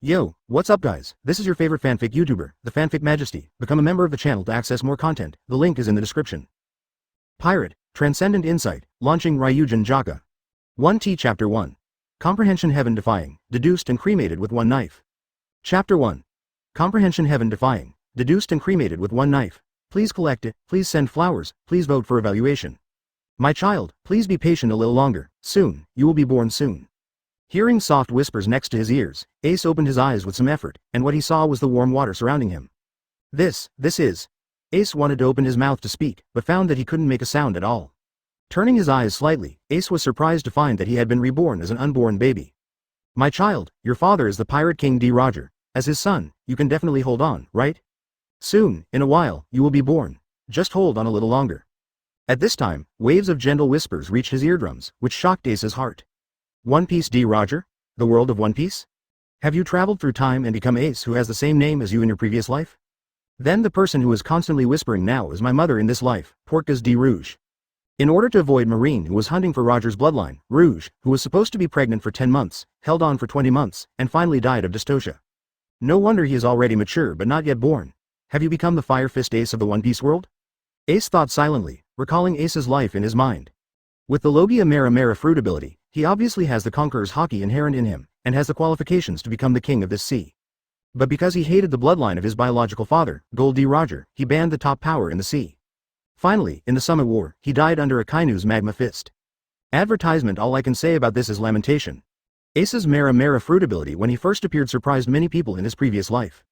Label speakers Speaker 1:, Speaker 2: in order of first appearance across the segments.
Speaker 1: Yo, what's up guys? This is your favorite fanfic YouTuber, the Fanfic Majesty. Become a member of the channel to access more content, the link is in the description. Pirate, Transcendent Insight, launching Ryujin Jakka. 1T Chapter 1. Comprehension heaven-defying, deduced and cremated with one knife. Chapter 1. Comprehension heaven-defying, deduced and cremated with one knife. Please collect it, please send flowers, please vote for evaluation. My child, please be patient a little longer, soon, you will be born soon. Hearing soft whispers next to his ears, Ace opened his eyes with some effort, and what he saw was the warm water surrounding him. This is. Ace wanted to open his mouth to speak, but found that he couldn't make a sound at all. Turning his eyes slightly, Ace was surprised to find that he had been reborn as an unborn baby. My child, your father is the Pirate King D. Roger. As his son, you can definitely hold on, right? Soon, in a while, you will be born. Just hold on a little longer. At this time, waves of gentle whispers reached his eardrums, which shocked Ace's heart. One Piece D. Roger? The world of One Piece? Have you traveled through time and become Ace who has the same name as you in your previous life? Then the person who is constantly whispering now is my mother in this life, Portgas D. Rouge. In order to avoid Marine who was hunting for Roger's bloodline, Rouge, who was supposed to be pregnant for 10 months, held on for 20 months, and finally died of dystocia. No wonder he is already mature but not yet born. Have you become the Fire Fist Ace of the One Piece world? Ace thought silently, recalling Ace's life in his mind. With the Logia Mera Mera fruit ability, he obviously has the Conqueror's Haki inherent in him, and has the qualifications to become the king of this sea. But because he hated the bloodline of his biological father, Gold D. Roger, he banned the top power in the sea. Finally, in the Summit War, he died under Akainu's magma fist. Advertisement. All I can say about this is lamentation. Ace's Mera Mera fruit ability when he first appeared surprised many people in his previous life.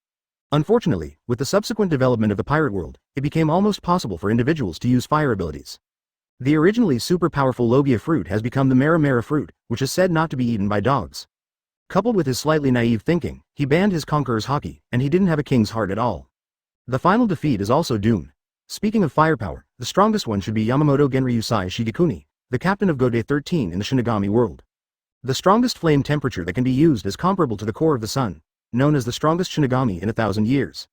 Speaker 1: Unfortunately, with the subsequent development of the pirate world, it became almost possible for individuals to use fire abilities. The originally super powerful Logia fruit has become the Mera Mera fruit, which is said not to be eaten by dogs. Coupled with his slightly naive thinking, he banned his Conqueror's Haki, and he didn't have a king's heart at all. The final defeat is also doomed. Speaking of firepower, the strongest one should be Yamamoto Genryusai Shigekuni, the captain of Gode 13 in the Shinigami world. The strongest flame temperature that can be used is comparable to the core of the sun, known as the strongest Shinigami in 1,000 years.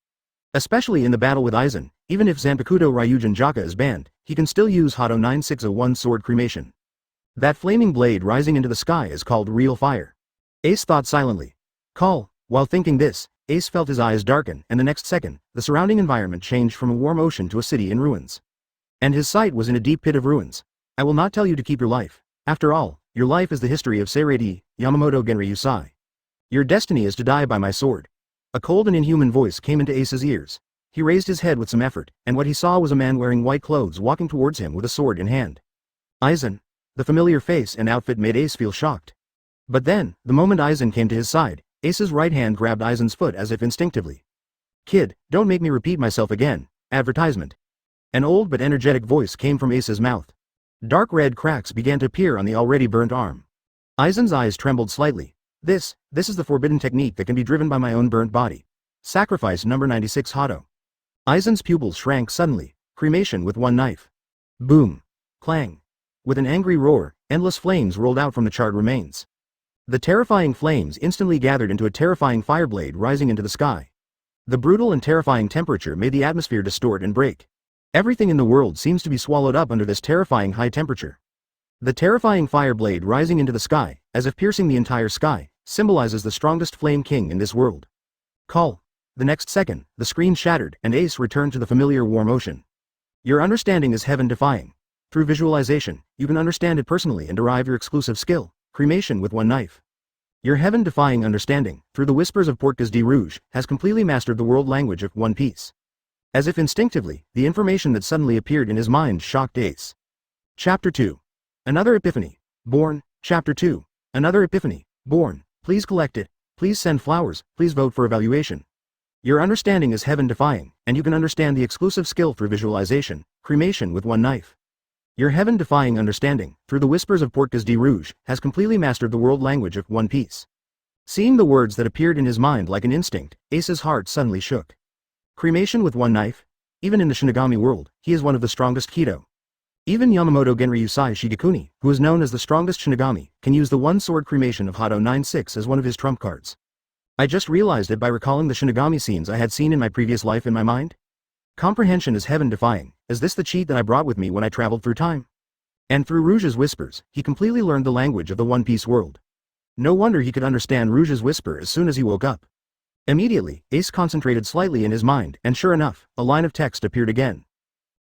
Speaker 1: Especially in the battle with Aizen, even if Zanpakuto Ryujin Jakka is banned, he can still use Hado 9601 sword cremation. That flaming blade rising into the sky is called real fire. Ace thought silently. Call. While thinking this, Ace felt his eyes darken, and the next second, the surrounding environment changed from a warm ocean to a city in ruins. And his sight was in a deep pit of ruins. I will not tell you to keep your life. After all, your life is the history of Seirei Yamamoto Genryusai. Your destiny is to die by my sword. A cold and inhuman voice came into Ace's ears. He raised his head with some effort, and what he saw was a man wearing white clothes walking towards him with a sword in hand. Aizen. The familiar face and outfit made Ace feel shocked. But then, the moment Aizen came to his side, Ace's right hand grabbed Aizen's foot as if instinctively. Kid, don't make me repeat myself again. Advertisement. An old but energetic voice came from Ace's mouth. Dark red cracks began to appear on the already burnt arm. Aizen's eyes trembled slightly. This is the forbidden technique that can be driven by my own burnt body. Sacrifice number 96 Hado. Aizen's pupils shrank suddenly. Cremation with one knife. Boom. Clang. With an angry roar, endless flames rolled out from the charred remains. The terrifying flames instantly gathered into a terrifying fireblade rising into the sky. The brutal and terrifying temperature made the atmosphere distort and break. Everything in the world seems to be swallowed up under this terrifying high temperature. The terrifying fireblade rising into the sky, as if piercing the entire sky, symbolizes the strongest flame king in this world. Call. The next second, the screen shattered and Ace returned to the familiar warm ocean. Your understanding is heaven-defying. Through visualization, you can understand it personally and derive your exclusive skill, cremation with one knife. Your heaven-defying understanding, through the whispers of Portgas D. Rouge, has completely mastered the world language of One Piece. As if instinctively, the information that suddenly appeared in his mind shocked Ace. Chapter 2. Another Epiphany. Born. Chapter 2. Another Epiphany. Born. Please collect it. Please send flowers. Please vote for evaluation. Your understanding is heaven-defying, and you can understand the exclusive skill through visualization, cremation with one knife. Your heaven-defying understanding, through the whispers of Portgas D. Rouge, has completely mastered the world language of One Piece. Seeing the words that appeared in his mind like an instinct, Ace's heart suddenly shook. Cremation with one knife? Even in the Shinigami world, he is one of the strongest Kido. Even Yamamoto Genryusai Shigekuni, who is known as the strongest Shinigami, can use the one-sword cremation of Hado 96 as one of his trump cards. I just realized it by recalling the Shinigami scenes I had seen in my previous life in my mind. Comprehension is heaven-defying. Is this the cheat that I brought with me when I traveled through time? And through Rouge's whispers, he completely learned the language of the One Piece world. No wonder he could understand Rouge's whisper as soon as he woke up. Immediately, Ace concentrated slightly in his mind, and sure enough, a line of text appeared again.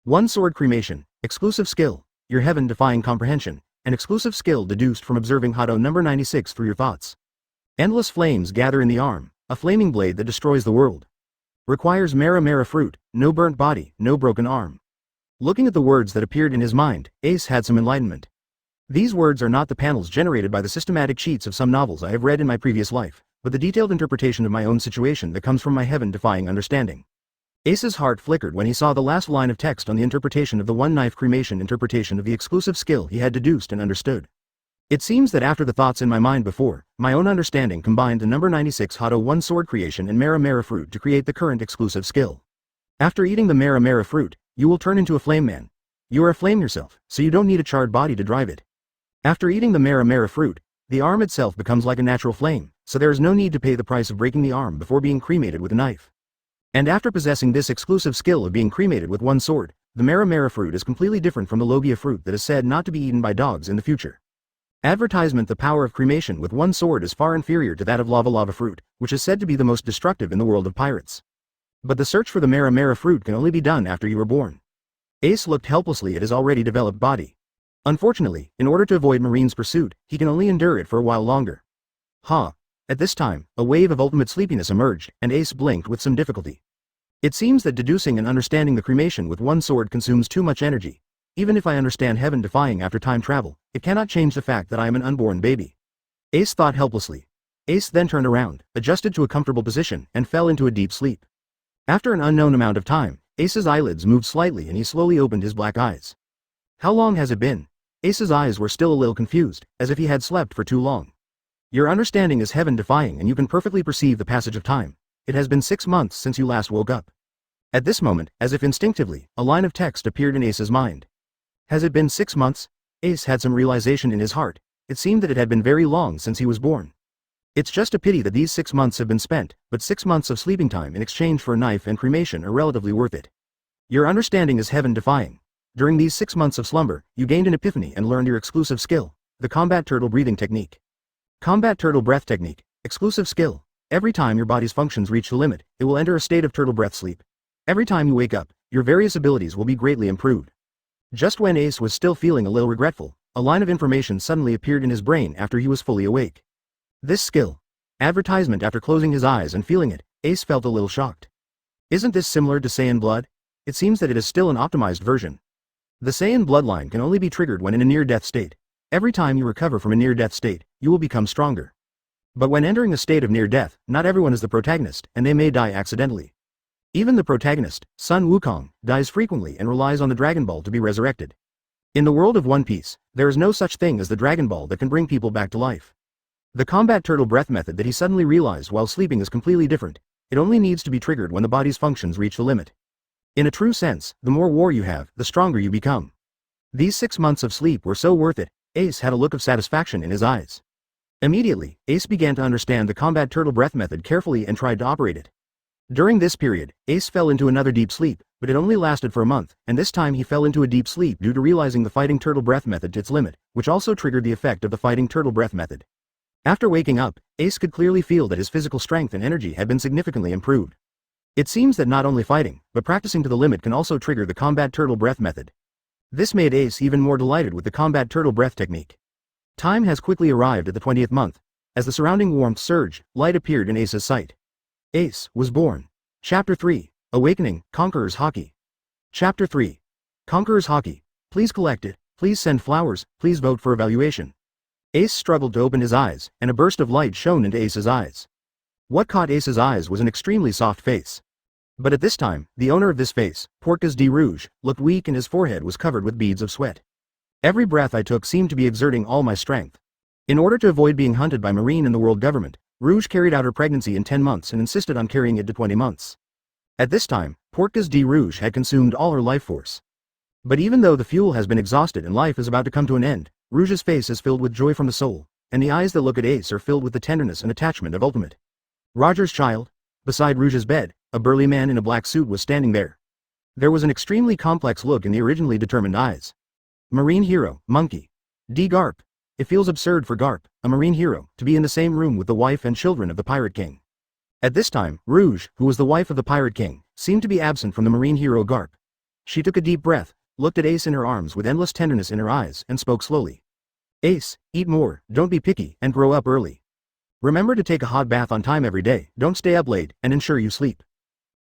Speaker 1: One sword cremation, exclusive skill, your heaven-defying comprehension, an exclusive skill deduced from observing Hado number 96 through your thoughts. Endless flames gather in the arm, a flaming blade that destroys the world. Requires Mara fruit, no burnt body, no broken arm. Looking at the words that appeared in his mind, Ace had some enlightenment. These words are not the panels generated by the systematic cheats of some novels I have read in my previous life, but the detailed interpretation of my own situation that comes from my heaven-defying understanding. Ace's heart flickered when he saw the last line of text on the interpretation of the one-knife cremation interpretation of the exclusive skill he had deduced and understood. It seems that after the thoughts in my mind before, my own understanding combined the number 96 Hado 1 sword creation and Mara fruit to create the current exclusive skill. After eating the Mara fruit, you will turn into a flame man. You are a flame yourself, so you don't need a charred body to drive it. After eating the Mara fruit, the arm itself becomes like a natural flame, so there is no need to pay the price of breaking the arm before being cremated with a knife. And after possessing this exclusive skill of being cremated with one sword, the Mara fruit is completely different from the Logia fruit that is said not to be eaten by dogs in the future. Advertisement: the power of cremation with one sword is far inferior to that of lava fruit, which is said to be the most destructive in the world of pirates. But the search for the Mara fruit can only be done after you are born. Ace looked helplessly at his already developed body. Unfortunately, in order to avoid Marine's pursuit, he can only endure it for a while longer. At this time, a wave of ultimate sleepiness emerged, and Ace blinked with some difficulty. It seems that deducing and understanding the cremation with one sword consumes too much energy. Even if I understand heaven-defying after time travel, it cannot change the fact that I am an unborn baby. Ace thought helplessly. Ace then turned around, adjusted to a comfortable position, and fell into a deep sleep. After an unknown amount of time, Ace's eyelids moved slightly and he slowly opened his black eyes. How long has it been? Ace's eyes were still a little confused, as if he had slept for too long. Your understanding is heaven-defying and you can perfectly perceive the passage of time. It has been 6 months since you last woke up. At this moment, as if instinctively, a line of text appeared in Ace's mind. Has it been 6 months? Ace had some realization in his heart. It seemed that it had been very long since he was born. It's just a pity that these 6 months have been spent, but 6 months of sleeping time in exchange for a knife and cremation are relatively worth it. Your understanding is heaven-defying. During these 6 months of slumber, you gained an epiphany and learned your exclusive skill, the combat turtle breathing technique. Combat turtle breath technique, exclusive skill. Every time your body's functions reach the limit, it will enter a state of turtle breath sleep. Every time you wake up, your various abilities will be greatly improved. Just when Ace was still feeling a little regretful, a line of information suddenly appeared in his brain after he was fully awake. This skill. Advertisement. After closing his eyes and feeling it, Ace felt a little shocked. Isn't this similar to Saiyan blood? It seems that it is still an optimized version. The Saiyan bloodline can only be triggered when in a near-death state. Every time you recover from a near-death state, you will become stronger. But when entering a state of near-death, not everyone is the protagonist, and they may die accidentally. Even the protagonist, Sun Wukong, dies frequently and relies on the Dragon Ball to be resurrected. In the world of One Piece, there is no such thing as the Dragon Ball that can bring people back to life. The combat turtle breath method that he suddenly realized while sleeping is completely different. It only needs to be triggered when the body's functions reach the limit. In a true sense, the more war you have, the stronger you become. These 6 months of sleep were so worth it. Ace had a look of satisfaction in his eyes. Immediately, Ace began to understand the combat turtle breath method carefully and tried to operate it. During this period, Ace fell into another deep sleep, but it only lasted for a month, and this time he fell into a deep sleep due to realizing the fighting turtle breath method to its limit, which also triggered the effect of the fighting turtle breath method. After waking up, Ace could clearly feel that his physical strength and energy had been significantly improved. It seems that not only fighting, but practicing to the limit can also trigger the combat turtle breath method. This made Ace even more delighted with the combat turtle breath technique. Time has quickly arrived at the 20th month. As the surrounding warmth surged, light appeared in Ace's sight. Ace was born. Chapter 3, Awakening, Conqueror's Haki. Chapter 3. Conqueror's Haki. Please collect it, please send flowers, please vote for evaluation. Ace struggled to open his eyes, and a burst of light shone into Ace's eyes. What caught Ace's eyes was an extremely soft face. But at this time, the owner of this face, Porcas de Rouge, looked weak and his forehead was covered with beads of sweat. Every breath I took seemed to be exerting all my strength. In order to avoid being hunted by Marine and the world government, Rouge carried out her pregnancy in 10 months and insisted on carrying it to 20 months. At this time, Porcas de Rouge had consumed all her life force. But even though the fuel has been exhausted and life is about to come to an end, Rouge's face is filled with joy from the soul, and the eyes that look at Ace are filled with the tenderness and attachment of ultimate. Roger's child. Beside Rouge's bed, a burly man in a black suit was standing there. There was an extremely complex look in the originally determined eyes. Marine hero, monkey. D. Garp. It feels absurd for Garp, a marine hero, to be in the same room with the wife and children of the Pirate King. At this time, Rouge, who was the wife of the Pirate King, seemed to be absent from the marine hero Garp. She took a deep breath, looked at Ace in her arms with endless tenderness in her eyes, and spoke slowly. Ace, eat more, don't be picky, and grow up early. Remember to take a hot bath on time every day, don't stay up late, and ensure you sleep.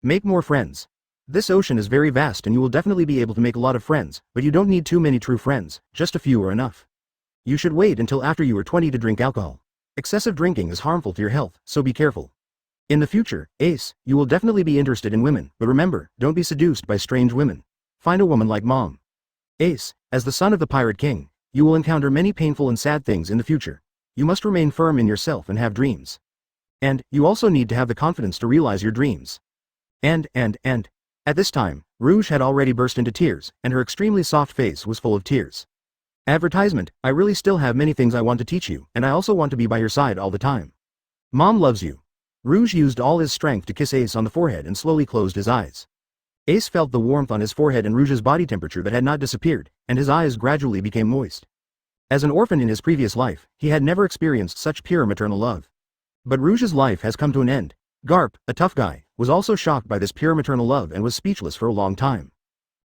Speaker 1: Make more friends. This ocean is very vast and you will definitely be able to make a lot of friends, but you don't need too many true friends, just a few are enough. You should wait until after you are 20 to drink alcohol. Excessive drinking is harmful to your health, so be careful. In the future, Ace, you will definitely be interested in women, but remember, don't be seduced by strange women. Find a woman like Mom. Ace, as the son of the Pirate King, you will encounter many painful and sad things in the future. You must remain firm in yourself and have dreams. And, you also need to have the confidence to realize your dreams. And. At this time, Rouge had already burst into tears, and her extremely soft face was full of tears. Advertisement, I really still have many things I want to teach you, and I also want to be by your side all the time. Mom loves you. Rouge used all his strength to kiss Ace on the forehead and slowly closed his eyes. Ace felt the warmth on his forehead and Rouge's body temperature that had not disappeared, and his eyes gradually became moist. As an orphan in his previous life, he had never experienced such pure maternal love. But Rouge's life has come to an end. Garp, a tough guy, was also shocked by this pure maternal love and was speechless for a long time.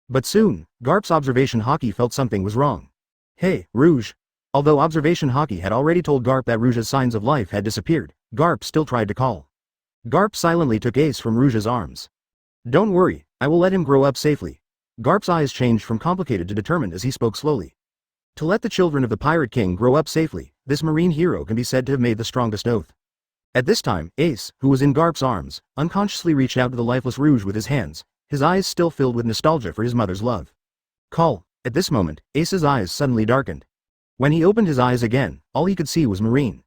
Speaker 1: But soon, Garp's observation Haki felt something was wrong. Hey, Rouge. Although observation Haki had already told Garp that Rouge's signs of life had disappeared, Garp still tried to call. Garp silently took Ace from Rouge's arms. Don't worry, I will let him grow up safely. Garp's eyes changed from complicated to determined as he spoke slowly. To let the children of the Pirate King grow up safely, this marine hero can be said to have made the strongest oath. At this time, Ace, who was in Garp's arms, unconsciously reached out to the lifeless Rouge with his hands, his eyes still filled with nostalgia for his mother's love. Call. At this moment, Ace's eyes suddenly darkened. When he opened his eyes again, all he could see was Marine.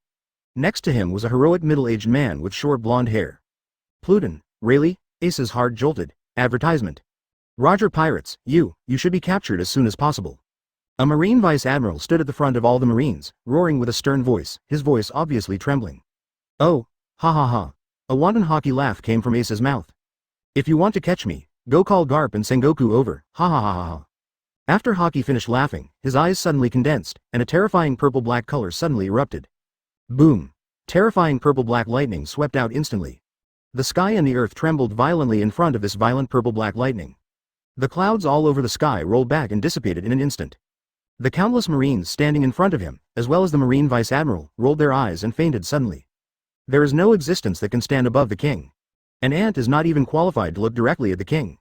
Speaker 1: Next to him was a heroic middle-aged man with short blonde hair. Pluton, really? Ace's heart jolted. Advertisement. Roger Pirates, you should be captured as soon as possible. A Marine Vice Admiral stood at the front of all the Marines, roaring with a stern voice, his voice obviously trembling. Oh, ha ha ha. A wanton Haki laugh came from Ace's mouth. If you want to catch me, go call Garp and Sengoku over, ha ha ha ha ha. After Haki finished laughing, his eyes suddenly condensed, and a terrifying purple-black color suddenly erupted. Boom. Terrifying purple-black lightning swept out instantly. The sky and the earth trembled violently in front of this violent purple-black lightning. The clouds all over the sky rolled back and dissipated in an instant. The countless Marines standing in front of him, as well as the Marine Vice Admiral, rolled their eyes and fainted suddenly. There is no existence that can stand above the king. An ant is not even qualified to look directly at the king.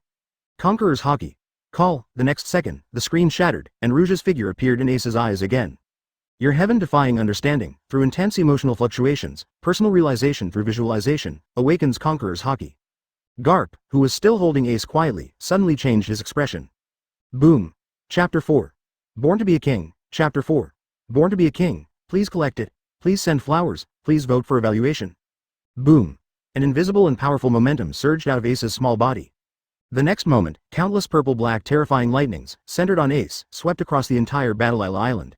Speaker 1: Conqueror's Haki. Call. The next second, the screen shattered, and Rouge's figure appeared in Ace's eyes again. Your heaven-defying understanding, through intense emotional fluctuations, personal realization through visualization, awakens Conqueror's Haki. Garp, who was still holding Ace quietly, suddenly changed his expression. Boom. Chapter 4. Born to be a King, Chapter 4. Born to be a King, please collect it, please send flowers, please vote for evaluation. Boom. An invisible and powerful momentum surged out of Ace's small body. The next moment, countless purple-black terrifying lightnings, centered on Ace, swept across the entire Battle Island.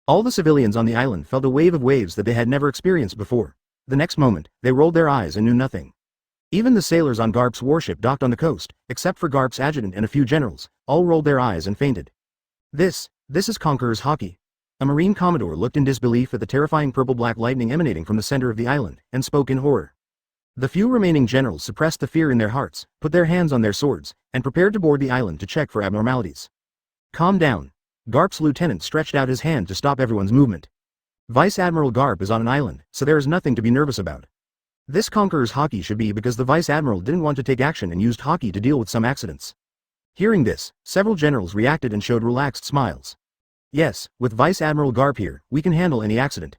Speaker 1: All the civilians on the island felt a wave of waves that they had never experienced before. The next moment, they rolled their eyes and knew nothing. Even the sailors on Garp's warship docked on the coast, except for Garp's adjutant and a few generals, all rolled their eyes and fainted. This is Conqueror's Haki. A Marine Commodore looked in disbelief at the terrifying purple-black lightning emanating from the center of the island, and spoke in horror. The few remaining generals suppressed the fear in their hearts, put their hands on their swords, and prepared to board the island to check for abnormalities. Calm down. Garp's lieutenant stretched out his hand to stop everyone's movement. Vice Admiral Garp is on an island, so there is nothing to be nervous about. This Conqueror's Haki should be because the Vice Admiral didn't want to take action and used Haki to deal with some accidents. Hearing this, several generals reacted and showed relaxed smiles. Yes, with Vice Admiral Garp here, we can handle any accident.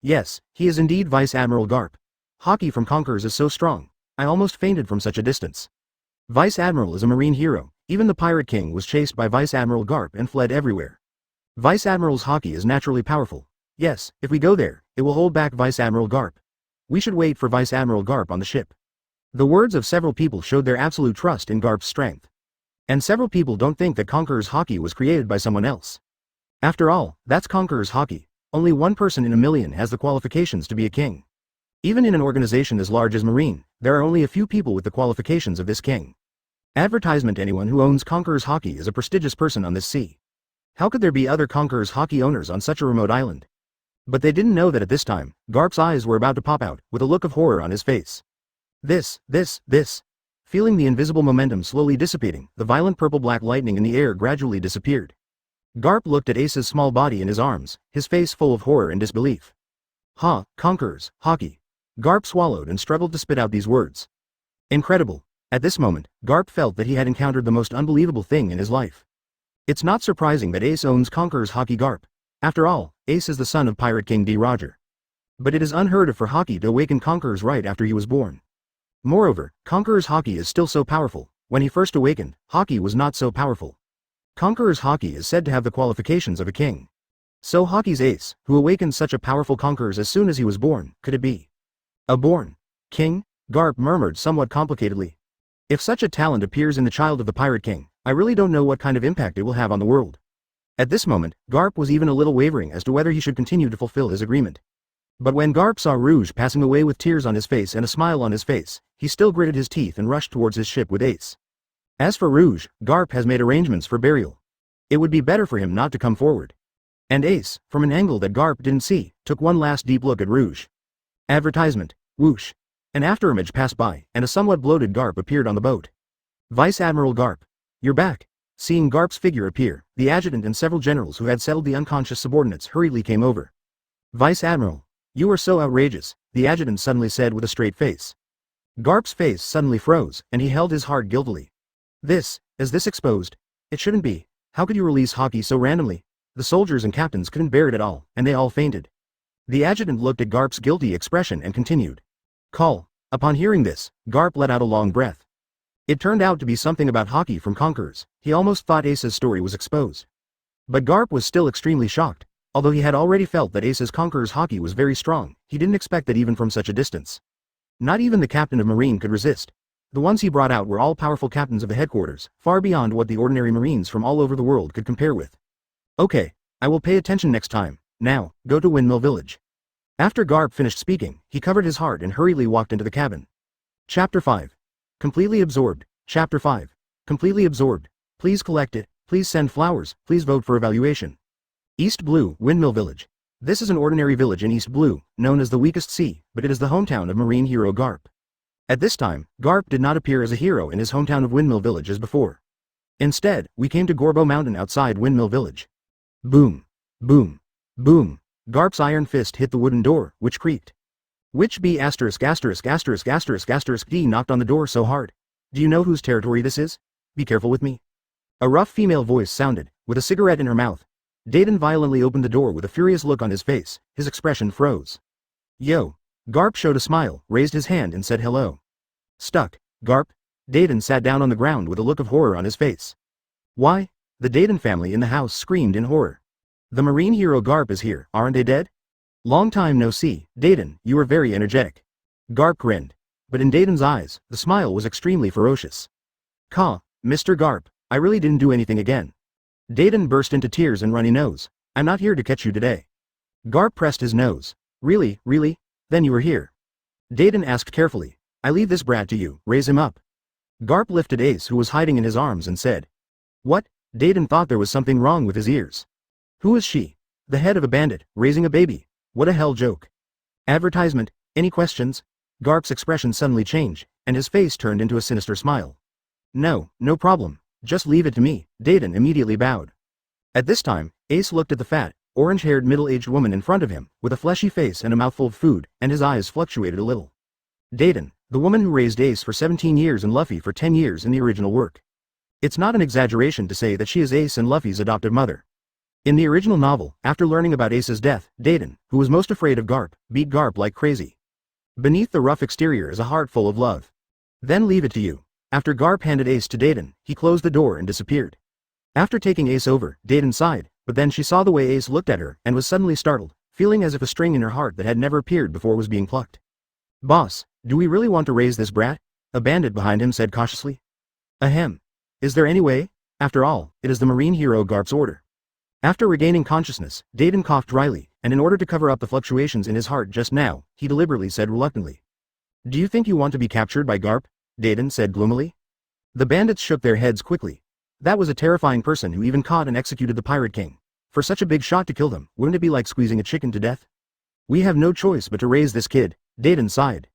Speaker 1: Yes, he is indeed Vice Admiral Garp. Haki from Conquerors is so strong. I almost fainted from such a distance. Vice Admiral is a Marine hero. Even the Pirate King was chased by Vice Admiral Garp and fled everywhere. Vice Admiral's Haki is naturally powerful. Yes, if we go there, it will hold back Vice Admiral Garp. We should wait for Vice Admiral Garp on the ship. The words of several people showed their absolute trust in Garp's strength. And several people don't think that Conqueror's Haki was created by someone else. After all, that's Conqueror's Haki. Only one person in a million has the qualifications to be a king. Even in an organization as large as Marine, there are only a few people with the qualifications of this king. Advertisement: anyone who owns Conqueror's Haki is a prestigious person on this sea. How could there be other Conqueror's Haki owners on such a remote island? But they didn't know that at this time, Garp's eyes were about to pop out, with a look of horror on his face. This. Feeling the invisible momentum slowly dissipating, the violent purple-black lightning in the air gradually disappeared. Garp looked at Ace's small body in his arms, his face full of horror and disbelief. Conquerors, Haki. Garp swallowed and struggled to spit out these words. Incredible. At this moment, Garp felt that he had encountered the most unbelievable thing in his life. It's not surprising that Ace owns Conqueror's Haki Garp. After all, Ace is the son of Pirate King D. Roger. But it is unheard of for Haki to awaken Conqueror's right after he was born. Moreover, Conqueror's Haki is still so powerful. When he first awakened, Haki was not so powerful. Conqueror's Haki is said to have the qualifications of a king. So Haki's Ace, who awakened such a powerful Conqueror as soon as he was born, could it be a born king? Garp murmured somewhat complicatedly. If such a talent appears in the child of the Pirate King, I really don't know what kind of impact it will have on the world. At this moment, Garp was even a little wavering as to whether he should continue to fulfill his agreement. But when Garp saw Rouge passing away with tears on his face and a smile on his face, he still gritted his teeth and rushed towards his ship with Ace. As for Rouge, Garp has made arrangements for burial. It would be better for him not to come forward. And Ace, from an angle that Garp didn't see, took one last deep look at Rouge. Advertisement. Whoosh. An afterimage passed by, and a somewhat bloated Garp appeared on the boat. Vice Admiral Garp. You're back. Seeing Garp's figure appear, the adjutant and several generals who had settled the unconscious subordinates hurriedly came over. Vice Admiral. You are so outrageous, the adjutant suddenly said with a straight face. Garp's face suddenly froze, and he held his heart guiltily. Is this exposed? It shouldn't be. How could you release Haki so randomly? The soldiers and captains couldn't bear it at all, and they all fainted. The adjutant looked at Garp's guilty expression and continued. Call. Upon hearing this, Garp let out a long breath. It turned out to be something about Haki from Conquerors. He almost thought Ace's story was exposed. But Garp was still extremely shocked. Although he had already felt that Ace's Conqueror's Haki was very strong, he didn't expect that even from such a distance. Not even the captain of Marine could resist. The ones he brought out were all powerful captains of the headquarters, far beyond what the ordinary Marines from all over the world could compare with. Okay, I will pay attention next time. Now, go to Windmill Village. After Garp finished speaking, he covered his heart and hurriedly walked into the cabin. Chapter 5. Completely absorbed. Chapter 5. Completely absorbed. Please collect it, please send flowers, please vote for evaluation. East Blue, Windmill Village. This is an ordinary village in East Blue, known as the Weakest Sea, but it is the hometown of marine hero Garp. At this time, Garp did not appear as a hero in his hometown of Windmill Village as before. Instead, we came to Gorbo Mountain outside Windmill Village. Boom. Boom. Boom. Garp's iron fist hit the wooden door, which creaked. Which B*************** D knocked on the door so hard. Do you know whose territory this is? Be careful with me. A rough female voice sounded, with a cigarette in her mouth. Dadan violently opened the door with a furious look on his face, his expression froze. Yo. Garp showed a smile, raised his hand and said hello. Stuck. Garp. Dadan sat down on the ground with a look of horror on his face. Why? The Dadan family in the house screamed in horror. The marine hero Garp is here, aren't they dead? Long time no see, Dadan, you are very energetic. Garp grinned. But in Dadan's eyes, the smile was extremely ferocious. Mr. Garp, I really didn't do anything again. Dadan burst into tears and runny nose. I'm not here to catch you today. Garp pressed his nose. Really? Then you were here. Dadan asked carefully. I leave this brat to you, raise him up. Garp lifted Ace who was hiding in his arms and said. What? Dadan thought there was something wrong with his ears. Who is she? The head of a bandit, raising a baby. What a hell joke. Advertisement, any questions? Garp's expression suddenly changed, and his face turned into a sinister smile. No problem. Just leave it to me, Dadan immediately bowed. At this time, Ace looked at the fat, orange-haired middle-aged woman in front of him, with a fleshy face and a mouthful of food, and his eyes fluctuated a little. Dadan, the woman who raised Ace for 17 years and Luffy for 10 years in the original work. It's not an exaggeration to say that she is Ace and Luffy's adoptive mother. In the original novel, after learning about Ace's death, Dadan, who was most afraid of Garp, beat Garp like crazy. Beneath the rough exterior is a heart full of love. Then leave it to you. After Garp handed Ace to Dadan, he closed the door and disappeared. After taking Ace over, Dadan sighed, but then she saw the way Ace looked at her and was suddenly startled, feeling as if a string in her heart that had never appeared before was being plucked. Boss, do we really want to raise this brat? A bandit behind him said cautiously. Ahem. Is there any way? After all, it is the marine hero Garp's order. After regaining consciousness, Dadan coughed dryly, and in order to cover up the fluctuations in his heart just now, he deliberately said reluctantly. Do you think you want to be captured by Garp? Dadan said gloomily. The bandits shook their heads quickly. That was a terrifying person who even caught and executed the Pirate King. For such a big shot to kill them, wouldn't it be like squeezing a chicken to death? We have no choice but to raise this kid, Dadan sighed.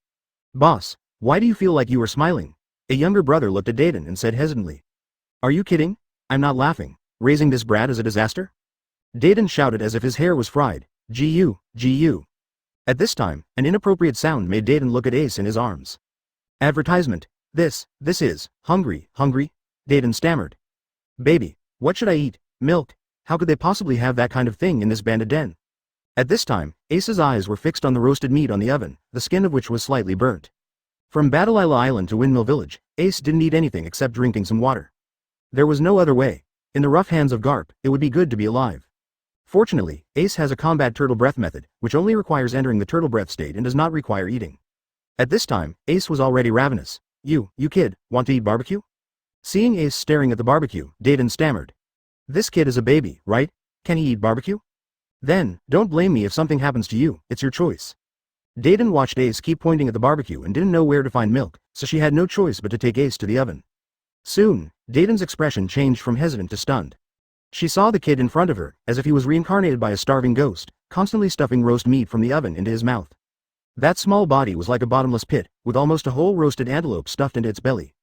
Speaker 1: Boss, why do you feel like you are smiling? A younger brother looked at Dadan and said hesitantly. Are you kidding? I'm not laughing. Raising this brat is a disaster? Dadan shouted as if his hair was fried. Gu, gu. At this time, an inappropriate sound made Dadan look at Ace in his arms. Advertisement. This is, hungry, Dadan stammered. Baby, what should I eat? Milk? How could they possibly have that kind of thing in this bandit den? At this time, Ace's eyes were fixed on the roasted meat on the oven, the skin of which was slightly burnt. From Battle Island to Windmill Village, Ace didn't eat anything except drinking some water. There was no other way. In the rough hands of Garp, it would be good to be alive. Fortunately, Ace has a combat turtle breath method, which only requires entering the turtle breath state and does not require eating. At this time, Ace was already ravenous. You kid, want to eat barbecue? Seeing Ace staring at the barbecue, Dadan stammered. This kid is a baby, right? Can he eat barbecue? Then, don't blame me if something happens to you, it's your choice. Dadan watched Ace keep pointing at the barbecue and didn't know where to find milk, so she had no choice but to take Ace to the oven. Soon, Dadan's expression changed from hesitant to stunned. She saw the kid in front of her, as if he was reincarnated by a starving ghost, constantly stuffing roast meat from the oven into his mouth. That small body was like a bottomless pit, with almost a whole roasted antelope stuffed into its belly.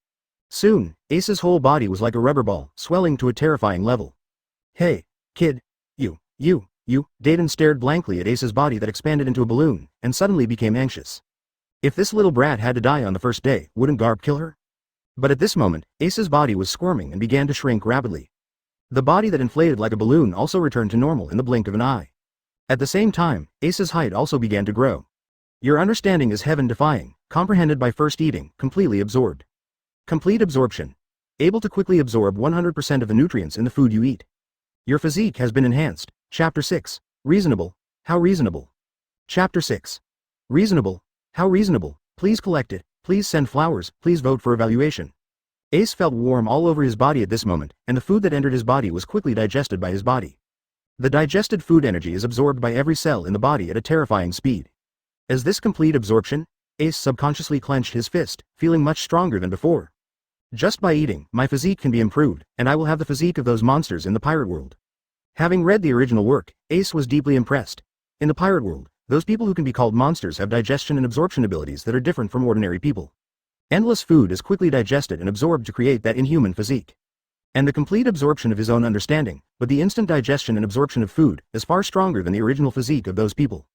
Speaker 1: Soon, Ace's whole body was like a rubber ball, swelling to a terrifying level. Hey, kid. You. Dadan stared blankly at Ace's body that expanded into a balloon, and suddenly became anxious. If this little brat had to die on the first day, wouldn't Garp kill her? But at this moment, Ace's body was squirming and began to shrink rapidly. The body that inflated like a balloon also returned to normal in the blink of an eye. At the same time, Ace's height also began to grow. Your understanding is heaven-defying, comprehended by first eating, completely absorbed. Complete absorption. Able to quickly absorb 100% of the nutrients in the food you eat. Your physique has been enhanced. Chapter 6. Reasonable. How reasonable? Chapter 6. Reasonable. How reasonable? Please collect it. Please send flowers. Please vote for evaluation. Ace felt warm all over his body at this moment, and the food that entered his body was quickly digested by his body. The digested food energy is absorbed by every cell in the body at a terrifying speed. As this complete absorption, Ace subconsciously clenched his fist, feeling much stronger than before. Just by eating, my physique can be improved, and I will have the physique of those monsters in the pirate world. Having read the original work, Ace was deeply impressed. In the pirate world, those people who can be called monsters have digestion and absorption abilities that are different from ordinary people. Endless food is quickly digested and absorbed to create that inhuman physique. And the complete absorption of his own understanding, but the instant digestion and absorption of food, is far stronger than the original physique of those people.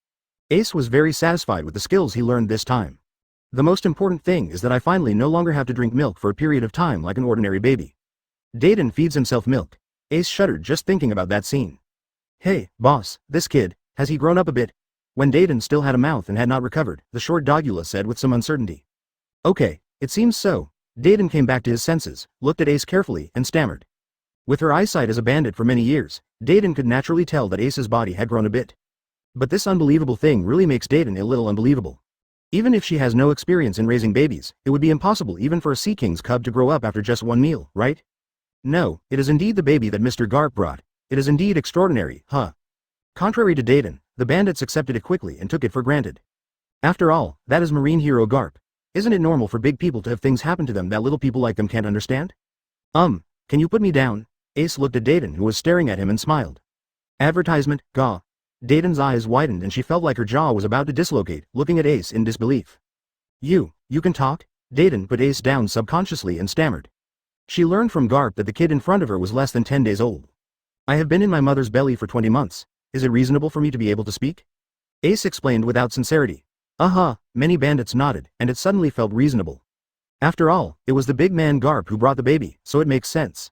Speaker 1: Ace was very satisfied with the skills he learned this time. The most important thing is that I finally no longer have to drink milk for a period of time like an ordinary baby. Dadan feeds himself milk. Ace shuddered just thinking about that scene. Hey, boss, this kid, has he grown up a bit? When Dadan still had a mouth and had not recovered, the short Dogula said with some uncertainty. Okay, it seems so. Dadan came back to his senses, looked at Ace carefully, and stammered. With her eyesight as a bandit for many years, Dadan could naturally tell that Ace's body had grown a bit. But this unbelievable thing really makes Dadan a little unbelievable. Even if she has no experience in raising babies, it would be impossible even for a Sea King's cub to grow up after just one meal, right? No, it is indeed the baby that Mr. Garp brought. It is indeed extraordinary, huh? Contrary to Dadan, the bandits accepted it quickly and took it for granted. After all, that is marine hero Garp. Isn't it normal for big people to have things happen to them that little people like them can't understand? Can you put me down? Ace looked at Dadan, who was staring at him, and smiled. Advertisement, gah. Dadan's eyes widened and she felt like her jaw was about to dislocate, looking at Ace in disbelief. You can talk? Dadan put Ace down subconsciously and stammered. She learned from Garp that the kid in front of her was less than 10 days old. I have been in my mother's belly for 20 months. Is it reasonable for me to be able to speak? Ace explained without sincerity. Many bandits nodded, and it suddenly felt reasonable. After all, it was the big man Garp who brought the baby, so it makes sense.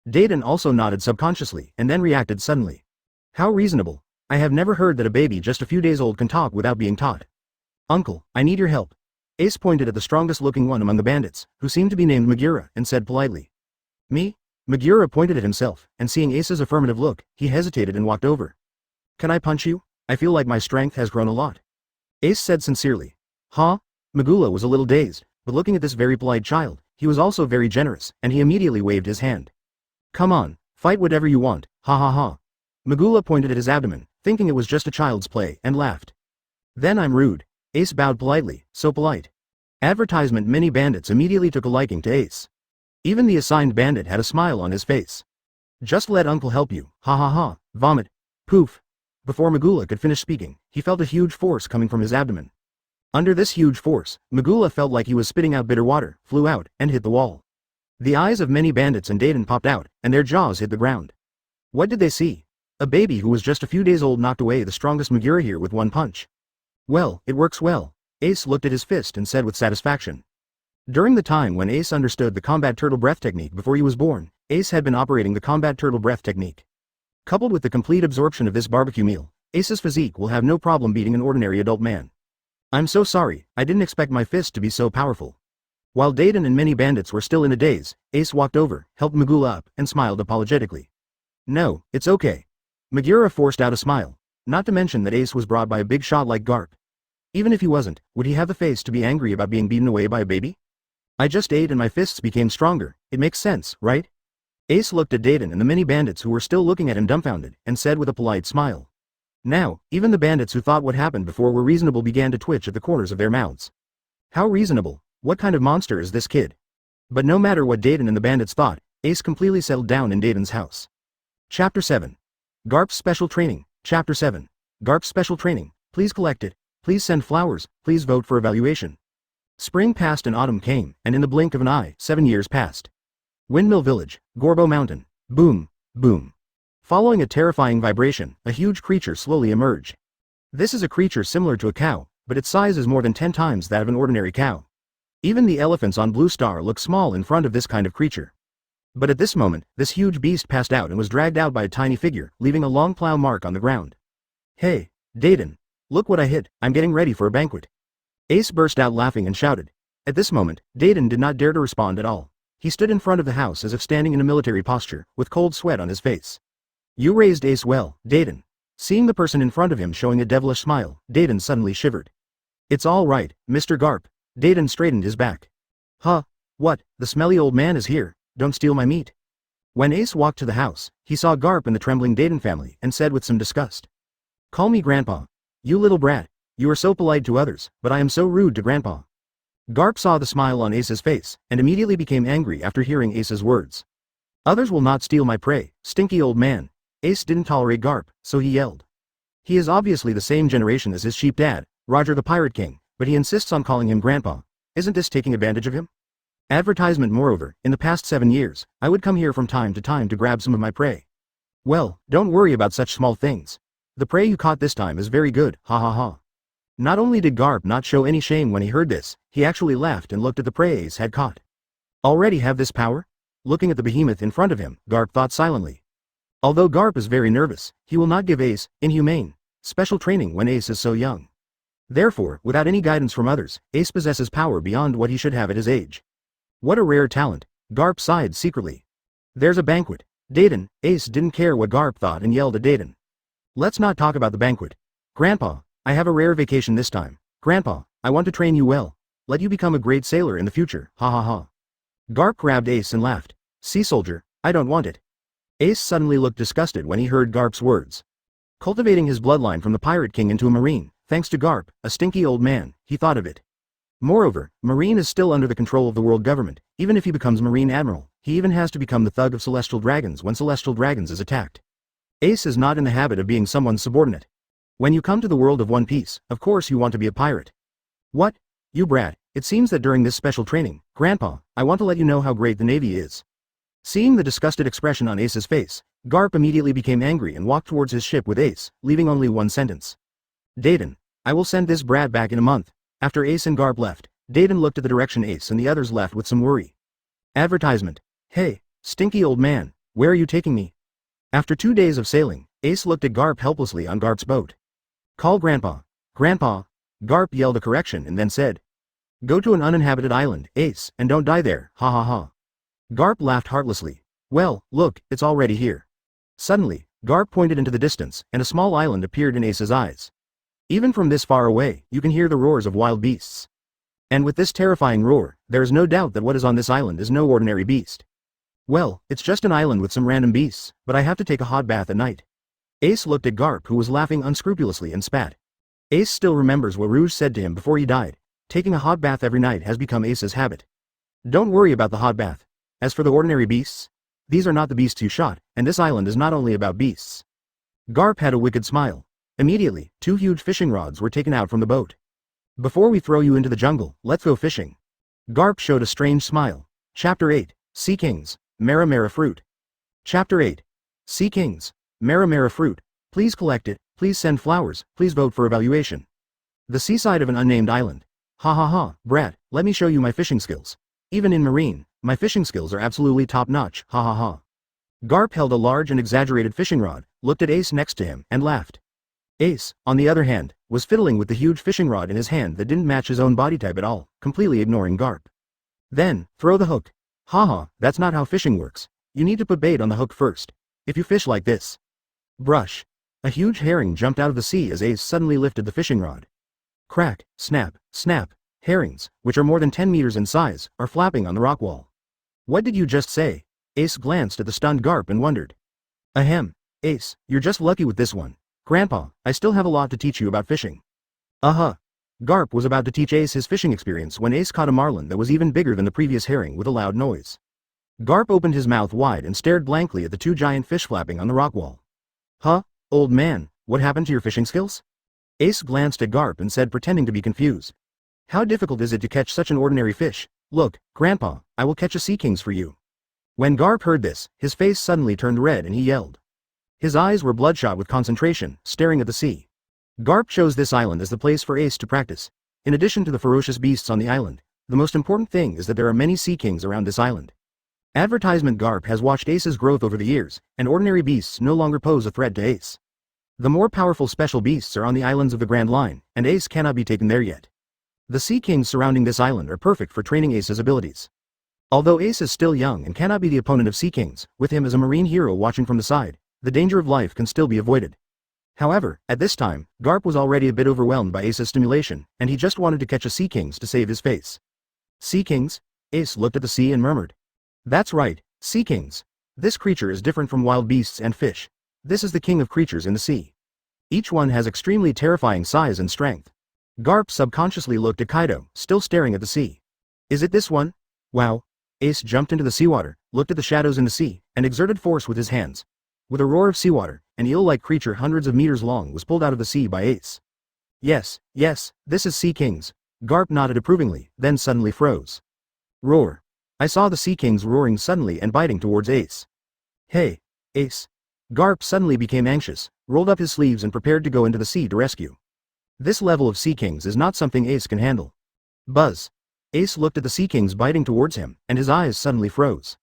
Speaker 1: Dadan also nodded subconsciously, and then reacted suddenly. How reasonable. I have never heard that a baby just a few days old can talk without being taught. Uncle, I need your help. Ace pointed at the strongest looking one among the bandits, who seemed to be named Megura, and said politely. Me? Megura pointed at himself, and seeing Ace's affirmative look, he hesitated and walked over. Can I punch you? I feel like my strength has grown a lot. Ace said sincerely. Huh? Megula was a little dazed, but looking at this very polite child, he was also very generous, and he immediately waved his hand. Come on, fight whatever you want, ha ha ha. Megula pointed at his abdomen, thinking it was just a child's play, and laughed. Then I'm rude. Ace bowed politely, so polite. Advertisement. Many bandits immediately took a liking to Ace. Even the assigned bandit had a smile on his face. Just let uncle help you, ha ha ha, vomit, poof. Before Magula could finish speaking, he felt a huge force coming from his abdomen. Under this huge force, Magula felt like he was spitting out bitter water, flew out, and hit the wall. The eyes of many bandits and Dadan popped out, and their jaws hit the ground. What did they see? A baby who was just a few days old knocked away the strongest Magura here with one punch. Well, it works well. Ace looked at his fist and said with satisfaction. During the time when Ace understood the combat turtle breath technique before he was born, Ace had been operating the combat turtle breath technique. Coupled with the complete absorption of this barbecue meal, Ace's physique will have no problem beating an ordinary adult man. I'm so sorry, I didn't expect my fist to be so powerful. While Dadan and many bandits were still in a daze, Ace walked over, helped Magula up, and smiled apologetically. No, it's okay. Magura forced out a smile. Not to mention that Ace was brought by a big shot like Garp. Even if he wasn't, would he have the face to be angry about being beaten away by a baby? I just ate and my fists became stronger, it makes sense, right? Ace looked at Dadan and the many bandits who were still looking at him dumbfounded, and said with a polite smile. Now, even the bandits who thought what happened before were reasonable began to twitch at the corners of their mouths. How reasonable? What kind of monster is this kid? But no matter what Dadan and the bandits thought, Ace completely settled down in Dadan's house. Chapter 7. Garp's Special Training. Chapter 7. Garp's Special Training. Please collect it. Please send flowers. Please vote for evaluation. Spring passed and autumn came, and in the blink of an eye, 7 years passed. Windmill Village, Gorbo Mountain. Boom, boom. Following a terrifying vibration, a huge creature slowly emerged. This is a creature similar to a cow, but its size is more than 10 times that of an ordinary cow. Even the elephants on Blue Star look small in front of this kind of creature. But at this moment, this huge beast passed out and was dragged out by a tiny figure, leaving a long plow mark on the ground. Hey, Dadan. Look what I hit, I'm getting ready for a banquet. Ace burst out laughing and shouted. At this moment, Dadan did not dare to respond at all. He stood in front of the house as if standing in a military posture, with cold sweat on his face. You raised Ace well, Dadan. Seeing the person in front of him showing a devilish smile, Dadan suddenly shivered. It's all right, Mr. Garp. Dadan straightened his back. Huh? What, the smelly old man is here, don't steal my meat. When Ace walked to the house, he saw Garp and the trembling Dadan family and said with some disgust. Call me Grandpa. You little brat. You are so polite to others, but I am so rude to Grandpa. Garp saw the smile on Ace's face, and immediately became angry after hearing Ace's words. Others will not steal my prey, stinky old man. Ace didn't tolerate Garp, so he yelled. He is obviously the same generation as his sheep dad, Roger the Pirate King, but he insists on calling him Grandpa. Isn't this taking advantage of him? Advertisement. Moreover, in the past 7 years, I would come here from time to grab some of my prey. Well, don't worry about such small things. The prey you caught this time is very good, ha ha ha. Not only did Garp not show any shame when he heard this, he actually laughed and looked at the prey Ace had caught. Already have this power? Looking at the behemoth in front of him, Garp thought silently. Although Garp is very nervous, he will not give Ace inhumane special training when Ace is so young. Therefore, without any guidance from others, Ace possesses power beyond what he should have at his age. What a rare talent, Garp sighed secretly. There's a banquet. Dadan. Ace didn't care what Garp thought and yelled at Dadan. Let's not talk about the banquet. Grandpa, I have a rare vacation this time. Grandpa, I want to train you well. Let you become a great sailor in the future, ha ha ha. Garp grabbed Ace and laughed. Sea soldier, I don't want it. Ace suddenly looked disgusted when he heard Garp's words. Cultivating his bloodline from the Pirate King into a Marine, thanks to Garp, a stinky old man, he thought of it. Moreover, Marine is still under the control of the world government. Even if he becomes Marine Admiral, he even has to become the thug of Celestial Dragons when Celestial Dragons is attacked. Ace is not in the habit of being someone's subordinate. When you come to the world of One Piece, of course you want to be a pirate. What? You brat, it seems that during this special training, Grandpa, I want to let you know how great the Navy is. Seeing the disgusted expression on Ace's face, Garp immediately became angry and walked towards his ship with Ace, leaving only one sentence. Dadan, I will send this brat back in a month. After Ace and Garp left, Dadan looked at the direction Ace and the others left with some worry. Advertisement. Hey, stinky old man, where are you taking me? After 2 days of sailing, Ace looked at Garp helplessly on Garp's boat. Call Grandpa. Grandpa. Garp yelled a correction and then said. Go to an uninhabited island, Ace, and don't die there, ha ha ha. Garp laughed heartlessly. Well, look, it's already here. Suddenly, Garp pointed into the distance, and a small island appeared in Ace's eyes. Even from this far away, you can hear the roars of wild beasts. And with this terrifying roar, there is no doubt that what is on this island is no ordinary beast. Well, it's just an island with some random beasts, but I have to take a hot bath at night. Ace looked at Garp, who was laughing unscrupulously, and spat. Ace still remembers what Rouge said to him before he died. Taking a hot bath every night has become Ace's habit. Don't worry about the hot bath. As for the ordinary beasts, these are not the beasts you shot, and this island is not only about beasts. Garp had a wicked smile. Immediately, 2 huge fishing rods were taken out from the boat. Before we throw you into the jungle, let's go fishing. Garp showed a strange smile. Chapter 8, Sea Kings, Mara Mara Fruit. Chapter 8. Sea Kings, Mara Mara Fruit. Please collect it, please send flowers, please vote for evaluation. The seaside of an unnamed island. Ha ha ha, brat, let me show you my fishing skills. Even in marine, my fishing skills are absolutely top-notch, ha ha ha. Garp held a large and exaggerated fishing rod, looked at Ace next to him, and laughed. Ace, on the other hand, was fiddling with the huge fishing rod in his hand that didn't match his own body type at all, completely ignoring Garp. Then, throw the hook. Haha, that's not how fishing works. You need to put bait on the hook first. If you fish like this. Brush. A huge herring jumped out of the sea as Ace suddenly lifted the fishing rod. Crack, snap, snap. Herrings, which are more than 10 meters in size, are flapping on the rock wall. What did you just say? Ace glanced at the stunned Garp and wondered. Ahem. Ace, you're just lucky with this one. Grandpa, I still have a lot to teach you about fishing. Garp was about to teach Ace his fishing experience when Ace caught a marlin that was even bigger than the previous herring with a loud noise. Garp opened his mouth wide and stared blankly at the 2 giant fish flapping on the rock wall. Huh? Old man, what happened to your fishing skills? Ace glanced at Garp and said, pretending to be confused. How difficult is it to catch such an ordinary fish? Look, Grandpa, I will catch a sea kings for you. When Garp heard this, his face suddenly turned red and he yelled. His eyes were bloodshot with concentration, staring at the sea. Garp chose this island as the place for Ace to practice. In addition to the ferocious beasts on the island, the most important thing is that there are many sea kings around this island. Advertisement Garp has watched Ace's growth over the years, and ordinary beasts no longer pose a threat to Ace. The more powerful special beasts are on the islands of the Grand Line, and Ace cannot be taken there yet. The sea kings surrounding this island are perfect for training Ace's abilities. Although Ace is still young and cannot be the opponent of sea kings, with him as a marine hero watching from the side, the danger of life can still be avoided. However, at this time, Garp was already a bit overwhelmed by Ace's stimulation, and he just wanted to catch a sea kings to save his face. Sea kings? Ace looked at the sea and murmured. That's right, sea kings. This creature is different from wild beasts and fish. This is the king of creatures in the sea. Each one has extremely terrifying size and strength. Garp subconsciously looked at Kaido, still staring at the sea. Is it this one? Wow. Ace jumped into the seawater, looked at the shadows in the sea, and exerted force with his hands. With a roar of seawater, an eel-like creature hundreds of meters long was pulled out of the sea by Ace. Yes, this is sea kings. Garp nodded approvingly, then suddenly froze. Roar. I saw the sea kings roaring suddenly and biting towards Ace. Hey, Ace. Garp suddenly became anxious, rolled up his sleeves and prepared to go into the sea to rescue. This level of sea kings is not something Ace can handle. Buzz. Ace looked at the sea kings biting towards him, and his eyes suddenly froze.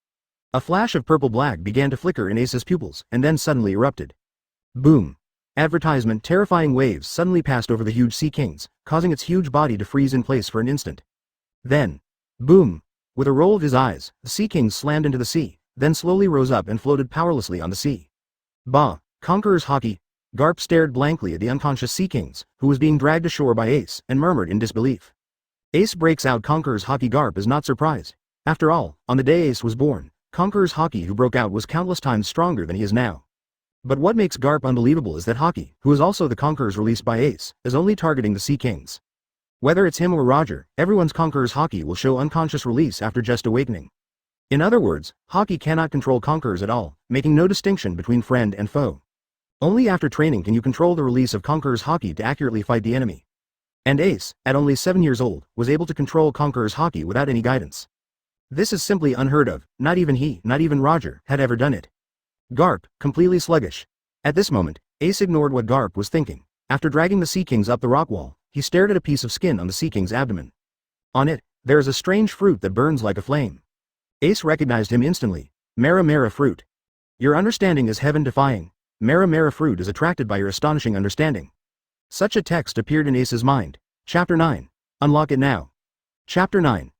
Speaker 1: A flash of purple-black began to flicker in Ace's pupils, and then suddenly erupted. Boom. Advertisement terrifying waves suddenly passed over the huge sea kings, causing its huge body to freeze in place for an instant. Then, boom. With a roll of his eyes, the sea kings slammed into the sea, then slowly rose up and floated powerlessly on the sea. Bah, Conqueror's Haki. Garp stared blankly at the unconscious sea kings, who was being dragged ashore by Ace, and murmured in disbelief. Ace breaks out Conqueror's Haki. Garp is not surprised. After all, on the day Ace was born, Conqueror's Haki who broke out was countless times stronger than he is now. But what makes Garp unbelievable is that Haki, who is also the Conquerors released by Ace, is only targeting the sea kings. Whether it's him or Roger, everyone's Conqueror's Haki will show unconscious release after just awakening. In other words, Haki cannot control Conquerors at all, making no distinction between friend and foe. Only after training can you control the release of Conqueror's Haki to accurately fight the enemy. And Ace, at only 7 years old, was able to control Conqueror's Haki without any guidance. This is simply unheard of, not even he, not even Roger, had ever done it. Garp, completely sluggish. At this moment, Ace ignored what Garp was thinking. After dragging the sea kings up the rock wall, he stared at a piece of skin on the sea king's abdomen. On it, there is a strange fruit that burns like a flame. Ace recognized him instantly. Mara Mara fruit. Your understanding is heaven-defying. Mara Mara fruit is attracted by your astonishing understanding. Such a text appeared in Ace's mind. Chapter 9. Unlock it now. Chapter 9.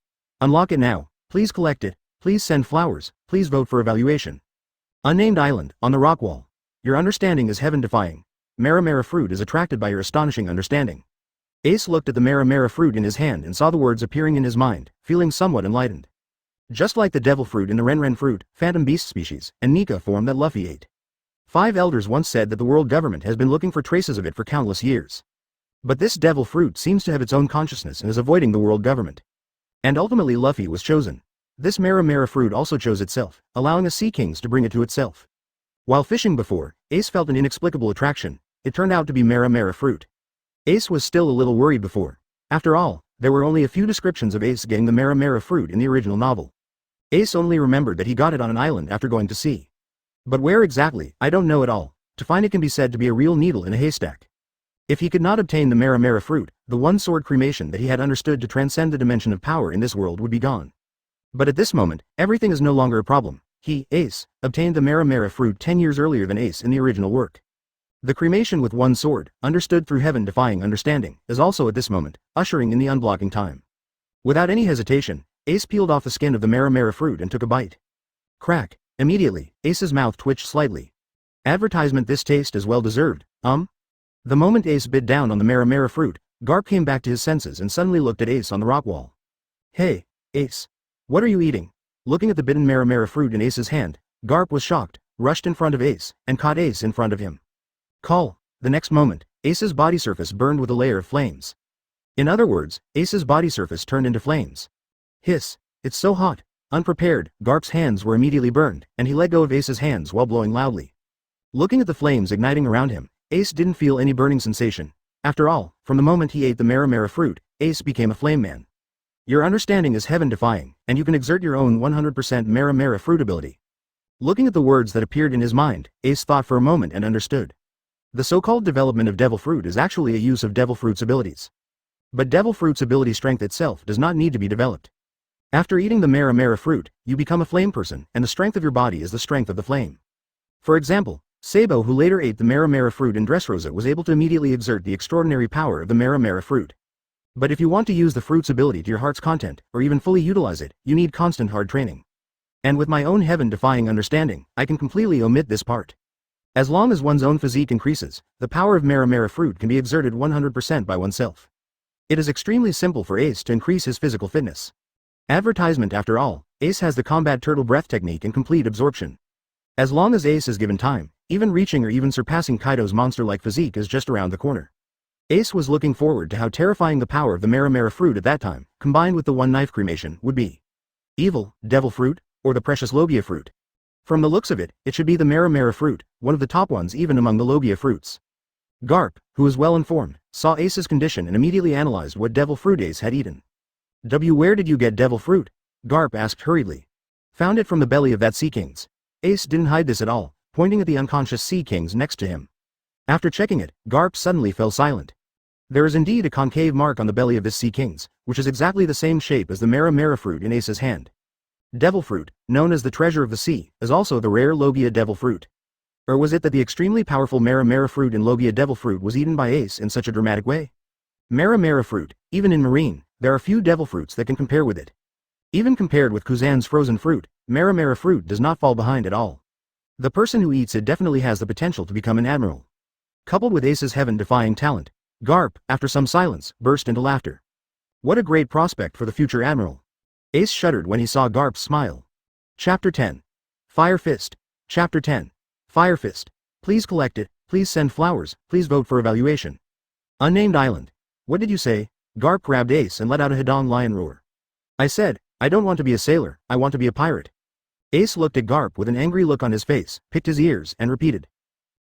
Speaker 1: Unlock it now. Please collect it. Please send flowers. Please vote for evaluation. Unnamed island, on the rock wall. Your understanding is heaven-defying. Mara Mara fruit is attracted by your astonishing understanding. Ace looked at the Mara Mara fruit in his hand and saw the words appearing in his mind, feeling somewhat enlightened. Just like the devil fruit in the Ren fruit, phantom beast species, and Nika form that Luffy ate. 5 elders once said that the world government has been looking for traces of it for countless years. But this devil fruit seems to have its own consciousness and is avoiding the world government. And ultimately Luffy was chosen. This Mara Mara fruit also chose itself, allowing the sea kings to bring it to itself. While fishing before, Ace felt an inexplicable attraction, it turned out to be Mera fruit. Ace was still a little worried before. After all, there were only a few descriptions of Ace getting the Mera fruit in the original novel. Ace only remembered that he got it on an island after going to sea. But where exactly, I don't know at all. To find it can be said to be a real needle in a haystack. If he could not obtain the Mera fruit, the one-sword cremation that he had understood to transcend the dimension of power in this world would be gone. But at this moment, everything is no longer a problem. He, Ace, obtained the Mera fruit 10 years earlier than Ace in the original work. The cremation with one sword, understood through heaven-defying understanding, is also at this moment, ushering in the unblocking time. Without any hesitation, Ace peeled off the skin of the Mera fruit and took a bite. Crack. Immediately, Ace's mouth twitched slightly. Advertisement, this taste is well deserved, The moment Ace bit down on the Mera fruit, Garp came back to his senses and suddenly looked at Ace on the rock wall. Hey, Ace. What are you eating? Looking at the bitten Mera fruit in Ace's hand, Garp was shocked, rushed in front of Ace, and caught Ace in front of him. Call. The next moment, Ace's body surface burned with a layer of flames. In other words, Ace's body surface turned into flames. Hiss. It's so hot. Unprepared, Garp's hands were immediately burned, and he let go of Ace's hands while blowing loudly. Looking at the flames igniting around him, Ace didn't feel any burning sensation. After all, from the moment he ate the Mera fruit, Ace became a flame man. Your understanding is heaven-defying, and you can exert your own 100% Mera fruit ability. Looking at the words that appeared in his mind, Ace thought for a moment and understood. The so-called development of Devil Fruit is actually a use of Devil Fruit's abilities. But Devil Fruit's ability strength itself does not need to be developed. After eating the Mera fruit, you become a flame person, and the strength of your body is the strength of the flame. For example, Sabo, who later ate the Mera fruit in Dressrosa, was able to immediately exert the extraordinary power of the Mera fruit. But if you want to use the fruit's ability to your heart's content, or even fully utilize it, you need constant hard training. And with my own heaven-defying understanding, I can completely omit this part. As long as one's own physique increases, the power of Mera fruit can be exerted 100% by oneself. It is extremely simple for Ace to increase his physical fitness. Advertisement, after all, Ace has the combat turtle breath technique and complete absorption. As long as Ace is given time, even reaching or even surpassing Kaido's monster-like physique is just around the corner. Ace was looking forward to how terrifying the power of the Mera fruit at that time, combined with the one-knife cremation, would be. Evil, devil fruit, or the precious Logia fruit. From the looks of it, it should be the Mera fruit, one of the top ones even among the Logia fruits. Garp, who was well informed, saw Ace's condition and immediately analyzed what devil fruit Ace had eaten. Where did you get devil fruit? Garp asked hurriedly. Found it from the belly of that sea king's. Ace didn't hide this at all, pointing at the unconscious sea kings next to him. After checking it, Garp suddenly fell silent. There is indeed a concave mark on the belly of this sea king's, which is exactly the same shape as the Mera fruit in Ace's hand. Devil fruit, known as the treasure of the sea, is also the rare Logia devil fruit. Or was it that the extremely powerful Mera fruit in Logia devil fruit was eaten by Ace in such a dramatic way? Mera fruit, even in marine, there are few devil fruits that can compare with it. Even compared with Kuzan's frozen fruit, Mera fruit does not fall behind at all. The person who eats it definitely has the potential to become an admiral. Coupled with Ace's heaven-defying talent, Garp, after some silence, burst into laughter. What a great prospect for the future admiral. Ace shuddered when he saw Garp's smile. Chapter 10. Fire Fist. Chapter 10. Fire Fist. Please collect it, please send flowers, please vote for evaluation. Unnamed Island. What did you say? Garp grabbed Ace and let out a Hedong lion roar. I said, I don't want to be a sailor, I want to be a pirate. Ace looked at Garp with an angry look on his face, picked his ears, and repeated.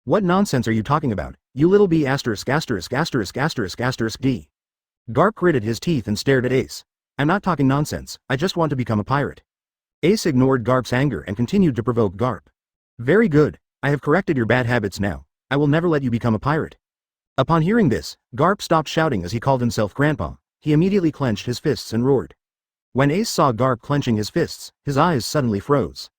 Speaker 1: What nonsense are you talking about, you little b*****************. D. Garp gritted his teeth and stared at Ace. I'm not talking nonsense, I just want to become a pirate. Ace ignored Garp's anger and continued to provoke Garp. Very good, I have corrected your bad habits now, I will never let you become a pirate. Upon hearing this, Garp stopped shouting as he called himself Grandpa, he immediately clenched his fists and roared. When Ace saw Garp clenching his fists, his eyes suddenly froze.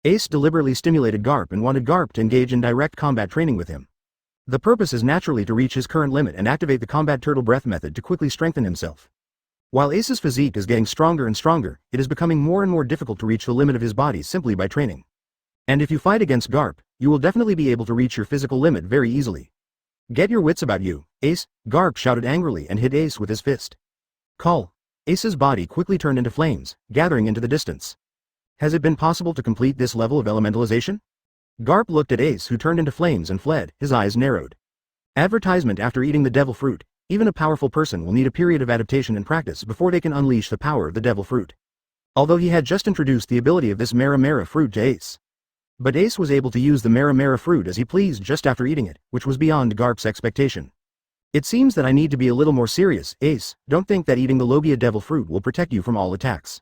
Speaker 1: Ace deliberately stimulated Garp and wanted Garp to engage in direct combat training with him. The purpose is naturally to reach his current limit and activate the combat turtle breath method to quickly strengthen himself. While Ace's physique is getting stronger and stronger, it is becoming more and more difficult to reach the limit of his body simply by training. And if you fight against Garp, you will definitely be able to reach your physical limit very easily. Get your wits about you, Ace, Garp shouted angrily and hit Ace with his fist. Call. Ace's body quickly turned into flames, gathering into the distance. Has it been possible to complete this level of elementalization? Garp looked at Ace, who turned into flames and fled, his eyes narrowed. Advertisement. After eating the devil fruit, even a powerful person will need a period of adaptation and practice before they can unleash the power of the devil fruit. Although he had just introduced the ability of this Mera fruit to Ace. But Ace was able to use the Mera fruit as he pleased just after eating it, which was beyond Garp's expectation. It seems that I need to be a little more serious, Ace. Don't think that eating the Logia devil fruit will protect you from all attacks.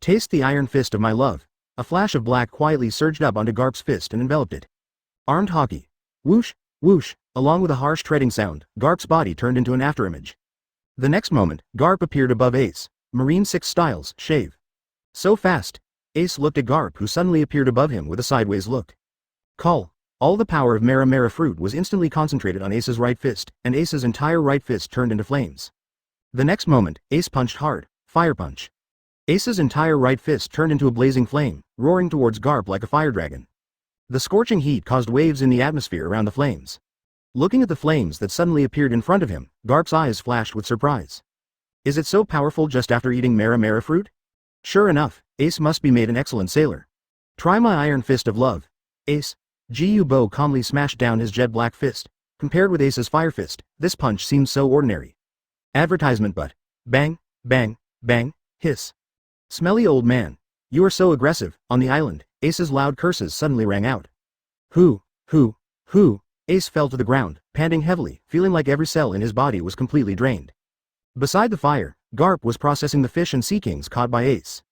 Speaker 1: Taste the iron fist of my love. A flash of black quietly surged up onto Garp's fist and enveloped it. Armed Haki. Whoosh, whoosh, along with a harsh treading sound, Garp's body turned into an afterimage. The next moment, Garp appeared above Ace. Marine 6 styles, shave. So fast. Ace looked at Garp, who suddenly appeared above him with a sideways look. Call. All the power of Mera fruit was instantly concentrated on Ace's right fist, and Ace's entire right fist turned into flames. The next moment, Ace punched hard. Fire punch. Ace's entire right fist turned into a blazing flame, roaring towards Garp like a fire dragon. The scorching heat caused waves in the atmosphere around the flames. Looking at the flames that suddenly appeared in front of him, Garp's eyes flashed with surprise. Is it so powerful just after eating Mera fruit? Sure enough, Ace must be made an excellent sailor. Try my iron fist of love. Ace. Gu Bo calmly smashed down his jet black fist. Compared with Ace's fire fist, this punch seems so ordinary. Advertisement but. Bang, bang, bang, hiss. Smelly old man. You are so aggressive. On the island, Ace's loud curses suddenly rang out. Who? Ace fell to the ground, panting heavily, feeling like every cell in his body was completely drained. Beside the fire, Garp was processing the fish and sea kings caught by Ace.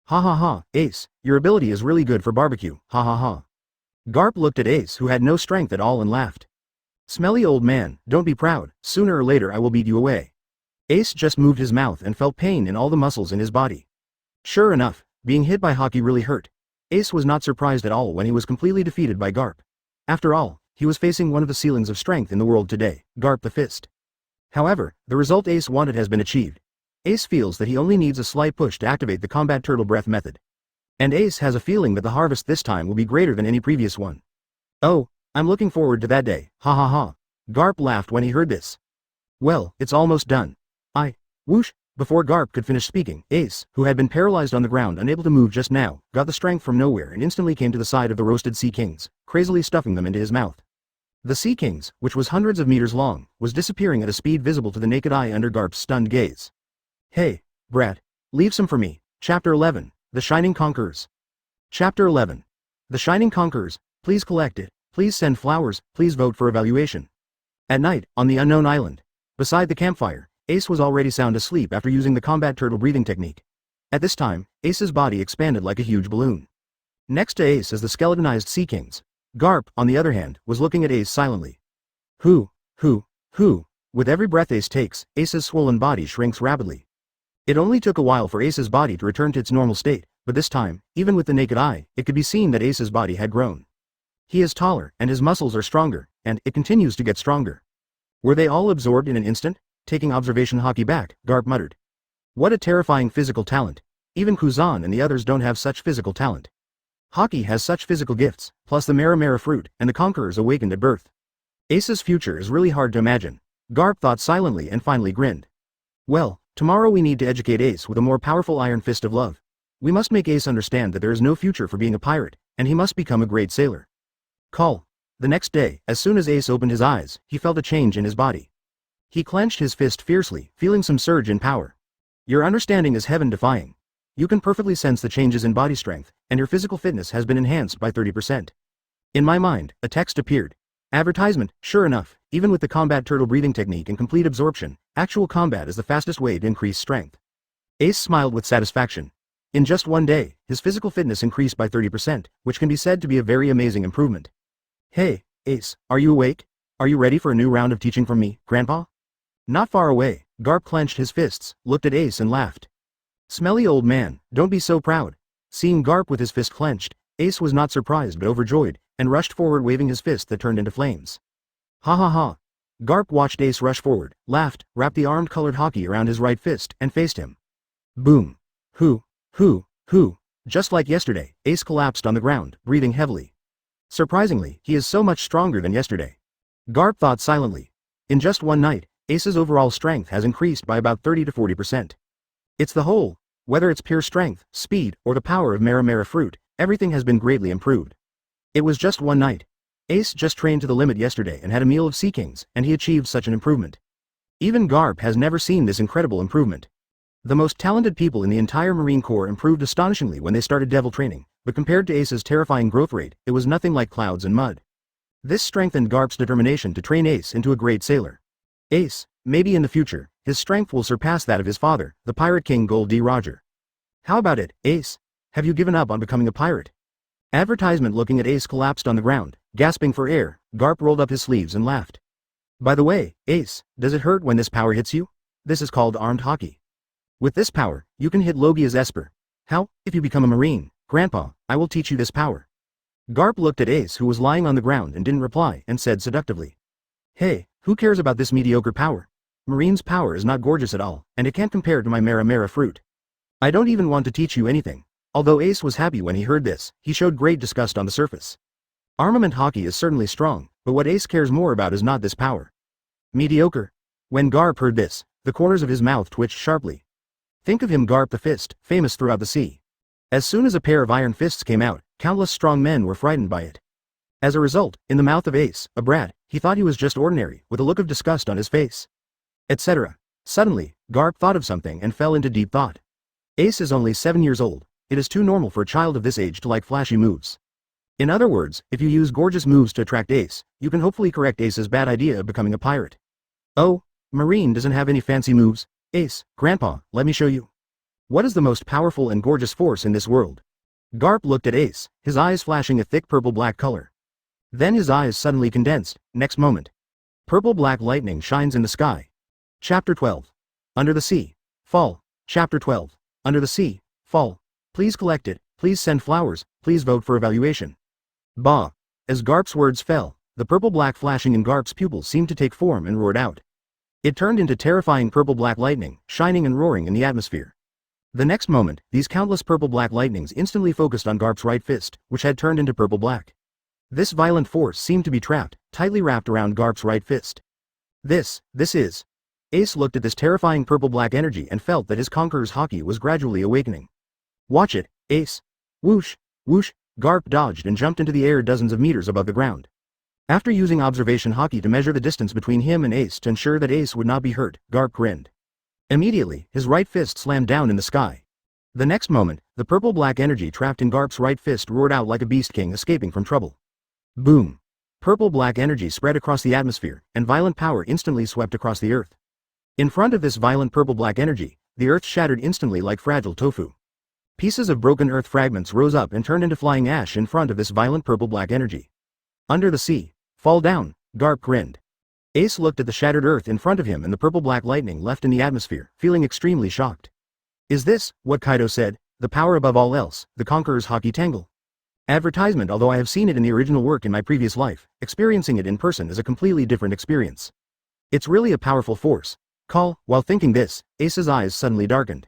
Speaker 1: Ha ha ha, Ace, your ability is really good for barbecue, ha ha ha. Garp looked at Ace, who had no strength at all, and laughed. Smelly old man, don't be proud, sooner or later I will beat you away. Ace just moved his mouth and felt pain in all the muscles in his body. Sure enough, being hit by Haki really hurt. Ace was not surprised at all when he was completely defeated by Garp. After all, he was facing one of the ceilings of strength in the world today, Garp the Fist. However, the result Ace wanted has been achieved. Ace feels that he only needs a slight push to activate the combat turtle breath method. And Ace has a feeling that the harvest this time will be greater than any previous one. Oh, I'm looking forward to that day, ha ha ha. Garp laughed when he heard this. Well, it's almost done. Whoosh. Before Garp could finish speaking, Ace, who had been paralyzed on the ground unable to move just now, got the strength from nowhere and instantly came to the side of the roasted sea kings, crazily stuffing them into his mouth. The sea kings, which was hundreds of meters long, was disappearing at a speed visible to the naked eye under Garp's stunned gaze. Hey, brat. Leave some for me. Chapter 11. The Shining Conquerors. Chapter 11. The Shining Conquerors. Please collect it. Please send flowers. Please vote for evaluation. At night, on the unknown island. Beside the campfire, Ace was already sound asleep after using the combat turtle breathing technique. At this time, Ace's body expanded like a huge balloon. Next to Ace is the skeletonized sea kings. Garp, on the other hand, was looking at Ace silently. Who? With every breath Ace takes, Ace's swollen body shrinks rapidly. It only took a while for Ace's body to return to its normal state, but this time, even with the naked eye, it could be seen that Ace's body had grown. He is taller, and his muscles are stronger, and it continues to get stronger. Were they all absorbed in an instant? Taking observation Haki back, Garp muttered. What a terrifying physical talent. Even Kuzan and the others don't have such physical talent. Haki has such physical gifts, plus the Mera fruit, and the Conquerors awakened at birth. Ace's future is really hard to imagine. Garp thought silently and finally grinned. Well, tomorrow we need to educate Ace with a more powerful iron fist of love. We must make Ace understand that there is no future for being a pirate, and he must become a great sailor. Call. The next day, as soon as Ace opened his eyes, he felt a change in his body. He clenched his fist fiercely, feeling some surge in power. Your understanding is heaven-defying. You can perfectly sense the changes in body strength, and your physical fitness has been enhanced by 30%. In my mind, a text appeared. Advertisement. Sure enough, even with the combat turtle breathing technique and complete absorption, actual combat is the fastest way to increase strength. Ace smiled with satisfaction. In just one day, his physical fitness increased by 30%, which can be said to be a very amazing improvement. Hey, Ace, are you awake? Are you ready for a new round of teaching from me, Grandpa? Not far away, Garp clenched his fists, looked at Ace and laughed. Smelly old man, don't be so proud. Seeing Garp with his fist clenched, Ace was not surprised but overjoyed, and rushed forward waving his fist that turned into flames. Ha ha ha. Garp watched Ace rush forward, laughed, wrapped the armed-colored Haki around his right fist, and faced him. Boom. Who? Just like yesterday, Ace collapsed on the ground, breathing heavily. Surprisingly, he is so much stronger than yesterday. Garp thought silently. In just one night, Ace's overall strength has increased by about 30 to 40%. It's the whole. Whether it's pure strength, speed, or the power of Mera fruit, everything has been greatly improved. It was just one night. Ace just trained to the limit yesterday and had a meal of sea kings, and he achieved such an improvement. Even Garp has never seen this incredible improvement. The most talented people in the entire Marine Corps improved astonishingly when they started devil training, but compared to Ace's terrifying growth rate, it was nothing like clouds and mud. This strengthened Garp's determination to train Ace into a great sailor. Ace, maybe in the future, his strength will surpass that of his father, the Pirate King Gold D. Roger. How about it, Ace? Have you given up on becoming a pirate? Advertisement. Looking at Ace collapsed on the ground, gasping for air, Garp rolled up his sleeves and laughed. By the way, Ace, does it hurt when this power hits you? This is called armed Haki. With this power, you can hit Logia's Esper. How? If you become a Marine, Grandpa, I will teach you this power. Garp looked at Ace, who was lying on the ground, and didn't reply, and said seductively. Hey, who cares about this mediocre power? Marine's power is not gorgeous at all, and it can't compare to my Mara fruit. I don't even want to teach you anything. Although Ace was happy when he heard this, he showed great disgust on the surface. Armament Haki is certainly strong, but what Ace cares more about is not this power. Mediocre. When Garp heard this, the corners of his mouth twitched sharply. Think of him, Garp the Fist, famous throughout the sea. As soon as a pair of iron fists came out, countless strong men were frightened by it. As a result, in the mouth of Ace, a brat, he thought he was just ordinary, with a look of disgust on his face. Etc. Suddenly, Garp thought of something and fell into deep thought. Ace is only 7 years old. It is too normal for a child of this age to like flashy moves. In other words, if you use gorgeous moves to attract Ace, you can hopefully correct Ace's bad idea of becoming a pirate. Oh, Marine doesn't have any fancy moves. Ace, Grandpa, let me show you. What is the most powerful and gorgeous force in this world? Garp looked at Ace, his eyes flashing a thick purple-black color. Then his eyes suddenly condensed. Next moment, purple-black lightning shines in the sky. Chapter 12. Under the Sea. Fall. Chapter 12. Under the Sea. Fall. Please collect it, please send flowers, please vote for evaluation. Bah. As Garp's words fell, the purple-black flashing in Garp's pupils seemed to take form and roared out. It turned into terrifying purple-black lightning, shining and roaring in the atmosphere. The next moment, these countless purple-black lightnings instantly focused on Garp's right fist, which had turned into purple-black. This violent force seemed to be trapped, tightly wrapped around Garp's right fist. This is. Ace looked at this terrifying purple-black energy and felt that his Conqueror's Haki was gradually awakening. Watch it, Ace. Whoosh, whoosh, Garp dodged and jumped into the air dozens of meters above the ground. After using observation Haki to measure the distance between him and Ace to ensure that Ace would not be hurt, Garp grinned. Immediately, his right fist slammed down in the sky. The next moment, the purple-black energy trapped in Garp's right fist roared out like a beast king escaping from trouble. Boom. Purple-black energy spread across the atmosphere, and violent power instantly swept across the earth. In front of this violent purple-black energy, the earth shattered instantly like fragile tofu. Pieces of broken earth fragments rose up and turned into flying ash in front of this violent purple-black energy. Under the Sea. Fall down, Garp grinned. Ace looked at the shattered earth in front of him and the purple-black lightning left in the atmosphere, feeling extremely shocked. Is this, what Kaido said, the power above all else, the Conqueror's Haki-tangle? Advertisement. Although I have seen it in the original work in my previous life, experiencing it in person is a completely different experience. It's really a powerful force. While thinking this, Ace's eyes suddenly darkened.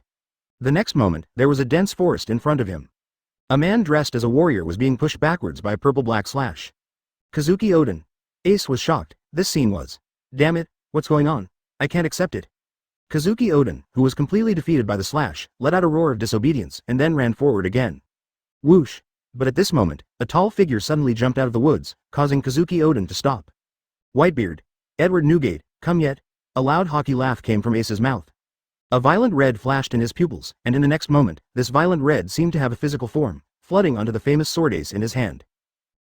Speaker 1: The next moment, there was a dense forest in front of him. A man dressed as a warrior was being pushed backwards by a purple-black slash. Kazuki Oden. Ace was shocked. This scene was. Damn it, what's going on? I can't accept it. Kazuki Oden, who was completely defeated by the slash, let out a roar of disobedience and then ran forward again. Whoosh. But at this moment, a tall figure suddenly jumped out of the woods, causing Kazuki Oden to stop. Whitebeard. Edward Newgate, come yet? A loud Haki laugh came from Ace's mouth. A violent red flashed in his pupils, and in the next moment, this violent red seemed to have a physical form, flooding onto the famous sword Ace in his hand.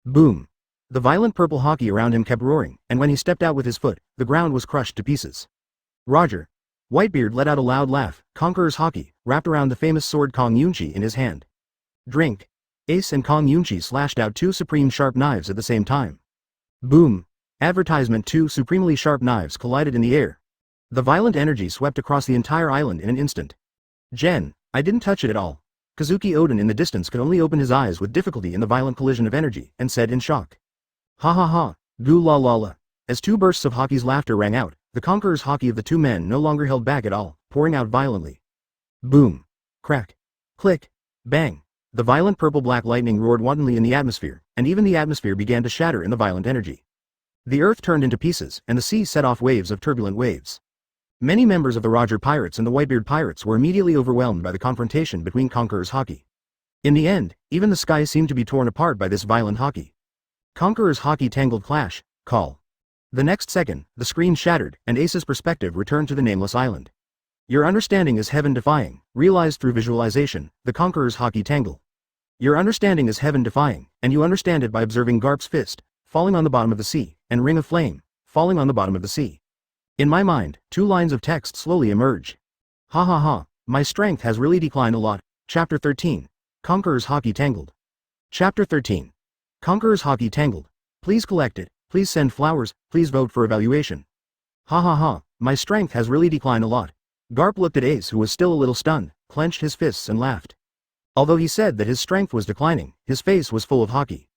Speaker 1: Boom. The violent purple Haki around him kept roaring, and when he stepped out with his foot, the ground was crushed to pieces. Roger. Whitebeard let out a loud laugh. Conqueror's Haki, wrapped around the famous sword Kong Yunchi in his hand. Drink. Ace and Kong Yunchi slashed out two supreme sharp knives at the same time. Boom. Advertisement. Two supremely sharp knives collided in the air. The violent energy swept across the entire island in an instant. Jen, I didn't touch it at all. Kazuki Oden in the distance could only open his eyes with difficulty in the violent collision of energy, and said in shock. Ha ha ha, goo la la la. As two bursts of Haki's laughter rang out, the Conqueror's Haki of the two men no longer held back at all, pouring out violently. Boom. Crack. Click. Bang. The violent purple-black lightning roared wantonly in the atmosphere, and even the atmosphere began to shatter in the violent energy. The earth turned into pieces, and the sea set off waves of turbulent waves. Many members of the Roger Pirates and the Whitebeard Pirates were immediately overwhelmed by the confrontation between Conqueror's Haki. In the end, even the sky seemed to be torn apart by this violent Haki. Conqueror's Haki-tangled clash. Call. The next second, the screen shattered, and Ace's perspective returned to the nameless island. Your understanding is heaven-defying, realized through visualization, the Conqueror's Haki-tangle. Your understanding is heaven-defying, and you understand it by observing Garp's fist, falling on the bottom of the sea, and ring of flame, falling on the bottom of the sea. In my mind, 2 lines of text slowly emerge. Ha ha ha, my strength has really declined a lot. Chapter 13. Conqueror's Haki-tangled. Chapter 13. Conqueror's Haki-tangled. Please collect it, please send flowers, please vote for evaluation. Ha ha ha, my strength has really declined a lot. Garp looked at Ace, who was still a little stunned, clenched his fists and laughed. Although he said that his strength was declining, his face was full of haki.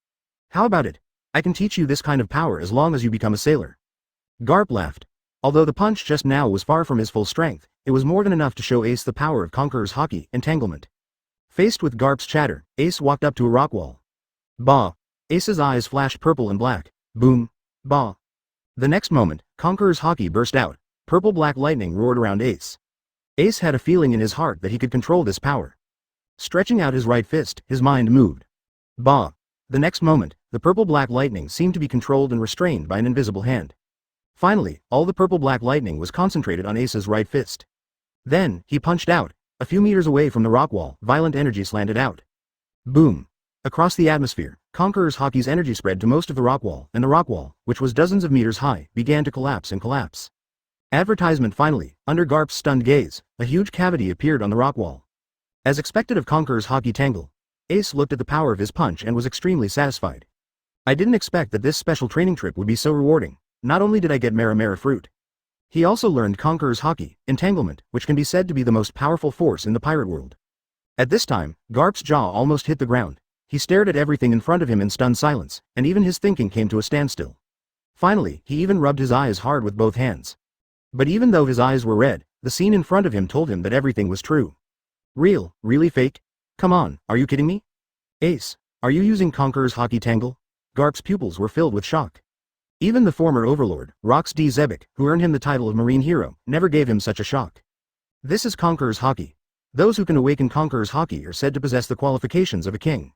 Speaker 1: How about it? I can teach you this kind of power as long as you become a sailor. Garp laughed. Although the punch just now was far from his full strength, it was more than enough to show Ace the power of Conqueror's Haki entanglement. Faced with Garp's chatter, Ace walked up to a rock wall. Bah! Ace's eyes flashed purple and black. Boom! Bah! The next moment, Conqueror's Haki burst out. Purple-black lightning roared around Ace. Ace had a feeling in his heart that he could control this power. Stretching out his right fist, his mind moved. Bah! The next moment, the purple-black lightning seemed to be controlled and restrained by an invisible hand. Finally, all the purple-black lightning was concentrated on Ace's right fist. Then, he punched out. A few meters away from the rock wall, violent energy slanted out. Boom! Across the atmosphere, Conqueror's Haki's energy spread to most of the rock wall, and the rock wall, which was dozens of meters high, began to collapse and collapse. Advertisement finally, under Garp's stunned gaze, a huge cavity appeared on the rock wall. As expected of Conqueror's Haki-tangle, Ace looked at the power of his punch and was extremely satisfied. I didn't expect that this special training trip would be so rewarding. Not only did I get Mera fruit. He also learned Conqueror's Haki, entanglement, which can be said to be the most powerful force in the pirate world. At this time, Garp's jaw almost hit the ground. He stared at everything in front of him in stunned silence, and even his thinking came to a standstill. Finally, he even rubbed his eyes hard with both hands. But even though his eyes were red, the scene in front of him told him that everything was true. Real, really fake? Come on, are you kidding me? Ace, are you using Conqueror's Haki-tangle? Garp's pupils were filled with shock. Even the former overlord, Rox D. Zebek, who earned him the title of Marine Hero, never gave him such a shock. This is Conqueror's Haki. Those who can awaken Conqueror's Haki are said to possess the qualifications of a king.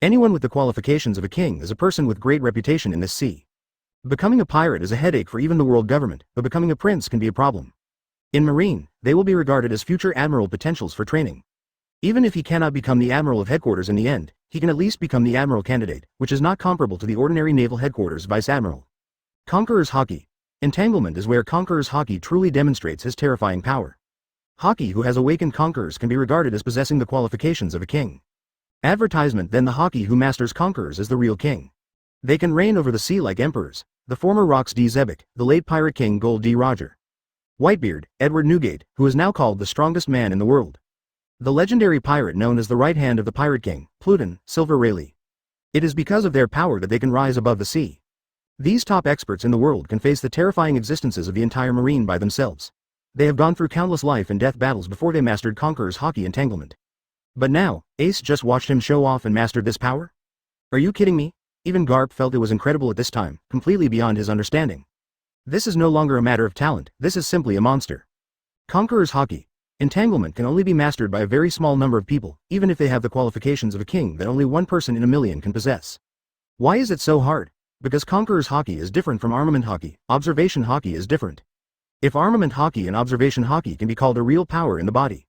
Speaker 1: Anyone with the qualifications of a king is a person with great reputation in this sea. Becoming a pirate is a headache for even the world government, but becoming a prince can be a problem. In Marine, they will be regarded as future admiral potentials for training. Even if he cannot become the admiral of headquarters in the end, he can at least become the admiral candidate, which is not comparable to the ordinary naval headquarters vice admiral. Conqueror's Haki. Entanglement is where Conqueror's Haki truly demonstrates his terrifying power. Haki who has awakened Conquerors can be regarded as possessing the qualifications of a king. Advertisement. Then the Haki who masters Conquerors is the real king. They can reign over the sea like emperors. The former Rox D. Zebek, the late pirate king Gold D. Roger. Whitebeard, Edward Newgate, who is now called the strongest man in the world. The legendary pirate known as the right hand of the pirate king, Pluton, Silver Rayleigh. It is because of their power that they can rise above the sea. These top experts in the world can face the terrifying existences of the entire marine by themselves. They have gone through countless life and death battles before they mastered Conqueror's Haki entanglement. But now, Ace just watched him show off and mastered this power? Are you kidding me? Even Garp felt it was incredible at this time, completely beyond his understanding. This is no longer a matter of talent, this is simply a monster. Conqueror's Haki. Entanglement can only be mastered by a very small number of people, even if they have the qualifications of a king that only one person in a million can possess. Why is it so hard? Because Conqueror's Haki is different from Armament Haki, Observation Haki is different. If Armament Haki and Observation Haki can be called a real power in the body.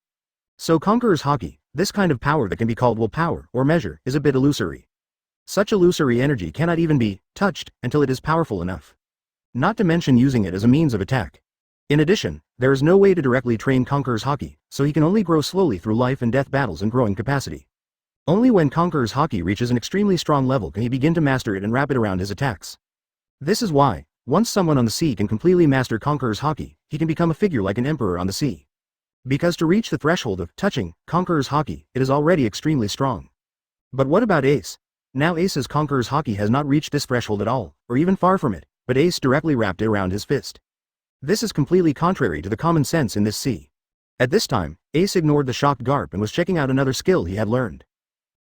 Speaker 1: So Conqueror's Haki, this kind of power that can be called will power, or measure, is a bit illusory. Such illusory energy cannot even be touched until it is powerful enough. Not to mention using it as a means of attack. In addition, there is no way to directly train Conqueror's Haki, so he can only grow slowly through life and death battles and growing capacity. Only when Conqueror's Haki reaches an extremely strong level can he begin to master it and wrap it around his attacks. This is why, once someone on the sea can completely master Conqueror's Haki, he can become a figure like an emperor on the sea. Because to reach the threshold of touching Conqueror's Haki, it is already extremely strong. But what about Ace? Now Ace's Conqueror's Haki has not reached this threshold at all, or even far from it, but Ace directly wrapped it around his fist. This is completely contrary to the common sense in this sea. At this time, Ace ignored the shocked Garp and was checking out another skill he had learned.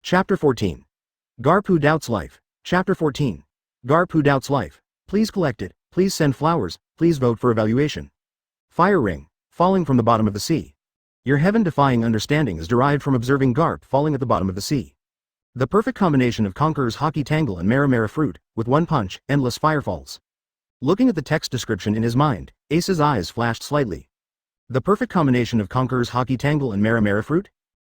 Speaker 1: Chapter 14. Garp Who Doubts Life. Chapter 14. Garp Who Doubts Life. Please collect it, please send flowers, please vote for evaluation. Fire ring, falling from the bottom of the sea. Your heaven-defying understanding is derived from observing Garp falling at the bottom of the sea. The perfect combination of Conqueror's Haki-tangle and Mera fruit, with one punch, endless firefalls. Looking at the text description in his mind, Ace's eyes flashed slightly. The perfect combination of Conqueror's Haki-tangle and Mera fruit?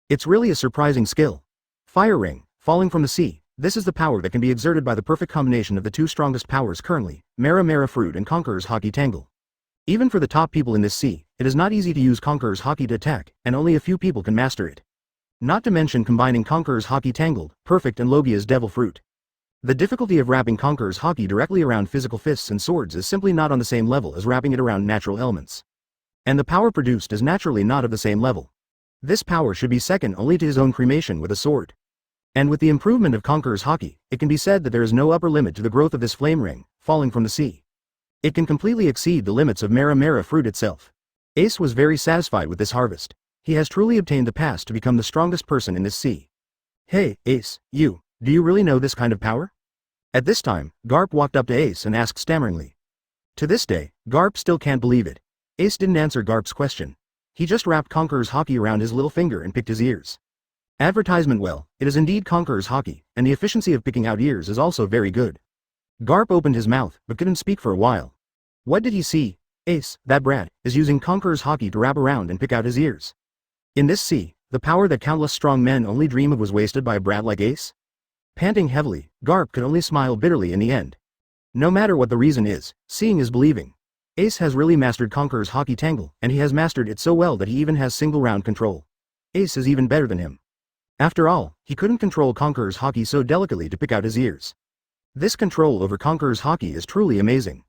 Speaker 1: It's really a surprising skill. Fire ring, falling from the sea. This is the power that can be exerted by the perfect combination of the two strongest powers currently, Mera Fruit and Conqueror's Haki-tangle. Even for the top people in this sea, it is not easy to use Conqueror's Haki to attack, and only a few people can master it. Not to mention combining Conqueror's Haki-tangle, perfect and Logia's devil fruit. The difficulty of wrapping Conqueror's Haki directly around physical fists and swords is simply not on the same level as wrapping it around natural elements. And the power produced is naturally not of the same level. This power should be second only to his own cremation with a sword. And with the improvement of Conqueror's Haki, it can be said that there is no upper limit to the growth of this flame ring, falling from the sea. It can completely exceed the limits of Mera fruit itself. Ace was very satisfied with this harvest. He has truly obtained the pass to become the strongest person in this sea. Hey, Ace, do you really know this kind of power? At this time, Garp walked up to Ace and asked stammeringly. To this day, Garp still can't believe it. Ace didn't answer Garp's question. He just wrapped Conqueror's Haki around his little finger and picked his ears. Advertisement. Well, it is indeed Conqueror's Haki, and the efficiency of picking out ears is also very good. Garp opened his mouth, but couldn't speak for a while. What did he see? Ace, that brat, is using Conqueror's Haki to wrap around and pick out his ears. In this sea, the power that countless strong men only dream of was wasted by a brat like Ace? Panting heavily, Garp could only smile bitterly in the end. No matter what the reason is, seeing is believing. Ace has really mastered Conqueror's Haki-tangle, and he has mastered it so well that he even has single round control. Ace is even better than him. After all, he couldn't control Conqueror's Haki so delicately to pick out his ears. This control over Conqueror's Haki is truly amazing.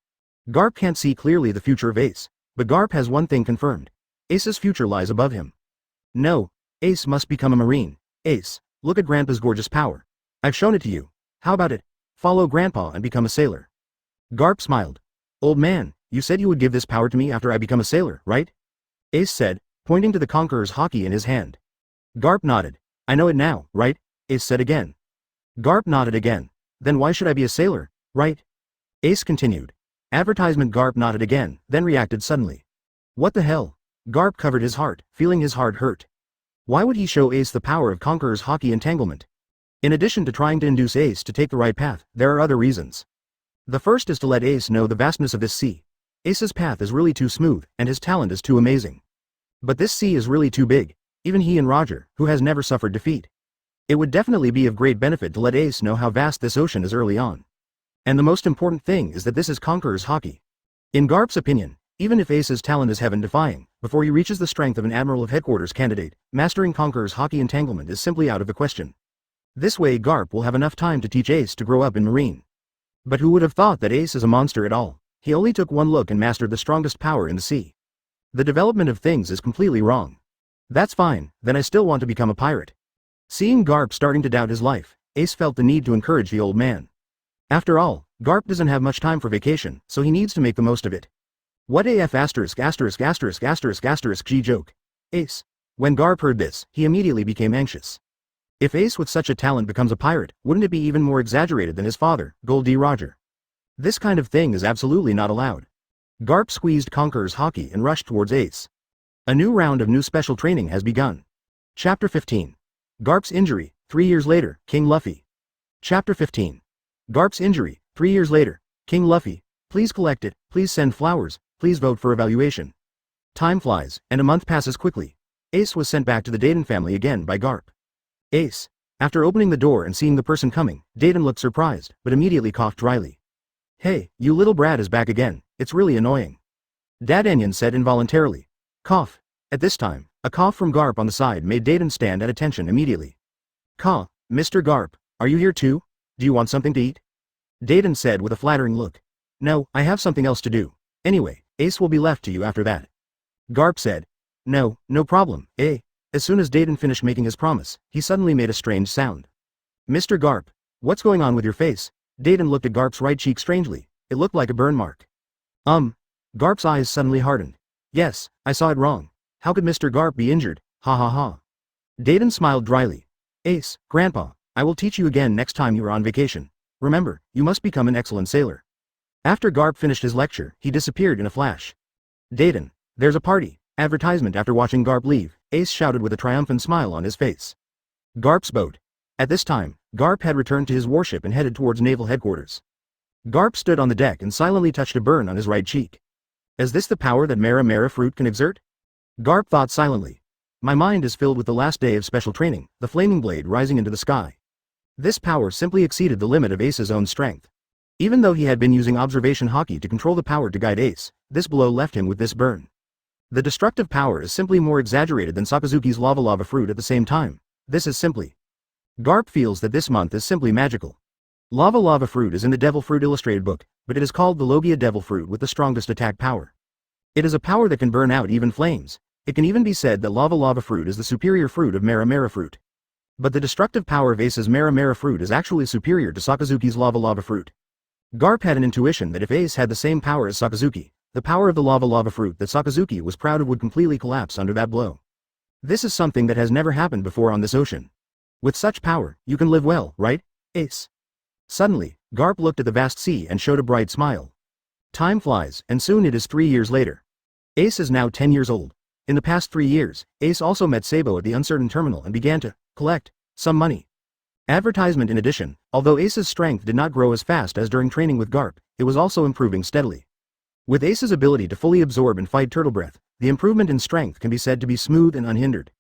Speaker 1: Garp can't see clearly the future of Ace, but Garp has one thing confirmed. Ace's future lies above him. No, Ace must become a marine. Ace, look at Grandpa's gorgeous power. I've shown it to you. How about it? Follow Grandpa and become a sailor. Garp smiled. Old man, you said you would give this power to me after I become a sailor, right? Ace said, pointing to the Conqueror's Haki in his hand. Garp nodded. I know it now, right? Ace said again. Garp nodded again. Then why should I be a sailor, right? Ace continued. Advertisement. Garp nodded again, then reacted suddenly. What the hell? Garp covered his heart, feeling his heart hurt. Why would he show Ace the power of Conqueror's Haki entanglement? In addition to trying to induce Ace to take the right path, there are other reasons. The first is to let Ace know the vastness of this sea. Ace's path is really too smooth, and his talent is too amazing. But this sea is really too big. Even he and Roger, who has never suffered defeat. It would definitely be of great benefit to let Ace know how vast this ocean is early on. And the most important thing is that this is Conqueror's Haki. In Garp's opinion, even if Ace's talent is heaven-defying, before he reaches the strength of an Admiral of Headquarters candidate, mastering Conqueror's Haki entanglement is simply out of the question. This way Garp will have enough time to teach Ace to grow up in Marine. But who would have thought that Ace is a monster at all? He only took one look and mastered the strongest power in the sea. The development of things is completely wrong. That's fine, then I still want to become a pirate. Seeing Garp starting to doubt his life, Ace felt the need to encourage the old man. After all, Garp doesn't have much time for vacation, so he needs to make the most of it. What AF asterisk asterisk asterisk asterisk asterisk G joke? Ace. When Garp heard this, he immediately became anxious. If Ace with such a talent becomes a pirate, wouldn't it be even more exaggerated than his father, Gold D. Roger? This kind of thing is absolutely not allowed. Garp squeezed Conqueror's Haki and rushed towards Ace. A new round of new special training has begun. Chapter 15. Garp's injury, 3 years later, King Luffy. Chapter 15. Garp's injury, 3 years later, King Luffy. Please collect it, please send flowers, please vote for evaluation. Time flies, and a month passes quickly. Ace was sent back to the Dadan family again by Garp. Ace. After opening the door and seeing the person coming, Dadan looked surprised, but immediately coughed dryly. Hey, you little brat is back again, it's really annoying. Dadan said involuntarily. Cough. At this time, a cough from Garp on the side made Dadan stand at attention immediately. Caw, Mr. Garp, are you here too? Do you want something to eat? Dadan said with a flattering look. No, I have something else to do. Anyway, Ace will be left to you after that. Garp said. No problem, eh? As soon as Dadan finished making his promise, he suddenly made a strange sound. Mr. Garp, what's going on with your face? Dadan looked at Garp's right cheek strangely. It looked like a burn mark. Garp's eyes suddenly hardened. Yes, I saw it wrong. How could Mr. Garp be injured? Ha ha ha. Dadan smiled dryly. Ace, Grandpa, I will teach you again next time you are on vacation. Remember, you must become an excellent sailor. After Garp finished his lecture, he disappeared in a flash. Dadan, there's a party. Advertisement. After watching Garp leave, Ace shouted with a triumphant smile on his face. Garp's boat. At this time, Garp had returned to his warship and headed towards naval headquarters. Garp stood on the deck and silently touched a burn on his right cheek. Is this the power that Mera fruit can exert? Garp thought silently. My mind is filled with the last day of special training, the flaming blade rising into the sky. This power simply exceeded the limit of Ace's own strength. Even though he had been using observation haki to control the power to guide Ace, this blow left him with this burn. The destructive power is simply more exaggerated than Sakazuki's lava fruit at the same time. This is simply. Garp feels that this month is simply magical. Lava fruit is in the Devil Fruit illustrated book, but it is called the Logia Devil Fruit with the strongest attack power. It is a power that can burn out even flames. It can even be said that lava fruit is the superior fruit of Mera fruit. But the destructive power of Ace's Mera fruit is actually superior to Sakazuki's lava fruit. Garp had an intuition that if Ace had the same power as Sakazuki, the power of the lava fruit that Sakazuki was proud of would completely collapse under that blow. This is something that has never happened before on this ocean. With such power, you can live well, right, Ace? Suddenly, Garp looked at the vast sea and showed a bright smile. Time flies, and soon it is 3 years later. Ace is now 10 years old. In the past 3 years, Ace also met Sabo at the Uncertain Terminal and began to collect some money. Advertisement in addition, although Ace's strength did not grow as fast as during training with Garp, it was also improving steadily. With Ace's ability to fully absorb and fight turtle breath, the improvement in strength can be said to be smooth and unhindered.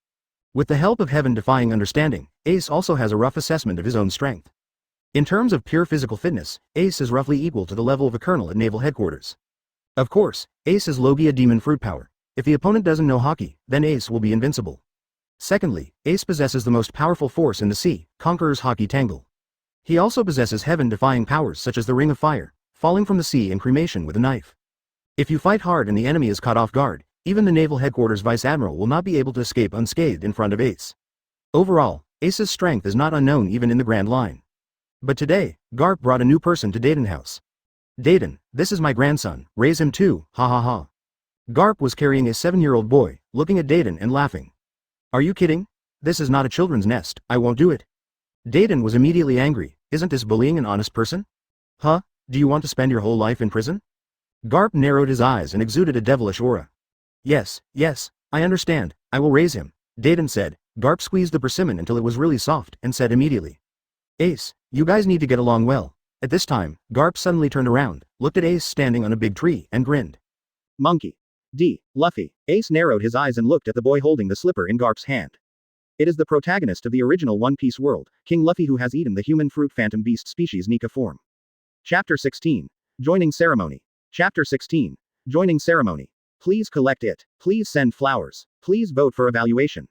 Speaker 1: With the help of heaven-defying understanding, Ace also has a rough assessment of his own strength. In terms of pure physical fitness, Ace is roughly equal to the level of a colonel at naval headquarters. Of course, Ace is Logia demon fruit power. If the opponent doesn't know Haki, then Ace will be invincible. Secondly, Ace possesses the most powerful force in the sea, Conqueror's Haki-tangle. He also possesses heaven-defying powers such as the Ring of Fire, falling from the sea and cremation with a knife. If you fight hard and the enemy is caught off guard, even the naval headquarters vice admiral will not be able to escape unscathed in front of Ace. Overall, Ace's strength is not unknown even in the Grand Line. But today, Garp brought a new person to Dadan house. Dadan, this is my grandson, raise him too, ha ha ha. Garp was carrying a 7-year-old boy, looking at Dadan and laughing. Are you kidding? This is not a children's nest, I won't do it. Dadan was immediately angry, isn't this bullying an honest person? Huh, do you want to spend your whole life in prison? Garp narrowed his eyes and exuded a devilish aura. Yes, I understand, I will raise him, Dadan said. Garp squeezed the persimmon until it was really soft and said immediately. Ace, you guys need to get along well. At this time, Garp suddenly turned around, looked at Ace standing on a big tree and grinned. Monkey. Luffy. Ace narrowed his eyes and looked at the boy holding the slipper in Garp's hand. It is the protagonist of the original One Piece world, King Luffy, who has eaten the human fruit phantom beast species Nika form. Chapter 16. Joining Ceremony. Chapter 16. Joining Ceremony. Please collect it. Please send flowers. Please vote for evaluation.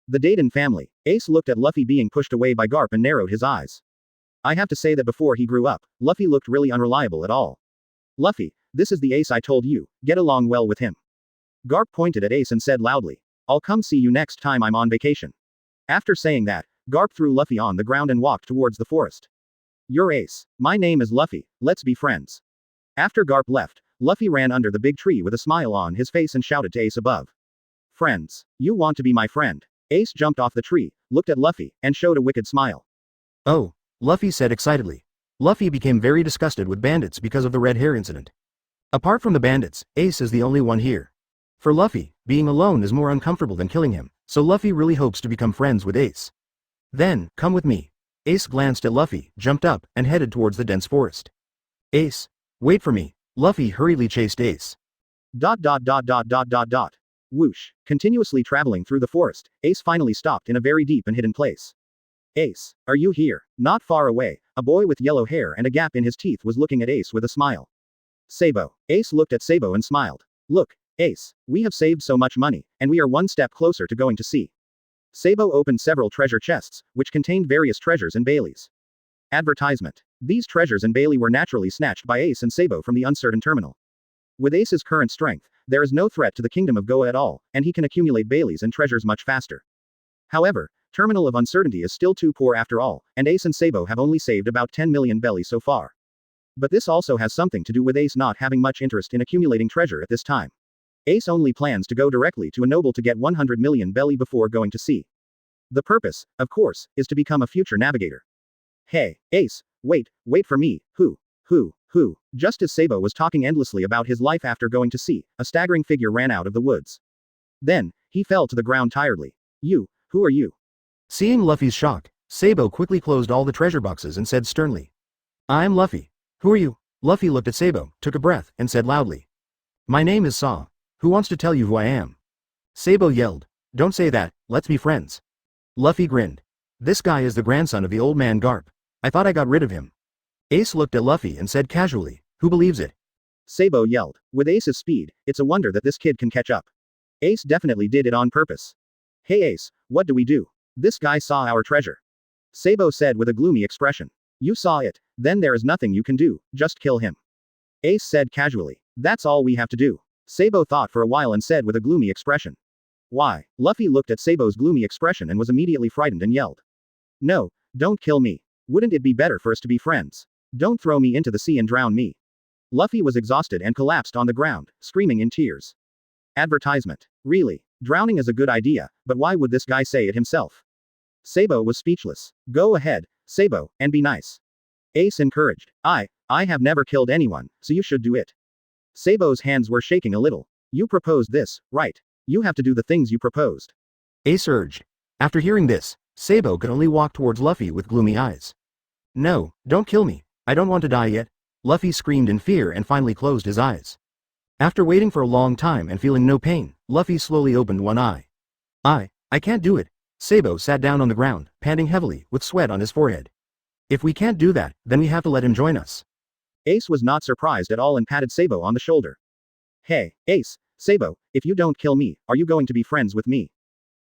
Speaker 1: The Dadan family. Ace looked at Luffy being pushed away by Garp and narrowed his eyes. I have to say that before he grew up, Luffy looked really unreliable at all. Luffy, this is the Ace I told you, get along well with him. Garp pointed at Ace and said loudly. I'll come see you next time I'm on vacation. After saying that, Garp threw Luffy on the ground and walked towards the forest. You're Ace. My name is Luffy, let's be friends. After Garp left, Luffy ran under the big tree with a smile on his face and shouted to Ace above. Friends. You want to be my friend? Ace jumped off the tree, looked at Luffy, and showed a wicked smile. Oh, Luffy said excitedly. Luffy became very disgusted with bandits because of the red hair incident. Apart from the bandits, Ace is the only one here. For Luffy, being alone is more uncomfortable than killing him, so Luffy really hopes to become friends with Ace. Then, come with me. Ace glanced at Luffy, jumped up, and headed towards the dense forest. Ace, wait for me. Luffy hurriedly chased Ace. ... Whoosh. Continuously traveling through the forest, Ace finally stopped in a very deep and hidden place. Ace, are you here? Not far away, a boy with yellow hair and a gap in his teeth was looking at Ace with a smile. Sabo. Ace looked at Sabo and smiled. Look, Ace, we have saved so much money, and we are one step closer to going to sea. Sabo opened several treasure chests, which contained various treasures and Baileys. Advertisement. These treasures and Bailey were naturally snatched by Ace and Sabo from the Uncertain Terminal. With Ace's current strength, there is no threat to the Kingdom of Goa at all, and he can accumulate Baileys and treasures much faster. However, Terminal of Uncertainty is still too poor after all, and Ace and Sabo have only saved about 10 million belly so far. But this also has something to do with Ace not having much interest in accumulating treasure at this time. Ace only plans to go directly to a noble to get 100 million belly before going to sea. The purpose, of course, is to become a future navigator. Hey, Ace, wait for me, who? Just as Sabo was talking endlessly about his life after going to sea, a staggering figure ran out of the woods. Then, he fell to the ground tiredly. Who are you? Seeing Luffy's shock, Sabo quickly closed all the treasure boxes and said sternly. I'm Luffy. Who are you? Luffy looked at Sabo, took a breath, and said loudly. My name is Saw. Who wants to tell you who I am? Sabo yelled. Don't say that, let's be friends. Luffy grinned. This guy is the grandson of the old man Garp. I thought I got rid of him. Ace looked at Luffy and said casually, who believes it?
Speaker 2: Sabo yelled. With Ace's speed, it's a wonder that this kid can catch up. Ace definitely did it on purpose. Hey Ace, what do we do? This guy saw our treasure. Sabo said with a gloomy expression. You saw it, then there is nothing you can do, just kill him. Ace said casually. That's all we have to do. Sabo thought for a while and said with a gloomy expression. Why? Luffy looked at Sabo's gloomy expression and was immediately frightened and yelled. No, don't kill me. Wouldn't it be better for us to be friends? Don't throw me into the sea and drown me. Luffy was exhausted and collapsed on the ground, screaming in tears. Advertisement. Really? Drowning is a good idea, but why would this guy say it himself? Sabo was speechless. Go ahead, Sabo, and be nice. Ace encouraged. I have never killed anyone, so you should do it. Sabo's hands were shaking a little. You proposed this, right? You have to do the things you proposed.
Speaker 1: Ace urged. After hearing this, Sabo could only walk towards Luffy with gloomy eyes. No, don't kill me. I don't want to die yet. Luffy screamed in fear and finally closed his eyes. After waiting for a long time and feeling no pain, Luffy slowly opened one eye. I can't do it. Sabo sat down on the ground, panting heavily, with sweat on his forehead. If we can't do that, then we have to let him join us.
Speaker 2: Ace was not surprised at all and patted Sabo on the shoulder. Hey, Ace, Sabo, if you don't kill me, are you going to be friends with me?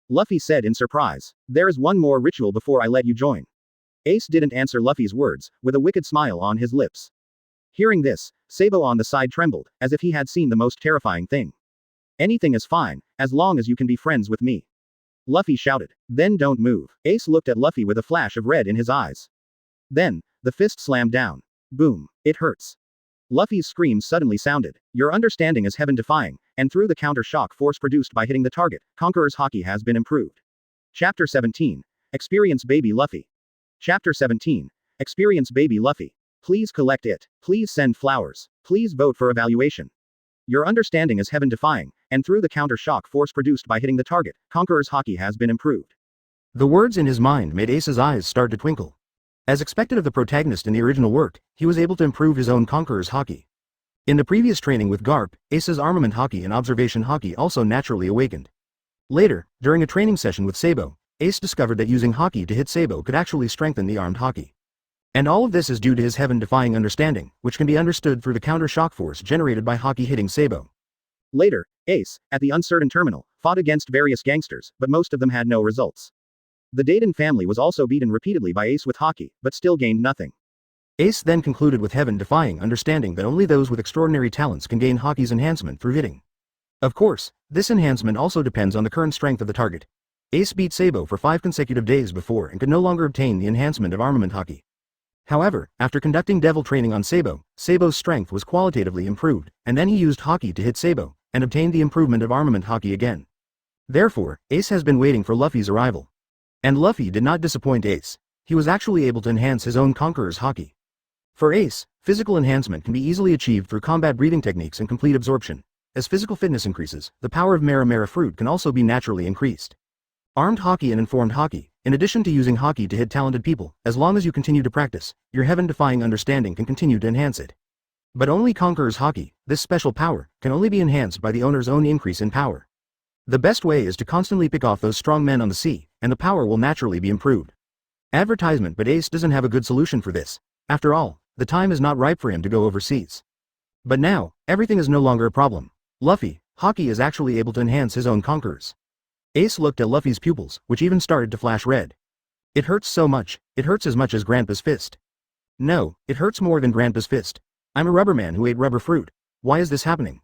Speaker 2: Luffy said in surprise. There is one more ritual before I let you join. Ace didn't answer Luffy's words, with a wicked smile on his lips. Hearing this, Sabo on the side trembled, as if he had seen the most terrifying thing. Anything is fine, as long as you can be friends with me. Luffy shouted. Then don't move. Ace looked at Luffy with a flash of red in his eyes. Then, the fist slammed down. Boom. It hurts. Luffy's scream suddenly sounded. Your understanding is heaven-defying, and through the counter-shock force produced by hitting the target, Conqueror's Haki has been improved. Chapter 17. Experience Baby Luffy. Chapter 17. Experience Baby Luffy. Please collect it. Please send flowers. Please vote for evaluation. Your understanding is heaven-defying, and through the counter-shock force produced by hitting the target, Conqueror's Haki has been improved.
Speaker 1: The words in his mind made Ace's eyes start to twinkle. As expected of the protagonist in the original work, he was able to improve his own Conqueror's Haki. In the previous training with Garp, Ace's armament Haki and observation Haki also naturally awakened. Later, during a training session with Sabo, Ace discovered that using Haki to hit Sabo could actually strengthen the armed Haki. And all of this is due to his heaven-defying understanding, which can be understood through the counter-shock force generated by Haki hitting Sabo.
Speaker 2: Later, Ace, at the uncertain terminal, fought against various gangsters, but most of them had no results. The Dadan family was also beaten repeatedly by Ace with Haki, but still gained nothing.
Speaker 1: Ace then concluded with heaven-defying understanding that only those with extraordinary talents can gain Haki's enhancement through hitting. Of course, this enhancement also depends on the current strength of the target. Ace beat Sabo for 5 consecutive days before and could no longer obtain the enhancement of armament Haki. However, after conducting devil training on Sabo, Sabo's strength was qualitatively improved, and then he used Haki to hit Sabo, and obtained the improvement of armament Haki again. Therefore, Ace has been waiting for Luffy's arrival. And Luffy did not disappoint Ace. He was actually able to enhance his own Conqueror's Haki. For Ace, physical enhancement can be easily achieved through combat breathing techniques and complete absorption. As physical fitness increases, the power of Mera fruit can also be naturally increased. Armed Haki and informed Haki, in addition to using Haki to hit talented people, as long as you continue to practice, your heaven-defying understanding can continue to enhance it. But only Conqueror's Haki, this special power, can only be enhanced by the owner's own increase in power. The best way is to constantly pick off those strong men on the sea, and the power will naturally be improved. Advertisement, but Ace doesn't have a good solution for this. After all, the time is not ripe for him to go overseas. But now, everything is no longer a problem. Luffy, Haki is actually able to enhance his own Conquerors. Ace looked at Luffy's pupils, which even started to flash red. It hurts so much, it hurts as much as Grandpa's fist. No, it hurts more than Grandpa's fist. I'm a rubber man who ate rubber fruit. Why is this happening?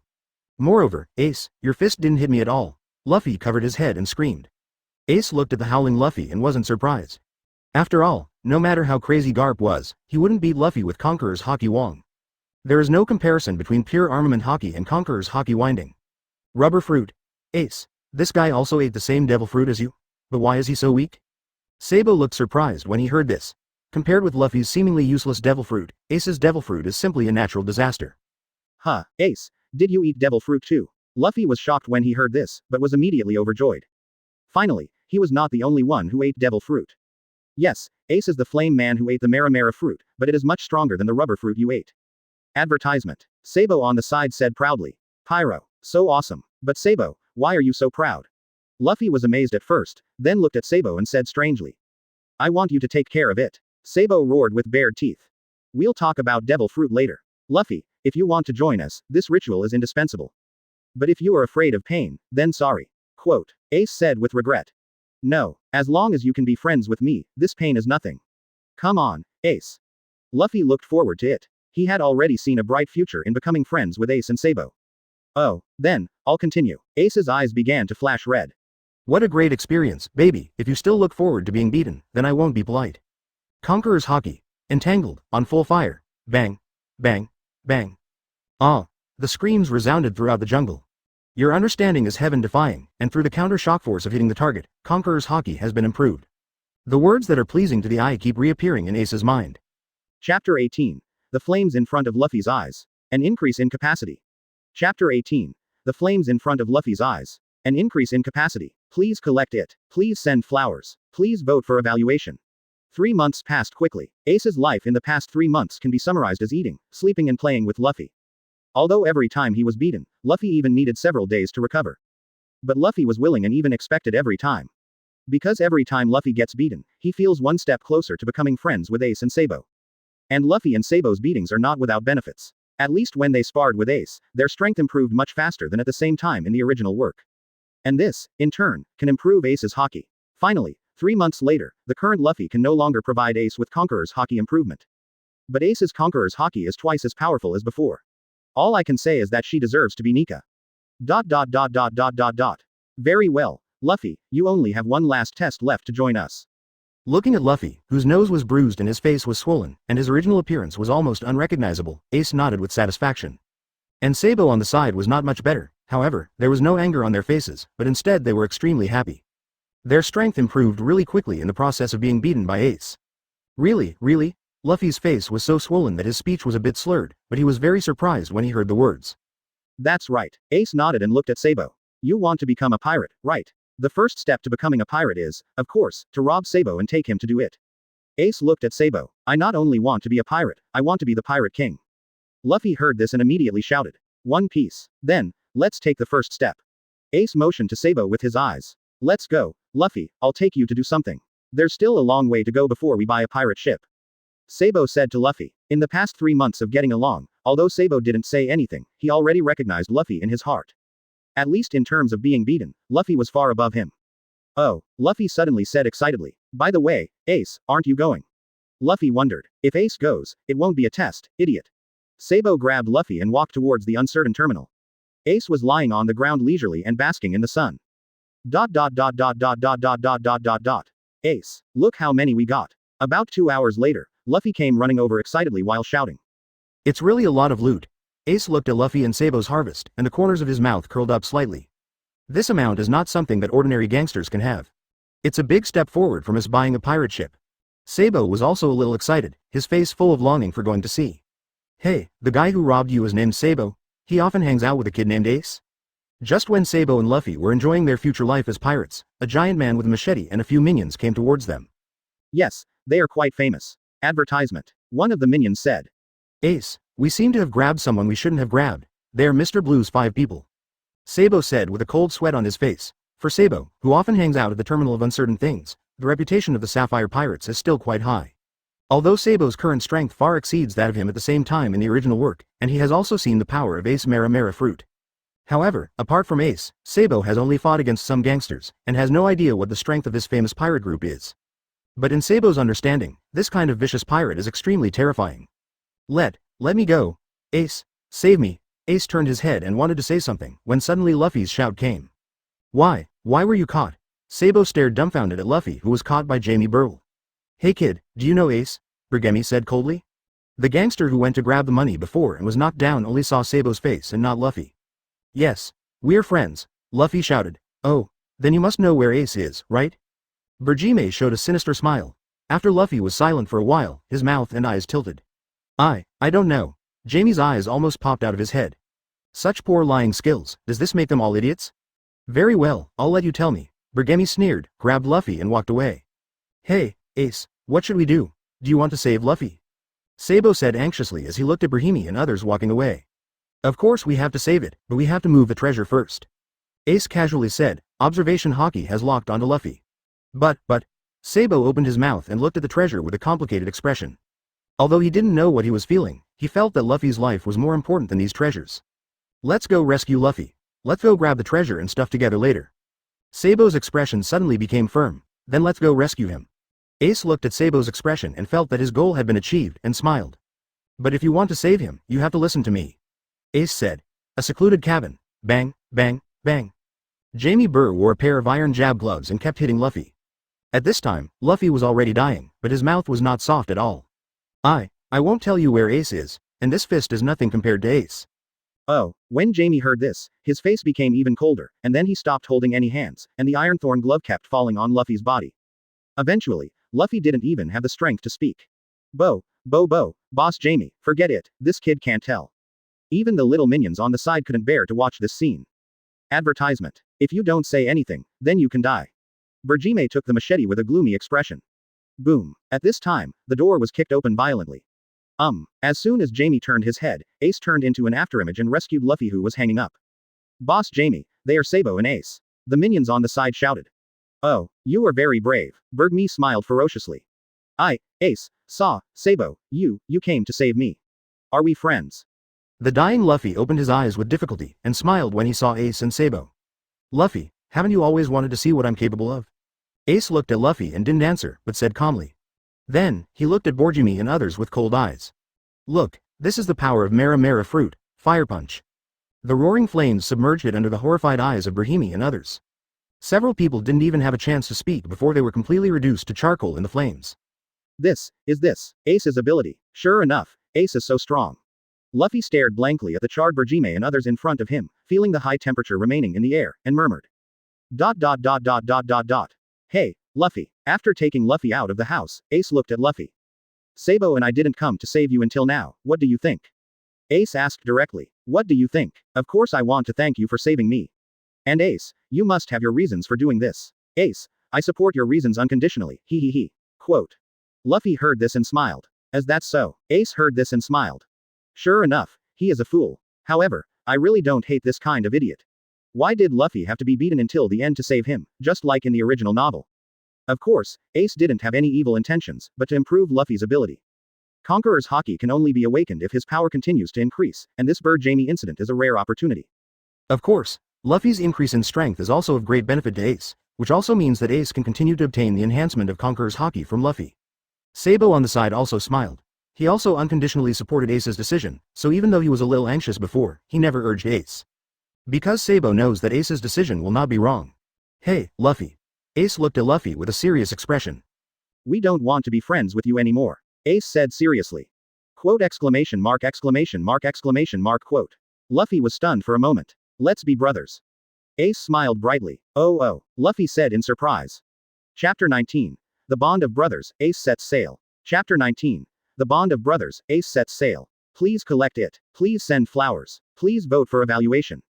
Speaker 1: Moreover, Ace, your fist didn't hit me at all. Luffy covered his head and screamed. Ace looked at the howling Luffy and wasn't surprised. After all, no matter how crazy Garp was, he wouldn't beat Luffy with Conqueror's Haki Wong. There is no comparison between pure armament Haki and Conqueror's Haki winding. Rubber fruit. Ace, this guy also ate the same devil fruit as you? But why is he so weak? Sabo looked surprised when he heard this. Compared with Luffy's seemingly useless devil fruit, Ace's devil fruit is simply a natural disaster.
Speaker 2: Huh, Ace, did you eat devil fruit too? Luffy was shocked when he heard this, but was immediately overjoyed. Finally, he was not the only one who ate devil fruit. Yes, Ace is the flame man who ate the Mera fruit, but it is much stronger than the rubber fruit you ate. Advertisement. Sabo on the side said proudly. Pyro, so awesome. But Sabo, why are you so proud? Luffy was amazed at first, then looked at Sabo and said strangely. I want you to take care of it. Sabo roared with bared teeth. We'll talk about devil fruit later. Luffy, if you want to join us, this ritual is indispensable. But if you are afraid of pain, then sorry. Quote. Ace said with regret. No, as long as you can be friends with me, this pain is nothing. Come on, Ace. Luffy looked forward to it. He had already seen a bright future in becoming friends with Ace and Sabo. Oh, then, I'll continue. Ace's eyes began to flash red.
Speaker 1: What a great experience, baby. If you still look forward to being beaten, then I won't be polite. Conqueror's Haki. Entangled, on full fire. Bang. Bang. Bang. Ah. The screams resounded throughout the jungle. Your understanding is heaven-defying, and through the counter-shock force of hitting the target, Conqueror's Haki has been improved. The words that are pleasing to the eye keep reappearing in Ace's mind.
Speaker 2: Chapter 18. The flames in front of Luffy's eyes. An increase in capacity. Chapter 18. The flames in front of Luffy's eyes. An increase in capacity. Please collect it. Please send flowers. Please vote for evaluation. 3 months passed quickly. Ace's life in the past 3 months can be summarized as eating, sleeping and playing with Luffy. Although every time he was beaten, Luffy even needed several days to recover. But Luffy was willing and even expected every time. Because every time Luffy gets beaten, he feels one step closer to becoming friends with Ace and Sabo. And Luffy and Sabo's beatings are not without benefits. At least when they sparred with Ace, their strength improved much faster than at the same time in the original work. And this, in turn, can improve Ace's Haki. Finally, 3 months later, the current Luffy can no longer provide Ace with Conqueror's Haki improvement. But Ace's Conqueror's Haki is twice as powerful as before. All I can say is that she deserves to be Nika. ... Very well, Luffy, you only have one last test left to join us.
Speaker 1: Looking at Luffy, whose nose was bruised and his face was swollen, and his original appearance was almost unrecognizable, Ace nodded with satisfaction. And Sabo on the side was not much better. However, there was no anger on their faces, but instead they were extremely happy. Their strength improved really quickly in the process of being beaten by Ace. Really? Luffy's face was so swollen that his speech was a bit slurred, but he was very surprised when he heard the words.
Speaker 2: That's right. Ace nodded and looked at Sabo. You want to become a pirate, right? The first step to becoming a pirate is, of course, to rob Sabo and take him to do it. Ace looked at Sabo. I not only want to be a pirate, I want to be the Pirate King. Luffy heard this and immediately shouted. One piece. Then, let's take the first step. Ace motioned to Sabo with his eyes. Let's go, Luffy, I'll take you to do something. There's still a long way to go before we buy a pirate ship. Sabo said to Luffy. In the past 3 months of getting along, although Sabo didn't say anything, he already recognized Luffy in his heart. At least in terms of being beaten, Luffy was far above him. Oh, Luffy suddenly said excitedly. By the way, Ace, aren't you going? Luffy wondered. If Ace goes, it won't be a test, idiot. Sabo grabbed Luffy and walked towards the uncertain terminal. Ace was lying on the ground leisurely and basking in the sun. ... Ace, look how many we got. About 2 hours later, Luffy came running over excitedly while shouting.
Speaker 1: It's really a lot of loot. Ace looked at Luffy and Sabo's harvest, and the corners of his mouth curled up slightly. This amount is not something that ordinary gangsters can have. It's a big step forward from us buying a pirate ship. Sabo was also a little excited, his face full of longing for going to sea. Hey, the guy who robbed you is named Sabo. He often hangs out with a kid named Ace. Just when Sabo and Luffy were enjoying their future life as pirates, a giant man with a machete and a few minions came towards them.
Speaker 2: Yes, they are quite famous. Advertisement. One of the minions said.
Speaker 1: Ace, we seem to have grabbed someone we shouldn't have grabbed. They're Mr. Blue's 5 people. Sabo said with a cold sweat on his face. For Sabo, who often hangs out at the terminal of uncertain things, the reputation of the Sapphire Pirates is still quite high. Although Sabo's current strength far exceeds that of him at the same time in the original work, and he has also seen the power of Ace Mera Mera Fruit. However, apart from Ace, Sabo has only fought against some gangsters, and has no idea what the strength of this famous pirate group is. But in Sabo's understanding, this kind of vicious pirate is extremely terrifying. Let me go. Ace, save me. Ace turned his head and wanted to say something, when suddenly Luffy's shout came. Why were you caught? Sabo stared dumbfounded at Luffy, who was caught by Jamie Burl. Hey kid, do you know Ace? Burgemi said coldly. The gangster who went to grab the money before and was knocked down only saw Sabo's face and not Luffy. Yes, we're friends, Luffy shouted. Oh, then you must know where Ace is, right? Burgemi showed a sinister smile. After Luffy was silent for a while, his mouth and eyes tilted. I don't know. Jamie's eyes almost popped out of his head. Such poor lying skills, does this make them all idiots? Very well, I'll let you tell me. Burgemi sneered, grabbed Luffy and walked away. Hey, Ace, what should we do? Do you want to save Luffy? Sabo said anxiously as he looked at Burgemi and others walking away. Of course we have to save it, but we have to move the treasure first. Ace casually said, observation Haki has locked onto Luffy. But, Sabo opened his mouth and looked at the treasure with a complicated expression. Although he didn't know what he was feeling, he felt that Luffy's life was more important than these treasures. Let's go rescue Luffy. Let's go grab the treasure and stuff together later. Sabo's expression suddenly became firm. Then let's go rescue him. Ace looked at Sabo's expression and felt that his goal had been achieved and smiled. But if you want to save him, you have to listen to me. Ace said. A secluded cabin. Bang, bang, bang. Jamie Burr wore a pair of iron jab gloves and kept hitting Luffy. At this time, Luffy was already dying, but his mouth was not soft at all. I won't tell you where Ace is, and this fist is nothing compared to Ace.
Speaker 2: Oh, when Jamie heard this, his face became even colder, and then he stopped holding any hands, and the iron thorn glove kept falling on Luffy's body. Eventually, Luffy didn't even have the strength to speak. Boss Jamie, forget it, this kid can't tell. Even the little minions on the side couldn't bear to watch this scene. Advertisement. If you don't say anything, then you can die. Burjime took the machete with a gloomy expression. Boom. At this time, the door was kicked open violently. As soon as Jamie turned his head, Ace turned into an afterimage and rescued Luffy, who was hanging up. Boss Jamie, they are Sabo and Ace. The minions on the side shouted. Oh, you are very brave. Burgme smiled ferociously. Ace, Sabo, you came to save me. Are we friends?
Speaker 1: The dying Luffy opened his eyes with difficulty, and smiled when he saw Ace and Sabo. Luffy, haven't you always wanted to see what I'm capable of? Ace looked at Luffy and didn't answer, but said calmly. Then, he looked at Burjime and others with cold eyes. Look, this is the power of Mera Mera fruit, Fire Punch. The roaring flames submerged it under the horrified eyes of Burjime and others. Several people didn't even have a chance to speak before they were completely reduced to charcoal in the flames.
Speaker 2: This is Ace's ability. Sure enough, Ace is so strong. Luffy stared blankly at the charred Burjime and others in front of him, feeling the high temperature remaining in the air, and murmured. ... Hey, Luffy. After taking Luffy out of the house, Ace looked at Luffy. Sabo and I didn't come to save you until now, what do you think? Ace asked directly. What do you think? Of course I want to thank you for saving me. And Ace, you must have your reasons for doing this. Ace, I support your reasons unconditionally, he. Quote. Luffy heard this and smiled. As that's so, Ace heard this and smiled. Sure enough, he is a fool. However, I really don't hate this kind of idiot. Why did Luffy have to be beaten until the end to save him, just like in the original novel? Of course, Ace didn't have any evil intentions, but to improve Luffy's ability. Conqueror's Haki can only be awakened if his power continues to increase, and this Burjime incident is a rare opportunity. Of course, Luffy's increase in strength is also of great benefit to Ace, which also means that Ace can continue to obtain the enhancement of Conqueror's Haki from Luffy. Sabo on the side also smiled. He also unconditionally supported Ace's decision, so even though he was a little anxious before, he never urged Ace. Because Sabo knows that Ace's decision will not be wrong. Hey, Luffy. Ace looked at Luffy with a serious expression. We don't want to be friends with you anymore. Ace said seriously. Quote exclamation mark quote. Luffy was stunned for a moment. Let's be brothers. Ace smiled brightly. Oh, Luffy said in surprise. Chapter 19. The Bond of Brothers, Ace sets sail. Chapter 19. The Bond of Brothers, Ace sets sail. Please collect it. Please send flowers. Please vote for evaluation.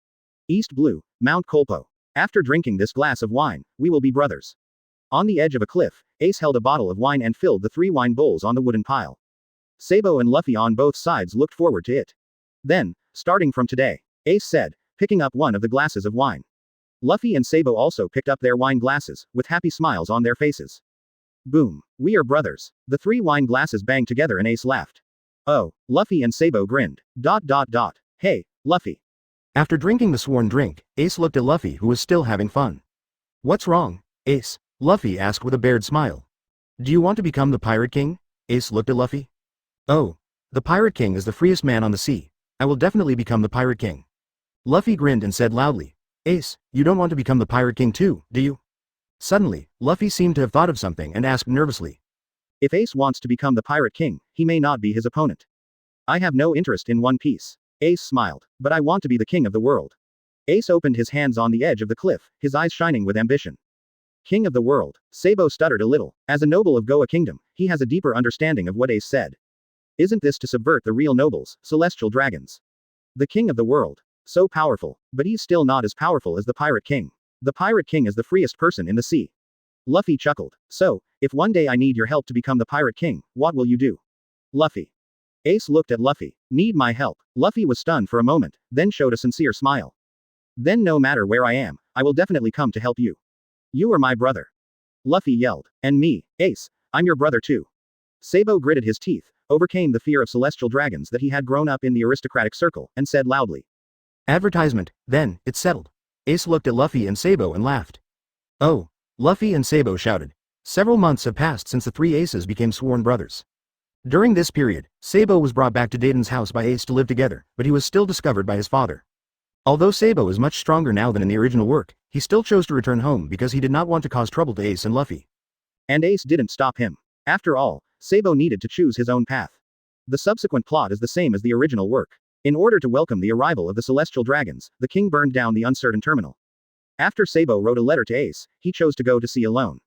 Speaker 2: East Blue, Mount Colpo. After drinking this glass of wine, we will be brothers. On the edge of a cliff, Ace held a bottle of wine and filled the 3 wine bowls on the wooden pile. Sabo and Luffy on both sides looked forward to it. Then, starting from today, Ace said, picking up one of the glasses of wine. Luffy and Sabo also picked up their wine glasses, with happy smiles on their faces. Boom. We are brothers. The 3 wine glasses banged together and Ace laughed. Oh, Luffy and Sabo grinned. ... Hey, Luffy. After drinking the sworn drink, Ace looked at Luffy, who was still having fun. What's wrong, Ace? Luffy asked with a bared smile. Do you want to become the Pirate King? Ace looked at Luffy. Oh. The Pirate King is the freest man on the sea. I will definitely become the Pirate King. Luffy grinned and said loudly. Ace, you don't want to become the Pirate King too, do you? Suddenly, Luffy seemed to have thought of something and asked nervously. If Ace wants to become the Pirate King, he may not be his opponent. I have no interest in One Piece. Ace smiled. But I want to be the king of the world. Ace opened his hands on the edge of the cliff, his eyes shining with ambition. King of the world. Sabo stuttered a little. As a noble of Goa Kingdom, he has a deeper understanding of what Ace said. Isn't this to subvert the real nobles, celestial dragons? The king of the world. So powerful, but he's still not as powerful as the Pirate King. The Pirate King is the freest person in the sea. Luffy chuckled. So, if one day I need your help to become the Pirate King, what will you do? Luffy. Ace looked at Luffy. Need my help? Luffy was stunned for a moment, then showed a sincere smile. Then no matter where I am, I will definitely come to help you. You are my brother. Luffy yelled. And me, Ace, I'm your brother too. Sabo gritted his teeth, overcame the fear of celestial dragons that he had grown up in the aristocratic circle, and said loudly.
Speaker 1: Advertisement, then, it's settled. Ace looked at Luffy and Sabo and laughed. Oh, Luffy and Sabo shouted. Several months have passed since the three Aces became sworn brothers. During this period, Sabo was brought back to Dadan's house by Ace to live together, but he was still discovered by his father. Although Sabo is much stronger now than in the original work, he still chose to return home because he did not want to cause trouble to Ace and Luffy.
Speaker 2: And Ace didn't stop him. After all, Sabo needed to choose his own path. The subsequent plot is the same as the original work. In order to welcome the arrival of the celestial dragons, the king burned down the uncertain terminal. After Sabo wrote a letter to Ace, he chose to go to sea alone.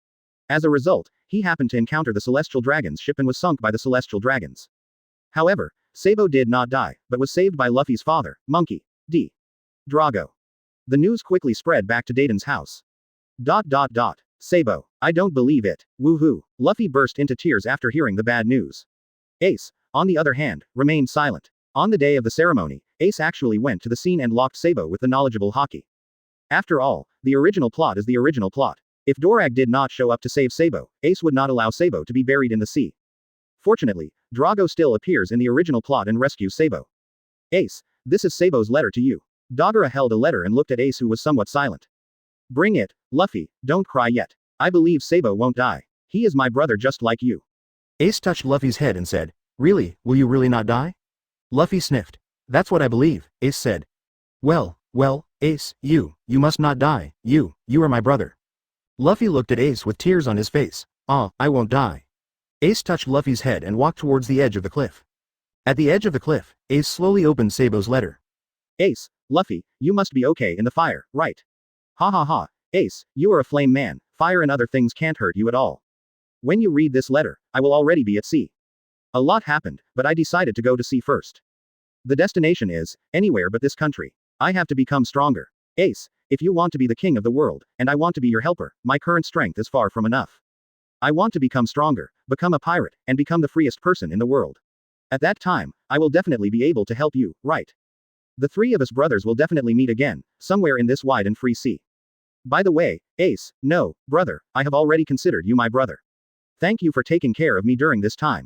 Speaker 2: As a result, he happened to encounter the celestial dragon's ship and was sunk by the celestial dragons. However, Sabo did not die, but was saved by Luffy's father, Monkey D. Drago. The news quickly spread back to Dadan's house. Sabo, I don't believe it. Woohoo. Luffy burst into tears after hearing the bad news. Ace, on the other hand, remained silent. On the day of the ceremony, Ace actually went to the scene and locked Sabo with the knowledgeable Haki. After all, the original plot is the original plot. If Dorag did not show up to save Sabo, Ace would not allow Sabo to be buried in the sea. Fortunately, Drago still appears in the original plot and rescues Sabo. Ace, this is Sabo's letter to you. Dogura held a letter and looked at Ace, who was somewhat silent. Bring it, Luffy, don't cry yet. I believe Sabo won't die. He is my brother just like you.
Speaker 1: Ace touched Luffy's head and said, Really, will you really not die? Luffy sniffed. That's what I believe, Ace said. Well, Ace, you must not die, you are my brother. Luffy looked at Ace with tears on his face. I won't die. Ace touched Luffy's head and walked towards the edge of the cliff. At the edge of the cliff, Ace slowly opened Sabo's letter.
Speaker 2: Ace, Luffy, you must be okay in the fire, right? Ha ha ha, Ace, you are a flame man, fire and other things can't hurt you at all. When you read this letter, I will already be at sea. A lot happened, but I decided to go to sea first. The destination is anywhere but this country. I have to become stronger. Ace, if you want to be the king of the world, and I want to be your helper, my current strength is far from enough. I want to become stronger, become a pirate, and become the freest person in the world. At that time, I will definitely be able to help you, right? The three of us brothers will definitely meet again, somewhere in this wide and free sea. By the way, Ace, no, brother, I have already considered you my brother. Thank you for taking care of me during this time.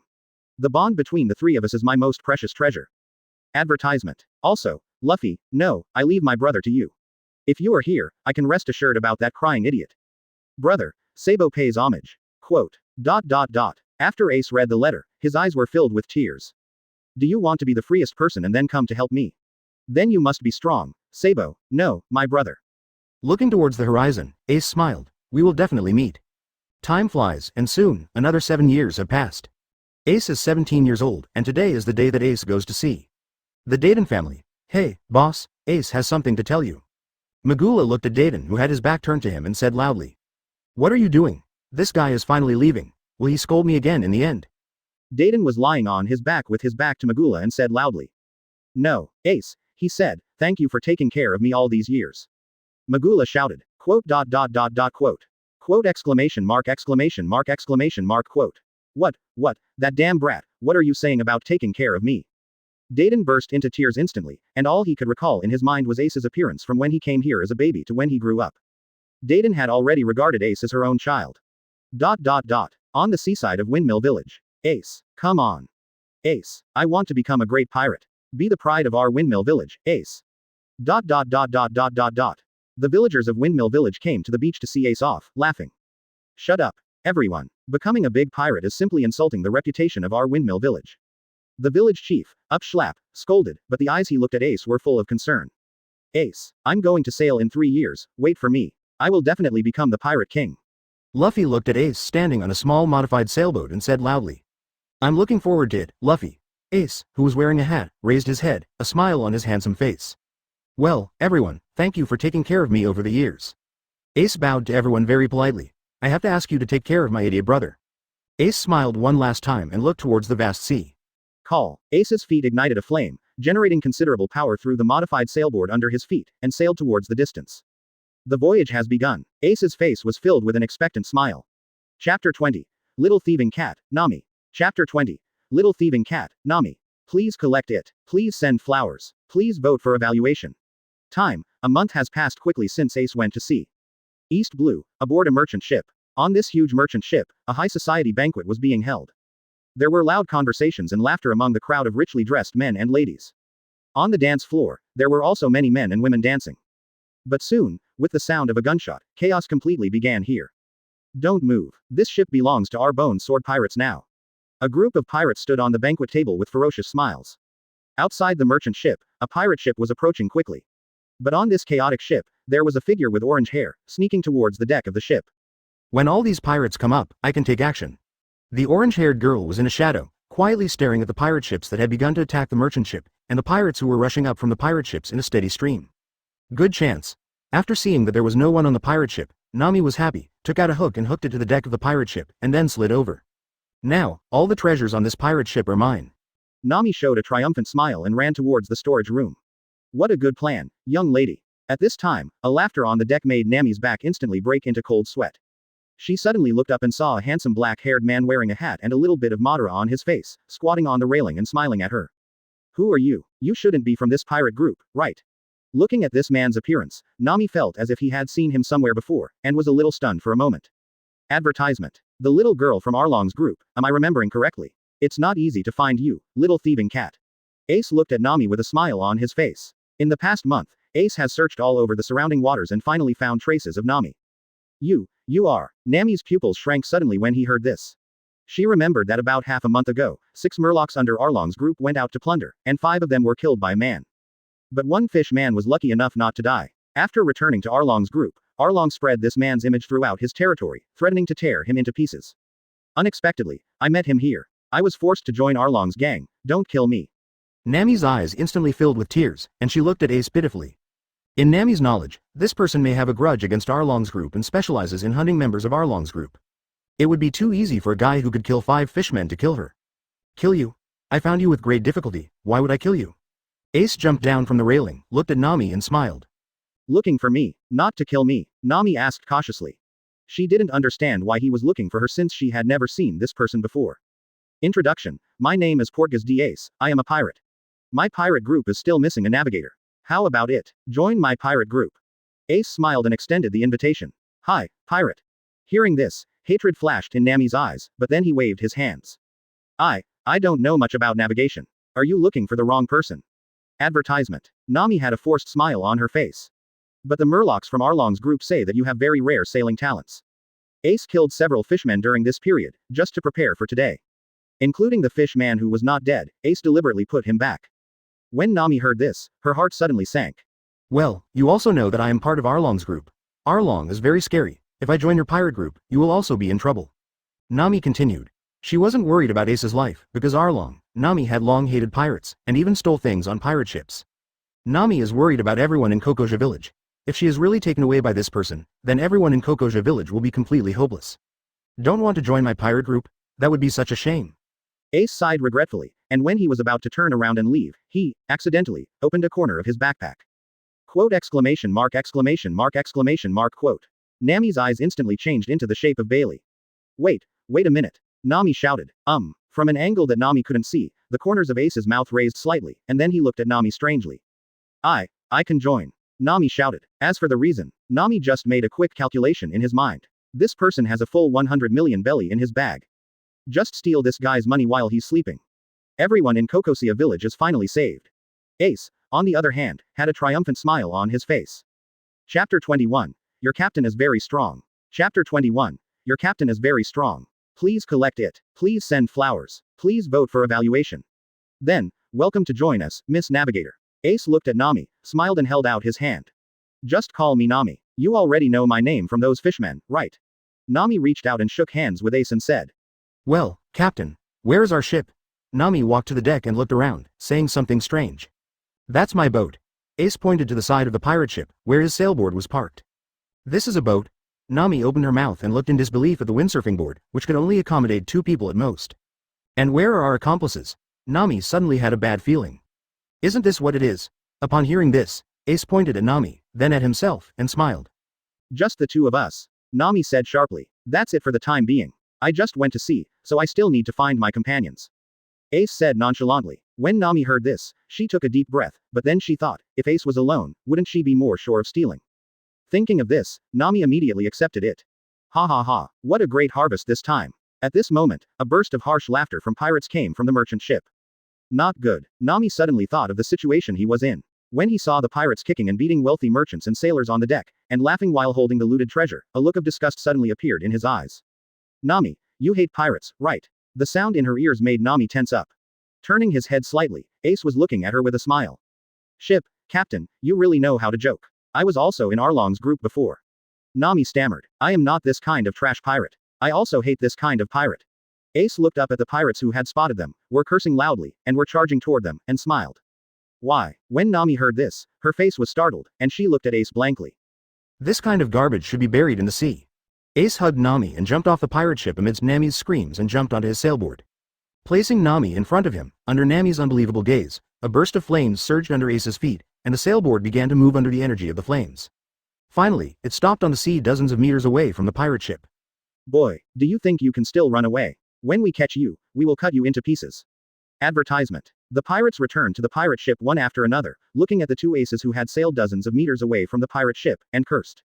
Speaker 2: The bond between the three of us is my most precious treasure. Advertisement. Also, Luffy, no, I leave my brother to you. If you are here, I can rest assured about that crying idiot. Brother, Sabo pays homage. Quote. After Ace read the letter, his eyes were filled with tears. Do you want to be the freest person and then come to help me? Then you must be strong, Sabo, no, my brother. Looking towards the horizon, Ace smiled. We will definitely meet. Time flies, and soon, another 7 years have passed. Ace is 17 years old, and today is the day that Ace goes to sea. The Dadan family. Hey, boss, Ace has something to tell you. Magula looked at Dadan, who had his back turned to him, and said loudly. What are you doing? This guy is finally leaving. Will he scold me again in the end? Dadan was lying on his back with his back to Magula and said loudly. No, Ace, he said, thank you for taking care of me all these years. Magula shouted. Quote. Quote exclamation mark quote. What, that damn brat, what are you saying about taking care of me? Dadan burst into tears instantly, and all he could recall in his mind was Ace's appearance from when he came here as a baby to when he grew up. Dadan had already regarded Ace as her own child. On the seaside of Windmill Village. Ace, come on. Ace, I want to become a great pirate. Be the pride of our Windmill Village, Ace. The villagers of Windmill Village came to the beach to see Ace off, laughing. Shut up, everyone. Becoming a big pirate is simply insulting the reputation of our Windmill Village. The village chief, Upschlap, scolded, but the eyes he looked at Ace were full of concern. Ace, I'm going to sail in 3 years, wait for me. I will definitely become the pirate king. Luffy looked at Ace standing on a small modified sailboat and said loudly. I'm looking forward to it, Luffy. Ace, who was wearing a hat, raised his head, a smile on his handsome face. Well, everyone, thank you for taking care of me over the years. Ace bowed to everyone very politely. I have to ask you to take care of my idiot brother. Ace smiled one last time and looked towards the vast sea. Call. Ace's feet ignited a flame, generating considerable power through the modified sailboard under his feet, and sailed towards the distance. The voyage has begun. Ace's face was filled with an expectant smile. Chapter 20. Little Thieving Cat, Nami. Chapter 20. Little Thieving Cat, Nami. Please collect it. Please send flowers. Please vote for evaluation. Time. A month has passed quickly since Ace went to sea. East Blue, aboard a merchant ship. On this huge merchant ship, a high society banquet was being held. There were loud conversations and laughter among the crowd of richly dressed men and ladies. On the dance floor, there were also many men and women dancing. But soon, with the sound of a gunshot, chaos completely began here. Don't move. This ship belongs to our bone sword pirates now. A group of pirates stood on the banquet table with ferocious smiles. Outside the merchant ship, a pirate ship was approaching quickly. But on this chaotic ship, there was a figure with orange hair, sneaking towards the deck of the ship.
Speaker 1: When all these pirates come up, I can take action. The orange-haired girl was in a shadow, quietly staring at the pirate ships that had begun to attack the merchant ship, and the pirates who were rushing up from the pirate ships in a steady stream. Good chance. After seeing that there was no one on the pirate ship, Nami was happy, took out a hook and hooked it to the deck of the pirate ship, and then slid over. Now, all the treasures on this pirate ship are mine.
Speaker 2: Nami showed a triumphant smile and ran towards the storage room. What a good plan, young lady. At this time, a laughter on the deck made Nami's back instantly break into cold sweat. She suddenly looked up and saw a handsome black-haired man wearing a hat and a little bit of Madara on his face, squatting on the railing and smiling at her. Who are you? You shouldn't be from this pirate group, right? Looking at this man's appearance, Nami felt as if he had seen him somewhere before, and was a little stunned for a moment. Advertisement. The little girl from Arlong's group, am I remembering correctly? It's not easy to find you, little thieving cat. Ace looked at Nami with a smile on his face. In the past month, Ace has searched all over the surrounding waters and finally found traces of Nami. You are. Nami's pupils shrank suddenly when he heard this. She remembered that about half a month ago, 6 Murlocs under Arlong's group went out to plunder, and 5 of them were killed by a man. But one fish man was lucky enough not to die. After returning to Arlong's group, Arlong spread this man's image throughout his territory, threatening to tear him into pieces. Unexpectedly, I met him here. I was forced to join Arlong's gang, don't kill me.
Speaker 1: Nami's eyes instantly filled with tears, and she looked at Ace pitifully. In Nami's knowledge, this person may have a grudge against Arlong's group and specializes in hunting members of Arlong's group. It would be too easy for a guy who could kill 5 fishmen to kill her. Kill you? I found you with great difficulty, why would I kill you? Ace jumped down from the railing, looked at Nami and smiled.
Speaker 2: Looking for me, not to kill me, Nami asked cautiously. She didn't understand why he was looking for her since she had never seen this person before. Introduction, my name is Portgas D. Ace, I am a pirate. My pirate group is still missing a navigator. How about it? Join my pirate group. Ace smiled and extended the invitation. Hi, pirate. Hearing this, hatred flashed in Nami's eyes, but then he waved his hands. I don't know much about navigation. Are you looking for the wrong person? Advertisement. Nami had a forced smile on her face. But the Murlocs from Arlong's group say that you have very rare sailing talents. Ace killed several fishmen during this period, just to prepare for today. Including the fish man who was not dead, Ace deliberately put him back. When Nami heard this, her heart suddenly sank.
Speaker 1: Well, you also know that I am part of Arlong's group. Arlong is very scary. If I join your pirate group, you will also be in trouble. Nami continued. She wasn't worried about Ace's life, because Arlong, Nami had long hated pirates, and even stole things on pirate ships. Nami is worried about everyone in Kokoja village. If she is really taken away by this person, then everyone in Kokoja village will be completely hopeless. Don't want to join my pirate group? That would be such a shame. Ace sighed regretfully, and when he was about to turn around and leave, he, accidentally, opened a corner of his backpack. Quote exclamation mark quote. Nami's eyes instantly changed into the shape of Bailey. Wait a minute. Nami shouted. From an angle that Nami couldn't see, the corners of Ace's mouth raised slightly, and then he looked at Nami strangely. I can join. Nami shouted. As for the reason, Nami just made a quick calculation in his mind. This person has a full 100 million belly in his bag. Just steal this guy's money while he's sleeping. Everyone in Kokosia village is finally saved. Ace, on the other hand, had a triumphant smile on his face. Chapter 21. Your captain is very strong. Chapter 21. Your captain is very strong. Please collect it. Please send flowers. Please vote for evaluation. Then, welcome to join us, Miss Navigator. Ace looked at Nami, smiled and held out his hand. Just call me Nami. You already know my name from those fishmen, right? Nami reached out and shook hands with Ace and said. Well, Captain, where is our ship? Nami walked to the deck and looked around, saying something strange. That's my boat. Ace pointed to the side of the pirate ship, where his sailboard was parked. This is a boat. Nami opened her mouth and looked in disbelief at the windsurfing board, which could only accommodate 2 people at most. And where are our accomplices? Nami suddenly had a bad feeling. Isn't this what it is? Upon hearing this, Ace pointed at Nami, then at himself, and smiled. Just the 2 of us. Nami said sharply. That's it for the time being. I just went to sea, so I still need to find my companions. Ace said nonchalantly. When Nami heard this, she took a deep breath, but then she thought, if Ace was alone, wouldn't she be more sure of stealing? Thinking of this, Nami immediately accepted it.
Speaker 2: Ha ha ha, what a great harvest this time. At this moment, a burst of harsh laughter from pirates came from the merchant ship. Not good. Nami suddenly thought of the situation he was in. When he saw the pirates kicking and beating wealthy merchants and sailors on the deck, and laughing while holding the looted treasure, a look of disgust suddenly appeared in his eyes. Nami, you hate pirates, right? The sound in her ears made Nami tense up. Turning his head slightly, Ace was looking at her with a smile. Ship, Captain, you really know how to joke. I was also in Arlong's group before. Nami stammered. I am not this kind of trash pirate. I also hate this kind of pirate. Ace looked up at the pirates who had spotted them, were cursing loudly, and were charging toward them, and smiled. Why? When Nami heard this, her face was startled, and she looked at Ace blankly.
Speaker 1: This kind of garbage should be buried in the sea. Ace hugged Nami and jumped off the pirate ship amidst Nami's screams and jumped onto his sailboard. Placing Nami in front of him, under Nami's unbelievable gaze, a burst of flames surged under Ace's feet, and the sailboard began to move under the energy of the flames. Finally, it stopped on the sea dozens of meters away from the pirate ship.
Speaker 2: Boy, do you think you can still run away? When we catch you, we will cut you into pieces. Advertisement. The pirates returned to the pirate ship one after another, looking at the two aces who had sailed dozens of meters away from the pirate ship, and cursed.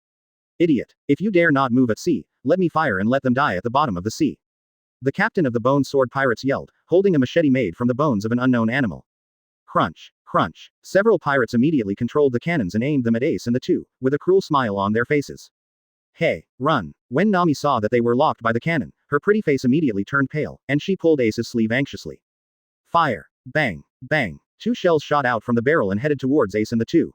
Speaker 2: Idiot. If you dare not move at sea, let me fire and let them die at the bottom of the sea. The captain of the bone sword pirates yelled, holding a machete made from the bones of an unknown animal. Crunch, crunch. Several pirates immediately controlled the cannons and aimed them at Ace and the two, with a cruel smile on their faces. Hey, run. When Nami saw that they were locked by the cannon, her pretty face immediately turned pale, and she pulled Ace's sleeve anxiously. Fire. Bang, bang. Two shells shot out from the barrel and headed towards Ace and the two.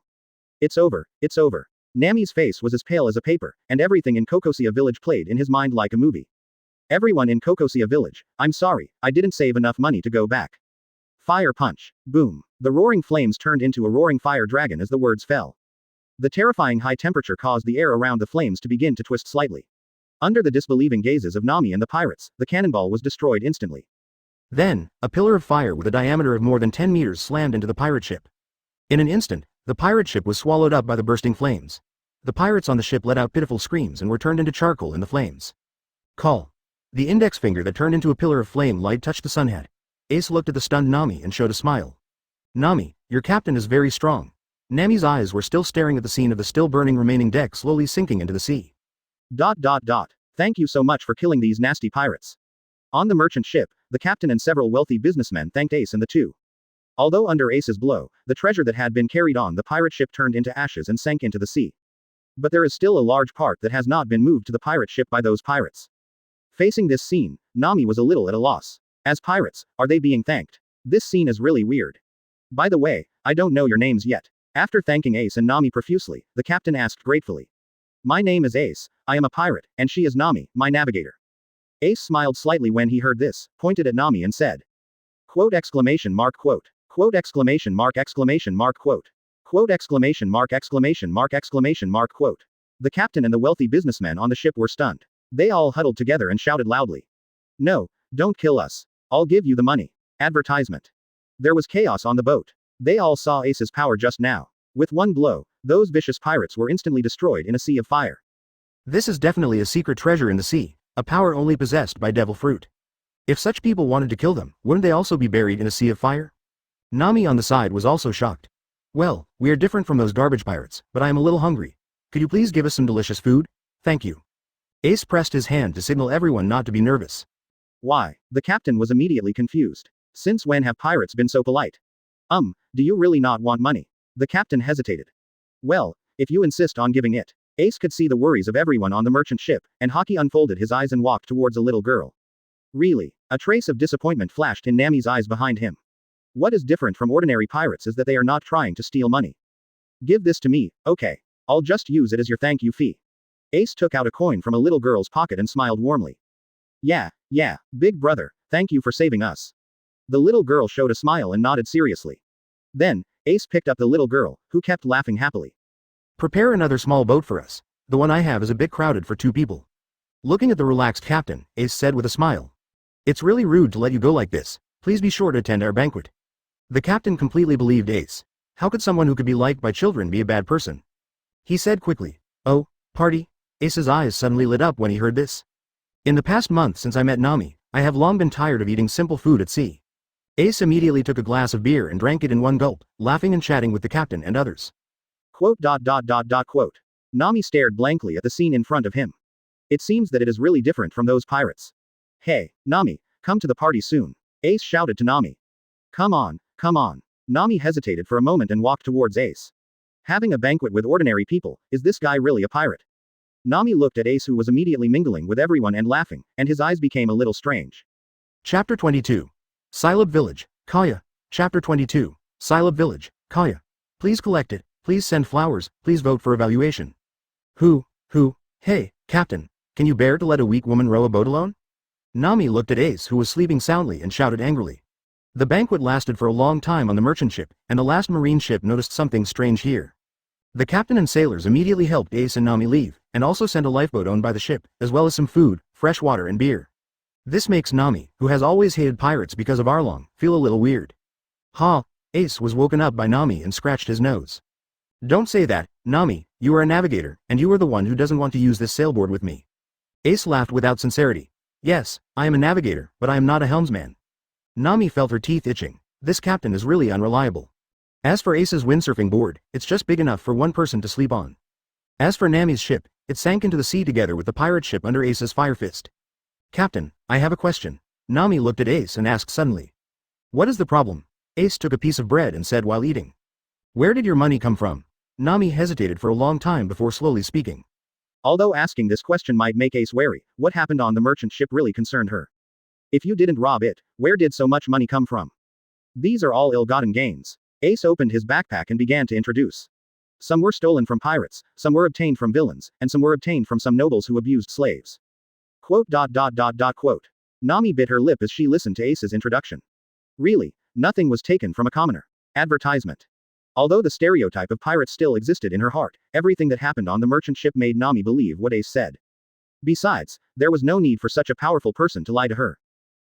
Speaker 2: It's over, it's over. Nami's face was as pale as a paper, and everything in Kokosia village played in his mind like a movie. Everyone in Kokosia village, I'm sorry, I didn't save enough money to go back. Fire punch. Boom. The roaring flames turned into a roaring fire dragon as the words fell. The terrifying high temperature caused the air around the flames to begin to twist slightly. Under the disbelieving gazes of Nami and the pirates, the cannonball was destroyed instantly.
Speaker 1: Then, a pillar of fire with a diameter of more than 10 meters slammed into the pirate ship. In an instant, the pirate ship was swallowed up by the bursting flames. The pirates on the ship let out pitiful screams and were turned into charcoal in the flames. Call. The index finger that turned into a pillar of flame light touched the sunhead. Ace looked at the stunned Nami and showed a smile. Nami, your captain is very strong. Nami's eyes were still staring at the scene of the still burning remaining deck slowly sinking into the sea. ...
Speaker 2: Thank you so much for killing these nasty pirates. On the merchant ship, the captain and several wealthy businessmen thanked Ace and the two. Although under Ace's blow, the treasure that had been carried on the pirate ship turned into ashes and sank into the sea. But there is still a large part that has not been moved to the pirate ship by those pirates. Facing this scene, Nami was a little at a loss. As pirates, are they being thanked? This scene is really weird. By the way, I don't know your names yet. After thanking Ace and Nami profusely, the captain asked gratefully. My name is Ace, I am a pirate, and she is Nami, my navigator. Ace smiled slightly when he heard this, pointed at Nami and said. Quote exclamation mark quote. Quote exclamation mark exclamation mark quote. Quote exclamation mark exclamation mark exclamation mark quote. The captain and the wealthy businessmen on the ship were stunned. They all huddled together and shouted loudly. No, don't kill us. I'll give you the money. Advertisement. There was chaos on the boat. They all saw Ace's power just now. With one blow, those vicious pirates were instantly destroyed in a sea of fire.
Speaker 1: This is definitely a secret treasure in the sea, a power only possessed by devil fruit. If such people wanted to kill them, wouldn't they also be buried in a sea of fire? Nami on the side was also shocked. Well, we are different from those garbage pirates, but I am a little hungry. Could you please give us some delicious food? Thank you. Ace pressed his hand to signal everyone not to be nervous.
Speaker 2: Why? The captain was immediately confused. Since when have pirates been so polite? Do you really not want money? The captain hesitated. Well, if you insist on giving it. Ace could see the worries of everyone on the merchant ship, and Haki unfolded his eyes and walked towards a little girl. Really? A trace of disappointment flashed in Nami's eyes behind him. What is different from ordinary pirates is that they are not trying to steal money. Give this to me, okay. I'll just use it as your thank you fee. Ace took out a coin from a little girl's pocket and smiled warmly. Yeah, big brother, thank you for saving us. The little girl showed a smile and nodded seriously. Then, Ace picked up the little girl, who kept laughing happily.
Speaker 1: Prepare another small boat for us. The one I have is a bit crowded for 2 people. Looking at the relaxed captain, Ace said with a smile. It's really rude to let you go like this. Please be sure to attend our banquet. The captain completely believed Ace. How could someone who could be liked by children be a bad person? He said quickly. Oh, party? Ace's eyes suddenly lit up when he heard this. In the past month since I met Nami, I have long been tired of eating simple food at sea. Ace immediately took a glass of beer and drank it in one gulp, laughing and chatting with the captain and others. Quote.
Speaker 2: Nami stared blankly at the scene in front of him. It seems that it is really different from those pirates. Hey, Nami, come to the party soon. Ace shouted to Nami. Come on, come on. Nami hesitated for a moment and walked towards Ace. Having a banquet with ordinary people, is this guy really a pirate? Nami looked at Ace, who was immediately mingling with everyone and laughing, and his eyes became a little strange.
Speaker 1: Chapter 22. Silab Village, Kaya. Chapter 22. Silab Village, Kaya. Please collect it, please send flowers, please vote for evaluation. Who, hey, Captain, can you bear to let a weak woman row a boat alone? Nami looked at Ace, who was sleeping soundly, and shouted angrily. The banquet lasted for a long time on the merchant ship, and the last marine ship noticed something strange here. The captain and sailors immediately helped Ace and Nami leave, and also sent a lifeboat owned by the ship, as well as some food, fresh water and beer. This makes Nami, who has always hated pirates because of Arlong, feel a little weird. Ha! Ace was woken up by Nami and scratched his nose. Don't say that, Nami, you are a navigator, and you are the one who doesn't want to use this sailboard with me. Ace laughed without sincerity. Yes, I am a navigator, but I am not a helmsman. Nami felt her teeth itching. This captain is really unreliable. As for Ace's windsurfing board, it's just big enough for one person to sleep on. As for Nami's ship, it sank into the sea together with the pirate ship under Ace's fire fist. Captain, I have a question. Nami looked at Ace and asked suddenly. What is the problem? Ace took a piece of bread and said while eating. Where did your money come from? Nami hesitated for a long time before slowly speaking.
Speaker 2: Although asking this question might make Ace wary, what happened on the merchant ship really concerned her. If you didn't rob it, where did so much money come from? These are all ill-gotten gains. Ace opened his backpack and began to introduce. Some were stolen from pirates, some were obtained from villains, and some were obtained from some nobles who abused slaves. Quote. Nami bit her lip as she listened to Ace's introduction. Really, nothing was taken from a commoner. Advertisement. Although the stereotype of pirates still existed in her heart, everything that happened on the merchant ship made Nami believe what Ace said. Besides, there was no need for such a powerful person to lie to her.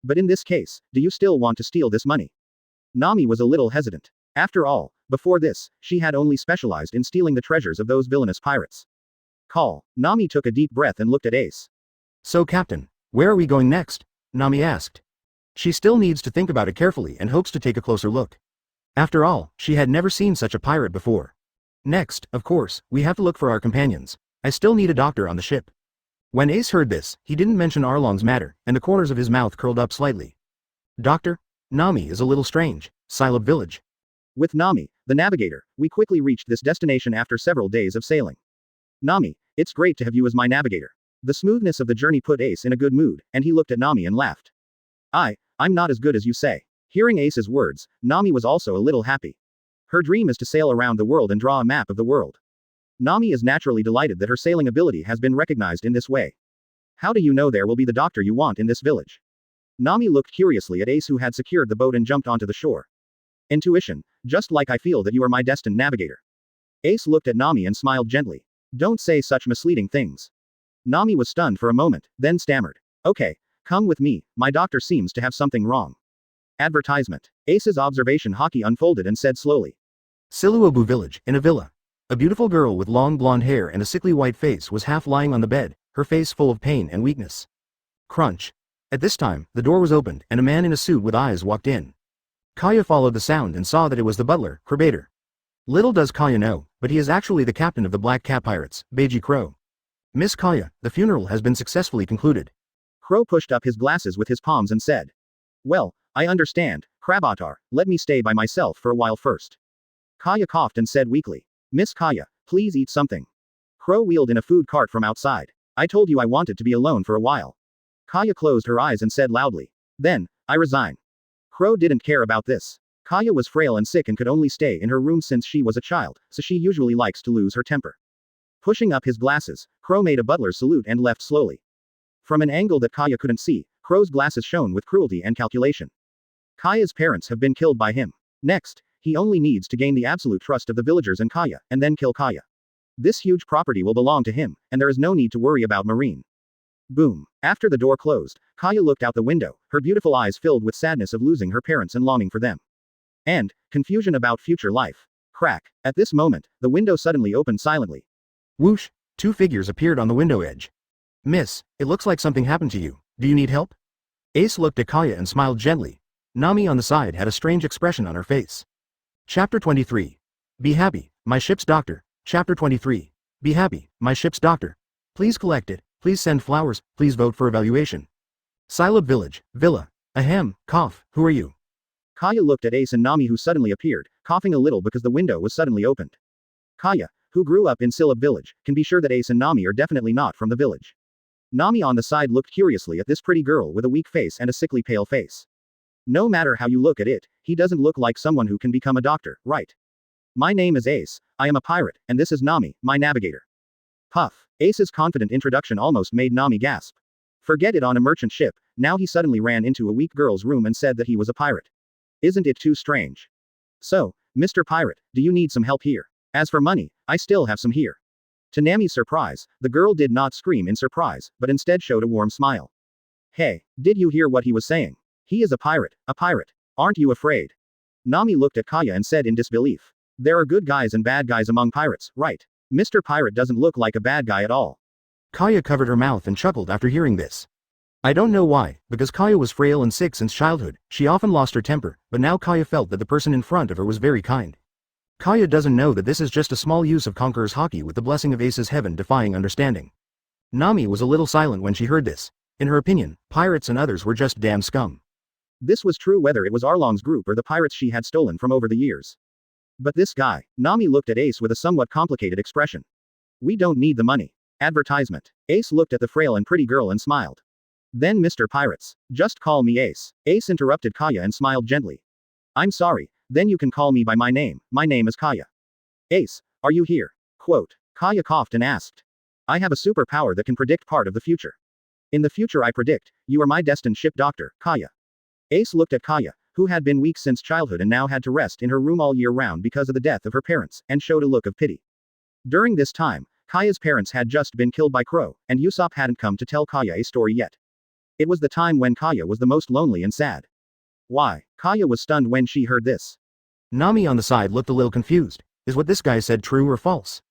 Speaker 2: But in this case, do you still want to steal this money? Nami was a little hesitant. After all, before this, she had only specialized in stealing the treasures of those villainous pirates. Nami took a deep breath and looked at Ace.
Speaker 1: So Captain, where are we going next? Nami asked. She still needs to think about it carefully and hopes to take a closer look. After all, she had never seen such a pirate before. Next, of course, we have to look for our companions. I still need a doctor on the ship. When Ace heard this, he didn't mention Arlong's matter, and the corners of his mouth curled up slightly. Doctor? Nami is a little strange. Silab Village. With Nami, the navigator, we quickly reached this destination after several days of sailing. Nami, it's great to have you as my navigator. The smoothness of the journey put Ace in a good mood, and he looked at Nami and laughed. I'm not as good as you say. Hearing Ace's words, Nami was also a little happy. Her dream is to sail around the world and draw a map of the world. Nami is naturally delighted that her sailing ability has been recognized in this way. How do you know there will be the doctor you want in this village? Nami looked curiously at Ace, who had secured the boat and jumped onto the shore. Intuition, just like I feel that you are my destined navigator. Ace looked at Nami and smiled gently. Don't say such misleading things. Nami was stunned for a moment, then stammered. Okay, come with me, my doctor seems to have something wrong. Advertisement. Ace's observation Haki unfolded and said slowly. Siluobu Village, in a villa. A beautiful girl with long blonde hair and a sickly white face was half lying on the bed, her face full of pain and weakness. Crunch. At this time, the door was opened, and a man in a suit with eyes walked in. Kaya followed the sound and saw that it was the butler, Cremation. Little does Kaya know, but he is actually the captain of the Black Cat Pirates, Beiji Crow. Miss Kaya, the funeral has been successfully concluded. Crow pushed up his glasses with his palms and said. Well, I understand, Krabatar, let me stay by myself for a while first. Kaya coughed and said weakly. Miss Kaya, please eat something. Crow wheeled in a food cart from outside. I told you I wanted to be alone for a while. Kaya closed her eyes and said loudly. Then, I resign. Crow didn't care about this. Kaya was frail and sick and could only stay in her room since she was a child, so she usually likes to lose her temper. Pushing up his glasses, Crow made a butler's salute and left slowly. From an angle that Kaya couldn't see, Crow's glasses shone with cruelty and calculation. Kaya's parents have been killed by him. Next, he only needs to gain the absolute trust of the villagers and Kaya, and then kill Kaya. This huge property will belong to him, and there is no need to worry about Marine. Boom. After the door closed, Kaya looked out the window, her beautiful eyes filled with sadness of losing her parents and longing for them. And confusion about future life. Crack. At this moment, the window suddenly opened silently. Whoosh. Two figures appeared on the window edge. Miss, it looks like something happened to you. Do you need help? Ace looked at Kaya and smiled gently. Nami on the side had a strange expression on her face. Chapter 23. Be happy, my ship's doctor. Chapter 23. Be happy, my ship's doctor. Please collect it, please send flowers, please vote for evaluation. Silab Village, Villa. Ahem, cough, who are you?
Speaker 2: Kaya looked at Ace and Nami, who suddenly appeared, coughing a little because the window was suddenly opened. Kaya, who grew up in Silab Village, can be sure that Ace and Nami are definitely not from the village. Nami on the side looked curiously at this pretty girl with a weak face and a sickly pale face. No matter how you look at it, he doesn't look like someone who can become a doctor, right? My name is Ace, I am a pirate, and this is Nami, my navigator. Puff. Ace's confident introduction almost made Nami gasp. Forget it on a merchant ship, now he suddenly ran into a weak girl's room and said that he was a pirate. Isn't it too strange? So, Mr. Pirate, do you need some help here? As for money, I still have some here. To Nami's surprise, the girl did not scream in surprise, but instead showed a warm smile. Hey, did you hear what he was saying? He is a pirate, a pirate. Aren't you afraid? Nami looked at Kaya and said in disbelief. There are good guys and bad guys among pirates, right? Mr. Pirate doesn't look like a bad guy at all.
Speaker 1: Kaya covered her mouth and chuckled after hearing this. I don't know why, because Kaya was frail and sick since childhood, she often lost her temper, but now Kaya felt that the person in front of her was very kind. Kaya doesn't know that this is just a small use of Conqueror's Haki with the blessing of Ace's heaven-defying understanding. Nami was a little silent when she heard this. In her opinion, pirates and others were just damn scum.
Speaker 2: This was true whether it was Arlong's group or the pirates she had stolen from over the years. But this guy, Nami looked at Ace with a somewhat complicated expression. We don't need the money. Advertisement. Ace looked at the frail and pretty girl and smiled. Then Mr. Pirates. Just call me Ace. Ace interrupted Kaya and smiled gently. I'm sorry, then you can call me by my name is Kaya. Ace, are you here? Quote. Kaya coughed and asked. I have a superpower that can predict part of the future. In the future I predict, you are my destined ship doctor, Kaya. Ace looked at Kaya, who had been weak since childhood and now had to rest in her room all year round because of the death of her parents, and showed a look of pity. During this time, Kaya's parents had just been killed by Crow, and Usopp hadn't come to tell Kaya a story yet. It was the time when Kaya was the most lonely and sad. Why? Kaya was stunned when she heard this.
Speaker 1: Nami on the side looked a little confused. Is what this guy said true or false?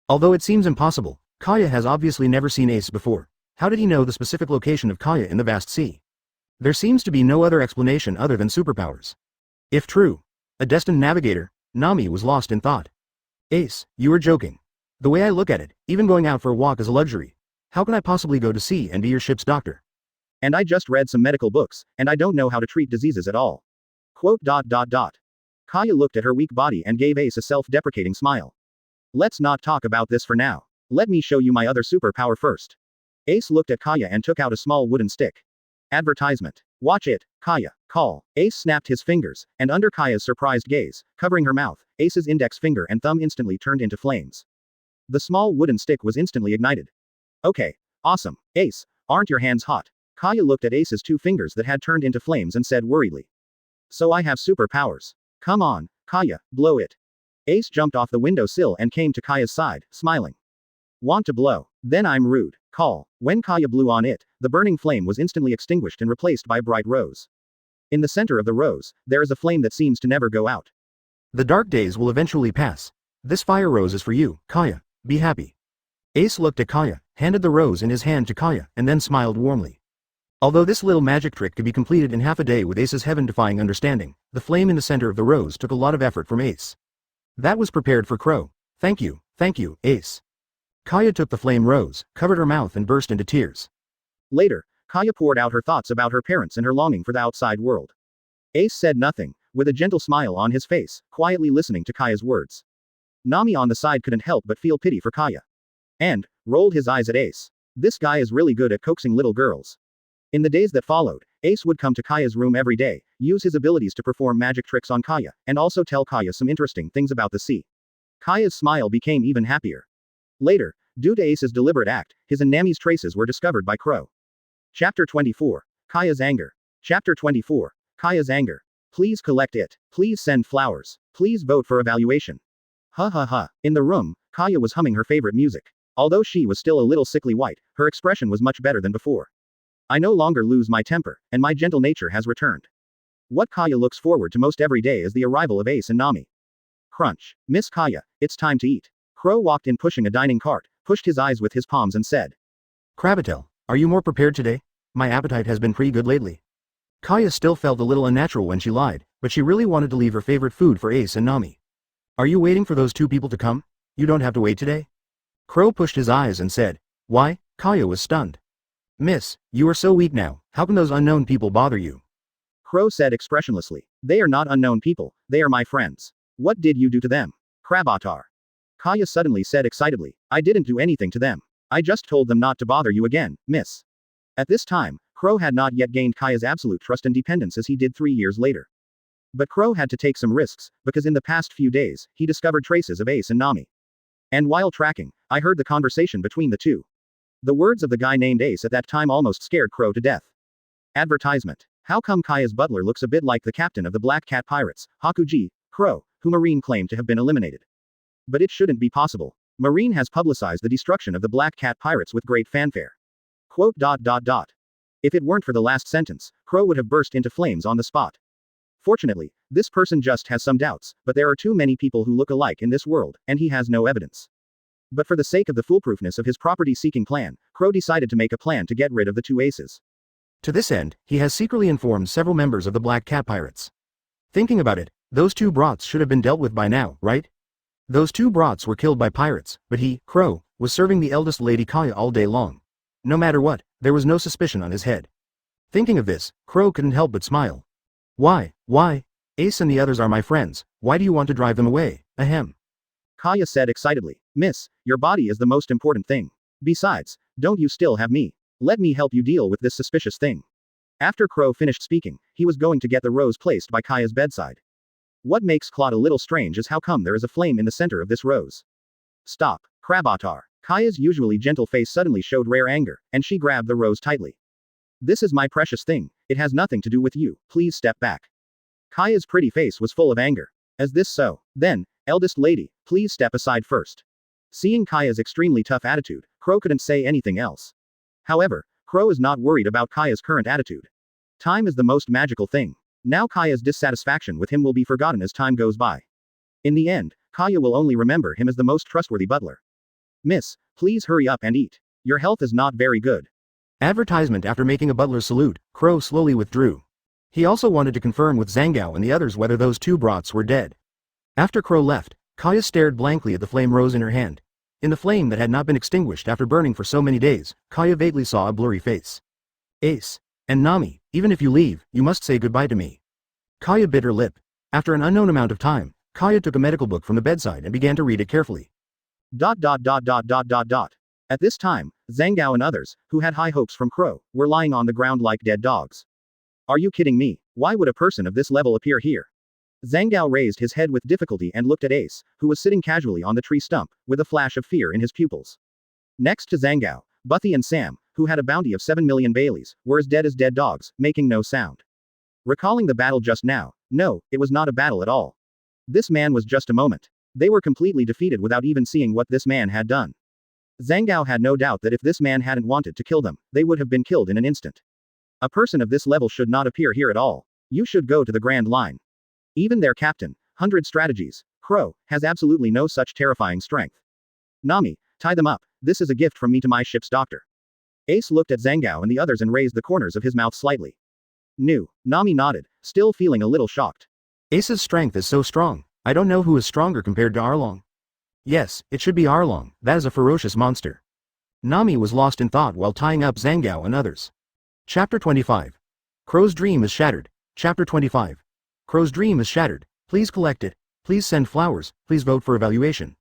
Speaker 1: Although it seems impossible, Kaya has obviously never seen Ace before. How did he know the specific location of Kaya in the vast sea? There seems to be no other explanation other than superpowers. If true, a destined navigator, Nami was lost in thought. Ace, you are joking. The way I look at it, even going out for a walk is a luxury. How can I possibly go to sea and be your ship's doctor?
Speaker 2: And I just read some medical books, and I don't know how to treat diseases at all. Quote. Kaya looked at her weak body and gave Ace a self-deprecating smile. Let's not talk about this for now. Let me show you my other superpower first. Ace looked at Kaya and took out a small wooden stick. Advertisement. Watch it, Kaya. Call. Ace snapped his fingers, and under Kaya's surprised gaze, covering her mouth, Ace's index finger and thumb instantly turned into flames. The small wooden stick was instantly ignited. Okay. Awesome. Ace, aren't your hands hot? Kaya looked at Ace's two fingers that had turned into flames and said worriedly. So I have superpowers. Come on, Kaya, blow it. Ace jumped off the windowsill and came to Kaya's side, smiling. Want to blow? Then I'm rude. Call. When Kaya blew on it, the burning flame was instantly extinguished and replaced by a bright rose. In the center of the rose, there is a flame that seems to never go out.
Speaker 1: The dark days will eventually pass. This fire rose is for you, Kaya. Be happy. Ace looked at Kaya, handed the rose in his hand to Kaya, and then smiled warmly. Although this little magic trick could be completed in half a day with Ace's heaven-defying understanding, the flame in the center of the rose took a lot of effort from Ace. That was prepared for Crow. Thank you, Ace. Kaya took the flame rose, covered her mouth and burst into tears. Later, Kaya poured out her thoughts about her parents and her longing for the outside world. Ace said nothing, with a gentle smile on his face, quietly listening to Kaya's words. Nami on the side couldn't help but feel pity for Kaya. And rolled his eyes at Ace. This guy is really good at coaxing little girls. In the days that followed, Ace would come to Kaya's room every day, use his abilities to perform magic tricks on Kaya, and also tell Kaya some interesting things about the sea. Kaya's smile became even happier. Later, due to Ace's deliberate act, his and Nami's traces were discovered by Crow. Chapter 24. Kaya's Anger. Chapter 24. Kaya's Anger. Please collect it. Please send flowers. Please vote for evaluation. Ha ha ha. In the room, Kaya was humming her favorite music. Although she was still a little sickly white, her expression was much better than before. I no longer lose my temper, and my gentle nature has returned. What Kaya looks forward to most every day is the arrival of Ace and Nami. Crunch. Miss Kaya, it's time to eat. Crow walked in pushing a dining cart, pushed his eyes with his palms and said. Krabatel, are you more prepared today? My appetite has been pretty good lately. Kaya still felt a little unnatural when she lied, but she really wanted to leave her favorite food for Ace and Nami. Are you waiting for those two people to come? You don't have to wait today? Crow pushed his eyes and said. Why? Kaya was stunned. Miss, you are so weak now, how can those unknown people bother you?
Speaker 2: Crow said expressionlessly. They are not unknown people, they are my friends. What did you do to them? Crabatar. Kaya suddenly said excitedly. I didn't do anything to them. I just told them not to bother you again, miss. At this time, Crow had not yet gained Kaya's absolute trust and dependence as he did 3 years later. But Crow had to take some risks, because in the past few days, he discovered traces of Ace and Nami. And while tracking, I heard the conversation between the two. The words of the guy named Ace at that time almost scared Crow to death. Advertisement. How come Kaya's butler looks a bit like the captain of the Black Cat Pirates, Hakuji, Crow, who Marine claimed to have been eliminated? But it shouldn't be possible. Marine has publicized the destruction of the Black Cat Pirates with great fanfare. Quote. If it weren't for the last sentence, Crow would have burst into flames on the spot. Fortunately, this person just has some doubts, but there are too many people who look alike in this world, and he has no evidence. But for the sake of the foolproofness of his property-seeking plan, Crow decided to make a plan to get rid of the two aces.
Speaker 1: To this end, he has secretly informed several members of the Black Cat Pirates. Thinking about it, those two brats should have been dealt with by now, right? Those two brats were killed by pirates, but he, Crow, was serving the eldest lady Kaya all day long. No matter what, there was no suspicion on his head. Thinking of this, Crow couldn't help but smile. Why? Ace and the others are my friends, why do you want to drive them away? Ahem.
Speaker 2: Kaya said excitedly. Miss, your body is the most important thing. Besides, don't you still have me? Let me help you deal with this suspicious thing. After Crow finished speaking, he was going to get the rose placed by Kaya's bedside. What makes Claude a little strange is how come there is a flame in the center of this rose. Stop, Crabatar. Kaya's usually gentle face suddenly showed rare anger, and she grabbed the rose tightly. This is my precious thing, it has nothing to do with you, please step back. Kaya's pretty face was full of anger. Is this so? Then, eldest lady, please step aside first. Seeing Kaya's extremely tough attitude, Crow couldn't say anything else. However, Crow is not worried about Kaya's current attitude. Time is the most magical thing. Now Kaya's dissatisfaction with him will be forgotten as time goes by. In the end, Kaya will only remember him as the most trustworthy butler. Miss, please hurry up and eat. Your health is not very good.
Speaker 1: Advertisement. After making a butler's salute, Crow slowly withdrew. He also wanted to confirm with Zhangao and the others whether those two brats were dead. After Crow left, Kaya stared blankly at the flame rose in her hand. In the flame that had not been extinguished after burning for so many days, Kaya vaguely saw a blurry face. Ace. And Nami, even if you leave, you must say goodbye to me. Kaya bit her lip. After an unknown amount of time, Kaya took a medical book from the bedside and began to read it carefully.
Speaker 2: At this time, Zhangao and others, who had high hopes from Crow, were lying on the ground like dead dogs. Are you kidding me? Why would a person of this level appear here? Zhangao raised his head with difficulty and looked at Ace, who was sitting casually on the tree stump, with a flash of fear in his pupils. Next to Zhangao, Buthy and Sam, who had a bounty of 7 million Baileys, were as dead dogs, making no sound. Recalling the battle just now, no, it was not a battle at all. This man was just a moment. They were completely defeated without even seeing what this man had done. Zhangao had no doubt that if this man hadn't wanted to kill them, they would have been killed in an instant. A person of this level should not appear here at all. You should go to the Grand Line. Even their captain, 100 Strategies, Crow, has absolutely no such terrifying strength. Nami, tie them up, this is a gift from me to my ship's doctor. Ace looked at Zhangao and the others and raised the corners of his mouth slightly. Nami nodded, still feeling a little shocked.
Speaker 1: Ace's strength is so strong, I don't know who is stronger compared to Arlong. Yes, it should be Arlong, that is a ferocious monster. Nami was lost in thought while tying up Zhangao and others. Chapter 25. Crow's dream is shattered. Chapter 25. Crow's dream is shattered, please collect it, please send flowers, please vote for evaluation.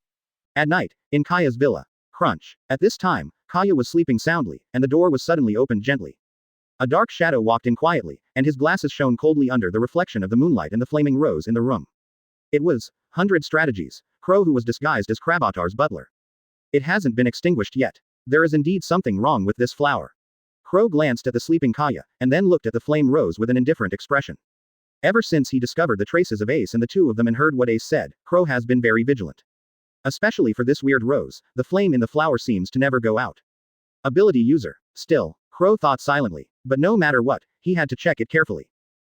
Speaker 2: At night, in Kaya's villa. Crunch. At this time, Kaya was sleeping soundly, and the door was suddenly opened gently. A dark shadow walked in quietly, and his glasses shone coldly under the reflection of the moonlight and the flaming rose in the room. It was 100 Strategies, Crow, who was disguised as Crabatar's butler. It hasn't been extinguished yet. There is indeed something wrong with this flower. Crow glanced at the sleeping Kaya, and then looked at the flame rose with an indifferent expression. Ever since he discovered the traces of Ace and the two of them and heard what Ace said, Crow has been very vigilant. Especially for this weird rose, the flame in the flower seems to never go out. Ability user. Still, Crow thought silently, but no matter what, he had to check it carefully.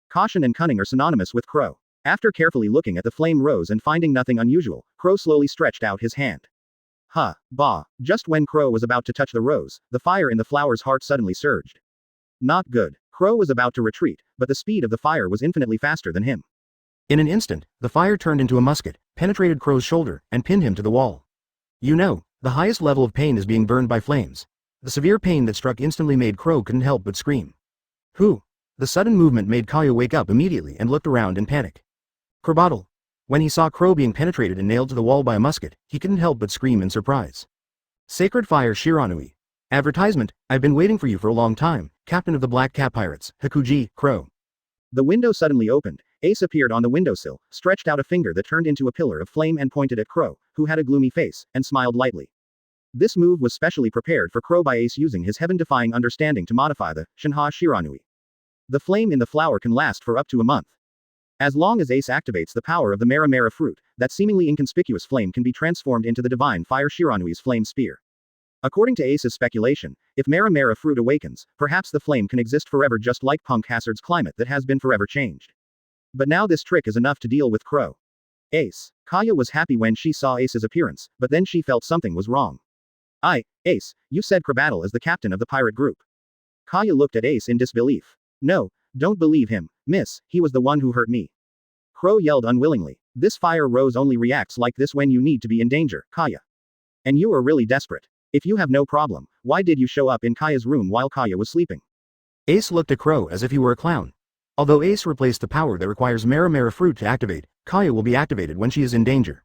Speaker 2: Caution and cunning are synonymous with Crow. After carefully looking at the flame rose and finding nothing unusual, Crow slowly stretched out his hand. Bah. Just when Crow was about to touch the rose, the fire in the flower's heart suddenly surged. Not good. Crow was about to retreat, but the speed of the fire was infinitely faster than him.
Speaker 1: In an instant, the fire turned into a musket, penetrated Crow's shoulder, and pinned him to the wall. You know, the highest level of pain is being burned by flames. The severe pain that struck instantly made Crow couldn't help but scream. Who? The sudden movement made Kaya wake up immediately and looked around in panic. Kerbottle. When he saw Crow being penetrated and nailed to the wall by a musket, he couldn't help but scream in surprise. Sacred Fire Shiranui. Advertisement, I've been waiting for you for a long time, Captain of the Black Cat Pirates, Hakuji, Crow.
Speaker 2: The window suddenly opened. Ace appeared on the windowsill, stretched out a finger that turned into a pillar of flame and pointed at Crow, who had a gloomy face, and smiled lightly. This move was specially prepared for Crow by Ace using his heaven-defying understanding to modify the Shinha Shiranui. The flame in the flower can last for up to a month. As long as Ace activates the power of the Mera Mera fruit, that seemingly inconspicuous flame can be transformed into the divine fire Shiranui's flame spear. According to Ace's speculation, if Mera Mera fruit awakens, perhaps the flame can exist forever just like Punk Hazard's climate that has been forever changed. But now this trick is enough to deal with Crow. Ace. Kaya was happy when she saw Ace's appearance, but then she felt something was wrong. Ace, you said Kerbottle is the captain of the pirate group. Kaya looked at Ace in disbelief. No, don't believe him, miss, he was the one who hurt me. Crow yelled unwillingly. This fire rose only reacts like this when you need to be in danger, Kaya. And you are really desperate. If you have no problem, why did you show up in Kaya's room while Kaya was sleeping?
Speaker 1: Ace looked at Crow as if he were a clown. Although Ace replaced the power that requires Mera Mera fruit to activate, Kaya will be activated when she is in danger.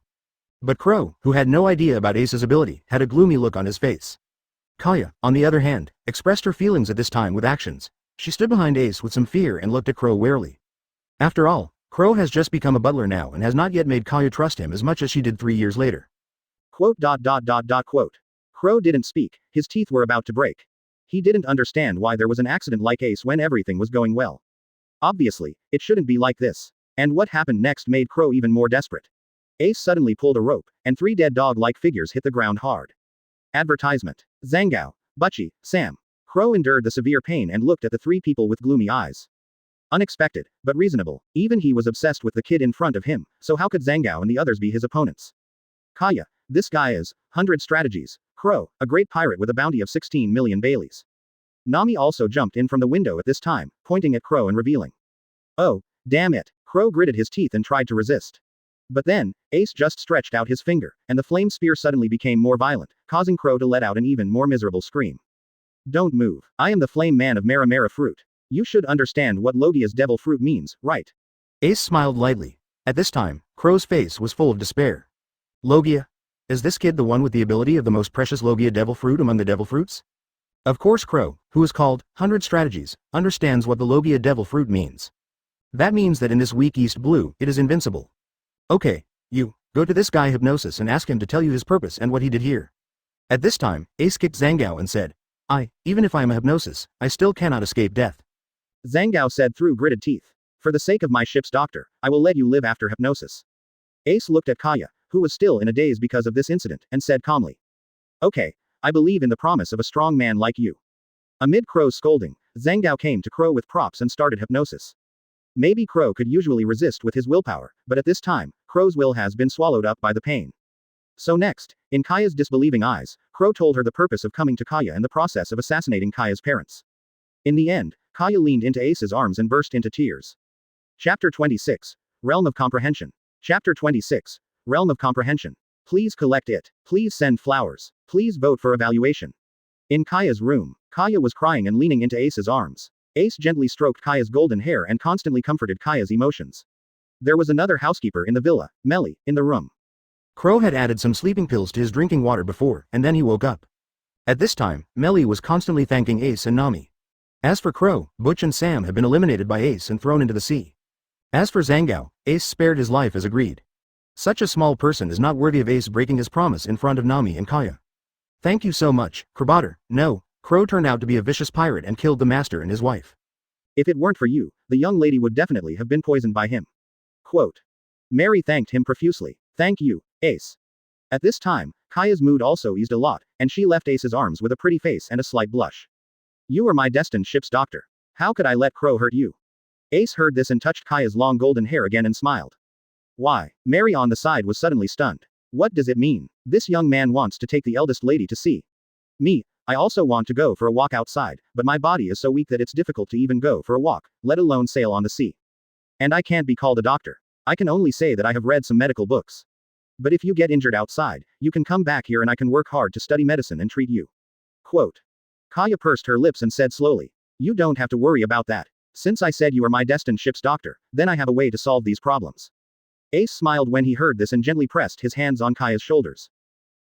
Speaker 1: But Crow, who had no idea about Ace's ability, had a gloomy look on his face. Kaya, on the other hand, expressed her feelings at this time with actions. She stood behind Ace with some fear and looked at Crow warily. After all, Crow has just become a butler now and has not yet made Kaya trust him as much as she did 3 years later.
Speaker 2: Quote. Crow didn't speak, his teeth were about to break. He didn't understand why there was an accident like Ace when everything was going well. Obviously, it shouldn't be like this. And what happened next made Crow even more desperate. Ace suddenly pulled a rope, and 3 dead dog-like figures hit the ground hard. Advertisement. Zangao, Butchie, Sam. Crow endured the severe pain and looked at the 3 people with gloomy eyes. Unexpected, but reasonable, even he was obsessed with the kid in front of him, so how could Zangao and the others be his opponents? Kaya, this guy is 100 strategies. Crow, a great pirate with a bounty of 16 million Baileys. Nami also jumped in from the window at this time, pointing at Crow and revealing. Oh, damn it. Crow gritted his teeth and tried to resist. But then, Ace just stretched out his finger, and the flame spear suddenly became more violent, causing Crow to let out an even more miserable scream. Don't move. I am the flame man of Mera Mera fruit. You should understand what Logia's devil fruit means, right?
Speaker 1: Ace smiled lightly. At this time, Crow's face was full of despair. Logia? Is this kid the one with the ability of the most precious Logia devil fruit among the devil fruits? Of course Crow, who is called 100 Strategies, understands what the Logia devil fruit means. That means that in this weak East Blue, it is invincible. Okay, you, go to this guy Hypnosis and ask him to tell you his purpose and what he did here. At this time, Ace kicked Zangao and said, even if I am a Hypnosis, I still cannot escape death.
Speaker 2: Zangao said through gritted teeth. For the sake of my ship's doctor, I will let you live after Hypnosis. Ace looked at Kaya, who was still in a daze because of this incident, and said calmly. Okay, I believe in the promise of a strong man like you. Amid Crow's scolding, Zangao came to Crow with props and started Hypnosis. Maybe Crow could usually resist with his willpower, but at this time, Crow's will has been swallowed up by the pain. So next, in Kaya's disbelieving eyes, Crow told her the purpose of coming to Kaya and the process of assassinating Kaya's parents. In the end, Kaya leaned into Ace's arms and burst into tears. Chapter 26. Realm of Comprehension. Chapter 26. Realm of Comprehension. Please collect it. Please send flowers. Please vote for evaluation. In Kaya's room, Kaya was crying and leaning into Ace's arms. Ace gently stroked Kaya's golden hair and constantly comforted Kaya's emotions. There was another housekeeper in the villa, Melly, in the room.
Speaker 1: Crow had added some sleeping pills to his drinking water before, and then he woke up. At this time, Melly was constantly thanking Ace and Nami. As for Crow, Butch and Sam had been eliminated by Ace and thrown into the sea. As for Zangao, Ace spared his life as agreed. Such a small person is not worthy of Ace breaking his promise in front of Nami and Kaya. Thank you so much, Kerbottle. No, Crow turned out to be a vicious pirate and killed the master and his wife.
Speaker 2: If it weren't for you, the young lady would definitely have been poisoned by him. Quote. Mary thanked him profusely. Thank you, Ace. At this time, Kaya's mood also eased a lot, and she left Ace's arms with a pretty face and a slight blush. You are my destined ship's doctor. How could I let Crow hurt you? Ace heard this and touched Kaya's long golden hair again and smiled. Why? Mary on the side was suddenly stunned. What does it mean? This young man wants to take the eldest lady to sea. Me, I also want to go for a walk outside, but my body is so weak that it's difficult to even go for a walk, let alone sail on the sea. And I can't be called a doctor. I can only say that I have read some medical books. But if you get injured outside, you can come back here and I can work hard to study medicine and treat you. Quote. Kaya pursed her lips and said slowly. You don't have to worry about that. Since I said you are my destined ship's doctor, then I have a way to solve these problems. Ace smiled when he heard this and gently pressed his hands on Kaya's shoulders.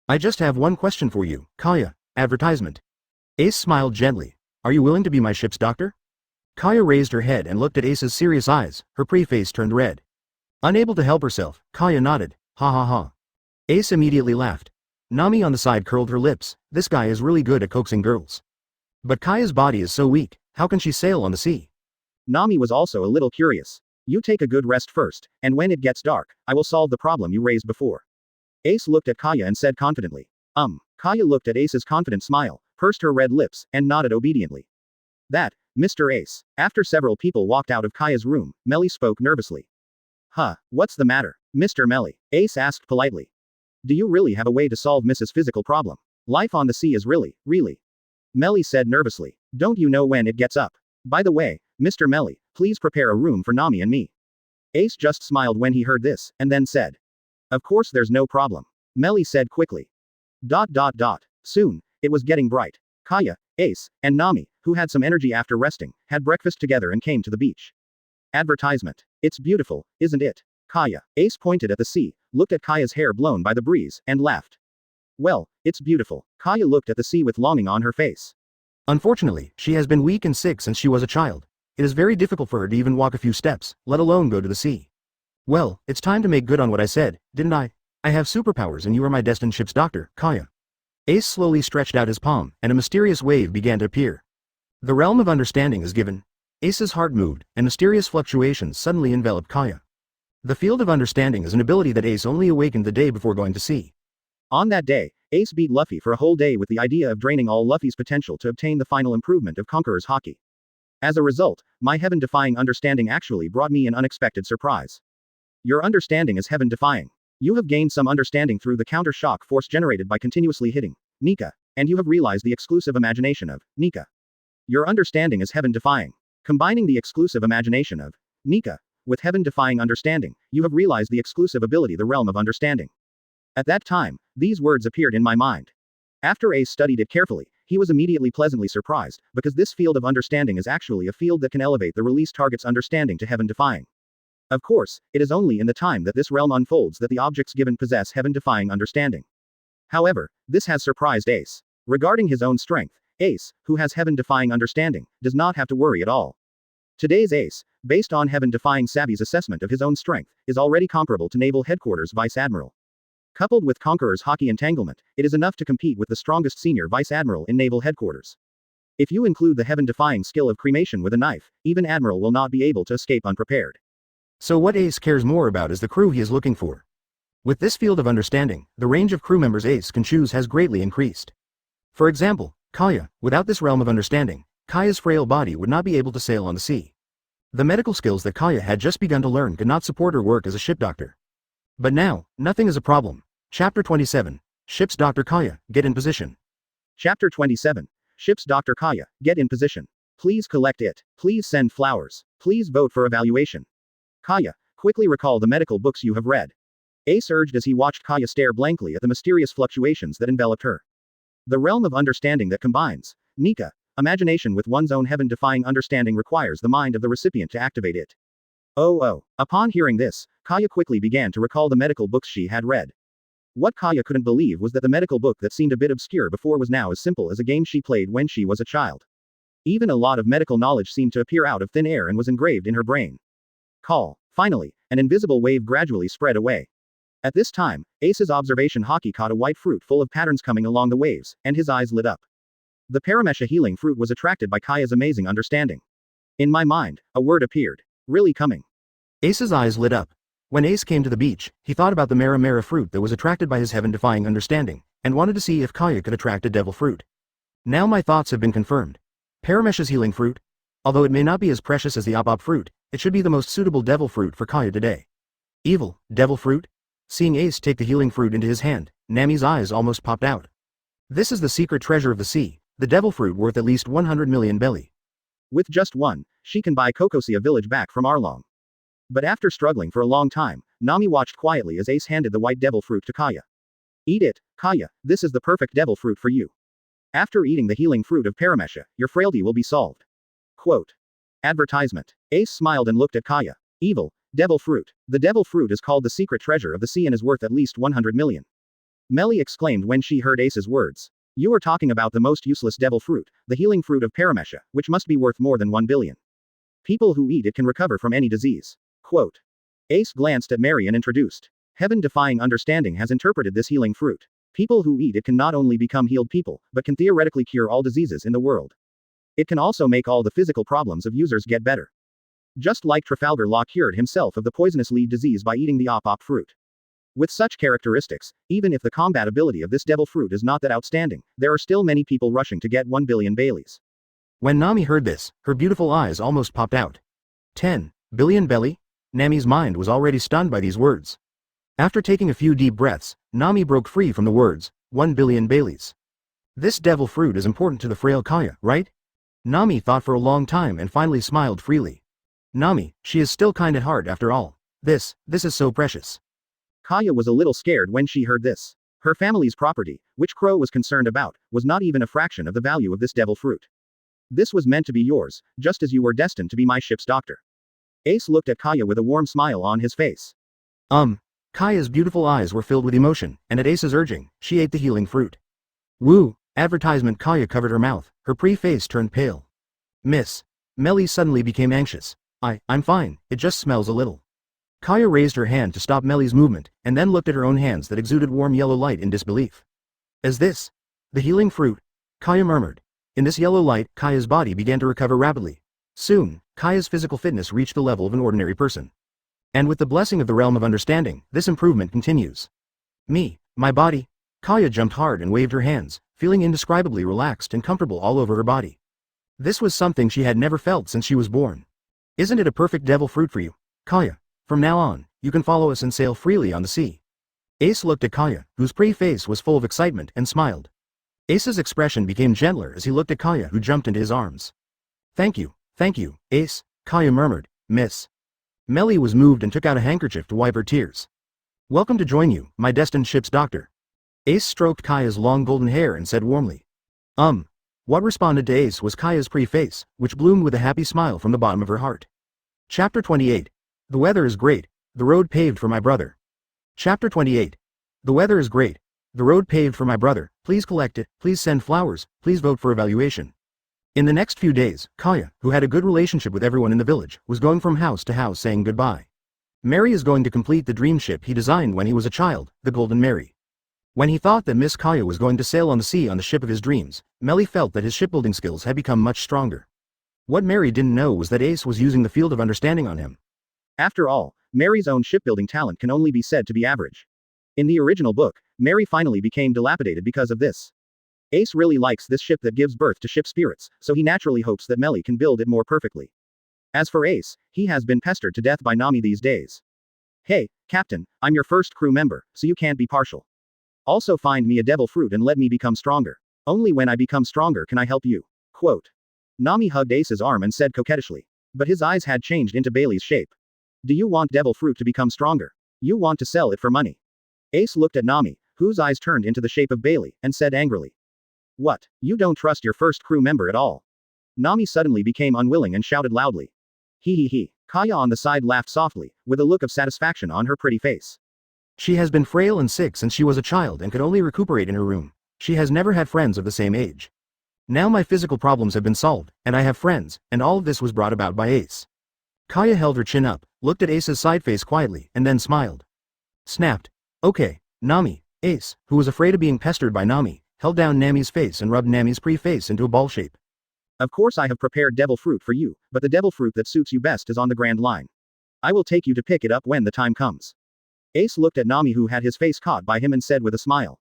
Speaker 1: I just have one question for you, Kaya. Advertisement. Ace smiled gently. Are you willing to be my ship's doctor? Kaya raised her head and looked at Ace's serious eyes, her pretty face turned red. Unable to help herself, Kaya nodded. Ha ha ha. Ace immediately laughed. Nami on the side curled her lips. This guy is really good at coaxing girls. But Kaya's body is so weak, how can she sail on the sea?
Speaker 2: Nami was also a little curious. You take a good rest first, and when it gets dark, I will solve the problem you raised before. Ace looked at Kaya and said confidently. Kaya looked at Ace's confident smile, pursed her red lips, and nodded obediently. That, Mr. Ace. After several people walked out of Kaya's room, Melly spoke nervously. What's the matter, Mr. Melly? Ace asked politely. Do you really have a way to solve Mrs. Physical problem? Life on the sea is really. Melly said nervously. Don't you know when it gets up? By the way, Mr. Melly, please prepare a room for Nami and me. Ace just smiled when he heard this, and then said. Of course there's no problem. Melly said quickly. Soon, it was getting bright. Kaya, Ace, and Nami, who had some energy after resting, had breakfast together and came to the beach. Advertisement. It's beautiful, isn't it? Kaya. Ace pointed at the sea, looked at Kaya's hair blown by the breeze, and laughed. Well, it's beautiful. Kaya looked at the sea with longing on her face.
Speaker 1: Unfortunately, she has been weak and sick since she was a child. It is very difficult for her to even walk a few steps, let alone go to the sea. Well, it's time to make good on what I said, didn't I? I have superpowers and you are my destined ship's doctor, Kaya. Ace slowly stretched out his palm, and a mysterious wave began to appear. The realm of understanding is given. Ace's heart moved, and mysterious fluctuations suddenly enveloped Kaya. The field of understanding is an ability that Ace only awakened the day before going to sea.
Speaker 2: On that day, Ace beat Luffy for a whole day with the idea of draining all Luffy's potential to obtain the final improvement of Conqueror's Haki. As a result, my heaven-defying understanding actually brought me an unexpected surprise. Your understanding is heaven-defying. You have gained some understanding through the counter-shock force generated by continuously hitting Nika, and you have realized the exclusive imagination of Nika. Your understanding is heaven-defying. Combining the exclusive imagination of Nika with heaven-defying understanding, you have realized the exclusive ability the realm of understanding. At that time, these words appeared in my mind. After Ace studied it carefully, he was immediately pleasantly surprised, because this field of understanding is actually a field that can elevate the release target's understanding to heaven-defying. Of course, it is only in the time that this realm unfolds that the objects given possess heaven-defying understanding. However, this has surprised Ace. Regarding his own strength, Ace, who has heaven-defying understanding, does not have to worry at all. Today's Ace, based on heaven-defying Savvy's assessment of his own strength, is already comparable to Naval Headquarters Vice Admiral. Coupled with Conqueror's Haki entanglement, it is enough to compete with the strongest senior Vice Admiral in Naval Headquarters. If you include the heaven-defying skill of cremation with a knife, even Admiral will not be able to escape unprepared.
Speaker 1: So what Ace cares more about is the crew he is looking for. With this field of understanding, the range of crew members Ace can choose has greatly increased. For example, Kaya, without this realm of understanding, Kaya's frail body would not be able to sail on the sea. The medical skills that Kaya had just begun to learn could not support her work as a ship doctor. But now, nothing is a problem. Chapter 27. Ship's Dr. Kaya, get in position.
Speaker 2: Chapter 27. Ship's Dr. Kaya, get in position. Please collect it. Please send flowers. Please vote for evaluation. Kaya, quickly recall the medical books you have read. Ace urged as he watched Kaya stare blankly at the mysterious fluctuations that enveloped her. The realm of understanding that combines Nika, imagination with one's own heaven-defying understanding requires the mind of the recipient to activate it. Upon hearing this, Kaya quickly began to recall the medical books she had read. What Kaya couldn't believe was that the medical book that seemed a bit obscure before was now as simple as a game she played when she was a child. Even a lot of medical knowledge seemed to appear out of thin air and was engraved in her brain. Finally, an invisible wave gradually spread away. At this time, Ace's observation Haki caught a white fruit full of patterns coming along the waves, and his eyes lit up. The Paramesha healing fruit was attracted by Kaya's amazing understanding. In my mind, a word appeared. Really coming.
Speaker 1: Ace's eyes lit up. When Ace came to the beach, he thought about the Mara fruit that was attracted by his heaven-defying understanding, and wanted to see if Kaya could attract a devil fruit. Now my thoughts have been confirmed. Paramesha's healing fruit, although it may not be as precious as the Op fruit, it should be the most suitable devil fruit for Kaya today. Evil, devil fruit? Seeing Ace take the healing fruit into his hand, Nami's eyes almost popped out. This is the secret treasure of the sea, the devil fruit worth at least 100 million belly.
Speaker 2: With just one, she can buy Kokosia village back from Arlong. But after struggling for a long time, Nami watched quietly as Ace handed the white devil fruit to Kaya. Eat it, Kaya, this is the perfect devil fruit for you. After eating the healing fruit of Paramesha, your frailty will be solved. Quote. Advertisement. Ace smiled and looked at Kaya. Evil, devil fruit. The devil fruit is called the secret treasure of the sea and is worth at least 100 million. Melly exclaimed when she heard Ace's words. You are talking about the most useless devil fruit, the healing fruit of Paramesha, which must be worth more than 1 billion. People who eat it can recover from any disease. Quote. Ace glanced at Mary and introduced. Heaven-defying understanding has interpreted this healing fruit. People who eat it can not only become healed people, but can theoretically cure all diseases in the world. It can also make all the physical problems of users get better. Just like Trafalgar Law cured himself of the poisonous lead disease by eating the op fruit. With such characteristics, even if the combat ability of this devil fruit is not that outstanding, there are still many people rushing to get 1 billion Baileys.
Speaker 1: When Nami heard this, her beautiful eyes almost popped out. 10 billion belly? Nami's mind was already stunned by these words. After taking a few deep breaths, Nami broke free from the words, 1 billion Baileys. This devil fruit is important to the frail Kaya, right? Nami thought for a long time and finally smiled freely. Nami, she is still kind at heart after all. This is so precious.
Speaker 2: Kaya was a little scared when she heard this. Her family's property, which Crow was concerned about, was not even a fraction of the value of this devil fruit. This was meant to be yours, just as you were destined to be my ship's doctor. Ace looked at Kaya with a warm smile on his face.
Speaker 1: Kaya's beautiful eyes were filled with emotion, and at Ace's urging, she ate the healing fruit. Woo! Advertisement. Kaya covered her mouth, her pretty face turned pale. Miss Melly suddenly became anxious. I'm fine, it just smells a little. Kaya raised her hand to stop Melly's movement, and then looked at her own hands that exuded warm yellow light in disbelief. Is this the healing fruit? Kaya murmured. In this yellow light, Kaya's body began to recover rapidly. Soon, Kaya's physical fitness reached the level of an ordinary person. And with the blessing of the realm of understanding, this improvement continues. My body. Kaya jumped hard and waved her hands, feeling indescribably relaxed and comfortable all over her body. This was something she had never felt since she was born. Isn't it a perfect devil fruit for you, Kaya? From now on, you can follow us and sail freely on the sea. Ace looked at Kaya, whose pretty face was full of excitement, and smiled. Ace's expression became gentler as he looked at Kaya, who jumped into his arms. Thank you, Ace, Kaya murmured. Miss Melly was moved and took out a handkerchief to wipe her tears. Welcome to join you, my destined ship's doctor. Ace stroked Kaya's long golden hair and said warmly. What responded to Ace was Kaya's pretty face, which bloomed with a happy smile from the bottom of her heart. Chapter 28. The weather is great, the road paved for my brother. Chapter 28. The weather is great, the road paved for my brother, please collect it, please send flowers, please vote for evaluation. In the next few days, Kaya, who had a good relationship with everyone in the village, was going from house to house saying goodbye. Mary is going to complete the dream ship he designed when he was a child, the Golden Mary. When he thought that Miss Kaya was going to sail on the sea on the ship of his dreams, Melly felt that his shipbuilding skills had become much stronger. What Mary didn't know was that Ace was using the field of understanding on him. After all, Mary's own shipbuilding talent can only be said to be average. In the original book, Mary finally became dilapidated because of this. Ace really likes this ship that gives birth to ship spirits, so he naturally hopes that Melly can build it more perfectly. As for Ace, he has been pestered to death by Nami these days. Hey, Captain, I'm your first crew member, so you can't be partial. Also find me a devil fruit and let me become stronger. Only when I become stronger can I help you. Quote. Nami hugged Ace's arm and said coquettishly. But his eyes had changed into Bailey's shape. Do you want devil fruit to become stronger? You want to sell it for money? Ace looked at Nami, whose eyes turned into the shape of Bailey, and said angrily. What, you don't trust your first crew member at all? Nami suddenly became unwilling and shouted loudly. He. Kaya on the side laughed softly, with a look of satisfaction on her pretty face. She has been frail and sick since she was a child and could only recuperate in her room. She has never had friends of the same age. Now my physical problems have been solved, and I have friends, and all of this was brought about by Ace. Kaya held her chin up, looked at Ace's side face quietly, and then smiled. Snapped. Okay, Nami. Ace, who was afraid of being pestered by Nami, held down Nami's face and rubbed Nami's pretty face into a ball shape. Of course I have prepared devil fruit for you, but the devil fruit that suits you best is on the Grand Line. I will take you to pick it up when the time comes. Ace looked at Nami, who had his face caught by him, and said with a smile.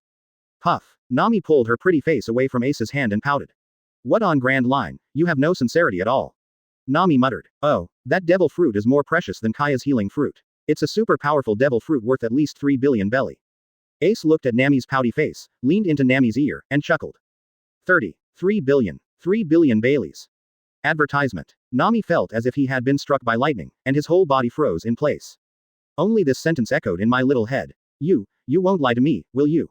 Speaker 1: Puff. Nami pulled her pretty face away from Ace's hand and pouted. What on Grand Line? You have no sincerity at all. Nami muttered. Oh, that devil fruit is more precious than Kaya's healing fruit. It's a super powerful devil fruit worth at least 3 billion belly. Ace looked at Nami's pouty face, leaned into Nami's ear, and chuckled. 3 billion. 3 billion Baileys. Advertisement. Nami felt as if he had been struck by lightning, and his whole body froze in place. Only this sentence echoed in my little head. You won't lie to me, will you?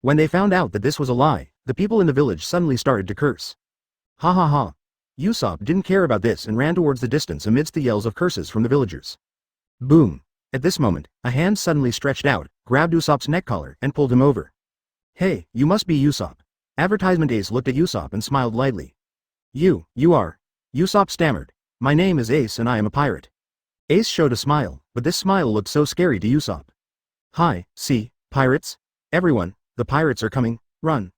Speaker 1: When they found out that this was a lie, the people in the village suddenly started to curse. Ha ha ha. Usopp didn't care about this and ran towards the distance amidst the yells of curses from the villagers. Boom. At this moment, a hand suddenly stretched out, grabbed Usopp's neck collar, and pulled him over. Hey, you must be Usopp. Advertisement Ace looked at Usopp and smiled lightly. You are. Usopp stammered. My name is Ace and I am a pirate. Ace showed a smile, but this smile looked so scary to Usopp. Hi, see, pirates? Everyone, the pirates are coming, run.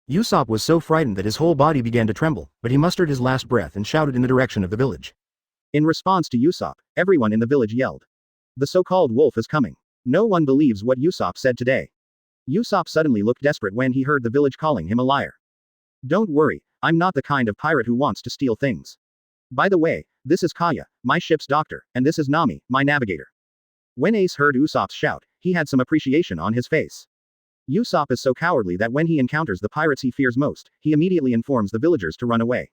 Speaker 1: Usopp was so frightened that his whole body began to tremble, but he mustered his last breath and shouted in the direction of the village.
Speaker 2: In response to Usopp, everyone in the village yelled. The so-called wolf is coming. No one believes what Usopp said today. Usopp suddenly looked desperate when he heard the village calling him a liar. Don't worry, I'm not the kind of pirate who wants to steal things. By the way, this is Kaya, my ship's doctor, and this is Nami, my navigator. When Ace heard Usopp's shout, he had some appreciation on his face. Usopp is so cowardly that when he encounters the pirates he fears most, he immediately informs the villagers to run away.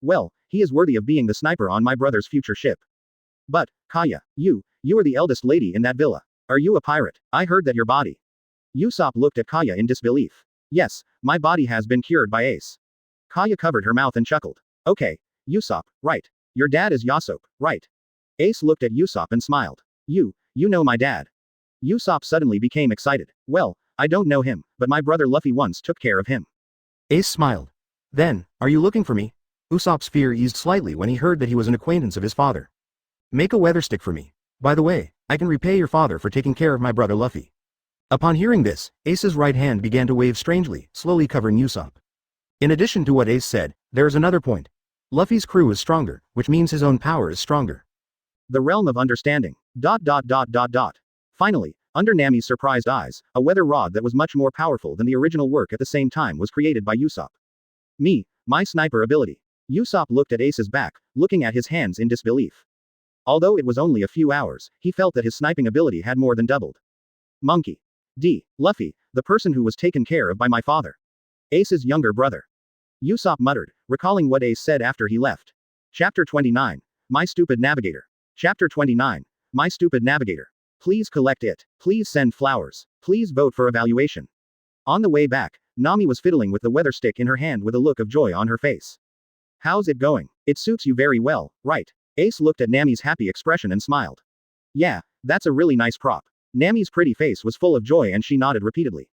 Speaker 2: Well, he is worthy of being the sniper on my brother's future ship. But, Kaya, you are the eldest lady in that villa. Are you a pirate? I heard that your body. Usopp looked at Kaya in disbelief. Yes, my body has been cured by Ace. Kaya covered her mouth and chuckled. Okay, Usopp, right. Your dad is Usopp, right? Ace looked at Usopp and smiled. You know my dad. Usopp suddenly became excited. Well, I don't know him, but my brother Luffy once took care of him.
Speaker 1: Ace smiled. Then, are you looking for me? Usopp's fear eased slightly when he heard that he was an acquaintance of his father. Make a weather stick for me. By the way, I can repay your father for taking care of my brother Luffy. Upon hearing this, Ace's right hand began to wave strangely, slowly covering Usopp. In addition to what Ace said, there is another point. Luffy's crew is stronger, which means his own power is stronger.
Speaker 2: The realm of understanding. ... Finally, under Nami's surprised eyes, a weather rod that was much more powerful than the original work at the same time was created by Usopp. My sniper ability. Usopp looked at Ace's back, looking at his hands in disbelief. Although it was only a few hours, he felt that his sniping ability had more than doubled. Monkey. Luffy, the person who was taken care of by my father. Ace's younger brother. Usopp muttered, recalling what Ace said after he left. Chapter 29. My stupid navigator. Chapter 29. My stupid navigator. Please collect it. Please send flowers. Please vote for evaluation. On the way back, Nami was fiddling with the weather stick in her hand with a look of joy on her face. How's it going? It suits you very well, right? Ace looked at Nami's happy expression and smiled. Yeah, that's a really nice prop. Nami's pretty face was full of joy and she nodded repeatedly.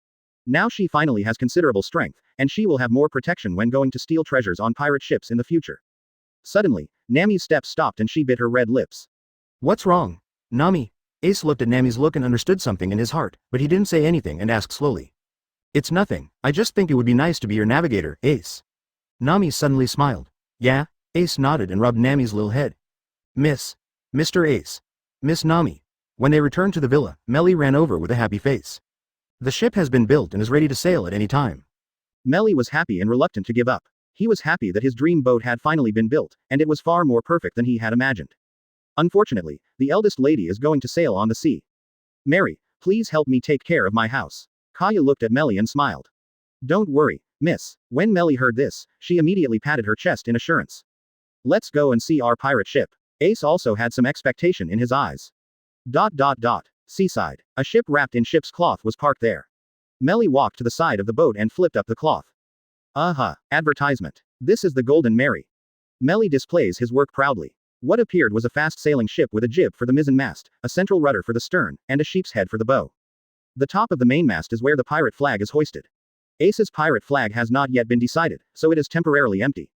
Speaker 2: Now she finally has considerable strength, and she will have more protection when going to steal treasures on pirate ships in the future. Suddenly, Nami's steps stopped and she bit her red lips.
Speaker 1: What's wrong? Nami? Ace looked at Nami's look and understood something in his heart, but he didn't say anything and asked slowly. It's nothing, I just think it would be nice to be your navigator, Ace. Nami suddenly smiled. Yeah? Ace nodded and rubbed Nami's little head. Mr. Ace. Miss Nami. When they returned to the villa, Melly ran over with a happy face. The ship has been built and is ready to sail at any time.
Speaker 2: Melly was happy and reluctant to give up. He was happy that his dream boat had finally been built, and it was far more perfect than he had imagined. Unfortunately, the eldest lady is going to sail on the sea. Mary, please help me take care of my house. Kaya looked at Melly and smiled. Don't worry, miss. When Melly heard this, she immediately patted her chest in assurance. Let's go and see our pirate ship. Ace also had some expectation in his eyes. Seaside. A ship wrapped in ship's cloth was parked there. Melly walked to the side of the boat and flipped up the cloth. Advertisement. This is the Golden Mary. Melly displays his work proudly. What appeared was a fast-sailing ship with a jib for the mizzen-mast, a central rudder for the stern, and a sheep's head for the bow. The top of the mainmast is where the pirate flag is hoisted. Ace's pirate flag has not yet been decided, so it is temporarily empty.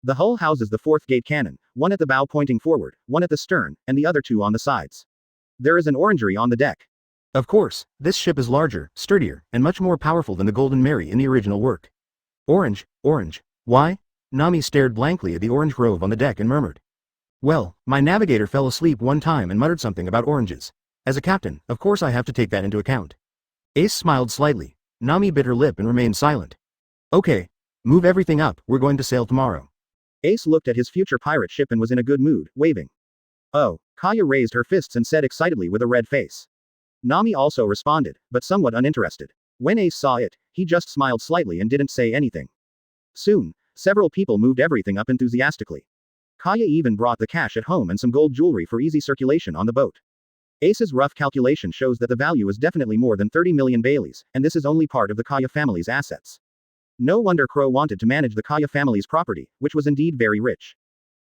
Speaker 2: The hull houses the fourth gate cannon, one at the bow pointing forward, one at the stern, and the other two on the sides. There is an orangery on the deck.
Speaker 1: Of course, this ship is larger, sturdier, and much more powerful than the Golden Mary in the original work. Orange, orange. Why? Nami stared blankly at the orange grove on the deck and murmured. Well, my navigator fell asleep one time and muttered something about oranges. As a captain, of course I have to take that into account. Ace smiled slightly. Nami bit her lip and remained silent. Okay. Move everything up, we're going to sail tomorrow.
Speaker 2: Ace looked at his future pirate ship and was in a good mood, waving. Oh, Kaya raised her fists and said excitedly with a red face. Nami also responded, but somewhat uninterested. When Ace saw it, he just smiled slightly and didn't say anything. Soon, several people moved everything up enthusiastically. Kaya even brought the cash at home and some gold jewelry for easy circulation on the boat. Ace's rough calculation shows that the value is definitely more than 30 million Baileys, and this is only part of the Kaya family's assets. No wonder Crow wanted to manage the Kaya family's property, which was indeed very rich.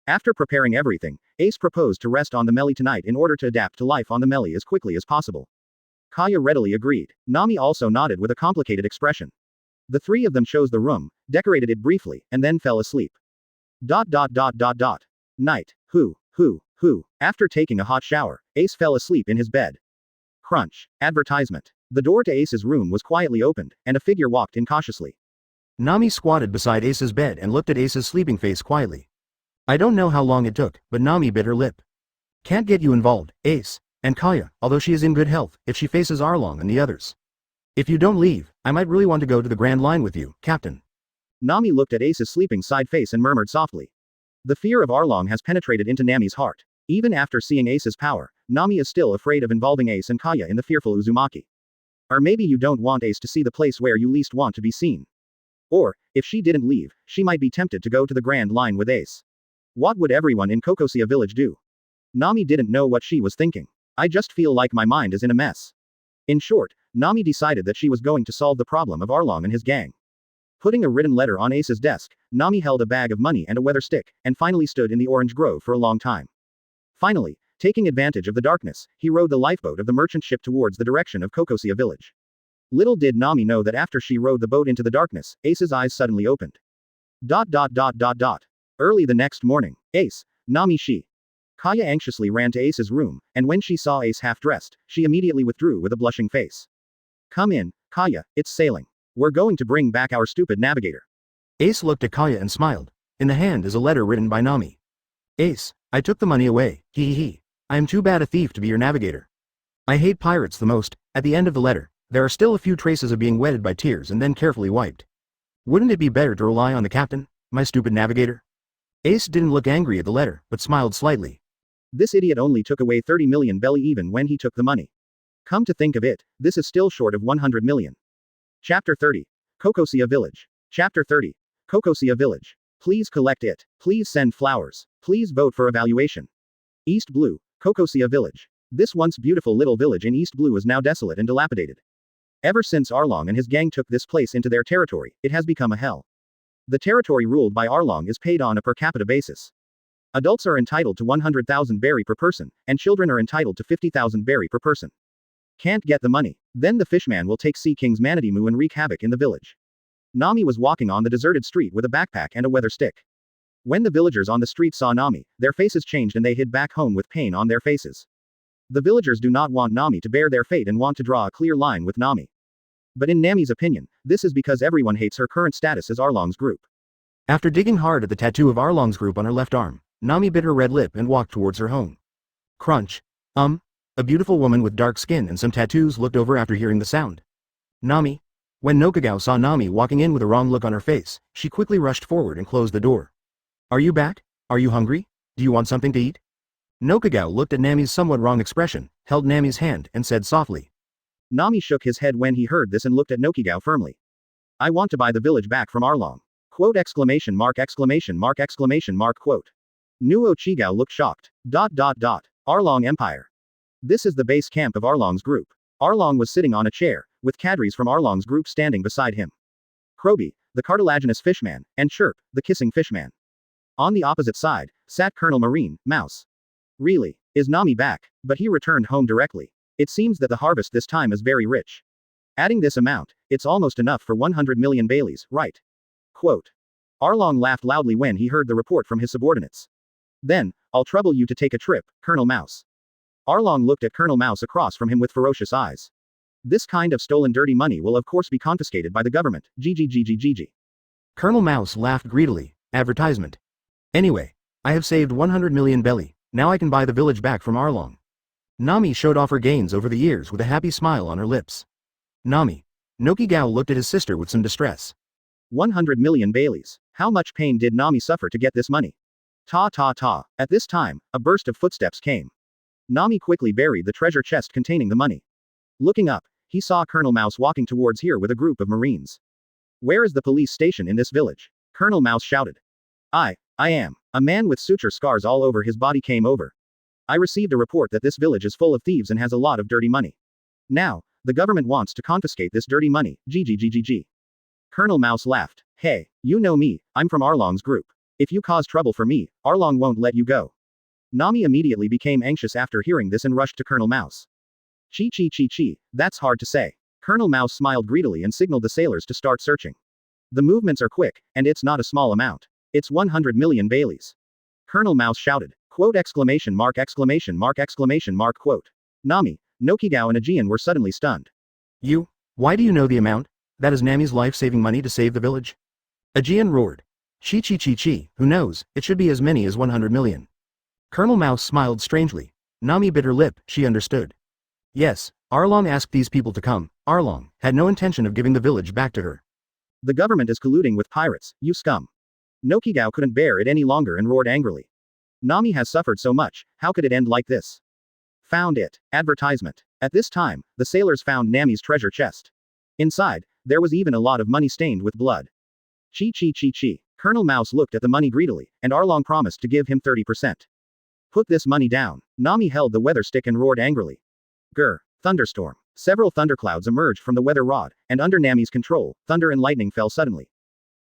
Speaker 2: After preparing everything, Ace proposed to rest on the Melly tonight in order to adapt to life on the Melly as quickly as possible. Kaya readily agreed. Nami also nodded with a complicated expression. The three of them chose the room, decorated it briefly, and then fell asleep. Night. Who. After taking a hot shower, Ace fell asleep in his bed. Crunch. Advertisement. The door to Ace's room was quietly opened, and a figure walked in cautiously.
Speaker 1: Nami squatted beside Ace's bed and looked at Ace's sleeping face quietly. I don't know how long it took, but Nami bit her lip. Can't get you involved, Ace, and Kaya, although she is in good health, if she faces Arlong and the others. If you don't leave, I might really want to go to the Grand Line with you, Captain.
Speaker 2: Nami looked at Ace's sleeping side face and murmured softly. The fear of Arlong has penetrated into Nami's heart. Even after seeing Ace's power, Nami is still afraid of involving Ace and Kaya in the fearful Uzumaki. Or maybe you don't want Ace to see the place where you least want to be seen. Or, if she didn't leave, she might be tempted to go to the Grand Line with Ace. What would everyone in Kokosia village do? Nami didn't know what she was thinking. I just feel like my mind is in a mess. In short, Nami decided that she was going to solve the problem of Arlong and his gang. Putting a written letter on Ace's desk, Nami held a bag of money and a weather stick, and finally stood in the orange grove for a long time. Finally, taking advantage of the darkness, he rowed the lifeboat of the merchant ship towards the direction of Kokosia village. Little did Nami know that after she rowed the boat into the darkness, Ace's eyes suddenly opened. Early the next morning, Ace, Nami she. Kaya anxiously ran to Ace's room, and when she saw Ace half-dressed, she immediately withdrew with a blushing face. Come in, Kaya, it's sailing. We're going to bring back our stupid navigator.
Speaker 1: Ace looked at Kaya and smiled. In the hand is a letter written by Nami. Ace, I took the money away, hee. I am too bad a thief to be your navigator. I hate pirates the most. At the end of the letter, there are still a few traces of being wetted by tears and then carefully wiped. Wouldn't it be better to rely on the captain, my stupid navigator? Ace didn't look angry at the letter, but smiled slightly.
Speaker 2: This idiot only took away 30 million belly even when he took the money. Come to think of it, this is still short of 100 million. Chapter 30. Kokosia Village. Chapter 30. Kokosia Village. Please collect it. Please send flowers. Please vote for evaluation. East Blue, Kokosia Village. This once beautiful little village in East Blue is now desolate and dilapidated. Ever since Arlong and his gang took this place into their territory, it has become a hell. The territory ruled by Arlong is paid on a per capita basis. Adults are entitled to 100,000 berry per person, and children are entitled to 50,000 berry per person. Can't get the money. Then the fishman will take Sea King's Manatee Moo and wreak havoc in the village. Nami was walking on the deserted street with a backpack and a weather stick. When the villagers on the street saw Nami, their faces changed and they hid back home with pain on their faces. The villagers do not want Nami to bear their fate and want to draw a clear line with Nami. But in Nami's opinion, this is because everyone hates her current status as Arlong's group.
Speaker 1: After digging hard at the tattoo of Arlong's group on her left arm, Nami bit her red lip and walked towards her home. Crunch. A beautiful woman with dark skin and some tattoos looked over after hearing the sound. Nami. When Nokagao saw Nami walking in with a wrong look on her face, she quickly rushed forward and closed the door. Are you back? Are you hungry? Do you want something to eat? Nokagao looked at Nami's somewhat wrong expression, held Nami's hand, and said softly. Nami shook his head when he heard this and looked at Nokagao firmly. I want to buy the village back from Arlong. Quote exclamation mark exclamation mark exclamation mark quote. Nuo Chigao looked shocked. Arlong Empire. This is the base camp of Arlong's group. Arlong was sitting on a chair, with cadres from Arlong's group standing beside him. Krobi,
Speaker 2: the cartilaginous fishman, and Chirp, the kissing fishman. On the opposite side, sat Colonel Marine, Mouse. Really? Is Nami back? But he returned home directly. It seems that the harvest this time is very rich. Adding this amount, it's almost enough for 100 million Baileys, right? Quote. Arlong laughed loudly when he heard the report from his subordinates. Then, I'll trouble you to take a trip, Colonel Mouse. Arlong looked at Colonel Mouse across from him with ferocious eyes. This kind of stolen dirty money will of course be confiscated by the government, GGGGGG.
Speaker 1: Colonel Mouse laughed greedily. Advertisement. Anyway, I have saved 100 million belly, now I can buy the village back from Arlong. Nami showed off her gains over the years with a happy smile on her lips. Nami. Nokigao looked at his sister with some distress.
Speaker 2: 100 million Baileys. How much pain did Nami suffer to get this money? Ta ta ta. At this time, a burst of footsteps came. Nami quickly buried the treasure chest containing the money. Looking up, he saw Colonel Mouse walking towards here with a group of Marines. Where is the police station in this village? Colonel Mouse shouted. I am. A man with suture scars all over his body came over. I received a report that this village is full of thieves and has a lot of dirty money. Now, the government wants to confiscate this dirty money, GGGGG. Colonel Mouse laughed. Hey, you know me, I'm from Arlong's group. If you cause trouble for me, Arlong won't let you go. Nami immediately became anxious after hearing this and rushed to Colonel Mouse. Chi, that's hard to say. Colonel Mouse smiled greedily and signaled the sailors to start searching. The movements are quick, and it's not a small amount. It's 100 million Baileys. Colonel Mouse shouted. Quote exclamation mark quote. Nami, Nokigao and Aegean were suddenly stunned.
Speaker 1: You? Why do you know the amount? That is Nami's life-saving money to save the village? Aegean roared. Chi, who knows, it should be as many as 100 million. Colonel Mouse smiled strangely. Nami bit her lip, she understood. Yes, Arlong asked these people to come. Arlong had no intention of giving the village back to her.
Speaker 2: The government is colluding with pirates, you scum. Nokigao couldn't bear it any longer and roared angrily. Nami has suffered so much, how could it end like this? Found it. Advertisement. At this time, the sailors found Nami's treasure chest. Inside, there was even a lot of money stained with blood. Chi. Colonel Mouse looked at the money greedily, and Arlong promised to give him 30%. Put this money down. Nami held the weather stick and roared angrily. Grr. Thunderstorm. Several thunderclouds emerged from the weather rod, and under Nami's control, thunder and lightning fell suddenly.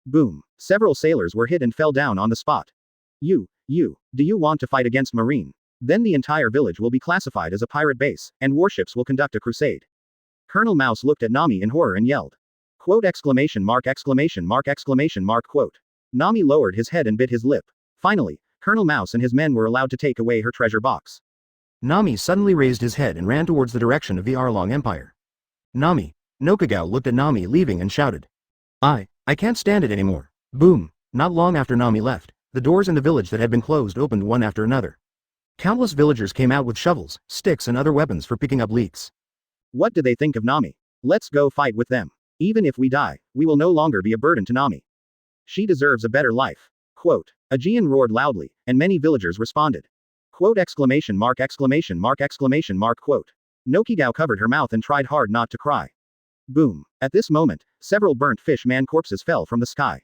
Speaker 2: Boom. Several sailors were hit and fell down on the spot. Do you want to fight against Marine? Then the entire village will be classified as a pirate base, and warships will conduct a crusade. Colonel Mouse looked at Nami in horror and yelled. Quote exclamation mark quote. Nami lowered his head and bit his lip. Finally, Colonel Mouse and his men were allowed to take away her treasure box.
Speaker 1: Nami suddenly raised his head and ran towards the direction of the Arlong Empire. Nami. Nokigao looked at Nami leaving and shouted. I can't stand it anymore. Boom. Not long after Nami left, the doors in the village that had been closed opened one after another. Countless villagers came out with shovels, sticks and other weapons for picking up leaks.
Speaker 2: What do they think of Nami? Let's go fight with them. Even if we die, we will no longer be a burden to Nami. She deserves a better life. Quote. Aegean roared loudly, and many villagers responded. Quote exclamation mark quote. Nokigao covered her mouth and tried hard not to cry. Boom. At this moment, several burnt fish man corpses fell from the sky.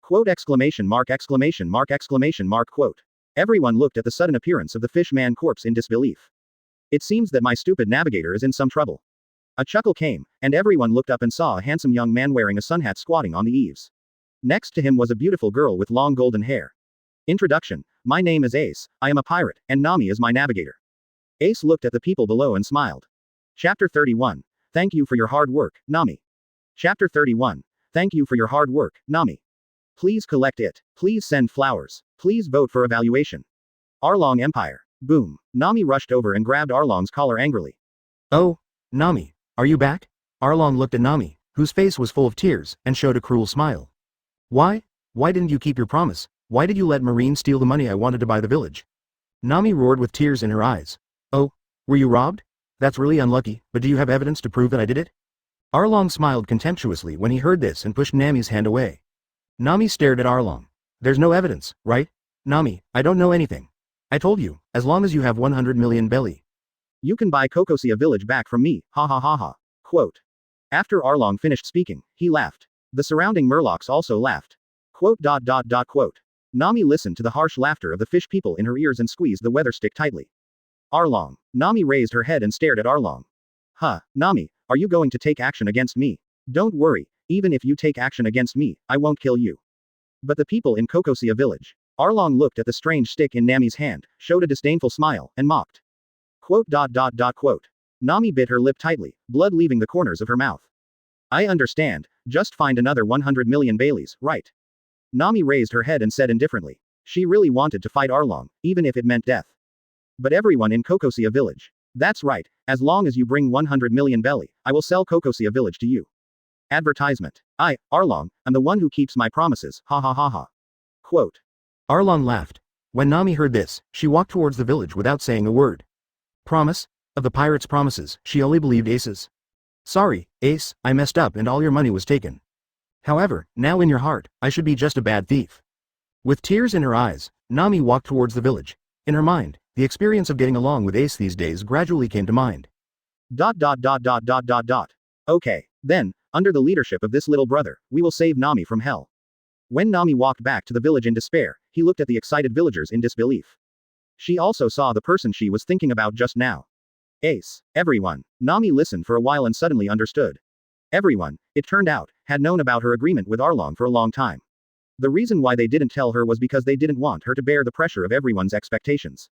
Speaker 2: Quote exclamation mark quote. Everyone looked at the sudden appearance of the fish man corpse in disbelief. It seems that my stupid navigator is in some trouble. A chuckle came, and everyone looked up and saw a handsome young man wearing a sun hat squatting on the eaves. Next to him was a beautiful girl with long golden hair. Introduction. My name is Ace, I am a pirate, and Nami is my navigator. Ace looked at the people below and smiled. Chapter 31. Thank you for your hard work, Nami. Chapter 31. Thank you for your hard work, Nami. Please collect it. Please send flowers. Please vote for evaluation. Arlong Empire. Boom. Nami rushed over and grabbed Arlong's collar angrily.
Speaker 1: Oh, Nami, are you back? Arlong looked at Nami, whose face was full of tears, and showed a cruel smile. Why didn't you keep your promise? Why did you let Marine steal the money I wanted to buy the village? Nami roared with tears in her eyes. Oh, were you robbed? That's really unlucky, but do you have evidence to prove that I did it? Arlong smiled contemptuously when he heard this and pushed Nami's hand away. Nami stared at Arlong. There's no evidence, right? Nami, I don't know anything. I told you, as long as you have 100 million belly.
Speaker 2: You can buy Kokosia village back from me, ha ha ha ha. Quote. After Arlong finished speaking, he laughed. The surrounding Murlocs also laughed. Quote. Nami listened to the harsh laughter of the fish people in her ears and squeezed the weather stick tightly. Arlong. Nami raised her head and stared at Arlong. Nami, are you going to take action against me? Don't worry, even if you take action against me, I won't kill you. But the people in Kokosia village. Arlong looked at the strange stick in Nami's hand, showed a disdainful smile, and mocked. Quote. Nami bit her lip tightly, blood leaving the corners of her mouth. I understand, just find another 100 million Baileys, right? Nami raised her head and said indifferently. She really wanted to fight Arlong, even if it meant death. But everyone in Kokosia village. That's right, as long as you bring 100 million belly, I will sell Kokosia village to you. Advertisement. I, Arlong, am the one who keeps my promises, ha ha ha ha. Quote.
Speaker 1: Arlong laughed. When Nami heard this, she walked towards the village without saying a word. Promise? Of the pirate's promises, she only believed Ace's. Sorry, Ace, I messed up and all your money was taken. However, now in your heart, I should be just a bad thief. With tears in her eyes, Nami walked towards the village. In her mind, the experience of getting along with Ace these days gradually came to mind.
Speaker 2: Okay, then, under the leadership of this little brother, we will save Nami from hell. When Nami walked back to the village in despair, he looked at the excited villagers in disbelief. She also saw the person she was thinking about just now. Ace. Everyone. Nami listened for a while and suddenly understood. Everyone, it turned out, had known about her agreement with Arlong for a long time. The reason why they didn't tell her was because they didn't want her to bear the pressure of everyone's expectations.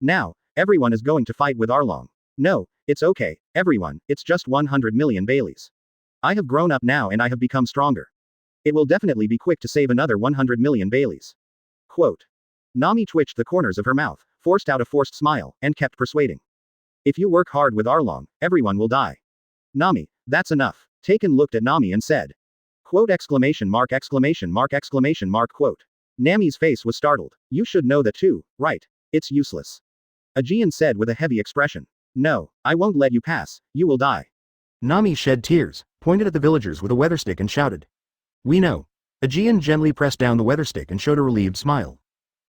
Speaker 2: Now, everyone is going to fight with Arlong. No, it's okay, everyone, it's just 100 million Baileys. I have grown up now and I have become stronger. It will definitely be quick to save another 100 million Baileys. Quote. Nami twitched the corners of her mouth, forced out a forced smile, and kept persuading. If you work hard with Arlong, everyone will die. Nami, that's enough. Taken looked at Nami and said. Quote exclamation mark. Quote. Nami's face was startled. You should know that too, right? It's useless. Aegean said with a heavy expression. No, I won't let you pass, you will die.
Speaker 1: Nami shed tears, pointed at the villagers with a weather stick and shouted. We know. Aegean gently pressed down the weather stick and showed a relieved smile.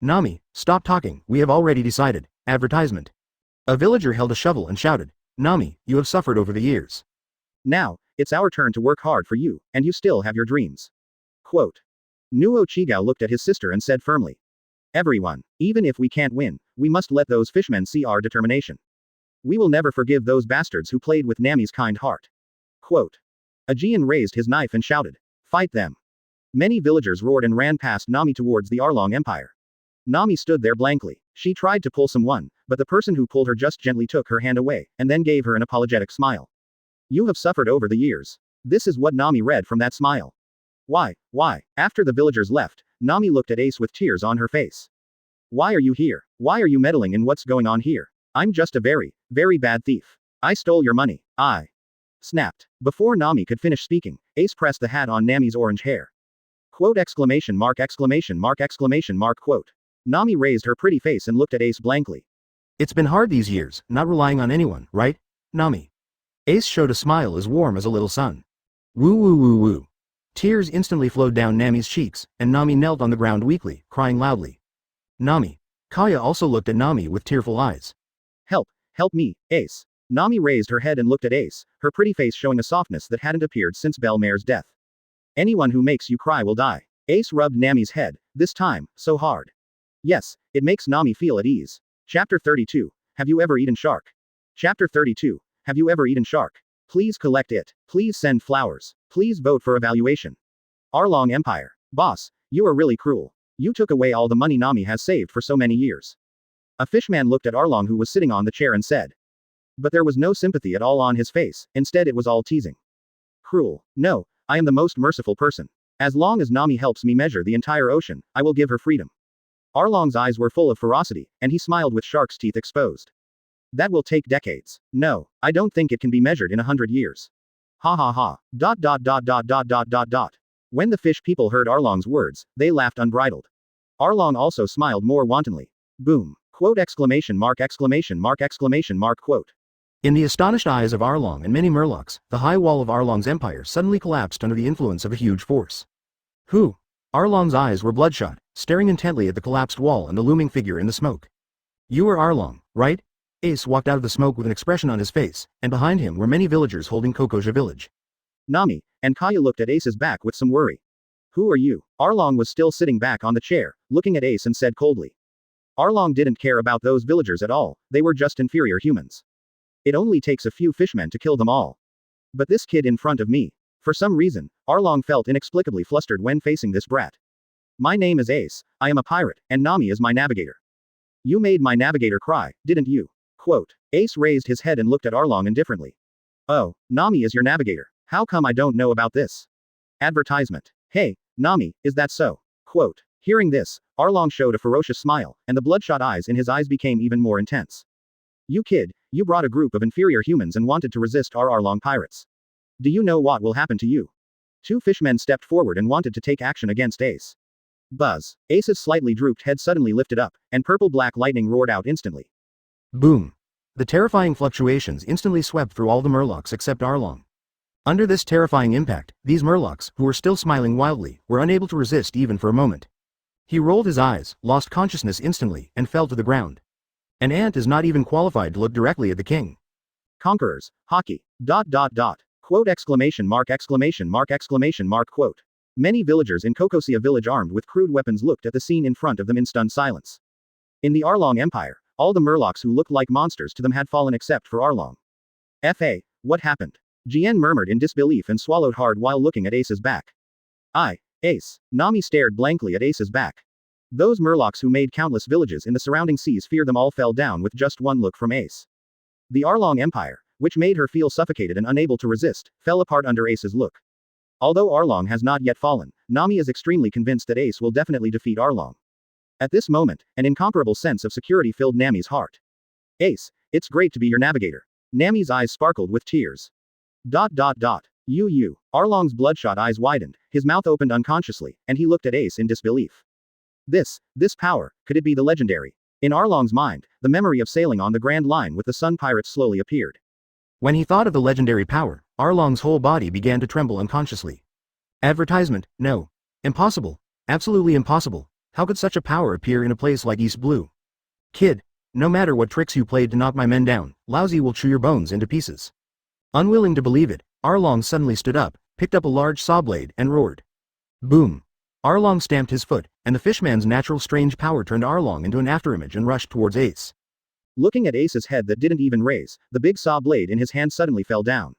Speaker 1: Nami, stop talking, we have already decided. Advertisement. A villager held a shovel and shouted. Nami, you have suffered over the years.
Speaker 2: Now, it's our turn to work hard for you, and you still have your dreams. Quote. Nuo Chigao looked at his sister and said firmly. Everyone, even if we can't win, we must let those fishmen see our determination. We will never forgive those bastards who played with Nami's kind heart. Quote. Aegean raised his knife and shouted. Fight them. Many villagers roared and ran past Nami towards the Arlong Empire. Nami stood there blankly. She tried to pull someone, but the person who pulled her just gently took her hand away, and then gave her an apologetic smile. You have suffered over the years. This is what Nami read from that smile. Why? After the villagers left, Nami looked at Ace with tears on her face. Why are you here? Why are you meddling in what's going on here? I'm just a very, very bad thief. I stole your money. I snapped. Before Nami could finish speaking, Ace pressed the hat on Nami's orange hair. Quote exclamation mark. Quote. Nami raised her pretty face and looked at Ace blankly.
Speaker 1: It's been hard these years, not relying on anyone, right, Nami? Ace showed a smile as warm as a little sun. Woo. Tears instantly flowed down Nami's cheeks, and Nami knelt on the ground weakly, crying loudly. Nami. Kaya also looked at Nami with tearful eyes. Help me, Ace. Nami raised her head and looked at Ace, her pretty face showing a softness that hadn't appeared since Belmare's death. Anyone who makes you cry will die. Ace rubbed Nami's head, this time, so hard. Yes, it makes Nami feel at ease. Chapter 32. Have you ever eaten shark? Chapter 32. Have you ever eaten shark? Please collect it. Please send flowers. Please vote for evaluation. Arlong Empire. Boss, you are really cruel. You took away all the money Nami has saved for so many years. A fishman looked at Arlong who was sitting on the chair and said. But there was no sympathy at all on his face, instead it was all teasing. Cruel. No, I am the most merciful person. As long as Nami helps me measure the entire ocean, I will give her freedom. Arlong's eyes were full of ferocity, and he smiled with shark's teeth exposed. That will take decades. No, I don't think it can be measured in 100 years. Ha ha ha. When the fish people heard Arlong's words, they laughed unbridled. Arlong also smiled more wantonly. Boom. Quote exclamation mark. Quote. In the astonished eyes of Arlong and many Murlocs, the high wall of Arlong's empire suddenly collapsed under the influence of a huge force. Who? Arlong's eyes were bloodshot, staring intently at the collapsed wall and the looming figure in the smoke. You are Arlong, right? Ace walked out of the smoke with an expression on his face, and behind him were many villagers holding Kokosia village. Nami and Kaya looked at Ace's back with some worry. Who are you? Arlong was still sitting back on the chair, looking at Ace and said coldly. Arlong didn't care about those villagers at all, they were just inferior humans. It only takes a few fishmen to kill them all. But this kid in front of me.
Speaker 2: For some reason, Arlong felt inexplicably flustered when facing this brat. My name is Ace, I am a pirate, and Nami is my navigator. You made my navigator cry, didn't you? Quote. Ace raised his head and looked at Arlong indifferently. Oh, Nami is your navigator. How come I don't know about this? Advertisement. Hey, Nami, is that so? Quote. Hearing this, Arlong showed a ferocious smile, and the bloodshot eyes in his eyes became even more intense. You kid, you brought a group of inferior humans and wanted to resist our Arlong pirates. Do you know what will happen to you? Two fishmen stepped forward and wanted to take action against Ace. Buzz. Ace's slightly drooped head suddenly lifted up, and purple-black lightning roared out instantly.
Speaker 1: Boom. The terrifying fluctuations instantly swept through all the Murlocs except Arlong. Under this terrifying impact, these Murlocs, who were still smiling wildly, were unable to resist even for a moment. He rolled his eyes, lost consciousness instantly, and fell to the ground. An ant is not even qualified to look directly at the king.
Speaker 2: Conquerors, Haki. ... Quote exclamation mark quote. Many villagers in Kokosia village armed with crude weapons looked at the scene in front of them in stunned silence. In the Arlong Empire, all the Murlocs who looked like monsters to them had fallen except for Arlong. Fa, what happened? Jien murmured in disbelief and swallowed hard while looking at Ace's back. Ace. Nami stared blankly at Ace's back. Those Murlocs who made countless villages in the surrounding seas fear them all fell down with just one look from Ace. The Arlong Empire, which made her feel suffocated and unable to resist, fell apart under Ace's look. Although Arlong has not yet fallen, Nami is extremely convinced that Ace will definitely defeat Arlong. At this moment, an incomparable sense of security filled Nami's heart. Ace, it's great to be your navigator. Nami's eyes sparkled with tears. You. Arlong's bloodshot eyes widened, his mouth opened unconsciously, and he looked at Ace in disbelief. This power, could it be the legendary? In Arlong's mind, the memory of sailing on the Grand Line with the Sun Pirates slowly appeared.
Speaker 1: When he thought of the legendary power, Arlong's whole body began to tremble unconsciously. Advertisement, no. Impossible. Absolutely impossible. How could such a power appear in a place like East Blue? Kid, no matter what tricks you played to knock my men down, Lousy will chew your bones into pieces. Unwilling to believe it, Arlong suddenly stood up, picked up a large saw blade, and roared. Boom. Arlong stamped his foot, and the fishman's natural strange power turned Arlong into an afterimage and rushed towards Ace. Looking at Ace's head that didn't even raise, the big saw blade in his hand suddenly fell down.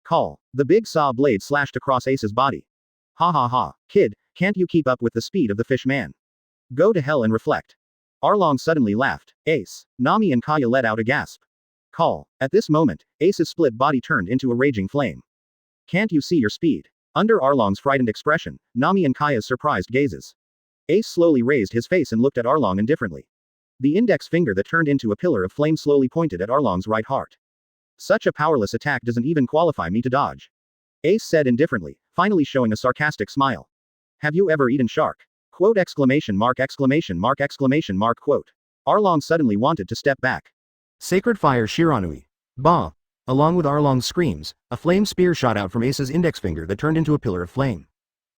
Speaker 1: Call. The big saw blade slashed across Ace's body. Ha, kid, can't you keep up with the speed of the fish man? Go to hell and reflect. Arlong suddenly laughed. Ace, Nami and Kaya let out a gasp. Call. At this moment, Ace's split body turned into a raging flame. Can't you see your speed? Under Arlong's frightened expression, Nami and Kaya's surprised gazes. Ace slowly raised his face and looked at Arlong indifferently. The index finger that turned into a pillar of flame slowly pointed at Arlong's right heart. Such a powerless attack doesn't even qualify me to dodge. Ace said indifferently, finally showing a sarcastic smile. Have you ever eaten shark? Quote exclamation mark quote. Arlong suddenly wanted to step back. Sacred fire Shiranui. Bah! Along with Arlong's screams, a flame spear shot out from Ace's index finger that turned into a pillar of flame.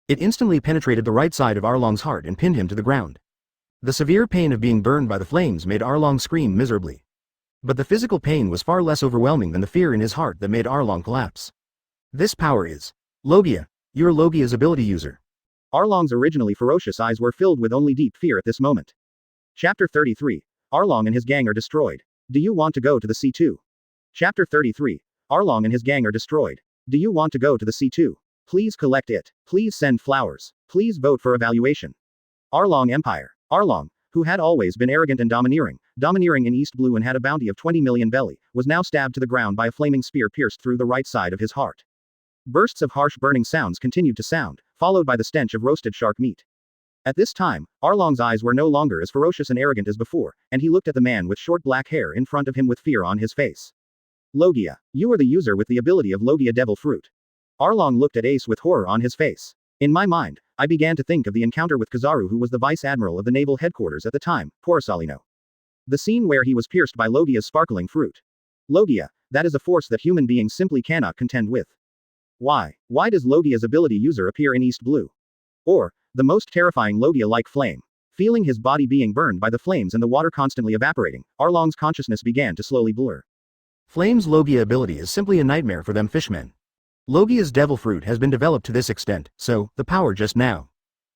Speaker 1: It instantly penetrated the right side of Arlong's heart and pinned him to the ground. The severe pain of being burned by the flames made Arlong scream miserably. But the physical pain was far less overwhelming than the fear in his heart that made Arlong collapse. This power is Logia. You're Logia's ability user. Arlong's originally ferocious eyes were filled with only deep fear at this moment. Chapter 33. Arlong and his gang are destroyed. Do you want to go to the sea too? Chapter 33. Arlong and his gang are destroyed. Do you want to go to the sea too? Please collect it. Please send flowers. Please vote for evaluation. Arlong Empire. Arlong, who had always been arrogant and domineering in East Blue and had a bounty of 20 million belly, was now stabbed to the ground by a flaming spear pierced through the right side of his heart. Bursts of harsh burning sounds continued to sound, followed by the stench of roasted shark meat. At this time, Arlong's eyes were no longer as ferocious and arrogant as before, and he looked at the man with short black hair in front of him with fear on his face. Logia, you are the user with the ability of Logia Devil Fruit. Arlong looked at Ace with horror on his face. In my mind, I began to think of the encounter with Kizaru, who was the vice admiral of the naval headquarters at the time, Porosalino. The scene where he was pierced by Logia's sparkling fruit. Logia, that is a force that human beings simply cannot contend with. Why does Logia's ability user appear in East Blue? Or, the most terrifying Logia-like flame. Feeling his body being burned by the flames and the water constantly evaporating, Arlong's consciousness began to slowly blur. Flame's Logia ability is simply a nightmare for them fishmen. Logia's devil fruit has been developed to this extent, so, the power just now.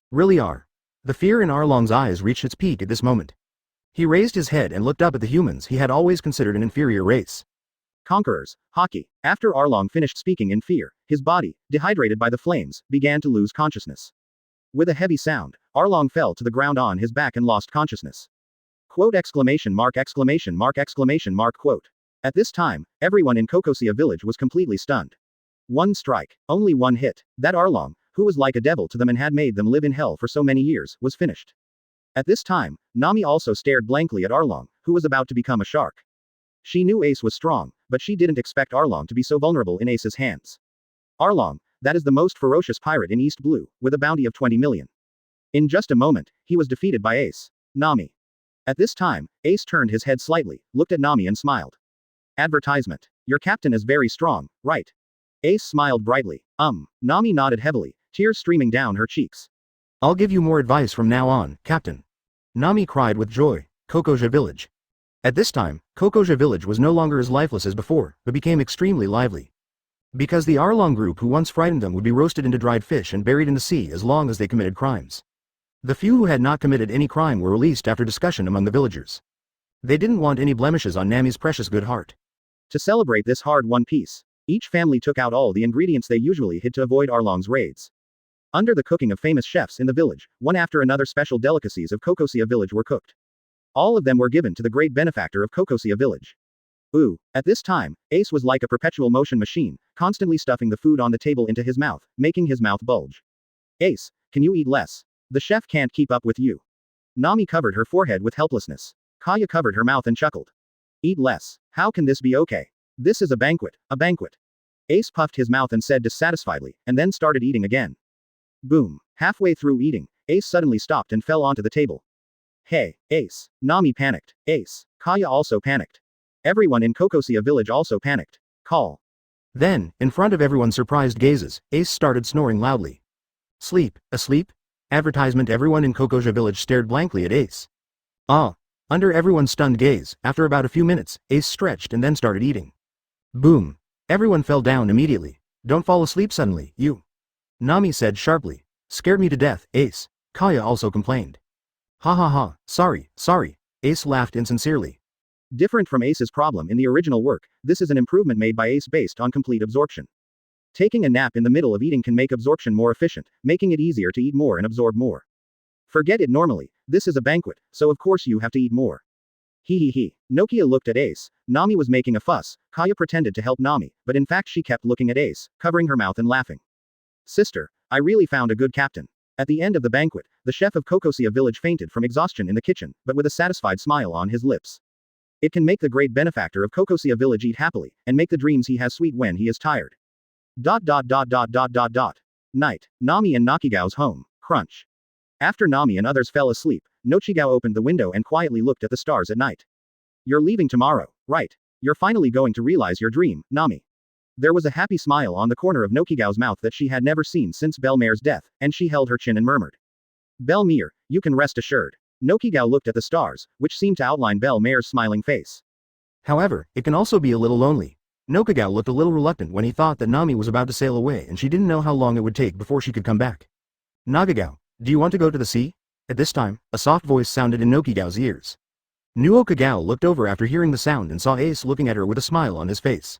Speaker 1: Really are. The fear in Arlong's eyes reached its peak at this moment. He raised his head and looked up at the humans he had always considered an inferior race. Conquerors, Haki. After Arlong finished speaking in fear,
Speaker 2: His body, dehydrated by the flames, began to lose consciousness. With a heavy sound, Arlong fell to the ground on his back and lost consciousness. Quote exclamation mark exclamation mark exclamation mark quote. At this time, everyone in Kokosia village was completely stunned. One strike, only one hit, that Arlong, who was like a devil to them and had made them live in hell for so many years, was finished. At this time, Nami also stared blankly at Arlong, who was about to become a shark. She knew Ace was strong, but she didn't expect Arlong to be so vulnerable in Ace's hands. Arlong, that is the most ferocious pirate in East Blue, with a bounty of 20 million. In just a moment, he was defeated by Ace. Nami. At this time, Ace turned his head slightly, looked at Nami and smiled. Advertisement. Your captain is very strong, right? Ace smiled brightly. Nami nodded heavily, tears streaming down her cheeks.
Speaker 1: I'll give you more advice from now on, Captain. Nami cried with joy. Kokosia village. At this time, Kokosia village was no longer as lifeless as before, but became extremely lively. Because the Arlong group who once frightened them would be roasted into dried fish and buried in the sea as long as they committed crimes. The few who had not committed any crime were released after discussion among the villagers. They didn't want any blemishes on Nami's precious good heart.
Speaker 2: To celebrate this hard-won peace, each family took out all the ingredients they usually hid to avoid Arlong's raids. Under the cooking of famous chefs in the village, one after another special delicacies of Kokosia village were cooked. All of them were given to the great benefactor of Kokosia village. At this time, Ace was like a perpetual motion machine, constantly stuffing the food on the table into his mouth, making his mouth bulge. Ace, can you eat less? The chef can't keep up with you. Nami covered her forehead with helplessness. Kaya covered her mouth and chuckled. Eat less. How can this be okay? This is a banquet, a banquet. Ace puffed his mouth and said dissatisfiedly, and then started eating again. Boom. Halfway through eating, Ace suddenly stopped and fell onto the table. Hey, Ace. Nami panicked. Ace. Kaya also panicked. Everyone in Kokosia village also panicked. Call.
Speaker 1: Then, in front of everyone's surprised gazes, Ace started snoring loudly. Sleep, asleep? Advertisement. Everyone in Kokosia village stared blankly at Ace. Under everyone's stunned gaze, after about a few minutes, Ace stretched and then started eating. Boom. Everyone fell down immediately. Don't fall asleep suddenly, you. Nami said sharply. Scared me to death, Ace. Kaya also complained. Ha ha ha, sorry. Ace laughed insincerely. Different from Ace's problem in the original work, this is an improvement made by Ace based on complete absorption. Taking a nap in the middle of eating can make absorption more efficient, making it easier to eat more and absorb more. Forget it normally, this is a banquet, so of course you have to eat more. He. Nokia looked at Ace. Nami was making a fuss. Kaya pretended to help Nami, but in fact she kept looking at Ace, covering her mouth and laughing. Sister, I really found a good captain. At the end of the banquet, the chef of Kokosia village fainted from exhaustion in the kitchen, but with a satisfied smile on his lips. It can make the great benefactor of Kokosia village eat happily, and make the dreams he has sweet when he is tired. Night. Nami and Nakigao's home. Crunch. After Nami and others fell asleep, Nochigao opened the window and quietly looked at the stars at night. You're leaving tomorrow, right? You're finally going to realize your dream, Nami. There was a happy smile on the corner of Nokigao's mouth that she had never seen since Belmere's death, and she held her chin and murmured. Belmere, you can rest assured. Nokigao looked at the stars, which seemed to outline Belmere's smiling face. However, it can also be a little lonely. Nokigao looked a little reluctant when he thought that Nami was about to sail away and she didn't know how long it would take before she could come back. Nagagao, do you want to go to the sea? At this time, a soft voice sounded in Nokigao's ears. Nuokagao looked over after hearing the sound and saw Ace looking at her with a smile on his face.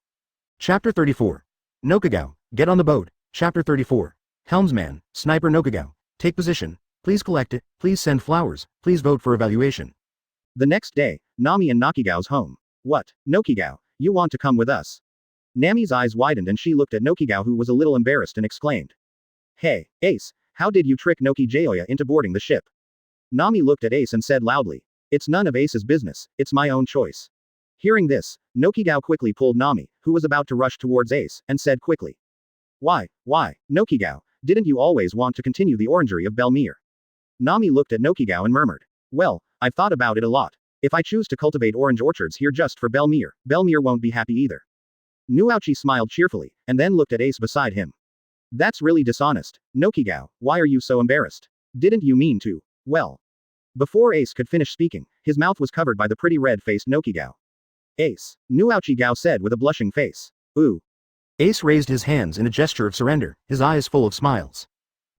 Speaker 1: Chapter 34. Nokigao, get on the boat. Chapter 34. Helmsman, Sniper Nokigao, take position. Please collect it, please send flowers, please vote for evaluation. The next day, Nami and Nakigao's home. What, Nokigao, you want to come with us? Nami's eyes widened and she looked at Nokigao, who was a little embarrassed, and exclaimed. Hey, Ace, how did you trick Noki Jaoya into boarding the ship? Nami looked at Ace and said loudly. It's none of Ace's business, it's my own choice. Hearing this, Nokigao quickly pulled Nami, who was about to rush towards Ace, and said quickly. Why, Nokigao, didn't you always want to continue the orangery of Belmere? Nami looked at Nokigao and murmured. Well, I've thought about it a lot. If I choose to cultivate orange orchards here just for Belmere, Belmere won't be happy either. Nuauchi smiled cheerfully, and then looked at Ace beside him. That's really dishonest. Nokigao, why are you so embarrassed? Didn't you mean to? Well. Before Ace could finish speaking, his mouth was covered by the pretty red-faced Nokigao. Ace, Nuauchi Gao said with a blushing face. Ooh. Ace raised his hands in a gesture of surrender, his eyes full of smiles.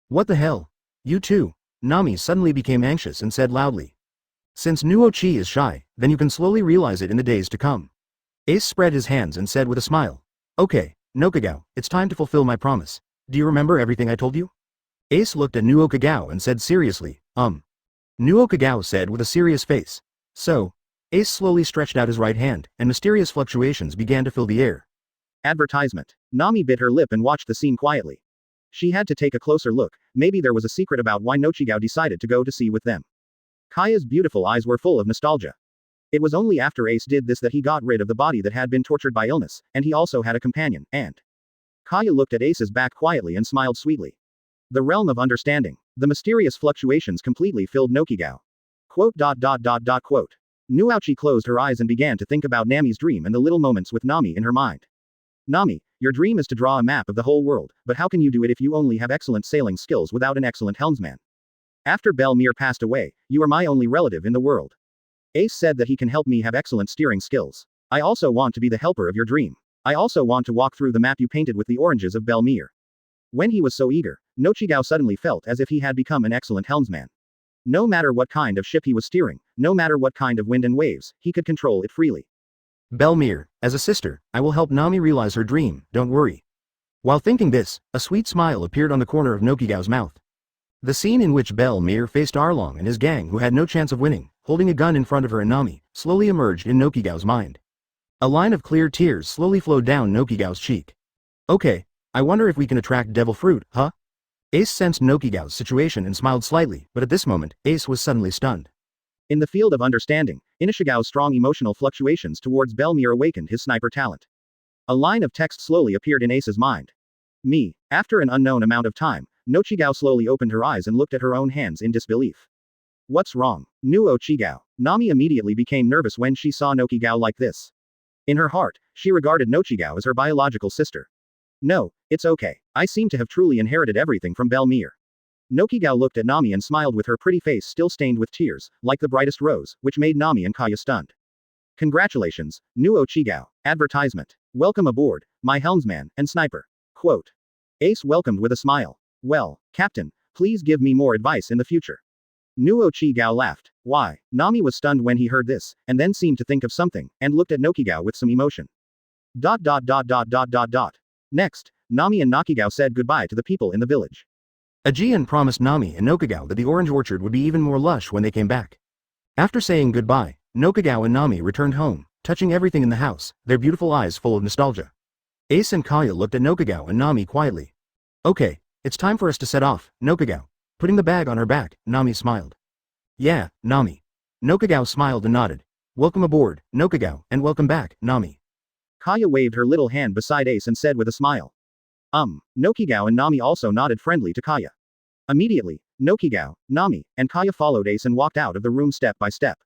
Speaker 1: What the hell? You too? Nami suddenly became anxious and said loudly. Since Nuochi is shy, then you can slowly realize it in the days to come. Ace spread his hands and said with a smile. Okay, Nokagao, it's time to fulfill my promise. Do you remember everything I told you? Ace looked at Nuokagao and said seriously, Nuokagao said with a serious face. So. Ace slowly stretched out his right hand, and mysterious fluctuations began to fill the air.
Speaker 2: Advertisement. Nami bit her lip and watched the scene quietly. She had to take a closer look, maybe there was a secret about why Nochigao decided to go to sea with them. Kaya's beautiful eyes were full of nostalgia. It was only after Ace did this that he got rid of the body that had been tortured by illness, and he also had a companion, and Kaya looked at Ace's back quietly and smiled sweetly. The realm of understanding. The mysterious fluctuations completely filled Nokigao. Quote. Nuauchi closed her eyes and began to think about Nami's dream and the little moments with Nami in her mind. Nami, your dream is to draw a map of the whole world, but how can you do it if you only have excellent sailing skills without an excellent helmsman? After Belmere passed away, you are my only relative in the world. Ace said that he can help me have excellent steering skills. I also want to be the helper of your dream. I also want to walk through the map you painted with the oranges of Belmere. When he was so eager, Nochigao suddenly felt as if he had become an excellent helmsman. No matter what kind of ship he was steering, no matter what kind of wind and waves, he could control it freely.
Speaker 1: Belmere, as a sister, I will help Nami realize her dream, don't worry. While thinking this, a sweet smile appeared on the corner of Nokigao's mouth. The scene in which Belmere faced Arlong and his gang who had no chance of winning, holding a gun in front of her and Nami, slowly emerged in Nokigao's mind. A line of clear tears slowly flowed down Nokigao's cheek. Okay, I wonder if we can attract devil fruit, huh? Ace sensed Nokigao's situation and smiled slightly, but at this moment, Ace was suddenly stunned.
Speaker 2: In the field of understanding, Inishigao's strong emotional fluctuations towards Belmere awakened his sniper talent. A line of text slowly appeared in Ace's mind. Me. After an unknown amount of time, Nochigao slowly opened her eyes and looked at her own hands in disbelief. What's wrong? Nuo-Chigao. Nami immediately became nervous when she saw Nokigao like this. In her heart, she regarded Nochigao as her biological sister. No, it's okay. I seem to have truly inherited everything from Belmere. Nokigao looked at Nami and smiled with her pretty face still stained with tears, like the brightest rose, which made Nami and Kaya stunned. Congratulations, Nuo-Chigao. Advertisement. Welcome aboard, my helmsman and sniper. Quote. Ace welcomed with a smile. Well, Captain, please give me more advice in the future. Nuo-Chigao laughed. Why? Nami was stunned when he heard this, and then seemed to think of something, and looked at Nokigao with some emotion. Next, Nami and Nokigao said goodbye to the people in the village.
Speaker 1: Ajian promised Nami and Nokigao that the orange orchard would be even more lush when they came back. After saying goodbye, Nokigao and Nami returned home, touching everything in the house, their beautiful eyes full of nostalgia. Ace and Kaya looked at Nokigao and Nami quietly. Okay, it's time for us to set off, Nokigao. Putting the bag on her back, Nami smiled. Yeah, Nami. Nokigao smiled and nodded. Welcome aboard, Nokigao, and welcome back, Nami.
Speaker 2: Kaya waved her little hand beside Ace and said with a smile. Nokigao and Nami also nodded friendly to Kaya. Immediately, Nokigao, Nami, and Kaya followed Ace and walked out of the room step by step.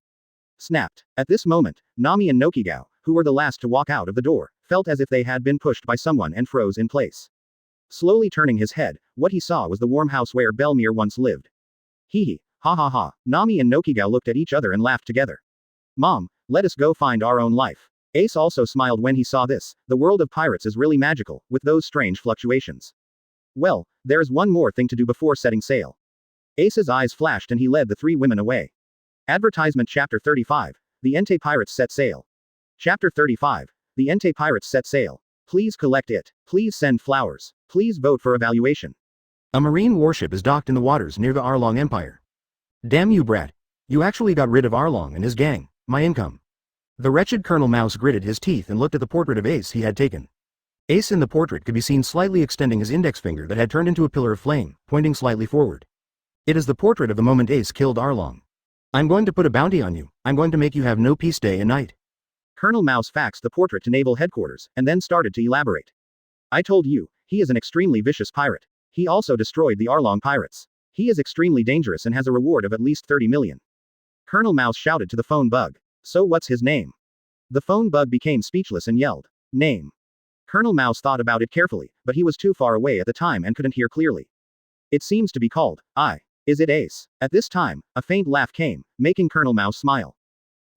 Speaker 2: Snapped. At this moment, Nami and Nokigao, who were the last to walk out of the door, felt as if they had been pushed by someone and froze in place. Slowly turning his head, what he saw was the warm house where Belmere once lived. Hee ha ha ha. Nami and Nokigao looked at each other and laughed together. Mom, let us go find our own life. Ace also smiled when he saw this. The world of pirates is really magical, with those strange fluctuations. Well, there is one more thing to do before setting sail. Ace's eyes flashed and he led the three women away. Advertisement Chapter 35. The Entei Pirates set sail. Chapter 35. The Entei Pirates set sail. Please collect it. Please send flowers. Please vote for evaluation.
Speaker 1: A marine warship is docked in the waters near the Arlong Empire. Damn you, brat. You actually got rid of Arlong and his gang, my income. The wretched Colonel Mouse gritted his teeth and looked at the portrait of Ace he had taken. Ace in the portrait could be seen slightly extending his index finger that had turned into a pillar of flame, pointing slightly forward. It is the portrait of the moment Ace killed Arlong. I'm going to put a bounty on you. I'm going to make you have no peace day and night.
Speaker 2: Colonel Mouse faxed the portrait to Naval Headquarters, and then started to elaborate. I told you, he is an extremely vicious pirate. He also destroyed the Arlong pirates. He is extremely dangerous and has a reward of at least 30 million. Colonel Mouse shouted to the phone bug. So what's his name? The phone bug became speechless and yelled. Name. Colonel Mouse thought about it carefully, but he was too far away at the time and couldn't hear clearly. It seems to be called, Is it Ace? At this time, a faint laugh came, making Colonel Mouse smile.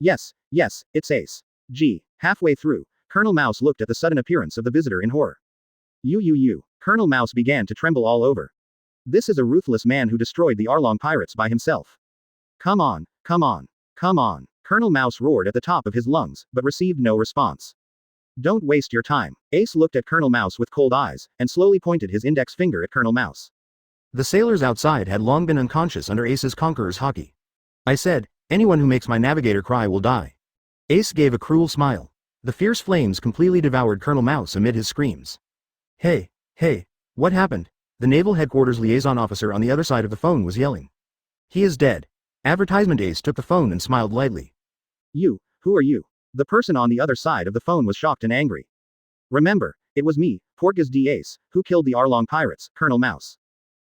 Speaker 2: Yes, it's Ace. Gee. Halfway through, Colonel Mouse looked at the sudden appearance of the visitor in horror. You. Colonel Mouse began to tremble all over. This is a ruthless man who destroyed the Arlong pirates by himself. Come on. Colonel Mouse roared at the top of his lungs, but received no response. Don't waste your time. Ace looked at Colonel Mouse with cold eyes, and slowly pointed his index finger at Colonel Mouse.
Speaker 1: The sailors outside had long been unconscious under Ace's Conqueror's haki. I said, anyone who makes my navigator cry will die. Ace gave a cruel smile. The fierce flames completely devoured Colonel Mouse amid his screams. Hey, what happened? The Naval Headquarters liaison officer on the other side of the phone was yelling. He is dead. Advertisement. Ace took the phone and smiled lightly.
Speaker 2: You, who are you? The person on the other side of the phone was shocked and angry. Remember, it was me, Portgas D. Ace, who killed the Arlong pirates, Colonel Mouse.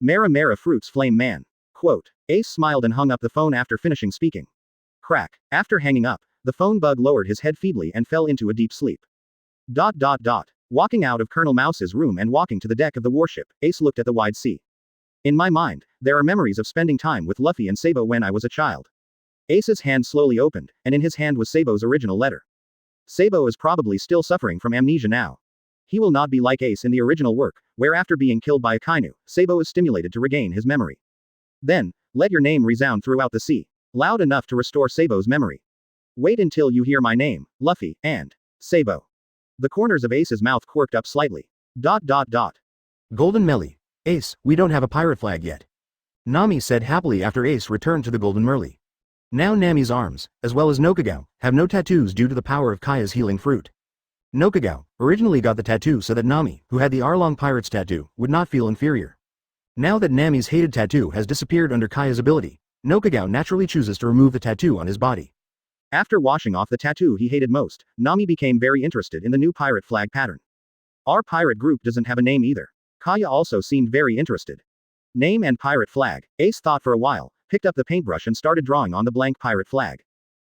Speaker 2: Mara Fruits Flame Man. Quote. Ace smiled and hung up the phone after finishing speaking. Crack. After hanging up, the phone bug lowered his head feebly and fell into a deep sleep. ... Walking out of Colonel Mouse's room and walking to the deck of the warship, Ace looked at the wide sea. In my mind, there are memories of spending time with Luffy and Sabo when I was a child. Ace's hand slowly opened, and in his hand was Sabo's original letter. Sabo is probably still suffering from amnesia now. He will not be like Ace in the original work, where after being killed by a Kainu, Sabo is stimulated to regain his memory. Then, let your name resound throughout the sea, loud enough to restore Sabo's memory. Wait until you hear my name, Luffy, and Sabo. The corners of Ace's mouth quirked up slightly. ...
Speaker 1: Golden Melly. Ace, we don't have a pirate flag yet. Nami said happily after Ace returned to the Golden Merly. Now Nami's arms, as well as Nokagao, have no tattoos due to the power of Kaya's healing fruit. Nokagao originally got the tattoo so that Nami, who had the Arlong Pirates tattoo, would not feel inferior. Now that Nami's hated tattoo has disappeared under Kaya's ability, Nokagao naturally chooses to remove the tattoo on his body. After washing off the tattoo he hated most, Nami became very interested in the new pirate flag pattern. Our pirate group doesn't have a name either. Kaya also seemed very interested. Name and pirate flag. Ace thought for a while, picked up the paintbrush and started drawing on the blank pirate flag.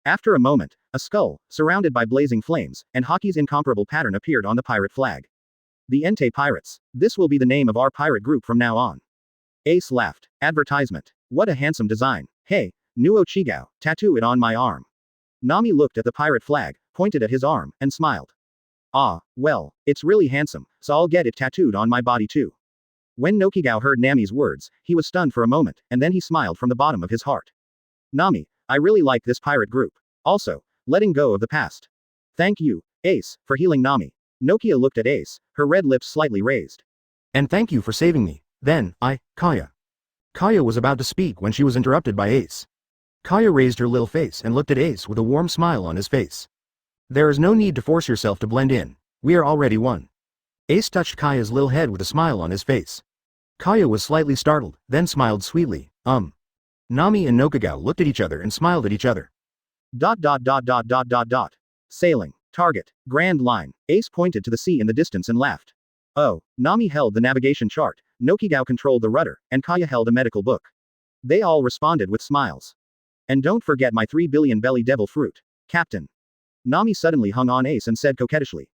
Speaker 1: After a moment, a skull, surrounded by blazing flames, and Haki's incomparable pattern appeared on the pirate flag. The Entei Pirates. This will be the name of our pirate group from now on. Ace laughed. Advertisement. What a handsome design. Hey, Nuo Chigao, tattoo it on my arm. Nami looked at the pirate flag, pointed at his arm, and smiled. Ah, well, it's really handsome, so I'll get it tattooed on my body too. When Nokigao heard Nami's words, he was stunned for a moment, and then he smiled from the bottom of his heart. Nami, I really like this pirate group. Also, letting go of the past. Thank you, Ace, for healing Nami. Nokia looked at Ace, her red lips slightly raised. And thank you for saving me. Then, Kaya. Kaya was about to speak when she was interrupted by Ace. Kaya raised her little face and looked at Ace with a warm smile on his face. There is no need to force yourself to blend in. We are already one. Ace touched Kaya's little head with a smile on his face. Kaya was slightly startled, then smiled sweetly. Nami and Nokagao looked at each other and smiled at each other. ... Sailing. Target. Grand Line. Ace pointed to the sea in the distance and laughed. Oh, Nami held the navigation chart, Nokigao controlled the rudder, and Kaya held a medical book. They all responded with smiles. And don't forget my 3 billion belly devil fruit. Captain. Nami suddenly hung on Ace and said coquettishly.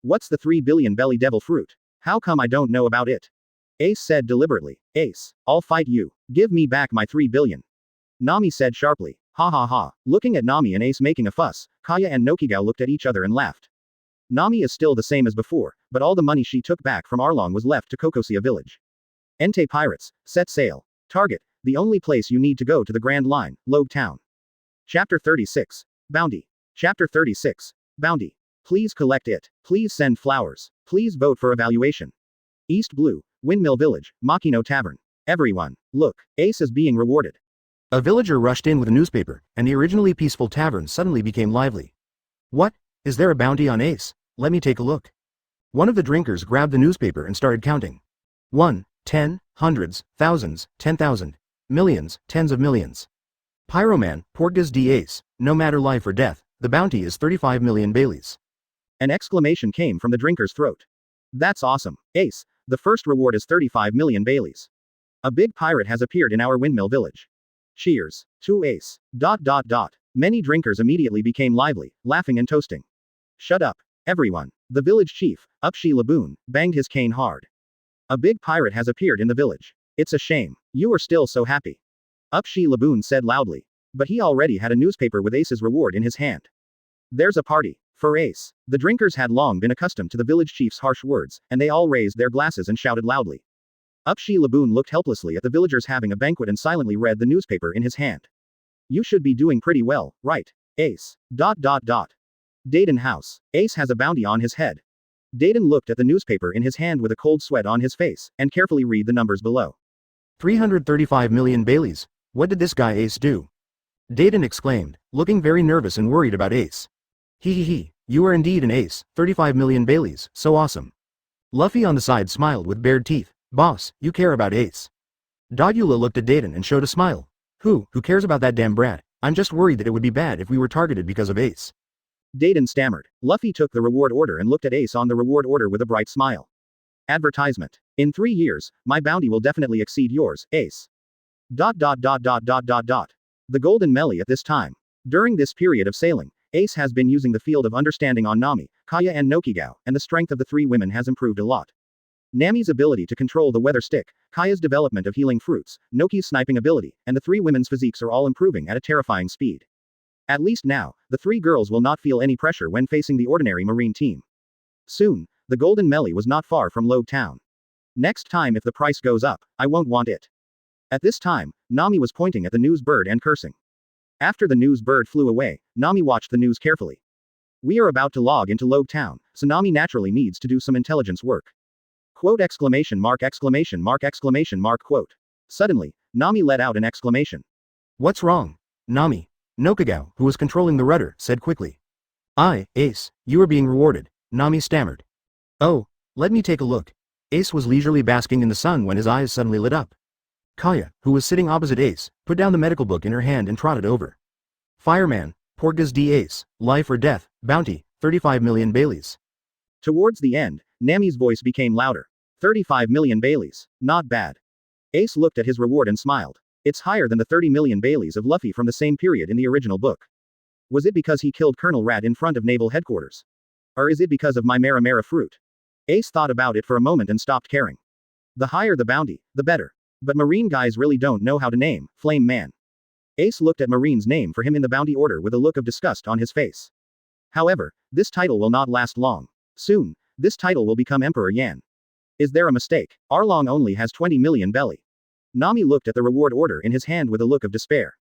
Speaker 1: What's the 3 billion belly devil fruit? How come I don't know about it? Ace said deliberately. Ace, I'll fight you. Give me back my 3 billion. Nami said sharply. Ha ha ha. Looking at Nami and Ace making a fuss, Kaya and Nokigao looked at each other and laughed. Nami is still the same as before, but all the money she took back from Arlong was left to Kokosia village. Entei Pirates, set sail. Target, the only place you need to go to the Grand Line, Loguetown. Chapter 36. Bounty. Chapter 36. Bounty. Please collect it. Please send flowers. Please vote for evaluation. East Blue, Windmill Village, Makino Tavern. Everyone, look, Ace is being rewarded. A villager rushed in with a newspaper, and the originally peaceful tavern suddenly became lively. What? Is there a bounty on Ace? Let me take a look. One of the drinkers grabbed the newspaper and started counting. 1, 10, hundreds, thousands, 10,000, millions, tens of millions. Pyroman, Portgas D. Ace, no matter life or death, the bounty is 35 million Baileys. An exclamation came from the drinker's throat. That's awesome, Ace, the first reward is 35 million Baileys. A big pirate has appeared in our windmill village. Cheers. To Ace. ... Many drinkers immediately became lively, laughing and toasting. Shut up, everyone. The village chief, Upshi Laboon, banged his cane hard. A big pirate has appeared in the village. It's a shame. You are still so happy. Upshi Laboon said loudly. But he already had a newspaper with Ace's reward in his hand. There's a party. For Ace. The drinkers had long been accustomed to the village chief's harsh words, and they all raised their glasses and shouted loudly. Upshi Laboon looked helplessly at the villagers having a banquet and silently read the newspaper in his hand. You should be doing pretty well, right, Ace? ...
Speaker 2: Dadan house. Ace has a bounty on his head. Dadan looked at the newspaper in his hand with a cold sweat on his face, and carefully read the numbers below.
Speaker 1: 335 million Baileys. What did this guy Ace do? Dadan exclaimed, looking very nervous and worried about Ace. He, you are indeed an ace, 35 million Baileys, so awesome. Luffy on the side smiled with bared teeth. Boss, you care about Ace. Dodula looked at Dadan and showed a smile. Who cares about that damn brat? I'm just worried that it would be bad if we were targeted because of Ace.
Speaker 2: Dadan stammered. Luffy took the reward order and looked at Ace on the reward order with a bright smile. Advertisement. In 3 years, my bounty will definitely exceed yours, Ace. ... The Golden Melee at this time. During this period of sailing, Ace has been using the field of understanding on Nami, Kaya and Nokigao, and the strength of the 3 women has improved a lot. Nami's ability to control the weather stick, Kaya's development of healing fruits, Noki's sniping ability, and the 3 women's physiques are all improving at a terrifying speed. At least now, the 3 girls will not feel any pressure when facing the ordinary marine team. Soon, the Golden Melee was not far from Loguetown. Next time if the price goes up, I won't want it. At this time, Nami was pointing at the news bird and cursing. After the news bird flew away, Nami watched the news carefully. We are about to log into Loguetown, so Nami naturally needs to do some intelligence work. Quote exclamation mark exclamation mark exclamation mark quote. Suddenly, Nami let out an exclamation.
Speaker 1: What's wrong? Nami. Nokigao, who was controlling the rudder, said quickly. Ace, you are being rewarded, Nami stammered. Oh, let me take a look. Ace was leisurely basking in the sun when his eyes suddenly lit up. Kaya, who was sitting opposite Ace, put down the medical book in her hand and trotted over. Fireman, Portgas D. Ace, life or death, bounty, 35 million Baileys.
Speaker 2: Towards the end, Nami's voice became louder. 35 million Baileys. Not bad. Ace looked at his reward and smiled. It's higher than the 30 million Baileys of Luffy from the same period in the original book. Was it because he killed Colonel Rat in front of naval headquarters? Or is it because of my Mera Mera fruit? Ace thought about it for a moment and stopped caring. The higher the bounty, the better. But marine guys really don't know how to name, Flame Man. Ace looked at Marine's name for him in the bounty order with a look of disgust on his face. However, this title will not last long. Soon, this title will become Emperor Yan. Is there a mistake? Arlong only has 20 million belly. Nami looked at the reward order in his hand with a look of despair.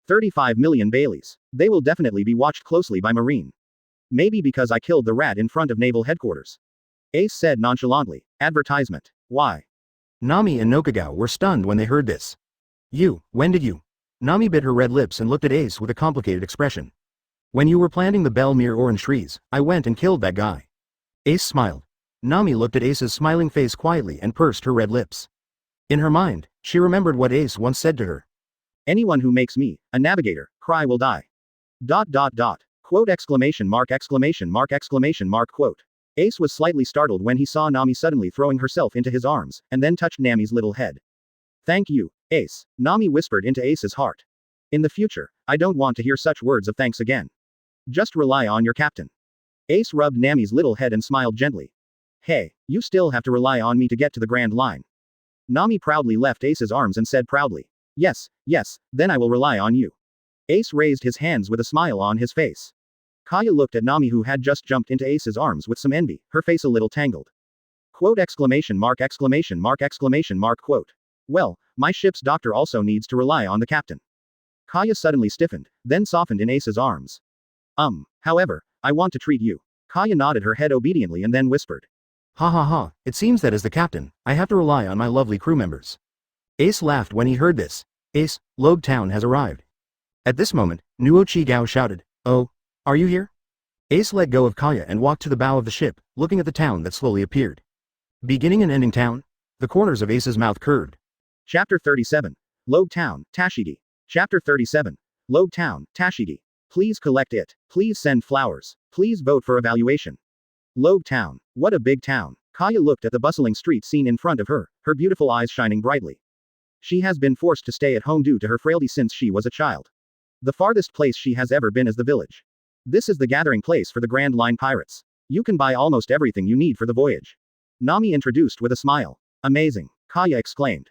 Speaker 2: 35 million Baileys. They will definitely be watched closely by Marine. Maybe because I killed the rat in front of naval headquarters. Ace said nonchalantly. Advertisement. Why?
Speaker 1: Nami and Nokigao were stunned when they heard this. When did you? Nami bit her red lips and looked at Ace with a complicated expression. When you were planting the Belmere orange trees, I went and killed that guy. Ace smiled. Nami looked at Ace's smiling face quietly and pursed her red lips. In her mind, she remembered what Ace once said to her. Anyone who makes me, a navigator, cry will die. ... Quote exclamation mark exclamation mark exclamation mark quote. Ace was slightly startled when he saw Nami suddenly throwing herself into his arms, and then touched Nami's little head. Thank you, Ace, Nami whispered into Ace's heart. In the future, I don't want to hear such words of thanks again. Just rely on your captain. Ace rubbed Nami's little head and smiled gently. Hey, you still have to rely on me to get to the Grand Line. Nami proudly left Ace's arms and said proudly. Yes, then I will rely on you. Ace raised his hands with a smile on his face. Kaya looked at Nami who had just jumped into Ace's arms with some envy, her face a little tangled. Quote exclamation mark exclamation mark exclamation mark quote. Well, my ship's doctor also needs to rely on the captain. Kaya suddenly stiffened, then softened in Ace's arms. However, I want to treat you. Kaya nodded her head obediently and then whispered. Ha, it seems that as the captain, I have to rely on my lovely crew members. Ace laughed when he heard this. Ace, Loguetown has arrived. At this moment, Nuo Chi-Gao shouted, Oh, are you here? Ace let go of Kaya and walked to the bow of the ship, looking at the town that slowly appeared. Beginning and ending town? The corners of Ace's mouth curved. Chapter 37. Loguetown, Tashigi. Chapter 37. Loguetown, Tashigi. Please collect it. Please send flowers. Please vote for evaluation. Loguetown. What a big town. Kaya looked at the bustling street scene in front of her, her beautiful eyes shining brightly. She has been forced to stay at home due to her frailty since she was a child. The farthest place she has ever been is the village. This is the gathering place for the Grand Line pirates. You can buy almost everything you need for the voyage. Nami introduced with a smile. Amazing, Kaya exclaimed.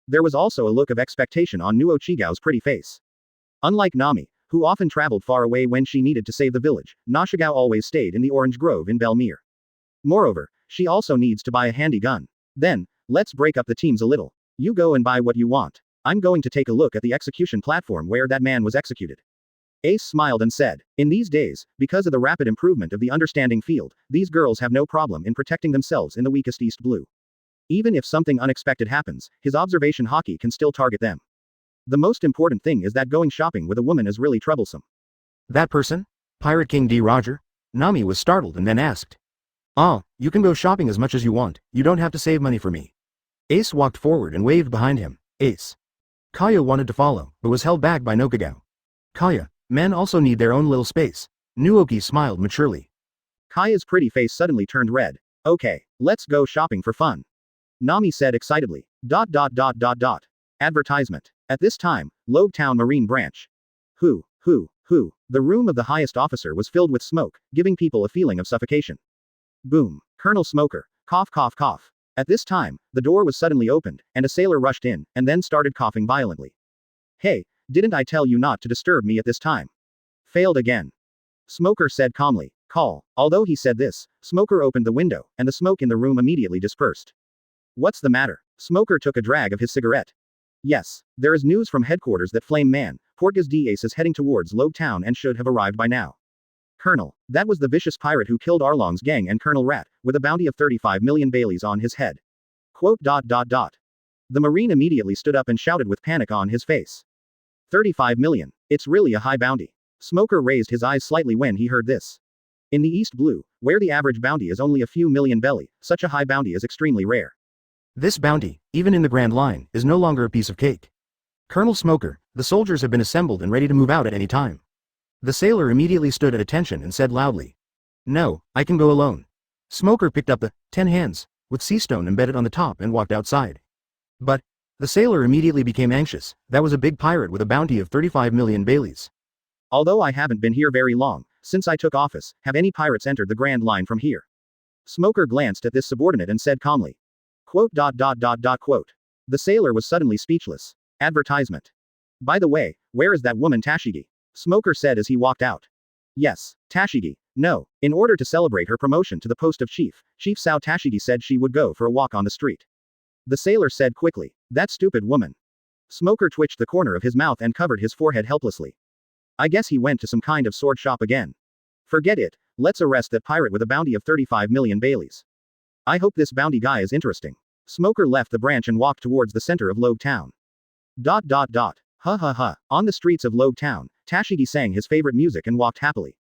Speaker 1: There was also a look of expectation on Nuo Chigao's pretty face. Unlike Nami, who often traveled far away when she needed to save the village, Nashigao always stayed in the orange grove in Belmere. Moreover, she also needs to buy a handy gun. Then, let's break up the teams a little. You go and buy what you want. I'm going to take a look at the execution platform where that man was executed.
Speaker 2: Ace smiled and said, in these days, because of the rapid improvement of the understanding field, these girls have no problem in protecting themselves in the weakest East Blue. Even if something unexpected happens, his observation Haki can still target them. The most important thing is that going shopping with a woman is really troublesome.
Speaker 1: That person? Pirate King D. Roger? Nami was startled and then asked. Ah, you can go shopping as much as you want, you don't have to save money for me. Ace walked forward and waved behind him. Ace. Kaya wanted to follow, but was held back by Nokagao. Kaya, men also need their own little space. Nuoki smiled maturely.
Speaker 2: Kaya's pretty face suddenly turned red. Okay, let's go shopping for fun. Nami said excitedly. ... Advertisement. At this time, Loguetown Marine Branch. Who. The room of the highest officer was filled with smoke, giving people a feeling of suffocation. Boom. Colonel Smoker. Cough cough cough. At this time, the door was suddenly opened, and a sailor rushed in, and then started coughing violently. Hey, didn't I tell you not to disturb me at this time? Failed again. Smoker said calmly. Call. Although he said this, Smoker opened the window, and the smoke in the room immediately dispersed. What's the matter? Smoker took a drag of his cigarette. Yes, there is news from headquarters that Flame Man, Portgas d'Ace is heading towards Loguetown and should have arrived by now. Colonel, that was the vicious pirate who killed Arlong's gang and Colonel Rat, with a bounty of 35 million Baileys on his head. Quote. The Marine immediately stood up and shouted with panic on his face. 35 million. It's really a high bounty. Smoker raised his eyes slightly when he heard this. In the East Blue, where the average bounty is only a few million belly, such a high bounty is extremely rare.
Speaker 1: This bounty, even in the Grand Line, is no longer a piece of cake. Colonel Smoker, the soldiers have been assembled and ready to move out at any time. The sailor immediately stood at attention and said loudly. No, I can go alone. Smoker picked up the 10 hands, with sea stone embedded on the top and walked outside. But, the sailor immediately became anxious, that was a big pirate with a bounty of 35 million Baileys.
Speaker 2: Although I haven't been here very long, since I took office, have any pirates entered the Grand Line from here? Smoker glanced at this subordinate and said calmly. Quote. The sailor was suddenly speechless. Advertisement. By the way, where is that woman Tashigi? Smoker said as he walked out. Yes, Tashigi. No, in order to celebrate her promotion to the post of chief, Chief Sao Tashigi said she would go for a walk on the street. The sailor said quickly. That stupid woman. Smoker twitched the corner of his mouth and covered his forehead helplessly. I guess he went to some kind of sword shop again. Forget it, let's arrest that pirate with a bounty of 35 million Baileys. I hope this bounty guy is interesting. Smoker left the branch and walked towards the center of Loguetown. Ha. On the streets of Loguetown, Tashigi sang his favorite music and walked happily.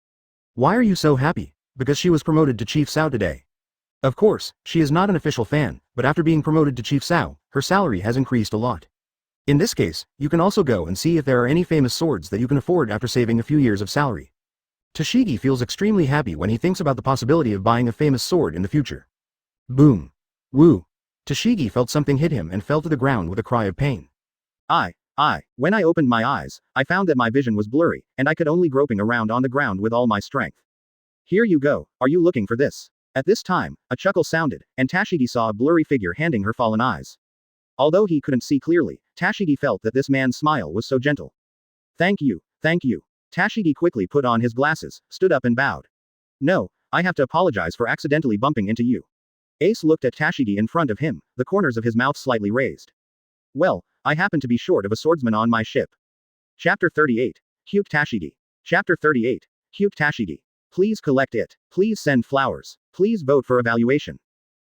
Speaker 1: Why are you so happy? Because she was promoted to Chief Sao today. Of course, she is not an official fan, but after being promoted to Chief Sao, her salary has increased a lot. In this case, you can also go and see if there are any famous swords that you can afford after saving a few years of salary. Tashigi feels extremely happy when he thinks about the possibility of buying a famous sword in the future. Boom. Woo. Tashigi felt something hit him and fell to the ground with a cry of pain. When I opened my eyes, I found that my vision was blurry, and I could only groping around on the ground with all my strength. Here you go, are you looking for this? At this time, a chuckle sounded, and Tashigi saw a blurry figure handing her fallen eyes. Although he couldn't see clearly, Tashigi felt that this man's smile was so gentle. Thank you. Tashigi quickly put on his glasses, stood up and bowed. No, I have to apologize for accidentally bumping into you. Ace looked at Tashigi in front of him, the corners of his mouth slightly raised. Well, I happen to be short of a swordsman on my ship. Chapter 38. Cute Tashigi. Chapter 38. Cute Tashigi. Please collect it. Please send flowers. Please vote for evaluation.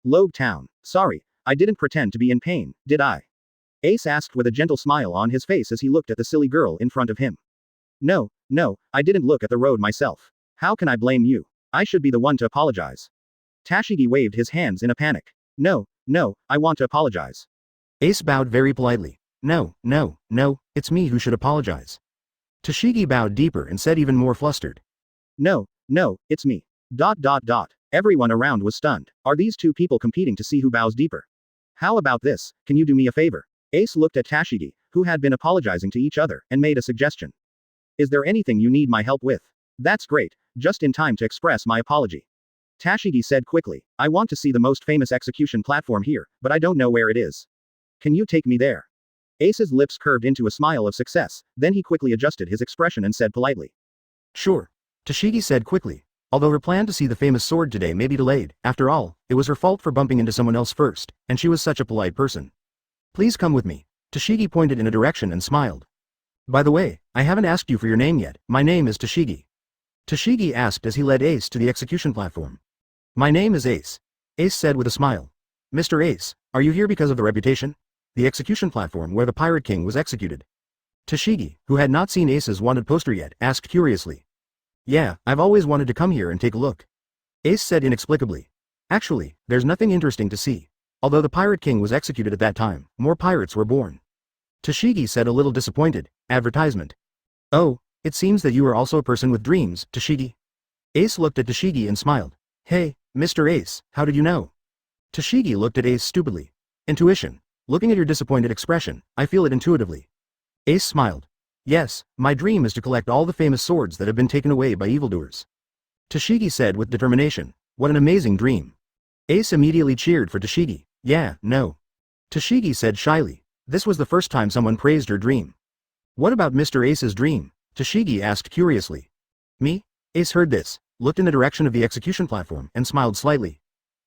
Speaker 1: Loguetown. Sorry, I didn't pretend to be in pain, did I? Ace asked with a gentle smile on his face as he looked at the silly girl in front of him. No, I didn't look at the road myself. How can I blame you? I should be the one to apologize. Tashigi waved his hands in a panic. No, I want to apologize. Ace bowed very politely. No, it's me who should apologize. Tashigi bowed deeper and said even more flustered.
Speaker 2: No, it's me. ... Everyone around was stunned. Are these two people competing to see who bows deeper? How about this, can you do me a favor? Ace looked at Tashigi, who had been apologizing to each other, and made a suggestion. Is there anything you need my help with? That's great, just in time to express my apology. Tashigi said quickly, I want to see the most famous execution platform here, but I don't know where it is. Can you take me there? Ace's lips curved into a smile of success, then he quickly adjusted his expression and said politely. Sure.
Speaker 1: Tashigi said quickly, although her plan to see the famous sword today may be delayed, after all, it was her fault for bumping into someone else first, and she was such a polite person. Please come with me. Tashigi pointed in a direction and smiled. By the way, I haven't asked you for your name yet. My name is Tashigi. Tashigi asked as he led Ace to the execution platform. My name is Ace. Ace said with a smile. Mr. Ace, are you here because of the reputation? The execution platform where the Pirate King was executed. Tashigi, who had not seen Ace's wanted poster yet, asked curiously. Yeah, I've always wanted to come here and take a look. Ace said inexplicably. Actually, there's nothing interesting to see. Although the Pirate King was executed at that time, more pirates were born. Tashigi said a little disappointed. Advertisement. Oh, it seems that you are also a person with dreams, Tashigi. Ace looked at Tashigi and smiled. Hey, Mr. Ace, how did you know? Tashigi looked at Ace stupidly. Intuition. Looking at your disappointed expression, I feel it intuitively. Ace smiled. Yes, my dream is to collect all the famous swords that have been taken away by evildoers. Tashigi said with determination. What an amazing dream. Ace immediately cheered for Tashigi. Yeah, no. Tashigi said shyly. This was the first time someone praised her dream. What about Mr. Ace's dream? Tashigi asked curiously. Me? Ace heard this, looked in the direction of the execution platform, and smiled slightly.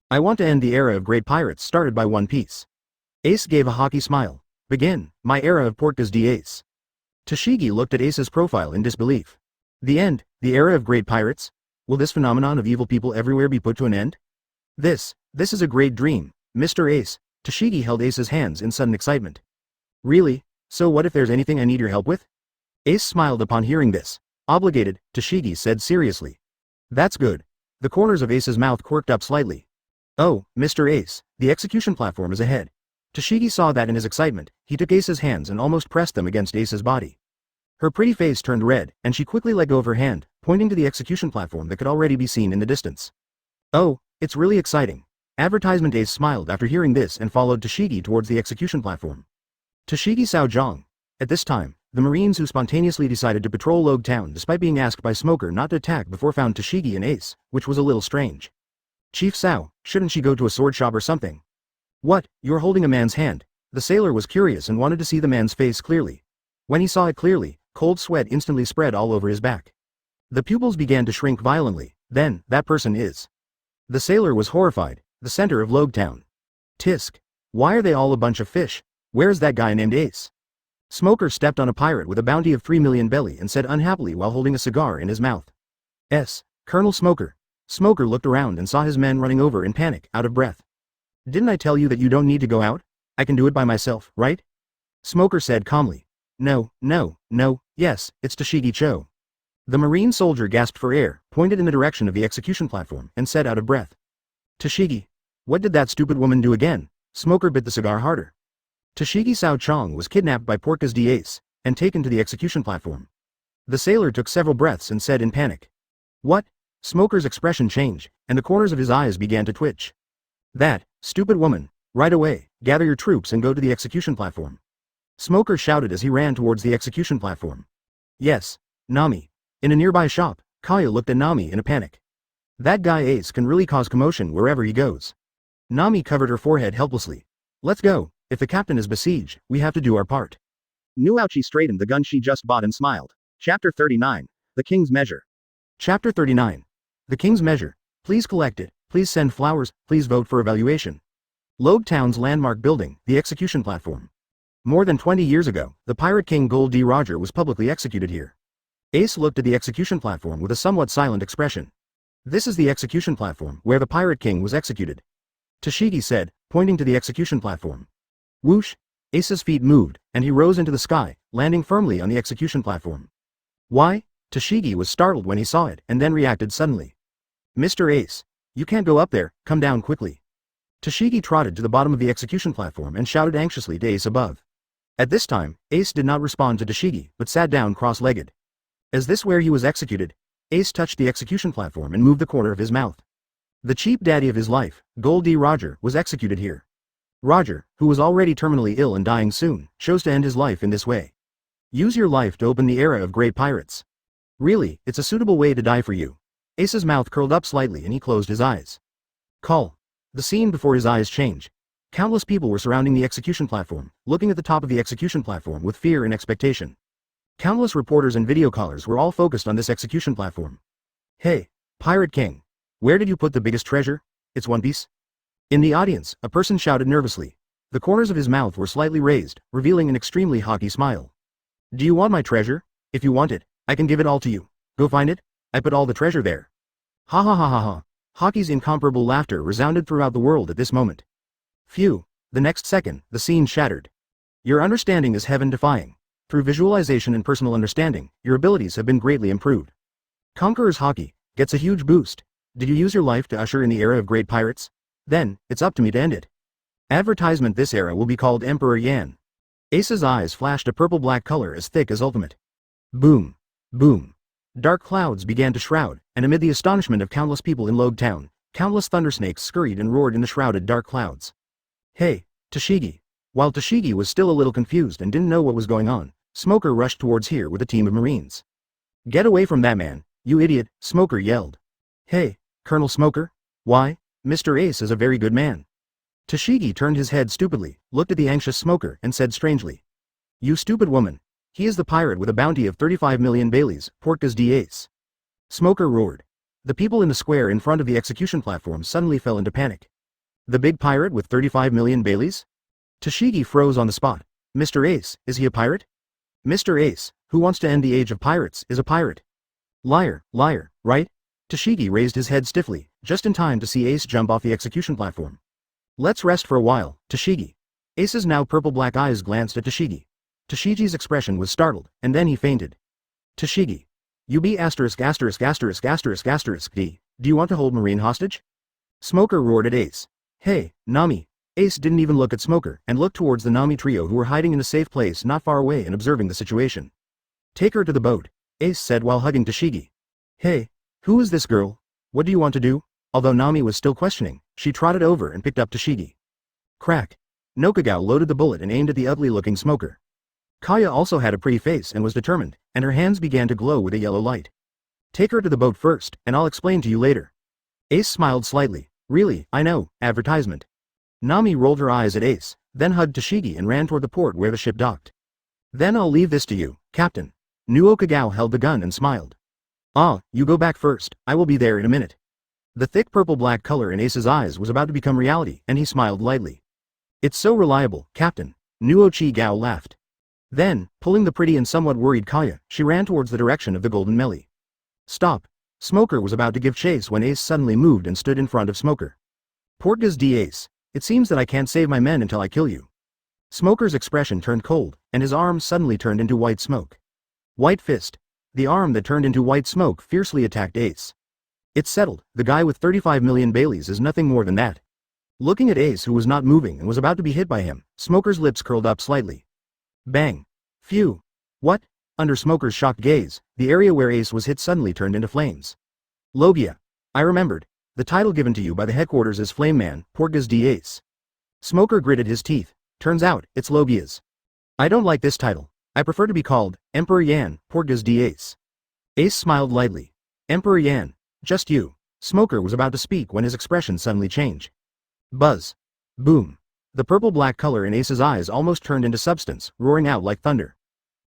Speaker 1: I want to end the era of great pirates started by One Piece. Ace gave a haughty smile. Begin, my era of Portgas d Ace. Tashigi looked at Ace's profile in disbelief. The end, the era of great pirates? Will this phenomenon of evil people everywhere be put to an end? This is a great dream, Mr. Ace. Tashigi held Ace's hands in sudden excitement. Really? So what if there's anything I need your help with? Ace smiled upon hearing this. Obligated, Tashigi said seriously. That's good. The corners of Ace's mouth quirked up slightly. Oh, Mr. Ace, the execution platform is ahead. Tashigi saw that in his excitement, he took Ace's hands and almost pressed them against Ace's body. Her pretty face turned red, and she quickly let go of her hand, pointing to the execution platform that could already be seen in the distance. Oh, it's really exciting. Advertisement. Ace smiled after hearing this and followed Tashigi towards the execution platform. Tashigi Saojong. At this time, the Marines who spontaneously decided to patrol Loguetown despite being asked by Smoker not to attack before found Tashigi and Ace, which was a little strange. Chief Sao, shouldn't she go to a sword shop or something? What, you're holding a man's hand? The sailor was curious and wanted to see the man's face clearly. When he saw it clearly, cold sweat instantly spread all over his back. The pupils began to shrink violently. Then, that person is. The sailor was horrified. The center of Loguetown. Tisk. Why are they all a bunch of fish? Where's that guy named Ace? Smoker stepped on a pirate with a bounty of 3 million belly and said unhappily while holding a cigar in his mouth. Colonel Smoker. Smoker looked around and saw his men running over in panic, out of breath. Didn't I tell you that you don't need to go out? I can do it by myself, right? Smoker said calmly. No, yes, it's Tashigi Cho. The marine soldier gasped for air, pointed in the direction of the execution platform, and said out of breath. Tashigi. What did that stupid woman do again? Smoker bit the cigar harder. Tashigi Sao Chong was kidnapped by Portgas d Ace, and taken to the execution platform. The sailor took several breaths and said in panic. What? Smoker's expression changed, and the corners of his eyes began to twitch. That stupid woman. Right away, gather your troops and go to the execution platform. Smoker shouted as he ran towards the execution platform. Yes, Nami. In a nearby shop, Kaya looked at Nami in a panic. That guy Ace can really cause commotion wherever he goes. Nami covered her forehead helplessly. Let's go. If the captain is besieged, we have to do our part.
Speaker 2: Nuauchi straightened the gun she just bought and smiled. Chapter 39. The King's Measure.
Speaker 1: Chapter 39. The King's Measure. Please collect it, please send flowers, please vote for evaluation. Loguetown's landmark building, the execution platform. More than 20 years ago, the Pirate King Gold D. Roger was publicly executed here. Ace looked at the execution platform with a somewhat silent expression. This is the execution platform where the Pirate King was executed. Tashigi said, pointing to the execution platform. Whoosh! Ace's feet moved, and he rose into the sky, landing firmly on the execution platform. Why? Tashigi was startled when he saw it, and then reacted suddenly. Mr. Ace. You can't go up there, come down quickly. Tashigi trotted to the bottom of the execution platform and shouted anxiously to Ace above. At this time, Ace did not respond to Tashigi, but sat down cross-legged. Is this where he was executed? Ace touched the execution platform and moved the corner of his mouth. The cheap daddy of his life, Gold D. Roger, was executed here. Roger, who was already terminally ill and dying soon, chose to end his life in this way. Use your life to open the era of great pirates. Really, it's a suitable way to die for you. Ace's mouth curled up slightly and he closed his eyes. Call. The scene before his eyes changed. Countless people were surrounding the execution platform, looking at the top of the execution platform with fear and expectation. Countless reporters and video callers were all focused on this execution platform. Hey, Pirate King. Where did you put the biggest treasure? It's One Piece? In the audience, a person shouted nervously. The corners of his mouth were slightly raised, revealing an extremely haughty smile. Do you want my treasure? If you want it, I can give it all to you. Go find it. I put all the treasure there. Ha ha ha ha ha. Haki's incomparable laughter resounded throughout the world at this moment. Phew. The next second, the scene shattered. Your understanding is heaven-defying. Through visualization and personal understanding, your abilities have been greatly improved. Conqueror's Haki gets a huge boost. Did you use your life to usher in the era of great pirates? Then, it's up to me to end it. Advertisement: this era will be called Emperor Yan. Ace's eyes flashed a purple-black color as thick as ultimate. Boom. Boom. Dark clouds began to shroud, and amid the astonishment of countless people in Loguetown, countless thundersnakes scurried and roared in the shrouded dark clouds. Hey, Tashigi. While Tashigi was still a little confused and didn't know what was going on, Smoker rushed towards here with a team of Marines. Get away from that man, you idiot, Smoker yelled. Hey, Colonel Smoker? Why, Mr. Ace is a very good man. Tashigi turned his head stupidly, looked at the anxious Smoker, and said strangely. You stupid woman. He is the pirate with a bounty of 35 million Baileys, Portgas d Ace. Smoker roared. The people in the square in front of the execution platform suddenly fell into panic. The big pirate with 35 million Baileys? Tashigi froze on the spot. Mr. Ace, is he a pirate? Mr. Ace, who wants to end the age of pirates, is a pirate. Liar, right? Tashigi raised his head stiffly, just in time to see Ace jump off the execution platform. Let's rest for a while, Tashigi. Ace's now purple-black eyes glanced at Tashigi. Tashigi's expression was startled, and then he fainted. Tashigi. You be asterisk asterisk asterisk asterisk asterisk D. Do you want to hold Marine hostage? Smoker roared at Ace. Hey, Nami. Ace didn't even look at Smoker and looked towards the Nami trio who were hiding in a safe place not far away and observing the situation. Take her to the boat, Ace said while hugging Tashigi. Hey, who is this girl? What do you want to do? Although Nami was still questioning, she trotted over and picked up Tashigi. Crack. Nokagao loaded the bullet and aimed at the ugly-looking Smoker. Kaya also had a pretty face and was determined, and her hands began to glow with a yellow light. Take her to the boat first, and I'll explain to you later. Ace smiled slightly. Really, I know, advertisement. Nami rolled her eyes at Ace, then hugged Tashigi and ran toward the port where the ship docked. Then I'll leave this to you, Captain. Nuokagao held the gun and smiled. Ah, you go back first, I will be there in a minute. The thick purple-black color in Ace's eyes was about to become reality, and he smiled lightly. It's so reliable, Captain. Nuochi-gao laughed. Then, pulling the pretty and somewhat worried Kaya, she ran towards the direction of the golden melee. Stop. Smoker was about to give chase when Ace suddenly moved and stood in front of Smoker. Portgas d Ace. It seems that I can't save my men until I kill you. Smoker's expression turned cold, and his arm suddenly turned into white smoke. White fist. The arm that turned into white smoke fiercely attacked Ace. It's settled, the guy with 35 million Baileys is nothing more than that. Looking at Ace who was not moving and was about to be hit by him, Smoker's lips curled up slightly. Bang. Phew. What? Under Smoker's shocked gaze, the area where Ace was hit suddenly turned into flames. Logia. I remembered. The title given to you by the headquarters is Flame Man, Portgas d Ace. Smoker gritted his teeth. Turns out, it's Logia's. I don't like this title. I prefer to be called Emperor Yan, Portgas d Ace. Ace smiled lightly. Emperor Yan. Just you. Smoker was about to speak when his expression suddenly changed. Buzz. Boom. The purple-black color in Ace's eyes almost turned into substance, roaring out like thunder.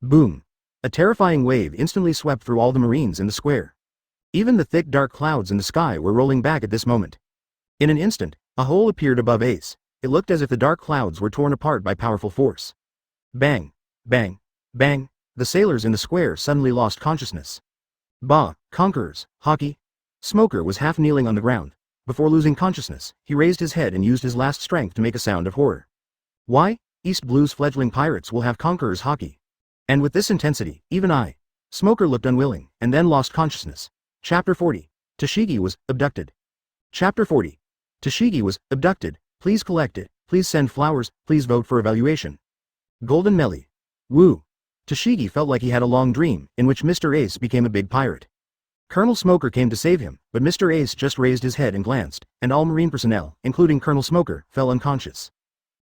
Speaker 1: Boom. A terrifying wave instantly swept through all the Marines in the square. Even the thick dark clouds in the sky were rolling back at this moment. In an instant, a hole appeared above Ace. It looked as if the dark clouds were torn apart by powerful force. Bang. Bang. Bang. The sailors in the square suddenly lost consciousness. Bah, conquerors, Haki. Smoker was half kneeling on the ground. Before losing consciousness, he raised his head and used his last strength to make a sound of horror. Why? East Blue's fledgling pirates will have Conqueror's Haki. And with this intensity, even I. Smoker looked unwilling, and then lost consciousness. Chapter 40. Tashigi was abducted. Chapter 40. Tashigi was abducted. Please collect it. Please send flowers. Please vote for evaluation. Golden Melee. Woo. Tashigi felt like he had a long dream, in which Mr. Ace became a big pirate. Colonel Smoker came to save him, but Mr. Ace just raised his head and glanced, and all Marine personnel, including Colonel Smoker, fell unconscious.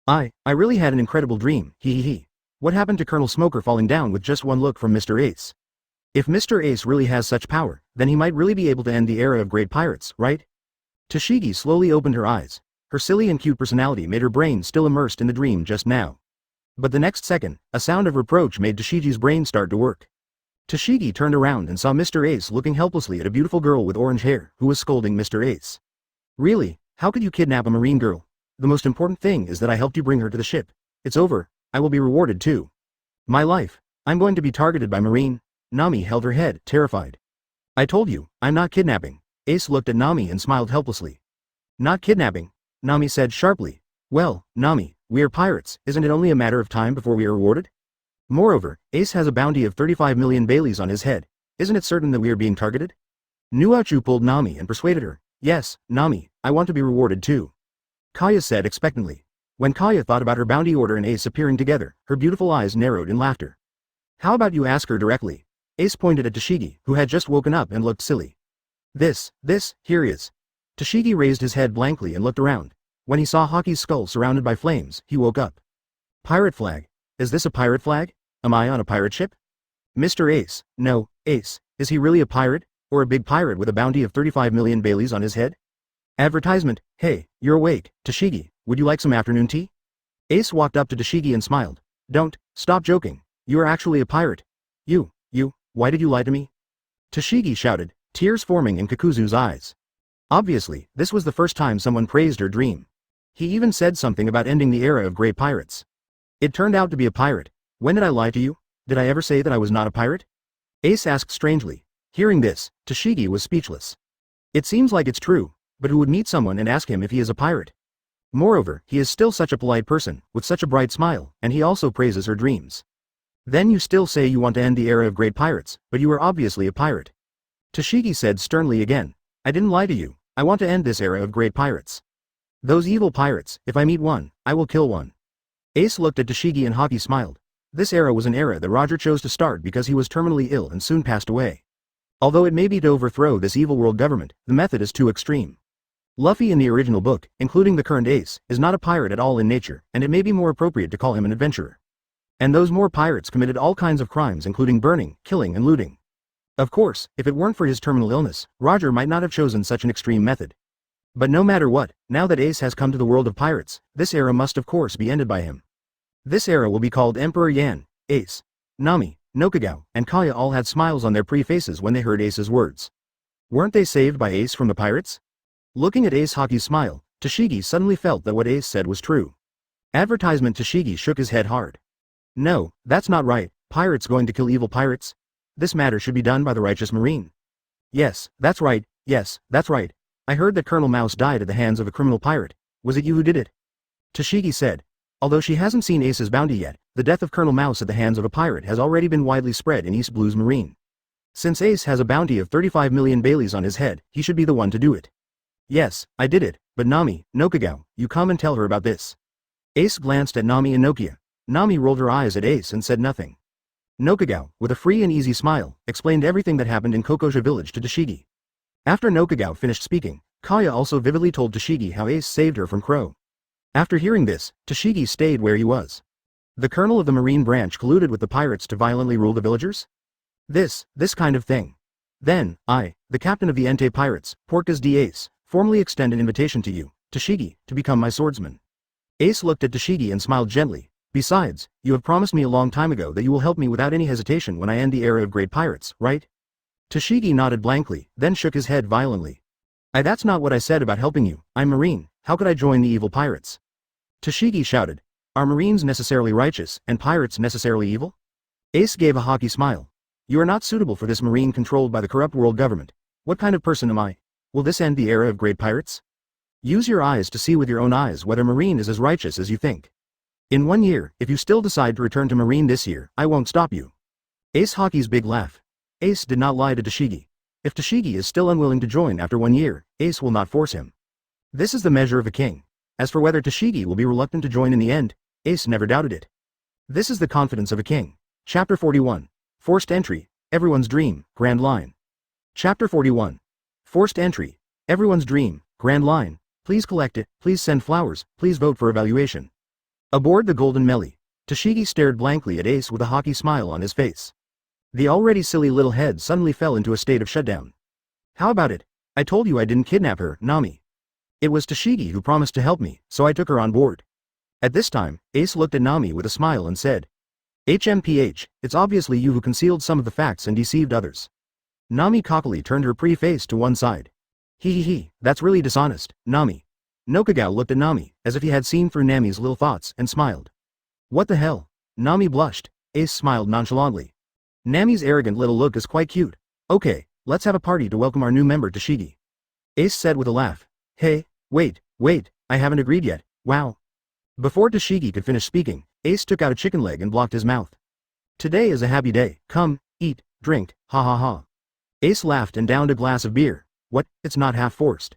Speaker 1: I really had an incredible dream, hee. What happened to Colonel Smoker falling down with just one look from Mr. Ace? If Mr. Ace really has such power, then he might really be able to end the era of great pirates, right? Tashigi slowly opened her eyes. Her silly and cute personality made her brain still immersed in the dream just now. But the next second, a sound of reproach made Tashigi's brain start to work. Tashigi turned around and saw Mr. Ace looking helplessly at a beautiful girl with orange hair, who was scolding Mr. Ace. Really? How could you kidnap a Marine girl? The most important thing is that I helped you bring her to the ship. It's over. I will be rewarded too. My life. I'm going to be targeted by Marine. Nami held her head, terrified. I told you, I'm not kidnapping. Ace looked at Nami and smiled helplessly. Not kidnapping? Nami said sharply. Well, Nami, we are pirates, isn't it only a matter of time before we are rewarded? Moreover, Ace has a bounty of 35 million Baileys on his head, isn't it certain that we are being targeted? Nuachu pulled Nami and persuaded her. Yes, Nami, I want to be rewarded too. Kaya said expectantly. When Kaya thought about her bounty order and Ace appearing together, her beautiful eyes narrowed in laughter. How about you ask her directly? Ace pointed at Tashigi, who had just woken up and looked silly. Here he is. Tashigi raised his head blankly and looked around. When he saw Haki's skull surrounded by flames, he woke up. Pirate flag? Is this a pirate flag? Am I on a pirate ship? Mr. Ace, no, Ace, is he really a pirate? Or a big pirate with a bounty of 35 million Baileys on his head? Advertisement, hey, you're awake, Tashigi, would you like some afternoon tea? Ace walked up to Tashigi and smiled. Don't, stop joking, you are actually a pirate. You, why did you lie to me? Tashigi shouted, tears forming in Kakuzu's eyes. Obviously, this was the first time someone praised her dream. He even said something about ending the era of grey pirates. It turned out to be a pirate. When did I lie to you? Did I ever say that I was not a pirate? Ace asked strangely. Hearing this, Tashigi was speechless. It seems like it's true, but who would meet someone and ask him if he is a pirate? Moreover, he is still such a polite person, with such a bright smile, and he also praises her dreams. Then you still say you want to end the era of great pirates, but you are obviously a pirate. Tashigi said sternly again. I didn't lie to you, I want to end this era of great pirates. Those evil pirates, if I meet one, I will kill one. Ace looked at Tashigi and Haki smiled. This era was an era that Roger chose to start because he was terminally ill and soon passed away. Although it may be to overthrow this evil world government, the method is too extreme. Luffy in the original book, including the current Ace, is not a pirate at all in nature, and it may be more appropriate to call him an adventurer. And those more pirates committed all kinds of crimes including burning, killing and looting. Of course, if it weren't for his terminal illness, Roger might not have chosen such an extreme method. But no matter what, now that Ace has come to the world of pirates, this era must of course be ended by him. This era will be called Emperor Yan, Ace, Nami, Nokagao, and Kaya all had smiles on their faces when they heard Ace's words. Weren't they saved by Ace from the pirates? Looking at Ace Haki's smile, Tashigi suddenly felt that what Ace said was true. Advertisement. Tashigi shook his head hard. No, that's not right, pirates going to kill evil pirates? This matter should be done by the righteous Marine. Yes, that's right, I heard that Colonel Mouse died at the hands of a criminal pirate. Was it you who did it? Tashigi said. Although she hasn't seen Ace's bounty yet, the death of Colonel Mouse at the hands of a pirate has already been widely spread in East Blue's Marine. Since Ace has a bounty of 35 million Baileys on his head, he should be the one to do it. Yes, I did it, but Nami, Nokagao, you come and tell her about this. Ace glanced at Nami and Nokia. Nami rolled her eyes at Ace and said nothing. Nokagao, with a free and easy smile, explained everything that happened in Kokosha village to Tashigi. After Nokagao finished speaking, Kaya also vividly told Tashigi how Ace saved her from Crow. After hearing this, Tashigi stayed where he was. The colonel of the Marine branch colluded with the pirates to violently rule the villagers? This kind of thing. Then, I, the captain of the Entei pirates, Porcas d Ace, formally extend an invitation to you, Tashigi, to become my swordsman. Ace looked at Tashigi and smiled gently. Besides, you have promised me a long time ago that you will help me without any hesitation when I end the era of great pirates, right? Tashigi nodded blankly, then shook his head violently. That's not what I said about helping you, I'm Marine, how could I join the evil pirates? Tashigi shouted. Are Marines necessarily righteous, and pirates necessarily evil? Ace gave a Haki smile. You are not suitable for this Marine controlled by the corrupt world government. What kind of person am I? Will this end the era of great pirates? Use your eyes to see with your own eyes whether Marine is as righteous as you think. In 1 year, if you still decide to return to Marine this year, I won't stop you. Ace Haki's big laugh. Ace did not lie to Tashigi. If Tashigi is still unwilling to join after 1 year, Ace will not force him. This is the measure of a king. As for whether Tashigi will be reluctant to join in the end, Ace never doubted it. This is the confidence of a king. Chapter 41. Forced Entry, Everyone's Dream, Grand Line. Chapter 41. Forced Entry, Everyone's Dream, Grand Line. Please collect it, please send flowers, please vote for evaluation. Aboard the Golden Melee, Tashigi stared blankly at Ace with a Haki smile on his face. The already silly little head suddenly fell into a state of shutdown. How about it? I told you I didn't kidnap her, Nami. It was Tashigi who promised to help me, so I took her on board. At this time, Ace looked at Nami with a smile and said, HMPH, it's obviously you who concealed some of the facts and deceived others. Nami cockily turned her pretty face to one side. That's really dishonest, Nami. Nokagao looked at Nami, as if he had seen through Nami's little thoughts, and smiled. What the hell? Nami blushed. Ace smiled nonchalantly. Nami's arrogant little look is quite cute. Okay, let's have a party to welcome our new member Tashigi. Ace said with a laugh. Hey, wait, I haven't agreed yet, wow. Before Tashigi could finish speaking, Ace took out a chicken leg and blocked his mouth. Today is a happy day, come, eat, drink, ha ha ha. Ace laughed and downed a glass of beer. What, it's not half forced.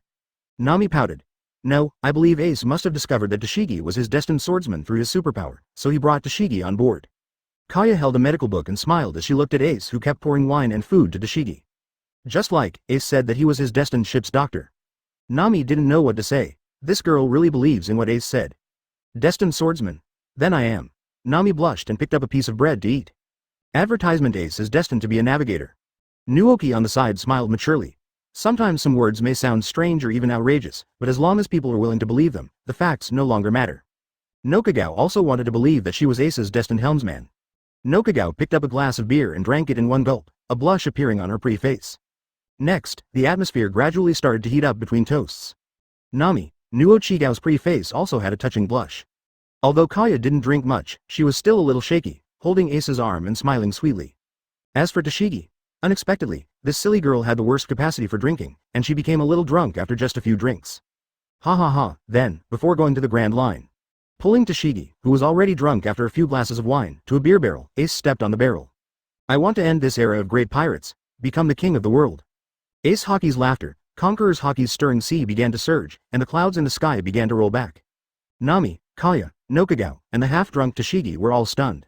Speaker 1: Nami pouted. No, I believe Ace must have discovered that Tashigi was his destined swordsman through his superpower, so he brought Tashigi on board. Kaya held a medical book and smiled as she looked at Ace, who kept pouring wine and food to Tashigi. Just like, Ace said that he was his destined ship's doctor. Nami didn't know what to say. This girl really believes in what Ace said. Destined swordsman? Then I am. Nami blushed and picked up a piece of bread to eat. Advertisement: Ace is destined to be a navigator. Nuoki on the side smiled maturely. Sometimes some words may sound strange or even outrageous, but as long as people are willing to believe them, the facts no longer matter. Nokagao also wanted to believe that she was Ace's destined helmsman. Nokagao picked up a glass of beer and drank it in one gulp, a blush appearing on her pretty face. Next, the atmosphere gradually started to heat up between toasts. Nami, Nuochigao's pretty face also had a touching blush. Although Kaya didn't drink much, she was still a little shaky, holding Ace's arm and smiling sweetly. As for Tashigi, unexpectedly, this silly girl had the worst capacity for drinking, and she became a little drunk after just a few drinks. Ha ha ha, then, before going to the Grand Line. Pulling Tashigi, who was already drunk after a few glasses of wine, to a beer barrel, Ace stepped on the barrel. I want to end this era of great pirates, become the king of the world. Ace Haki's laughter, Conqueror's Haki's stirring sea began to surge, and the clouds in the sky began to roll back. Nami, Kaya, Nokagao, and the half-drunk Tashigi were all stunned.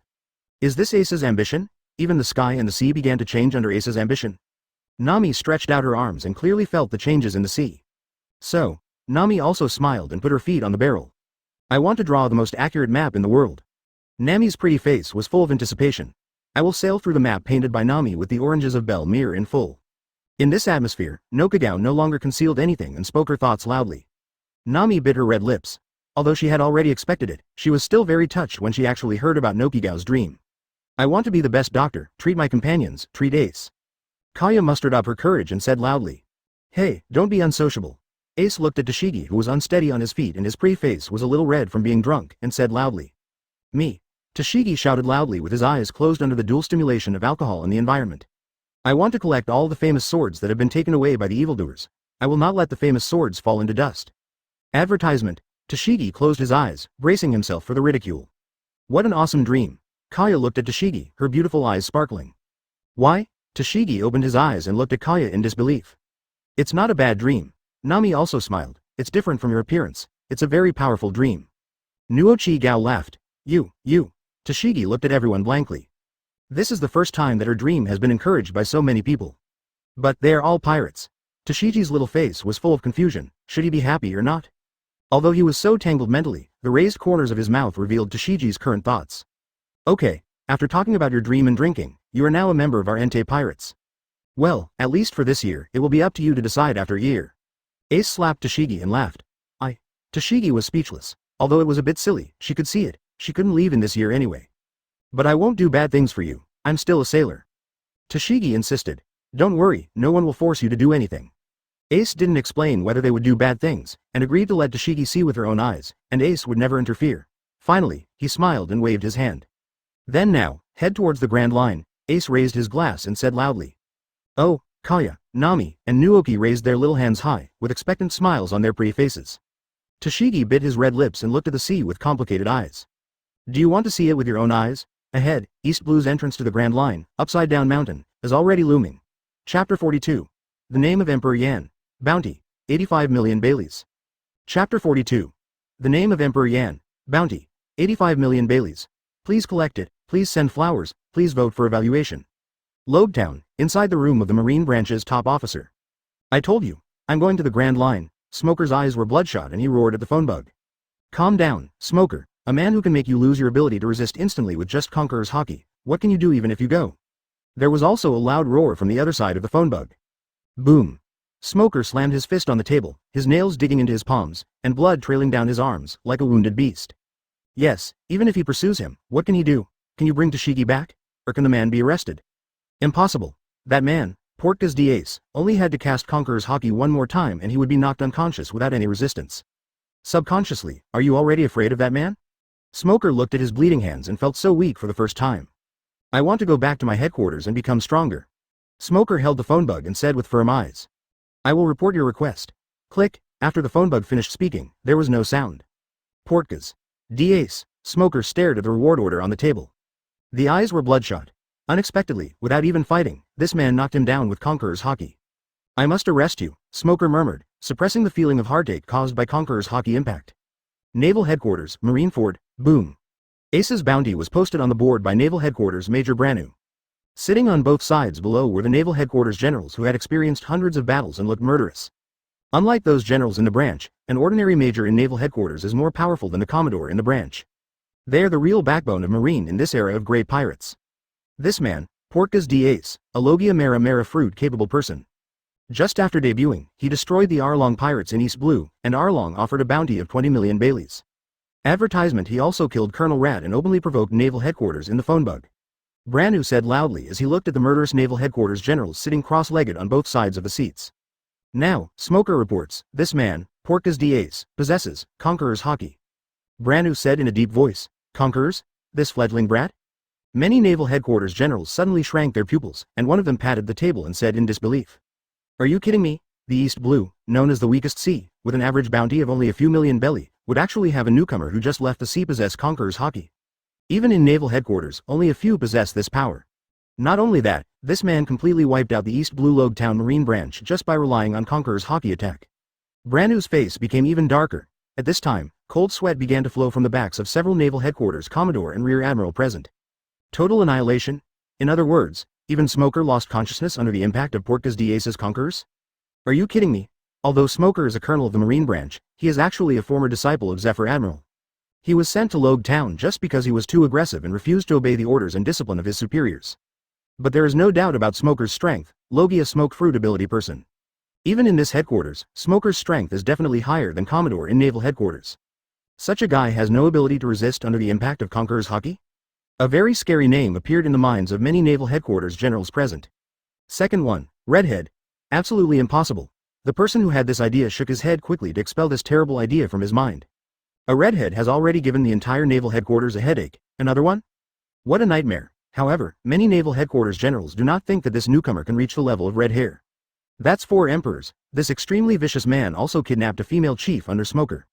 Speaker 1: Is this Ace's ambition? Even the sky and the sea began to change under Ace's ambition. Nami stretched out her arms and clearly felt the changes in the sea. So, Nami also smiled and put her feet on the barrel. I want to draw the most accurate map in the world. Nami's pretty face was full of anticipation. I will sail through the map painted by Nami with the oranges of Belle Mere in full. In this atmosphere, Nokagao no longer concealed anything and spoke her thoughts loudly. Nami bit her red lips. Although she had already expected it, she was still very touched when she actually heard about Nokigao's dream. I want to be the best doctor, treat my companions, treat Ace. Kaya mustered up her courage and said loudly. Hey, don't be unsociable. Ace looked at Tashigi, who was unsteady on his feet and his pretty face was a little red from being drunk, and said loudly. Me. Tashigi shouted loudly with his eyes closed under the dual stimulation of alcohol in the environment. I want to collect all the famous swords that have been taken away by the evildoers. I will not let the famous swords fall into dust. Advertisement. Tashigi closed his eyes, bracing himself for the ridicule. What an awesome dream. Kaya looked at Tashigi, her beautiful eyes sparkling. Why? Tashigi opened his eyes and looked at Kaya in disbelief. It's not a bad dream. Nami also smiled. It's different from your appearance. It's a very powerful dream. Nuochi-gao laughed. You. Tashigi looked at everyone blankly. This is the first time that her dream has been encouraged by so many people. But they are all pirates. Tashigi's little face was full of confusion. Should he be happy or not? Although he was so tangled mentally, the raised corners of his mouth revealed Tashigi's current thoughts. Okay, after talking about your dream and drinking, you are now a member of our Entei Pirates. Well, at least for this year, it will be up to you to decide after a year. Ace slapped Tashigi and laughed. Tashigi was speechless. Although it was a bit silly, she could see it. She couldn't leave in this year anyway. But I won't do bad things for you. I'm still a sailor. Tashigi insisted. Don't worry, no one will force you to do anything. Ace didn't explain whether they would do bad things, and agreed to let Tashigi see with her own eyes, and Ace would never interfere. Finally, he smiled and waved his hand. Then now, head towards the Grand Line. Ace raised his glass and said loudly. Oh, Kaya, Nami, and Nuoki raised their little hands high, with expectant smiles on their pretty faces. Tashigi bit his red lips and looked at the sea with complicated eyes. Do you want to see it with your own eyes? Ahead, East Blue's entrance to the Grand Line, Upside Down Mountain, is already looming. Chapter 42. The Name of Emperor Yan. Bounty. 85 million Baileys. Chapter 42. The Name of Emperor Yan. Bounty. 85 million Baileys. Please collect it, please send flowers, please vote for evaluation. Loguetown, inside the room of the Marine Branch's top officer. I told you, I'm going to the Grand Line. Smoker's eyes were bloodshot and he roared at the phone bug. Calm down, Smoker, a man who can make you lose your ability to resist instantly with just Conqueror's Haki. What can you do even if you go? There was also a loud roar from the other side of the phone bug. Boom. Smoker slammed his fist on the table, his nails digging into his palms, and blood trailing down his arms, like a wounded beast. Yes, even if he pursues him, what can he do? Can you bring Tashigi back? Or can the man be arrested? Impossible. That man, Portgas d'Ace, only had to cast Conqueror's Haki one more time and he would be knocked unconscious without any resistance. Subconsciously, are you already afraid of that man? Smoker looked at his bleeding hands and felt so weak for the first time. I want to go back to my headquarters and become stronger. Smoker held the phone bug and said with firm eyes. I will report your request. Click. After the phone bug finished speaking, there was no sound. Portkas. D-Ace. Smoker stared at the reward order on the table. The eyes were bloodshot. Unexpectedly, without even fighting, this man knocked him down with Conqueror's Haki. I must arrest you, Smoker murmured, suppressing the feeling of heartache caused by Conqueror's Haki impact. Naval Headquarters, Marineford, boom. Ace's bounty was posted on the board by Naval Headquarters Major Branu. Sitting on both sides below were the Naval Headquarters generals who had experienced hundreds of battles and looked murderous. Unlike those generals in the branch, an ordinary major in Naval Headquarters is more powerful than the Commodore in the branch. They are the real backbone of Marine in this era of great pirates. This man, Portkas D-Ace, a Logia Mera Mera fruit-capable person. Just after debuting, he destroyed the Arlong pirates in East Blue, and Arlong offered a bounty of 20 million Baileys. Advertisement. He also killed Colonel Rat and openly provoked Naval Headquarters in the phone bug. Branu said loudly as he looked at the murderous Naval Headquarters generals sitting cross-legged on both sides of the seats. Now, Smoker reports, this man, Portkas D-Ace, possesses Conqueror's Haki. Branu said in a deep voice, Conquerors? This fledgling brat? Many Naval Headquarters generals suddenly shrank their pupils, and one of them patted the table and said in disbelief. Are you kidding me? The East Blue, known as the weakest sea, with an average bounty of only a few million belly, would actually have a newcomer who just left the sea possess Conqueror's Haki. Even in Naval Headquarters, only a few possess this power. Not only that, this man completely wiped out the East Blue Loguetown Marine branch just by relying on Conqueror's Haki attack. Branu's face became even darker. At this time, cold sweat began to flow from the backs of several Naval Headquarters Commodore and Rear Admiral present. Total annihilation? In other words, even Smoker lost consciousness under the impact of Portkas D-Ace's Conquerors? Are you kidding me? Although Smoker is a colonel of the Marine branch, he is actually a former disciple of Zephyr Admiral. He was sent to Loguetown just because he was too aggressive and refused to obey the orders and discipline of his superiors. But there is no doubt about Smoker's strength, Logia Smoke Fruit ability person. Even in this headquarters, Smoker's strength is definitely higher than Commodore in Naval Headquarters. Such a guy has no ability to resist under the impact of Conqueror's Haki? A very scary name appeared in the minds of many Naval Headquarters generals present. Second one, Redhead. Absolutely impossible. The person who had this idea shook his head quickly to expel this terrible idea from his mind. A redhead has already given the entire Naval Headquarters a headache. Another one? What a nightmare. However, many Naval Headquarters generals do not think that this newcomer can reach the level of red hair. That's 4 emperors. This extremely vicious man also kidnapped a female chief under Smoker.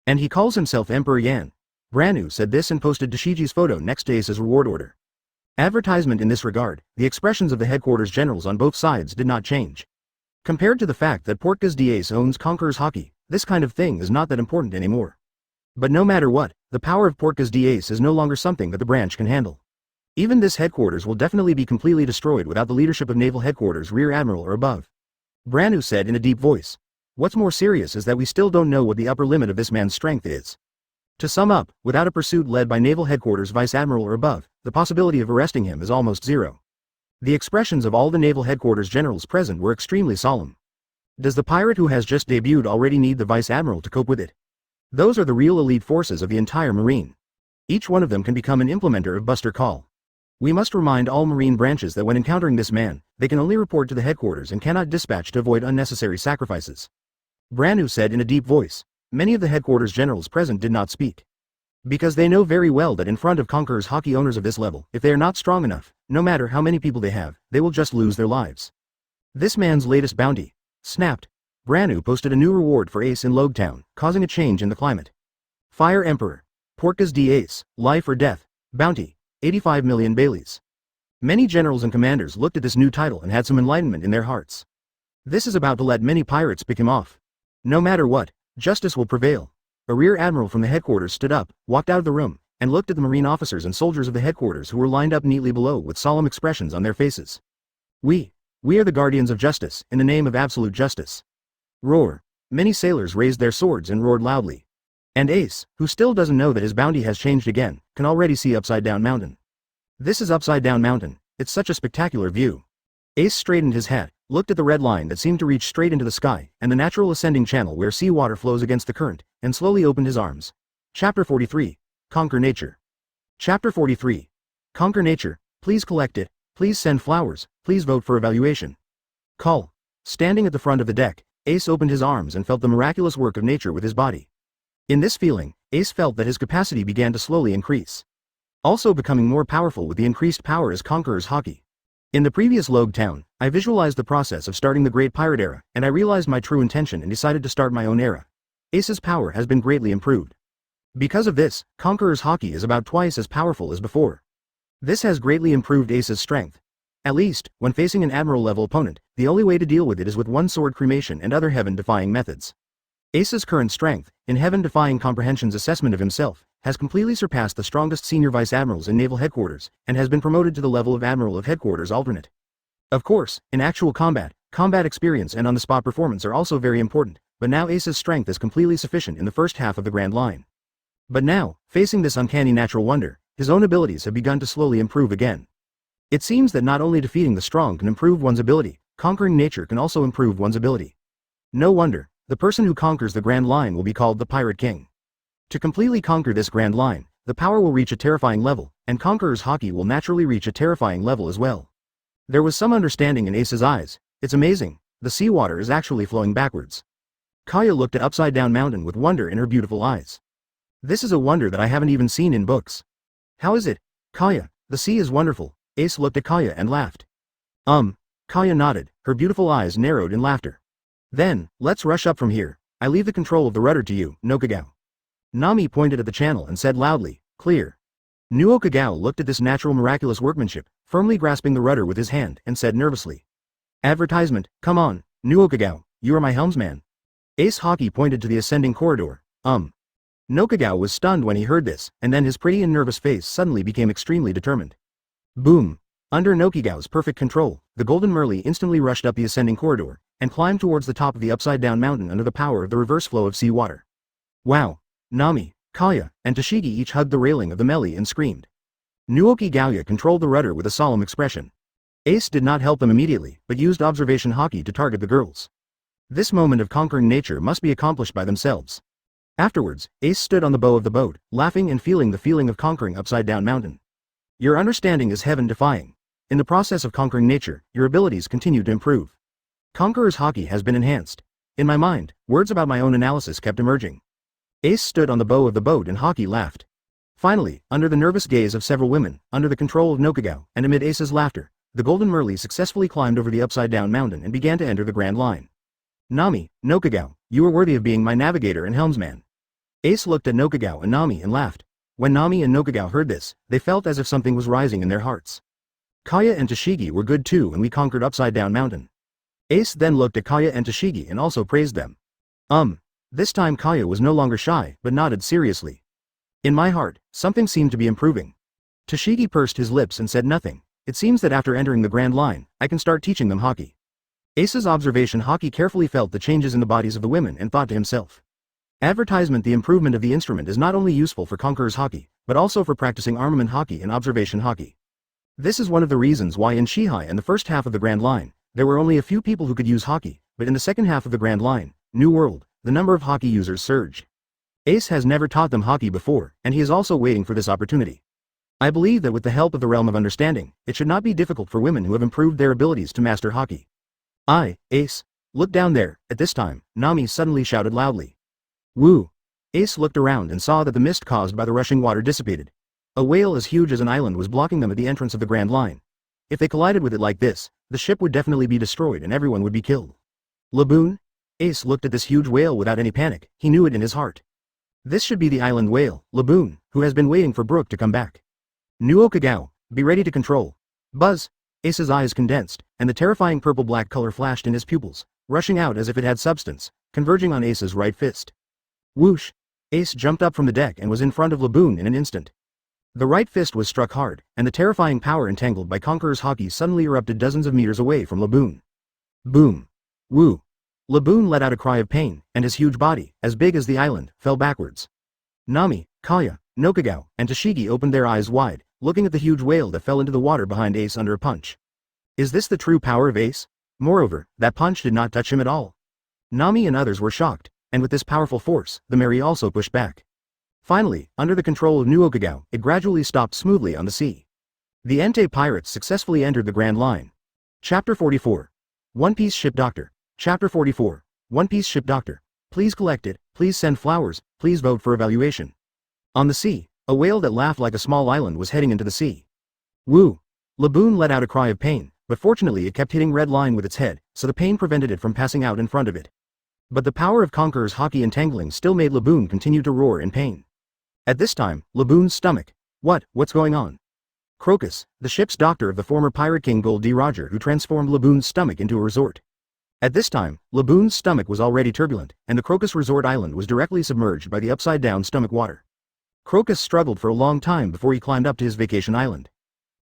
Speaker 1: And he calls himself Emperor Yan. Branu said this and posted Dashiji's photo next to Ace's reward order. Advertisement in this regard, the expressions of the Headquarters generals on both sides did not change. Compared to the fact that Portkas D-Ace owns Conqueror's Haki, this kind of thing is not that important anymore. But no matter what, the power of Portkas D-Ace is no longer something that the branch can handle. Even this headquarters will definitely be completely destroyed without the leadership of Naval Headquarters Rear Admiral or above. Branu said in a deep voice. What's more serious is that we still don't know what the upper limit of this man's strength is. To sum up, without a pursuit led by Naval Headquarters Vice Admiral or above, the possibility of arresting him is almost zero. The expressions of all the Naval Headquarters generals present were extremely solemn. Does the pirate who has just debuted already need the Vice Admiral to cope with it? Those are the real elite forces of the entire Marine. Each one of them can become an implementer of Buster Call. We must remind all Marine branches that when encountering this man, they can only report to the headquarters and cannot dispatch to avoid unnecessary sacrifices. Branu said in a deep voice. Many of the headquarters generals present did not speak. Because they know very well that in front of Conqueror's Haki owners of this level, if they are not strong enough, no matter how many people they have, they will just lose their lives. This man's latest bounty. Snapped. Branu posted a new reward for Ace in Loguetown, causing a change in the climate. Fire Emperor. Portkas D-Ace, life or death, bounty, 85 million Baileys. Many generals and commanders looked at this new title and had some enlightenment in their hearts. This is about to let many pirates pick him off. No matter what, justice will prevail. A rear admiral from the headquarters stood up, walked out of the room, and looked at the Marine officers and soldiers of the headquarters who were lined up neatly below with solemn expressions on their faces. We are the guardians of justice, in the name of absolute justice. Roar. Many sailors raised their swords and roared loudly. And Ace, who still doesn't know that his bounty has changed again, can already see Upside Down Mountain. This is Upside Down Mountain, it's such a spectacular view. Ace straightened his hat, looked at the red line that seemed to reach straight into the sky, and the natural ascending channel where seawater flows against the current, and slowly opened his arms. Chapter 43. Conquer Nature. Chapter 43. Conquer Nature, please collect it, please send flowers, please vote for evaluation. Call. Standing at the front of the deck, Ace opened his arms and felt the miraculous work of nature with his body. In this feeling, Ace felt that his capacity began to slowly increase. also becoming more powerful with the increased power as Conqueror's Haki. In the previous Loguetown, I visualized the process of starting the Great Pirate Era, and I realized my true intention and decided to start my own era. Ace's power has been greatly improved. Because of this, Conqueror's Haki is about twice as powerful as before. This has greatly improved Ace's strength. At least, when facing an Admiral-level opponent, the only way to deal with it is with one-sword cremation and other heaven-defying methods. Ace's current strength, in heaven-defying comprehension's assessment of himself, has completely surpassed the strongest senior vice admirals in naval headquarters, and has been promoted to the level of Admiral of Headquarters alternate. Of course, in actual combat experience and on-the-spot performance are also very important, but now Ace's strength is completely sufficient in the first half of the Grand Line. But now, facing this uncanny natural wonder, his own abilities have begun to slowly improve again. It seems that not only defeating the strong can improve one's ability, conquering nature can also improve one's ability. No wonder, the person who conquers the Grand Line will be called the Pirate King. To completely conquer this Grand Line, the power will reach a terrifying level, and Conqueror's Haki will naturally reach a terrifying level as well. There was some understanding in Ace's eyes. It's amazing, the seawater is actually flowing backwards. Kaya looked at Upside Down Mountain with wonder in her beautiful eyes. This is a wonder that I haven't even seen in books. How is it? Kaya, the sea is wonderful. Ace looked at Kaya and laughed. Kaya nodded, her beautiful eyes narrowed in laughter. Then, let's rush up from here. I leave the control of the rudder to you, Nokagao. Nami pointed at the channel and said loudly, clear. Nuokagao looked at this natural miraculous workmanship, firmly grasping the rudder with his hand, and said nervously. Advertisement, come on, Nuokagao, you are my helmsman. Ace Haki pointed to the ascending corridor. Nokagao was stunned when he heard this, and then his pretty and nervous face suddenly became extremely determined. Boom! Under Nokigao's perfect control, the Golden Merly instantly rushed up the ascending corridor, and climbed towards the top of the upside-down mountain under the power of the reverse flow of seawater. Wow! Nami, Kaya, and Toshigi each hugged the railing of the melee and screamed. Nuoki Gaoya controlled the rudder with a solemn expression. Ace did not help them immediately, but used observation Haki to target the girls. This moment of conquering nature must be accomplished by themselves. Afterwards, Ace stood on the bow of the boat, laughing and feeling the feeling of conquering upside-down mountain. Your understanding is heaven-defying. In the process of conquering nature, your abilities continue to improve. Conqueror's Haki has been enhanced. In my mind, words about my own analysis kept emerging. Ace stood on the bow of the boat and Haki laughed. Finally, under the nervous gaze of several women, under the control of Nokagao, and amid Ace's laughter, the Golden Merly successfully climbed over the upside-down mountain and began to enter the Grand Line. Nami, Nokagao, you are worthy of being my navigator and helmsman. Ace looked at Nokagao and Nami and laughed. When Nami and Nokagao heard this, they felt as if something was rising in their hearts. Kaya and Toshigi were good too and we conquered upside-down mountain. Ace then looked at Kaya and Toshigi and also praised them. This time Kaya was no longer shy, but nodded seriously. In my heart, something seemed to be improving. Toshigi pursed his lips and said nothing. It seems that after entering the Grand Line, I can start teaching them Haki. Ace's observation Haki carefully felt the changes in the bodies of the women and thought to himself. Advertisement. The improvement of the instrument is not only useful for Conqueror's Haki, but also for practicing armament Haki and observation Haki. This is one of the reasons why in Shihai and the first half of the Grand Line, there were only a few people who could use Haki, but in the second half of the Grand Line, New World, the number of Haki users surged. Ace has never taught them Haki before, and he is also waiting for this opportunity. I believe that with the help of the Realm of Understanding, it should not be difficult for women who have improved their abilities to master Haki. Ace, look down there. At this time, Nami suddenly shouted loudly. Woo! Ace looked around and saw that the mist caused by the rushing water dissipated. A whale as huge as an island was blocking them at the entrance of the Grand Line. If they collided with it like this, the ship would definitely be destroyed and everyone would be killed. Laboon? Ace looked at this huge whale without any panic, he knew it in his heart. This should be the island whale, Laboon, who has been waiting for Brook to come back. Nuokagao, be ready to control. Buzz! Ace's eyes condensed, and the terrifying purple-black color flashed in his pupils, rushing out as if it had substance, converging on Ace's right fist. Whoosh! Ace jumped up from the deck and was in front of Laboon in an instant. The right fist was struck hard, and the terrifying power entangled by Conqueror's Haki suddenly erupted dozens of meters away from Laboon. Boom! Woo! Laboon let out a cry of pain, and his huge body, as big as the island, fell backwards. Nami, Kaya, Nokagao, and Toshigi opened their eyes wide, looking at the huge whale that fell into the water behind Ace under a punch. Is this the true power of Ace? Moreover, that punch did not touch him at all. Nami and others were shocked, and with this powerful force, the Mary also pushed back. Finally, under the control of Nuokagao, it gradually stopped smoothly on the sea. The Entei pirates successfully entered the Grand Line. Chapter 44. One Piece Ship Doctor. Chapter 44. One Piece Ship Doctor. Please collect it, please send flowers, please vote for evaluation. On the sea, A whale that laughed like a small island was heading into the sea. Woo! Laboon let out a cry of pain, but fortunately it kept hitting red line with its head, so the pain prevented it from passing out in front of it. But the power of Conqueror's Haki-tangling still made Laboon continue to roar in pain. At this time, Laboon's stomach. What's going on? Crocus, the ship's doctor of the former Pirate King Gold D. Roger who transformed Laboon's stomach into a resort. At this time, Laboon's stomach was already turbulent, and the Crocus Resort Island was directly submerged by the upside-down stomach water. Crocus struggled for a long time before he climbed up to his vacation island.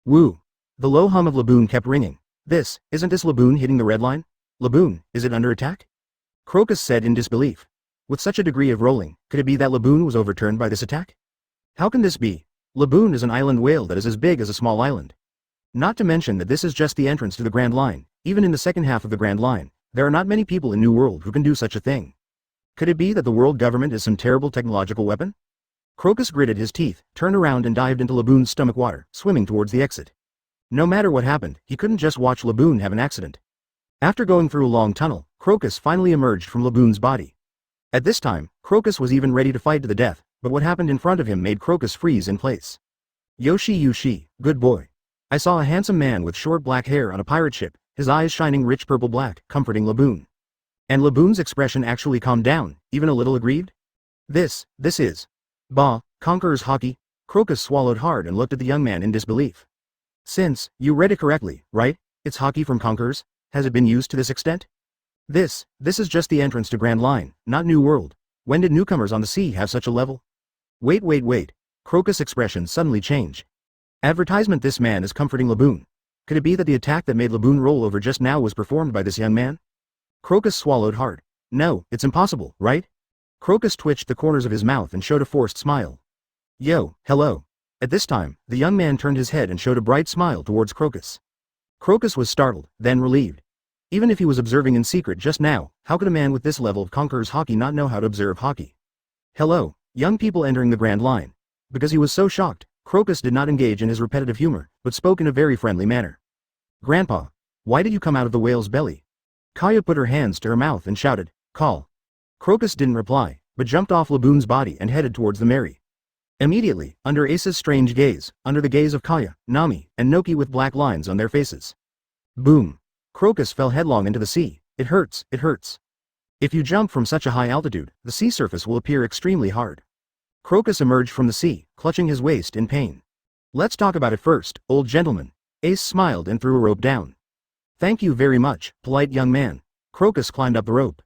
Speaker 1: Woo! The low hum of Laboon kept ringing. Isn't this Laboon hitting the red line? Laboon, is it under attack? Crocus said in disbelief. With such a degree of rolling, could it be that Laboon was overturned by this attack? How can this be? Laboon is an island whale that is as big as a small island. Not to mention that this is just the entrance to the Grand Line. Even in the second half of the Grand Line, there are not many people in New World who can do such a thing. Could it be that the world government is some terrible technological weapon? Crocus gritted his teeth, turned around and dived into Laboon's stomach water, swimming towards the exit. No matter what happened, he couldn't just watch Laboon have an accident. After going through a long tunnel, Crocus finally emerged from Laboon's body. At this time, Crocus was even ready to fight to the death, but what happened in front of him made Crocus freeze in place. Yoshi, good boy. I saw a handsome man with short black hair on a pirate ship, his eyes shining rich purple-black, comforting Laboon. And Laboon's expression actually calmed down, even a little aggrieved. This is. Bah, Conqueror's Haki. Crocus swallowed hard and looked at the young man in disbelief. Since, you read it correctly, right? It's Haki from Conqueror's? Has it been used to this extent? This is just the entrance to Grand Line, not New World. When did newcomers on the sea have such a level? Wait. Crocus' expression suddenly changed. Advertisement: this man is comforting Laboon. Could it be that the attack that made Laboon roll over just now was performed by this young man? Crocus swallowed hard. No, it's impossible, right? Crocus twitched the corners of his mouth and showed a forced smile. Yo, hello. At this time, the young man turned his head and showed a bright smile towards Crocus. Crocus was startled, then relieved. Even if he was observing in secret just now, how could a man with this level of Conqueror's Haki not know how to observe Haki? Hello, young people entering the Grand Line. Because he was so shocked, Crocus did not engage in his repetitive humor, but spoke in a very friendly manner. Grandpa, why did you come out of the whale's belly? Kaya put her hands to her mouth and shouted, call. Crocus didn't reply, but jumped off Laboon's body and headed towards the Mary. Immediately, under Ace's strange gaze, under the gaze of Kaya, Nami, and Noki with black lines on their faces. Boom. Crocus fell headlong into the sea. It hurts. If you jump from such a high altitude, the sea surface will appear extremely hard. Crocus emerged from the sea, clutching his waist in pain. Let's talk about it first, old gentleman. Ace smiled and threw a rope down. Thank you very much, polite young man. Crocus climbed up the rope.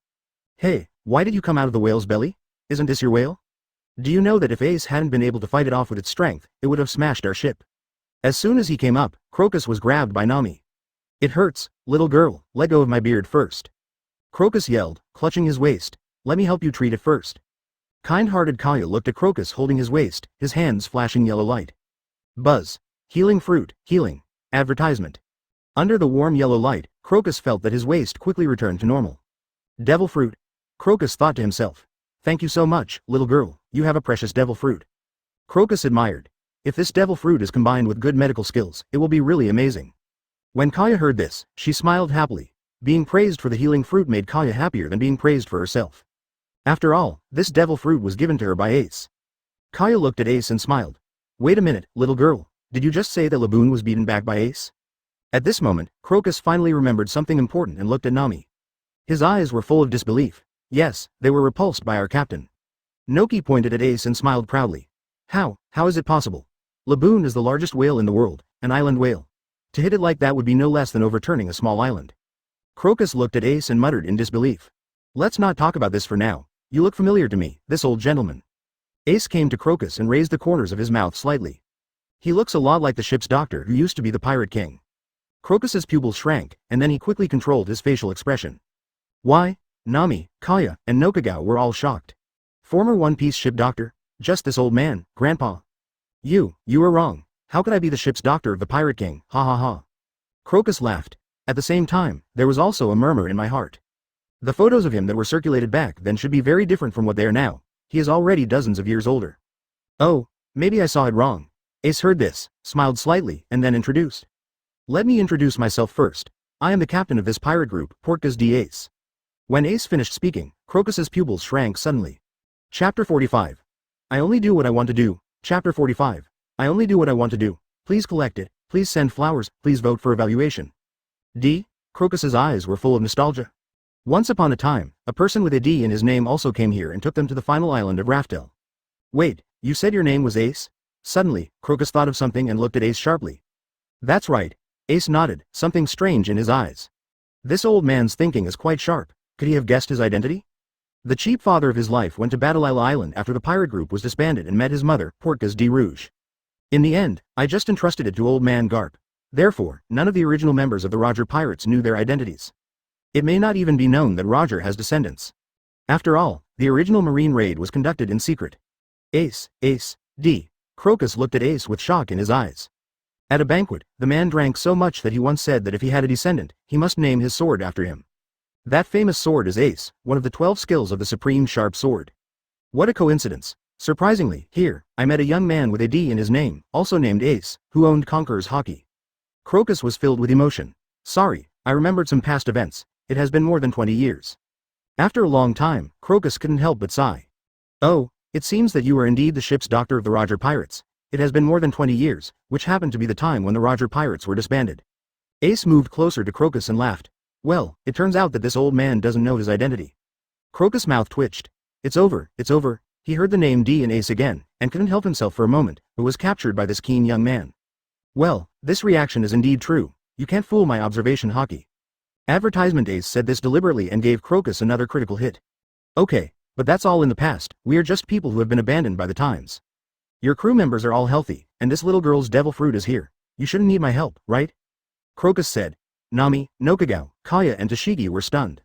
Speaker 1: Hey, why did you come out of the whale's belly? Isn't this your whale? Do you know that if Ace hadn't been able to fight it off with its strength, it would have smashed our ship? As soon as he came up, Crocus was grabbed by Nami. It hurts, little girl, let go of my beard first. Crocus yelled, clutching his waist. Let me help you treat it first. Kind-hearted Kaya looked at Crocus holding his waist, his hands flashing yellow light. Buzz. Healing fruit, healing. Advertisement. Under the warm yellow light, Crocus felt that his waist quickly returned to normal. Devil fruit. Crocus thought to himself. Thank you so much, little girl, you have a precious devil fruit. Crocus admired. If this devil fruit is combined with good medical skills, it will be really amazing. When Kaya heard this, she smiled happily. Being praised for the healing fruit made Kaya happier than being praised for herself. After all, this devil fruit was given to her by Ace. Kaya looked at Ace and smiled. Wait a minute, little girl, did you just say that Laboon was beaten back by Ace? At this moment, Crocus finally remembered something important and looked at Nami. His eyes were full of disbelief. Yes, they were repulsed by our captain. Noki pointed at Ace and smiled proudly. How is it possible? Laboon is the largest whale in the world, an island whale. To hit it like that would be no less than overturning a small island. Crocus looked at Ace and muttered in disbelief. Let's not talk about this for now. You look familiar to me, this old gentleman. Ace came to Crocus and raised the corners of his mouth slightly. He looks a lot like the ship's doctor who used to be the Pirate King. Crocus's pupils shrank, and then he quickly controlled his facial expression. Why? Nami, Kaya, and Nokagawa were all shocked. Former One Piece ship doctor? Just this old man, Grandpa. You were wrong. How could I be the ship's doctor of the Pirate King? Ha ha ha. Crocus laughed. At the same time, there was also a murmur in my heart. The photos of him that were circulated back then should be very different from what they are now. He is already dozens of years older. Oh, maybe I saw it wrong. Ace heard this, smiled slightly, and then introduced. Let me introduce myself first. I am the captain of this pirate group, Portgas D. Ace. When Ace finished speaking, Crocus's pupils shrank suddenly. Chapter 45. I only do what I want to do. Chapter 45. I only do what I want to do. Please collect it, please send flowers, please vote for evaluation. D? Crocus's eyes were full of nostalgia. Once upon a time, a person with a D in his name also came here and took them to the final island of Raftel. Wait, you said your name was Ace? Suddenly, Crocus thought of something and looked at Ace sharply. That's right. Ace nodded, something strange in his eyes. This old man's thinking is quite sharp. Could he have guessed his identity? The cheap father of his life went to Battle Island after the pirate group was disbanded and met his mother, Portgas de Rouge. In the end, I just entrusted it to old man Garp. Therefore, none of the original members of the Roger Pirates knew their identities. It may not even be known that Roger has descendants. After all, the original marine raid was conducted in secret. Ace, D. Crocus looked at Ace with shock in his eyes. At a banquet, the man drank so much that he once said that if he had a descendant, he must name his sword after him. That famous sword is Ace, one of the 12 skills of the Supreme Sharp Sword. What a coincidence. Surprisingly, here, I met a young man with a D in his name, also named Ace, who owned Conqueror's Haki. Crocus was filled with emotion. Sorry, I remembered some past events. It has been more than 20 years. After a long time, Crocus couldn't help but sigh. Oh, it seems that you are indeed the ship's doctor of the Roger Pirates. It has been more than 20 years, which happened to be the time when the Roger Pirates were disbanded. Ace moved closer to Crocus and laughed. Well, it turns out that this old man doesn't know his identity. Crocus' mouth twitched. It's over. He heard the name D and Ace again, and couldn't help himself for a moment, but was captured by this keen young man. Well, this reaction is indeed true. You can't fool my observation, Haki. Advertisement. Ace said this deliberately and gave Crocus another critical hit. Okay, but that's all in the past. We are just people who have been abandoned by the times. Your crew members are all healthy, and this little girl's devil fruit is here. You shouldn't need my help, right? Crocus said. Nami, Nokagao, Kaya and Tashigi were stunned.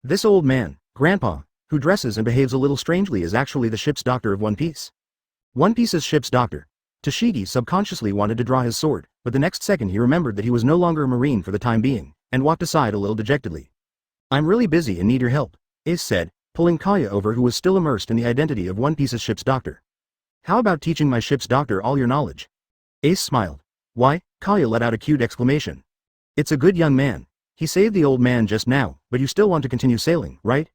Speaker 1: This old man, Grandpa, who dresses and behaves a little strangely is actually the ship's doctor of One Piece. One Piece's ship's doctor. Tashigi subconsciously wanted to draw his sword, but the next second he remembered that he was no longer a marine for the time being, and walked aside a little dejectedly. I'm really busy and need your help, Ace said, pulling Kaya over who was still immersed in the identity of One Piece's ship's doctor. How about teaching my ship's doctor all your knowledge? Ace smiled. Why? Kaya let out a cute exclamation. It's a good young man. He saved the old man just now, but you still want to continue sailing, right?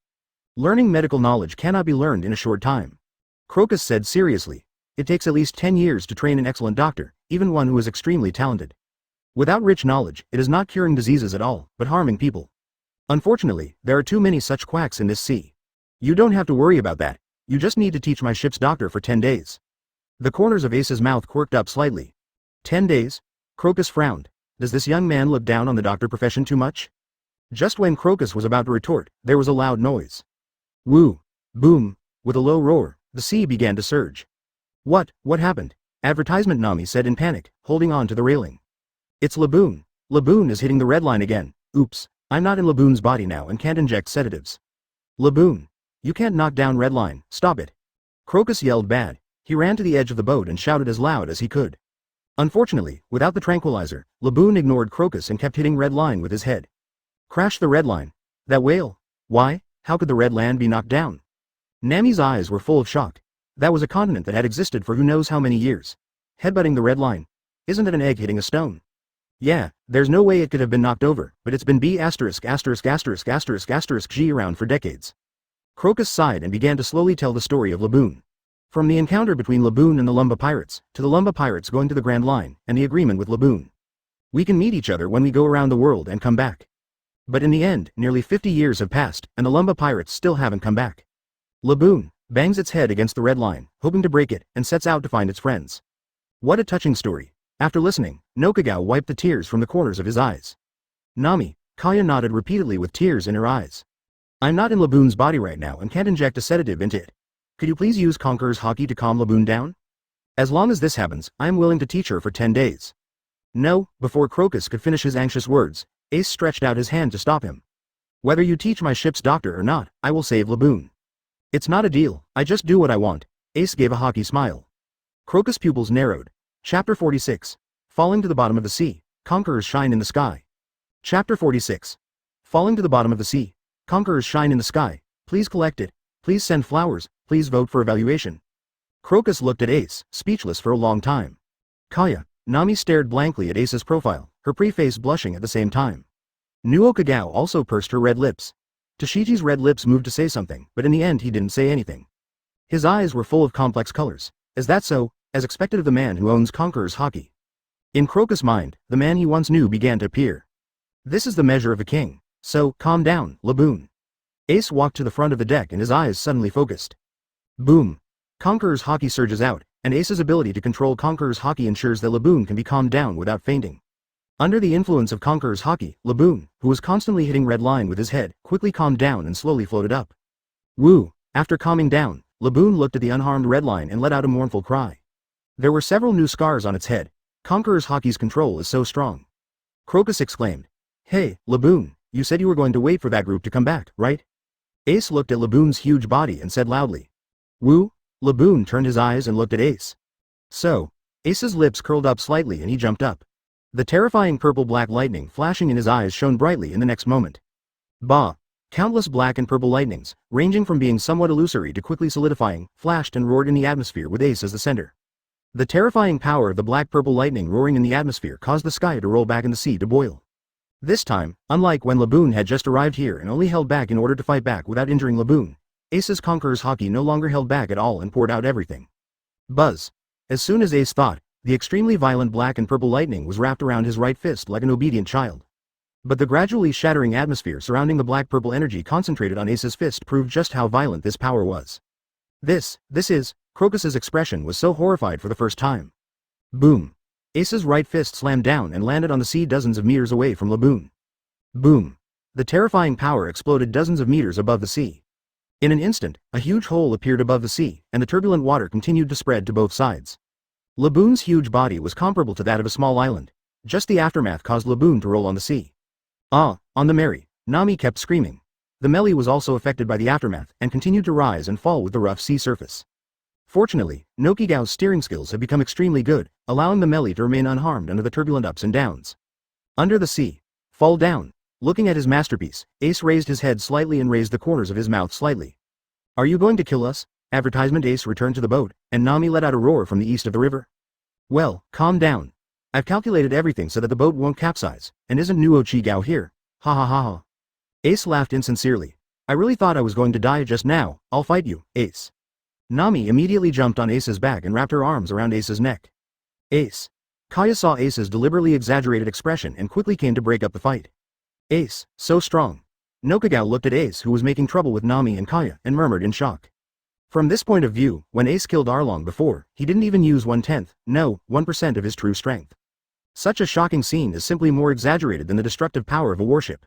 Speaker 1: Learning medical knowledge cannot be learned in a short time. Crocus said seriously. It takes at least 10 years to train an excellent doctor, even one who is extremely talented. Without rich knowledge, it is not curing diseases at all, but harming people. Unfortunately, there are too many such quacks in this sea. You don't have to worry about that. You just need to teach my ship's doctor for 10 days. The corners of Ace's mouth quirked up slightly. 10 days? Crocus frowned. Does this young man look down on the doctor profession too much? Just when Crocus was about to retort, there was a loud noise. Woo! Boom! With a low roar, the sea began to surge. What happened? Advertisement. Nami said in panic, holding on to the railing. It's Laboon. Laboon is hitting the red line again. Oops, I'm not in Laboon's body now and can't inject sedatives. Laboon. You can't knock down red line, stop it. Crocus yelled bad. He ran to the edge of the boat and shouted as loud as he could. Unfortunately, without the tranquilizer, Laboon ignored Crocus and kept hitting red line with his head. Crash the red line. That whale? Why? How could the red land be knocked down? Nami's eyes were full of shock. That was a continent that had existed for who knows how many years. Headbutting the red line. Isn't it an egg hitting a stone? Yeah, there's no way it could have been knocked over, but it's been G around for decades. Crocus sighed and began to slowly tell the story of Laboon. From the encounter between Laboon and the Lumba Pirates, to the Lumba Pirates going to the Grand Line, and the agreement with Laboon. We can meet each other when we go around the world and come back. But in the end, nearly 50 years have passed, and the Lumba Pirates still haven't come back. Laboon bangs its head against the red line, hoping to break it, and sets out to find its friends. What a touching story. After listening, Nokagao wiped the tears from the corners of his eyes. Nami, Kaya nodded repeatedly with tears in her eyes. I'm not in Laboon's body right now and can't inject a sedative into it. Could you please use Conqueror's Haki to calm Laboon down? As long as this happens, I am willing to teach her for 10 days. No, before Crocus could finish his anxious words, Ace stretched out his hand to stop him. Whether you teach my ship's doctor or not, I will save Laboon. It's not a deal, I just do what I want. Ace gave a Haki smile. Crocus' pupils narrowed. Chapter 46. Falling to the bottom of the sea, Conquerors shine in the sky. Chapter 46. Falling to the bottom of the sea, Conquerors shine in the sky. Please collect it. Please send flowers. Please vote for evaluation. Crocus looked at Ace, speechless for a long time. Kaya, Nami stared blankly at Ace's profile, her preface blushing at the same time. Nuokagao also pursed her red lips. Tashiji's red lips moved to say something, but in the end he didn't say anything. His eyes were full of complex colors. Is that so? as expected of the man who owns Conqueror's Haki. In Crocus' mind, the man he once knew began to appear. This is the measure of a king. So, calm down, Laboon. Ace walked to the front of the deck and his eyes suddenly focused. Boom. Conqueror's Haki surges out, and Ace's ability to control Conqueror's Haki ensures that Laboon can be calmed down without fainting. Under the influence of Conqueror's Haki, Laboon, who was constantly hitting red line with his head, quickly calmed down and slowly floated up. Woo! After calming down, Laboon looked at the unharmed red line and let out a mournful cry. There were several new scars on its head. Conqueror's Haki's control is so strong. Crocus exclaimed. Hey, Laboon, you said you were going to wait for that group to come back, right? Ace looked at Laboon's huge body and said loudly. Woo? Laboon turned his eyes and looked at Ace. So. Ace's lips curled up slightly and he jumped up. The terrifying purple-black lightning flashing in his eyes shone brightly in the next moment. Bah! Countless black and purple lightnings, ranging from being somewhat illusory to quickly solidifying, flashed and roared in the atmosphere with Ace as the center. The terrifying power of the black-purple lightning roaring in the atmosphere caused the sky to roll back and the sea to boil. This time, unlike when Laboon had just arrived here and only held back in order to fight back without injuring Laboon, Ace's Conqueror's Haki no longer held back at all and poured out everything. Buzz. As soon as Ace thought, the extremely violent black and purple lightning was wrapped around his right fist like an obedient child. But the gradually shattering atmosphere surrounding the black-purple energy concentrated on Ace's fist proved just how violent this power was. This is, Crocus's expression was so horrified for the first time. Boom. Ace's right fist slammed down and landed on the sea dozens of meters away from Laboon. Boom. The terrifying power exploded dozens of meters above the sea. In an instant, a huge hole appeared above the sea, and the turbulent water continued to spread to both sides. Laboon's huge body was comparable to that of a small island. Just the aftermath caused Laboon to roll on the sea. Ah, on the Mary, Nami kept screaming. The Melly was also affected by the aftermath and continued to rise and fall with the rough sea surface. Fortunately, Nokigao's steering skills have become extremely good, allowing the Melly to remain unharmed under the turbulent ups and downs. Under the sea. Fall down. Looking at his masterpiece, Ace raised his head slightly and raised the corners of his mouth slightly. Are you going to kill us? Advertisement. Ace returned to the boat, and Nami let out a roar from the east of the river. Well, calm down. I've calculated everything so that the boat won't capsize, and isn't Nuo-Chi-Gao here? Ha ha ha ha. Ace laughed insincerely. I really thought I was going to die just now. I'll fight you, Ace. Nami immediately jumped on Ace's back and wrapped her arms around Ace's neck. Ace. Kaya saw Ace's deliberately exaggerated expression and quickly came to break up the fight. Ace, so strong. Nokigao looked at Ace, who was making trouble with Nami and Kaya, and murmured in shock. From this point of view, when Ace killed Arlong before, he didn't even use 1/10, no, 1% of his true strength. Such a shocking scene is simply more exaggerated than the destructive power of a warship.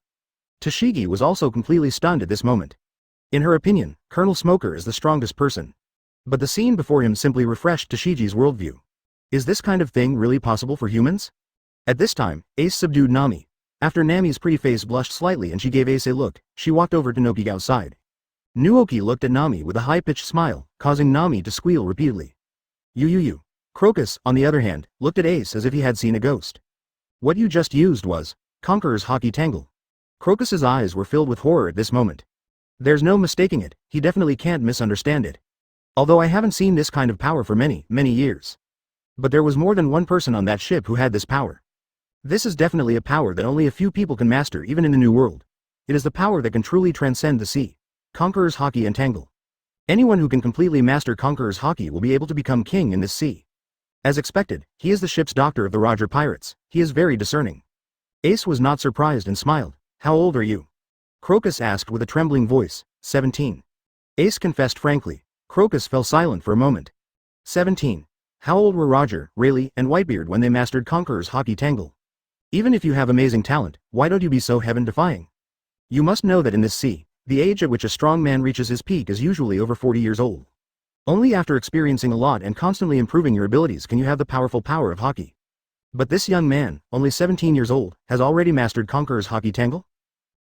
Speaker 1: Tashigi was also completely stunned at this moment. In her opinion, Colonel Smoker is the strongest person. But the scene before him simply refreshed Tashigi's worldview. Is this kind of thing really possible for humans? At this time, Ace subdued Nami. After Nami's pretty face blushed slightly and she gave Ace a look, she walked over to Nokigao's side. Nuoki looked at Nami with a high-pitched smile, causing Nami to squeal repeatedly. You. Crocus, on the other hand, looked at Ace as if he had seen a ghost. What you just used was Conqueror's Haki-tangle. Crocus's eyes were filled with horror at this moment. There's no mistaking it, he definitely can't misunderstand it. Although I haven't seen this kind of power for many years. But there was more than one person on that ship who had this power. This is definitely a power that only a few people can master even in the New World. It is the power that can truly transcend the sea. Conqueror's Haki-tangle. Anyone who can completely master Conqueror's Haki will be able to become king in this sea. As expected, he is the ship's doctor of the Roger pirates. He is very discerning. Ace was not surprised and smiled. How old are you? Crocus asked with a trembling voice. 17. Ace confessed frankly. Crocus fell silent for a moment. 17. How old were Roger, Rayleigh, and Whitebeard when they mastered Conqueror's Haki-tangle? Even if you have amazing talent, why don't you be so heaven-defying? You must know that in this sea, the age at which a strong man reaches his peak is usually over 40 years old. Only after experiencing a lot and constantly improving your abilities can you have the powerful power of Haki. But this young man, only 17 years old, has already mastered Conqueror's Haki-tangle?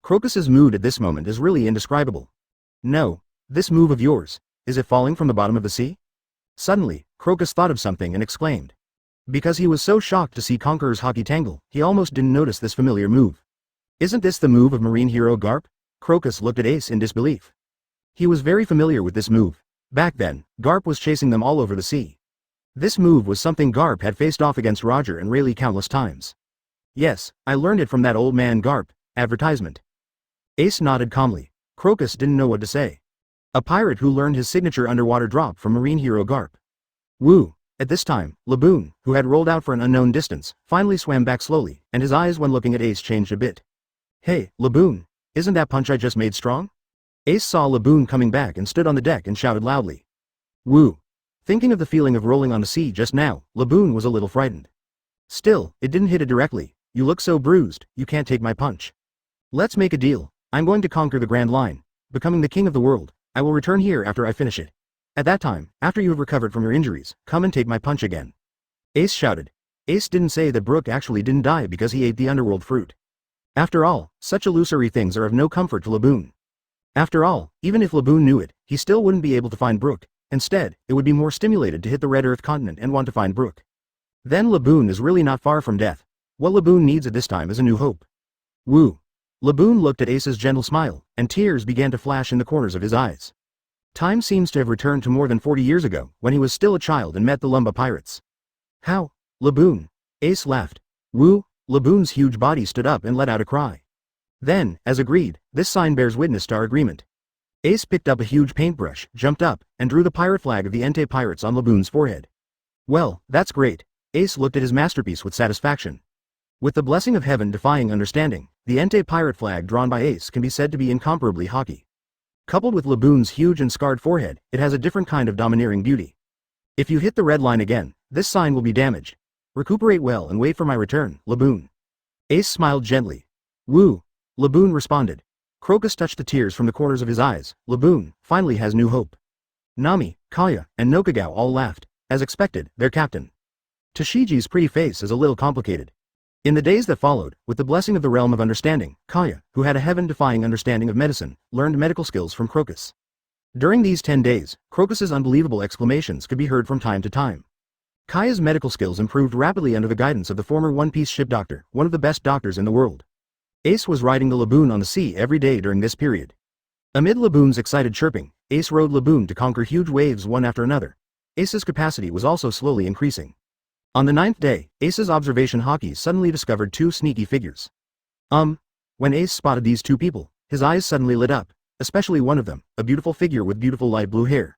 Speaker 1: Crocus's mood at this moment is really indescribable. No, this move of yours, is it falling from the bottom of the sea? Suddenly, Crocus thought of something and exclaimed. Because he was so shocked to see Conqueror's Haki-tangle, he almost didn't notice this familiar move. Isn't this the move of marine hero Garp? Crocus looked at Ace in disbelief. He was very familiar with this move. Back then, Garp was chasing them all over the sea. This move was something Garp had faced off against Roger and Rayleigh countless times. Yes, I learned it from that old man Garp. Advertisement. Ace nodded calmly. Crocus didn't know what to say. A pirate who learned his signature underwater drop from marine hero Garp. Woo! At this time, Laboon, who had rolled out for an unknown distance, finally swam back slowly, and his eyes when looking at Ace changed a bit. Hey, Laboon, isn't that punch I just made strong? Ace saw Laboon coming back and stood on the deck and shouted loudly. Woo! Thinking of the feeling of rolling on the sea just now, Laboon was a little frightened. Still, it didn't hit it directly. You look so bruised, you can't take my punch. Let's make a deal. I'm going to conquer the Grand Line. Becoming the king of the world, I will return here after I finish it. At that time, after you have recovered from your injuries, come and take my punch again. Ace shouted. Ace didn't say that Brook actually didn't die because he ate the underworld fruit. After all, such illusory things are of no comfort to Laboon. After all, even if Laboon knew it, he still wouldn't be able to find Brook. Instead, it would be more stimulated to hit the Red Earth continent and want to find Brook. Then Laboon is really not far from death. What Laboon needs at this time is a new hope. Woo! Laboon looked at Ace's gentle smile, and tears began to flash in the corners of his eyes. Time seems to have returned to more than 40 years ago, when he was still a child and met the Lumba pirates. How? Laboon. Ace laughed. Woo! Laboon's huge body stood up and let out a cry. Then, as agreed, this sign bears witness to our agreement. Ace picked up a huge paintbrush, jumped up, and drew the pirate flag of the Entei pirates on Laboon's forehead. Well, that's great. Ace looked at his masterpiece with satisfaction. With the blessing of heaven-defying understanding, the Entei pirate flag drawn by Ace can be said to be incomparably Haki. Coupled with Laboon's huge and scarred forehead, it has a different kind of domineering beauty. If you hit the red line again, this sign will be damaged. Recuperate well and wait for my return, Laboon. Ace smiled gently. Woo! Laboon responded. Crocus touched the tears from the corners of his eyes. Laboon finally has new hope. Nami, Kaya, and Nokagao all laughed. As expected, their captain. Tashiji's pretty face is a little complicated. In the days that followed, with the blessing of the realm of understanding, Kaya, who had a heaven-defying understanding of medicine, learned medical skills from Crocus. During these 10 days, Crocus's unbelievable exclamations could be heard from time to time. Kaya's medical skills improved rapidly under the guidance of the former One Piece ship doctor, one of the best doctors in the world. Ace was riding the Laboon on the sea every day during this period. Amid Laboon's excited chirping, Ace rode Laboon to conquer huge waves one after another. Ace's capacity was also slowly increasing. On the 9th day, Ace's observation Haki suddenly discovered two sneaky figures. When Ace spotted these two people, his eyes suddenly lit up, especially one of them, a beautiful figure with beautiful light blue hair.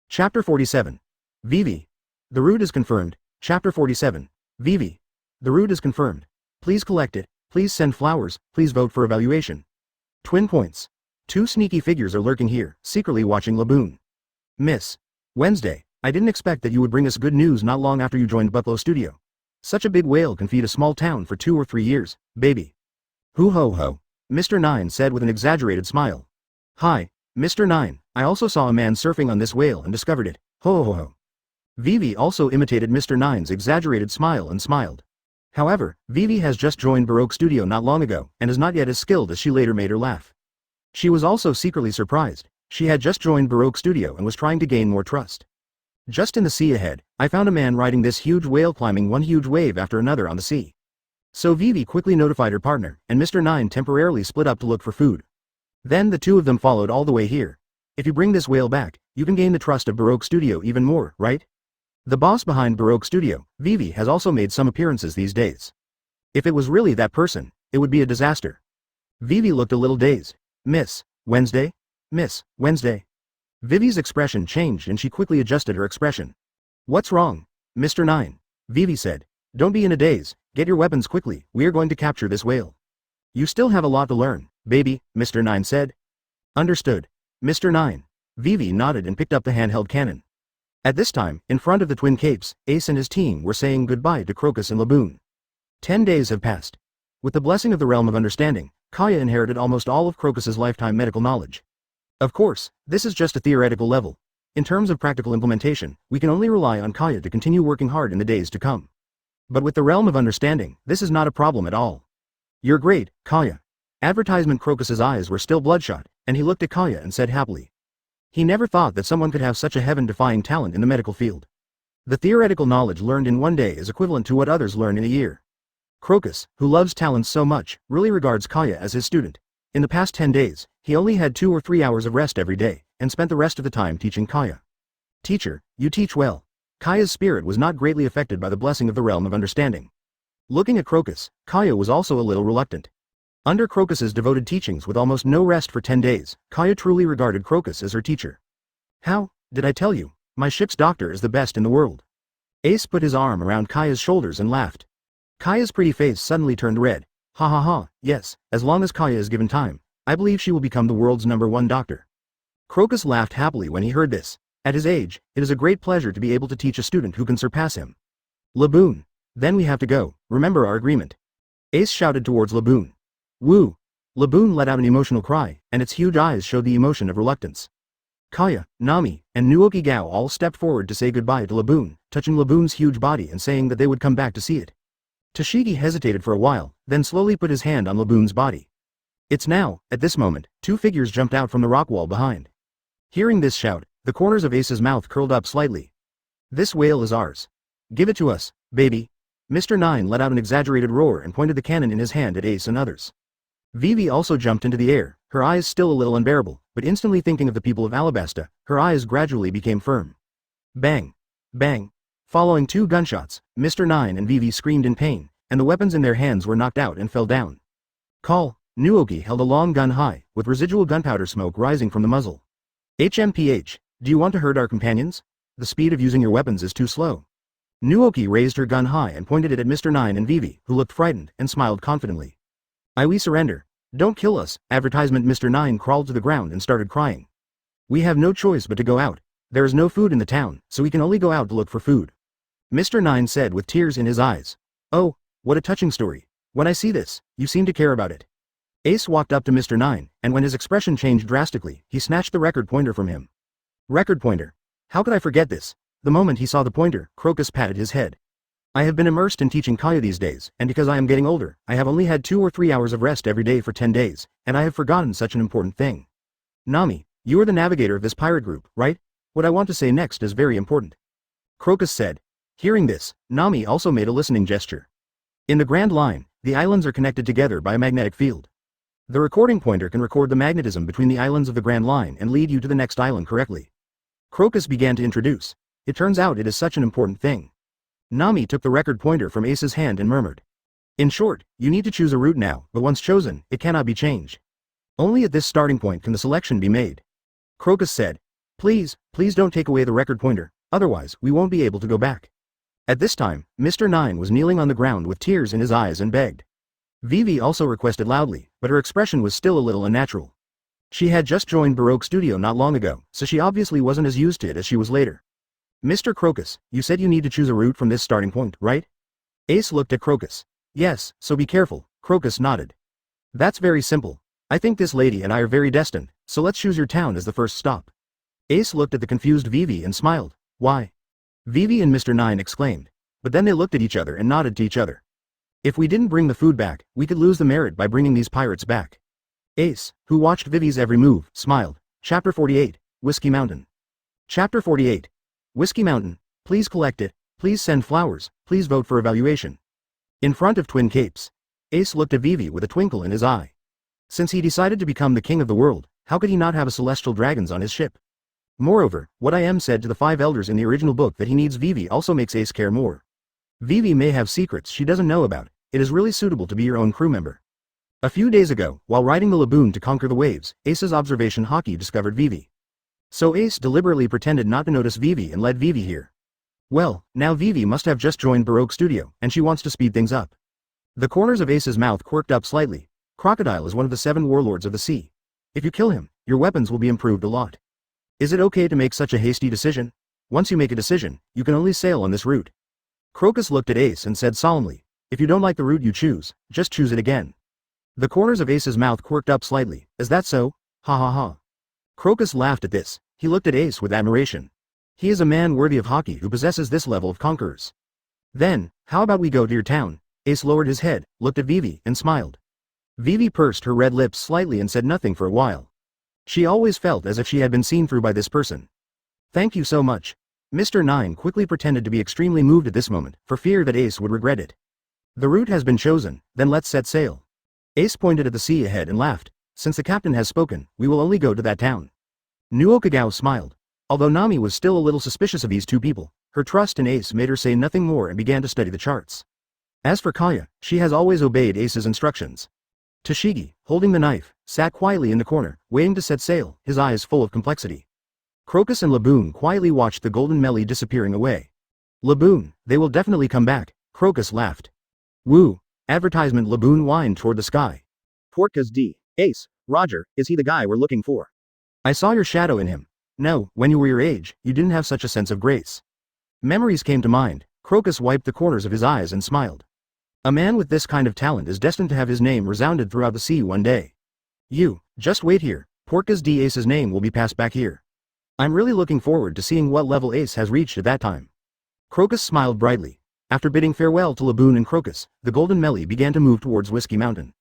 Speaker 1: Chapter 47. Vivi. The route is confirmed. Chapter 47. Vivi. The route is confirmed. Please collect it, please send flowers, please vote for evaluation. Twin points. Two sneaky figures are lurking here, secretly watching Laboon. Miss. Wednesday. I didn't expect that you would bring us good news not long after you joined Buffalo Studio. Such a big whale can feed a small town for 2 or 3 years, baby. Hoo ho ho. Mr. Nine said with an exaggerated smile. Hi, Mr. Nine, I also saw a man surfing on this whale and discovered it, ho ho ho. Vivi also imitated Mr. Nine's exaggerated smile and smiled. However, Vivi has just joined Baroque Studio not long ago, and is not yet as skilled as she later made her laugh. She was also secretly surprised. She had just joined Baroque Studio and was trying to gain more trust. Just in the sea ahead, I found a man riding this huge whale climbing one huge wave after another on the sea. So Vivi quickly notified her partner, and Mr. Nine temporarily split up to look for food. Then the two of them followed all the way here. If you bring this whale back, you can gain the trust of Baroque Studio even more, right? The boss behind Baroque Studio, Vivi, has also made some appearances these days. If it was really that person, it would be a disaster. Vivi looked a little dazed. Miss Wednesday? Miss Wednesday? Vivi's expression changed and she quickly adjusted her expression. What's wrong, Mr. Nine? Vivi said. Don't be in a daze, get your weapons quickly, we are going to capture this whale. You still have a lot to learn, baby, Mr. Nine said. Understood, Mr. Nine. Vivi nodded and picked up the handheld cannon. At this time, in front of the Twin Capes, Ace and his team were saying goodbye to Crocus and Laboon. 10 days have passed. With the blessing of the realm of understanding, Kaya inherited almost all of Crocus's lifetime medical knowledge. Of course, this is just a theoretical level. In terms of practical implementation, we can only rely on Kaya to continue working hard in the days to come. But with the realm of understanding, this is not a problem at all. You're great, Kaya. Advertisement Crocus's eyes were still bloodshot, and he looked at Kaya and said happily. He never thought that someone could have such a heaven-defying talent in the medical field. The theoretical knowledge learned in one day is equivalent to what others learn in a year. Crocus, who loves talents so much, really regards Kaya as his student. In the past 10 days, he only had 2 or 3 hours of rest every day, and spent the rest of the time teaching Kaya. Teacher, you teach well. Kaya's spirit was not greatly affected by the blessing of the realm of understanding. Looking at Crocus, Kaya was also a little reluctant. Under Crocus's devoted teachings with almost no rest for 10 days, Kaya truly regarded Crocus as her teacher. How, did I tell you, my ship's doctor is the best in the world. Ace put his arm around Kaya's shoulders and laughed. Kaya's pretty face suddenly turned red. Ha ha ha, yes, as long as Kaya is given time, I believe she will become the world's #1 doctor. Crocus laughed happily when he heard this. At his age, it is a great pleasure to be able to teach a student who can surpass him. Laboon. Then we have to go, remember our agreement. Ace shouted towards Laboon. Woo! Laboon let out an emotional cry, and its huge eyes showed the emotion of reluctance. Kaya, Nami, and Nuoki Gao all stepped forward to say goodbye to Laboon, touching Laboon's huge body and saying that they would come back to see it. Tashigi hesitated for a while, then slowly put his hand on Laboon's body. It's now, at this moment, two figures jumped out from the rock wall behind. Hearing this shout, the corners of Ace's mouth curled up slightly. This whale is ours. Give it to us, baby. Mr. Nine let out an exaggerated roar and pointed the cannon in his hand at Ace and others. Vivi also jumped into the air, her eyes still a little unbearable, but instantly thinking of the people of Alabasta, her eyes gradually became firm. Bang! Bang! Following two gunshots, Mr. Nine and Vivi screamed in pain, and the weapons in their hands were knocked out and fell down. Call! Nuoki held a long gun high, with residual gunpowder smoke rising from the muzzle. HMPH, do you want to hurt our companions? The speed of using your weapons is too slow. Nuoki raised her gun high and pointed it at Mr. Nine and Vivi, who looked frightened and smiled confidently. We surrender. Don't kill us, advertisement. Mr. Nine crawled to the ground and started crying. We have no choice but to go out. There is no food in the town, so we can only go out to look for food. Mr. Nine said with tears in his eyes. Oh, what a touching story. When I see this, you seem to care about it. Ace walked up to Mr. Nine, and when his expression changed drastically, he snatched the record pointer from him. Record pointer. How could I forget this? The moment he saw the pointer, Crocus patted his head. I have been immersed in teaching Kaya these days, and because I am getting older, I have only had 2 or 3 hours of rest every day for 10 days, and I have forgotten such an important thing. Nami, you are the navigator of this pirate group, right? What I want to say next is very important. Crocus said. Hearing this, Nami also made a listening gesture. In the Grand Line, the islands are connected together by a magnetic field. The recording pointer can record the magnetism between the islands of the Grand Line and lead you to the next island correctly. Crocus began to introduce. It turns out it is such an important thing. Nami took the record pointer from Ace's hand and murmured. In short, you need to choose a route now, but once chosen, it cannot be changed. Only at this starting point can the selection be made. Crocus said. Please, please don't take away the record pointer, otherwise we won't be able to go back. At this time, Mr. Nine was kneeling on the ground with tears in his eyes and begged. Vivi also requested loudly, but her expression was still a little unnatural. She had just joined Baroque Studio not long ago, so she obviously wasn't as used to it as she was later. Mr. Crocus, you said you need to choose a route from this starting point, right? Ace looked at Crocus. Yes, so be careful, Crocus nodded. That's very simple. I think this lady and I are very destined, so let's choose your town as the first stop. Ace looked at the confused Vivi and smiled. Why? Vivi and Mr. Nine exclaimed. But then they looked at each other and nodded to each other. If we didn't bring the food back, we could lose the merit by bringing these pirates back. Ace, who watched Vivi's every move, smiled. Chapter 48, Whiskey Mountain. Chapter 48. Whiskey Mountain, please collect it, please send flowers, please vote for evaluation. In front of Twin Capes. Ace looked at Vivi with a twinkle in his eye. Since he decided to become the king of the world, how could he not have a celestial dragons on his ship? Moreover, what I am said to the 5 elders in the original book that he needs Vivi also makes Ace care more. Vivi may have secrets she doesn't know about, it is really suitable to be your own crew member. A few days ago, while riding the Laboon to conquer the waves, Ace's observation Haki discovered Vivi. So Ace deliberately pretended not to notice Vivi and led Vivi here. Well, now Vivi must have just joined Baroque Studio, and she wants to speed things up. The corners of Ace's mouth quirked up slightly. Crocodile is one of the 7 warlords of the sea. If you kill him, your weapons will be improved a lot. Is it okay to make such a hasty decision? Once you make a decision, you can only sail on this route. Crocus looked at Ace and said solemnly, if you don't like the route you choose, just choose it again. The corners of Ace's mouth quirked up slightly. Is that so? Ha ha ha. Crocus laughed at this. He looked at Ace with admiration. He is a man worthy of Haki who possesses this level of conquerors. Then, how about we go to your town? Ace lowered his head, looked at Vivi, and smiled. Vivi pursed her red lips slightly and said nothing for a while. She always felt as if she had been seen through by this person. Thank you so much. Mr. Nine quickly pretended to be extremely moved at this moment, for fear that Ace would regret it. The route has been chosen, then let's set sail. Ace pointed at the sea ahead and laughed. Since the captain has spoken, we will only go to that town. Nuokagao smiled. Although Nami was still a little suspicious of these two people, her trust in Ace made her say nothing more and began to study the charts. As for Kaya, she has always obeyed Ace's instructions. Tashigi, holding the knife, sat quietly in the corner, waiting to set sail, his eyes full of complexity. Crocus and Laboon quietly watched the golden melee disappearing away. Laboon, they will definitely come back, Crocus laughed. Woo. Advertisement. Laboon whined toward the sky.
Speaker 2: Portkas D. Ace, Roger, is he the guy we're looking for?
Speaker 1: I saw your shadow in him. No, when you were your age, you didn't have such a sense of grace. Memories came to mind. Crocus wiped the corners of his eyes and smiled. A man with this kind of talent is destined to have his name resounded throughout the sea one day. You, just wait here, Portkas D. Ace's name will be passed back here. I'm really looking forward to seeing what level Ace has reached at that time. Crocus smiled brightly. After bidding farewell to Laboon and Crocus, the Golden Melee began to move towards Whiskey Mountain.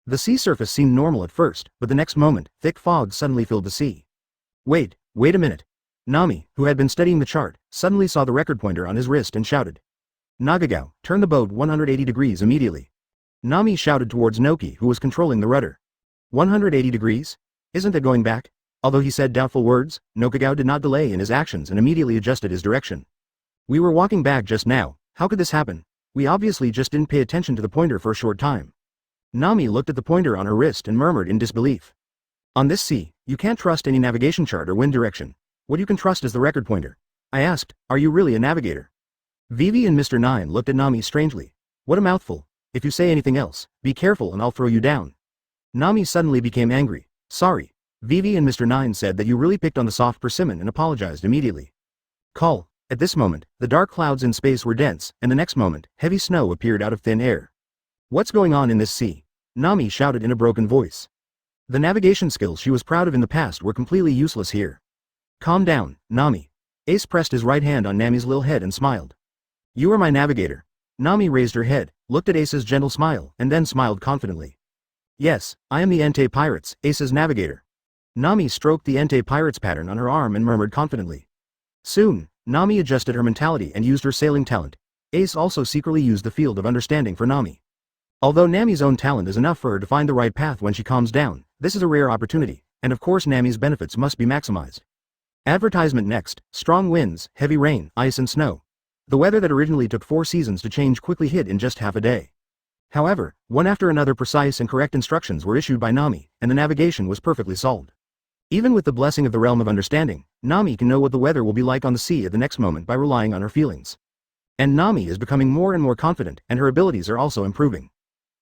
Speaker 1: The sea surface seemed normal at first, but the next moment, thick fog suddenly filled the sea. Wait a minute. Nami, who had been studying the chart, suddenly saw the record pointer on his wrist and shouted. Nagagao, turn the boat 180 degrees immediately. Nami shouted towards Noki, who was controlling the rudder. 180 degrees? Isn't that going back? Although he said doubtful words, Nokagao did not delay in his actions and immediately adjusted his direction. We were walking back just now, how could this happen? We obviously just didn't pay attention to the pointer for a short time. Nami looked at the pointer on her wrist and murmured in disbelief. On this sea, you can't trust any navigation chart or wind direction. What you can trust is the record pointer. I asked, are you really a navigator? Vivi and Mr. Nine looked at Nami strangely. What a mouthful. If you say anything else, be careful and I'll throw you down. Nami suddenly became angry. Sorry. Vivi and Mr. Nine said that you really picked on the soft persimmon and apologized immediately. Call. At this moment, the dark clouds in space were dense, and the next moment, heavy snow appeared out of thin air. What's going on in this sea? Nami shouted in a broken voice. The navigation skills she was proud of in the past were completely useless here. Calm down, Nami. Ace pressed his right hand on Nami's little head and smiled. You are my navigator. Nami raised her head, looked at Ace's gentle smile, and then smiled confidently. Yes, I am the Entei Pirates, Ace's navigator. Nami stroked the Entei Pirates pattern on her arm and murmured confidently. Soon, Nami adjusted her mentality and used her sailing talent. Ace also secretly used the field of understanding for Nami. Although Nami's own talent is enough for her to find the right path when she calms down, this is a rare opportunity, and of course Nami's benefits must be maximized. Advertisement next, strong winds, heavy rain, ice and snow. The weather that originally took 4 seasons to change quickly hit in just half a day. However, one after another precise and correct instructions were issued by Nami, and the navigation was perfectly solved. Even with the blessing of the realm of understanding, Nami can know what the weather will be like on the sea at the next moment by relying on her feelings. And Nami is becoming more and more confident, and her abilities are also improving.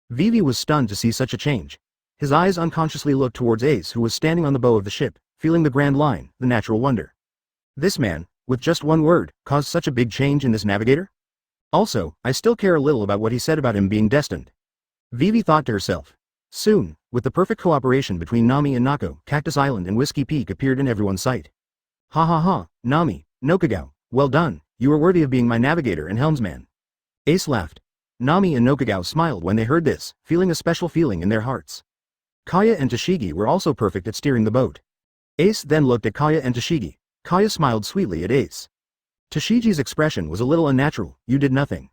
Speaker 1: Vivi was stunned to see such a change. His eyes unconsciously looked towards Ace, who was standing on the bow of the ship, feeling the grand line, the natural wonder. This man, with just one word, caused such a big change in this navigator? Also, I still care a little about what he said about him being destined. Vivi thought to herself. Soon, with the perfect cooperation between Nami and Nako, Cactus Island and Whiskey Peak appeared in everyone's sight. Ha ha ha, Nami, Nokagao, well done, you are worthy of being my navigator and helmsman. Ace laughed. Nami and Nokagao smiled when they heard this, feeling a special feeling in their hearts. Kaya and Tashigi were also perfect at steering the boat. Ace then looked at Kaya and Tashigi. Kaya smiled sweetly at Ace. Tashigi's expression was a little unnatural, you did nothing.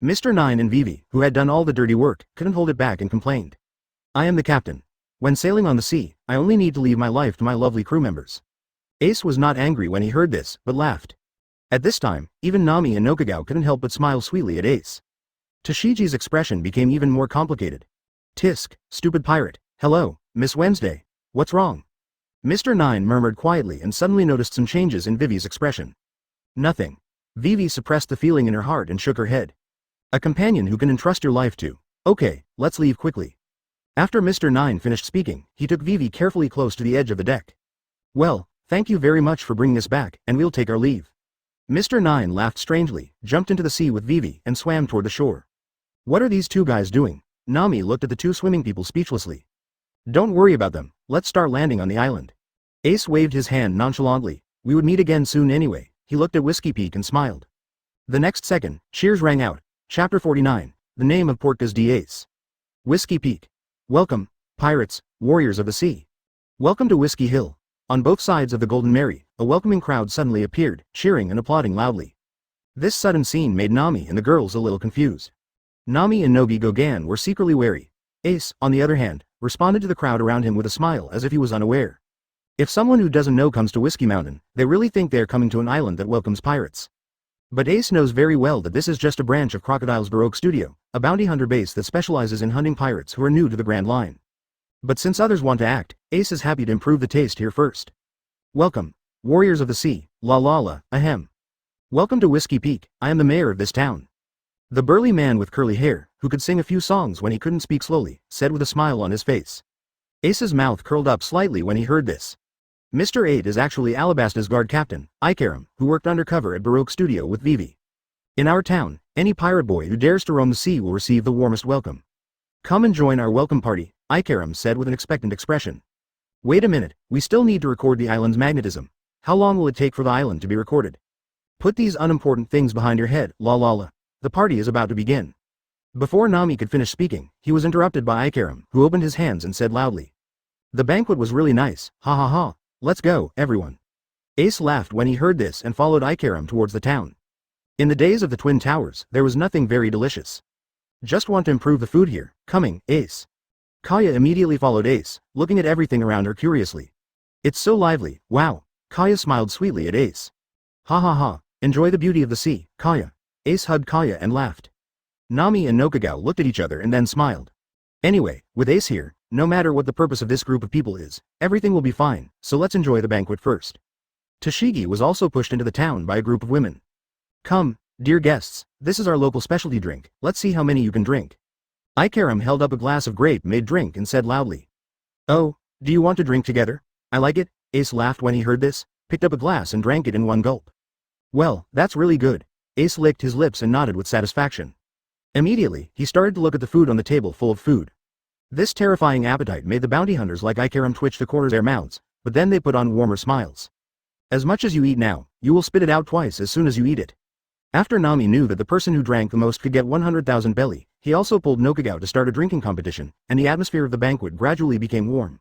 Speaker 1: Mr. Nine and Vivi, who had done all the dirty work, couldn't hold it back and complained. I am the captain. When sailing on the sea, I only need to leave my life to my lovely crew members. Ace was not angry when he heard this, but laughed. At this time, even Nami and Nokagao couldn't help but smile sweetly at Ace. Tashigi's expression became even more complicated. Tisk, stupid pirate, hello, Miss Wednesday. What's wrong? Mr. Nine murmured quietly and suddenly noticed some changes in Vivi's expression. Nothing. Vivi suppressed the feeling in her heart and shook her head. A companion who can entrust your life to. Okay, let's leave quickly. After Mr. Nine finished speaking, he took Vivi carefully close to the edge of the deck. Well, thank you very much for bringing us back, and we'll take our leave. Mr. Nine laughed strangely, jumped into the sea with Vivi, and swam toward the shore. What are these two guys doing? Nami looked at the two swimming people speechlessly. Don't worry about them, let's start landing on the island. Ace waved his hand nonchalantly. We would meet again soon anyway. He looked at Whiskey Peak and smiled. The next second, cheers rang out. Chapter 49, The Name of Portkas D. Ace. Whiskey Peak. Welcome, pirates, warriors of the sea. Welcome to Whiskey Hill. On both sides of the Golden Mary, a welcoming crowd suddenly appeared, cheering and applauding loudly. This sudden scene made Nami and the girls a little confused. Nami and Nogi Gogan were secretly wary. Ace, on the other hand, responded to the crowd around him with a smile as if he was unaware. If someone who doesn't know comes to Whiskey Mountain, they really think they are coming to an island that welcomes pirates. But Ace knows very well that this is just a branch of Crocodile's Baroque Studio, a bounty hunter base that specializes in hunting pirates who are new to the Grand Line. But since others want to act, Ace is happy to improve the taste here first. Welcome, warriors of the sea, la la la, ahem. Welcome to Whiskey Peak, I am the mayor of this town. The burly man with curly hair, who could sing a few songs when he couldn't speak slowly, said with a smile on his face. Ace's mouth curled up slightly when he heard this. Mr. 8 is actually Alabasta's guard captain, Ikaram, who worked undercover at Baroque studio with Vivi. In our town, any pirate boy who dares to roam the sea will receive the warmest welcome. Come and join our welcome party, Ikaram said with an expectant expression. Wait a minute, we still need to record the island's magnetism. How long will it take for the island to be recorded? Put these unimportant things behind your head, la la la. The party is about to begin. Before Nami could finish speaking, he was interrupted by Ikaram, who opened his hands and said loudly. The banquet was really nice, ha ha ha, let's go, everyone. Ace laughed when he heard this and followed Ikaram towards the town. In the days of the Twin Towers, there was nothing very delicious. Just want to improve the food here, coming, Ace. Kaya immediately followed Ace, looking at everything around her curiously. It's so lively, wow. Kaya smiled sweetly at Ace. Ha ha ha, enjoy the beauty of the sea, Kaya. Ace hugged Kaya and laughed. Nami and Nokagao looked at each other and then smiled. Anyway, with Ace here, no matter what the purpose of this group of people is, everything will be fine, so let's enjoy the banquet first. Tashigi was also pushed into the town by a group of women. Come, dear guests, this is our local specialty drink, let's see how many you can drink. Ikaram held up a glass of grape-made drink and said loudly. Oh, do you want to drink together? I like it, Ace laughed when he heard this, picked up a glass and drank it in one gulp. Well, that's really good. Ace licked his lips and nodded with satisfaction. Immediately, he started to look at the food on the table full of food. This terrifying appetite made the bounty hunters like Ikaram twitch the corners of their mouths, but then they put on warmer smiles. As much as you eat now, you will spit it out twice as soon as you eat it. After Nami knew that the person who drank the most could get 100,000 belly, he also pulled Nokagao to start a drinking competition, and the atmosphere of the banquet gradually became warm.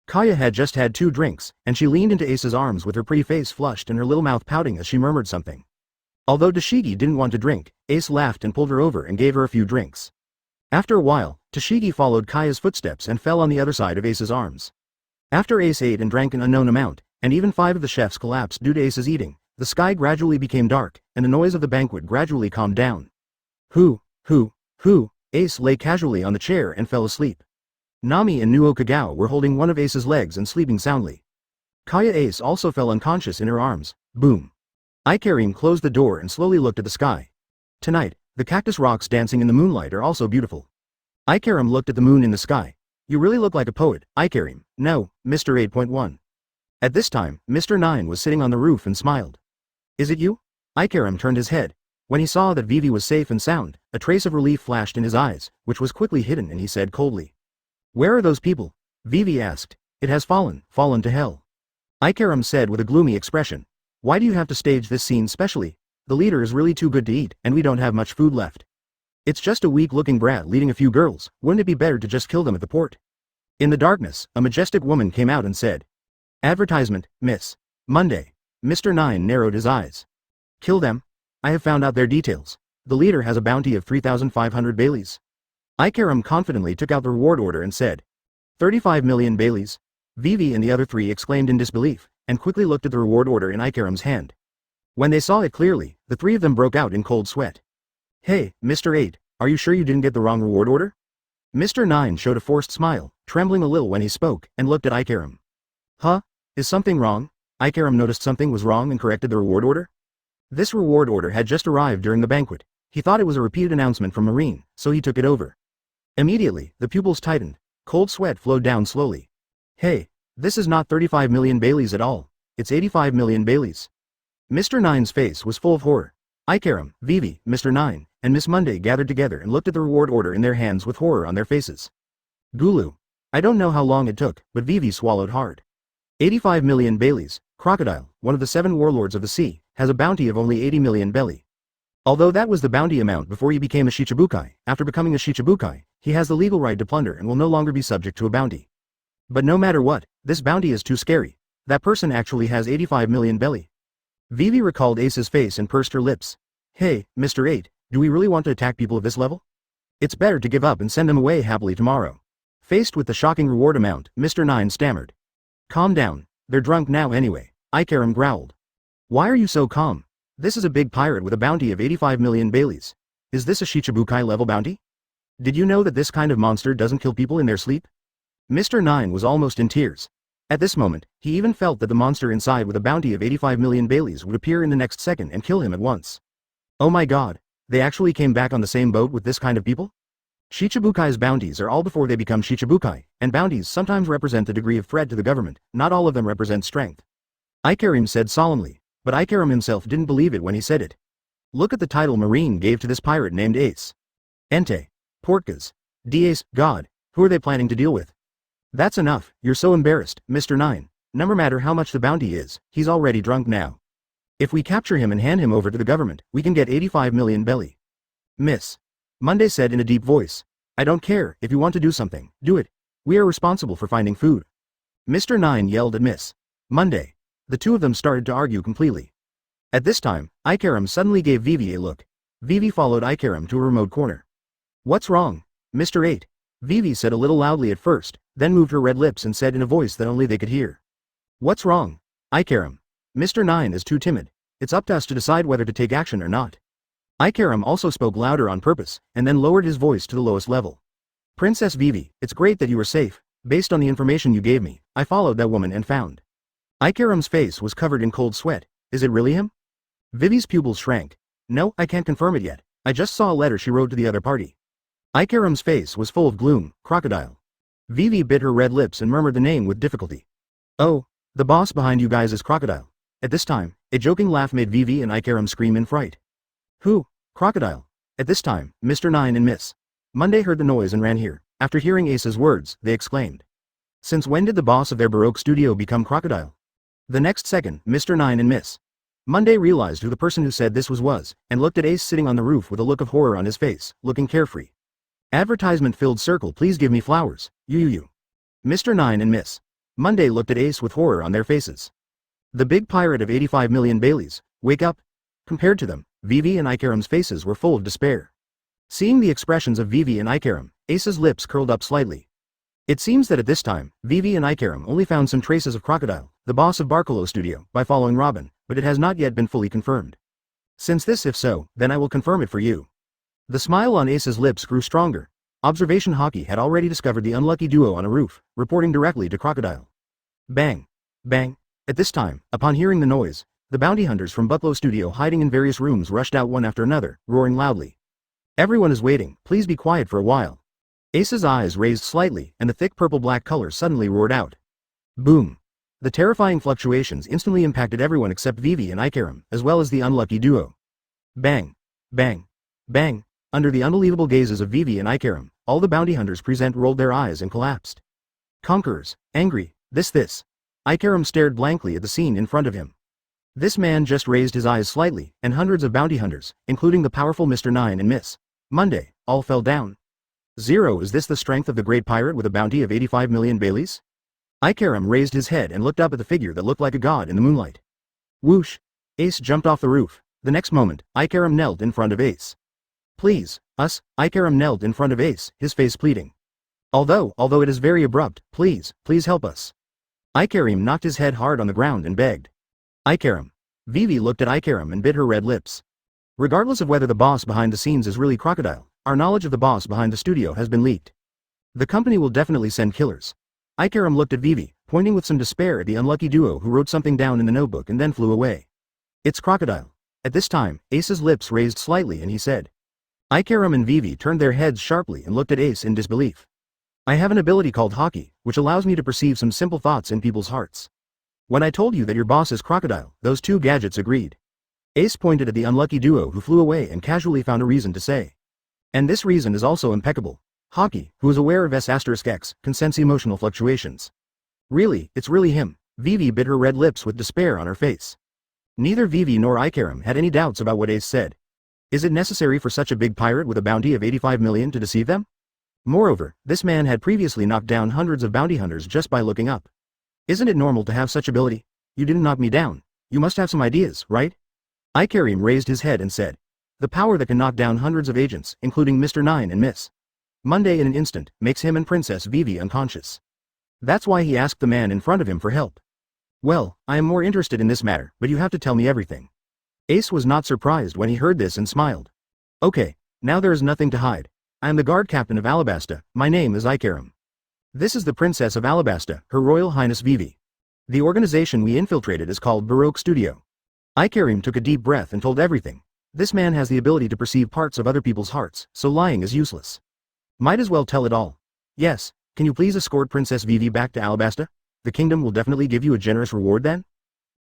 Speaker 1: Kaya had just had 2 drinks, and she leaned into Ace's arms with her pretty face flushed and her little mouth pouting as she murmured something. Although Tashigi didn't want to drink, Ace laughed and pulled her over and gave her a few drinks. After a while, Tashigi followed Kaya's footsteps and fell on the other side of Ace's arms. After Ace ate and drank an unknown amount, and even 5 of the chefs collapsed due to Ace's eating, the sky gradually became dark, and the noise of the banquet gradually calmed down. Who, Ace lay casually on the chair and fell asleep. Nami and Nuo Kagao were holding one of Ace's legs and sleeping soundly. Kaya Ace also fell unconscious in her arms. Boom. Ikaram closed the door and slowly looked at the sky. Tonight, the cactus rocks dancing in the moonlight are also beautiful. Ikaram looked at the moon in the sky. You really look like a poet, Ikaram. No, Mr. 8.1. At this time, Mr. 9 was sitting on the roof and smiled. Is it you? Ikaram turned his head. When he saw that Vivi was safe and sound, a trace of relief flashed in his eyes, which was quickly hidden, and he said coldly. Where are those people? Vivi asked. It has fallen to hell. Ikaram said with a gloomy expression. Why do you have to stage this scene specially? The leader is really too good to eat, and we don't have much food left. It's just a weak-looking brat leading a few girls, wouldn't it be better to just kill them at the port? In the darkness, a majestic woman came out and said. Advertisement, Miss. Monday. Mr. 9 narrowed his eyes. Kill them? I have found out their details. The leader has a bounty of 3,500 Baileys. Ikaram confidently took out the reward order and said. 35 million Baileys. Vivi and the other 3 exclaimed in disbelief, and quickly looked at the reward order in Ikaram's hand. When they saw it clearly, the 3 of them broke out in cold sweat. Hey, Mr. 8, are you sure you didn't get the wrong reward order? Mr. 9 showed a forced smile, trembling a little when he spoke, and looked at Ikaram. Huh? Is something wrong? Ikaram noticed something was wrong and corrected the reward order. This reward order had just arrived during the banquet. He thought it was a repeated announcement from Marine, so he took it over. Immediately, the pupils tightened. Cold sweat flowed down slowly. Hey, this is not 35 million Baileys at all. It's 85 million Baileys. Mr. 9's face was full of horror. Ikaram, Vivi, Mr. 9, and Miss Monday gathered together and looked at the reward order in their hands with horror on their faces. Gulu. I don't know how long it took, but Vivi swallowed hard. 85 million Baileys, Crocodile, one of the 7 warlords of the sea, has a bounty of only 80 million belly. Although that was the bounty amount before he became a Shichibukai, after becoming a Shichibukai, he has the legal right to plunder and will no longer be subject to a bounty. But no matter what, this bounty is too scary. That person actually has 85 million belly. Vivi recalled Ace's face and pursed her lips. Hey, Mr. 8, do we really want to attack people of this level? It's better to give up and send them away happily tomorrow. Faced with the shocking reward amount, Mr. 9 stammered. Calm down, they're drunk now anyway, Ikaram growled. Why are you so calm? This is a big pirate with a bounty of 85 million Baileys. Is this a Shichibukai level bounty? Did you know that this kind of monster doesn't kill people in their sleep? Mr. 9 was almost in tears. At this moment, he even felt that the monster inside with a bounty of 85 million Baileys would appear in the next second and kill him at once. Oh my god, they actually came back on the same boat with this kind of people? Shichibukai's bounties are all before they become Shichibukai, and bounties sometimes represent the degree of threat to the government, not all of them represent strength. Ikarim said solemnly, but Ikarim himself didn't believe it when he said it. Look at the title Marine gave to this pirate named Ace. Ente. Portkas. D'ace, God, who are they planning to deal with? That's enough, you're so embarrassed, Mr. 9. No matter how much the bounty is, he's already drunk now. If we capture him and hand him over to the government, we can get 85 million belly. Miss. Monday said in a deep voice. I don't care, if you want to do something, do it. We are responsible for finding food. Mr. 9 yelled at Miss. Monday. The two of them started to argue completely. At this time, Ikarim suddenly gave Vivi a look. Vivi followed Ikarim to a remote corner. What's wrong? Mr. 8. Vivi said a little loudly at first, then moved her red lips and said in a voice that only they could hear. What's wrong? Ikarim. Mr. 9 is too timid. It's up to us to decide whether to take action or not. Ikarim also spoke louder on purpose, and then lowered his voice to the lowest level. Princess Vivi, it's great that you were safe. Based on the information you gave me, I followed that woman and found. Ikarim's face was covered in cold sweat. Is it really him? Vivi's pupils shrank. No, I can't confirm it yet. I just saw a letter she wrote to the other party. Ikarim's face was full of gloom. Crocodile. Vivi bit her red lips and murmured the name with difficulty. Oh, the boss behind you guys is Crocodile. At this time, a joking laugh made Vivi and Ikarim scream in fright. Who? Crocodile. At this time, Mr. 9 and Miss. Monday heard the noise and ran here. After hearing Ace's words, they exclaimed. Since when did the boss of their Baroque studio become Crocodile? The next second, Mr. 9 and Miss. Monday realized who the person who said this was, and looked at Ace sitting on the roof with a look of horror on his face, looking carefree. Advertisement-filled circle, please give me flowers, you. Mr. 9 and Miss. Monday looked at Ace with horror on their faces. The big pirate of 85 million Baileys, wake up. Compared to them, Vivi and Ikarim's faces were full of despair. Seeing the expressions of Vivi and Ikarim, Ace's lips curled up slightly. It seems that at this time, Vivi and Ikarim only found some traces of Crocodile, the boss of Barcolo Studio, by following Robin, but it has not yet been fully confirmed. Since this if so, then I will confirm it for you. The smile on Ace's lips grew stronger. Observation Haki had already discovered the unlucky duo on a roof, reporting directly to Crocodile. Bang. Bang. At this time, upon hearing the noise, the bounty hunters from Bucklow Studio hiding in various rooms rushed out one after another, roaring loudly. Everyone is waiting, please be quiet for a while. Ace's eyes raised slightly, and the thick purple-black color suddenly roared out. Boom. The terrifying fluctuations instantly impacted everyone except Vivi and Ikarim, as well as the unlucky duo. Bang. Bang. Bang. Under the unbelievable gazes of Vivi and Ikarim, all the bounty hunters present rolled their eyes and collapsed. Conquerors, angry, this. Ikarim stared blankly at the scene in front of him. This man just raised his eyes slightly, and hundreds of bounty hunters, including the powerful Mr. 9 and Miss. Monday, all fell down. 0 Is this the strength of the great pirate with a bounty of 85 million Baileys? Ikarim raised his head and looked up at the figure that looked like a god in the moonlight. Whoosh! Ace jumped off the roof. The next moment, Ikarim knelt in front of Ace. Please, us. Ikarim knelt in front of Ace, his face pleading. Although it is very abrupt, please help us. Ikarim knocked his head hard on the ground and begged. Ikarim. Vivi looked at Ikarim and bit her red lips. Regardless of whether the boss behind the scenes is really Crocodile, our knowledge of the boss behind the studio has been leaked. The company will definitely send killers. Ikarim looked at Vivi, pointing with some despair at the unlucky duo who wrote something down in the notebook and then flew away. It's Crocodile. At this time, Ace's lips raised slightly and he said. Ikarim and Vivi turned their heads sharply and looked at Ace in disbelief. I have an ability called Haki, which allows me to perceive some simple thoughts in people's hearts. When I told you that your boss is Crocodile, those two gadgets agreed. Ace pointed at the unlucky duo who flew away and casually found a reason to say. And this reason is also impeccable. Haki, who is aware of S*X, can sense emotional fluctuations. Really, it's really him. Vivi bit her red lips with despair on her face. Neither Vivi nor Ikarim had any doubts about what Ace said. Is it necessary for such a big pirate with a bounty of 85 million to deceive them? Moreover, this man had previously knocked down hundreds of bounty hunters just by looking up. Isn't it normal to have such ability? You didn't knock me down. You must have some ideas, right? Ikarim raised his head and said. The power that can knock down hundreds of agents, including Mr. 9 and Miss. Monday in an instant, makes him and Princess Vivi unconscious. That's why he asked the man in front of him for help. Well, I am more interested in this matter, but you have to tell me everything. Ace was not surprised when he heard this and smiled. Okay, now there is nothing to hide. I am the guard captain of Alabasta, my name is Ikarim. This is the Princess of Alabasta, Her Royal Highness Vivi. The organization we infiltrated is called Baroque Studio. Ikarim took a deep breath and told everything. This man has the ability to perceive parts of other people's hearts, so lying is useless. Might as well tell it all. Yes, can you please escort Princess Vivi back to Alabasta? The kingdom will definitely give you a generous reward then?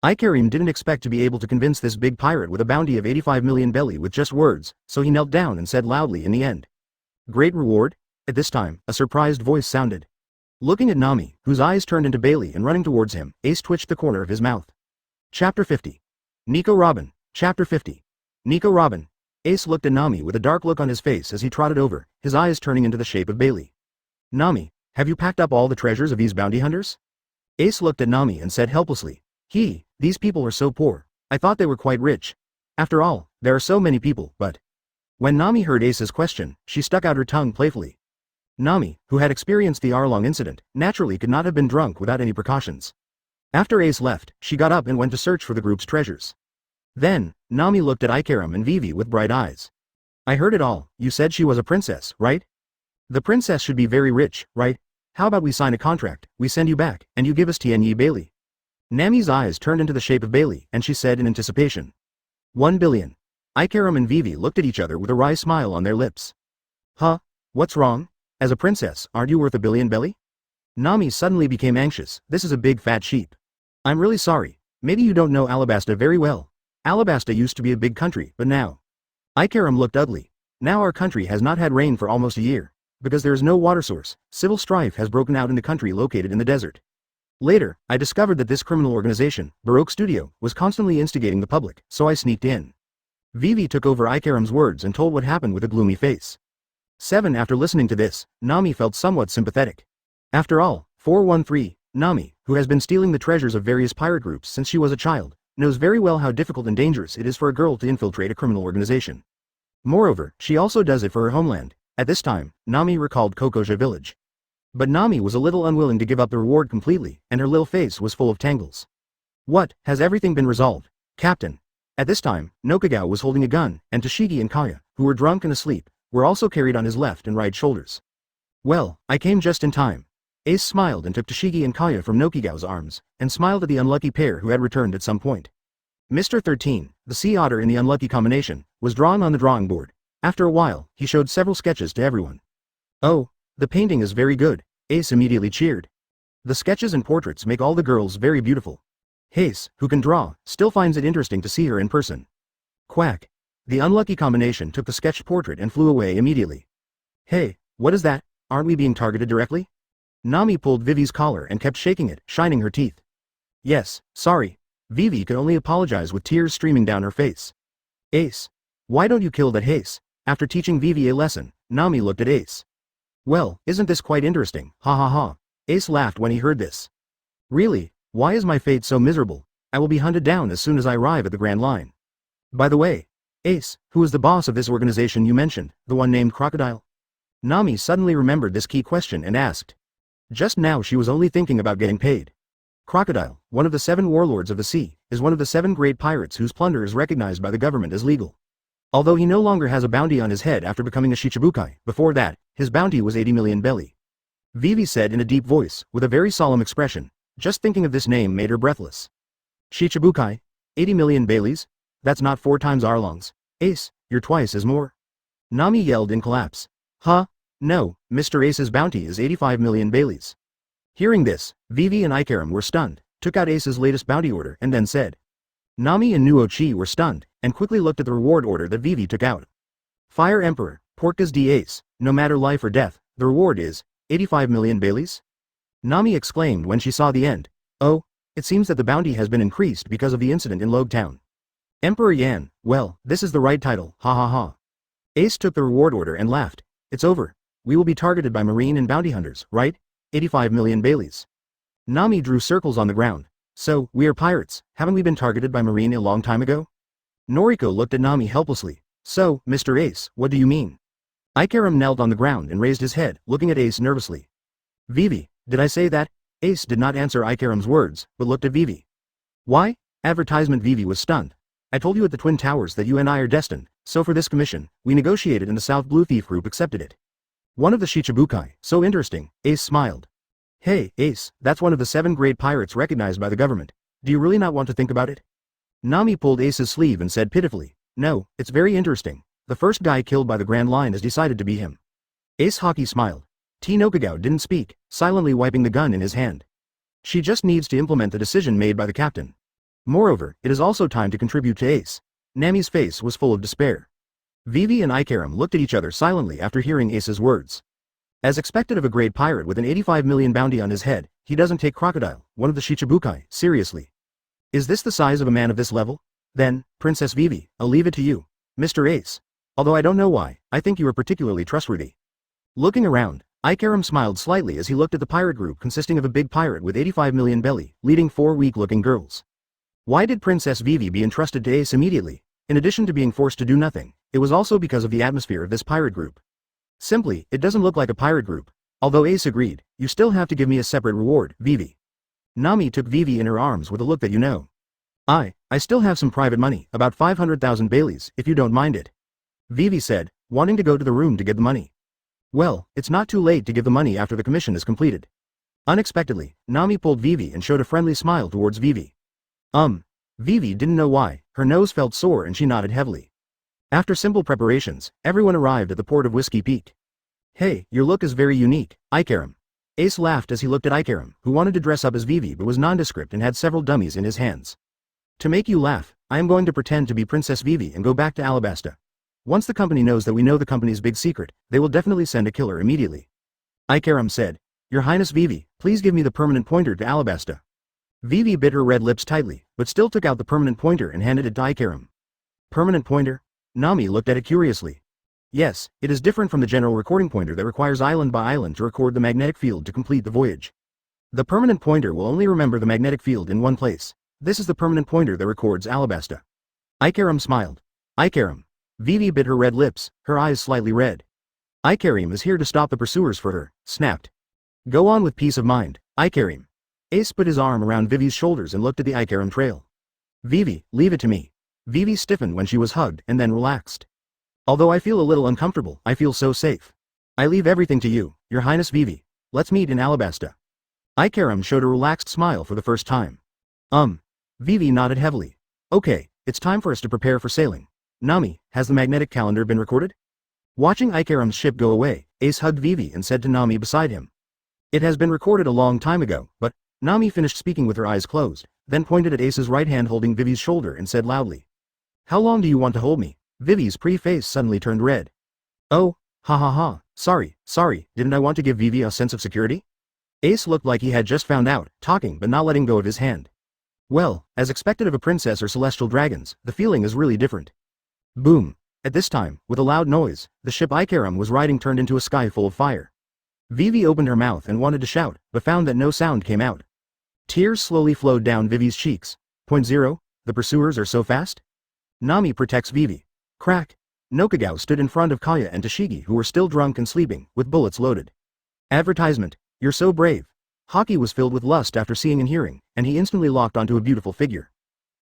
Speaker 1: Ikarim didn't expect to be able to convince this big pirate with a bounty of 85 million belly with just words, so he knelt down and said loudly in the end. Great reward? At this time, a surprised voice sounded. Looking at Nami, whose eyes turned into Bailey and running towards him, Ace twitched the corner of his mouth. Chapter 50. Nico Robin. Chapter 50. Nico Robin. Ace looked at Nami with a dark look on his face as he trotted over, his eyes turning into the shape of Bailey. Nami, have you packed up all the treasures of these bounty hunters? Ace looked at Nami and said helplessly. These people are so poor. I thought they were quite rich. After all, there are so many people, but... When Nami heard Ace's question, she stuck out her tongue playfully. Nami, who had experienced the hour-long incident, naturally could not have been drunk without any precautions. After Ace left, she got up and went to search for the group's treasures. Then, Nami looked at Ikarim and Vivi with bright eyes. I heard it all. You said she was a princess, right? The princess should be very rich, right? How about we sign a contract, we send you back, and you give us Tianyi Bailey. Nami's eyes turned into the shape of Bailey, and she said in anticipation. 1 billion. Ikarim and Vivi looked at each other with a wry smile on their lips. Huh? What's wrong? As a princess, aren't you worth a billion belly? Nami suddenly became anxious. This is a big fat sheep. I'm really sorry. Maybe you don't know Alabasta very well. Alabasta used to be a big country, but now. Ikarim looked ugly. Now our country has not had rain for almost a year. Because there is no water source, civil strife has broken out in the country located in the desert. Later, I discovered that this criminal organization, Baroque Studio, was constantly instigating the public, so I sneaked in. Vivi took over Ikarim's words and told what happened with a gloomy face. 7. After listening to this, Nami felt somewhat sympathetic. After all, 413, Nami, who has been stealing the treasures of various pirate groups since she was a child, knows very well how difficult and dangerous it is for a girl to infiltrate a criminal organization. Moreover, she also does it for her homeland. At this time, Nami recalled Kokoja village. But Nami was a little unwilling to give up the reward completely, and her little face was full of tangles. What, has everything been resolved, Captain? At this time, Nokagao was holding a gun, and Toshigi and Kaya, who were drunk and asleep, were also carried on his left and right shoulders. Well, I came just in time. Ace smiled and took Toshigi and Kaya from Nokigao's arms, and smiled at the unlucky pair who had returned at some point. Mr. 13, the sea otter in the unlucky combination, was drawn on the drawing board. After a while, he showed several sketches to everyone. Oh, the painting is very good, Ace immediately cheered. The sketches and portraits make all the girls very beautiful. Ace, who can draw, still finds it interesting to see her in person. Quack. The unlucky combination took the sketched portrait and flew away immediately. Hey, what is that? Aren't we being targeted directly? Nami pulled Vivi's collar and kept shaking it, shining her teeth. Yes, sorry. Vivi could only apologize with tears streaming down her face. Ace. Why don't you kill that Ace? After teaching Vivi a lesson, Nami looked at Ace. Well, isn't this quite interesting, ha ha ha. Ace laughed when he heard this. Really, why is my fate so miserable? I will be hunted down as soon as I arrive at the Grand Line. By the way, Ace, who is the boss of this organization you mentioned, the one named Crocodile? Nami suddenly remembered this key question and asked. Just now she was only thinking about getting paid. Crocodile, one of the 7 warlords of the sea, is one of the 7 great pirates whose plunder is recognized by the government as legal. Although he no longer has a bounty on his head after becoming a Shichibukai, before that, his bounty was 80 million belly. Vivi said in a deep voice, with a very solemn expression. Just thinking of this name made her breathless. Shichibukai? 80 million baileys? That's not 4 times Arlongs. Ace, you're twice as more. Nami yelled in collapse. Huh? No, Mr. Ace's bounty is 85 million baileys. Hearing this, Vivi and Ikarim were stunned, took out Ace's latest bounty order and then said. Nami and Nuochi were stunned, and quickly looked at the reward order that Vivi took out. Fire Emperor, Portgas D. Ace, no matter life or death, the reward is 85 million baileys? Nami exclaimed when she saw the end. Oh, it seems that the bounty has been increased because of the incident in Loguetown. Emperor Yan, well, this is the right title, ha ha ha. Ace took the reward order and laughed. It's over. We will be targeted by marine and bounty hunters, right? 85 million baileys. Nami drew circles on the ground. So, we are pirates, haven't we been targeted by marine a long time ago? Noriko looked at Nami helplessly. So, Mr. Ace, what do you mean? Ikarim knelt on the ground and raised his head, looking at Ace nervously. Vivi, did I say that? Ace did not answer Ikarim's words, but looked at Vivi. Why? Advertisement. Vivi was stunned. I told you at the Twin Towers that you and I are destined, so for this commission, we negotiated and the South Blue Thief Group accepted it. One of the Shichibukai, so interesting, Ace smiled. Hey, Ace, that's one of the 7 great pirates recognized by the government. Do you really not want to think about it? Nami pulled Ace's sleeve and said pitifully, no, it's very interesting. The first guy killed by the Grand Line has decided to be him. Ace Haki smiled. Nokagawa didn't speak, silently wiping the gun in his hand. She just needs to implement the decision made by the captain. Moreover, it is also time to contribute to Ace. Nami's face was full of despair. Vivi and Ikaram looked at each other silently after hearing Ace's words. As expected of a great pirate with an 85 million bounty on his head, he doesn't take Crocodile, one of the Shichibukai, seriously. Is this the size of a man of this level? Then, Princess Vivi, I'll leave it to you. Mr. Ace. Although I don't know why, I think you are particularly trustworthy. Looking around, Ikaram smiled slightly as he looked at the pirate group consisting of a big pirate with 85 million belly, leading 4 weak-looking girls. Why did Princess Vivi be entrusted to Ace immediately? In addition to being forced to do nothing, it was also because of the atmosphere of this pirate group. Simply, it doesn't look like a pirate group. Although Ace agreed, you still have to give me a separate reward, Vivi. Nami took Vivi in her arms with a look that you know. I still have some private money, about 500,000 Baileys, if you don't mind it. Vivi said, wanting to go to the room to get the money. Well, it's not too late to give the money after the commission is completed. Unexpectedly, Nami pulled Vivi and showed a friendly smile towards Vivi. Vivi didn't know why, her nose felt sore and she nodded heavily. After simple preparations, everyone arrived at the port of Whiskey Peak. Hey, your look is very unique, Ikaram. Ace laughed as he looked at Ikaram, who wanted to dress up as Vivi but was nondescript and had several dummies in his hands. To make you laugh, I am going to pretend to be Princess Vivi and go back to Alabasta. Once the company knows that we know the company's big secret, they will definitely send a killer immediately. Ikaram said, Your Highness Vivi, please give me the permanent pointer to Alabasta. Vivi bit her red lips tightly, but still took out the permanent pointer and handed it to Ikaram. Permanent pointer? Nami looked at it curiously. Yes, it is different from the general recording pointer that requires island by island to record the magnetic field to complete the voyage. The permanent pointer will only remember the magnetic field in one place. This is the permanent pointer that records Alabasta. Ikaram smiled. Ikaram. Vivi bit her red lips, her eyes slightly red. Ikaram is here to stop the pursuers for her, snapped. Go on with peace of mind, Ikaram. Ace put his arm around Vivi's shoulders and looked at the Ikaram trail. Vivi, leave it to me. Vivi stiffened when she was hugged and then relaxed. Although I feel a little uncomfortable, I feel so safe. I leave everything to you, Your Highness Vivi. Let's meet in Alabasta. Ikaram showed a relaxed smile for the first time. Vivi nodded heavily. Okay, it's time for us to prepare for sailing. Nami, has the magnetic calendar been recorded? Watching Ikaram's ship go away, Ace hugged Vivi and said to Nami beside him. It has been recorded a long time ago, but, Nami finished speaking with her eyes closed, then pointed at Ace's right hand holding Vivi's shoulder and said loudly. How long do you want to hold me? Vivi's pretty face suddenly turned red. Oh, ha ha ha, sorry, didn't I want to give Vivi a sense of security? Ace looked like he had just found out, talking but not letting go of his hand. Well, as expected of a princess or celestial dragons, the feeling is really different. Boom. At this time, with a loud noise, the ship Ikaram was riding turned into a sky full of fire. Vivi opened her mouth and wanted to shout, but found that no sound came out. Tears slowly flowed down Vivi's cheeks. Point 0, the pursuers are so fast? Nami protects Vivi. Crack. Nokagawa stood in front of Kaya and Toshigi who were still drunk and sleeping, with bullets loaded. Advertisement. You're so brave. Haki was filled with lust after seeing and hearing, and he instantly locked onto a beautiful figure.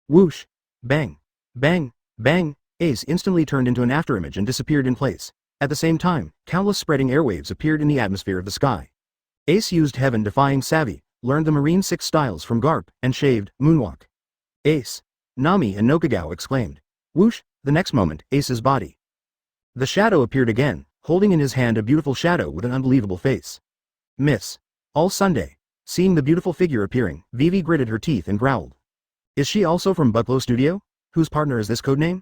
Speaker 1: Whoosh. Bang. Bang. Bang. Ace instantly turned into an afterimage and disappeared in place. At the same time, countless spreading airwaves appeared in the atmosphere of the sky. Ace used heaven-defying savvy, learned the Marine 6 styles from Garp, and shaved, moonwalk. Ace. Nami and Nokagawa exclaimed. Whoosh, the next moment, Ace's body. The shadow appeared again, holding in his hand a beautiful shadow with an unbelievable face. Miss. All Sunday. Seeing the beautiful figure appearing, Vivi gritted her teeth and growled. Is she also from Bucklow Studio? Whose partner is this codename?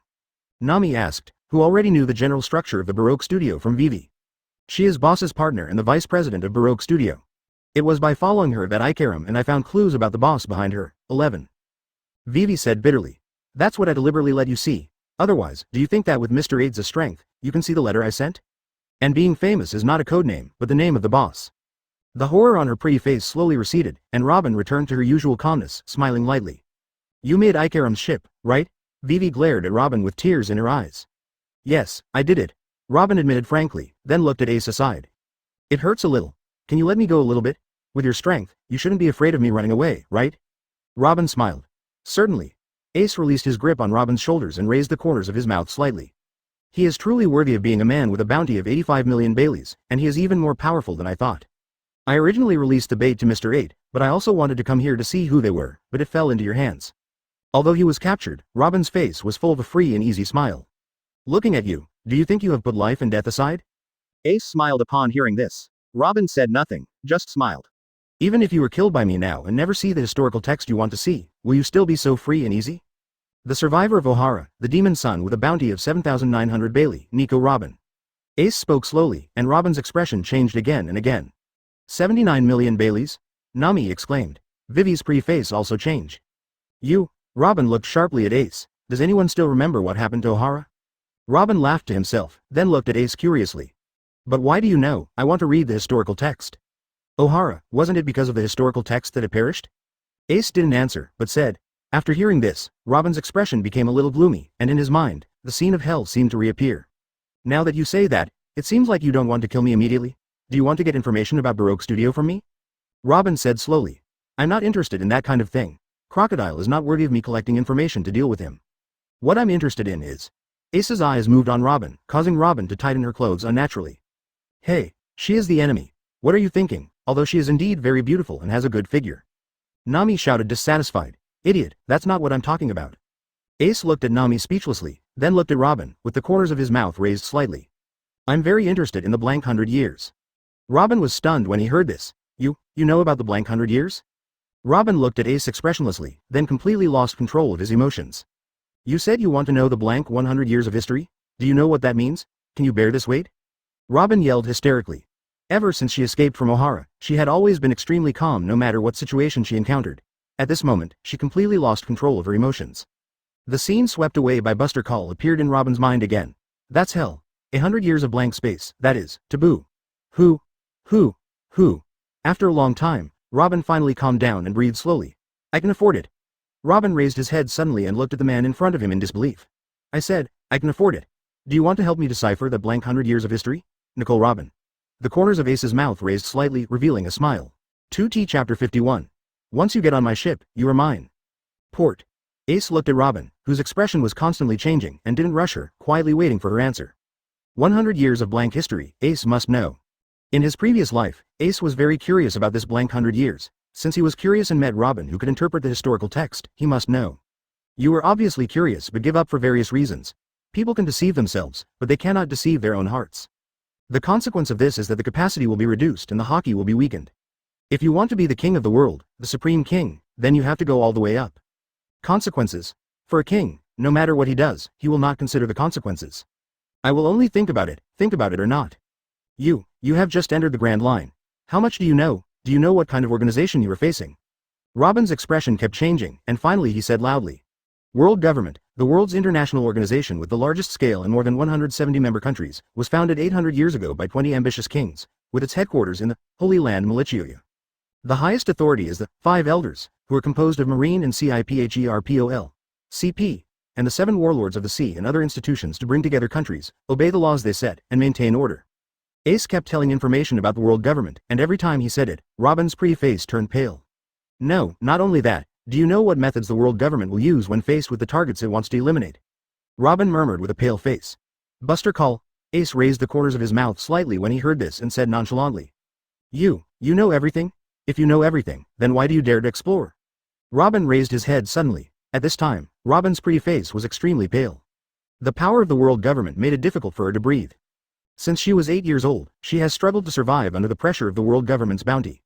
Speaker 1: Nami asked, who already knew the general structure of the Baroque Studio from Vivi. She is boss's partner and the vice president of Baroque Studio. It was by following her that Ikaram and I found clues about the boss behind her. 11. Vivi said bitterly. That's what I deliberately let you see. Otherwise, do you think that with Mr. Aids' strength, you can see the letter I sent? And being famous is not a codename, but the name of the boss. The horror on her pretty face slowly receded, and Robin returned to her usual calmness, smiling lightly. You made Ikaram's ship, right? Vivi glared at Robin with tears in her eyes. Yes, I did it. Robin admitted frankly, then looked at Ace aside. It hurts a little. Can you let me go a little bit? With your strength, you shouldn't be afraid of me running away, right? Robin smiled. Certainly. Ace released his grip on Robin's shoulders and raised the corners of his mouth slightly. He is truly worthy of being a man with a bounty of 85 million Baileys, and he is even more powerful than I thought. I originally released the bait to Mr. 8, but I also wanted to come here to see who they were, but it fell into your hands. Although he was captured, Robin's face was full of a free and easy smile. Looking at you, do you think you have put life and death aside?
Speaker 2: Ace smiled upon hearing this. Robin said nothing, just smiled.
Speaker 1: Even if you were killed by me now and never see the historical text you want to see, will you still be so free and easy? The survivor of Ohara, the demon's son with a bounty of 7,900 Bailey, Nico Robin. Ace spoke slowly, and Robin's expression changed again and again. 79 million Baileys? Nami exclaimed. Vivi's pre-face also changed. You? Robin looked sharply at Ace. Does anyone still remember what happened to Ohara? Robin laughed to himself, then looked at Ace curiously. But why do you know? I want to read the historical text. Ohara, wasn't it because of the historical text that it perished? Ace didn't answer, but said. After hearing this, Robin's expression became a little gloomy, and in his mind, the scene of hell seemed to reappear. Now that you say that, it seems like you don't want to kill me immediately. Do you want to get information about Baroque Studio from me? Robin said slowly. I'm not interested in that kind of thing. Crocodile is not worthy of me collecting information to deal with him. What I'm interested in is. Ace's eyes moved on Robin, causing Robin to tighten her clothes unnaturally. Hey, she is the enemy. What are you thinking, although she is indeed very beautiful and has a good figure? Nami shouted dissatisfied. Idiot, that's not what I'm talking about. Ace looked at Nami speechlessly, then looked at Robin, with the corners of his mouth raised slightly. I'm very interested in the blank 100 years. Robin was stunned when he heard this. You know about the blank 100 years? Robin looked at Ace expressionlessly, then completely lost control of his emotions. You said you want to know the blank 100 years of history? Do you know what that means? Can you bear this weight? Robin yelled hysterically. Ever since she escaped from Ohara, she had always been extremely calm no matter what situation she encountered. At this moment, she completely lost control of her emotions. The scene swept away by Buster Call appeared in Robin's mind again. That's hell. 100 years of blank space, that is, taboo. Who? After a long time, Robin finally calmed down and breathed slowly. I can afford it. Robin raised his head suddenly and looked at the man in front of him in disbelief. I said, I can afford it. Do you want to help me decipher that blank 100 years of history? Nicole Robin. The corners of Ace's mouth raised slightly, revealing a smile. 2T Chapter 51. Once you get on my ship, you are mine. Port. Ace looked at Robin, whose expression was constantly changing, and didn't rush her, quietly waiting for her answer. 100 years of blank history, Ace must know. In his previous life, Ace was very curious about this blank 100 years. Since he was curious and met Robin who could interpret the historical text, he must know. You were obviously curious but give up for various reasons. People can deceive themselves, but they cannot deceive their own hearts. The consequence of this is that the capacity will be reduced and the Haki will be weakened. If you want to be the king of the world, the supreme king, then you have to go all the way up. Consequences. For a king, no matter what he does, he will not consider the consequences. I will only think about it or not. You have just entered the Grand Line. How much do you know? Do you know what kind of organization you are facing? Robin's expression kept changing, and finally he said loudly. World Government, the world's international organization with the largest scale in more than 170 member countries, was founded 800 years ago by 20 ambitious kings, with its headquarters in the Holy Land Militia. The highest authority is the 5 Elders, who are composed of Marine and CIPHERPOL, CP, and the 7 Warlords of the Sea and other institutions to bring together countries, obey the laws they set, and maintain order. Ace kept telling information about the world government, and every time he said it, Robin's pretty face turned pale. No, not only that, do you know what methods the world government will use when faced with the targets it wants to eliminate? Robin murmured with a pale face. Buster Call. Ace raised the corners of his mouth slightly when he heard this and said nonchalantly. You know everything? If you know everything, then why do you dare to explore? Robin raised his head suddenly. At this time, Robin's pretty face was extremely pale. The power of the world government made it difficult for her to breathe. Since she was 8 years old, she has struggled to survive under the pressure of the world government's bounty.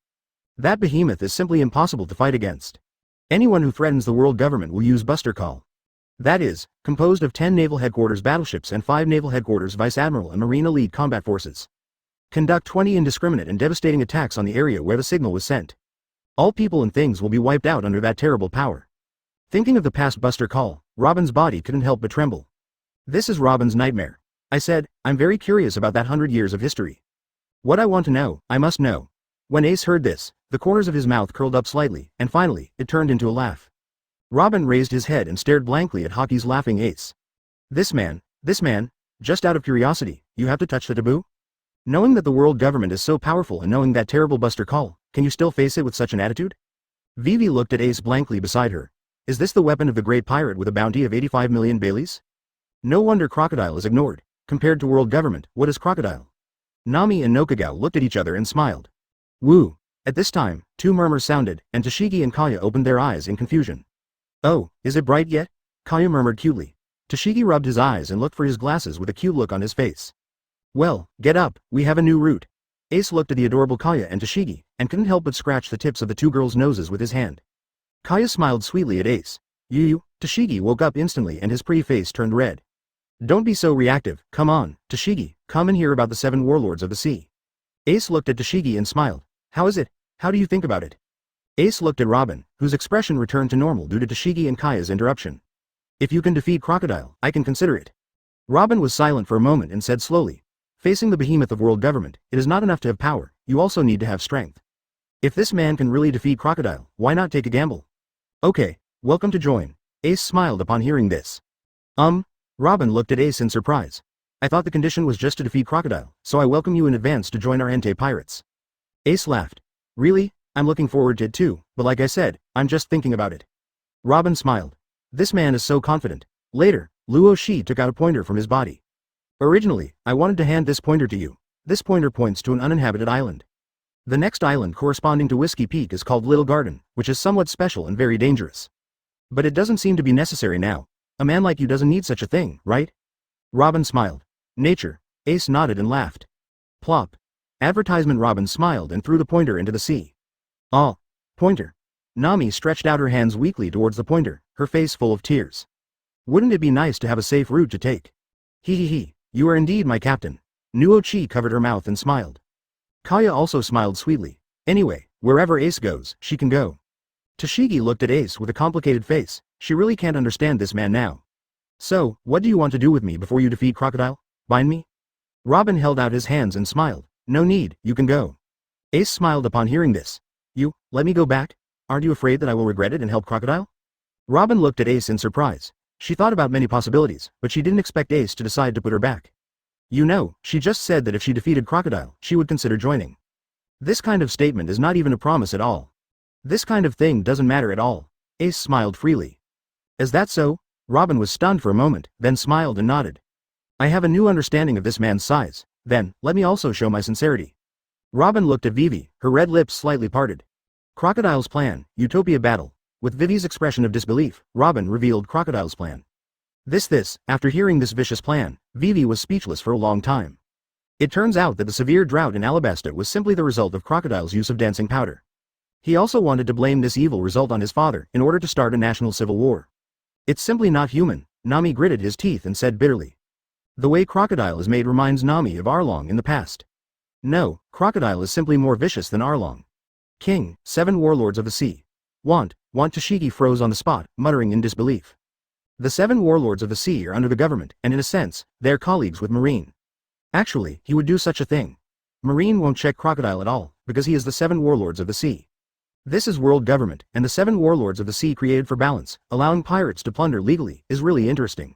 Speaker 1: That behemoth is simply impossible to fight against. Anyone who threatens the world government will use Buster Call. That is, composed of 10 Naval Headquarters battleships and 5 Naval Headquarters Vice Admiral and Marine Elite combat forces. Conduct 20 indiscriminate and devastating attacks on the area where the signal was sent. All people and things will be wiped out under that terrible power. Thinking of the past Buster Call, Robin's body couldn't help but tremble. This is Robin's nightmare. I said, I'm very curious about that 100 years of history. What I want to know, I must know. When Ace heard this, the corners of his mouth curled up slightly, and finally, it turned into a laugh. Robin raised his head and stared blankly at Haki's laughing Ace. This man, just out of curiosity, you have to touch the taboo? Knowing that the world government is so powerful and knowing that terrible Buster Call, can you still face it with such an attitude? Vivi looked at Ace blankly beside her. Is this the weapon of the great pirate with a bounty of 85 million Baileys? No wonder Crocodile is ignored. Compared to world government, what is Crocodile? Nami and Nokagao looked at each other and smiled. Woo. At this time, two murmurs sounded, and Tashigi and Kaya opened their eyes in confusion. Oh, is it bright yet? Kaya murmured cutely. Tashigi rubbed his eyes and looked for his glasses with a cute look on his face. Well, get up, we have a new route. Ace looked at the adorable Kaya and Tashigi, and couldn't help but scratch the tips of the two girls' noses with his hand. Kaya smiled sweetly at Ace. You. Tashigi woke up instantly and his pretty face turned red. Don't be so reactive, come on, Tashigi, come and hear about the 7 warlords of the sea. Ace looked at Tashigi and smiled. How is it? How do you think about it? Ace looked at Robin, whose expression returned to normal due to Tashigi and Kaya's interruption. If you can defeat Crocodile, I can consider it. Robin was silent for a moment and said slowly. Facing the behemoth of world government, it is not enough to have power, you also need to have strength. If this man can really defeat Crocodile, why not take a gamble? Okay, welcome to join. Ace smiled upon hearing this. Robin looked at Ace in surprise. I thought the condition was just to defeat Crocodile, so I welcome you in advance to join our Entei pirates. Ace laughed. Really? I'm looking forward to it too, but like I said, I'm just thinking about it. Robin smiled. This man is so confident. Later, Luo Shi took out a pointer from his body. Originally, I wanted to hand this pointer to you. This pointer points to an uninhabited island. The next island corresponding to Whiskey Peak is called Little Garden, which is somewhat special and very dangerous. But it doesn't seem to be necessary now. A man like you doesn't need such a thing, right? Robin smiled. Nature. Ace nodded and laughed. Plop. Advertisement. Robin smiled and threw the pointer into the sea. Oh. Pointer. Nami stretched out her hands weakly towards the pointer, her face full of tears. Wouldn't it be nice to have a safe route to take? He. You are indeed my captain. Nuo-Chi covered her mouth and smiled. Kaya also smiled sweetly. Anyway, wherever Ace goes, she can go. Tashigi looked at Ace with a complicated face. She really can't understand this man now. So, what do you want to do with me before you defeat Crocodile? Bind me? Robin held out his hands and smiled. No need, you can go. Ace smiled upon hearing this. You, let me go back? Aren't you afraid that I will regret it and help Crocodile? Robin looked at Ace in surprise. She thought about many possibilities, but she didn't expect Ace to decide to put her back. You know, she just said that if she defeated Crocodile, she would consider joining. This kind of statement is not even a promise at all. This kind of thing doesn't matter at all. Ace smiled freely. Is that so? Robin was stunned for a moment, then smiled and nodded. I have a new understanding of this man's size. Then, let me also show my sincerity. Robin looked at Vivi, her red lips slightly parted. Crocodile's plan, Utopia battle. With Vivi's expression of disbelief, Robin revealed Crocodile's plan. After hearing this vicious plan, Vivi was speechless for a long time. It turns out that the severe drought in Alabasta was simply the result of Crocodile's use of dancing powder. He also wanted to blame this evil result on his father in order to start a national civil war. It's simply not human, Nami gritted his teeth and said bitterly. The way Crocodile is made reminds Nami of Arlong in the past. No, Crocodile is simply more vicious than Arlong. King, 7 warlords of the sea. Want Tashigi froze on the spot, muttering in disbelief. The 7 warlords of the sea are under the government, and in a sense, they're colleagues with Marine. Actually, he would do such a thing. Marine won't check Crocodile at all, because he is the 7 warlords of the sea. This is world government, and the 7 warlords of the sea created for balance, allowing pirates to plunder legally, is really interesting.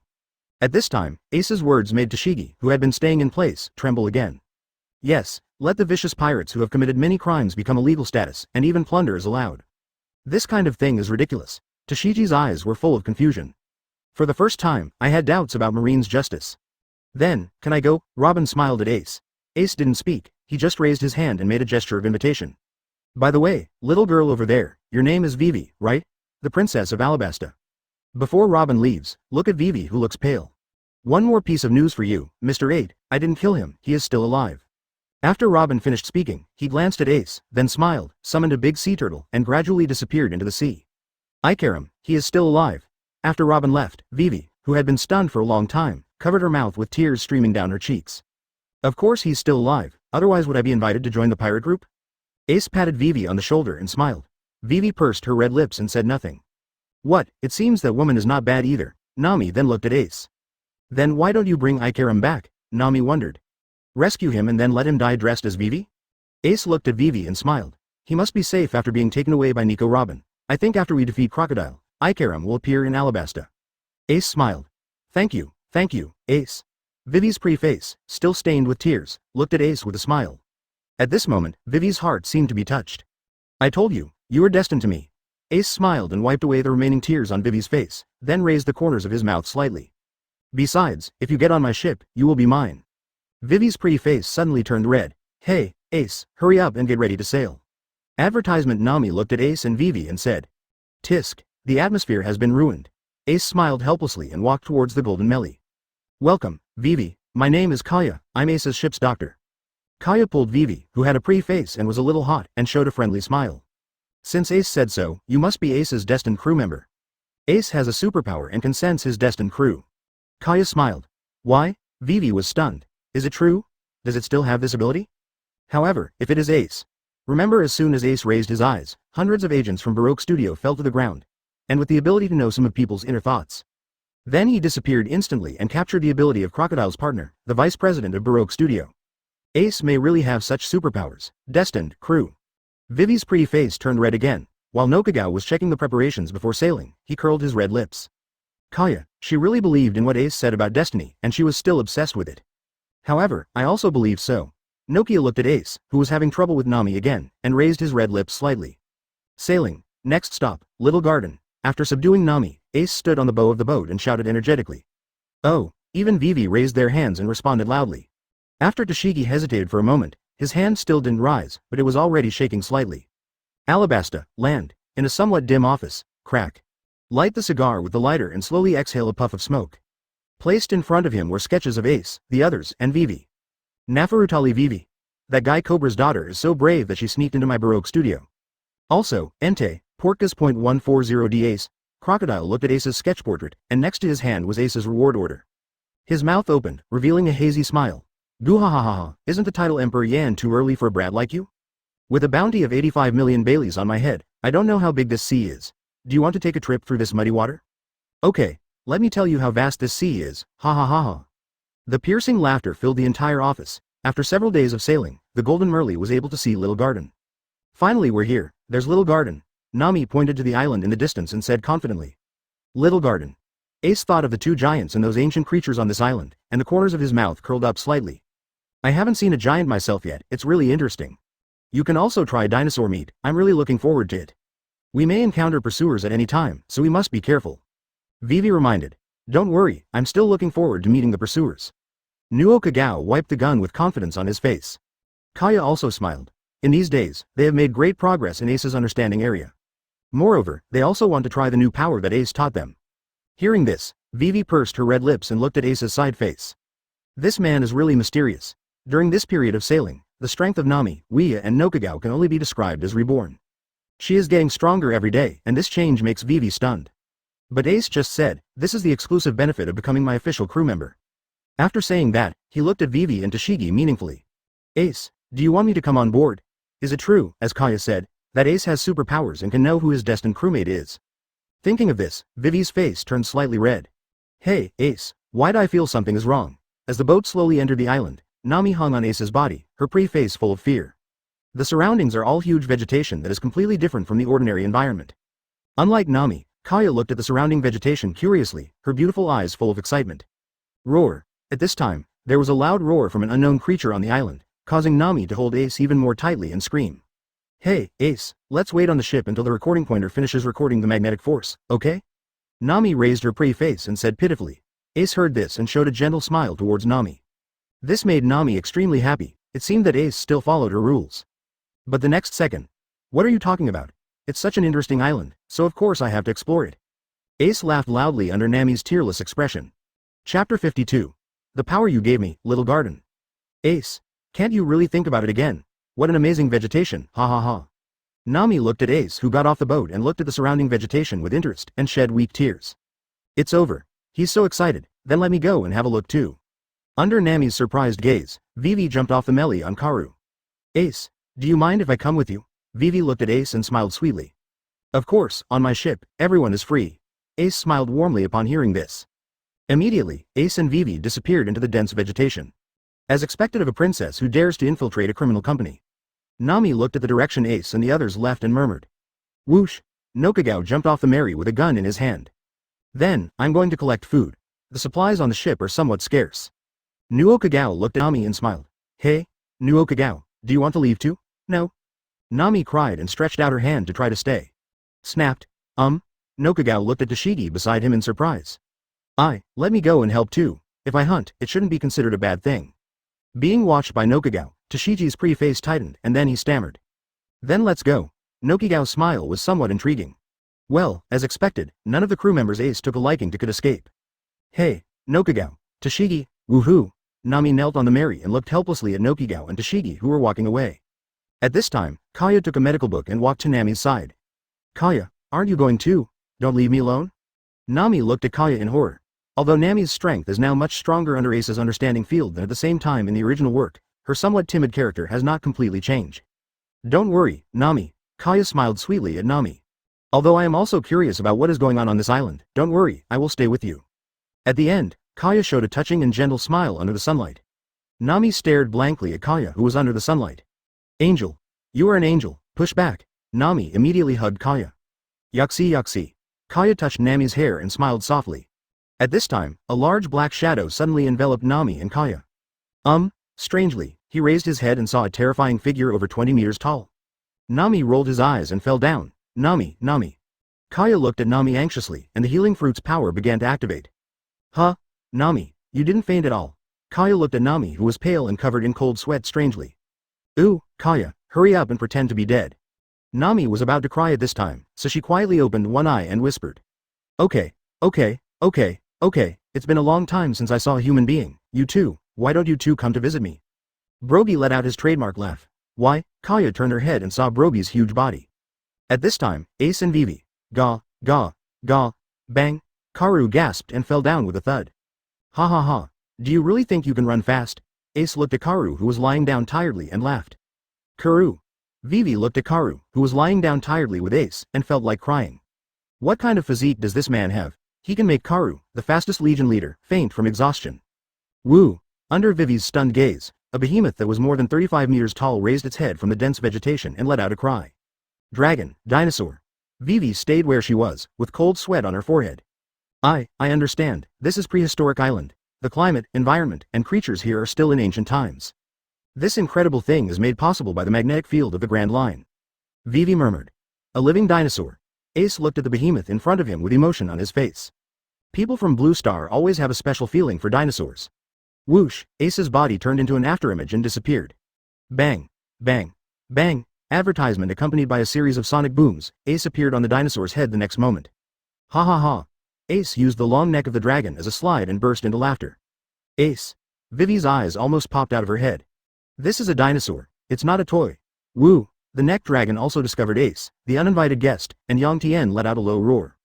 Speaker 1: At this time, Ace's words made Tashigi, who had been staying in place, tremble again. Yes, let the vicious pirates who have committed many crimes become a legal status, and even plunder is allowed. This kind of thing is ridiculous. Tashigi's eyes were full of confusion. For the first time, I had doubts about Marine's justice. Then, can I go? Robin smiled at Ace. Ace didn't speak, he just raised his hand and made a gesture of invitation. By the way, little girl over there, your name is Vivi, right? The princess of Alabasta. Before Robin leaves, look at Vivi who looks pale. One more piece of news for you, Mr. 8, I didn't kill him, he is still alive. After Robin finished speaking, he glanced at Ace, then smiled, summoned a big sea turtle, and gradually disappeared into the sea. Ikaram, he is still alive. After Robin left, Vivi, who had been stunned for a long time, covered her mouth with tears streaming down her cheeks. Of course he's still alive, otherwise would I be invited to join the pirate group? Ace patted Vivi on the shoulder and smiled. Vivi pursed her red lips and said nothing. What, it seems that woman is not bad either. Nami then looked at Ace. Then why don't you bring Ikaram back? Nami wondered. Rescue him and then let him die dressed as Vivi? Ace looked at Vivi and smiled. He must be safe after being taken away by Nico Robin. I think after we defeat Crocodile, Ikaram will appear in Alabasta. Ace smiled. Thank you, Ace. Vivi's pretty face, still stained with tears, looked at Ace with a smile. At this moment, Vivi's heart seemed to be touched. I told you, you were destined to me. Ace smiled and wiped away the remaining tears on Vivi's face, then raised the corners of his mouth slightly. Besides, if you get on my ship, you will be mine. Vivi's pretty face suddenly turned red. Hey, Ace, hurry up and get ready to sail. Advertisement. Nami looked at Ace and Vivi and said. Tisk, the atmosphere has been ruined. Ace smiled helplessly and walked towards the golden melee. Welcome, Vivi, my name is Kaya, I'm Ace's ship's doctor. Kaya pulled Vivi, who had a pretty face and was a little hot, and showed a friendly smile. Since Ace said so, you must be Ace's destined crew member. Ace has a superpower and can sense his destined crew. Kaya smiled. Why? Vivi was stunned. Is it true? Does it still have this ability? However, if it is Ace. Remember, as soon as Ace raised his eyes, hundreds of agents from Baroque Studio fell to the ground. And with the ability to know some of people's inner thoughts. Then he disappeared instantly and captured the ability of Crocodile's partner, the vice president of Baroque Studio. Ace may really have such superpowers. Destined crew. Vivi's pretty face turned red again. While Nokagao was checking the preparations before sailing, he curled his red lips. Kaya, she really believed in what Ace said about destiny, and she was still obsessed with it. However, I also believe so. Nokia looked at Ace, who was having trouble with Nami again, and raised his red lips slightly. Sailing. Next stop, Little Garden. After subduing Nami, Ace stood on the bow of the boat and shouted energetically. Oh, even Vivi raised their hands and responded loudly. After Tashigi hesitated for a moment, his hand still didn't rise, but it was already shaking slightly. Alabasta, land. In a somewhat dim office, crack. Light the cigar with the lighter and slowly exhale a puff of smoke. Placed in front of him were sketches of Ace, the others, and Vivi. Nafarutali Vivi. That guy Cobra's daughter is so brave that she sneaked into my Baroque studio. Also, Entei, Portgas .140D Ace. Crocodile looked at Ace's sketch portrait, and next to his hand was Ace's reward order. His mouth opened, revealing a hazy smile. Guhahaha, isn't the title Emperor Yan too early for a brat like you? With a bounty of 85 million Baileys on my head, I don't know how big this sea is. Do you want to take a trip through this muddy water? Okay, let me tell you how vast this sea is, ha ha ha ha. The piercing laughter filled the entire office. After several days of sailing, the Golden Merle was able to see Little Garden. Finally we're here, there's Little Garden. Nami pointed to the island in the distance and said confidently. Little Garden. Ace thought of the two giants and those ancient creatures on this island, and the corners of his mouth curled up slightly. I haven't seen a giant myself yet, it's really interesting. You can also try dinosaur meat, I'm really looking forward to it. We may encounter pursuers at any time, so we must be careful. Vivi reminded. Don't worry, I'm still looking forward to meeting the pursuers. Nuo Kagao wiped the gun with confidence on his face. Kaya also smiled. In these days, they have made great progress in Ace's understanding area. Moreover, they also want to try the new power that Ace taught them. Hearing this, Vivi pursed her red lips and looked at Ace's side face. This man is really mysterious. During this period of sailing, the strength of Nami, Ouya and Nokagao can only be described as reborn. She is getting stronger every day, and this change makes Vivi stunned. But Ace just said, this is the exclusive benefit of becoming my official crew member. After saying that, he looked at Vivi and Tashigi meaningfully. Ace, do you want me to come on board? Is it true, as Kaya said, that Ace has superpowers and can know who his destined crewmate is? Thinking of this, Vivi's face turned slightly red. Hey, Ace, why do I feel something is wrong? As the boat slowly entered the island, Nami hung on Ace's body, her pretty face full of fear. The surroundings are all huge vegetation that is completely different from the ordinary environment. Unlike Nami, Kaya looked at the surrounding vegetation curiously, her beautiful eyes full of excitement. Roar. At this time, there was a loud roar from an unknown creature on the island, causing Nami to hold Ace even more tightly and scream. Hey, Ace, let's wait on the ship until the recording pointer finishes recording the magnetic force, okay? Nami raised her pretty face and said pitifully. Ace heard this and showed a gentle smile towards Nami. This made Nami extremely happy. It seemed that Ace still followed her rules. But the next second. What are you talking about? It's such an interesting island, so of course I have to explore it. Ace laughed loudly under Nami's tearless expression. Chapter 52. The power you gave me, Little Garden. Ace, can't you really think about it again? What an amazing vegetation, ha ha ha. Nami looked at Ace, who got off the boat and looked at the surrounding vegetation with interest and shed weak tears. It's over. He's so excited, then let me go and have a look too. Under Nami's surprised gaze, Vivi jumped off the melee on Karu. Ace, do you mind if I come with you? Vivi looked at Ace and smiled sweetly. Of course, on my ship, everyone is free. Ace smiled warmly upon hearing this. Immediately, Ace and Vivi disappeared into the dense vegetation. As expected of a princess who dares to infiltrate a criminal company. Nami looked at the direction Ace and the others left and murmured. Whoosh! Nokagao jumped off the Mary with a gun in his hand. Then, I'm going to collect food. The supplies on the ship are somewhat scarce. Nuo Kagao looked at Nami and smiled. Hey, Nuo Kagao, do you want to leave too? No. Nami cried and stretched out her hand to try to stay. Snapped. Nokagao looked at Tashigi beside him in surprise. Let me go and help too. If I hunt, it shouldn't be considered a bad thing. Being watched by Nokagao, Tashiji's pretty face tightened and then he stammered. Then let's go. Nokigao's smile was somewhat intriguing. Well, as expected, none of the crew members Ace took a liking to could escape. Hey, Nokigao, Tashigi, woohoo! Nami knelt on the Mary and looked helplessly at Nokigao and Tashigi who were walking away. At this time, Kaya took a medical book and walked to Nami's side. Kaya, aren't you going too? Don't leave me alone? Nami looked at Kaya in horror. Although Nami's strength is now much stronger under Ace's understanding field than at the same time in the original work, her somewhat timid character has not completely changed. Don't worry, Nami. Kaya smiled sweetly at Nami. Although I am also curious about what is going on this island, don't worry, I will stay with you. At the end, Kaya showed a touching and gentle smile under the sunlight. Nami stared blankly at Kaya who was under the sunlight. Angel. You are an angel, push back. Nami immediately hugged Kaya. Yuxi yuxi. Kaya touched Nami's hair and smiled softly. At this time, a large black shadow suddenly enveloped Nami and Kaya. Strangely, he raised his head and saw a terrifying figure over 20 meters tall. Nami rolled his eyes and fell down. Nami, Nami. Kaya looked at Nami anxiously and the healing fruit's power began to activate. Huh? Nami, you didn't faint at all. Kaya looked at Nami who was pale and covered in cold sweat strangely. Ooh, Kaya, hurry up and pretend to be dead. Nami was about to cry at this time, so she quietly opened one eye and whispered. Okay, it's been a long time since I saw a human being, you too, why don't you two come to visit me? Brogy let out his trademark laugh. Why? Kaya turned her head and saw Brogy's huge body. At this time, Ace and Vivi, Ga, bang, Karu gasped and fell down with a thud. Ha ha ha, do you really think you can run fast? Ace looked at Karu who was lying down tiredly and laughed. Karu. Vivi looked at Karu, who was lying down tiredly with Ace, and felt like crying. What kind of physique does this man have? He can make Karu, the fastest Legion leader, faint from exhaustion. Woo! Under Vivi's stunned gaze, a behemoth that was more than 35 meters tall raised its head from the dense vegetation and let out a cry. Dragon, dinosaur. Vivi stayed where she was, with cold sweat on her forehead. I understand, this is prehistoric island. The climate, environment, and creatures here are still in ancient times. This incredible thing is made possible by the magnetic field of the Grand Line. Vivi murmured. A living dinosaur. Ace looked at the behemoth in front of him with emotion on his face. People from Blue Star always have a special feeling for dinosaurs. Whoosh, Ace's body turned into an afterimage and disappeared. Bang, bang, bang, advertisement accompanied by a series of sonic booms, Ace appeared on the dinosaur's head the next moment. Ha ha ha. Ace used the long neck of the dragon as a slide and burst into laughter. Ace. Vivi's eyes almost popped out of her head. This is a dinosaur, it's not a toy. Woo! The neck dragon also discovered Ace, the uninvited guest, and Yang Tian let out a low roar.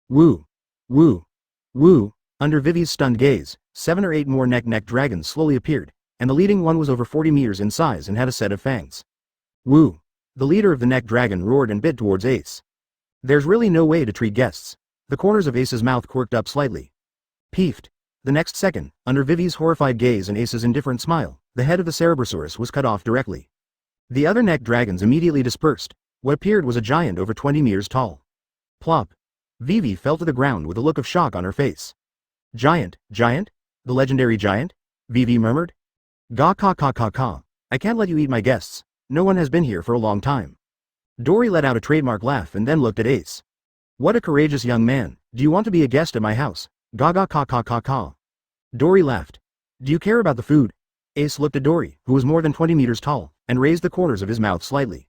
Speaker 1: Woo! Woo! Woo! Under Vivi's stunned gaze, 7 or 8 more neck dragons slowly appeared, and the leading one was over 40 meters in size and had a set of fangs. Woo! The leader of the neck dragon roared and bit towards Ace. There's really no way to treat guests. The corners of Ace's mouth quirked up slightly. Peeved. The next second, under Vivi's horrified gaze and Ace's indifferent smile, the head of the Cerebrosaurus was cut off directly. The other neck dragons immediately dispersed. What appeared was a giant over 20 meters tall. Plop. Vivi fell to the ground with a look of shock on her face. Giant? The legendary giant? Vivi murmured. Ga ka ka ka ka. I can't let you eat my guests. No one has been here for a long time. Dory let out a trademark laugh and then looked at Ace. What a courageous young man. Do you want to be a guest at my house? Ga ga ka ka ka ka. Dory laughed. Do you care about the food? Ace looked at Dory, who was more than 20 meters tall, and raised the corners of his mouth slightly.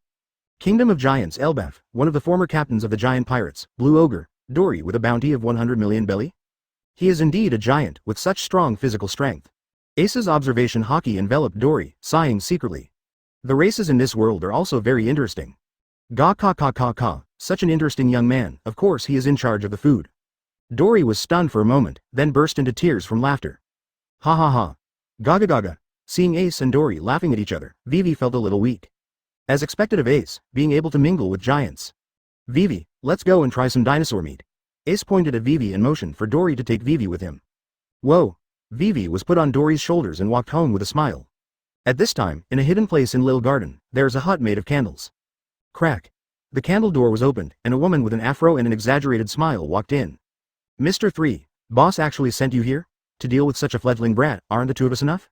Speaker 1: Kingdom of Giants Elbaf, one of the former captains of the giant pirates, Blue Ogre, Dory with a bounty of 100 million belly? He is indeed a giant, with such strong physical strength. Ace's observation Haki enveloped Dory, sighing secretly. The races in this world are also very interesting. Ga ka ka ka ka, such an interesting young man, of course he is in charge of the food. Dory was stunned for a moment, then burst into tears from laughter. Ha ha ha. Gaga gaga. Seeing Ace and Dory laughing at each other, Vivi felt a little weak. As expected of Ace, being able to mingle with giants. Vivi, let's go and try some dinosaur meat. Ace pointed at Vivi and motioned for Dory to take Vivi with him. Whoa. Vivi was put on Dory's shoulders and walked home with a smile. At this time, in a hidden place in Lil Garden, there is a hut made of candles. Crack. The candle door was opened, and a woman with an afro and an exaggerated smile walked in. Mr. 3, boss actually sent you here? To deal with such a fledgling brat, aren't the two of us enough?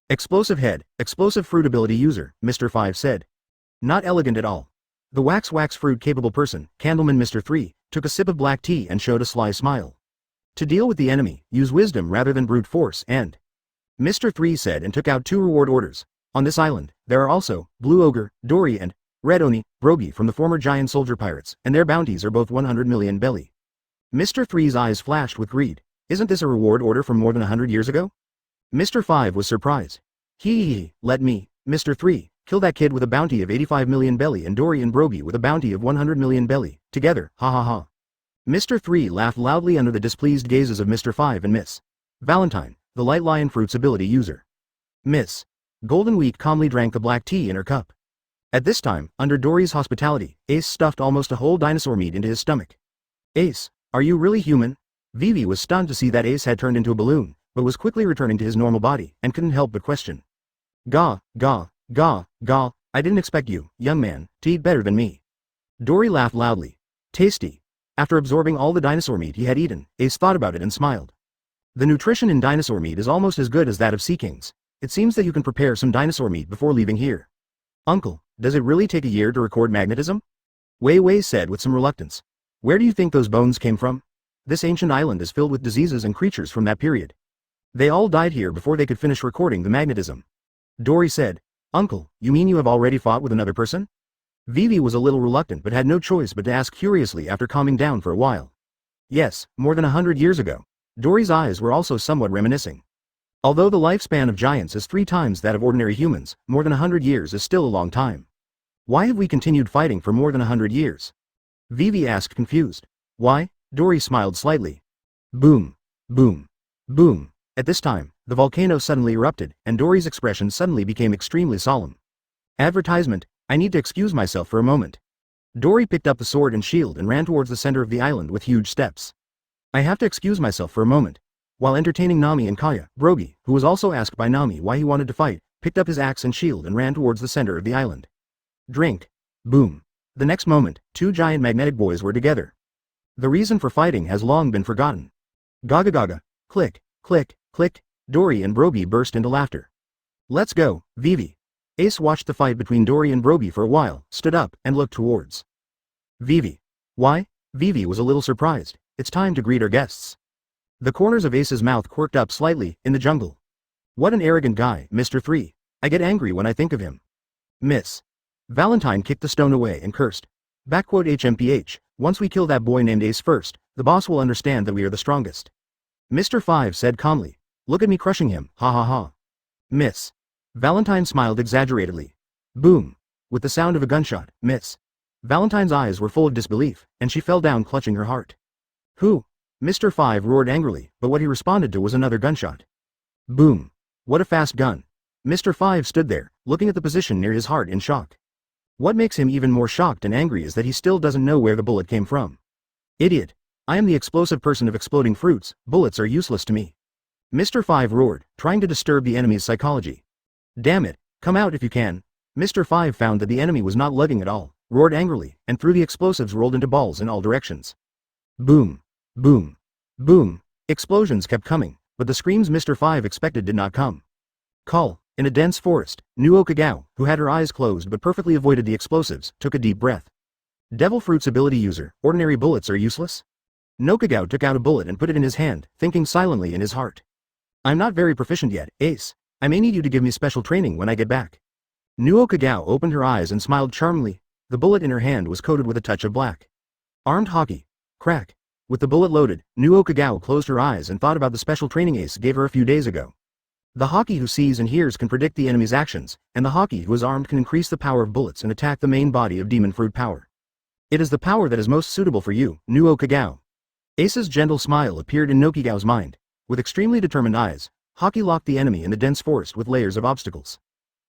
Speaker 1: Explosive head, explosive fruit ability user, Mr. 5 said. Not elegant at all. The wax fruit capable person, Candleman Mr. 3, took a sip of black tea and showed a sly smile. To deal with the enemy, use wisdom rather than brute force and... Mr. 3 said and took out 2 reward orders. On this island, there are also Blue Ogre, Dory and Red Oni, Brogy from the former giant soldier pirates, and their bounties are both 100 million belly. Mr. 3's eyes flashed with greed. Isn't this a reward order from more than 100 years ago? Mr. 5 was surprised. Let me, Mr. 3, kill that kid with a bounty of 85 million belly and Dory and Brogy with a bounty of 100 million belly, together, ha ha ha. Mr. 3 laughed loudly under the displeased gazes of Mr. 5 and Miss Valentine, the light lion fruits ability user. Miss Golden Wheat calmly drank the black tea in her cup. At this time, under Dory's hospitality, Ace stuffed almost a whole dinosaur meat into his stomach. Ace, are you really human? Vivi was stunned to see that Ace had turned into a balloon, but was quickly returning to his normal body, and couldn't help but question. Gaw, gaw, gaw, gaw, I didn't expect you, young man, to eat better than me. Dory laughed loudly. Tasty. After absorbing all the dinosaur meat he had eaten, Ace thought about it and smiled. The nutrition in dinosaur meat is almost as good as that of sea kings. It seems that you can prepare some dinosaur meat before leaving here. Uncle, does it really take a year to record magnetism? Wei Wei said with some reluctance. Where do you think those bones came from? This ancient island is filled with diseases and creatures from that period. They all died here before they could finish recording the magnetism. Dory said, Uncle, you mean you have already fought with another person? Vivi was a little reluctant but had no choice but to ask curiously after calming down for a while. Yes, more than 100 years ago. Dory's eyes were also somewhat reminiscing. Although the lifespan of giants is 3 times that of ordinary humans, more than 100 years is still a long time. Why have we continued fighting for more than 100 years? Vivi asked confused. Why? Dory smiled slightly. Boom. Boom. Boom. At this time, the volcano suddenly erupted, and Dory's expression suddenly became extremely solemn. Advertisement. I need to excuse myself for a moment. Dory picked up the sword and shield and ran towards the center of the island with huge steps. I have to excuse myself for a moment. While entertaining Nami and Kaya, Brogy, who was also asked by Nami why he wanted to fight, picked up his axe and shield and ran towards the center of the island. Drink. Boom. The next moment, 2 giant magnetic boys were together. The reason for fighting has long been forgotten. Gaga gaga. Click, click, click. Dory and Brogy burst into laughter. Let's go, Vivi. Ace watched the fight between Dory and Brogy for a while, stood up, and looked towards Vivi. Why? Vivi was a little surprised. It's time to greet our guests. The corners of Ace's mouth quirked up slightly, in the jungle. What an arrogant guy, Mr. 3. I get angry when I think of him. Miss Valentine kicked the stone away and cursed. HMPH, once we kill that boy named Ace first, the boss will understand that we are the strongest. Mr. 5 said calmly. Look at me crushing him, ha ha ha. Miss Valentine smiled exaggeratedly. Boom. With the sound of a gunshot, Miss Valentine's eyes were full of disbelief, and she fell down clutching her heart. Who? Mr. 5 roared angrily, but what he responded to was another gunshot. Boom. What a fast gun. Mr. 5 stood there, looking at the position near his heart in shock. What makes him even more shocked and angry is that he still doesn't know where the bullet came from. Idiot. I am the explosive person of exploding fruits, bullets are useless to me. Mr. 5 roared, trying to disturb the enemy's psychology. Damn it, come out if you can. Mr. 5 found that the enemy was not lugging at all, roared angrily, and threw the explosives rolled into balls in all directions. Boom. Boom. Boom. Explosions kept coming, but the screams Mr. 5 expected did not come. Call. In a dense forest, Nuo-Kagao, who had her eyes closed but perfectly avoided the explosives, took a deep breath. Devil Fruit's ability user, ordinary bullets are useless? Nuo-Kagao took out a bullet and put it in his hand, thinking silently in his heart. I'm not very proficient yet, Ace. I may need you to give me special training when I get back. Nuo-Kagao opened her eyes and smiled charmingly. The bullet in her hand was coated with a touch of black. Armed Haki. Crack. With the bullet loaded, Nuo-Kagao closed her eyes and thought about the special training Ace gave her a few days ago. The Haki who sees and hears can predict the enemy's actions, and the Haki who is armed can increase the power of bullets and attack the main body of demon fruit power. It is the power that is most suitable for you, Nuo-Kagao. Ace's gentle smile appeared in Nuo-Kagao's mind. With extremely determined eyes, Haki locked the enemy in the dense forest with layers of obstacles.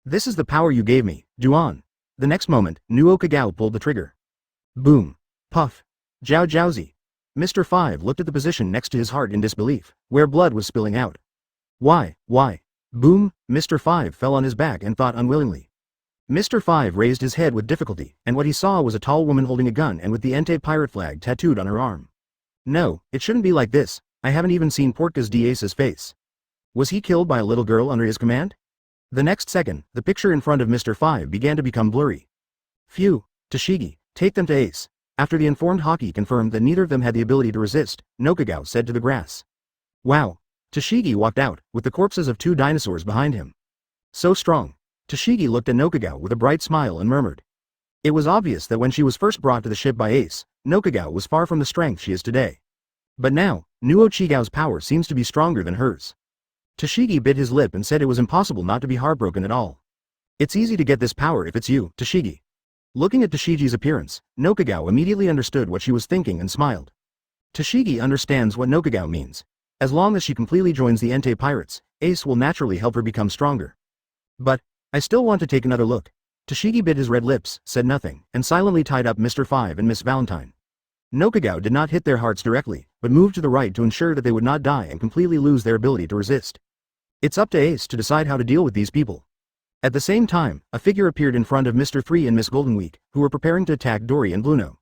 Speaker 1: This is the power you gave me, Duan. The next moment, Nuo-Kagao pulled the trigger. Boom. Puff. Jiao Jiaozi. Mr. 5 looked at the position next to his heart in disbelief, where blood was spilling out. Why? Boom. Mr. 5 fell on his back and thought unwillingly. Mr. 5 raised his head with difficulty, and what he saw was a tall woman holding a gun and with the Entei pirate flag tattooed on her arm. No, it shouldn't be like this. I haven't even seen Portka's D'ace's face. Was he killed by a little girl under his command? The next second, the picture in front of Mr. 5 began to become blurry. Phew. Tashigi, take them to Ace. After the informed Haki confirmed that neither of them had the ability to resist, Nuo-Kagao said to the grass. Wow. Tashigi walked out, with the corpses of 2 dinosaurs behind him. So strong. Tashigi looked at Nokagawa with a bright smile and murmured. It was obvious that when she was first brought to the ship by Ace, Nokagawa was far from the strength she is today. But now, Nuo Chigao's power seems to be stronger than hers. Tashigi bit his lip and said it was impossible not to be heartbroken at all. It's easy to get this power if it's you, Tashigi. Looking at Tashigi's appearance, Nokagawa immediately understood what she was thinking and smiled. Tashigi understands what Nokagawa means. As long as she completely joins the Entei pirates, Ace will naturally help her become stronger. But, I still want to take another look. Tashigi bit his red lips, said nothing, and silently tied up Mr. 5 and Miss Valentine. Nokagawa did not hit their hearts directly, but moved to the right to ensure that they would not die and completely lose their ability to resist. It's up to Ace to decide how to deal with these people. At the same time, a figure appeared in front of Mr. 3 and Miss Goldenweek, who were preparing to attack Dory and Bluno.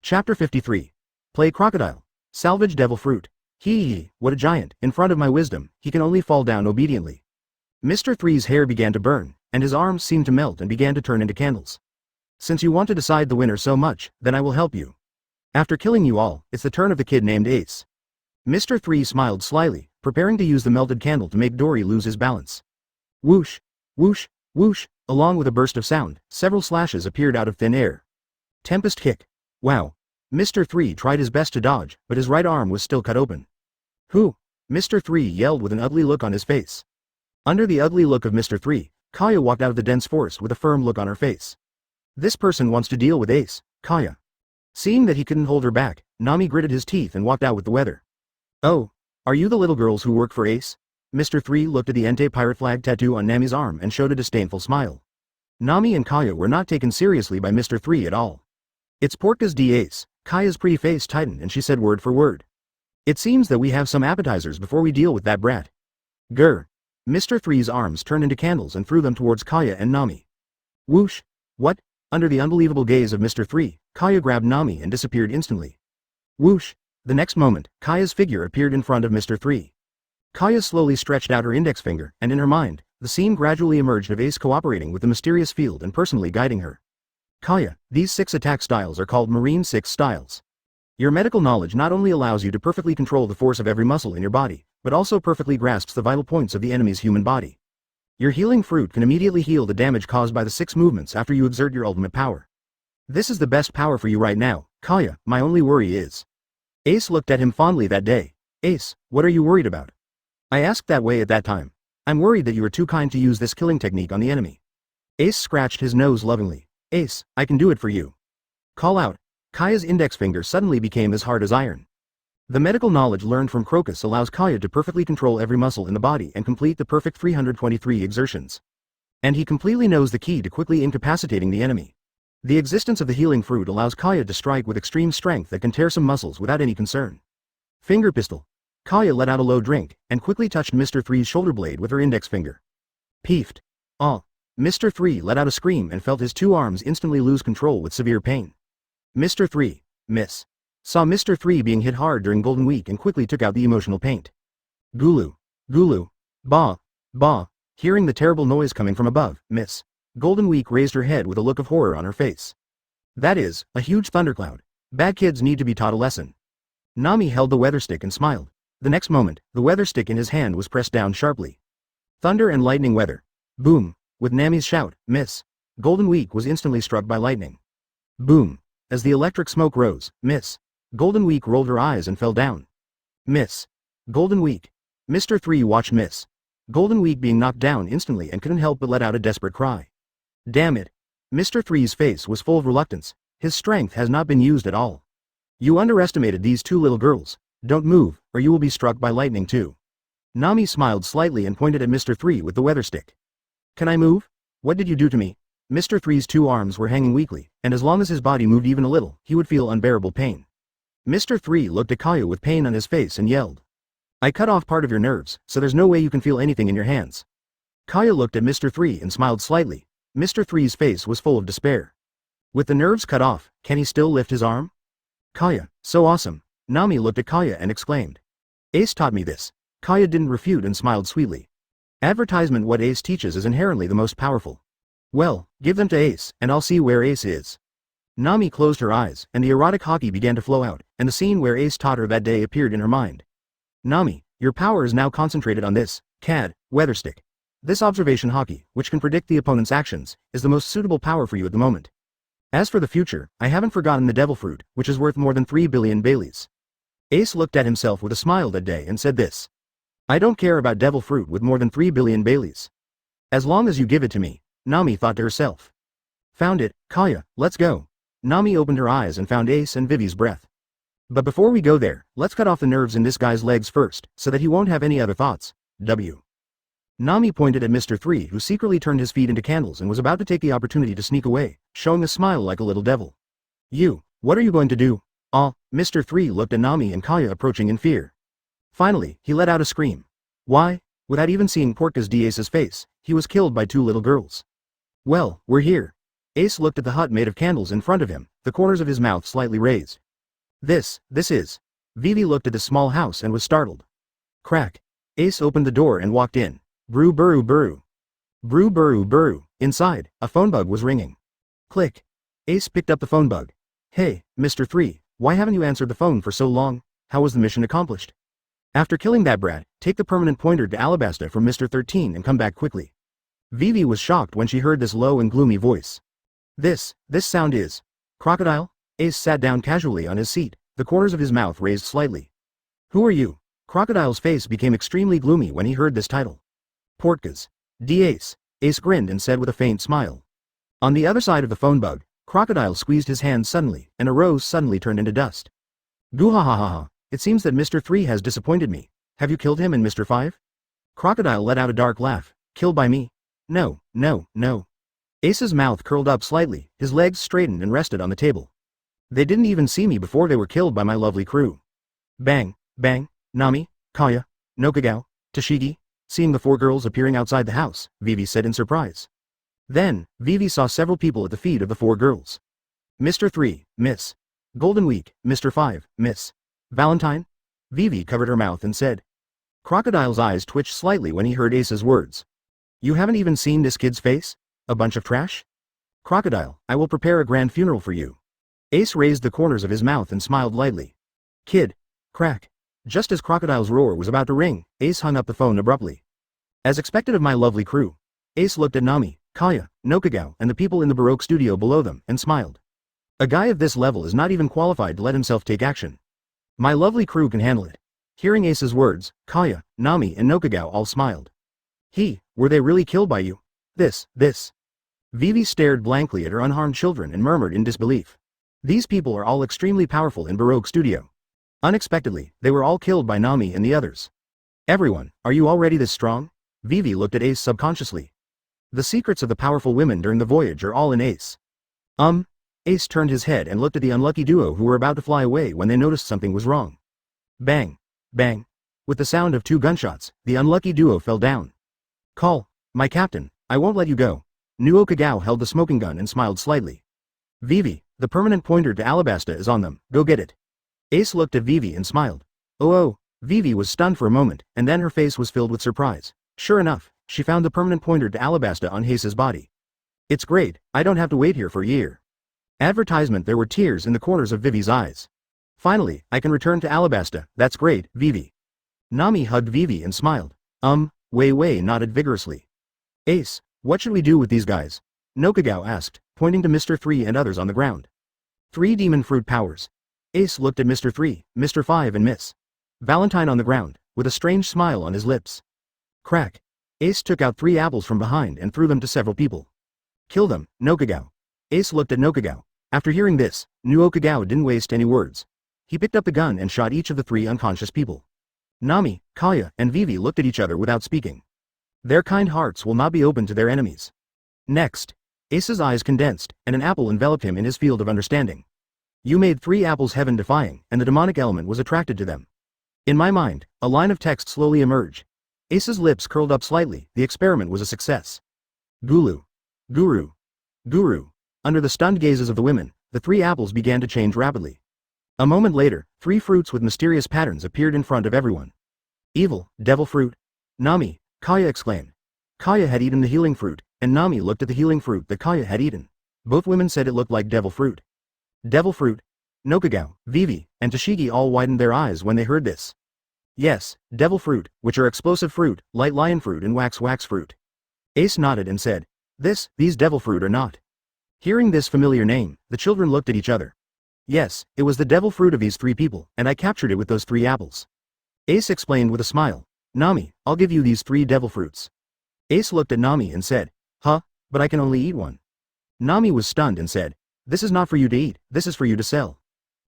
Speaker 1: Chapter 53. Play Crocodile. Salvage Devil Fruit. Hee, what a giant, in front of my wisdom, he can only fall down obediently. Mr. 3's hair began to burn, and his arms seemed to melt and began to turn into candles. Since you want to decide the winner so much, then I will help you. After killing you all, it's the turn of the kid named Ace. Mr. 3 smiled slyly, preparing to use the melted candle to make Dory lose his balance. Whoosh, whoosh, whoosh, along with a burst of sound, several slashes appeared out of thin air. Tempest Kick. Wow. Mr. 3 tried his best to dodge, but his right arm was still cut open. Who? Mr. 3 yelled with an ugly look on his face. Under the ugly look of Mr. 3, Kaya walked out of the dense forest with a firm look on her face. This person wants to deal with Ace, Kaya. Seeing that he couldn't hold her back, Nami gritted his teeth and walked out with the weather. Oh, are you the little girls who work for Ace? Mr. 3 looked at the Entei pirate flag tattoo on Nami's arm and showed a disdainful smile. Nami and Kaya were not taken seriously by Mr. 3 at all. It's Portka's D Ace. Kaya's pretty face tightened and she said word for word. It seems that we have some appetizers before we deal with that brat. Grr. Mr. 3's arms turned into candles and threw them towards Kaya and Nami. Whoosh. What? Under the unbelievable gaze of Mr. 3, Kaya grabbed Nami and disappeared instantly. Whoosh. The next moment, Kaya's figure appeared in front of Mr. 3. Kaya slowly stretched out her index finger, and in her mind, the scene gradually emerged of Ace cooperating with the mysterious field and personally guiding her. Kaya, these 6 attack styles are called Marine 6 styles. Your medical knowledge not only allows you to perfectly control the force of every muscle in your body, but also perfectly grasps the vital points of the enemy's human body. Your healing fruit can immediately heal the damage caused by the 6 movements after you exert your ultimate power. This is the best power for you right now, Kaya. My only worry is. Ace looked at him fondly that day. Ace, what are you worried about? I asked that way at that time. I'm worried that you are too kind to use this killing technique on the enemy. Ace scratched his nose lovingly. Ace, I can do it for you. Call out. Kaya's index finger suddenly became as hard as iron. The medical knowledge learned from Crocus allows Kaya to perfectly control every muscle in the body and complete the perfect 323 exertions. And he completely knows the key to quickly incapacitating the enemy. The existence of the healing fruit allows Kaya to strike with extreme strength that can tear some muscles without any concern. Finger pistol. Kaya let out a low drink, and quickly touched Mr. 3's shoulder blade with her index finger. Peefed. Ah. Mr. 3 let out a scream and felt his 2 arms instantly lose control with severe pain. Mr. 3, miss. Saw Mr. 3 being hit hard during Golden Week and quickly took out the emotional paint. Gulu. Gulu. Bah. Bah. Hearing the terrible noise coming from above, Miss Golden Week raised her head with a look of horror on her face. That is, a huge thundercloud. Bad kids need to be taught a lesson. Nami held the weather stick and smiled. The next moment, the weather stick in his hand was pressed down sharply. Thunder and lightning weather. Boom. With Nami's shout, Miss Golden Week was instantly struck by lightning. Boom. As the electric smoke rose, Miss Golden Week rolled her eyes and fell down. Miss Golden Week. Mr. 3 watched Miss Golden Week being knocked down instantly and couldn't help but let out a desperate cry. Damn it. Mr. 3's face was full of reluctance. His strength has not been used at all. You underestimated these 2 little girls. Don't move, or you will be struck by lightning too. Nami smiled slightly and pointed at Mr. 3 with the weather stick. Can I move? What did you do to me? Mr. 3's 2 arms were hanging weakly, and as long as his body moved even a little, he would feel unbearable pain. Mr. 3 looked at Kaya with pain on his face and yelled. I cut off part of your nerves, so there's no way you can feel anything in your hands. Kaya looked at Mr. 3 and smiled slightly. Mr. 3's face was full of despair. With the nerves cut off, can he still lift his arm? Kaya, so awesome. Nami looked at Kaya and exclaimed. Ace taught me this. Kaya didn't refute and smiled sweetly. Advertisement. What Ace teaches is inherently the most powerful. Well, give them to Ace, and I'll see where Ace is. Nami closed her eyes, and the erotic haki began to flow out, and the scene where Ace taught her that day appeared in her mind. Nami, your power is now concentrated on this, CAD, weather stick. This observation Haki, which can predict the opponent's actions, is the most suitable power for you at the moment. As for the future, I haven't forgotten the devil fruit, which is worth more than 3 billion Baileys. Ace looked at himself with a smile that day and said this. I don't care about devil fruit with more than 3 billion Baileys. As long as you give it to me, Nami thought to herself. Found it, Kaya, let's go. Nami opened her eyes and found Ace and Vivi's breath. But before we go there, let's cut off the nerves in this guy's legs first, so that he won't have any other thoughts. W. Nami pointed at Mr. 3, who secretly turned his feet into candles and was about to take the opportunity to sneak away, showing a smile like a little devil. You, what are you going to do? Mr. 3 looked at Nami and Kaya approaching in fear. Finally, he let out a scream. Why? Without even seeing Porca's Ace's face, he was killed by 2 little girls. Well, we're here. Ace looked at the hut made of candles in front of him, the corners of his mouth slightly raised. This is. Vivi looked at the small house and was startled. Crack. Ace opened the door and walked in. Brew burru burru. Brew burru burru. Inside, a phone bug was ringing. Click. Ace picked up the phone bug. Hey, Mr. 3, why haven't you answered the phone for so long? How was the mission accomplished? After killing that brat, take the permanent pointer to Alabasta from Mr. 13 and come back quickly. Vivi was shocked when she heard this low and gloomy voice. This sound is. Crocodile? Ace sat down casually on his seat, the corners of his mouth raised slightly. Who are you? Crocodile's face became extremely gloomy when he heard this title. Portgas. Ace. Ace grinned and said with a faint smile. On the other side of the phone bug, Crocodile squeezed his hand suddenly, and a rose suddenly turned into dust. Goo-ha-ha-ha-ha, it seems that Mr. 3 has disappointed me. Have you killed him and Mr. 5? Crocodile let out a dark laugh. Killed by me? No. Ace's mouth curled up slightly, his legs straightened and rested on the table. They didn't even see me before they were killed by my lovely crew. Bang, bang, Nami, Kaya, Nokagao, Tashigi. Seeing the 4 girls appearing outside the house, Vivi said in surprise. Then, Vivi saw several people at the feet of the 4 girls. Mr. 3, Miss. Golden Week, Mr. 5, Miss. Valentine? Vivi covered her mouth and said. Crocodile's eyes twitched slightly when he heard Ace's words. You haven't even seen this kid's face? A bunch of trash? Crocodile, I will prepare a grand funeral for you. Ace raised the corners of his mouth and smiled lightly. Kid. Crack. Just as Crocodile's roar was about to ring, Ace hung up the phone abruptly. As expected of my lovely crew, Ace looked at Nami, Kaya, Nokagao, and the people in the Baroque studio below them, and smiled. A guy of this level is not even qualified to let himself take action. My lovely crew can handle it. Hearing Ace's words, Kaya, Nami, and Nokagao all smiled. Were they really killed by you? This. Vivi stared blankly at her unharmed children and murmured in disbelief. These people are all extremely powerful in Baroque studio. Unexpectedly, they were all killed by Nami and the others. Everyone, are you already this strong? Vivi looked at Ace subconsciously. The secrets of the powerful women during the voyage are all in Ace. Ace turned his head and looked at the unlucky duo who were about to fly away when they noticed something was wrong. Bang, bang. With the sound of 2 gunshots, the unlucky duo fell down. Call, my captain, I won't let you go. Nuokagao held the smoking gun and smiled slightly. Vivi, the permanent pointer to Alabasta is on them, go get it. Ace looked at Vivi and smiled. Oh, Vivi was stunned for a moment, and then her face was filled with surprise. Sure enough, she found the permanent pointer to Alabasta on Ace's body. It's great, I don't have to wait here for a year. Advertisement. There were tears in the corners of Vivi's eyes. Finally, I can return to Alabasta, that's great, Vivi. Nami hugged Vivi and smiled. Wei nodded vigorously. Ace, what should we do with these guys? Nokagao asked, pointing to Mr. 3 and others on the ground. 3 demon fruit powers. Ace looked at Mr. 3, Mr. 5 and Miss Valentine on the ground, with a strange smile on his lips. Crack. Ace took out 3 apples from behind and threw them to several people. Kill them, Nokagao. Ace looked at Nokagao. After hearing this, Nuokagao didn't waste any words. He picked up the gun and shot each of the 3 unconscious people. Nami, Kaya, and Vivi looked at each other without speaking. Their kind hearts will not be open to their enemies. Next. Ace's eyes condensed, and an apple enveloped him in his field of understanding. You made 3 apples heaven-defying, and the demonic element was attracted to them. In my mind, a line of text slowly emerged. Ace's lips curled up slightly, the experiment was a success. Guru. Under the stunned gazes of the women, the 3 apples began to change rapidly. A moment later, 3 fruits with mysterious patterns appeared in front of everyone. Evil, devil fruit. Nami, Kaya exclaimed. Kaya had eaten the healing fruit, and Nami looked at the healing fruit that Kaya had eaten. Both women said it looked like devil fruit. Devil fruit. Nokagao, Vivi, and Tashigi all widened their eyes when they heard this. Yes, devil fruit, which are explosive fruit, light lion fruit and wax fruit. Ace nodded and said, these devil fruit or not. Hearing this familiar name, the children looked at each other. Yes, it was the devil fruit of these 3 people, and I captured it with those 3 apples. Ace explained with a smile. Nami, I'll give you these 3 devil fruits. Ace looked at Nami and said, huh, but I can only eat one. Nami was stunned and said, this is not for you to eat, this is for you to sell.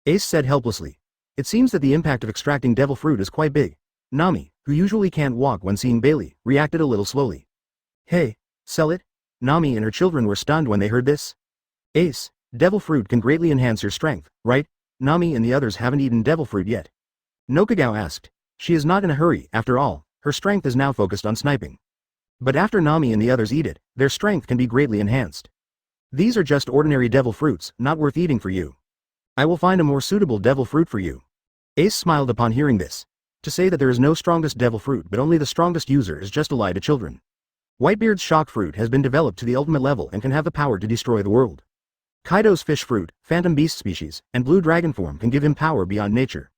Speaker 1: Ace said helplessly. It seems that the impact of extracting devil fruit is quite big. Nami, who usually can't walk when seeing Bailey, reacted a little slowly. Hey, sell it? Nami and her children were stunned when they heard this. Ace, devil fruit can greatly enhance your strength, right? Nami and the others haven't eaten devil fruit yet. Nokagao asked. She is not in a hurry, after all, her strength is now focused on sniping. But after Nami and the others eat it, their strength can be greatly enhanced. These are just ordinary devil fruits, not worth eating for you. I will find a more suitable devil fruit for you. Ace smiled upon hearing this. To say that there is no strongest devil fruit but only the strongest user is just a lie to children. Whitebeard's shock fruit has been developed to the ultimate level and can have the power to destroy the world. Kaido's fish fruit, phantom beast species, and blue dragon form can give him power beyond nature.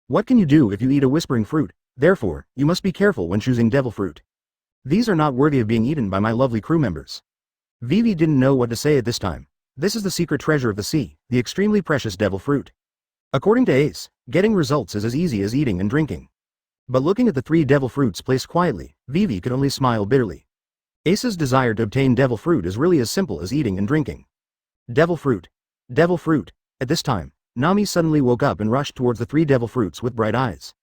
Speaker 1: What can you do if you eat a whispering fruit? Therefore, you must be careful when choosing devil fruit. These are not worthy of being eaten by my lovely crew members. Vivi didn't know what to say at this time. This is the secret treasure of the sea, the extremely precious devil fruit. According to Ace, getting results is as easy as eating and drinking. But looking at the 3 devil fruits placed quietly, Vivi could only smile bitterly. Ace's desire to obtain devil fruit is really as simple as eating and drinking. Devil fruit. Devil fruit. At this time, Nami suddenly woke up and rushed towards the 3 devil fruits with bright eyes.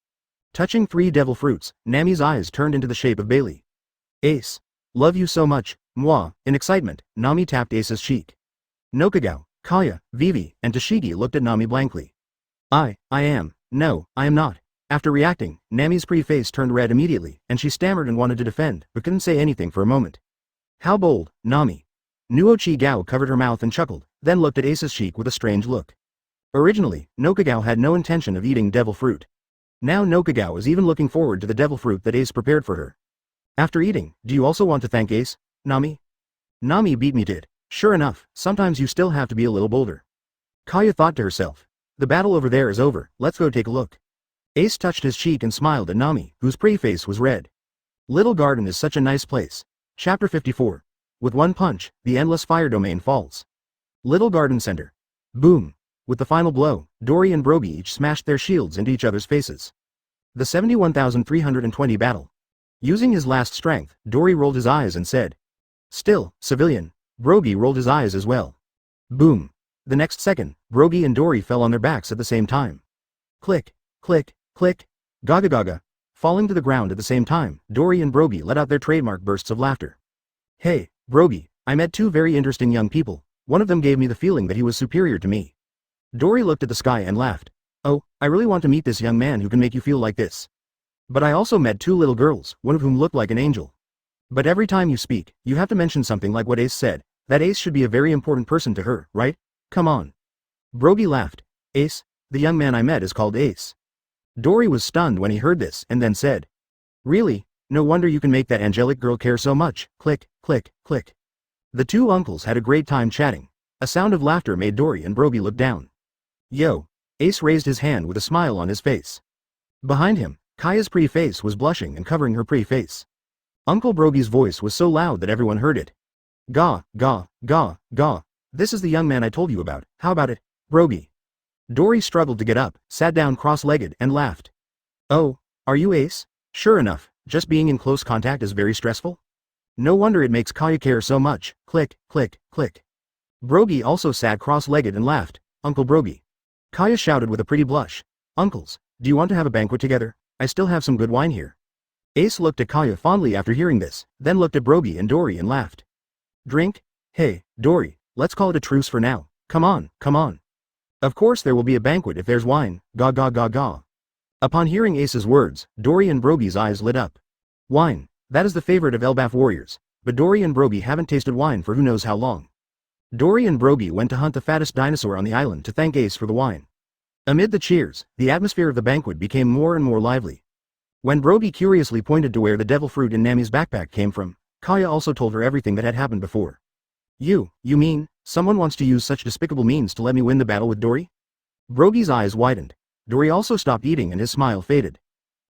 Speaker 1: Touching 3 devil fruits, Nami's eyes turned into the shape of Bailey. Ace. Love you so much, moi. In excitement, Nami tapped Ace's cheek. Nokagao, Kaya, Vivi, and Tashigi looked at Nami blankly. I am. No, I am not. After reacting, Nami's pretty face turned red immediately, and she stammered and wanted to defend, but couldn't say anything for a moment. How bold, Nami. Nuochi Gao covered her mouth and chuckled, then looked at Ace's cheek with a strange look. Originally, Nokagao had no intention of eating devil fruit. Now Nokagao is even looking forward to the devil fruit that Ace prepared for her. After eating, do you also want to thank Ace, Nami? Nami beat me to it. Sure enough, sometimes you still have to be a little bolder. Kaya thought to herself. The battle over there is over, let's go take a look. Ace touched his cheek and smiled at Nami, whose pretty face was red. Little garden is such a nice place. Chapter 54. With one punch, the endless fire domain falls. Little garden center. Boom. With the final blow, Dory and Brogy each smashed their shields into each other's faces. The 71,320 battle. Using his last strength, Dory rolled his eyes and said. Still, civilian. Brogy rolled his eyes as well. Boom. The next second, Brogy and Dory fell on their backs at the same time. Click, click, click. Gaga gaga. Falling to the ground at the same time, Dory and Brogy let out their trademark bursts of laughter. Hey, Brogy, I met 2 very interesting young people. One of them gave me the feeling that he was superior to me. Dory looked at the sky and laughed. Oh, I really want to meet this young man who can make you feel like this. But I also met 2 little girls, one of whom looked like an angel. But every time you speak, you have to mention something like what Ace said, that Ace should be a very important person to her, right? Come on. Brogy laughed. Ace? The young man I met is called Ace. Dory was stunned when he heard this and then said. Really? No wonder you can make that angelic girl care so much. Click, click, click. The 2 uncles had a great time chatting. A sound of laughter made Dory and Brogy look down. Yo. Ace raised his hand with a smile on his face. Behind him, Kaya's pretty face was blushing and covering her pretty face. Uncle Brogy's voice was so loud that everyone heard it. Gaw, gaw, gaw, gaw. This is the young man I told you about, how about it, Brogy? Dory struggled to get up, sat down cross-legged, and laughed. Oh, are you Ace? Sure enough, just being in close contact is very stressful. No wonder it makes Kaya care so much. Click, click, click. Brogy also sat cross-legged and laughed. Uncle Brogy. Kaya shouted with a pretty blush. Uncles, do you want to have a banquet together? I still have some good wine here. Ace looked at Kaya fondly after hearing this, then looked at Brogy and Dory and laughed. Drink? Hey, Dory, let's call it a truce for now. Come on, come on. Of course there will be a banquet if there's wine. Gaw gaw gaw gaw. Upon hearing Ace's words, Dory and Brogy's eyes lit up. Wine. That is the favorite of Elbaf warriors, but Dory and Brogy haven't tasted wine for who knows how long. Dory and Brogy went to hunt the fattest dinosaur on the island to thank Ace for the wine. Amid the cheers, the atmosphere of the banquet became more and more lively. When Brogy curiously pointed to where the devil fruit in Nami's backpack came from, Kaya also told her everything that had happened before. You mean, someone wants to use such despicable means to let me win the battle with Dory? Brogy's eyes widened. Dory also stopped eating and his smile faded.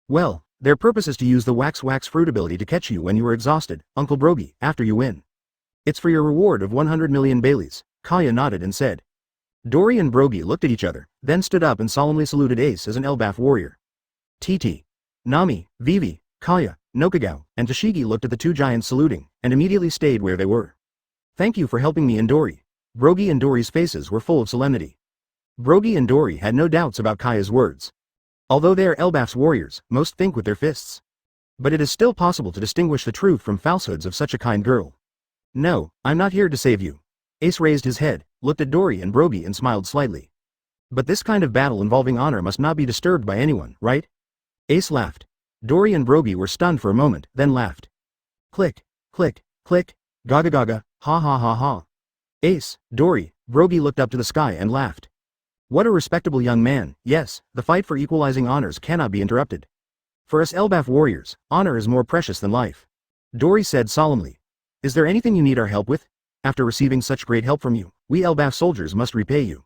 Speaker 1: Well, Their purpose is to use the wax fruit ability to catch you when you are exhausted, Uncle Brogy, after you win. It's for your reward of 100 million Baileys, Kaya nodded and said. Dory and Brogy looked at each other, then stood up and solemnly saluted Ace as an Elbaf warrior. TT. Nami, Vivi, Kaya, Nokagao, and Tashigi looked at the two giants saluting, and immediately stayed where they were. Thank you for helping me and Dory. Brogy and Dory's faces were full of solemnity. Brogy and Dory had no doubts about Kaya's words. Although they are Elbaf's warriors, most think with their fists. But it is still possible to distinguish the truth from falsehoods of such a kind girl. No, I'm not here to save you. Ace raised his head, looked at Dory and Brogy and smiled slightly. But this kind of battle involving honor must not be disturbed by anyone, right? Ace laughed. Dory and Brogy were stunned for a moment, then laughed. Click, click, click, gaga gaga, ha ha ha ha. Ace, Dory, Brogy looked up to the sky and laughed. What a respectable young man, yes, the fight for equalizing honors cannot be interrupted. For us Elbaf warriors, honor is more precious than life. Dory said solemnly. Is there anything you need our help with? After receiving such great help from you, we Elbaf soldiers must repay you.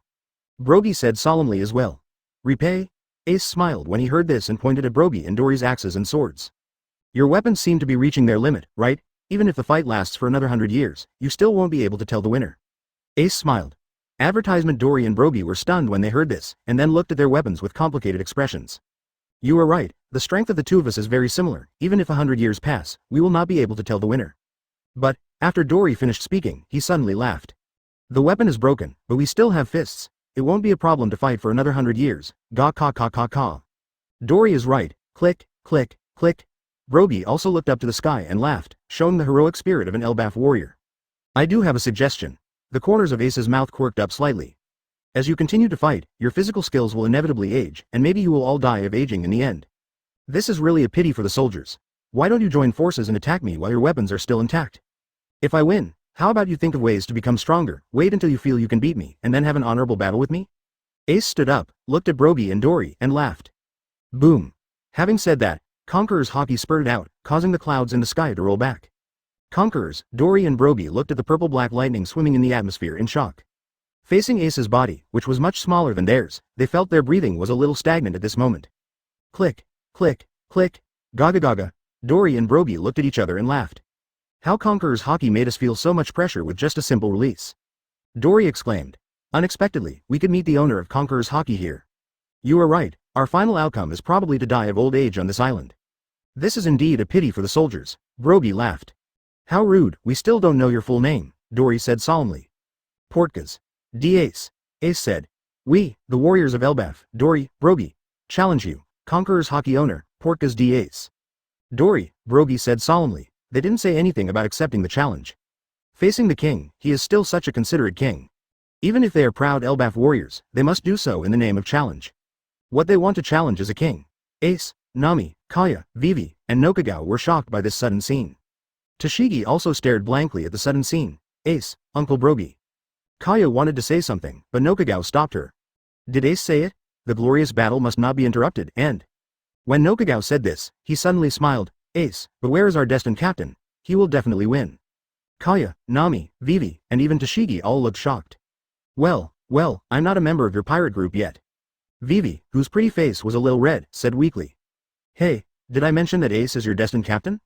Speaker 1: Brogy said solemnly as well. Repay? Ace smiled when he heard this and pointed at Brogy and Dory's axes and swords. Your weapons seem to be reaching their limit, right? Even if the fight lasts for another 100 years, you still won't be able to tell the winner. Ace smiled. Advertisement Dory and Brogy were stunned when they heard this, and then looked at their weapons with complicated expressions. You are right, the strength of the two of us is very similar, even if 100 years pass, we will not be able to tell the winner. But, after Dory finished speaking, he suddenly laughed. The weapon is broken, but we still have fists. It won't be a problem to fight for another 100 years, ga ka ka ka ka. Dory is right, click, click, click. Brogy also looked up to the sky and laughed, showing the heroic spirit of an Elbaf warrior. I do have a suggestion. The corners of Ace's mouth quirked up slightly. As you continue to fight, your physical skills will inevitably age, and maybe you will all die of aging in the end. This is really a pity for the soldiers. Why don't you join forces and attack me while your weapons are still intact? If I win, how about you think of ways to become stronger, wait until you feel you can beat me, and then have an honorable battle with me? Ace stood up, looked at Brogy and Dory, and laughed. Boom. Having said that, Conqueror's Haki spurted out, causing the clouds in the sky to roll back. Conquerors, Dory and Brogy looked at the purple-black lightning swimming in the atmosphere in shock. Facing Ace's body, which was much smaller than theirs, they felt their breathing was a little stagnant at this moment. Click, click, click, gaga gaga. Dory and Brogy looked at each other and laughed. How Conqueror's Haki made us feel so much pressure with just a simple release. Dory exclaimed. Unexpectedly, we could meet the owner of Conqueror's Haki here. You are right, our final outcome is probably to die of old age on this island. This is indeed a pity for the soldiers, Brogy laughed. How rude, we still don't know your full name, Dory said solemnly. Portgas. D-Ace. Ace said. We, the warriors of Elbaf, Dory, Brogy, challenge you, Conqueror's Haki owner, Portgas D-Ace. Dory, Brogy said solemnly. They didn't say anything about accepting the challenge. Facing the king, he is still such a considerate king. Even if they are proud Elbaf warriors, they must do so in the name of challenge. What they want to challenge is a king. Ace, Nami, Kaya, Vivi, and Nokagao were shocked by this sudden scene. Tashigi also stared blankly at the sudden scene. Ace, Uncle Brogy. Kaya wanted to say something, but Nokagao stopped her. Did Ace say it? The glorious battle must not be interrupted, and... When Nokagao said this, he suddenly smiled. Ace, but where is our destined captain? He will definitely win. Kaya, Nami, Vivi, and even Tashigi all looked shocked. Well, I'm not a member of your pirate group yet. Vivi, whose pretty face was a little red, said weakly. Hey, did I mention that Ace is your destined captain?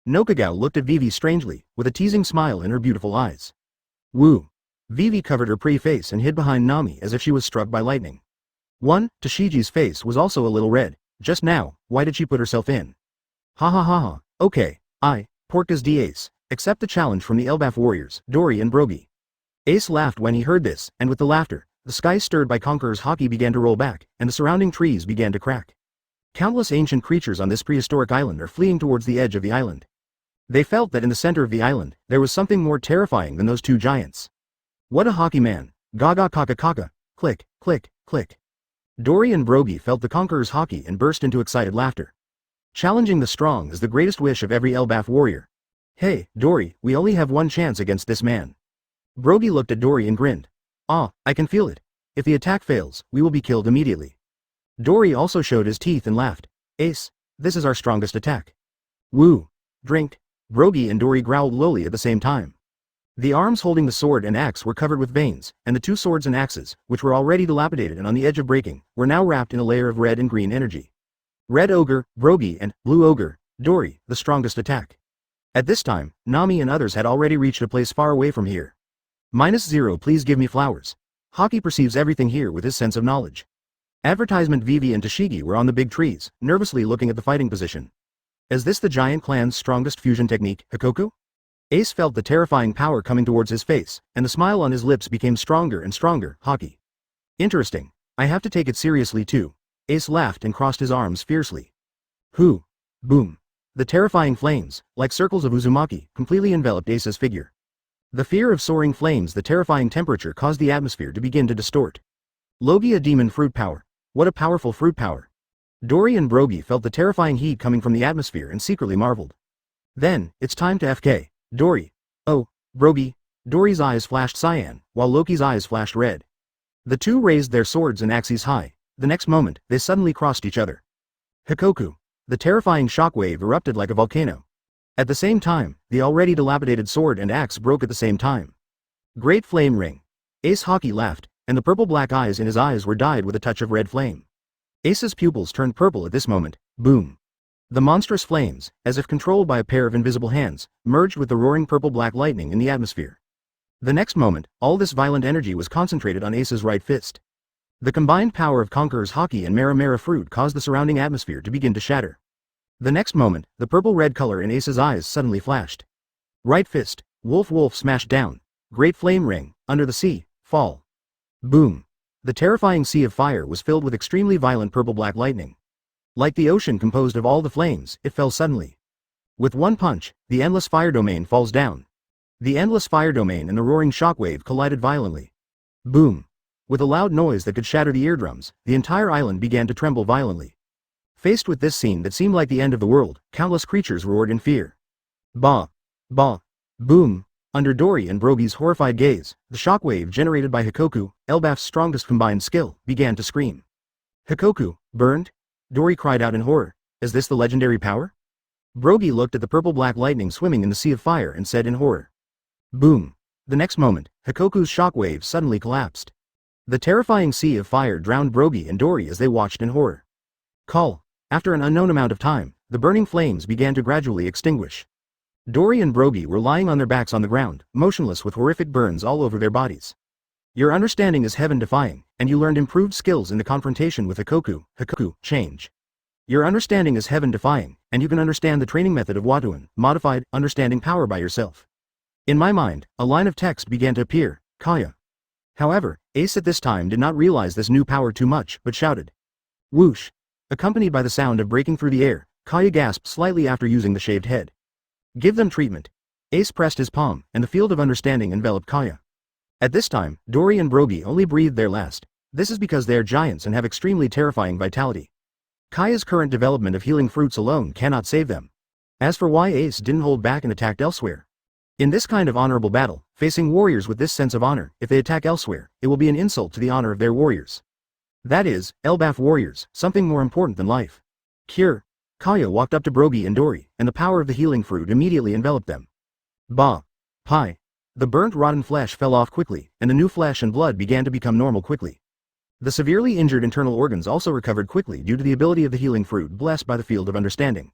Speaker 1: Nokagao looked at Vivi strangely, with a teasing smile in her beautiful eyes. Woo. Vivi covered her pretty face and hid behind Nami as if she was struck by lightning. Tashigi's face was also a little red. Just now, why did she put herself in? Ha ha ha ha, okay, Portgas D-Ace, accept the challenge from the Elbaf warriors, Dory and Brogy. Ace laughed when he heard this, and with the laughter, the sky stirred by Conqueror's Haki began to roll back, and the surrounding trees began to crack. Countless ancient creatures on this prehistoric island are fleeing towards the edge of the island. They felt that in the center of the island, there was something more terrifying than those two giants. What a Haki man, gaga kaka kaka, click, click, click. Dory and Brogy felt the Conqueror's Haki and burst into excited laughter. Challenging the strong is the greatest wish of every Elbaf warrior. Hey, Dory, we only have one chance against this man. Brogy looked at Dory and grinned. Ah, I can feel it. If the attack fails, we will be killed immediately. Dory also showed his teeth and laughed. Ace, this is our strongest attack. Woo. Drink. Brogy and Dory growled lowly at the same time. The arms holding the sword and axe were covered with veins, and the two swords and axes, which were already dilapidated and on the edge of breaking, were now wrapped in a layer of red and green energy. Red Ogre, Brogy and Blue Ogre, Dory, the strongest attack. At this time, Nami and others had already reached a place far away from here. -0 please give me flowers. Haki perceives everything here with his sense of knowledge. Advertisement Vivi and Tashigi were on the big trees, nervously looking at the fighting position. Is this the giant clan's strongest fusion technique, Hikoku? Ace felt the terrifying power coming towards his face, and the smile on his lips became stronger and stronger. Haki. Interesting. I have to take it seriously too. Ace laughed and crossed his arms fiercely. Hoo! Boom! The terrifying flames, like circles of Uzumaki, completely enveloped Ace's figure. The fear of soaring flames, the terrifying temperature caused the atmosphere to begin to distort. Logi, a demon fruit power. What a powerful fruit power. Dory and Brogy felt the terrifying heat coming from the atmosphere and secretly marveled. Then, it's time to FK. Dory. Oh, Brogy. Dory's eyes flashed cyan, while Loki's eyes flashed red. The two raised their swords and axes high. The next moment, they suddenly crossed each other. Hikoku. The terrifying shockwave erupted like a volcano. At the same time, the already dilapidated sword and axe broke at the same time. Great flame ring. Ace Haki laughed, and the purple-black eyes in his eyes were dyed with a touch of red flame. Ace's pupils turned purple at this moment. Boom. The monstrous flames, as if controlled by a pair of invisible hands, merged with the roaring purple-black lightning in the atmosphere. The next moment, all this violent energy was concentrated on Ace's right fist. The combined power of Conqueror's Haki and Mera fruit caused the surrounding atmosphere to begin to shatter. The next moment, the purple-red color in Ace's eyes suddenly flashed. Right fist, wolf smashed down. Great flame ring, under the sea, fall. Boom. The terrifying sea of fire was filled with extremely violent purple-black lightning. Like the ocean composed of all the flames, it fell suddenly. With one punch, the endless fire domain falls down. The endless fire domain and the roaring shockwave collided violently. Boom. With a loud noise that could shatter the eardrums, the entire island began to tremble violently. Faced with this scene that seemed like the end of the world, countless creatures roared in fear. Bah! Bah! Boom! Under Dory and Brogy's horrified gaze, the shockwave generated by Hikoku, Elbaf's strongest combined skill, began to scream. Hikoku, burned? Dory cried out in horror. Is this the legendary power? Brogy looked at the purple-black lightning swimming in the sea of fire and said in horror. Boom! The next moment, Hikoku's shockwave suddenly collapsed. The terrifying sea of fire drowned Brogy and Dory as they watched in horror. Call. After an unknown amount of time, the burning flames began to gradually extinguish. Dory and Brogy were lying on their backs on the ground, motionless with horrific burns all over their bodies. Your understanding is heaven-defying, and you learned improved skills in the confrontation with Hikoku, change. Your understanding is heaven-defying, and you can understand the training method of Watuan, modified, understanding power by yourself. In my mind, a line of text began to appear, Kaya. However, Ace at this time did not realize this new power too much, but shouted. Whoosh! Accompanied by the sound of breaking through the air, Kaya gasped slightly after using the shaved head. Give them treatment. Ace pressed his palm, and the field of understanding enveloped Kaya. At this time, Dory and Brogy only breathed their last. This is because they are giants and have extremely terrifying vitality. Kaya's current development of healing fruits alone cannot save them. As for why Ace didn't hold back and attacked elsewhere. In this kind of honorable battle, facing warriors with this sense of honor, if they attack elsewhere, it will be an insult to the honor of their warriors. That is, Elbaf warriors, something more important than life. Cure. Kaya walked up to Brogy and Dory, and the power of the healing fruit immediately enveloped them. Bah! Pie! The burnt rotten flesh fell off quickly, and the new flesh and blood began to become normal quickly. The severely injured internal organs also recovered quickly due to the ability of the healing fruit blessed by the field of understanding.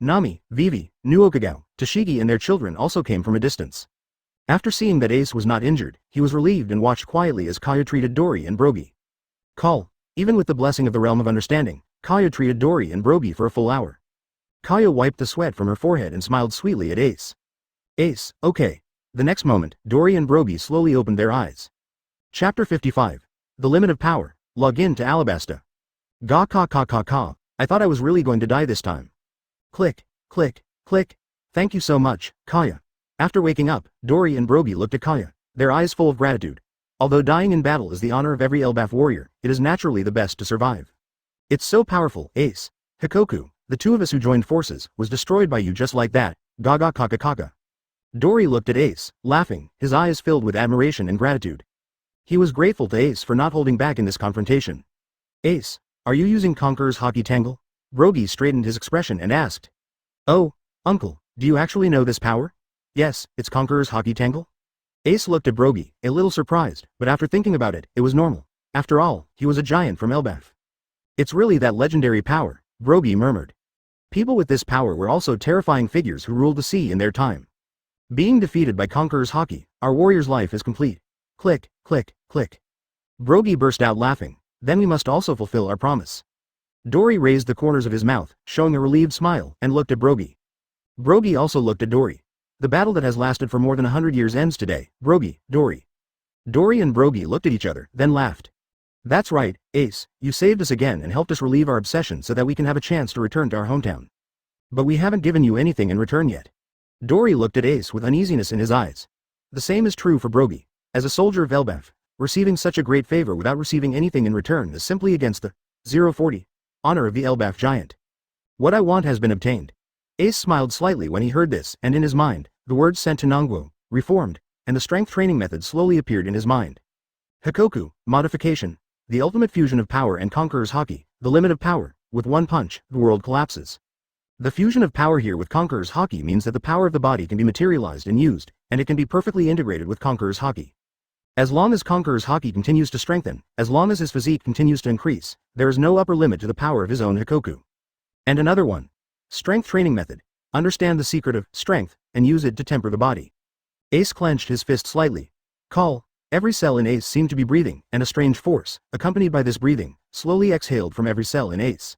Speaker 1: Nami, Vivi, Nuokagao, Tashigi and their children also came from a distance. After seeing that Ace was not injured, he was relieved and watched quietly as Kaya treated Dory and Brogy. Call. Even with the blessing of the realm of understanding, Kaya treated Dory and Brogy for a full hour. Kaya wiped the sweat from her forehead and smiled sweetly at Ace. Ace, okay. The next moment, Dory and Brogy slowly opened their eyes. Chapter 55. The Limit of Power. Log in to Alabasta. Ga ka ka ka ka. I thought I was really going to die this time. Click, click, click. Thank you so much, Kaya. After waking up, Dory and Brogy looked at Kaya, their eyes full of gratitude. Although dying in battle is the honor of every Elbaf warrior, it is naturally the best to survive. It's so powerful, Ace. Hikoku, the two of us who joined forces, was destroyed by you just like that, gaga kaka kaka. Dory looked at Ace, laughing, his eyes filled with admiration and gratitude. He was grateful to Ace for not holding back in this confrontation. Ace, are you using Conqueror's Haki-tangle? Brogy straightened his expression and asked. Oh, uncle, do you actually know this power? Yes, it's Conqueror's Haki-tangle. Ace looked at Brogy, a little surprised, but after thinking about it, it was normal. After all, he was a giant from Elbaf. It's really that legendary power, Brogy murmured. People with this power were also terrifying figures who ruled the sea in their time. Being defeated by Conqueror's Haki, our warrior's life is complete. Click, click, click. Brogy burst out laughing. Then we must also fulfill our promise. Dory raised the corners of his mouth, showing a relieved smile, and looked at Brogy. Brogy also looked at Dory. The battle that has lasted for more than 100 years ends today. Brogy, Dory. Dory and Brogy looked at each other, then laughed. That's right, Ace, you saved us again and helped us relieve our obsession so that we can have a chance to return to our hometown. But we haven't given you anything in return yet. Dory looked at Ace with uneasiness in his eyes. The same is true for Brogy. As a soldier of Elbaf, receiving such a great favor without receiving anything in return is simply against the 040 honor of the Elbaf giant. What I want has been obtained. Ace smiled slightly when he heard this, and in his mind, the words sent to Nangwo, reformed, and the strength training method slowly appeared in his mind. Hikoku, modification, the ultimate fusion of power and Conqueror's Haki, the limit of power, with one punch, the world collapses. The fusion of power here with Conqueror's Haki means that the power of the body can be materialized and used, and it can be perfectly integrated with Conqueror's Haki. As long as Conqueror's Haki continues to strengthen, as long as his physique continues to increase, there is no upper limit to the power of his own Hikoku. And another one. Strength training method. Understand the secret of strength, and use it to temper the body. Ace clenched his fist slightly. Call. Every cell in Ace seemed to be breathing, and a strange force, accompanied by this breathing, slowly exhaled from every cell in Ace.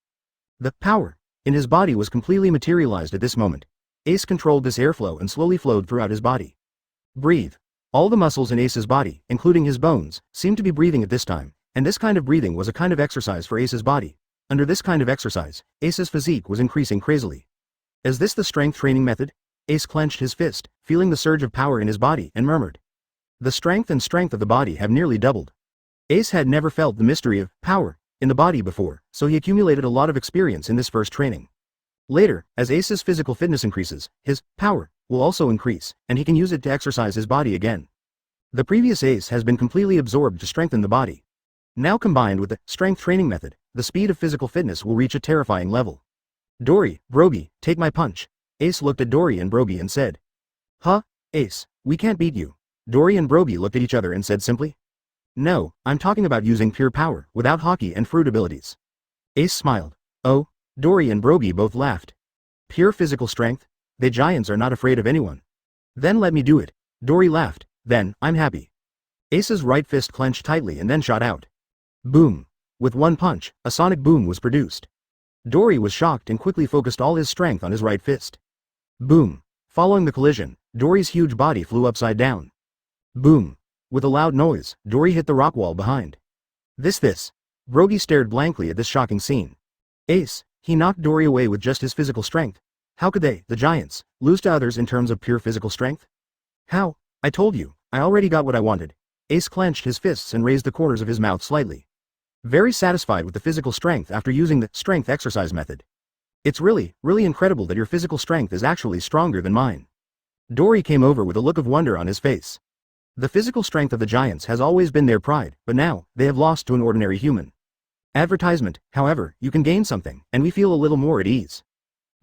Speaker 1: The power in his body was completely materialized at this moment. Ace controlled this airflow and slowly flowed throughout his body. Breathe. All the muscles in Ace's body, including his bones, seemed to be breathing at this time, and this kind of breathing was a kind of exercise for Ace's body. Under this kind of exercise, Ace's physique was increasing crazily. Is this the strength training method? Ace clenched his fist, feeling the surge of power in his body, and murmured. The strength of the body have nearly doubled. Ace had never felt the mystery of power in the body before, so he accumulated a lot of experience in this first training. Later, as Ace's physical fitness increases, his power will also increase, and he can use it to exercise his body again. The previous Ace has been completely absorbed to strengthen the body. Now combined with the strength training method, the speed of physical fitness will reach a terrifying level. Dory, Brogy, take my punch. Ace looked at Dory and Brogy and said. Huh, Ace, we can't beat you. Dory and Brogy looked at each other and said simply. No, I'm talking about using pure power, without Haki and fruit abilities. Ace smiled. Oh, Dory and Brogy both laughed. Pure physical strength? They giants are not afraid of anyone. Then let me do it. Dory laughed. Then, I'm happy. Ace's right fist clenched tightly and then shot out. Boom. With one punch, a sonic boom was produced. Dory was shocked and quickly focused all his strength on his right fist. Boom. Following the collision, Dory's huge body flew upside down. Boom. With a loud noise, Dory hit the rock wall behind. This. Brogy stared blankly at this shocking scene. Ace, he knocked Dory away with just his physical strength. How could they, the giants, lose to others in terms of pure physical strength? How? I told you, I already got what I wanted. Ace clenched his fists and raised the corners of his mouth slightly. Very satisfied with the physical strength after using the strength exercise method. It's really incredible that your physical strength is actually stronger than mine. Dory came over with a look of wonder on his face. The physical strength of the giants has always been their pride, but now, they have lost to an ordinary human. Advertisement, however, you can gain something, and we feel a little more at ease.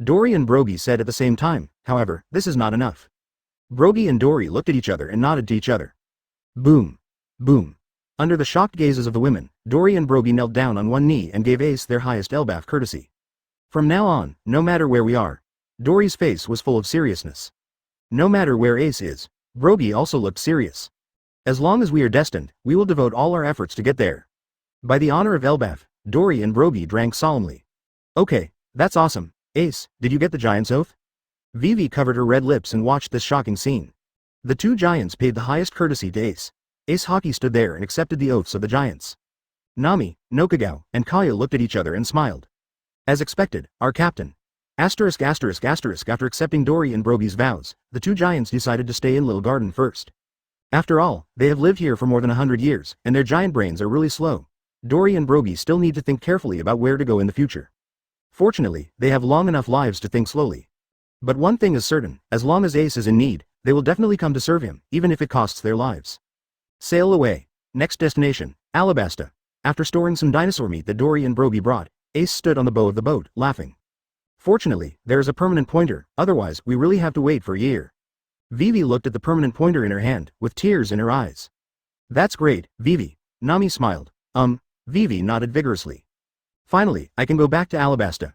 Speaker 1: Dory and Brogy said at the same time, however, this is not enough. Brogy and Dory looked at each other and nodded to each other. Boom. Boom. Under the shocked gazes of the women, Dory and Brogy knelt down on one knee and gave Ace their highest Elbaf courtesy. From now on, no matter where we are. Dory's face was full of seriousness. No matter where Ace is, Brogy also looked serious. As long as we are destined, we will devote all our efforts to get there. By the honor of Elbaf, Dory and Brogy drank solemnly. Okay, that's awesome. Ace, did you get the giant's oath? Vivi covered her red lips and watched this shocking scene. The two giants paid the highest courtesy to Ace. Ace Haki stood there and accepted the oaths of the giants. Nami, Nokagao, and Kaya looked at each other and smiled. As expected, our captain. After accepting Dory and Brogy's vows, the two giants decided to stay in Little Garden first. After all, they have lived here for more than 100 years, and their giant brains are really slow. Dory and Brogy still need to think carefully about where to go in the future. Fortunately, they have long enough lives to think slowly. But one thing is certain, as long as Ace is in need, they will definitely come to serve him, even if it costs their lives. Sail away. Next destination, Alabasta. After storing some dinosaur meat that Dory and Brogy brought, Ace stood on the bow of the boat, laughing. Fortunately, there is a permanent pointer, otherwise we really have to wait for a year. Vivi looked at the permanent pointer in her hand, with tears in her eyes. That's great, Vivi. Nami smiled. Vivi nodded vigorously. Finally, I can go back to Alabasta.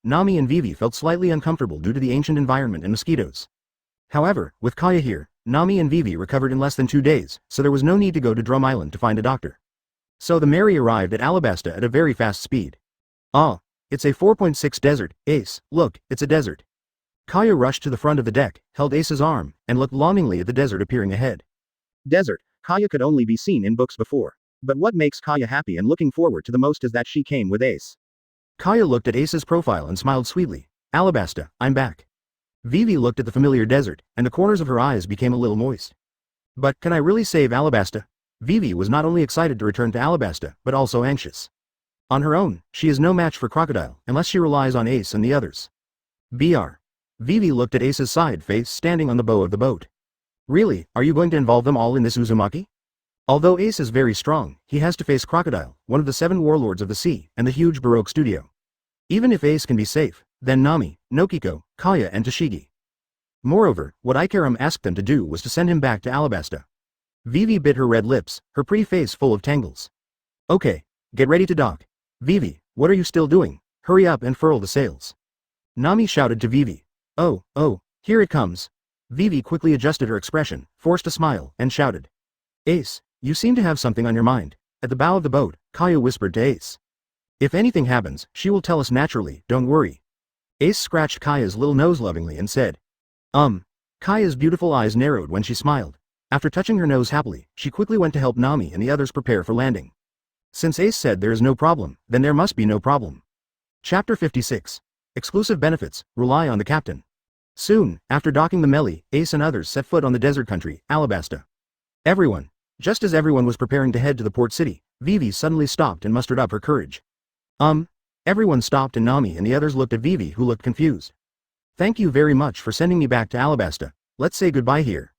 Speaker 1: Nami and Vivi felt slightly uncomfortable due to the ancient environment and mosquitoes. However, with Kaya here, Nami and Vivi recovered in less than 2 days, so there was no need to go to Drum Island to find a doctor. So the Mary arrived at Alabasta at a very fast speed. Ah, it's a 4.6 desert, Ace, look, it's a desert. Kaya rushed to the front of the deck, held Ace's arm, and looked longingly at the desert appearing ahead.
Speaker 2: Desert, Kaya could only be seen in books before. But what makes Kaya happy and looking forward to the most is that she came with Ace.
Speaker 1: Kaya looked at Ace's profile and smiled sweetly. Alabasta, I'm back. Vivi looked at the familiar desert, and the corners of her eyes became a little moist. But can I really save Alabasta? Vivi was not only excited to return to Alabasta, but also anxious. On her own, she is no match for Crocodile, unless she relies on Ace and the others. Br. Vivi looked at Ace's side face standing on the bow of the boat. Really, are you going to involve them all in this Uzumaki? Although Ace is very strong, he has to face Crocodile, one of the 7 warlords of the sea, and the huge Baroque studio. Even if Ace can be safe, then Nami, Nokiko, Kaya and Tashigi. Moreover, what Ikaram asked them to do was to send him back to Alabasta. Vivi bit her red lips, her pretty face full of tangles. Okay, get ready to dock. Vivi, what are you still doing? Hurry up and furl the sails. Nami shouted to Vivi. Oh, here it comes. Vivi quickly adjusted her expression, forced a smile, and shouted. Ace, you seem to have something on your mind. At the bow of the boat, Kaya whispered to Ace. If anything happens, she will tell us naturally, don't worry. Ace scratched Kaya's little nose lovingly and said. Kaya's beautiful eyes narrowed when she smiled. After touching her nose happily, she quickly went to help Nami and the others prepare for landing. Since Ace said there is no problem, then there must be no problem. Chapter 56. Exclusive benefits, rely on the captain. Soon, after docking the Melly, Ace and others set foot on the desert country, Alabasta. Just as everyone was preparing to head to the port city, Vivi suddenly stopped and mustered up her courage. Everyone stopped and Nami and the others looked at Vivi who looked confused. Thank you very much for sending me back to Alabasta, let's say goodbye here.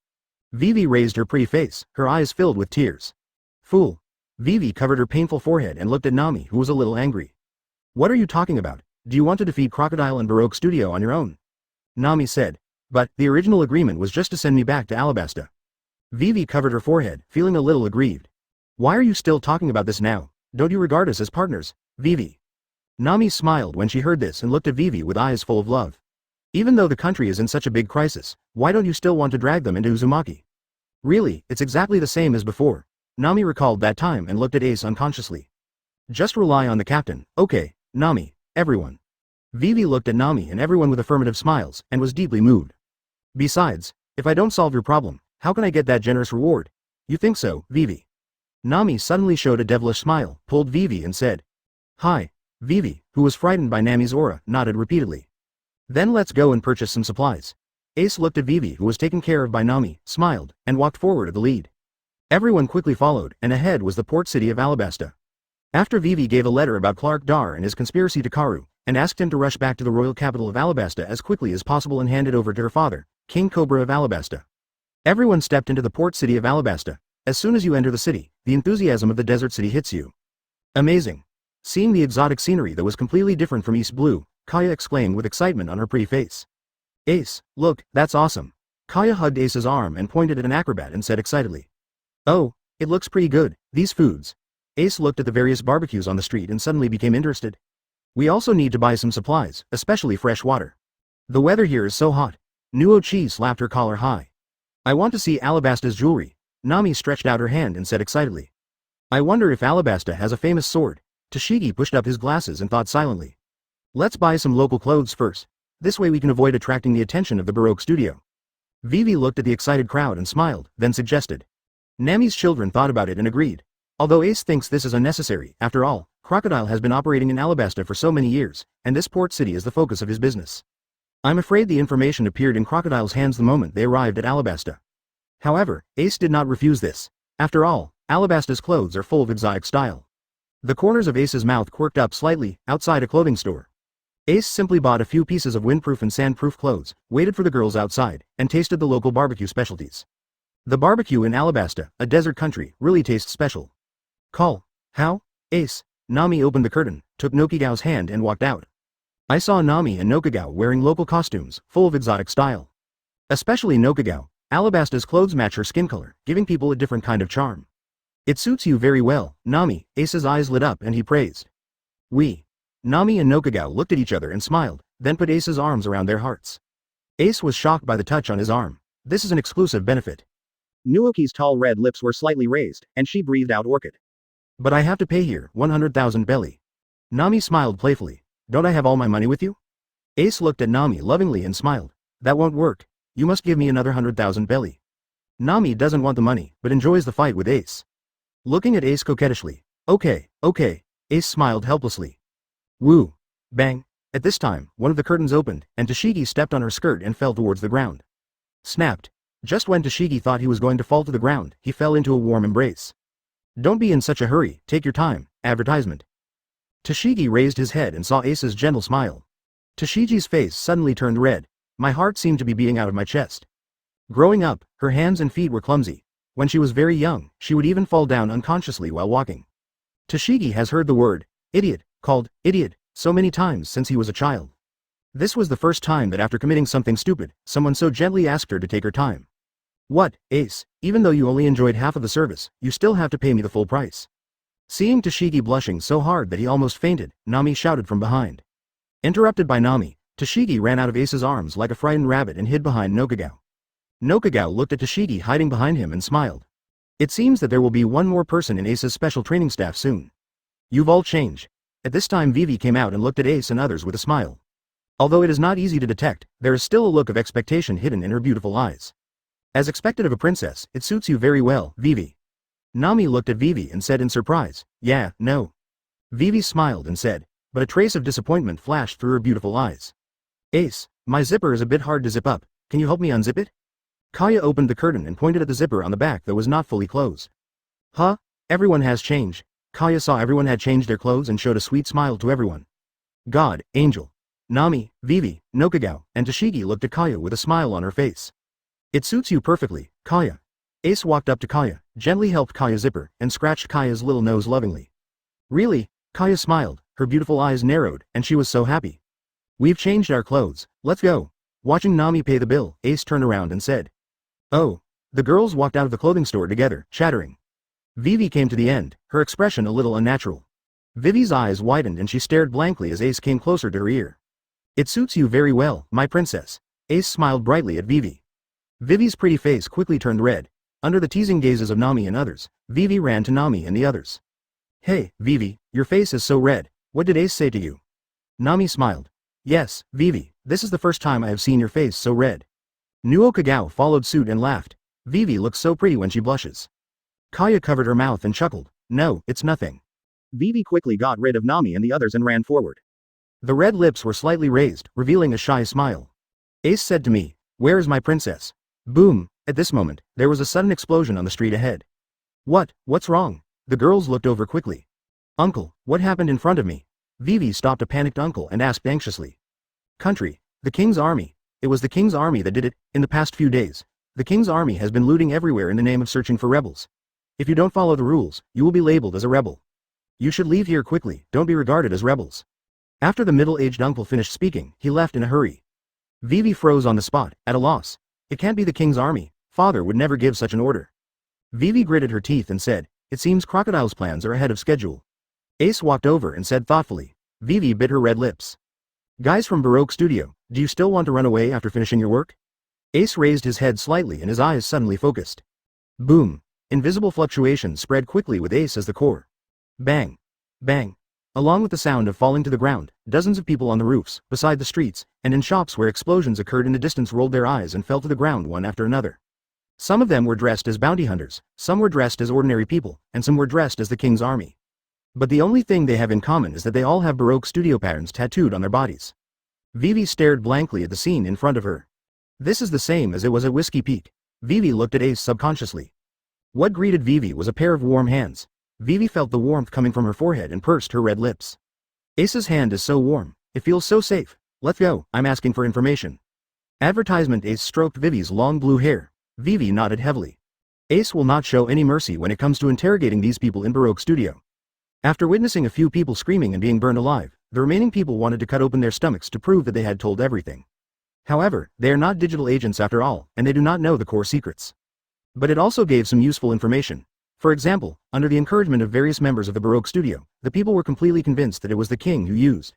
Speaker 1: Vivi raised her pretty face, her eyes filled with tears. Fool. Vivi covered her painful forehead and looked at Nami who was a little angry. What are you talking about? Do you want to defeat Crocodile and Baroque Studio on your own? Nami said. But, the original agreement was just to send me back to Alabasta. Vivi covered her forehead, feeling a little aggrieved. Why are you still talking about this now? Don't you regard us as partners, Vivi? Nami smiled when she heard this and looked at Vivi with eyes full of love. Even though the country is in such a big crisis, why don't you still want to drag them into Uzumaki? Really, it's exactly the same as before. Nami recalled that time and looked at Ace unconsciously. Just rely on the captain, okay, Nami, everyone. Vivi looked at Nami and everyone with affirmative smiles, and was deeply moved. Besides, if I don't solve your problem, how can I get that generous reward? You think so, Vivi? Nami suddenly showed a devilish smile, pulled Vivi and said. Hi. Vivi, who was frightened by Nami's aura, nodded repeatedly. Then let's go and purchase some supplies. Ace looked at Vivi who was taken care of by Nami, smiled, and walked forward at the lead. Everyone quickly followed, and ahead was the port city of Alabasta. After Vivi gave a letter about Clark Dar and his conspiracy to Karu, and asked him to rush back to the royal capital of Alabasta as quickly as possible and hand it over to her father, King Cobra of Alabasta. Everyone stepped into the port city of Alabasta. As soon as you enter the city, the enthusiasm of the desert city hits you. Amazing. Seeing the exotic scenery that was completely different from East Blue, Kaya exclaimed with excitement on her pretty face. Ace, look, that's awesome. Kaya hugged Ace's arm and pointed at an acrobat and said excitedly. Oh, it looks pretty good, these foods. Ace looked at the various barbecues on the street and suddenly became interested. We also need to buy some supplies, especially fresh water. The weather here is so hot. Nuo-Chi slapped her collar high. I want to see Alabasta's jewelry. Nami stretched out her hand and said excitedly. I wonder if Alabasta has a famous sword. Tashigi pushed up his glasses and thought silently. Let's buy some local clothes first. This way we can avoid attracting the attention of the Baroque studio. Vivi looked at the excited crowd and smiled, then suggested. Nami's children thought about it and agreed. Although Ace thinks this is unnecessary, after all, Crocodile has been operating in Alabasta for so many years, and this port city is the focus of his business. I'm afraid the information appeared in Crocodile's hands the moment they arrived at Alabasta. However, Ace did not refuse this. After all, Alabasta's clothes are full of exotic style. The corners of Ace's mouth quirked up slightly, outside a clothing store. Ace simply bought a few pieces of windproof and sandproof clothes, waited for the girls outside, and tasted the local barbecue specialties. The barbecue in Alabasta, a desert country, really tastes special. Call. How? Ace. Nami opened the curtain, took Nokigao's hand and walked out. I saw Nami and Nokigao wearing local costumes, full of exotic style. Especially Nokigao. Alabasta's clothes match her skin color, giving people a different kind of charm. It suits you very well, Nami. Ace's eyes lit up and he praised. We. Nami and Nokagao looked at each other and smiled, then put Ace's arms around their hearts. Ace was shocked by the touch on his arm. This is an exclusive benefit.
Speaker 2: Nuoki's tall red lips were slightly raised, and she breathed out orchid.
Speaker 1: But I have to pay here, 100,000 belly. Nami smiled playfully. Don't I have all my money with you? Ace looked at Nami lovingly and smiled. That won't work. You must give me another 100,000 belly. Nami doesn't want the money, but enjoys the fight with Ace. Looking at Ace coquettishly. Okay. Ace smiled helplessly. Woo. Bang. At this time, one of the curtains opened, and Tashigi stepped on her skirt and fell towards the ground. Snapped. Just when Tashigi thought he was going to fall to the ground, he fell into a warm embrace. Don't be in such a hurry, take your time. Advertisement. Tashigi raised his head and saw Ace's gentle smile. Tashigi's face suddenly turned red. My heart seemed to be beating out of my chest. Growing up, her hands and feet were clumsy. When she was very young, she would even fall down unconsciously while walking. Tashigi has heard the word, idiot, called, idiot, so many times since he was a child. This was the first time that after committing something stupid, someone so gently asked her to take her time. What, Ace, even though you only enjoyed half of the service, you still have to pay me the full price. Seeing Tashigi blushing so hard that he almost fainted, Nami shouted from behind. Interrupted by Nami, Tashigi ran out of Ace's arms like a frightened rabbit and hid behind Nokagao. Nokagao looked at Tashigi hiding behind him and smiled. It seems that there will be one more person in Ace's special training staff soon. You've all changed. At this time Vivi came out and looked at Ace and others with a smile. Although it is not easy to detect, there is still a look of expectation hidden in her beautiful eyes. As expected of a princess, it suits you very well, Vivi. Nami looked at Vivi and said in surprise, yeah, no. Vivi smiled and said, but a trace of disappointment flashed through her beautiful eyes. Ace, my zipper is a bit hard to zip up, can you help me unzip it? Kaya opened the curtain and pointed at the zipper on the back that was not fully closed. Huh? Everyone has changed. Kaya saw everyone had changed their clothes and showed a sweet smile to everyone. God, Angel. Nami, Vivi, Nokagao, and Tashigi looked at Kaya with a smile on her face. It suits you perfectly, Kaya. Ace walked up to Kaya, gently helped Kaya zipper, and scratched Kaya's little nose lovingly. Really? Kaya smiled, her beautiful eyes narrowed, and she was so happy. We've changed our clothes, let's go. Watching Nami pay the bill, Ace turned around and said. Oh. The girls walked out of the clothing store together, chattering. Vivi came to the end, her expression a little unnatural. Vivi's eyes widened and she stared blankly as Ace came closer to her ear. It suits you very well, my princess. Ace smiled brightly at Vivi. Vivi's pretty face quickly turned red. Under the teasing gazes of Nami and others, Vivi ran to Nami and the others. Hey, Vivi, your face is so red, what did Ace say to you? Nami smiled. Yes, Vivi, this is the first time I have seen your face so red. Nuokagao followed suit and laughed. Vivi looks so pretty when she blushes. Kaya covered her mouth and chuckled. No, it's nothing. Vivi quickly got rid of Nami and the others and ran forward. The red lips were slightly raised, revealing a shy smile. Ace said to me, where is my princess? Boom. At this moment, there was a sudden explosion on the street ahead. What's wrong? The girls looked over quickly. Uncle, what happened in front of me? Vivi stopped a panicked uncle and asked anxiously. Country, the king's army. It was the king's army that did it. In the past few days, the king's army has been looting everywhere in the name of searching for rebels. If you don't follow the rules, you will be labeled as a rebel. You should leave here quickly, don't be regarded as rebels. After the middle-aged uncle finished speaking, he left in a hurry. Vivi froze on the spot, at a loss. It can't be the king's army, father would never give such an order. Vivi gritted her teeth and said, it seems Crocodile's plans are ahead of schedule. Ace walked over and said thoughtfully. Vivi bit her red lips. Guys from Baroque Studio, do you still want to run away after finishing your work? Ace raised his head slightly and his eyes suddenly focused. Boom. Invisible fluctuations spread quickly with Ace as the core. Bang. Bang. Along with the sound of falling to the ground, dozens of people on the roofs, beside the streets, and in shops where explosions occurred in the distance rolled their eyes and fell to the ground one after another. Some of them were dressed as bounty hunters, some were dressed as ordinary people, and some were dressed as the king's army. But the only thing they have in common is that they all have Baroque studio patterns tattooed on their bodies. Vivi stared blankly at the scene in front of her. This is the same as it was at Whiskey Peak. Vivi looked at Ace subconsciously. What greeted Vivi was a pair of warm hands. Vivi felt the warmth coming from her forehead and pursed her red lips. Ace's hand is so warm, it feels so safe. Let's go, I'm asking for information. Advertisement. Ace stroked Vivi's long blue hair. Vivi nodded heavily. Ace will not show any mercy when it comes to interrogating these people in Baroque Studio. After witnessing a few people screaming and being burned alive, the remaining people wanted to cut open their stomachs to prove that they had told everything. However, they are not digital agents after all, and they do not know the core secrets. But it also gave some useful information. For example, under the encouragement of various members of the Baroque studio, the people were completely convinced that it was the king who used.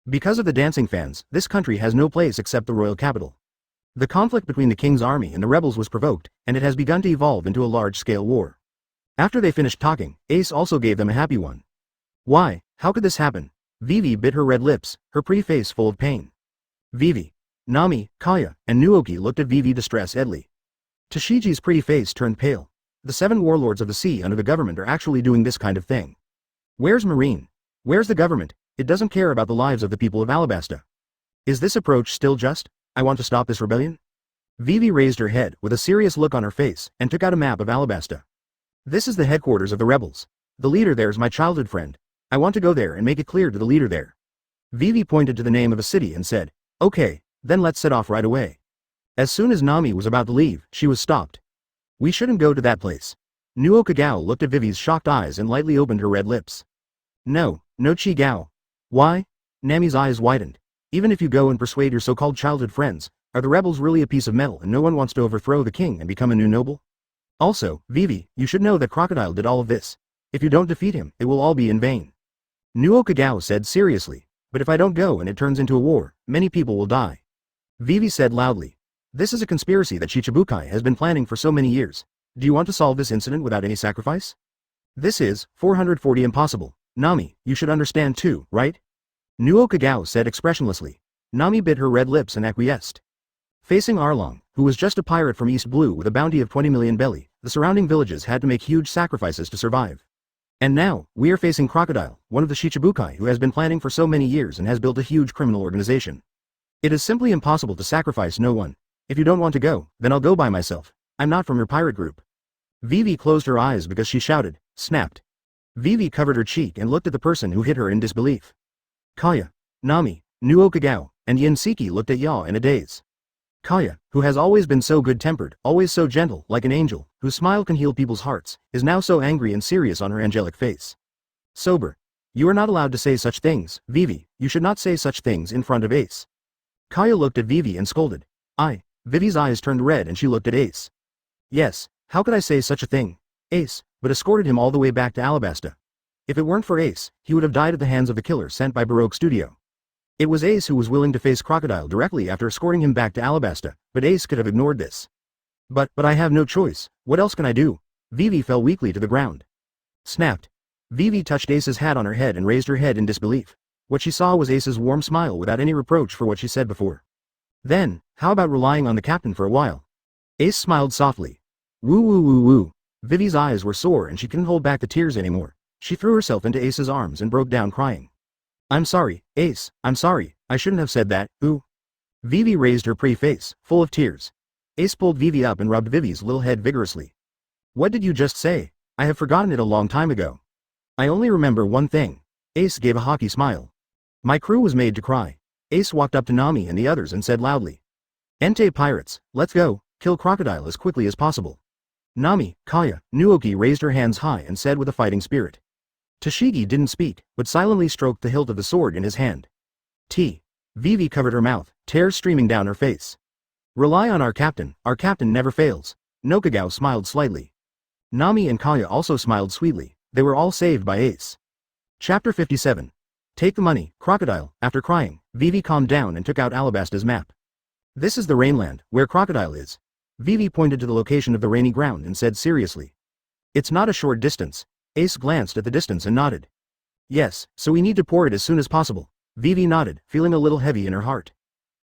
Speaker 1: Because of the dancing fans, this country has no place except the royal capital. The conflict between the king's army and the rebels was provoked, and it has begun to evolve into a large-scale war. After they finished talking, Ace also gave them a happy one. Why? How could this happen? Vivi bit her red lips, her pretty face full of pain. Vivi, Nami, Kaya, and Nuoki looked at Vivi distress-edly. Tashiji's pretty face turned pale. The 7 warlords of the sea under the government are actually doing this kind of thing. Where's Marine? Where's the government? It doesn't care about the lives of the people of Alabasta. Is this approach still just? I want to stop this rebellion? Vivi raised her head with a serious look on her face and took out a map of Alabasta. This is the headquarters of the rebels. The leader there is my childhood friend. I want to go there and make it clear to the leader there. Vivi pointed to the name of a city and said, okay, then let's set off right away. As soon as Nami was about to leave, she was stopped. We shouldn't go to that place. Nuo Kagao looked at Vivi's shocked eyes and lightly opened her red lips. No Chi Gao. Why? Nami's eyes widened. Even if you go and persuade your so-called childhood friends, are the rebels really a piece of metal and no one wants to overthrow the king and become a new noble? Also, Vivi, you should know that Crocodile did all of this. If you don't defeat him, it will all be in vain. Nuo Kagao said seriously, but if I don't go and it turns into a war, many people will die. Vivi said loudly. This is a conspiracy that Shichibukai has been planning for so many years. Do you want to solve this incident without any sacrifice? This is 440 impossible. Nami, you should understand too, right? Nuo Kagao said expressionlessly. Nami bit her red lips and acquiesced. Facing Arlong, who was just a pirate from East Blue with a bounty of 20 million belly, the surrounding villages had to make huge sacrifices to survive. And now, we are facing Crocodile, one of the Shichibukai who has been planning for so many years and has built a huge criminal organization. It is simply impossible to sacrifice no one. If you don't want to go, then I'll go by myself. I'm not from your pirate group. Vivi closed her eyes because she shouted, snapped. Vivi covered her cheek and looked at the person who hit her in disbelief. Kaya, Nami, Nuo Kagao, and Yinseki looked at Ya in a daze. Kaya, who has always been so good-tempered, always so gentle, like an angel, whose smile can heal people's hearts, is now so angry and serious on her angelic face. Sober. You are not allowed to say such things, Vivi, you should not say such things in front of Ace. Kaya looked at Vivi and scolded. Vivi's eyes turned red and she looked at Ace. Yes, how could I say such a thing? Ace, but escorted him all the way back to Alabasta. If it weren't for Ace, he would have died at the hands of the killer sent by Baroque Studio. It was Ace who was willing to face Crocodile directly after escorting him back to Alabasta, but Ace could have ignored this. But I have no choice, what else can I do? Vivi fell weakly to the ground. Snapped. Vivi touched Ace's hat on her head and raised her head in disbelief. What she saw was Ace's warm smile without any reproach for what she said before. Then, how about relying on the captain for a while? Ace smiled softly. Woo woo woo woo. Vivi's eyes were sore and she couldn't hold back the tears anymore. She threw herself into Ace's arms and broke down crying. I'm sorry, Ace, I'm sorry, I shouldn't have said that, ooh. Vivi raised her pretty face, full of tears. Ace pulled Vivi up and rubbed Vivi's little head vigorously. What did you just say? I have forgotten it a long time ago. I only remember one thing. Ace gave a hockey smile. My crew was made to cry. Ace walked up to Nami and the others and said loudly. Entei pirates, let's go, kill Crocodile as quickly as possible. Nami, Kaya, Nuoki raised her hands high and said with a fighting spirit. Tashigi didn't speak, but silently stroked the hilt of the sword in his hand. Vivi covered her mouth, tears streaming down her face. Rely on our captain never fails. Nokagao smiled slightly. Nami and Kaya also smiled sweetly, they were all saved by Ace. Chapter 57. Take the money, Crocodile. After crying, Vivi calmed down and took out Alabasta's map. This is the Rainland, where Crocodile is. Vivi pointed to the location of the rainy ground and said seriously. It's not a short distance. Ace glanced at the distance and nodded. Yes, so we need to pour it as soon as possible. Vivi nodded, feeling a little heavy in her heart.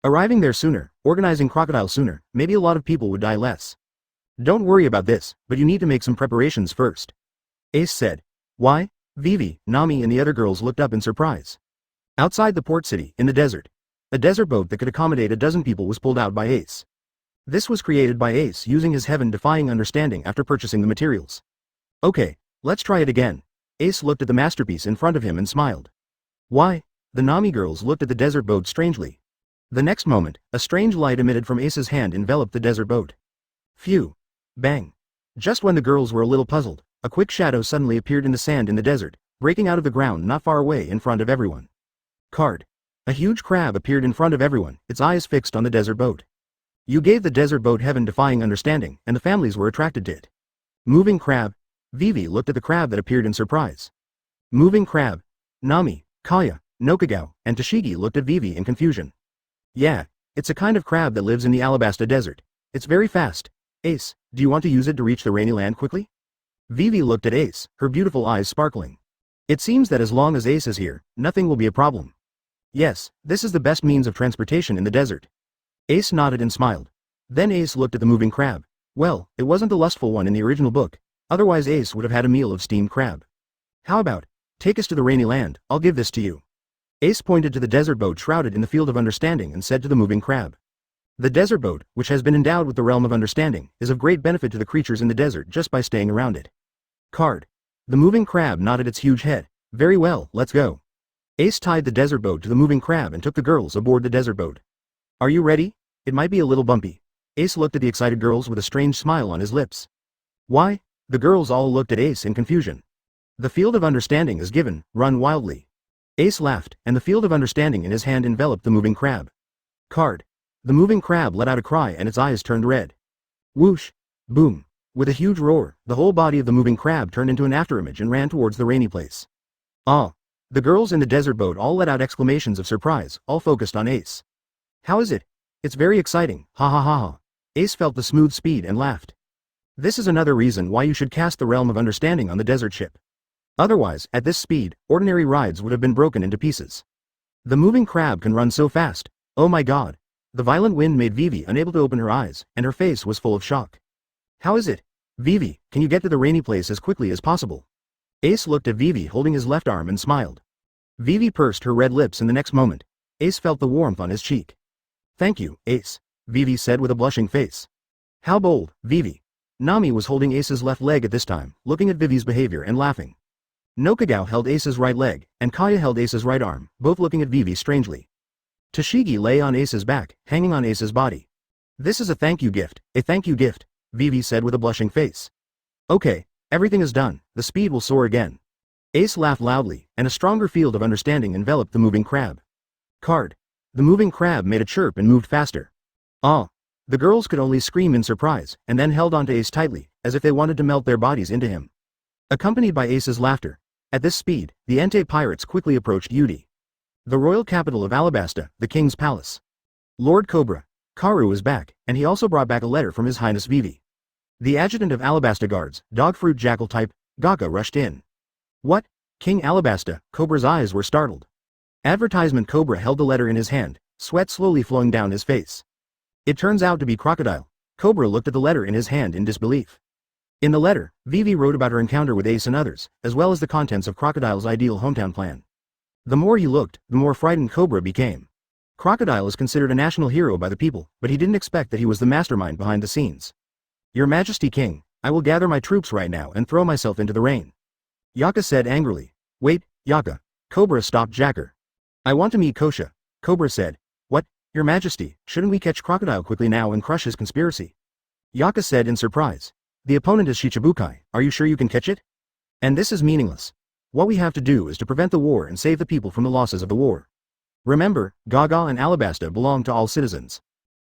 Speaker 1: Arriving there sooner, organizing Crocodile sooner, maybe a lot of people would die less. Don't worry about this, but you need to make some preparations first. Ace said. Why? Vivi, Nami and the other girls looked up in surprise. Outside the port city, in the desert. A desert boat that could accommodate a dozen people was pulled out by Ace. This was created by Ace using his heaven-defying understanding after purchasing the materials. Okay, let's try it again. Ace looked at the masterpiece in front of him and smiled. Why? The Nami girls looked at the desert boat strangely. The next moment, a strange light emitted from Ace's hand enveloped the desert boat. Phew. Bang. Just when the girls were a little puzzled, a quick shadow suddenly appeared in the sand in the desert, breaking out of the ground not far away in front of everyone. Card. A huge crab appeared in front of everyone, its eyes fixed on the desert boat. You gave the desert boat heaven-defying understanding, and the families were attracted to it. Moving crab. Vivi looked at the crab that appeared in surprise. Moving crab. Nami, Kaya, Nokagao, and Tashigi looked at Vivi in confusion. Yeah, it's a kind of crab that lives in the Alabasta desert. It's very fast. Ace, do you want to use it to reach the rainy land quickly? Vivi looked at Ace, her beautiful eyes sparkling. It seems that as long as Ace is here, nothing will be a problem. Yes, this is the best means of transportation in the desert. Ace nodded and smiled. Then Ace looked at the moving crab. Well, it wasn't the lustful one in the original book, otherwise Ace would have had a meal of steamed crab. How about, take us to the rainy land, I'll give this to you. Ace pointed to the desert boat shrouded in the field of understanding and said to the moving crab. The desert boat, which has been endowed with the realm of understanding, is of great benefit to the creatures in the desert just by staying around it. Card. The moving crab nodded its huge head. Very well, let's go. Ace tied the desert boat to the moving crab and took the girls aboard the desert boat. Are you ready? It might be a little bumpy. Ace looked at the excited girls with a strange smile on his lips. Why? The girls all looked at Ace in confusion. The field of understanding is given, run wildly. Ace laughed, and the field of understanding in his hand enveloped the moving crab. Card. The moving crab let out a cry and its eyes turned red. Whoosh! Boom! With a huge roar, the whole body of the moving crab turned into an afterimage and ran towards the rainy place. Ah! The girls in the desert boat all let out exclamations of surprise, all focused on Ace. How is it? It's very exciting, ha ha ha ha. Ace felt the smooth speed and laughed. This is another reason why you should cast the realm of understanding on the desert ship. Otherwise, at this speed, ordinary rides would have been broken into pieces. The moving crab can run so fast, oh my god. The violent wind made Vivi unable to open her eyes, and her face was full of shock. How is it? Vivi, can you get to the rainy place as quickly as possible? Ace looked at Vivi holding his left arm and smiled. Vivi pursed her red lips and the next moment, Ace felt the warmth on his cheek. Thank you, Ace, Vivi said with a blushing face. How bold, Vivi. Nami was holding Ace's left leg at this time, looking at Vivi's behavior and laughing. Nokagao held Ace's right leg, and Kaya held Ace's right arm, both looking at Vivi strangely. Tashigi lay on Ace's back, hanging on Ace's body. This is a thank you gift, Vivi said with a blushing face. Okay, everything is done, the speed will soar again. Ace laughed loudly, and a stronger field of understanding enveloped the moving crab. Card. The moving crab made a chirp and moved faster. Ah! The girls could only scream in surprise, and then held onto Ace tightly, as if they wanted to melt their bodies into him. Accompanied by Ace's laughter, at this speed, the Entei pirates quickly approached Udi, the royal capital of Alabasta, the king's palace. Lord Cobra, Karu is back, and he also brought back a letter from His Highness Vivi. The adjutant of Alabasta guards, dogfruit jackal type, Jakka rushed in. What? King Alabasta, Cobra's eyes were startled. Advertisement Cobra held the letter in his hand, sweat slowly flowing down his face. It turns out to be Crocodile. Cobra looked at the letter in his hand in disbelief. In the letter, Vivi wrote about her encounter with Ace and others, as well as the contents of Crocodile's ideal hometown plan. The more he looked, the more frightened Cobra became. Crocodile is considered a national hero by the people, but he didn't expect that he was the mastermind behind the scenes. Your Majesty King, I will gather my troops right now and throw myself into the rain. Jakka said angrily. Wait, Jakka. Cobra stopped Jakka. I want to meet Kosha. Cobra said. What, Your Majesty, shouldn't we catch Crocodile quickly now and crush his conspiracy? Jakka said in surprise. The opponent is Shichibukai, are you sure you can catch it? And this is meaningless. What we have to do is to prevent the war and save the people from the losses of the war. Remember, Gaga and Alabasta belong to all citizens.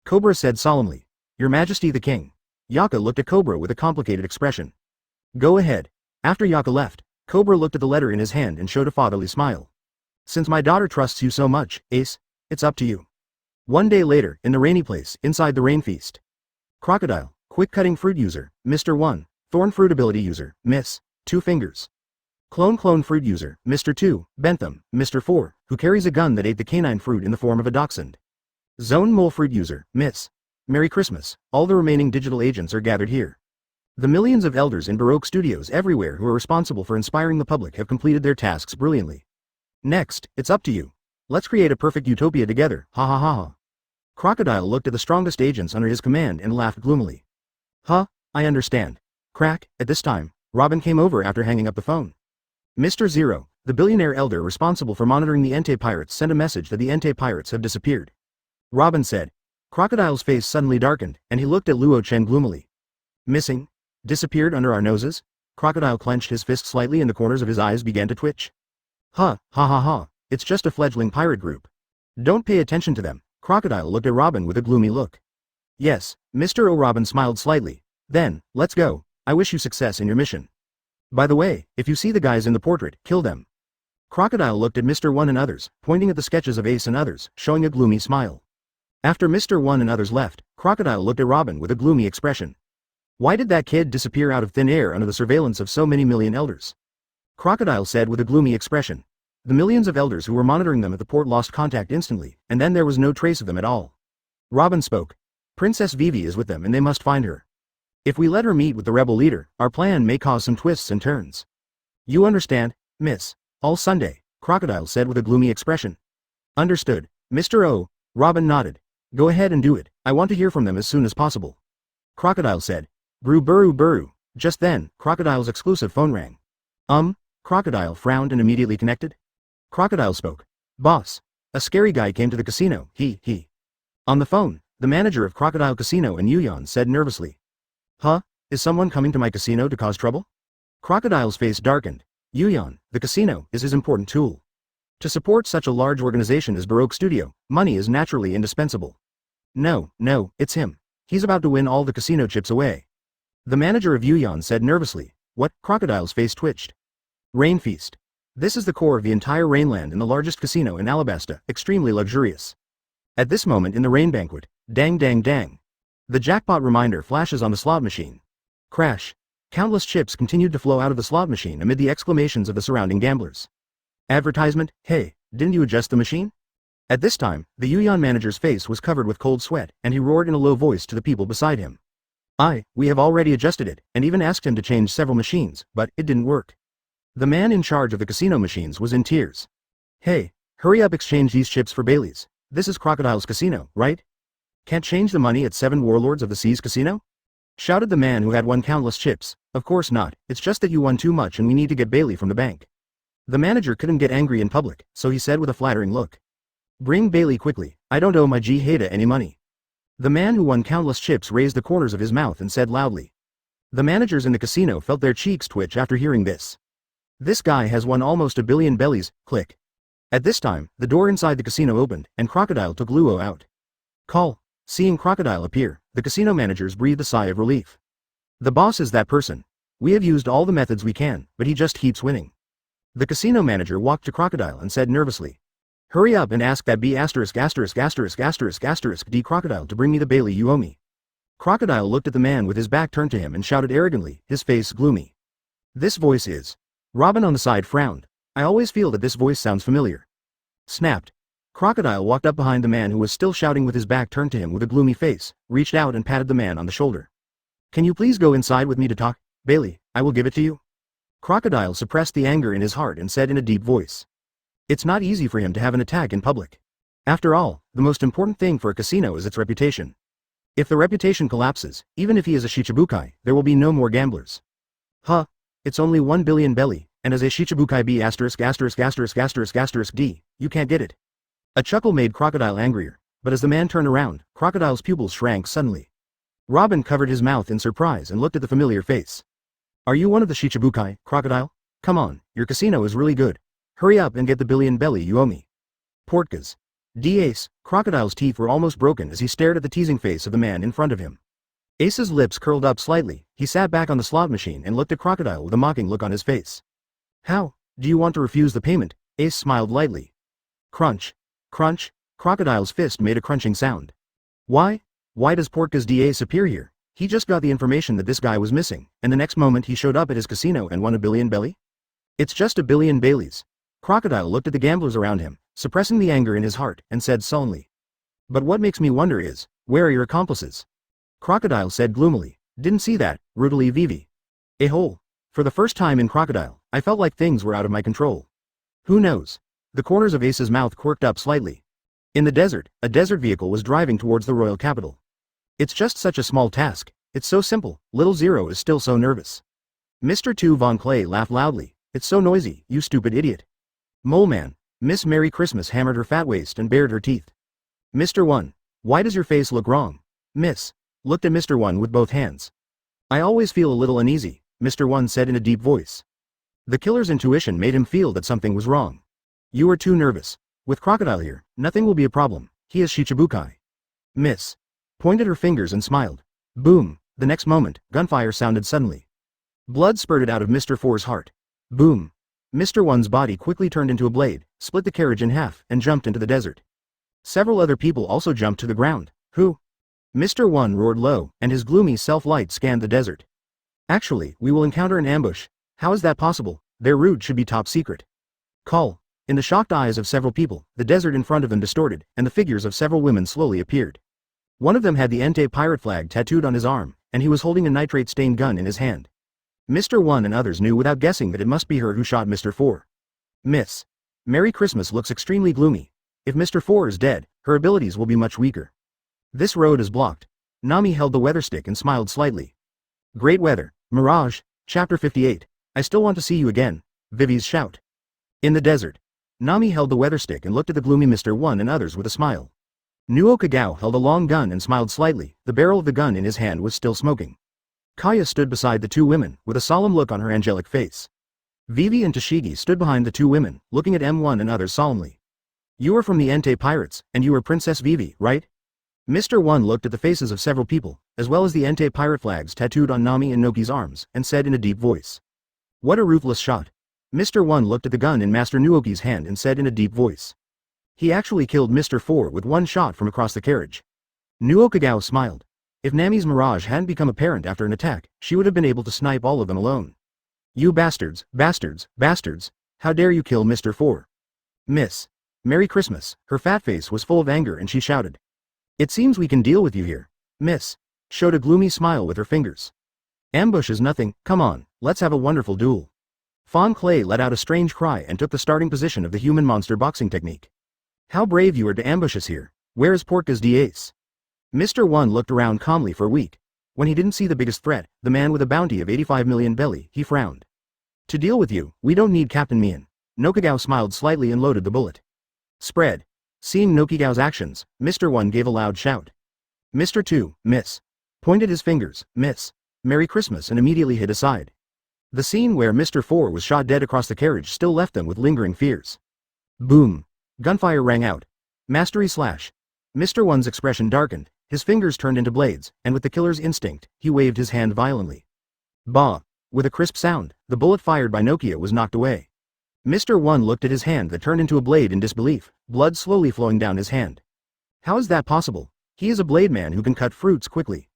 Speaker 1: Cobra said solemnly. Your Majesty the King. Jakka looked at Cobra with a complicated expression. Go ahead. After Jakka left, Cobra looked at the letter in his hand and showed a fatherly smile. Since my daughter trusts you so much, Ace, it's up to you. One day later, in the rainy place, inside the rain feast. Crocodile, quick cutting fruit user, Mr. 1, thorn fruit ability user, Miss, 2 fingers. Clone fruit user, Mr. 2, Bentham, Mr. 4, who carries a gun that ate the canine fruit in the form of a dachshund. Zone mole fruit user, Miss. Merry Christmas, all the remaining digital agents are gathered here. The millions of elders in Baroque studios everywhere who are responsible for inspiring the public have completed their tasks brilliantly. Next, it's up to you. Let's create a perfect utopia together, ha ha ha ha. Crocodile looked at the strongest agents under his command and laughed gloomily. Huh, I understand. Crack, at this time, Robin came over after hanging up the phone. Mr. Zero, the billionaire elder responsible for monitoring the Entei pirates sent a message that the Entei pirates have disappeared. Robin said. Crocodile's face suddenly darkened, and he looked at Luo Chen gloomily. Missing? Disappeared under our noses? Crocodile clenched his fist slightly and the corners of his eyes began to twitch. Ha, ha ha ha, it's just a fledgling pirate group. Don't pay attention to them. Crocodile looked at Robin with a gloomy look. Yes, Mr. O'Robin smiled slightly. Then, let's go. I wish you success in your mission. By the way, if you see the guys in the portrait, kill them. Crocodile looked at Mr. One and others, pointing at the sketches of Ace and others, showing a gloomy smile. After Mr. One and others left, Crocodile looked at Robin with a gloomy expression. Why did that kid disappear out of thin air under the surveillance of so many million elders? Crocodile said with a gloomy expression. The millions of elders who were monitoring them at the port lost contact instantly, and then there was no trace of them at all. Robin spoke. Princess Vivi is with them and they must find her. If we let her meet with the rebel leader, our plan may cause some twists and turns. You understand, miss? All Sunday, Crocodile said with a gloomy expression. Understood, Mr. O. Robin nodded. Go ahead and do it, I want to hear from them as soon as possible. Crocodile said. Brew buru buru. Just then, Crocodile's exclusive phone rang. Crocodile frowned and immediately connected. Crocodile spoke. Boss. A scary guy came to the casino, he. On the phone, the manager of Crocodile Casino in Yuyan said nervously. Huh? Is someone coming to my casino to cause trouble? Crocodile's face darkened. Yuyan, the casino, is his important tool. To support such a large organization as Baroque Studio, money is naturally indispensable. No, it's him. He's about to win all the casino chips away. The manager of Yuyan said nervously. What? Crocodile's face twitched. Rain Feast. This is the core of the entire Rainland and the largest casino in Alabasta, extremely luxurious. At this moment in the rain banquet, dang dang dang. The jackpot reminder flashes on the slot machine. Crash. Countless chips continued to flow out of the slot machine amid the exclamations of the surrounding gamblers. Advertisement, hey, didn't you adjust the machine? At this time, the Yuyan manager's face was covered with cold sweat, and he roared in a low voice to the people beside him. We have already adjusted it, and even asked him to change several machines, but it didn't work. The man in charge of the casino machines was in tears. Hey, hurry up, exchange these chips for Bailey's. This is Crocodile's casino, right? Can't change the money at 7 Warlords of the Seas casino? Shouted the man who had won countless chips. Of course not, it's just that you won too much and we need to get Bailey from the bank. The manager couldn't get angry in public, so he said with a flattering look. Bring Bailey quickly, I don't owe my Hada any money. The man who won countless chips raised the corners of his mouth and said loudly. The managers in the casino felt their cheeks twitch after hearing this. This guy has won almost 1 billion bellies, click. At this time, the door inside the casino opened, and Crocodile took Luo out. Call. Seeing Crocodile appear, the casino managers breathed a sigh of relief. The boss is that person. We have used all the methods we can, but he just keeps winning. The casino manager walked to Crocodile and said nervously. Hurry up and ask that B****************** D Crocodile to bring me the Bailey you owe me. Crocodile looked at the man with his back turned to him and shouted arrogantly, his face gloomy. This voice is. Robin on the side frowned. I always feel that this voice sounds familiar. Snapped. Crocodile walked up behind the man who was still shouting with his back turned to him with a gloomy face, reached out and patted the man on the shoulder. Can you please go inside with me to talk, Bailey? I will give it to you. Crocodile suppressed the anger in his heart and said in a deep voice. It's not easy for him to have an attack in public. After all, the most important thing for a casino is its reputation. If the reputation collapses, even if he is a Shichibukai, there will be no more gamblers. Huh. It's only 1 billion belly, and as a Shichibukai B************** D, you can't get it. A chuckle made Crocodile angrier, but as the man turned around, Crocodile's pupils shrank suddenly. Robin covered his mouth in surprise and looked at the familiar face. Are you one of the Shichibukai, Crocodile? Come on, your casino is really good. Hurry up and get the billion belly you owe me. Portkas. D Ace, Crocodile's teeth were almost broken as he stared at the teasing face of the man in front of him. Ace's lips curled up slightly, he sat back on the slot machine and looked at Crocodile with a mocking look on his face. How? Do you want to refuse the payment? Ace smiled lightly. Crunch. Crunch. Crocodile's fist made a crunching sound. Why? Why does Portkas D Ace appear here? He just got the information that this guy was missing, and the next moment he showed up at his casino and won 1 billion belly? It's just 1 billion Baileys. Crocodile looked at the gamblers around him, suppressing the anger in his heart, and said sullenly. But what makes me wonder is, where are your accomplices? Crocodile said gloomily. Didn't see that, brutally Vivi. A hole. For the first time in Crocodile, I felt like things were out of my control. Who knows? The corners of Ace's mouth quirked up slightly. In the desert, a desert vehicle was driving towards the royal capital. It's just such a small task. It's so simple. Little Zero is still so nervous. Mr. 2 Von Clay laughed loudly. It's so noisy, you stupid idiot. Mole Man. Miss Merry Christmas hammered her fat waist and bared her teeth. Mr. 1. Why does your face look wrong? Miss. Looked at Mr. 1 with both hands. I always feel a little uneasy, Mr. 1 said in a deep voice. The killer's intuition made him feel that something was wrong. You are too nervous. With Crocodile here, nothing will be a problem. He is Shichibukai. Miss. Pointed her fingers and smiled. Boom. The next moment, gunfire sounded suddenly. Blood spurted out of Mr. 4's heart. Boom. Mr. 1's body quickly turned into a blade, split the carriage in half, and jumped into the desert. Several other people also jumped to the ground. Who? Mr. 1 roared low, and his gloomy self-light scanned the desert. Actually, we will encounter an ambush. How is that possible? Their route should be top secret. Call. In the shocked eyes of several people, the desert in front of them distorted, and the figures of several women slowly appeared. One of them had the Entei pirate flag tattooed on his arm, and he was holding a nitrate-stained gun in his hand. Mr. 1 and others knew without guessing that it must be her who shot Mr. 4. Miss. Merry Christmas looks extremely gloomy. If Mr. 4 is dead, her abilities will be much weaker. This road is blocked. Nami held the weather stick and smiled slightly. Great weather. Mirage. Chapter 58. I still want to see you again. Vivi's shout. In the desert. Nami held the weather stick and looked at the gloomy Mr. 1 and others with a smile. Nuo Kagao held a long gun and smiled slightly. The barrel of the gun in his hand was still smoking. Kaya stood beside the two women, with a solemn look on her angelic face. Vivi and Tashigi stood behind the two women, looking at M1 and others solemnly. You are from the Entei Pirates, and you are Princess Vivi, right? Mr. 1 looked at the faces of several people, as well as the Entei pirate flags tattooed on Nami and Noki's arms, and said in a deep voice. What a ruthless shot. Mr. 1 looked at the gun in Master Nuoki's hand and said in a deep voice. He actually killed Mr. 4 with one shot from across the carriage. Nuo Kagao smiled. If Nami's mirage hadn't become apparent after an attack, she would have been able to snipe all of them alone. You bastards, bastards, bastards, how dare you kill Mr. 4? Miss. Merry Christmas. Her fat face was full of anger and she shouted. It seems we can deal with you here. Miss. Showed a gloomy smile with her fingers. Ambush is nothing, come on, let's have a wonderful duel. Fawn Clay let out a strange cry and took the starting position of the human-monster boxing technique. How brave you are to ambush us here. Where is Porca's Dace? Mr. 1 looked around calmly for a week. When he didn't see the biggest threat, the man with a bounty of 85 million belly, he frowned. To deal with you, we don't need Captain Mian. Nokagao smiled slightly and loaded the bullet. Spread. Seeing Nokigao's actions, Mr. 1 gave a loud shout. Mr. 2, miss. Pointed his fingers, miss. Merry Christmas and immediately hid aside. The scene where Mr. 4 was shot dead across the carriage still left them with lingering fears. Boom. Gunfire rang out. Mastery slash. Mr. 1's expression darkened, his fingers turned into blades, and with the killer's instinct, he waved his hand violently. Bah! With a crisp sound, the bullet fired by Nokia was knocked away. Mr. 1 looked at his hand that turned into a blade in disbelief, blood slowly flowing down his hand. How is that possible? He is a blade man who can cut fruits quickly.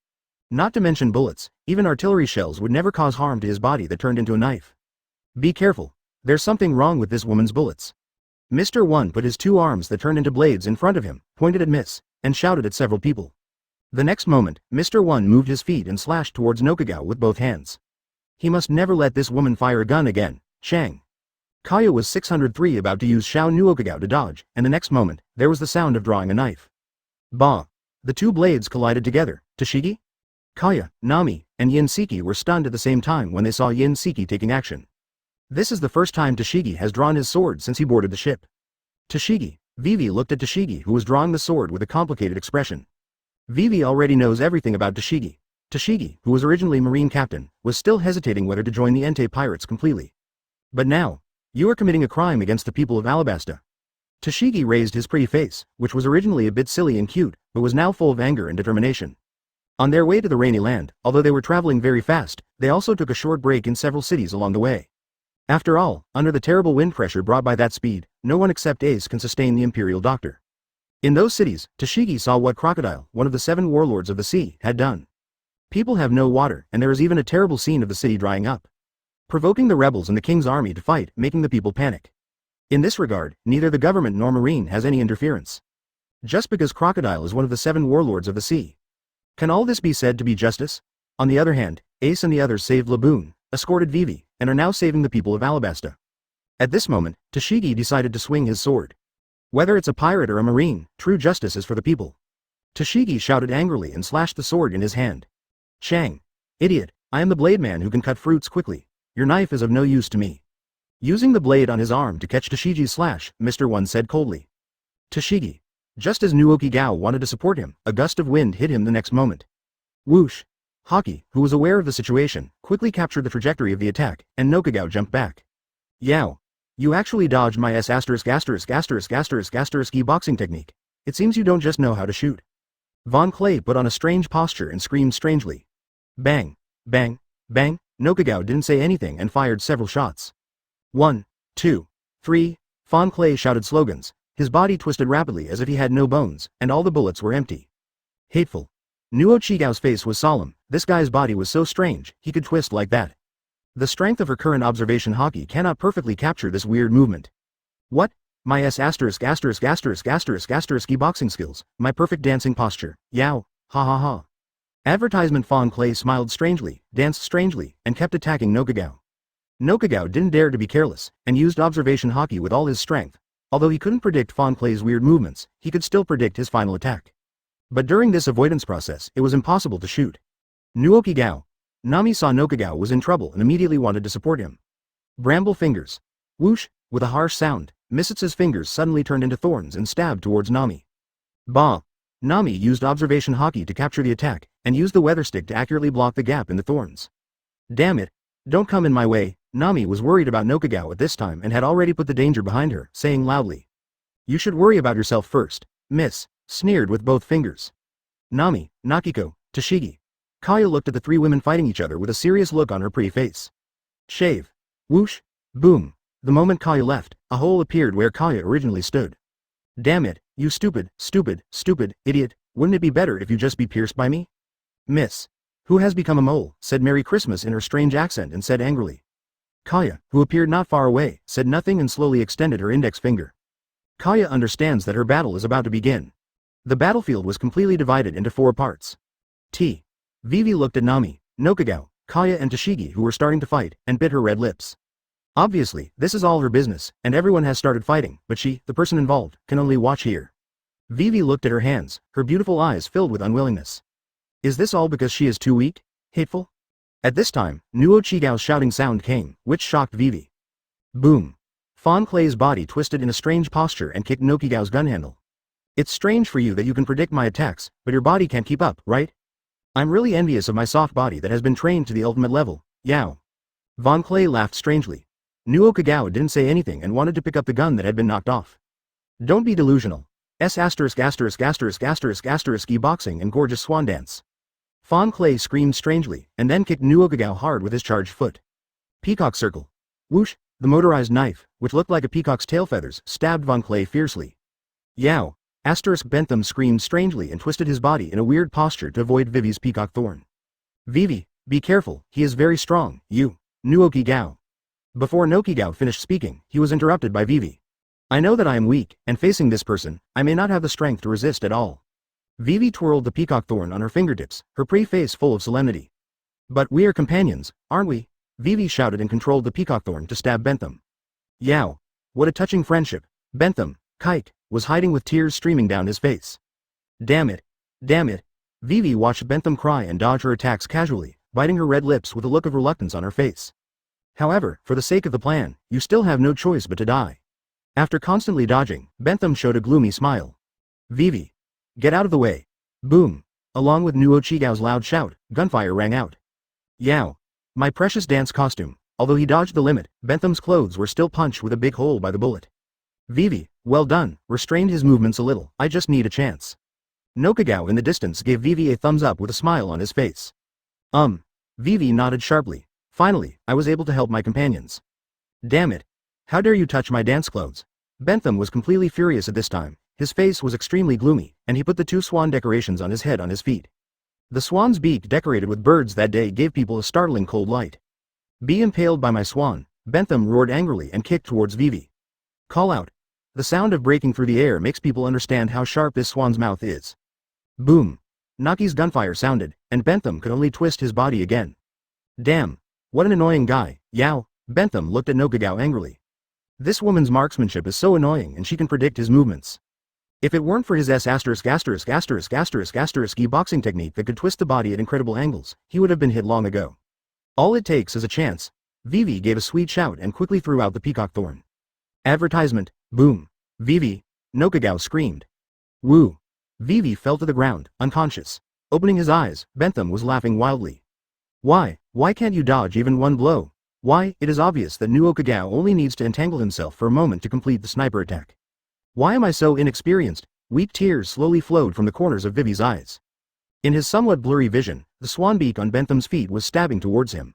Speaker 1: Not to mention bullets, even artillery shells would never cause harm to his body that turned into a knife. Be careful. There's something wrong with this woman's bullets. Mr. 1 put his two arms that turned into blades in front of him, pointed at Miss, and shouted at several people. The next moment, Mr. 1 moved his feet and slashed towards Nokagao with both hands. He must never let this woman fire a gun again. Shang. Kaya was 603 about to use Xiao Nuokagao to dodge, and the next moment, there was the sound of drawing a knife. Bah! The two blades collided together. Tashigi? Kaya, Nami, and Yinseki were stunned at the same time when they saw Yinseki taking action. This is the first time Tashigi has drawn his sword since he boarded the ship. Tashigi. Vivi looked at Tashigi who was drawing the sword with a complicated expression. Vivi already knows everything about Tashigi. Tashigi, who was originally Marine Captain, was still hesitating whether to join the Entei Pirates completely. But now, you are committing a crime against the people of Alabasta. Tashigi raised his pretty face, which was originally a bit silly and cute, but was now full of anger and determination. On their way to the rainy land, although they were traveling very fast, they also took a short break in several cities along the way. After all, under the terrible wind pressure brought by that speed, no one except Ace can sustain the Imperial Doctor. In those cities, Tashigi saw what Crocodile, one of the 7 warlords of the sea, had done. People have no water, and there is even a terrible scene of the city drying up, provoking the rebels and the king's army to fight, making the people panic. In this regard, neither the government nor Marine has any interference. Just because Crocodile is one of the 7 warlords of the sea. Can all this be said to be justice? On the other hand, Ace and the others saved Laboon, escorted Vivi, and are now saving the people of Alabasta. At this moment, Tashigi decided to swing his sword. Whether it's a pirate or a marine, true justice is for the people. Tashigi shouted angrily and slashed the sword in his hand. Shang. Idiot, I am the blade man who can cut fruits quickly. Your knife is of no use to me. Using the blade on his arm to catch Tashigi's slash, Mr. 1 said coldly. Tashigi. Just as Nuoki Gao wanted to support him, a gust of wind hit him the next moment. Whoosh. Haki, who was aware of the situation, quickly captured the trajectory of the attack, and Nokagao jumped back. Yao. You actually dodged my boxing technique. It seems you don't just know how to shoot. Von Clay put on a strange posture and screamed strangely. Bang. Bang. Bang. Nokagao didn't say anything and fired several shots. 1, 2, 3, Fan Clay shouted slogans, his body twisted rapidly as if he had no bones, and all the bullets were empty. Hateful. Nuo Chigao's face was solemn, this guy's body was so strange, he could twist like that. The strength of her current observation Haki cannot perfectly capture this weird movement. What? My boxing skills, my perfect dancing posture, yow, ha ha ha. Advertisement Fan Clay smiled strangely, danced strangely, and kept attacking Nokagao. Nokagao didn't dare to be careless, and used observation Haki with all his strength. Although he couldn't predict Fan Clay's weird movements, he could still predict his final attack. But during this avoidance process, it was impossible to shoot. Nuoki Gao. Nami saw Nokagao was in trouble and immediately wanted to support him. Bramble fingers. Whoosh, with a harsh sound, Misutsu's fingers suddenly turned into thorns and stabbed towards Nami. Bah! Nami used observation Haki to capture the attack, and used the weather stick to accurately block the gap in the thorns. Damn it! Don't come in my way. Nami was worried about Nokagao at this time and had already put the danger behind her, saying loudly. You should worry about yourself first, miss, sneered with both fingers. Nami, Nakiko, Tashigi. Kaya looked at the three women fighting each other with a serious look on her pretty face. Shave. Whoosh. Boom. The moment Kaya left, a hole appeared where Kaya originally stood. Damn it, you stupid, idiot, wouldn't it be better if you just be pierced by me? Miss. Who has become a mole, said Merry Christmas in her strange accent and said angrily. Kaya, who appeared not far away, said nothing and slowly extended her index finger. Kaya understands that her battle is about to begin. The battlefield was completely divided into 4 parts. Vivi looked at Nami, Nokagao, Kaya and Tashigi who were starting to fight, and bit her red lips. Obviously, this is all her business, and everyone has started fighting, but she, the person involved, can only watch here. Vivi looked at her hands, her beautiful eyes filled with unwillingness. Is this all because she is too weak? Hateful? At this time, Nuo Chigao's shouting sound came, which shocked Vivi. Boom. Fan Clay's body twisted in a strange posture and kicked Nokigao's gun handle. It's strange for you that you can predict my attacks, but your body can't keep up, right? I'm really envious of my soft body that has been trained to the ultimate level, yow. Van Clay laughed strangely. Nuo Kagawa didn't say anything and wanted to pick up the gun that had been knocked off. Don't be delusional. Boxing and gorgeous swan dance. Fan Clay screamed strangely, and then kicked Nuo Kagawa hard with his charged foot. Peacock circle. Whoosh, the motorized knife, which looked like a peacock's tail feathers, stabbed Van Clay fiercely. Yow. Bentham screamed strangely and twisted his body in a weird posture to avoid Vivi's peacock thorn. Vivi, be careful, he is very strong, you. Nuoki Gao. Before Nokigao finished speaking, he was interrupted by Vivi. I know that I am weak, and facing this person, I may not have the strength to resist at all. Vivi twirled the peacock thorn on her fingertips, her pretty face full of solemnity. But we are companions, aren't we? Vivi shouted and controlled the peacock thorn to stab Bentham. Yow. What a touching friendship. Bentham, kike, was hiding with tears streaming down his face. Damn it. Damn it. Vivi watched Bentham cry and dodge her attacks casually, biting her red lips with a look of reluctance on her face. However, for the sake of the plan, you still have no choice but to die. After constantly dodging, Bentham showed a gloomy smile. Vivi. Get out of the way. Boom. Along with Nuo Chigao's loud shout, gunfire rang out. Yow. My precious dance costume. Although he dodged the limit, Bentham's clothes were still punched with a big hole by the bullet. Vivi, well done, restrained his movements a little, I just need a chance. Nokagao in the distance gave Vivi a thumbs up with a smile on his face. Vivi nodded sharply. Finally, I was able to help my companions. Damn it. How dare you touch my dance clothes? Bentham was completely furious at this time, his face was extremely gloomy, and he put the 2 swan decorations on his head on his feet. The swan's beak decorated with birds that day gave people a startling cold light. Be impaled by my swan, Bentham roared angrily and kicked towards Vivi. Call out. The sound of breaking through the air makes people understand how sharp this swan's mouth is. Boom. Naki's gunfire sounded, and Bentham could only twist his body again. Damn. What an annoying guy, yow. Bentham looked at Nokagao angrily. This woman's marksmanship is so annoying and she can predict his movements. If it weren't for his boxing technique that could twist the body at incredible angles, he would have been hit long ago. All it takes is a chance. Vivi gave a sweet shout and quickly threw out the peacock thorn. Advertisement, boom. Vivi, Nokagao screamed. Woo. Vivi fell to the ground, unconscious. Opening his eyes, Bentham was laughing wildly. Why can't you dodge even one blow? Why, it is obvious that Nuo Kagao only needs to entangle himself for a moment to complete the sniper attack. Why am I so inexperienced? Weak tears slowly flowed from the corners of Vivi's eyes. In his somewhat blurry vision, the swan beak on Bentham's feet was stabbing towards him.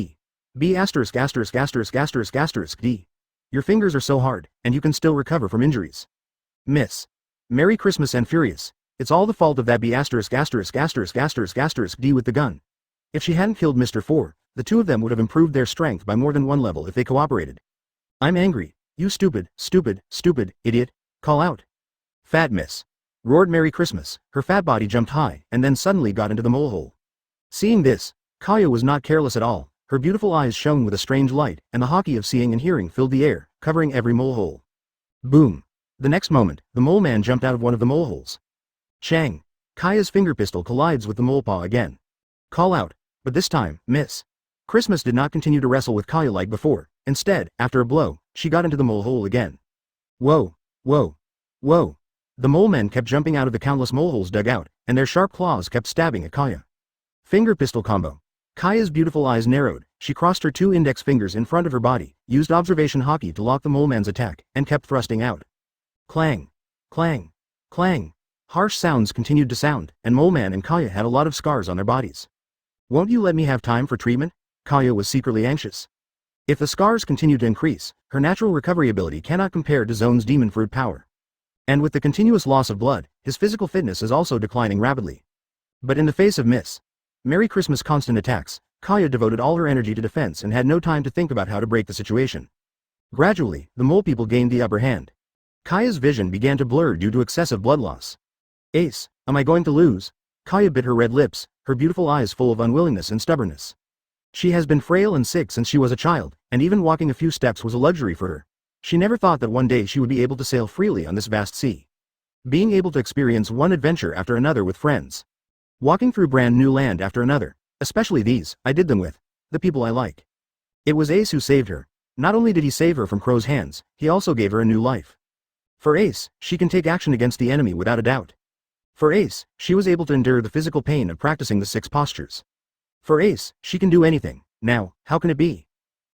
Speaker 1: D. B asterisk asterisk asterisk asterisk asterisk D. Your fingers are so hard, and you can still recover from injuries. Miss. Merry Christmas and Furious. It's all the fault of that B asterisk asterisk asterisk asterisk asterisk D with the gun. If she hadn't killed Mr. 4, the two of them would have improved their strength by more than one level if they cooperated. I'm angry. You stupid, stupid, stupid, idiot. Call out. Fat miss. Roared Merry Christmas. Her fat body jumped high, and then suddenly got into the mole hole. Seeing this, Kaya was not careless at all. Her beautiful eyes shone with a strange light, and the Haki of seeing and hearing filled the air, covering every mole-hole. Boom! The next moment, the mole man jumped out of one of the mole-holes. Chang! Kaya's finger pistol collides with the mole paw again. Call out, but this time, miss. Christmas did not continue to wrestle with Kaya like before. Instead, after a blow, she got into the mole hole again. Whoa! Whoa! Whoa! The mole men kept jumping out of the countless moleholes dug out, and their sharp claws kept stabbing at Kaya. Finger pistol combo. Kaya's beautiful eyes narrowed, she crossed her 2 index fingers in front of her body, used observation Haki to lock the mole man's attack, and kept thrusting out. Clang! Clang! Clang! Harsh sounds continued to sound, and Mole Man and Kaya had a lot of scars on their bodies. Won't you let me have time for treatment? Kaya was secretly anxious. If the scars continue to increase, her natural recovery ability cannot compare to Zone's demon fruit power. And with the continuous loss of blood, his physical fitness is also declining rapidly. But in the face of Miss Merry Christmas' constant attacks, Kaya devoted all her energy to defense and had no time to think about how to break the situation. Gradually, the mole people gained the upper hand. Kaya's vision began to blur due to excessive blood loss. Ace, am I going to lose? Kaya bit her red lips, her beautiful eyes full of unwillingness and stubbornness. She has been frail and sick since she was a child, and even walking a few steps was a luxury for her. She never thought that one day she would be able to sail freely on this vast sea. Being able to experience one adventure after another with friends. Walking through brand new land after another, especially these, I did them with the people I like. It was Ace who saved her. Not only did he save her from Crow's hands, he also gave her a new life. For Ace, she can take action against the enemy without a doubt. For Ace, she was able to endure the physical pain of practicing the 6 postures. For Ace, she can do anything. Now, how can it be?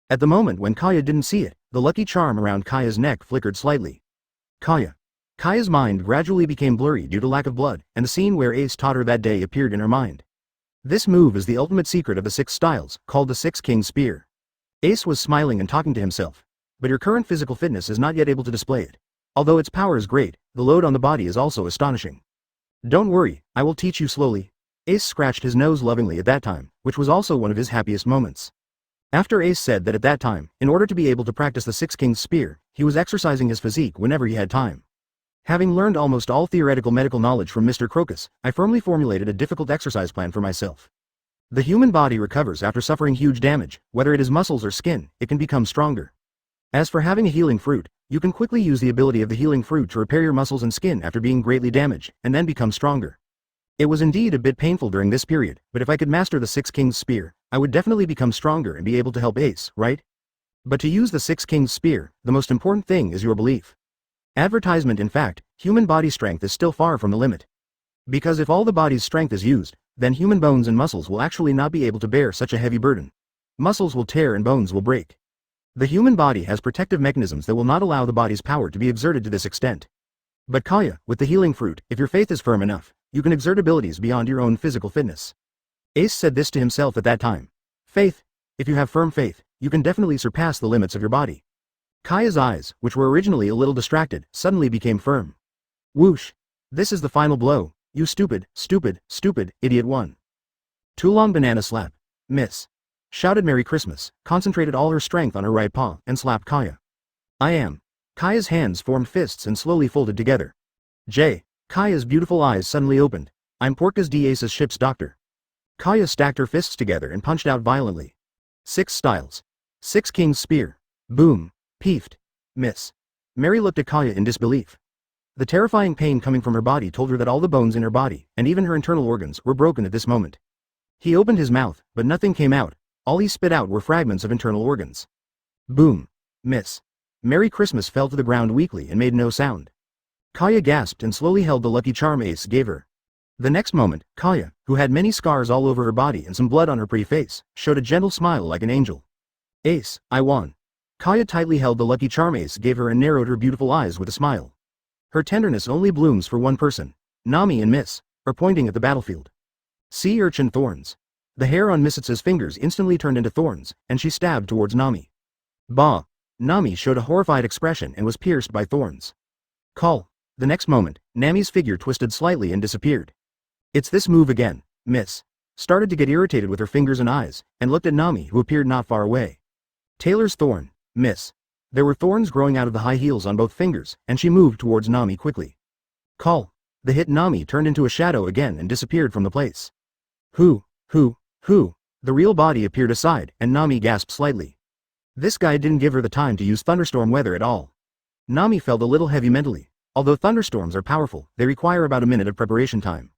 Speaker 1: At the moment when Kaya didn't see it, the lucky charm around Kaya's neck flickered slightly. Kaya. Kaya's mind gradually became blurry due to lack of blood, and the scene where Ace taught her that day appeared in her mind. This move is the ultimate secret of the 6 styles, called the 6 King's Spear. Ace was smiling and talking to himself. But your current physical fitness is not yet able to display it. Although its power is great, the load on the body is also astonishing. Don't worry, I will teach you slowly. Ace scratched his nose lovingly at that time, which was also one of his happiest moments. After Ace said that at that time, in order to be able to practice the 6 King's Spear, he was exercising his physique whenever he had time. Having learned almost all theoretical medical knowledge from Mr. Crocus, I firmly formulated a difficult exercise plan for myself. The human body recovers after suffering huge damage, whether it is muscles or skin, it can become stronger. As for having a healing fruit, you can quickly use the ability of the healing fruit to repair your muscles and skin after being greatly damaged, and then become stronger. It was indeed a bit painful during this period, but if I could master the 6 King's Spear, I would definitely become stronger and be able to help Ace, right? But to use the 6 King's Spear, the most important thing is your belief. Advertisement. In fact, human body strength is still far from the limit. Because if all the body's strength is used, then human bones and muscles will actually not be able to bear such a heavy burden. Muscles will tear and bones will break. The human body has protective mechanisms that will not allow the body's power to be exerted to this extent. But Kaya, with the healing fruit, if your faith is firm enough, you can exert abilities beyond your own physical fitness. Ace said this to himself at that time. Faith. If you have firm faith, you can definitely surpass the limits of your body. Kaya's eyes, which were originally a little distracted, suddenly became firm. Whoosh. This is the final blow. You stupid, idiot one. Too long banana slap. Miss. Shouted Merry Christmas, concentrated all her strength on her right paw, and slapped Kaya. I am. Kaya's hands formed fists and slowly folded together. J. Kaya's beautiful eyes suddenly opened. I'm Porcas D. Ace's ship's doctor. Kaya stacked her fists together and punched out violently. 6 styles. 6 King's Spear. Boom. Peefed. Miss. Mary looked at Kaya in disbelief. The terrifying pain coming from her body told her that all the bones in her body, and even her internal organs, were broken at this moment. He opened his mouth, but nothing came out. All he spit out were fragments of internal organs. Boom. Miss. Merry Christmas fell to the ground weakly and made no sound. Kaya gasped and slowly held the lucky charm Ace gave her. The next moment, Kaya, who had many scars all over her body and some blood on her pretty face, showed a gentle smile like an angel. Ace, I won. Kaya tightly held the lucky charm Ace gave her and narrowed her beautiful eyes with a smile. Her tenderness only blooms for one person. Nami and Miss are pointing at the battlefield. Sea urchin thorns. The hair on Missetsu's fingers instantly turned into thorns, and she stabbed towards Nami. Bah! Nami showed a horrified expression and was pierced by thorns. Call. The next moment, Nami's figure twisted slightly and disappeared. It's this move again, Miss. Started to get irritated with her fingers and eyes, and looked at Nami who appeared not far away. Taylor's thorn, Miss. There were thorns growing out of the high heels on both fingers, and she moved towards Nami quickly. Call. The hit Nami turned into a shadow again and disappeared from the place. Who? The real body appeared aside, and Nami gasped slightly. This guy didn't give her the time to use thunderstorm weather at all. Nami felt a little heavy mentally. Although thunderstorms are powerful, they require about a minute of preparation time.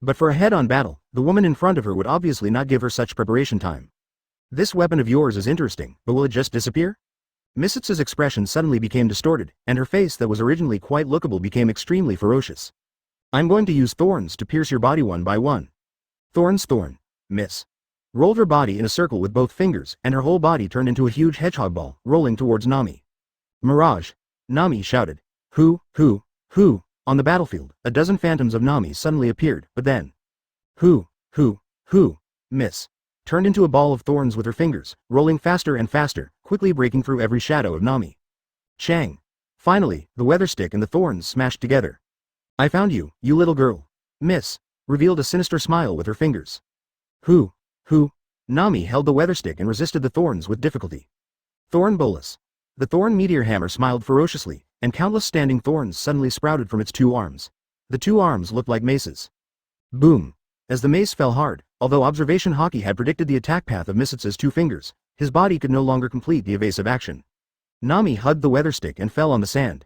Speaker 1: But for a head-on battle, the woman in front of her would obviously not give her such preparation time. This weapon of yours is interesting, but will it just disappear? Misutsu's expression suddenly became distorted, and her face that was originally quite lookable became extremely ferocious. I'm going to use thorns to pierce your body one by one. Thorns thorn. Miss. Rolled her body in a circle with both fingers, and her whole body turned into a huge hedgehog ball, rolling towards Nami. Mirage. Nami shouted. Who? On the battlefield, a dozen phantoms of Nami suddenly appeared, but then. Who? Miss. Turned into a ball of thorns with her fingers, rolling faster and faster, quickly breaking through every shadow of Nami. Chang. Finally, the weather stick and the thorns smashed together. I found you, you little girl. Miss. Revealed a sinister smile with her fingers. Who? Nami held the weather stick and resisted the thorns with difficulty. Thorn bolus. The thorn meteor hammer smiled ferociously, and countless standing thorns suddenly sprouted from its two arms. The two arms looked like maces. Boom. As the mace fell hard, although observation Haki had predicted the attack path of Misutsu's two fingers, his body could no longer complete the evasive action. Nami hugged the weather stick and fell on the sand.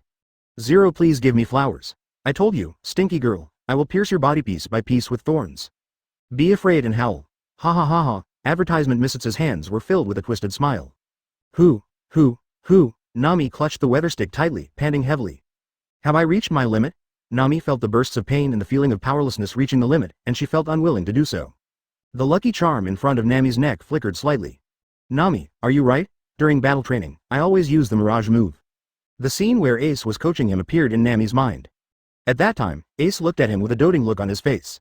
Speaker 1: Zero, please give me flowers. I told you, stinky girl, I will pierce your body piece by piece with thorns. Be afraid and howl. Ha ha ha ha. Advertisement Misutsu's hands were filled with a twisted smile. Who? Nami clutched the weather stick tightly, panting heavily. Have I reached my limit? Nami felt the bursts of pain and the feeling of powerlessness reaching the limit, and she felt unwilling to do so. The lucky charm in front of Nami's neck flickered slightly. Nami, are you right? During battle training, I always use the Mirage move. The scene where Ace was coaching him appeared in Nami's mind. At that time, Ace looked at him with a doting look on his face.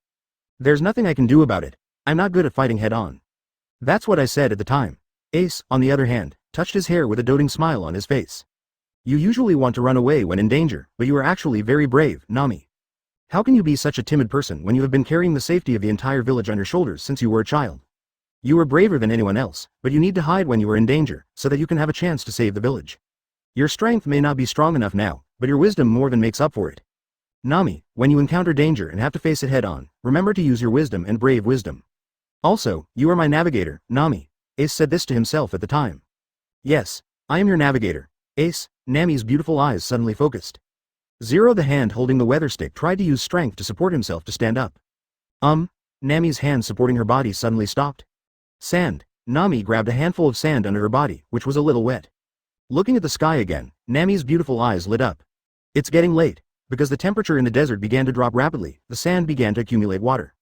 Speaker 1: There's nothing I can do about it. I'm not good at fighting head-on. That's what I said at the time. Ace, on the other hand, touched his hair with a doting smile on his face. You usually want to run away when in danger, but you are actually very brave, Nami. How can you be such a timid person when you have been carrying the safety of the entire village on your shoulders since you were a child? You are braver than anyone else, but you need to hide when you are in danger, so that you can have a chance to save the village. Your strength may not be strong enough now, but your wisdom more than makes up for it. Nami, when you encounter danger and have to face it head-on, remember to use your wisdom and brave wisdom. Also, you are my navigator, Nami. Ace said this to himself at the time. Yes, I am your navigator. Ace. Nami's beautiful eyes suddenly focused. Zero, the hand holding the weather stick, tried to use strength to support himself to stand up. Nami's hand supporting her body suddenly stopped. Sand. Nami grabbed a handful of sand under her body, which was a little wet. Looking at the sky again, Nami's beautiful eyes lit up. It's getting late. Because the temperature in the desert began to drop rapidly, the sand began to accumulate water.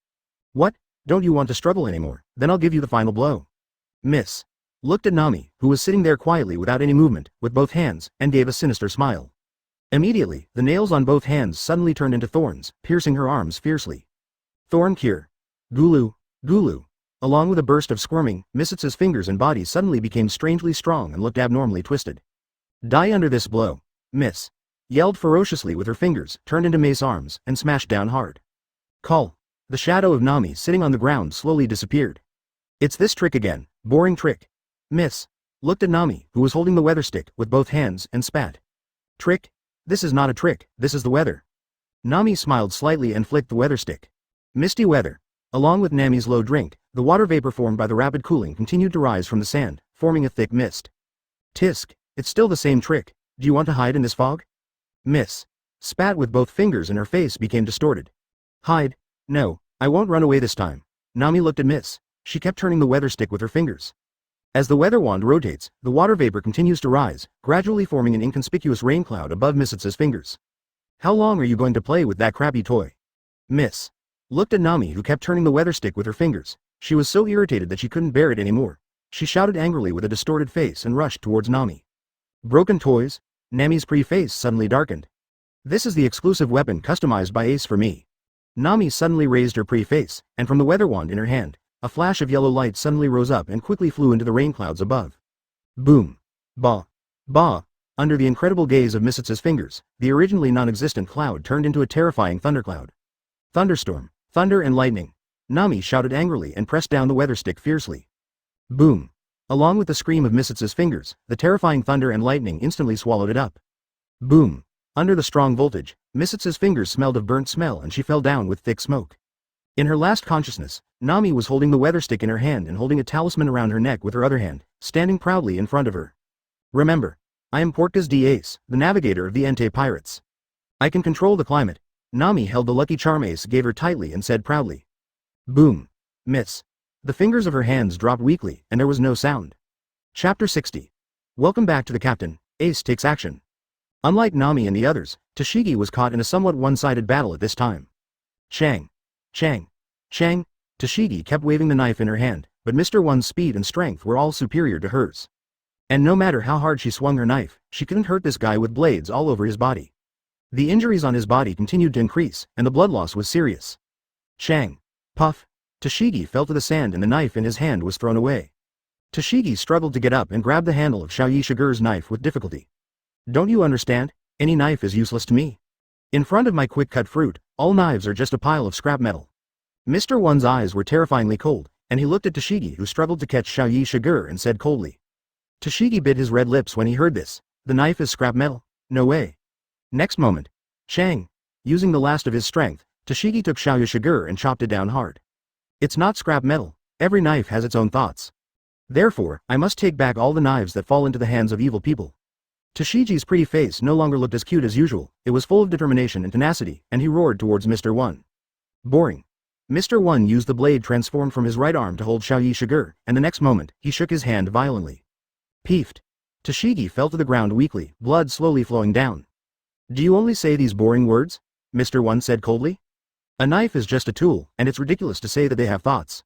Speaker 1: What? Don't you want to struggle anymore? Then I'll give you the final blow. Miss. Looked at Nami, who was sitting there quietly without any movement, with both hands, and gave a sinister smile. Immediately, the nails on both hands suddenly turned into thorns, piercing her arms fiercely. Thorn cure. Gulu. Along with a burst of squirming, Misutsu's fingers and body suddenly became strangely strong and looked abnormally twisted. Die under this blow. Miss. Yelled ferociously with her fingers, turned into mace arms, and smashed down hard. Call. The shadow of Nami sitting on the ground slowly disappeared. It's this trick again. Boring trick. Miss. Looked at Nami, who was holding the weather stick with both hands, and spat. Trick? This is not a trick, this is the weather. Nami smiled slightly and flicked the weather stick. Misty weather. Along with Nami's low drink, the water vapor formed by the rapid cooling continued to rise from the sand, forming a thick mist. Tisk. It's still the same trick. Do you want to hide in this fog? Miss. Spat with both fingers and her face became distorted. Hide? No, I won't run away this time. Nami looked at Miss. She kept turning the weather stick with her fingers. As the weather wand rotates, the water vapor continues to rise, gradually forming an inconspicuous rain cloud above Misutsu's fingers. How long are you going to play with that crappy toy? Miss. Looked at Nami, who kept turning the weather stick with her fingers. She was so irritated that she couldn't bear it anymore. She shouted angrily with a distorted face and rushed towards Nami. Broken toys? Nami's pretty face suddenly darkened. This is the exclusive weapon customized by Ace for me. Nami suddenly raised her pretty face, and from the weather wand in her hand, a flash of yellow light suddenly rose up and quickly flew into the rain clouds above. Boom. Bah. Bah. Under the incredible gaze of Misutsu's fingers, the originally non-existent cloud turned into a terrifying thundercloud. Thunderstorm. Thunder and lightning. Nami shouted angrily and pressed down the weather stick fiercely. Boom. Along with the scream of Misutsu's fingers, the terrifying thunder and lightning instantly swallowed it up. Boom. Under the strong voltage, Misutsu's fingers smelled of burnt smell and she fell down with thick smoke. In her last consciousness, Nami was holding the weather stick in her hand and holding a talisman around her neck with her other hand, standing proudly in front of her. Remember, I am Portgas the Ace, the navigator of the Entei pirates. I can control the climate. Nami held the lucky charm Ace gave her tightly and said proudly. Boom. Miss. The fingers of her hands dropped weakly, and there was no sound. Chapter 60. Welcome back to the captain. Ace takes action. Unlike Nami and the others, Tashigi was caught in a somewhat one-sided battle at this time. Chang. Chang. Chang. Tashigi kept waving the knife in her hand, but Mr. One's speed and strength were all superior to hers. And no matter how hard she swung her knife, she couldn't hurt this guy with blades all over his body. The injuries on his body continued to increase, and the blood loss was serious. Chang. Puff. Tashigi fell to the sand and the knife in his hand was thrown away. Tashigi struggled to get up and grabbed the handle of Xiaoyi Shigur's knife with difficulty. Don't you understand? Any knife is useless to me. In front of my quick-cut fruit, all knives are just a pile of scrap metal. Mr. One's eyes were terrifyingly cold, and he looked at Tashigi who struggled to catch Xiaoyi Shigur and said coldly. Tashigi bit his red lips when he heard this. The knife is scrap metal? No way. Next moment. Chang. Using the last of his strength, Tashigi took Xiaoyi Shigur and chopped it down hard. It's not scrap metal. Every knife has its own thoughts. Therefore, I must take back all the knives that fall into the hands of evil people. Tashigi's pretty face no longer looked as cute as usual, it was full of determination and tenacity, and he roared towards Mr. One. Boring. Mr. One used the blade transformed from his right arm to hold Xiaoyi Shigur, and the next moment, he shook his hand violently. Peefed. Tashigi fell to the ground weakly, blood slowly flowing down. Do you only say these boring words? Mr. One said coldly. A knife is just a tool, and it's ridiculous to say that they have thoughts.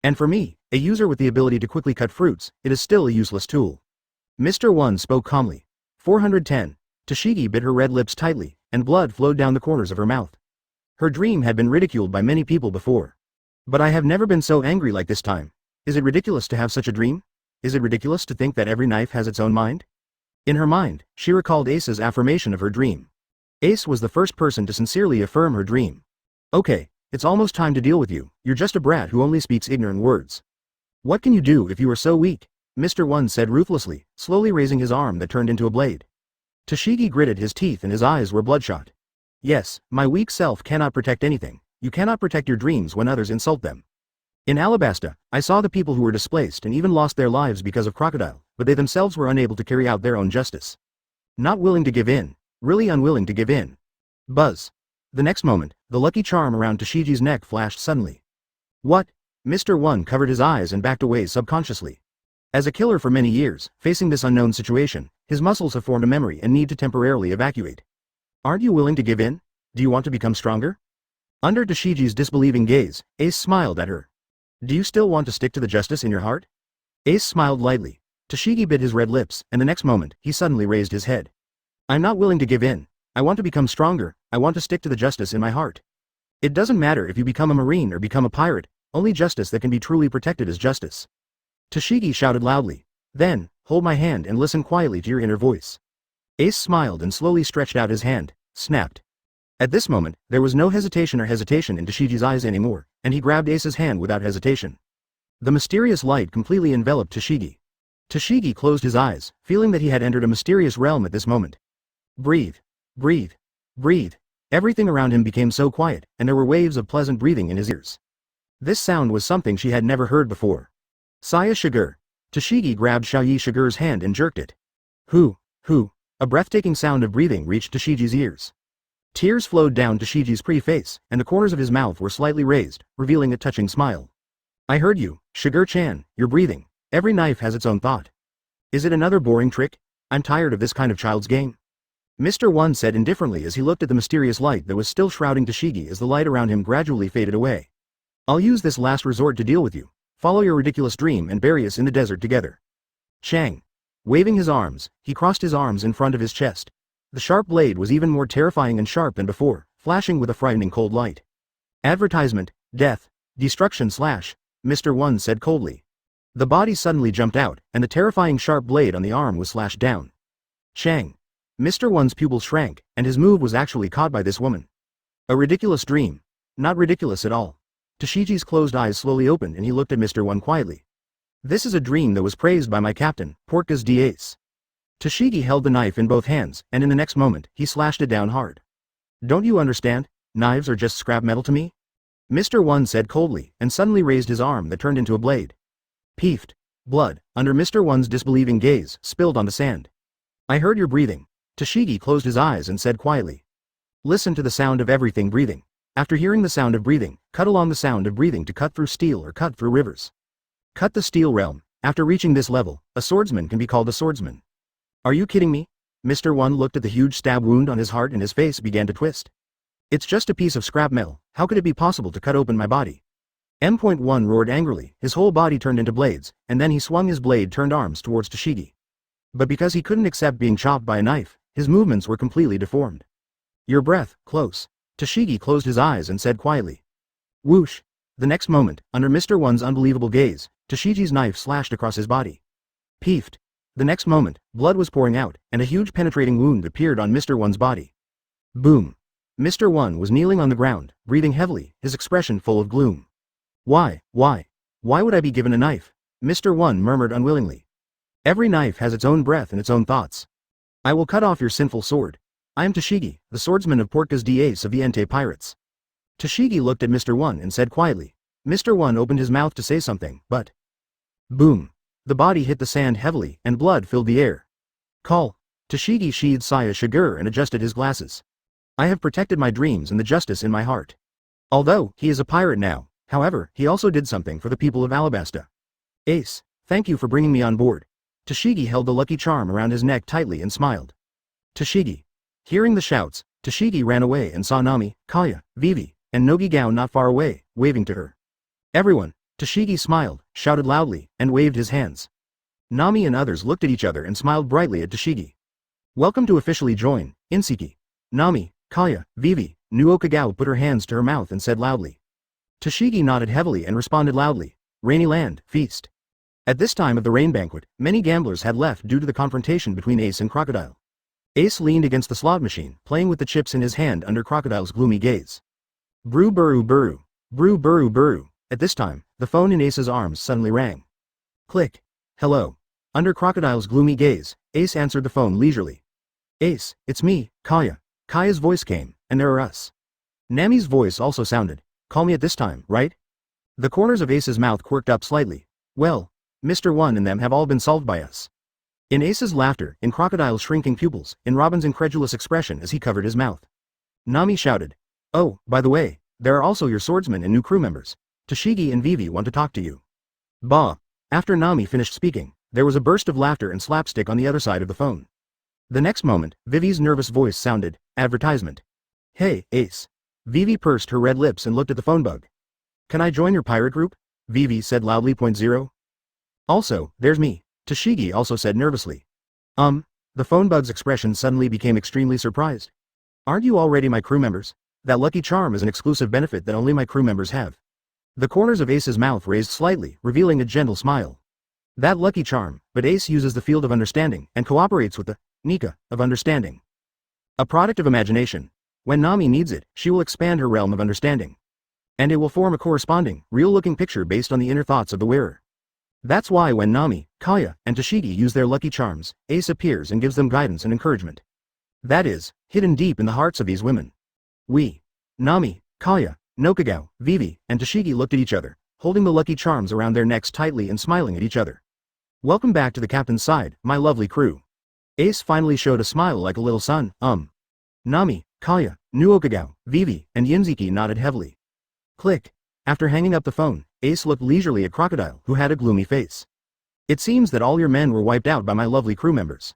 Speaker 1: And for me, a user with the ability to quickly cut fruits, it is still a useless tool. Mr. One spoke calmly. 410. Tashigi bit her red lips tightly, and blood flowed down the corners of her mouth. Her dream had been ridiculed by many people before. But I have never been so angry like this time. Is it ridiculous to have such a dream? Is it ridiculous to think that every knife has its own mind? In her mind, she recalled Ace's affirmation of her dream. Ace was the first person to sincerely affirm her dream. Okay, it's almost time to deal with you, you're just a brat who only speaks ignorant words. What can you do if you are so weak? Mr. One said ruthlessly, slowly raising his arm that turned into a blade. Tashigi gritted his teeth and his eyes were bloodshot. Yes, my weak self cannot protect anything. You cannot protect your dreams when others insult them. In Alabasta, I saw the people who were displaced and even lost their lives because of crocodile, but they themselves were unable to carry out their own justice. Not willing to give in. Really unwilling to give in. Buzz. The next moment, the lucky charm around Tashigi's neck flashed suddenly. What? Mr. One covered his eyes and backed away subconsciously. As a killer for many years, facing this unknown situation, his muscles have formed a memory and need to temporarily evacuate. Aren't you willing to give in? Do you want to become stronger? Under Tashigi's disbelieving gaze, Ace smiled at her. Do you still want to stick to the justice in your heart? Ace smiled lightly. Tashigi bit his red lips, and the next moment, he suddenly raised his head. I'm not willing to give in. I want to become stronger, I want to stick to the justice in my heart. It doesn't matter if you become a marine or become a pirate, only justice that can be truly protected is justice. Tashigi shouted loudly. Then, hold my hand and listen quietly to your inner voice. Ace smiled and slowly stretched out his hand, snapped. At this moment, there was no hesitation in Tashigi's eyes anymore, and he grabbed Ace's hand without hesitation. The mysterious light completely enveloped Tashigi. Tashigi closed his eyes, feeling that he had entered a mysterious realm at this moment. Breathe. Breathe. Breathe. Everything around him became so quiet, and there were waves of pleasant breathing in his ears. This sound was something she had never heard before. Saya Shigur. Tashigi grabbed Xiaoyi Shigur's hand and jerked it. Hoo. A breathtaking sound of breathing reached Tashigi's ears. Tears flowed down Tashigi's pretty face, and the corners of his mouth were slightly raised, revealing a touching smile. I heard you, Shigur-chan, you're breathing. Every knife has its own thought. Is it another boring trick? I'm tired of this kind of child's game. Mr. One said indifferently as he looked at the mysterious light that was still shrouding Tashigi as the light around him gradually faded away. I'll use this last resort to deal with you. Follow your ridiculous dream and bury us in the desert together. Chang. Waving his arms, he crossed his arms in front of his chest. The sharp blade was even more terrifying and sharp than before, flashing with a frightening cold light. Advertisement, death, destruction / Mr. One said coldly. The body suddenly jumped out, and the terrifying sharp blade on the arm was slashed down. Chang. Mr. One's pupil shrank, and his move was actually caught by this woman. A ridiculous dream. Not ridiculous at all. Tashigi's closed eyes slowly opened and he looked at Mr. One quietly. This is a dream that was praised by my captain, Portgas the Ace. Tashigi held the knife in both hands, and in the next moment, he slashed it down hard. Don't you understand? Knives are just scrap metal to me? Mr. One said coldly, and suddenly raised his arm that turned into a blade. Peefed. Blood, under Mr. One's disbelieving gaze, spilled on the sand. I heard your breathing. Tashigi closed his eyes and said quietly. Listen to the sound of everything breathing. After hearing the sound of breathing, cut along the sound of breathing to cut through steel or cut through rivers. Cut the steel realm. After reaching this level, a swordsman can be called a swordsman. Are you kidding me? Mr. One looked at the huge stab wound on his heart and his face began to twist. It's just a piece of scrap metal, how could it be possible to cut open my body? M.1 roared angrily, his whole body turned into blades, and then he swung his blade-turned arms towards Tashigi. But because he couldn't accept being chopped by a knife, his movements were completely deformed. Your breath, close. Tashigi closed his eyes and said quietly. Whoosh. The next moment, under Mr. One's unbelievable gaze, Tashigi's knife slashed across his body. Peefed. The next moment, blood was pouring out, and a huge penetrating wound appeared on Mr. One's body. Boom. Mr. One was kneeling on the ground, breathing heavily, his expression full of gloom. Why would I be given a knife? Mr. One murmured unwillingly. Every knife has its own breath and its own thoughts. I will cut off your sinful sword. I am Tashigi, the swordsman of Portka's Ace of the Entei Pirates. Tashigi looked at Mr. One and said quietly. Mr. One opened his mouth to say something, but... Boom. The body hit the sand heavily, and blood filled the air. Call. Tashigi sheathed Saya Shigur and adjusted his glasses. I have protected my dreams and the justice in my heart. Although, he is a pirate now, however, he also did something for the people of Alabasta. Ace, thank you for bringing me on board. Tashigi held the lucky charm around his neck tightly and smiled. Tashigi. Hearing the shouts, Tashigi ran away and saw Nami, Kaya, Vivi, and Nogigao not far away, waving to her. Everyone, Tashigi smiled, shouted loudly, and waved his hands. Nami and others looked at each other and smiled brightly at Tashigi. Welcome to officially join, Inseki. Nami, Kaya, Vivi, Nuokagao put her hands to her mouth and said loudly. Tashigi nodded heavily and responded loudly. Rainy land, feast. At this time of the rain banquet, many gamblers had left due to the confrontation between Ace and Crocodile. Ace leaned against the slot machine, playing with the chips in his hand under Crocodile's gloomy gaze. Brew buru buru. Brew buru buru. At this time, the phone in Ace's arms suddenly rang. Click. Hello. Under Crocodile's gloomy gaze, Ace answered the phone leisurely. Ace, it's me, Kaya. Kaya's voice came, and there are us. Nami's voice also sounded. Call me at this time, right? The corners of Ace's mouth quirked up slightly. Well, Mr. One and them have all been solved by us. In Ace's laughter, in Crocodile's shrinking pupils, in Robin's incredulous expression as he covered his mouth. Nami shouted. Oh, by the way, there are also your swordsmen and new crew members. Tashigi and Vivi want to talk to you. Bah. After Nami finished speaking, there was a burst of laughter and slapstick on the other side of the phone. The next moment, Vivi's nervous voice sounded. Advertisement. Hey, Ace. Vivi pursed her red lips and looked at the phone bug. Can I join your pirate group? Vivi said loudly. 0. Also, there's me. Tashigi also said nervously. The phone bug's expression suddenly became extremely surprised. Aren't you already my crew members? That lucky charm is an exclusive benefit that only my crew members have. The corners of Ace's mouth raised slightly, revealing a gentle smile. That lucky charm, but Ace uses the field of understanding and cooperates with the Nika of understanding. A product of imagination. When Nami needs it, she will expand her realm of understanding. And it will form a corresponding, real-looking picture based on the inner thoughts of the wearer. That's why when Nami, Kaya, and Tashigi use their lucky charms, Ace appears and gives them guidance and encouragement. That is, hidden deep in the hearts of these women. We, Nami, Kaya, Nokagao, Vivi, and Tashigi looked at each other, holding the lucky charms around their necks tightly and smiling at each other. Welcome back to the captain's side, my lovely crew. Ace finally showed a smile like a little son. Nami, Kaya, Nuokagao, Vivi, and Yinziki nodded heavily. Click. After hanging up the phone, Ace looked leisurely at Crocodile, who had a gloomy face. It seems that all your men were wiped out by my lovely crew members.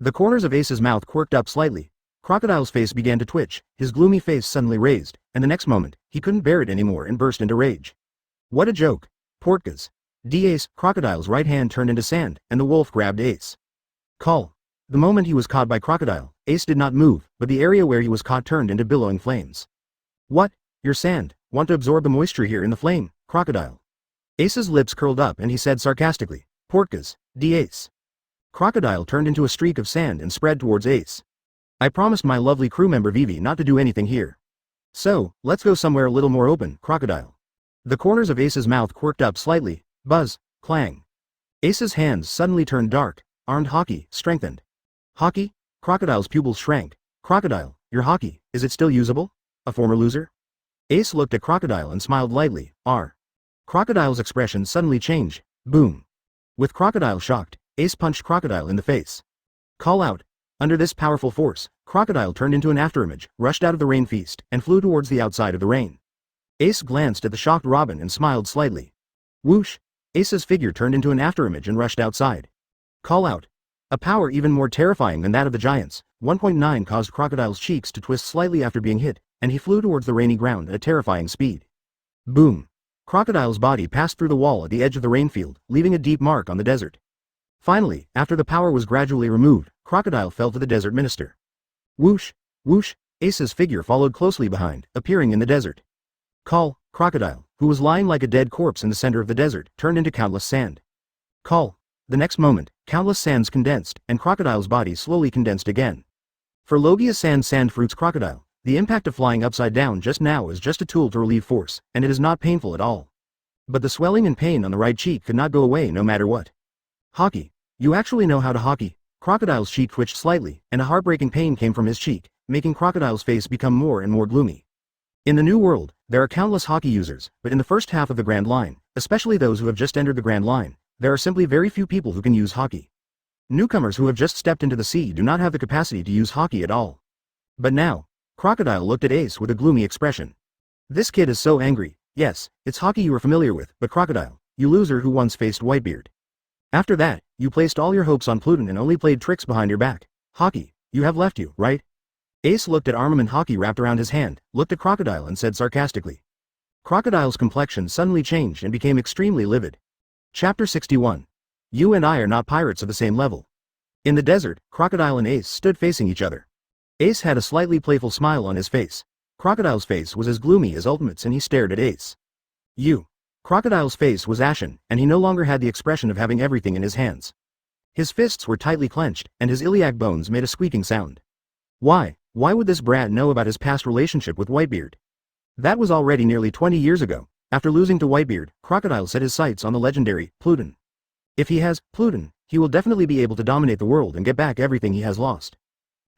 Speaker 1: The corners of Ace's mouth quirked up slightly. Crocodile's face began to twitch, his gloomy face suddenly raised, and the next moment, he couldn't bear it anymore and burst into rage. What a joke. Portkas. Ace, Crocodile's right hand turned into sand, and the wolf grabbed Ace. Call. The moment he was caught by Crocodile, Ace did not move, but the area where he was caught turned into billowing flames. What? Your sand. Want to absorb the moisture here in the flame, Crocodile. Ace's lips curled up and he said sarcastically, Portkas, Ace. Crocodile turned into a streak of sand and spread towards Ace. I promised my lovely crew member Vivi not to do anything here. So, let's go somewhere a little more open, Crocodile. The corners of Ace's mouth quirked up slightly. Buzz, clang. Ace's hands suddenly turned dark. Armed Haki, strengthened. Haki? Crocodile's pupils shrank. Crocodile, your Haki, is it still usable? A former loser? Ace looked at Crocodile and smiled lightly. R. Crocodile's expression suddenly changed. Boom. With Crocodile shocked, Ace punched Crocodile in the face. Call out. Under this powerful force, Crocodile turned into an afterimage, rushed out of the rain feast, and flew towards the outside of the rain. Ace glanced at the shocked Robin and smiled slightly. Whoosh! Ace's figure turned into an afterimage and rushed outside. Call out. A power even more terrifying than that of the giants, 1.9 caused Crocodile's cheeks to twist slightly after being hit, and he flew towards the rainy ground at a terrifying speed. Boom! Crocodile's body passed through the wall at the edge of the rainfield, leaving a deep mark on the desert. Finally, after the power was gradually removed, Crocodile fell to the desert minister. Whoosh! Whoosh! Ace's figure followed closely behind, appearing in the desert. Call. Crocodile, who was lying like a dead corpse in the center of the desert, turned into countless sand. Call. The next moment, countless sands condensed, and Crocodile's body slowly condensed again. For Logia sand fruits Crocodile, the impact of flying upside down just now is just a tool to relieve force, and it is not painful at all. But the swelling and pain on the right cheek could not go away no matter what. Haki. You actually know how to Haki. Crocodile's cheek twitched slightly, and a heartbreaking pain came from his cheek, making Crocodile's face become more and more gloomy. In the New World, there are countless Haki users, but in the first half of the Grand Line, especially those who have just entered the Grand Line, there are simply very few people who can use Haki. Newcomers who have just stepped into the sea do not have the capacity to use Haki at all. But now, Crocodile looked at Ace with a gloomy expression. This kid is so angry. Yes, it's Haki you are familiar with, but Crocodile, you loser who once faced Whitebeard. After that, you placed all your hopes on Pluton and only played tricks behind your back. Haki, you have left you, right? Ace looked at armament Haki wrapped around his hand, looked at Crocodile and said sarcastically. Crocodile's complexion suddenly changed and became extremely livid. Chapter 61. You and I are not pirates of the same level. In the desert, Crocodile and Ace stood facing each other. Ace had a slightly playful smile on his face. Crocodile's face was as gloomy as Ultimate's and he stared at Ace. You. Crocodile's face was ashen, and he no longer had the expression of having everything in his hands. His fists were tightly clenched, and his iliac bones made a squeaking sound. Why would this brat know about his past relationship with Whitebeard? That was already nearly 20 years ago. After losing to Whitebeard, Crocodile set his sights on the legendary Pluton. If he has Pluton, he will definitely be able to dominate the world and get back everything he has lost.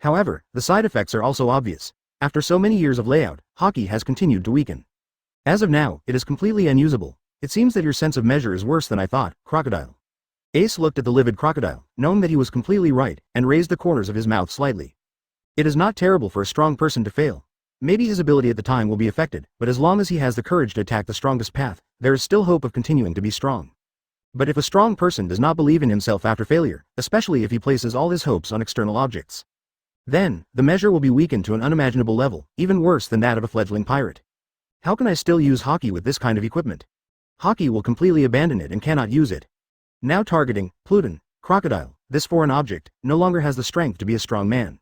Speaker 1: However, the side effects are also obvious. After so many years of layout, Haki has continued to weaken. As of now, it is completely unusable. It seems that your sense of measure is worse than I thought, Crocodile. Ace looked at the livid Crocodile, knowing that he was completely right, and raised the corners of his mouth slightly. It is not terrible for a strong person to fail. Maybe his ability at the time will be affected, but as long as he has the courage to attack the strongest path, there is still hope of continuing to be strong. But if a strong person does not believe in himself after failure, especially if he places all his hopes on external objects, then, the measure will be weakened to an unimaginable level, even worse than that of a fledgling pirate. How can I still use Haki with this kind of equipment? Haki will completely abandon it and cannot use it. Now targeting, Pluton, Crocodile, this foreign object, no longer has the strength to be a strong man.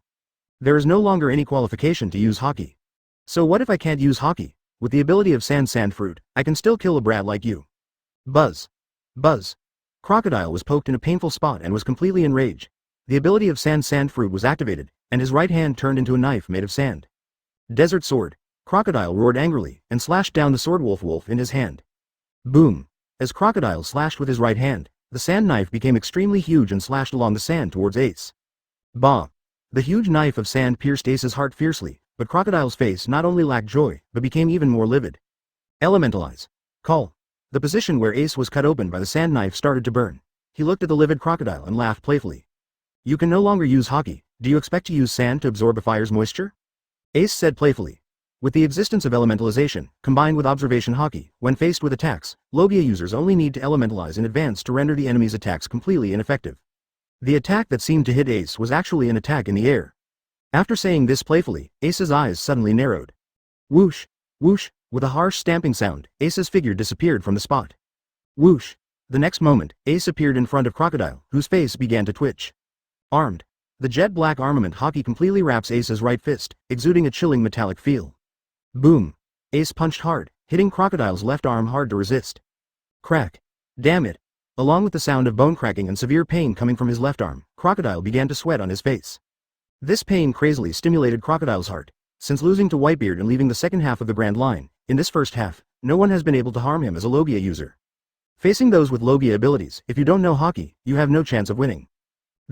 Speaker 1: There is no longer any qualification to use Haki. So what if I can't use Haki? With the ability of sand fruit, I can still kill a brat like you. Buzz. Buzz. Crocodile was poked in a painful spot and was completely enraged. The ability of sand fruit was activated, and his right hand turned into a knife made of sand. Desert sword. Crocodile roared angrily, and slashed down the sword wolf in his hand. Boom. As Crocodile slashed with his right hand, the sand knife became extremely huge and slashed along the sand towards Ace. Bah. The huge knife of sand pierced Ace's heart fiercely, but Crocodile's face not only lacked joy, but became even more livid. Elementalize. Call. The position where Ace was cut open by the sand knife started to burn. He looked at the livid Crocodile and laughed playfully. You can no longer use Haki. Do you expect to use sand to absorb a fire's moisture? Ace said playfully. With the existence of elementalization, combined with observation Haki, when faced with attacks, Logia users only need to elementalize in advance to render the enemy's attacks completely ineffective. The attack that seemed to hit Ace was actually an attack in the air. After saying this playfully, Ace's eyes suddenly narrowed. Whoosh! Whoosh! With a harsh stamping sound, Ace's figure disappeared from the spot. Whoosh! The next moment, Ace appeared in front of Crocodile, whose face began to twitch. Armed. The jet black armament Haki completely wraps Ace's right fist, exuding a chilling metallic feel. Boom! Ace punched hard, hitting Crocodile's left arm hard to resist. Crack! Damn it! Along with the sound of bone cracking and severe pain coming from his left arm, Crocodile began to sweat on his face. This pain crazily stimulated Crocodile's heart. Since losing to Whitebeard and leaving the second half of the Grand Line, in this first half, no one has been able to harm him as a Logia user. Facing those with Logia abilities, if you don't know Haki, you have no chance of winning.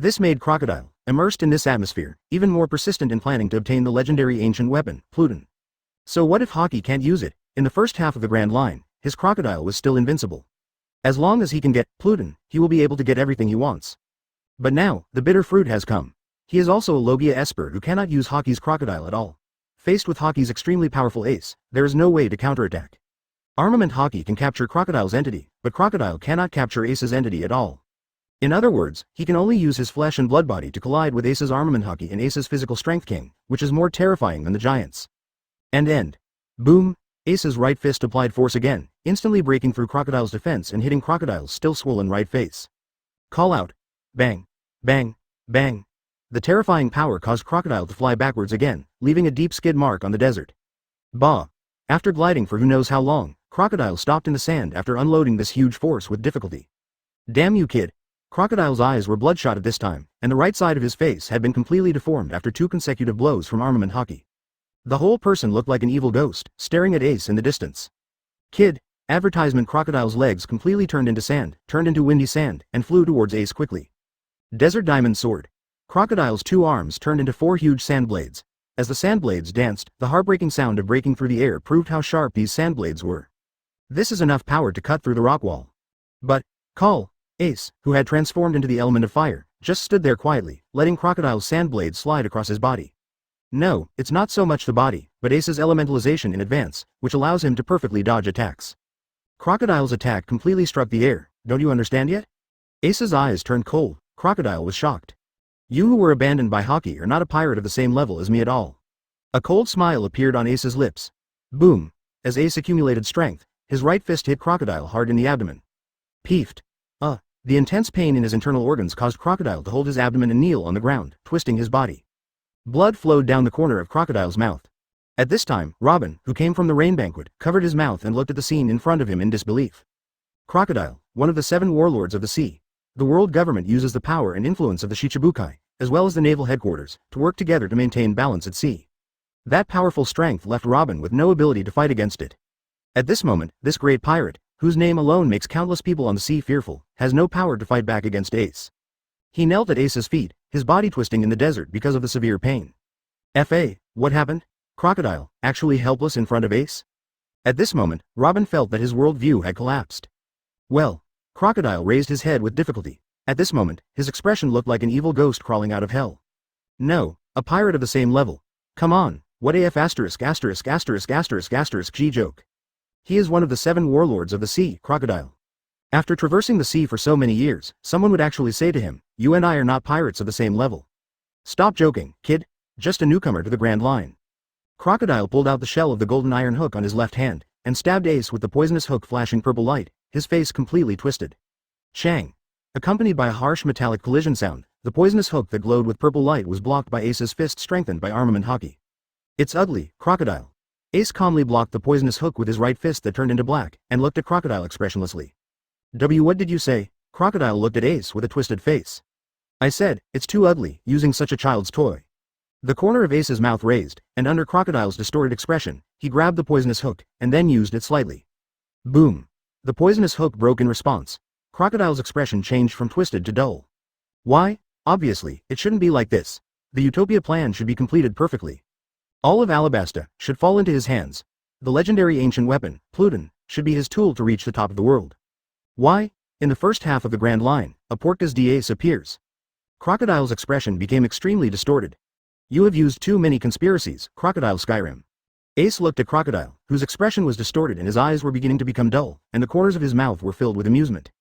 Speaker 1: This made Crocodile, immersed in this atmosphere, even more persistent in planning to obtain the legendary ancient weapon, Pluton. So what if Haki can't use it? In the first half of the Grand Line, his crocodile was still invincible. As long as he can get Pluton, he will be able to get everything he wants. But now, the bitter fruit has come. He is also a Logia Esper who cannot use Haki's crocodile at all. Faced with Haki's extremely powerful ace, there is no way to counterattack. Armament Haki can capture Crocodile's entity, but Crocodile cannot capture Ace's entity at all. In other words, he can only use his flesh and blood body to collide with Ace's armament Haki and Ace's physical strength king, which is more terrifying than the giants. End. Boom! Ace's right fist applied force again, instantly breaking through Crocodile's defense and hitting Crocodile's still swollen right face. Call out. Bang. Bang. Bang. The terrifying power caused Crocodile to fly backwards again, leaving a deep skid mark on the desert. Bah! After gliding for who knows how long, Crocodile stopped in the sand after unloading this huge force with difficulty. Damn you, kid! Crocodile's eyes were bloodshot at this time, and the right side of his face had been completely deformed after 2 consecutive blows from armament Haki. The whole person looked like an evil ghost, staring at Ace in the distance. Kid! Advertisement Crocodile's legs completely turned into windy sand, and flew towards Ace quickly. Desert Diamond Sword. Crocodile's 2 arms turned into 4 huge sand blades. As the sand blades danced, the heartbreaking sound of breaking through the air proved how sharp these sand blades were. This is enough power to cut through the rock wall. But, call! Ace, who had transformed into the element of fire, just stood there quietly, letting Crocodile's sand blades slide across his body. No, it's not so much the body, but Ace's elementalization in advance, which allows him to perfectly dodge attacks. Crocodile's attack completely struck the air, don't you understand yet? Ace's eyes turned cold. Crocodile was shocked. You who were abandoned by Haki are not a pirate of the same level as me at all. A cold smile appeared on Ace's lips. Boom! As Ace accumulated strength, his right fist hit Crocodile hard in the abdomen. Peefed. The intense pain in his internal organs caused Crocodile to hold his abdomen and kneel on the ground, twisting his body. Blood flowed down the corner of Crocodile's mouth. At this time, Robin, who came from the rain banquet, covered his mouth and looked at the scene in front of him in disbelief. Crocodile, one of the 7 warlords of the sea. The world government uses the power and influence of the Shichibukai, as well as the naval headquarters, to work together to maintain balance at sea. That powerful strength left Robin with no ability to fight against it. At this moment, this great pirate, whose name alone makes countless people on the sea fearful, has no power to fight back against Ace. He knelt at Ace's feet, his body twisting in the desert because of the severe pain. What happened? Crocodile, actually helpless in front of Ace? At this moment, Robin felt that his worldview had collapsed. Well, Crocodile raised his head with difficulty. At this moment, his expression looked like an evil ghost crawling out of hell. No, a pirate of the same level. Come on, what AF G joke. He is one of the 7 warlords of the sea, Crocodile. After traversing the sea for so many years, someone would actually say to him, you and I are not pirates of the same level. Stop joking, kid. Just a newcomer to the Grand Line. Crocodile pulled out the shell of the golden iron hook on his left hand, and stabbed Ace with the poisonous hook flashing purple light, his face completely twisted. Chang. Accompanied by a harsh metallic collision sound, the poisonous hook that glowed with purple light was blocked by Ace's fist strengthened by armament Haki. It's ugly, Crocodile. Ace calmly blocked the poisonous hook with his right fist that turned into black, and looked at Crocodile expressionlessly. What did you say? Crocodile looked at Ace with a twisted face. I said, it's too ugly, using such a child's toy. The corner of Ace's mouth raised, and under Crocodile's distorted expression, he grabbed the poisonous hook, and then used it slightly. Boom! The poisonous hook broke in response. Crocodile's expression changed from twisted to dull. Why? Obviously, it shouldn't be like this. The Utopia plan should be completed perfectly. All of Alabasta should fall into his hands. The legendary ancient weapon, Pluton, should be his tool to reach the top of the world. Why? In the first half of the Grand Line, a Portgas d'Ace appears. Crocodile's expression became extremely distorted. You have used too many conspiracies, Crocodile Skyrim. Ace looked at Crocodile, whose expression was distorted and his eyes were beginning to become dull, and the corners of his mouth were filled with amusement.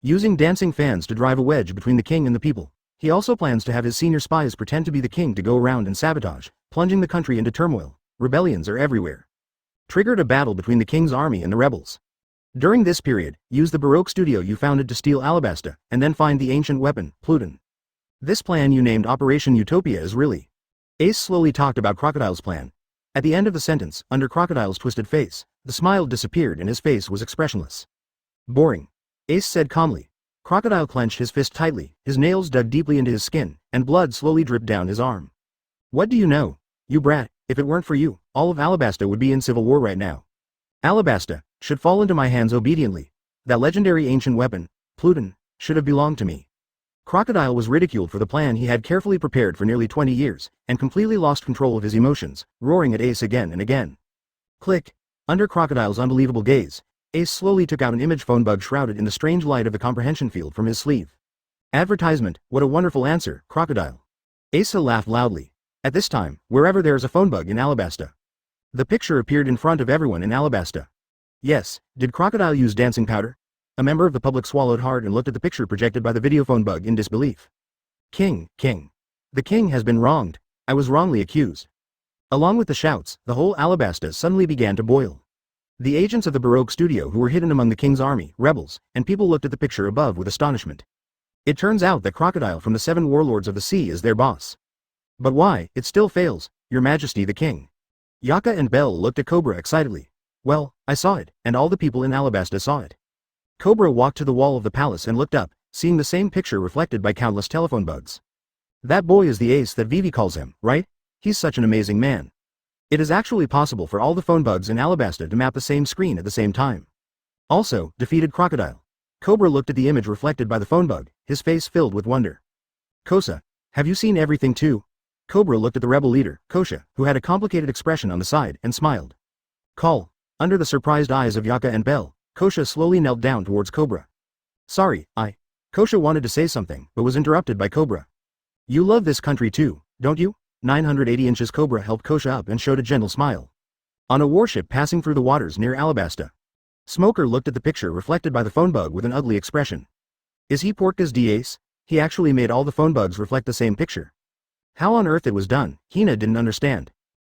Speaker 1: Using dancing fans to drive a wedge between the king and the people, he also plans to have his senior spies pretend to be the king to go around and sabotage, plunging the country into turmoil. Rebellions are everywhere. Triggered a battle between the king's army and the rebels. During this period, use the Baroque studio you founded to steal Alabasta, and then find the ancient weapon, Pluton. This plan you named Operation Utopia is really... Ace slowly talked about Crocodile's plan. At the end of the sentence, under Crocodile's twisted face, the smile disappeared and his face was expressionless. Boring. Ace said calmly. Crocodile clenched his fist tightly, his nails dug deeply into his skin, and blood slowly dripped down his arm. What do you know? You brat, if it weren't for you, all of Alabasta would be in civil war right now. Alabasta should fall into my hands obediently. That legendary ancient weapon, Pluton, should have belonged to me. Crocodile was ridiculed for the plan he had carefully prepared for nearly 20 years, and completely lost control of his emotions, roaring at Ace again and again. Click. Under Crocodile's unbelievable gaze, Ace slowly took out an image phone bug shrouded in the strange light of the comprehension field from his sleeve. Advertisement, what a wonderful answer, Crocodile. Asa laughed loudly. At this time, wherever there is a phone bug in Alabasta. The picture appeared in front of everyone in Alabasta. Yes, did Crocodile use dancing powder? A member of the public swallowed hard and looked at the picture projected by the video phone bug in disbelief. King. The king has been wronged. I was wrongly accused. Along with the shouts, the whole Alabasta suddenly began to boil. The agents of the Baroque studio who were hidden among the king's army, rebels, and people looked at the picture above with astonishment. It turns out that Crocodile from the 7 warlords of the sea is their boss. But why, it still fails, your majesty the king. Jakka and Bell looked at Cobra excitedly. Well, I saw it, and all the people in Alabasta saw it. Cobra walked to the wall of the palace and looked up, seeing the same picture reflected by countless telephone bugs. That boy is the ace that Vivi calls him, right? He's such an amazing man. It is actually possible for all the phone bugs in Alabasta to map the same screen at the same time. Also, defeated Crocodile. Cobra looked at the image reflected by the phone bug, his face filled with wonder. Kosa, have you seen everything too? Cobra looked at the rebel leader, Kosha, who had a complicated expression on the side, and smiled. Call. Under the surprised eyes of Jakka and Bell, Kosha slowly knelt down towards Cobra. Sorry, Kosha wanted to say something, but was interrupted by Cobra. You love this country too, don't you? 980 inches Cobra helped Kosha up and showed a gentle smile. On a warship passing through the waters near Alabasta. Smoker looked at the picture reflected by the phone bug with an ugly expression. Is he Portka's D-Ace? He actually made all the phone bugs reflect the same picture. How on earth it was done, Hina didn't understand.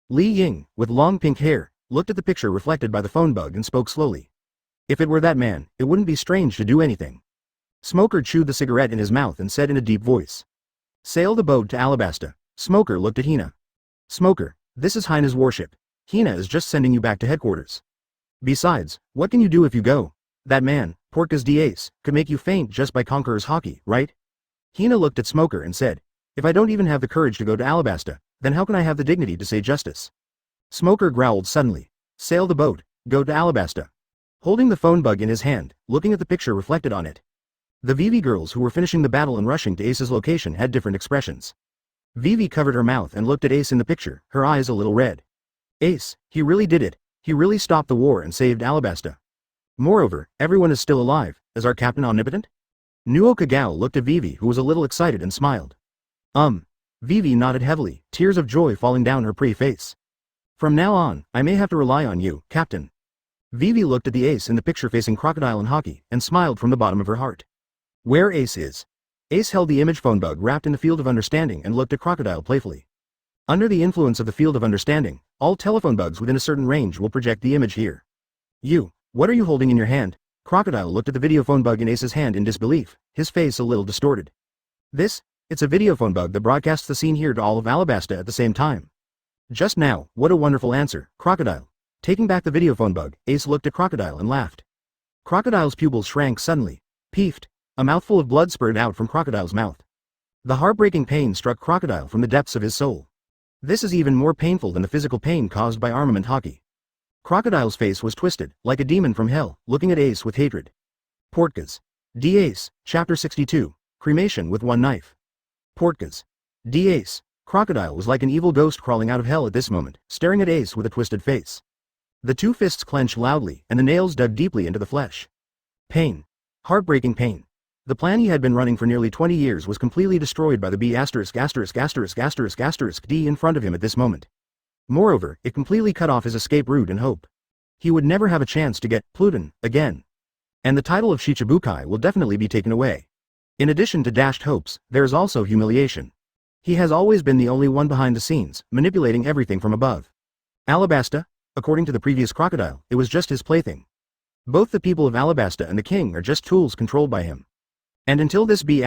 Speaker 1: Li Ying, with long pink hair, looked at the picture reflected by the phone bug and spoke slowly. If it were that man, it wouldn't be strange to do anything. Smoker chewed the cigarette in his mouth and said in a deep voice. Sail the boat to Alabasta. Smoker looked at Hina. Smoker, this is Hina's warship. Hina is just sending you back to headquarters. Besides, what can you do if you go? That man, Portka's D-Ace, could make you faint just by Conqueror's haki, right? Hina looked at Smoker and said, if I don't even have the courage to go to Alabasta, then how can I have the dignity to say justice? Smoker growled suddenly. Sail the boat, go to Alabasta. Holding the phone bug in his hand, looking at the picture reflected on it. The Vivi girls who were finishing the battle and rushing to Ace's location had different expressions. Vivi covered her mouth and looked at Ace in the picture, her eyes a little red. Ace, he really did it. He really stopped the war and saved Alabasta. Moreover, everyone is still alive. Is our captain omnipotent? Nuo Kagao looked at Vivi, who was a little excited, and smiled. Vivi nodded heavily, tears of joy falling down her pretty face. From now on, I may have to rely on you, Captain. Vivi looked at the Ace in the picture facing Crocodile and Haki, and smiled from the bottom of her heart. Where Ace is. Ace held the image phone bug wrapped in the field of understanding and looked at Crocodile playfully. Under the influence of the field of understanding, all telephone bugs within a certain range will project the image here. You, what are you holding in your hand? Crocodile looked at the video phone bug in Ace's hand in disbelief, his face a little distorted. This? It's a video phone bug that broadcasts the scene here to all of Alabasta at the same time. Just now, what a wonderful answer, Crocodile. Taking back the video phone bug, Ace looked at Crocodile and laughed. Crocodile's pupils shrank suddenly. Peefed. A mouthful of blood spurted out from Crocodile's mouth. The heartbreaking pain struck Crocodile from the depths of his soul. This is even more painful than the physical pain caused by armament haki. Crocodile's face was twisted, like a demon from hell, looking at Ace with hatred. Portka's D-Ace, Chapter 62, Cremation with One Knife. Portka's D-Ace. Crocodile was like an evil ghost crawling out of hell at this moment, staring at Ace with a twisted face. The two fists clenched loudly, and the nails dug deeply into the flesh. Pain. Heartbreaking pain. The plan he had been running for nearly 20 years was completely destroyed by the B********** D in front of him at this moment. Moreover, it completely cut off his escape route and hope. He would never have a chance to get Pluton again. And the title of Shichibukai will definitely be taken away. In addition to dashed hopes, there is also humiliation. He has always been the only one behind the scenes, manipulating everything from above. Alabasta? According to the previous Crocodile, it was just his plaything. Both the people of Alabasta and the king are just tools controlled by him. And until this B********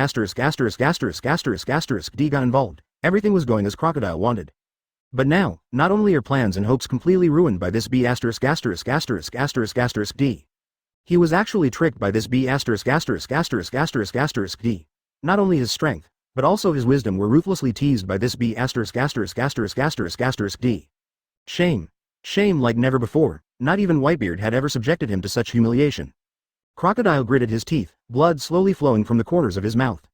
Speaker 1: D got involved, everything was going as Crocodile wanted. But now, not only are plans and hopes completely ruined by this B******* D. He was actually tricked by this B****** D. Not only his strength, but also his wisdom were ruthlessly teased by this B****** D. Shame. Shame like never before, not even Whitebeard had ever subjected him to such humiliation. Crocodile gritted his teeth, blood slowly flowing from the corners of his mouth.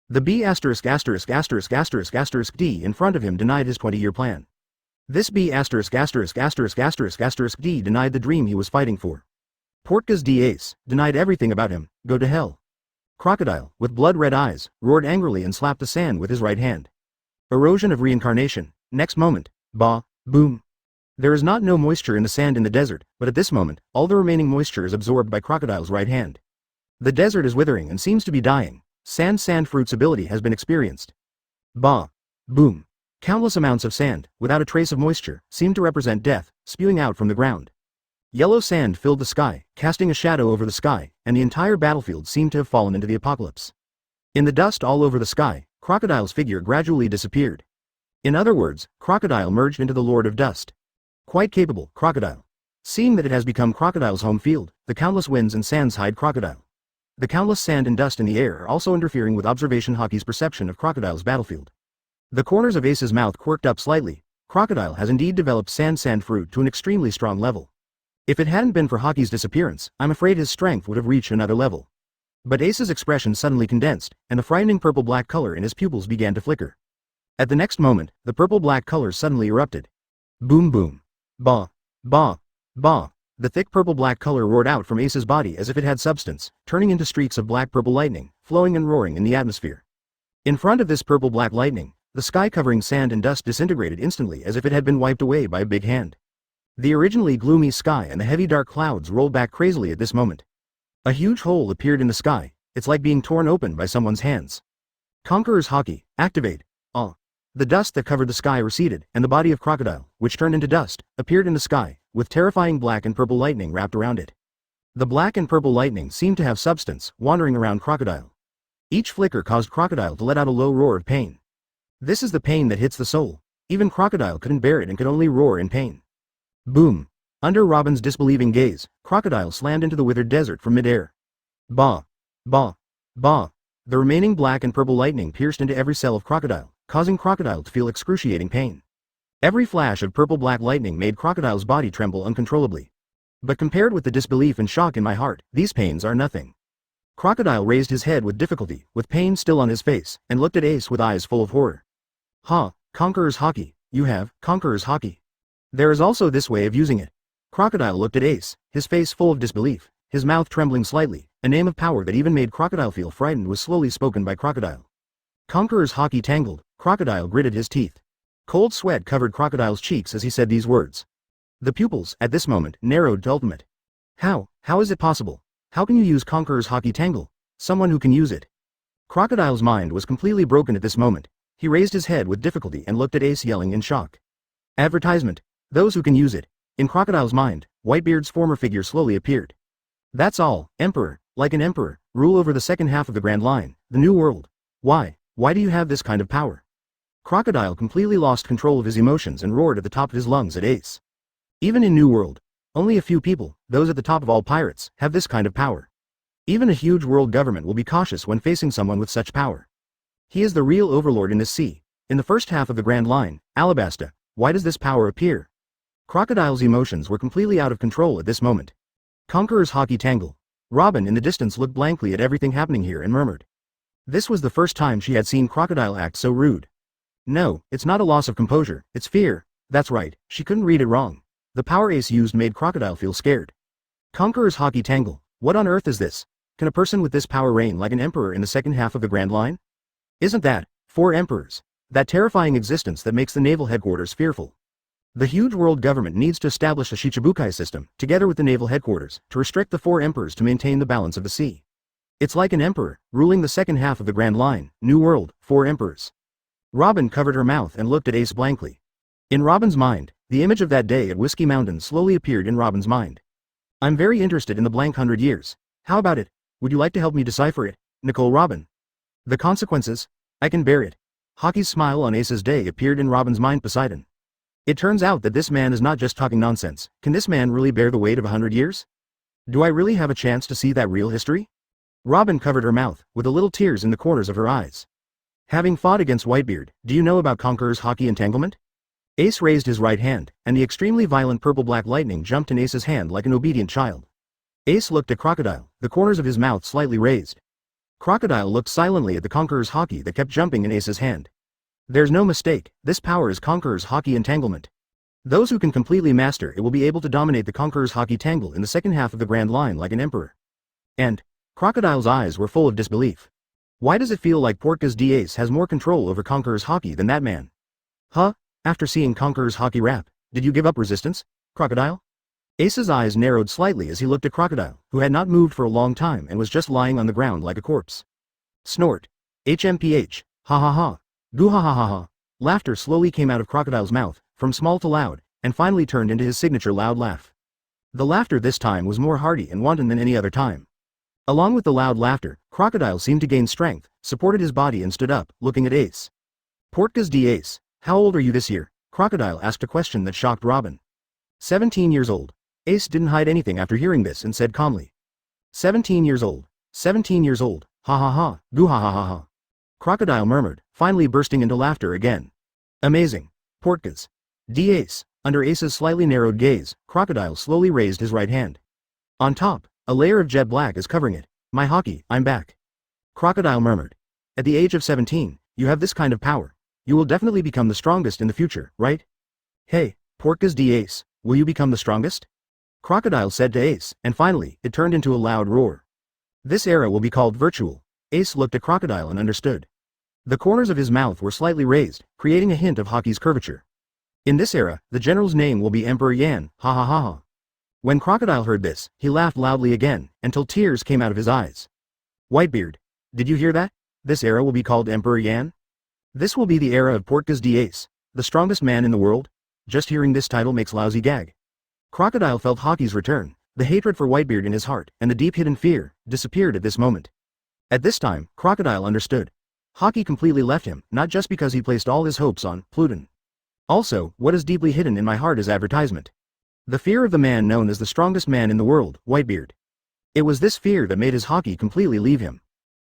Speaker 1: The B***** D in front of him denied his 20-year plan. This B asterisk asterisk asterisk asterisk asterisk D denied the dream he was fighting for. Portka's D ace, denied everything about him, go to hell. Crocodile, with blood-red eyes, roared angrily and slapped the sand with his right hand. Erosion of reincarnation, next moment, bah, boom. There is not no moisture in the sand in the desert, but at this moment, all the remaining moisture is absorbed by Crocodile's right hand. The desert is withering and seems to be dying. Sand fruit's ability has been experienced. Bah, boom. Countless amounts of sand, without a trace of moisture, seem to represent death, spewing out from the ground. Yellow sand filled the sky, casting a shadow over the sky, and the entire battlefield seemed to have fallen into the apocalypse. In the dust all over the sky, Crocodile's figure gradually disappeared. In other words, Crocodile merged into the Lord of Dust. Quite capable, Crocodile. Seeing that it has become Crocodile's home field, the countless winds and sands hide Crocodile. The countless sand and dust in the air are also interfering with observation Haki's perception of Crocodile's battlefield. The corners of Ace's mouth quirked up slightly. Crocodile has indeed developed sand fruit to an extremely strong level. If it hadn't been for Haki's disappearance, I'm afraid his strength would have reached another level. But Ace's expression suddenly condensed, and the frightening purple-black color in his pupils began to flicker. At the next moment, the purple-black color suddenly erupted. Boom boom. Bah. Bah. Bah. The thick purple-black color roared out from Ace's body as if it had substance, turning into streaks of black-purple lightning, flowing and roaring in the atmosphere. In front of this purple-black lightning, the sky covering sand and dust disintegrated instantly as if it had been wiped away by a big hand. The originally gloomy sky and the heavy dark clouds rolled back crazily at this moment. A huge hole appeared in the sky, it's like being torn open by someone's hands. Conqueror's Haki, activate. The dust that covered the sky receded, and the body of Crocodile, which turned into dust, appeared in the sky, with terrifying black and purple lightning wrapped around it. The black and purple lightning seemed to have substance, wandering around Crocodile. Each flicker caused Crocodile to let out a low roar of pain. This is the pain that hits the soul. Even Crocodile couldn't bear it and could only roar in pain. Boom. Under Robin's disbelieving gaze, Crocodile slammed into the withered desert from midair. Bah. Bah. Bah. The remaining black and purple lightning pierced into every cell of Crocodile, causing Crocodile to feel excruciating pain. Every flash of purple-black lightning made Crocodile's body tremble uncontrollably. But compared with the disbelief and shock in my heart, these pains are nothing. Crocodile raised his head with difficulty, with pain still on his face, and looked at Ace with eyes full of horror. Conqueror's Haki, you have Conqueror's Haki. There is also this way of using it. Crocodile looked at Ace, his face full of disbelief, his mouth trembling slightly. A name of power that even made Crocodile feel frightened was slowly spoken by Crocodile. Conqueror's Haki-tangle. Crocodile gritted his teeth. Cold sweat covered Crocodile's cheeks as he said these words. The pupils, at this moment, narrowed to ultimate. How is it possible? How can you use Conqueror's Haki-tangle? Someone who can use it. Crocodile's mind was completely broken at this moment. He raised his head with difficulty and looked at Ace yelling in shock. Advertisement. Those who can use it. In Crocodile's mind, Whitebeard's former figure slowly appeared. That's all, Emperor, like an emperor, rule over the second half of the Grand Line, the New World. Why do you have this kind of power? Crocodile completely lost control of his emotions and roared at the top of his lungs at Ace. Even in New World, only a few people, those at the top of all pirates, have this kind of power. Even a huge world government will be cautious when facing someone with such power. He is the real overlord in this sea. In the first half of the Grand Line, Alabasta, why does this power appear? Crocodile's emotions were completely out of control at this moment. Conqueror's Haki-tangle. Robin in the distance looked blankly at everything happening here and murmured. This was the first time she had seen Crocodile act so rude. No, it's not a loss of composure, it's fear. That's right, she couldn't read it wrong. The power Ace used made Crocodile feel scared. Conqueror's Haki-tangle. What on earth is this? Can a person with this power reign like an emperor in the second half of the Grand Line? Isn't that, 4 emperors? That terrifying existence that makes the naval headquarters fearful. The huge world government needs to establish a Shichibukai system, together with the naval headquarters, to restrict the 4 emperors to maintain the balance of the sea. It's like an emperor, ruling the second half of the Grand Line, New World, 4 emperors. Robin covered her mouth and looked at Ace blankly. In Robin's mind, the image of that day at Whiskey Mountain slowly appeared in Robin's mind. I'm very interested in the blank 100 years. How about it? Would you like to help me decipher it, Nicole Robin? The consequences? I can bear it. Haki's smile on Ace's day appeared in Robin's mind. Poseidon. It turns out that this man is not just talking nonsense. Can this man really bear the weight of 100 years? Do I really have a chance to see that real history? Robin covered her mouth, with a little tears in the corners of her eyes. Having fought against Whitebeard, do you know about Conqueror's Haki entanglement? Ace raised his right hand, and the extremely violent purple-black lightning jumped in Ace's hand like an obedient child. Ace looked at Crocodile, the corners of his mouth slightly raised. Crocodile looked silently at the Conqueror's Haki that kept jumping in Ace's hand. There's no mistake, this power is Conqueror's Haki entanglement. Those who can completely master it will be able to dominate the Conqueror's Haki-tangle in the second half of the Grand Line like an emperor. And Crocodile's eyes were full of disbelief. Why does it feel like Portka's D-Ace has more control over Conqueror's Haki than that man? Huh? After seeing Conqueror's Haki rap, did you give up resistance, Crocodile? Ace's eyes narrowed slightly as he looked at Crocodile, who had not moved for a long time and was just lying on the ground like a corpse. Snort. HMPH. Ha ha ha. Goo ha ha ha ha. Laughter slowly came out of Crocodile's mouth, from small to loud, and finally turned into his signature loud laugh. The laughter this time was more hearty and wanton than any other time. Along with the loud laughter, Crocodile seemed to gain strength, supported his body and stood up, looking at Ace. Portka's D-Ace, how old are you this year? Crocodile asked a question that shocked Robin. 17 years old. Ace didn't hide anything after hearing this and said calmly. 17 years old. 17 years old. Ha ha ha. Goo ha ha ha ha. Crocodile murmured, finally bursting into laughter again. Amazing. Portka's D-Ace. Under Ace's slightly narrowed gaze, Crocodile slowly raised his right hand. On top, a layer of jet black is covering it. My Haki, I'm back. Crocodile murmured. At the age of 17, you have this kind of power. You will definitely become the strongest in the future, right? Hey, Portka's D-Ace, will you become the strongest? Crocodile said to Ace, and finally, it turned into a loud roar. This era will be called virtual. Ace looked at Crocodile and understood. The corners of his mouth were slightly raised, creating a hint of Haki's curvature. In this era, the general's name will be Emperor Yan, ha ha ha ha. When Crocodile heard this, he laughed loudly again, until tears came out of his eyes. Whitebeard, did you hear that? This era will be called Emperor Yan? This will be the era of Portka's D-Ace, the strongest man in the world? Just hearing this title makes lousy gag. Crocodile felt Haki's return, the hatred for Whitebeard in his heart, and the deep hidden fear, disappeared at this moment. At this time, Crocodile understood. Haki completely left him, not just because he placed all his hopes on Pluton. Also, what is deeply hidden in my heart is advertisement. The fear of the man known as the strongest man in the world, Whitebeard. It was this fear that made his Haki completely leave him.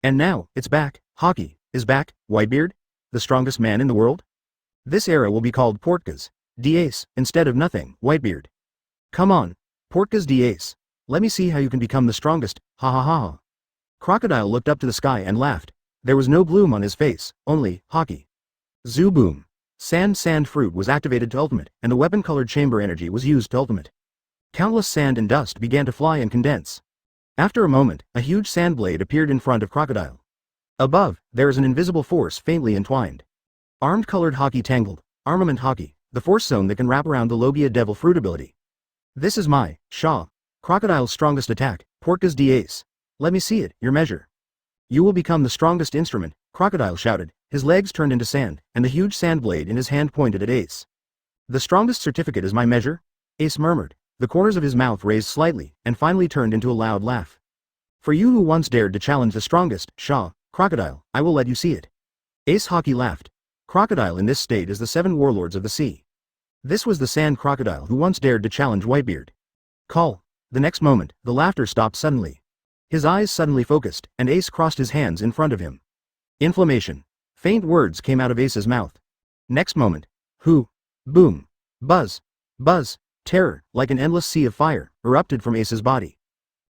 Speaker 1: And now, it's back. Haki is back, Whitebeard? The strongest man in the world? This era will be called Portka's D-Ace, instead of nothing, Whitebeard. Come on, Portka's D-Ace. Let me see how you can become the strongest, ha ha ha ha. Crocodile looked up to the sky and laughed. There was no bloom on his face, only, Haki. Zoo boom. Sand fruit was activated to ultimate, and the weapon-colored chamber energy was used to ultimate. Countless sand and dust began to fly and condense. After a moment, a huge sand blade appeared in front of Crocodile. Above, there is an invisible force faintly entwined. Armed colored Haki-tangled, armament Haki, the force zone that can wrap around the Logia Devil fruit ability. This is my, Shaw, Crocodile's strongest attack, Portka's D-Ace. Let me see it, your measure. You will become the strongest instrument, Crocodile shouted, his legs turned into sand, and the huge sand blade in his hand pointed at Ace. The strongest certificate is my measure? Ace murmured, the corners of his mouth raised slightly, and finally turned into a loud laugh. For you who once dared to challenge the strongest, Shaw, Crocodile, I will let you see it. Ace Haki laughed. Crocodile in this state is the 7 warlords of the sea. This was the sand crocodile who once dared to challenge Whitebeard. Call. The next moment, the laughter stopped suddenly. His eyes suddenly focused, and Ace crossed his hands in front of him. Inflammation. Faint words came out of Ace's mouth. Next moment. Hoo. Boom. Buzz. Buzz. Terror, like an endless sea of fire, erupted from Ace's body.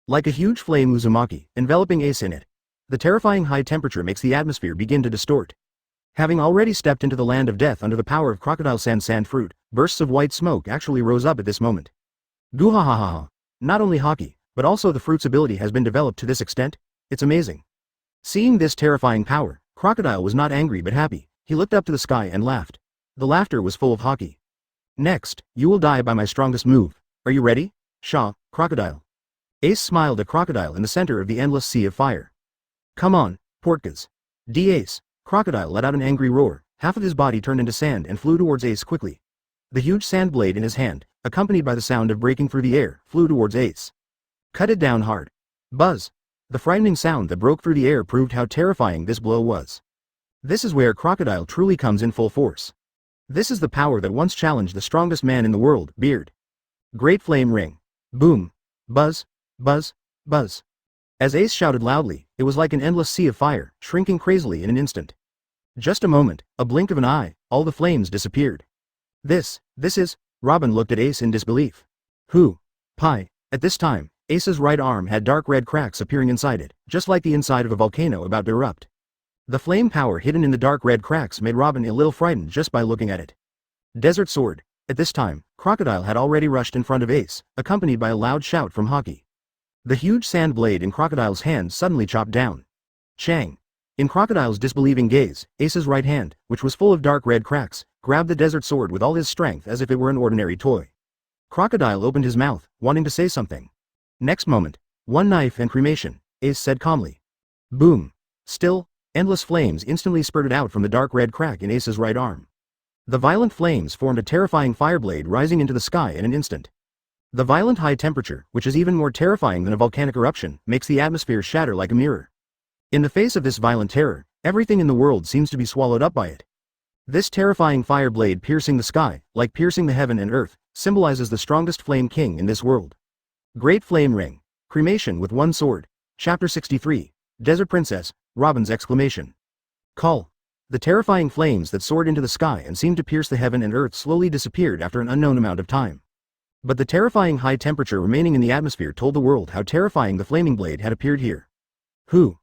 Speaker 1: Like a huge flame Uzumaki, enveloping Ace in it. The terrifying high temperature makes the atmosphere begin to distort. Having already stepped into the land of death under the power of crocodile sand fruit, bursts of white smoke actually rose up at this moment. Goo ha ha ha ha. Not only Haki, but also the fruit's ability has been developed to this extent? It's amazing. Seeing this terrifying power, Crocodile was not angry but happy. He looked up to the sky and laughed. The laughter was full of Haki. Next, you will die by my strongest move. Are you ready? Shaw, Crocodile. Ace smiled at Crocodile in the center of the endless sea of fire. Come on, Portkas. D-Ace. Crocodile let out an angry roar. Half of his body turned into sand and flew towards Ace quickly. The huge sand blade in his hand, accompanied by the sound of breaking through the air, flew towards Ace. Cut it down hard. Buzz. The frightening sound that broke through the air proved how terrifying this blow was. This is where Crocodile truly comes in full force. This is the power that once challenged the strongest man in the world, Beard. Great flame ring. Boom. Buzz. Buzz. Buzz. As Ace shouted loudly, it was like an endless sea of fire, shrinking crazily in an instant. Just a moment, a blink of an eye, all the flames disappeared. This is, Robin looked at Ace in disbelief. Who? Pie. At this time, Ace's right arm had dark red cracks appearing inside it, just like the inside of a volcano about to erupt. The flame power hidden in the dark red cracks made Robin a little frightened just by looking at it. Desert Sword. At this time, Crocodile had already rushed in front of Ace, accompanied by a loud shout from Haki. The huge sand blade in Crocodile's hand suddenly chopped down. Chang. In Crocodile's disbelieving gaze, Ace's right hand, which was full of dark red cracks, grabbed the desert sword with all his strength as if it were an ordinary toy. Crocodile opened his mouth, wanting to say something. Next moment, one knife and cremation, Ace said calmly. Boom. Still, endless flames instantly spurted out from the dark red crack in Ace's right arm. The violent flames formed a terrifying fireblade rising into the sky in an instant. The violent high temperature, which is even more terrifying than a volcanic eruption, makes the atmosphere shatter like a mirror. In the face of this violent terror, everything in the world seems to be swallowed up by it. This terrifying fire blade piercing the sky, like piercing the heaven and earth, symbolizes the strongest flame king in this world. Great Flame Ring. Cremation with one sword. Chapter 63. Desert Princess, Robin's exclamation. Call. The terrifying flames that soared into the sky and seemed to pierce the heaven and earth slowly disappeared after an unknown amount of time. But the terrifying high temperature remaining in the atmosphere told the world how terrifying the flaming blade had appeared here. Who?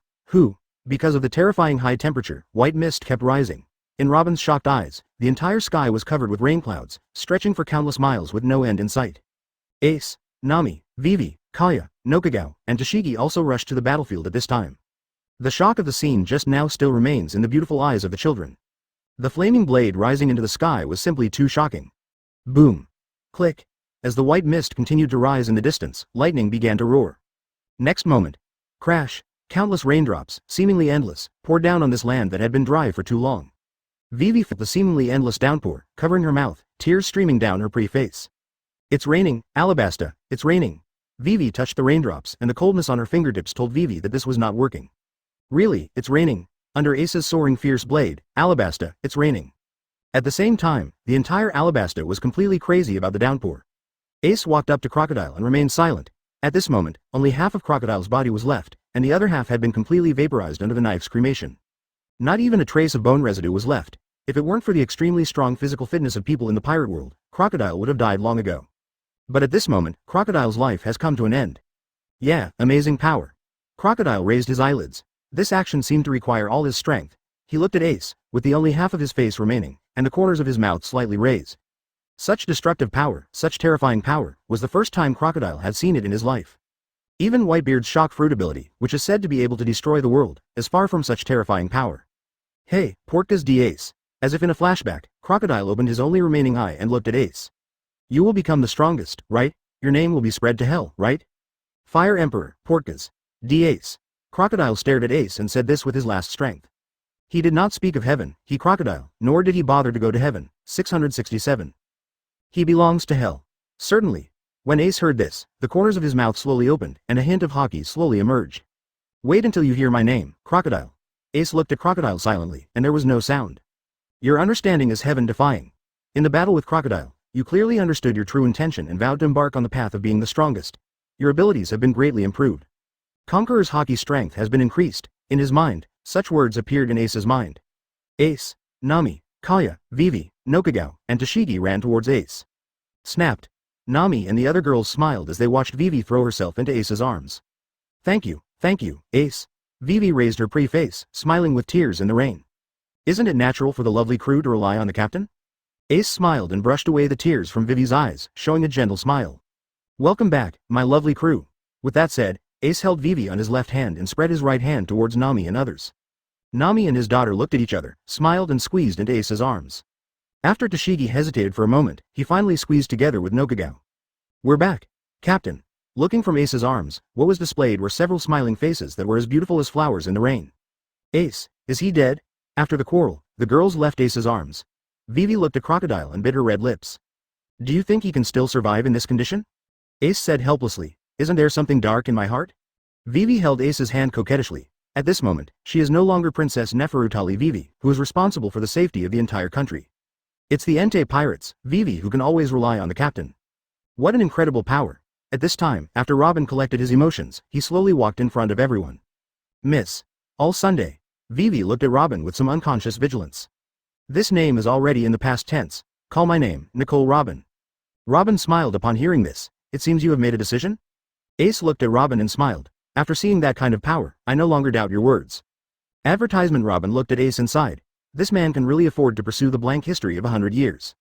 Speaker 1: Because of the terrifying high temperature, white mist kept rising. In Robin's shocked eyes, the entire sky was covered with rain clouds, stretching for countless miles with no end in sight. Ace, Nami, Vivi, Kaya, Nokagao, and Tashigi also rushed to the battlefield at this time. The shock of the scene just now still remains in the beautiful eyes of the children. The flaming blade rising into the sky was simply too shocking. Boom. Click. As the white mist continued to rise in the distance, lightning began to roar. Next moment. Crash. Countless raindrops, seemingly endless, poured down on this land that had been dry for too long. Vivi felt the seemingly endless downpour, covering her mouth, tears streaming down her pretty face. It's raining, Alabasta, it's raining. Vivi touched the raindrops, and the coldness on her fingertips told Vivi that this was not working. Really, it's raining. Under Ace's soaring fierce blade, Alabasta, it's raining. At the same time, the entire Alabasta was completely crazy about the downpour. Ace walked up to Crocodile and remained silent. At this moment, only half of Crocodile's body was left, and the other half had been completely vaporized under the knife's cremation. Not even a trace of bone residue was left. If it weren't for the extremely strong physical fitness of people in the pirate world, Crocodile would have died long ago. But at this moment, Crocodile's life has come to an end. Yeah, amazing power. Crocodile raised his eyelids. This action seemed to require all his strength. He looked at Ace, with the only half of his face remaining, and the corners of his mouth slightly raised. Such destructive power, such terrifying power, was the first time Crocodile had seen it in his life. Even Whitebeard's shock fruit ability, which is said to be able to destroy the world, is far from such terrifying power. Hey, Portka's Ace. As if in a flashback, Crocodile opened his only remaining eye and looked at Ace. You will become the strongest, right? Your name will be spread to hell, right? Fire Emperor, Portka's Ace. Crocodile stared at Ace and said this with his last strength. He did not speak of heaven, he Crocodile, nor did he bother to go to heaven. 667. He belongs to hell. Certainly. When Ace heard this, the corners of his mouth slowly opened, and a hint of Haki slowly emerged. Wait until you hear my name, Crocodile. Ace looked at Crocodile silently, and there was no sound. Your understanding is heaven-defying. In the battle with Crocodile, you clearly understood your true intention and vowed to embark on the path of being the strongest. Your abilities have been greatly improved. Conqueror's Haki strength has been increased. In his mind, such words appeared in Ace's mind. Ace, Nami, Kaya, Vivi, Nokagao, and Tashigi ran towards Ace. Snapped. Nami and the other girls smiled as they watched Vivi throw herself into Ace's arms. Thank you, Ace. Vivi raised her pretty face, smiling with tears in the rain. Isn't it natural for the lovely crew to rely on the captain? Ace smiled and brushed away the tears from Vivi's eyes, showing a gentle smile. Welcome back, my lovely crew. With that said, Ace held Vivi on his left hand and spread his right hand towards Nami and others. Nami and his daughter looked at each other, smiled and squeezed into Ace's arms. After Tashigi hesitated for a moment, he finally squeezed together with Nokagao. We're back, Captain. Looking from Ace's arms, what was displayed were several smiling faces that were as beautiful as flowers in the rain. Ace, is he dead? After the quarrel, the girls left Ace's arms. Vivi looked at Crocodile and bit her red lips. Do you think he can still survive in this condition? Ace said helplessly. Isn't there something dark in my heart? Vivi held Ace's hand coquettishly. At this moment, she is no longer Princess Neferutali Vivi, who is responsible for the safety of the entire country. It's the Entei pirates, Vivi, who can always rely on the captain. What an incredible power. At this time, after Robin collected his emotions, he slowly walked in front of everyone. Miss. All Sunday. Vivi looked at Robin with some unconscious vigilance. This name is already in the past tense. Call my name, Nicole Robin. Robin smiled upon hearing this. It seems you have made a decision? Ace looked at Robin and smiled. After seeing that kind of power, I no longer doubt your words. Advertisement. Robin looked at Ace and sighed. This man can really afford to pursue the blank history of 100 years.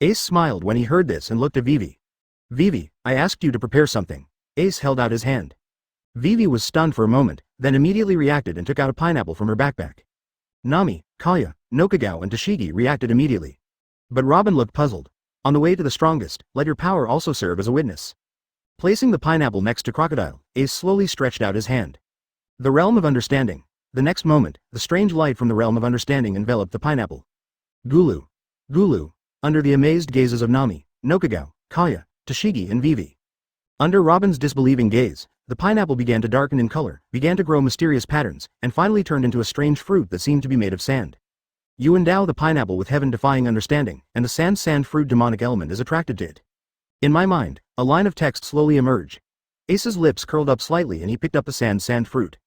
Speaker 1: Ace smiled when he heard this and looked at Vivi. Vivi, I asked you to prepare something. Ace held out his hand. Vivi was stunned for a moment, then immediately reacted and took out a pineapple from her backpack. Nami, Kaya, Nokagao and Tashigi reacted immediately. But Robin looked puzzled. On the way to the strongest, let your power also serve as a witness. Placing the pineapple next to Crocodile, Ace slowly stretched out his hand. The realm of understanding. The next moment, the strange light from the realm of understanding enveloped the pineapple. Gulu. Gulu. Under the amazed gazes of Nami, Nokagao, Kaya, Tashigi and Vivi. Under Robin's disbelieving gaze, the pineapple began to darken in color, began to grow mysterious patterns, and finally turned into a strange fruit that seemed to be made of sand. You endow the pineapple with heaven-defying understanding, and the sand fruit demonic element is attracted to it. In my mind, a line of text slowly emerged. Ace's lips curled up slightly and he picked up the sand fruit.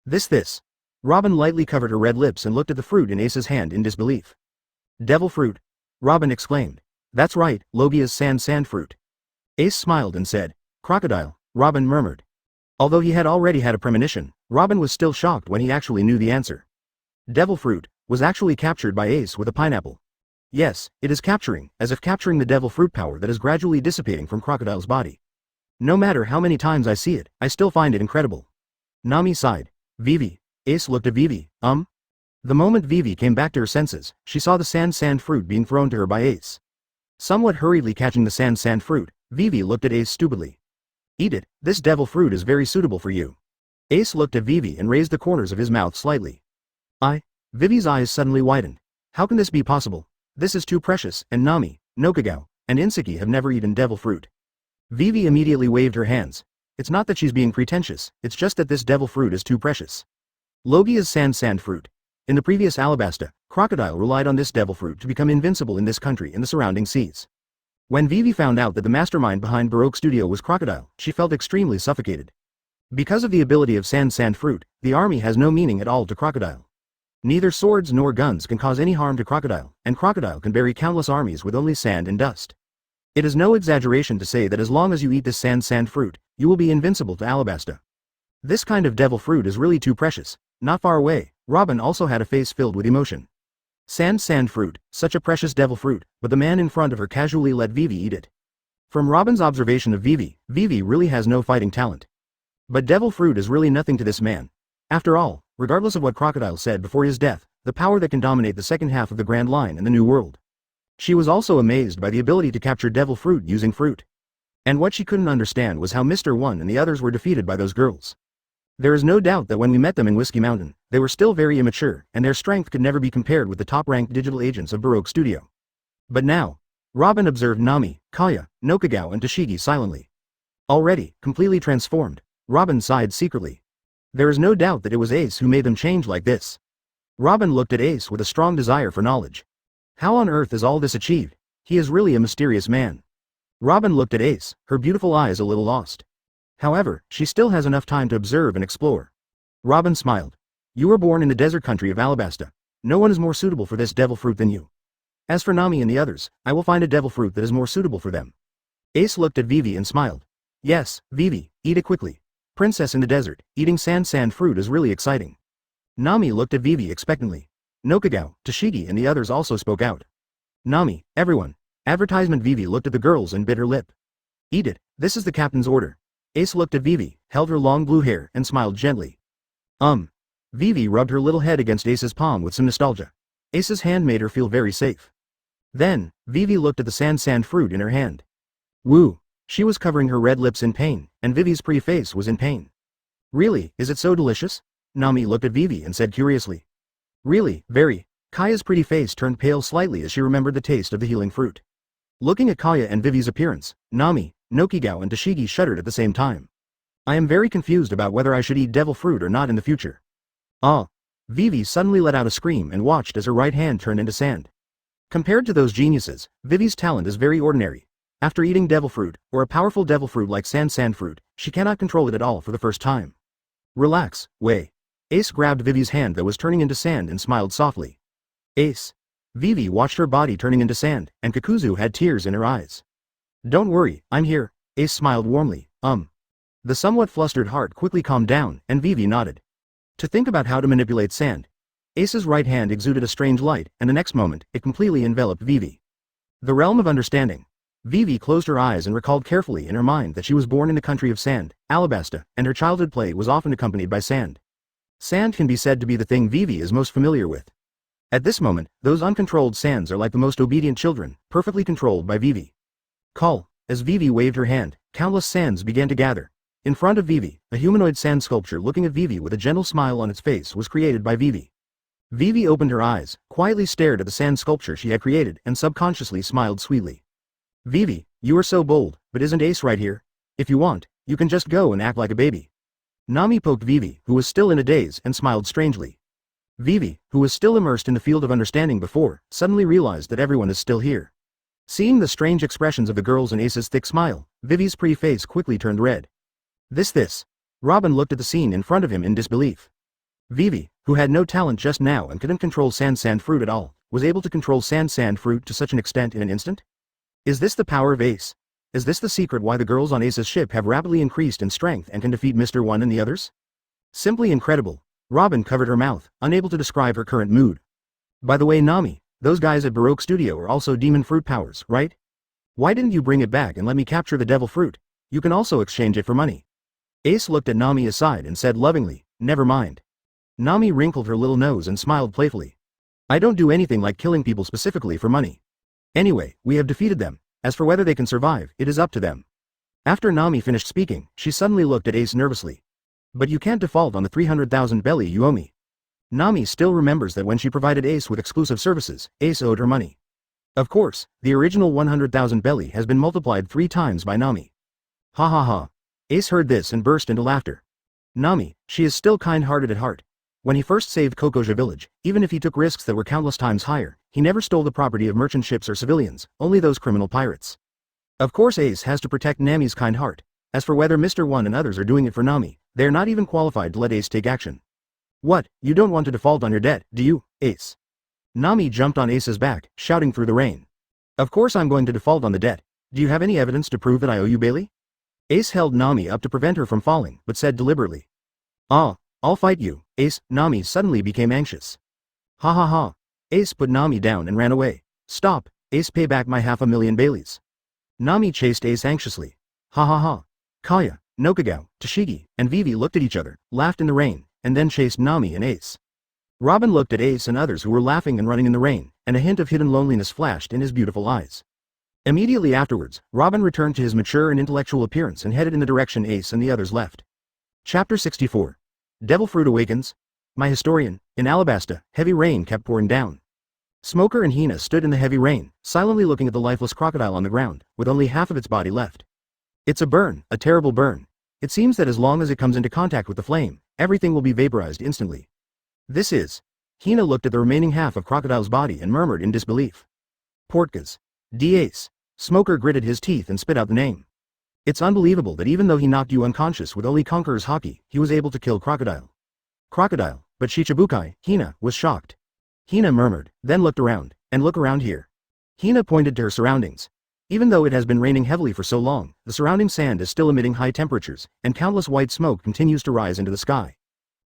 Speaker 1: This. Robin lightly covered her red lips and looked at the fruit in Ace's hand in disbelief. Devil fruit. Robin exclaimed. That's right, Logia's sand fruit. Ace smiled and said, Crocodile, Robin murmured. Although he had already had a premonition, Robin was still shocked when he actually knew the answer. Devil fruit was actually captured by Ace with a pineapple. Yes, it is capturing, as if capturing the devil fruit power that is gradually dissipating from Crocodile's body. No matter how many times I see it, I still find it incredible. Nami sighed. Vivi. Ace looked at Vivi. The moment Vivi came back to her senses, she saw the sand fruit being thrown to her by Ace. Somewhat hurriedly catching the sand fruit, Vivi looked at Ace stupidly. Eat it, this devil fruit is very suitable for you. Ace looked at Vivi and raised the corners of his mouth slightly. Vivi's eyes suddenly widened. How can this be possible? This is too precious, and Nami, Nokagao, and Inseki have never eaten devil fruit. Vivi immediately waved her hands. It's not that she's being pretentious, it's just that this devil fruit is too precious. Logia's sand fruit. In the previous Alabasta, Crocodile relied on this devil fruit to become invincible in this country and the surrounding seas. When Vivi found out that the mastermind behind Baroque Studio was Crocodile, she felt extremely suffocated. Because of the ability of sand fruit, the army has no meaning at all to Crocodile. Neither swords nor guns can cause any harm to Crocodile, and Crocodile can bury countless armies with only sand and dust. It is no exaggeration to say that as long as you eat this sand fruit, you will be invincible to Alabasta. This kind of devil fruit is really too precious. Not far away, Robin also had a face filled with emotion. Sand fruit, such a precious devil fruit, but the man in front of her casually let Vivi eat it. From Robin's observation of Vivi, Vivi really has no fighting talent. But devil fruit is really nothing to this man. After all, regardless of what Crocodile said before his death, the power that can dominate the second half of the Grand Line and the New World. She was also amazed by the ability to capture devil fruit using fruit. And what she couldn't understand was how Mr. One and the others were defeated by those girls. There is no doubt that when we met them in Whiskey Mountain, they were still very immature, and their strength could never be compared with the top-ranked digital agents of Baroque Studio. But now, Robin observed Nami, Kaya, Nokagao and Tashigi silently. Already, completely transformed, Robin sighed secretly. There is no doubt that it was Ace who made them change like this. Robin looked at Ace with a strong desire for knowledge. How on earth is all this achieved? He is really a mysterious man. Robin looked at Ace, her beautiful eyes a little lost. However, she still has enough time to observe and explore. Robin smiled. You were born in the desert country of Alabasta. No one is more suitable for this devil fruit than you. As for Nami and the others, I will find a devil fruit that is more suitable for them. Ace looked at Vivi and smiled. Yes, Vivi, eat it quickly. Princess in the desert, eating sand fruit is really exciting. Nami looked at Vivi expectantly. Nokagao, Tashigi and the others also spoke out. Nami, everyone. Advertisement. Vivi looked at the girls and bit her lip. Eat it, this is the captain's order. Ace looked at Vivi, held her long blue hair and smiled gently. Vivi rubbed her little head against Ace's palm with some nostalgia. Ace's hand made her feel very safe. Then, Vivi looked at the sand fruit in her hand. Woo! She was covering her red lips in pain, and Vivi's pretty face was in pain. Really, is it so delicious? Nami looked at Vivi and said curiously. Really, very. Kaya's pretty face turned pale slightly as she remembered the taste of the healing fruit. Looking at Kaya and Vivi's appearance, Nami, Nokagao and Tashigi shuddered at the same time. I am very confused about whether I should eat devil fruit or not in the future. Vivi suddenly let out a scream and watched as her right hand turned into sand. Compared to those geniuses, Vivi's talent is very ordinary. After eating devil fruit, or a powerful devil fruit like sand fruit, she cannot control it at all for the first time. Relax, Wei. Ace grabbed Vivi's hand that was turning into sand and smiled softly. Ace. Vivi watched her body turning into sand, and Kakuzu had tears in her eyes. Don't worry, I'm here, Ace smiled warmly. The somewhat flustered heart quickly calmed down, and Vivi nodded. To think about how to manipulate sand. Ace's right hand exuded a strange light, and the next moment, it completely enveloped Vivi. The realm of understanding. Vivi closed her eyes and recalled carefully in her mind that she was born in the country of sand, Alabasta, and her childhood play was often accompanied by sand. Sand can be said to be the thing Vivi is most familiar with. At this moment, those uncontrolled sands are like the most obedient children, perfectly controlled by Vivi. Call. As Vivi waved her hand, countless sands began to gather. In front of Vivi, a humanoid sand sculpture looking at Vivi with a gentle smile on its face was created by Vivi. Vivi opened her eyes, quietly stared at the sand sculpture she had created, and subconsciously smiled sweetly. Vivi, you are so bold, but isn't Ace right here? If you want, you can just go and act like a baby. Nami poked Vivi, who was still in a daze, and smiled strangely. Vivi, who was still immersed in the field of understanding before, suddenly realized that everyone is still here. Seeing the strange expressions of the girls and Ace's thick smile, Vivi's pretty face quickly turned red. This. Robin looked at the scene in front of him in disbelief. Vivi, who had no talent just now and couldn't control sand fruit at all, was able to control sand fruit to such an extent in an instant? Is this the power of Ace? Is this the secret why the girls on Ace's ship have rapidly increased in strength and can defeat Mr. One and the others? Simply incredible. Robin covered her mouth, unable to describe her current mood. By the way, Nami, those guys at Baroque Studio are also demon fruit powers, right? Why didn't you bring it back and let me capture the devil fruit? You can also exchange it for money. Ace looked at Nami aside and said lovingly, never mind. Nami wrinkled her little nose and smiled playfully. I don't do anything like killing people specifically for money. Anyway, we have defeated them. As for whether they can survive, it is up to them. After Nami finished speaking, she suddenly looked at Ace nervously. But you can't default on the 300,000 belly you owe me. Nami still remembers that when she provided Ace with exclusive services, Ace owed her money. Of course, the original 100,000 belly has been multiplied 3 times by Nami. Ha ha ha. Ace heard this and burst into laughter. Nami, she is still kind-hearted at heart. When he first saved Kokoja village, even if he took risks that were countless times higher, he never stole the property of merchant ships or civilians, only those criminal pirates. Of course Ace has to protect Nami's kind heart. As for whether Mr. One and others are doing it for Nami, they are not even qualified to let Ace take action. What, you don't want to default on your debt, do you, Ace? Nami jumped on Ace's back, shouting through the rain. Of course I'm going to default on the debt. Do you have any evidence to prove that I owe you, Bailey? Ace held Nami up to prevent her from falling, but said deliberately. I'll fight you, Ace. Nami suddenly became anxious. Ha ha ha. Ace put Nami down and ran away. Stop, Ace, pay back my 500,000 Baileys. Nami chased Ace anxiously. Ha ha ha. Kaya, Nokagao, Tashigi, and Vivi looked at each other, laughed in the rain, and then chased Nami and Ace. Robin looked at Ace and others who were laughing and running in the rain, and a hint of hidden loneliness flashed in his beautiful eyes. Immediately afterwards, Robin returned to his mature and intellectual appearance and headed in the direction Ace and the others left. Chapter 64. Devil Fruit Awakens. My historian, in Alabasta, heavy rain kept pouring down. Smoker and Hina stood in the heavy rain, silently looking at the lifeless crocodile on the ground, with only half of its body left. It's a burn, a terrible burn. It seems that as long as it comes into contact with the flame, everything will be vaporized instantly. This is. Hina looked at the remaining half of Crocodile's body and murmured in disbelief. Portgas. D-Ace. Smoker gritted his teeth and spit out the name. It's unbelievable that even though he knocked you unconscious with only Conqueror's Haki, he was able to kill Crocodile. Crocodile, but Shichibukai, Hina, was shocked. Hina murmured, then looked around, and look around here. Hina pointed to her surroundings. Even though it has been raining heavily for so long, the surrounding sand is still emitting high temperatures, and countless white smoke continues to rise into the sky.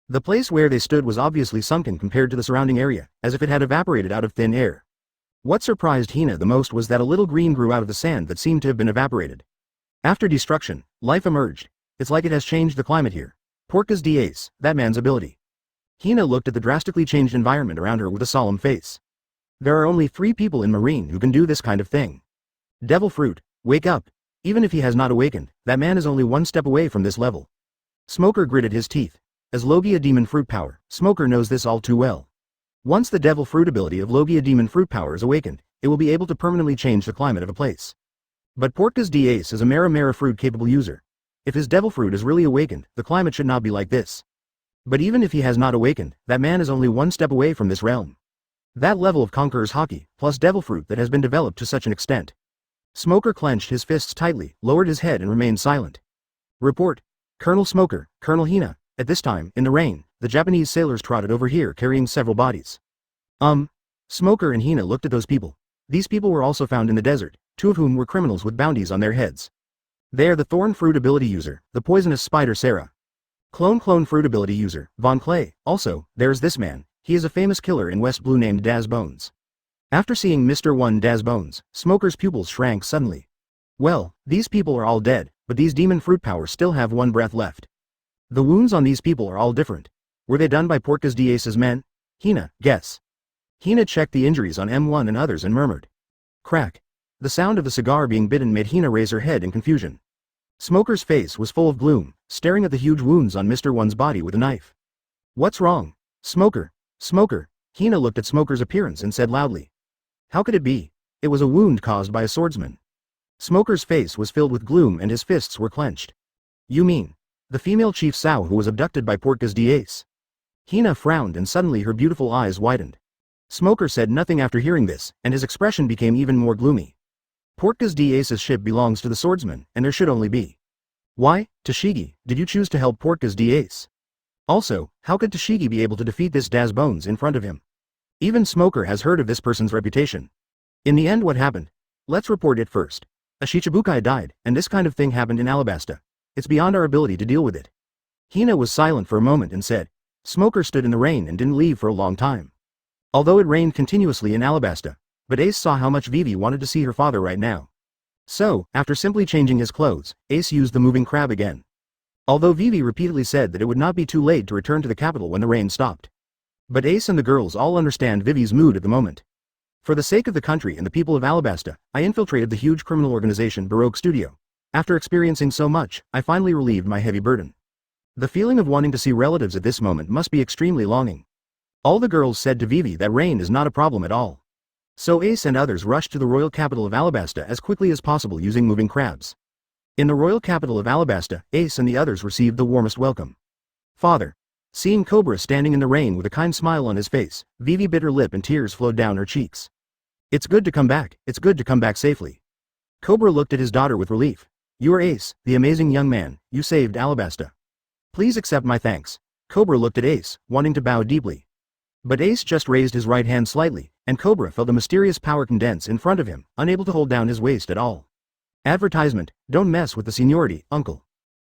Speaker 1: The place where they stood was obviously sunken compared to the surrounding area, as if it had evaporated out of thin air. What surprised Hina the most was that a little green grew out of the sand that seemed to have been evaporated. After destruction, life emerged. It's like it has changed the climate here. Portgas D-Ace, that man's ability. Hina looked at the drastically changed environment around her with a solemn face. There are only 3 people in Marine who can do this kind of thing. Devil Fruit, wake up. Even if he has not awakened, that man is only 1 step away from this level. Smoker gritted his teeth. As Logia Demon Fruit Power, Smoker knows this all too well. Once the Devil Fruit ability of Logia Demon Fruit Power is awakened, it will be able to permanently change the climate of a place. But Portgas D-Ace is a Mara Fruit capable user. If his Devil Fruit is really awakened, the climate should not be like this. But even if he has not awakened, that man is only 1 step away from this realm. That level of Conqueror's Haki, plus Devil Fruit that has been developed to such an extent. Smoker clenched his fists tightly, lowered his head and remained silent. Report. Colonel Smoker, Colonel Hina. At this time, in the rain, the Japanese sailors trotted over here carrying several bodies. Smoker and Hina looked at those people. These people were also found in the desert, 2 of whom were criminals with bounties on their heads. They are the Thorn Fruit ability user, the poisonous spider Sarah. Clone Fruit ability user, Von Clay. Also, there is this man. He is a famous killer in West Blue named Daz Bones. After seeing Mr. One Daz Bones, Smoker's pupils shrank suddenly. Well, these people are all dead, but these demon fruit powers still have one breath left. The wounds on these people are all different. Were they done by Porcas D'ace's men? Hina, guess. Hina checked the injuries on M1 and others and murmured. Crack. The sound of the cigar being bitten made Hina raise her head in confusion. Smoker's face was full of gloom, staring at the huge wounds on Mr. One's body with a knife. What's wrong? Smoker. Smoker. Hina looked at Smoker's appearance and said loudly. How could it be? It was a wound caused by a swordsman. Smoker's face was filled with gloom and his fists were clenched. You mean the female chief Sao who was abducted by Porcas D'ace? Hina frowned and suddenly her beautiful eyes widened. Smoker said nothing after hearing this, and his expression became even more gloomy. Porcas D'ace's ship belongs to the swordsman, and there should only be. Why, Tashigi, did you choose to help Porcas D'ace? Also, how could Tashigi be able to defeat this Daz Bones in front of him? Even Smoker has heard of this person's reputation. In the end, what happened? Let's report it first. A Shichibukai died, and this kind of thing happened in Alabasta. It's beyond our ability to deal with it. Hina was silent for a moment and said, Smoker stood in the rain and didn't leave for a long time. Although it rained continuously in Alabasta, but Ace saw how much Vivi wanted to see her father right now. So, after simply changing his clothes, Ace used the moving crab again. Although Vivi repeatedly said that it would not be too late to return to the capital when the rain stopped. But Ace and the girls all understand Vivi's mood at the moment. For the sake of the country and the people of Alabasta, I infiltrated the huge criminal organization Baroque Studio. After experiencing so much, I finally relieved my heavy burden. The feeling of wanting to see relatives at this moment must be extremely longing. All the girls said to Vivi that rain is not a problem at all. So Ace and others rushed to the royal capital of Alabasta as quickly as possible using moving crabs. In the royal capital of Alabasta, Ace and the others received the warmest welcome. Father. Seeing Cobra standing in the rain with a kind smile on his face, Vivi bit her lip and tears flowed down her cheeks. It's good to come back, it's good to come back safely. Cobra looked at his daughter with relief. You are Ace, the amazing young man, you saved Alabasta. Please accept my thanks. Cobra looked at Ace, wanting to bow deeply. But Ace just raised his right hand slightly, and Cobra felt a mysterious power condense in front of him, unable to hold down his waist at all. Advertisement, don't mess with the seniority, uncle.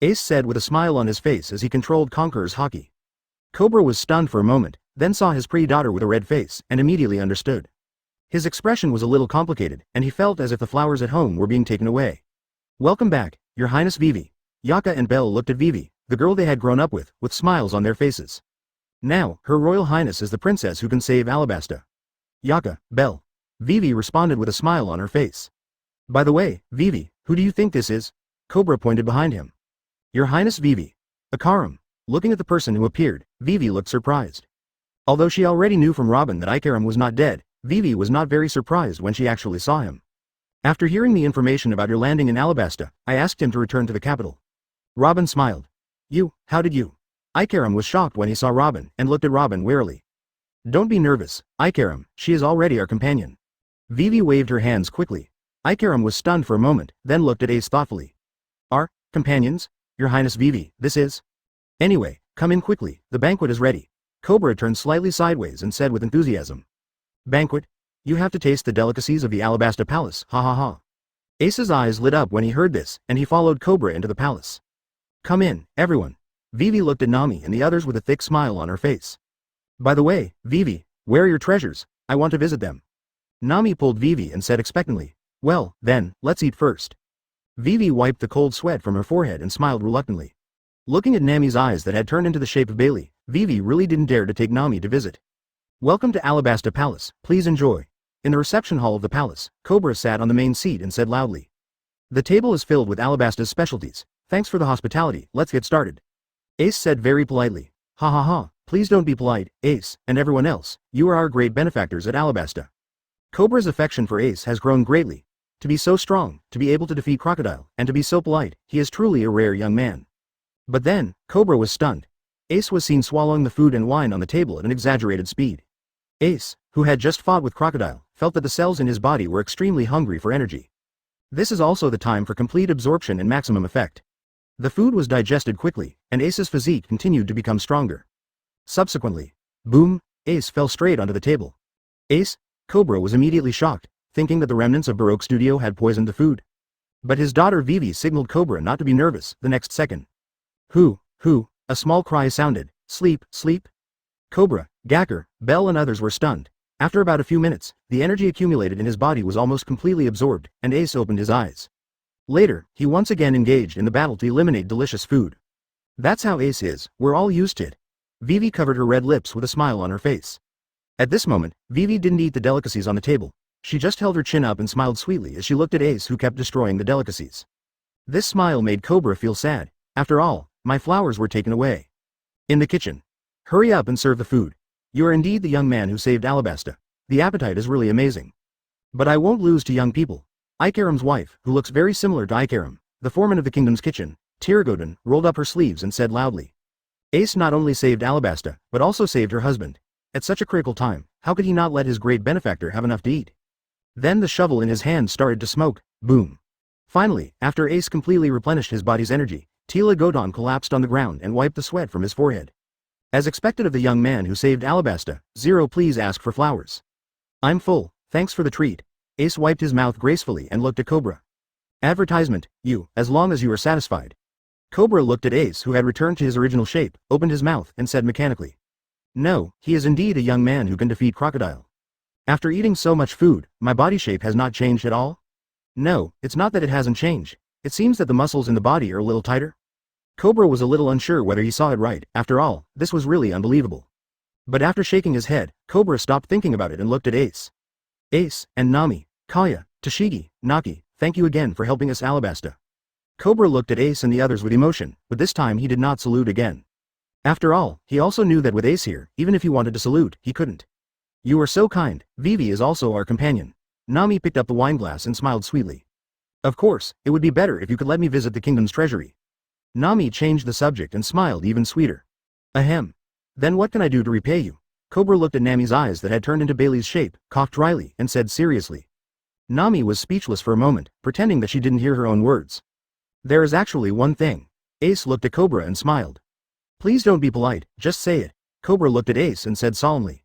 Speaker 1: Ace said with a smile on his face as he controlled Conqueror's haki. Cobra was stunned for a moment, then saw his pretty daughter with a red face, and immediately understood. His expression was a little complicated, and he felt as if the flowers at home were being taken away. Welcome back, Your Highness Vivi. Jakka and Belle looked at Vivi, the girl they had grown up with smiles on their faces. Now, Her Royal Highness is the princess who can save Alabasta. Jakka, Belle. Vivi responded with a smile on her face. By the way, Vivi, who do you think this is? Cobra pointed behind him. Your Highness Vivi. Akaram. Looking at the person who appeared, Vivi looked surprised. Although she already knew from Robin that Ikaram was not dead, Vivi was not very surprised when she actually saw him. After hearing the information about your landing in Alabasta, I asked him to return to the capital. Robin smiled. How did you? Ikaram was shocked when he saw Robin and looked at Robin warily. Don't be nervous, Ikaram, she is already our companion. Vivi waved her hands quickly. Ikaram was stunned for a moment, then looked at Ace thoughtfully. Our companions? Your Highness Vivi, this is? Anyway, come in quickly, the banquet is ready. Cobra turned slightly sideways and said with enthusiasm. Banquet? You have to taste the delicacies of the Alabasta Palace, ha ha ha. Ace's eyes lit up when he heard this, and he followed Cobra into the palace. Come in, everyone. Vivi looked at Nami and the others with a thick smile on her face. By the way, Vivi, where are your treasures? I want to visit them. Nami pulled Vivi and said expectantly, well, then, let's eat first. Vivi wiped the cold sweat from her forehead and smiled reluctantly. Looking at Nami's eyes that had turned into the shape of Bailey, Vivi really didn't dare to take Nami to visit. Welcome to Alabasta Palace, please enjoy. In the reception hall of the palace, Cobra sat on the main seat and said loudly. The table is filled with Alabasta's specialties, thanks for the hospitality, let's get started. Ace said very politely. Ha ha ha, please don't be polite, Ace, and everyone else, you are our great benefactors at Alabasta. Cobra's affection for Ace has grown greatly. To be so strong, to be able to defeat Crocodile, and to be so polite, he is truly a rare young man. But then, Cobra was stunned. Ace was seen swallowing the food and wine on the table at an exaggerated speed. Ace, who had just fought with Crocodile, felt that the cells in his body were extremely hungry for energy. This is also the time for complete absorption and maximum effect. The food was digested quickly, and Ace's physique continued to become stronger. Subsequently, boom, Ace fell straight onto the table. Ace, Cobra was immediately shocked, thinking that the remnants of Baroque Studio had poisoned the food. But his daughter Vivi signaled Cobra not to be nervous the next second. Who, a small cry sounded, sleep. Cobra, Gacker, Belle and others were stunned. After about a few minutes, the energy accumulated in his body was almost completely absorbed, and Ace opened his eyes. Later, he once again engaged in the battle to eliminate delicious food. That's how Ace is, we're all used to it. Vivi covered her red lips with a smile on her face. At this moment, Vivi didn't eat the delicacies on the table. She just held her chin up and smiled sweetly as she looked at Ace, who kept destroying the delicacies. This smile made Cobra feel sad. After all, my flowers were taken away. In the kitchen. Hurry up and serve the food. You are indeed the young man who saved Alabasta. The appetite is really amazing. But I won't lose to young people. Ikaram's wife, who looks very similar to Ikaram, the foreman of the kingdom's kitchen, Tiragodan, rolled up her sleeves and said loudly. Ace not only saved Alabasta, but also saved her husband. At such a critical time, how could he not let his great benefactor have enough to eat? Then the shovel in his hand started to smoke, boom. Finally, after Ace completely replenished his body's energy, Loguetown collapsed on the ground and wiped the sweat from his forehead. As expected of the young man who saved Alabasta, Zero, please ask for flowers. I'm full, thanks for the treat. Ace wiped his mouth gracefully and looked at Cobra. Advertisement, you, as long as you are satisfied. Cobra looked at Ace, who had returned to his original shape, opened his mouth, and said mechanically. No, he is indeed a young man who can defeat Crocodile. After eating so much food, my body shape has not changed at all? No, it's not that it hasn't changed. It seems that the muscles in the body are a little tighter. Cobra was a little unsure whether he saw it right. After all, this was really unbelievable. But after shaking his head, Cobra stopped thinking about it and looked at Ace. Ace, and Nami, Kaya, Tashigi, Naki, thank you again for helping us, Alabasta. Cobra looked at Ace and the others with emotion, but this time he did not salute again. After all, he also knew that with Ace here, even if he wanted to salute, he couldn't. You are so kind. Vivi is also our companion. Nami picked up the wineglass and smiled sweetly. Of course, it would be better if you could let me visit the kingdom's treasury. Nami changed the subject and smiled even sweeter. Ahem. Then what can I do to repay you? Cobra looked at Nami's eyes that had turned into Bailey's shape, cocked dryly, and said seriously. Nami was speechless for a moment, pretending that she didn't hear her own words. There is actually one thing. Ace looked at Cobra and smiled. Please don't be polite, just say it. Cobra looked at Ace and said solemnly.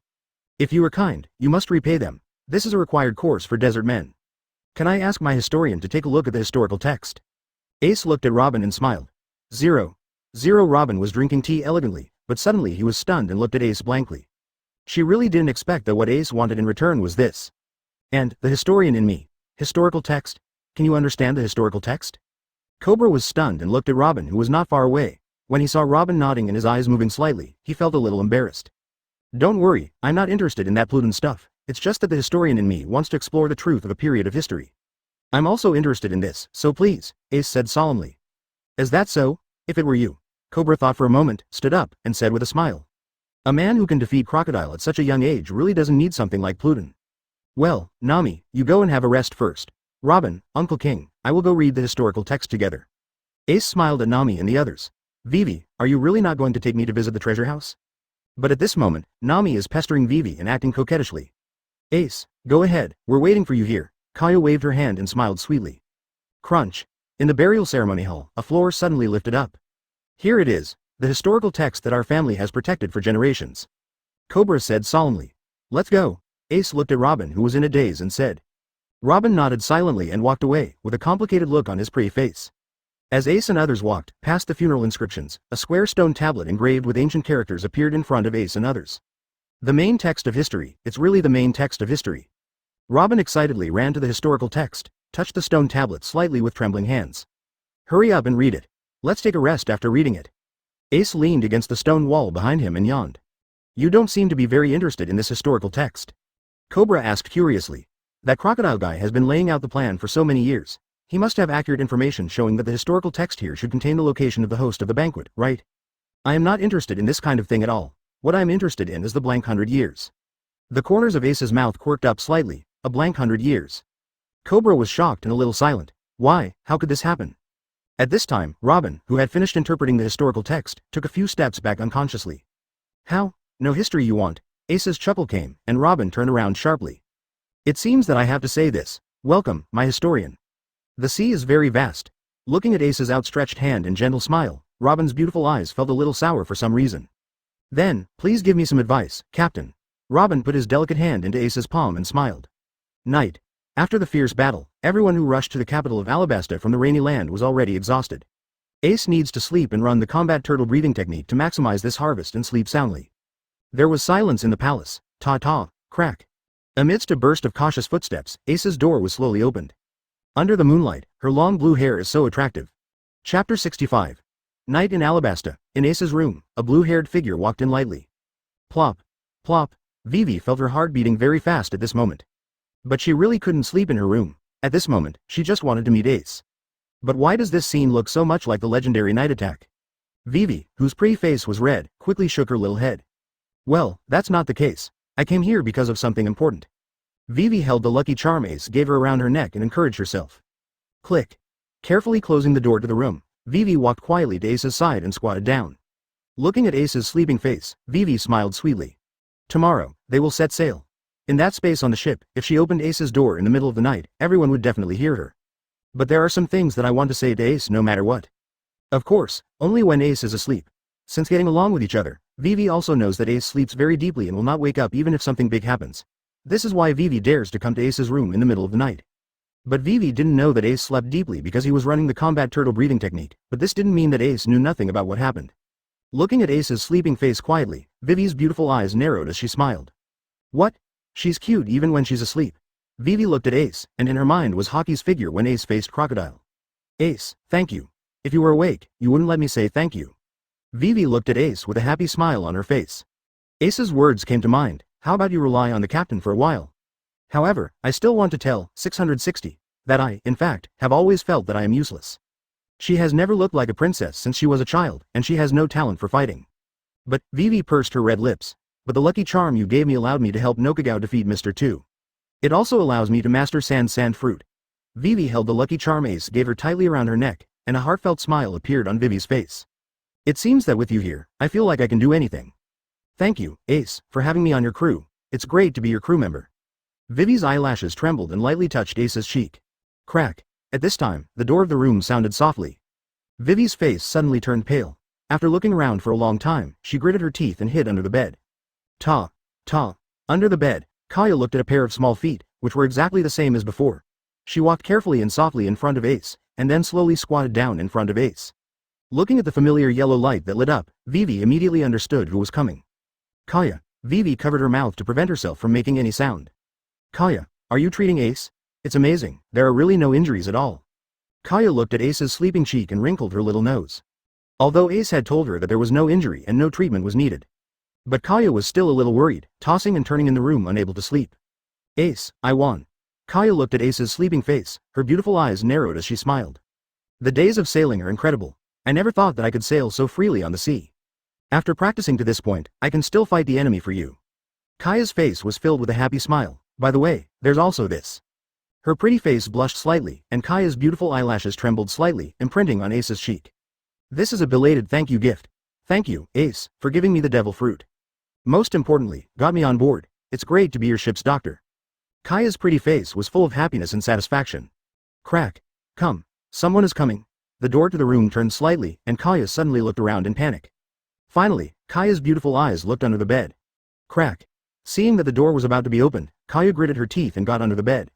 Speaker 1: If you are kind, you must repay them. This is a required course for desert men. Can I ask my historian to take a look at the historical text? Ace looked at Robin and smiled. Zero. Robin was drinking tea elegantly, but suddenly he was stunned and looked at Ace blankly. She really didn't expect that what Ace wanted in return was this. And, the historian in me. Historical text? Can you understand the historical text? Cobra was stunned and looked at Robin, who was not far away. When he saw Robin nodding and his eyes moving slightly, he felt a little embarrassed. Don't worry, I'm not interested in that Pluton stuff. It's just that the historian in me wants to explore the truth of a period of history. I'm also interested in this, so please, Ace said solemnly. Is that so? If it were you. Cobra thought for a moment, stood up, and said with a smile. A man who can defeat Crocodile at such a young age really doesn't need something like Pluton. Well, Nami, you go and have a rest first. Robin, Uncle King, I will go read the historical text together. Ace smiled at Nami and the others. Vivi, are you really not going to take me to visit the treasure house? But at this moment, Nami is pestering Vivi and acting coquettishly. Ace, go ahead, we're waiting for you here. Kaya waved her hand and smiled sweetly. Crunch. In the burial ceremony hall, a floor suddenly lifted up. Here it is, the historical text that our family has protected for generations. Cobra said solemnly. Let's go. Ace looked at Robin, who was in a daze, and said. Robin nodded silently and walked away, with a complicated look on his pretty face. As Ace and others walked past the funeral inscriptions, a square stone tablet engraved with ancient characters appeared in front of Ace and others. The main text of history, it's really the main text of history. Robin excitedly ran to the historical text, touched the stone tablet slightly with trembling hands. Hurry up and read it. Let's take a rest after reading it. Ace leaned against the stone wall behind him and yawned. You don't seem to be very interested in this historical text. Cobra asked curiously. That crocodile guy has been laying out the plan for so many years. He must have accurate information showing that the historical text here should contain the location of the host of the banquet, right? I am not interested in this kind of thing at all. What I am interested in is the blank 100 years. The corners of Ace's mouth quirked up slightly. A blank 100 years. Cobra was shocked and a little silent. Why, how could this happen? At this time, Robin, who had finished interpreting the historical text, took a few steps back unconsciously. How? No history you want? Ace's chuckle came, and Robin turned around sharply. It seems that I have to say this. Welcome, my historian. The sea is very vast. Looking at Ace's outstretched hand and gentle smile, Robin's beautiful eyes felt a little sour for some reason. Then, please give me some advice, Captain. Robin put his delicate hand into Ace's palm and smiled. Night. After the fierce battle, everyone who rushed to the capital of Alabasta from the rainy land was already exhausted. Ace needs to sleep and run the combat turtle breathing technique to maximize this harvest and sleep soundly. There was silence in the palace. Ta-ta, crack. Amidst a burst of cautious footsteps, Ace's door was slowly opened. Under the moonlight, her long blue hair is so attractive. Chapter 65. Night in Alabasta. In Ace's room, a blue-haired figure walked in lightly. Plop. Plop. Vivi felt her heart beating very fast at this moment. But she really couldn't sleep in her room. At this moment, she just wanted to meet Ace. But why does this scene look so much like the legendary night attack? Vivi, whose pretty face was red, quickly shook her little head. Well, that's not the case. I came here because of something important. Vivi held the lucky charm Ace gave her around her neck and encouraged herself. Click. Carefully closing the door to the room, Vivi walked quietly to Ace's side and squatted down. Looking at Ace's sleeping face, Vivi smiled sweetly. Tomorrow, they will set sail. In that space on the ship, if she opened Ace's door in the middle of the night, everyone would definitely hear her. But there are some things that I want to say to Ace no matter what. Of course, only when Ace is asleep. Since getting along with each other, Vivi also knows that Ace sleeps very deeply and will not wake up even if something big happens. This is why Vivi dares to come to Ace's room in the middle of the night. But Vivi didn't know that Ace slept deeply because he was running the combat turtle breathing technique, but this didn't mean that Ace knew nothing about what happened. Looking at Ace's sleeping face quietly, Vivi's beautiful eyes narrowed as she smiled. What? She's cute even when she's asleep. Vivi looked at Ace, and in her mind was Haki's figure when Ace faced Crocodile. Ace, thank you. If you were awake, you wouldn't let me say thank you. Vivi looked at Ace with a happy smile on her face. Ace's words came to mind, how about you rely on the captain for a while? However, I still want to tell 660 that I, in fact, have always felt that I am useless. She has never looked like a princess since she was a child, and she has no talent for fighting. But, Vivi pursed her red lips. But the lucky charm you gave me allowed me to help Nokagao defeat Mr. 2. It also allows me to master sand fruit. Vivi held the lucky charm Ace gave her tightly around her neck, and a heartfelt smile appeared on Vivi's face. It seems that with you here, I feel like I can do anything. Thank you, Ace, for having me on your crew. It's great to be your crew member. Vivi's eyelashes trembled and lightly touched Ace's cheek. Crack. At this time, the door of the room sounded softly. Vivi's face suddenly turned pale. After looking around for a long time, she gritted her teeth and hid under the bed. Ta. Under the bed, Kaya looked at a pair of small feet, which were exactly the same as before. She walked carefully and softly in front of Ace, and then slowly squatted down in front of Ace. Looking at the familiar yellow light that lit up, Vivi immediately understood who was coming. Kaya. Vivi covered her mouth to prevent herself from making any sound. Kaya, are you treating Ace? It's amazing, there are really no injuries at all. Kaya looked at Ace's sleeping cheek and wrinkled her little nose. Although Ace had told her that there was no injury and no treatment was needed. But Kaya was still a little worried, tossing and turning in the room unable to sleep. Ace, I won. Kaya looked at Ace's sleeping face, her beautiful eyes narrowed as she smiled. The days of sailing are incredible. I never thought that I could sail so freely on the sea. After practicing to this point, I can still fight the enemy for you. Kaya's face was filled with a happy smile. By the way, there's also this. Her pretty face blushed slightly, and Kaya's beautiful eyelashes trembled slightly, imprinting on Ace's cheek. This is a belated thank you gift. Thank you, Ace, for giving me the devil fruit. Most importantly, got me on board. It's great to be your ship's doctor. Kaya's pretty face was full of happiness and satisfaction. Crack. Come. Someone is coming. The door to the room turned slightly, and Kaya suddenly looked around in panic. Finally, Kaya's beautiful eyes looked under the bed. Crack. Seeing that the door was about to be opened, Kaya gritted her teeth and got under the bed.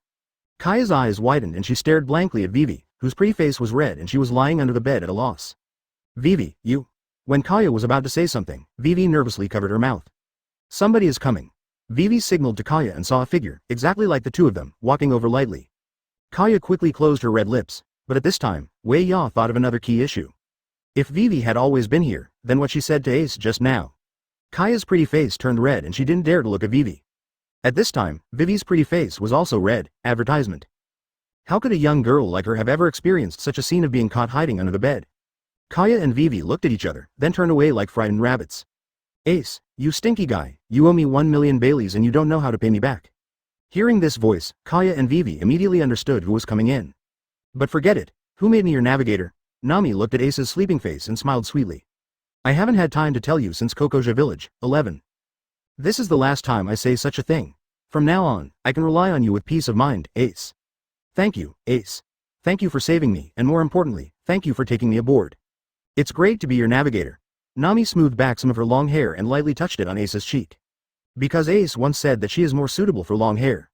Speaker 1: Kaya's eyes widened and she stared blankly at Vivi, whose pretty face was red and she was lying under the bed at a loss. Vivi, you. When Kaya was about to say something, Vivi nervously covered her mouth. Somebody is coming. Vivi signaled to Kaya and saw a figure, exactly like the two of them, walking over lightly. Kaya quickly closed her red lips, but at this time, Wei Ya thought of another key issue. If Vivi had always been here, then what she said to Ace just now. Kaya's pretty face turned red and she didn't dare to look at Vivi. At this time, Vivi's pretty face was also red. Advertisement. How could a young girl like her have ever experienced such a scene of being caught hiding under the bed? Kaya and Vivi looked at each other, then turned away like frightened rabbits. Ace, you stinky guy, you owe me 1 million Baileys and you don't know how to pay me back. Hearing this voice, Kaya and Vivi immediately understood who was coming in. But forget it, who made me your navigator? Nami looked at Ace's sleeping face and smiled sweetly. I haven't had time to tell you since Kokoja village. 11. This is the last time I say such a thing. From now on, I can rely on you with peace of mind, Ace. Thank you, Ace. Thank you for saving me, and more importantly, thank you for taking me aboard. It's great to be your navigator. Nami smoothed back some of her long hair and lightly touched it on Ace's cheek. Because Ace once said that she is more suitable for long hair.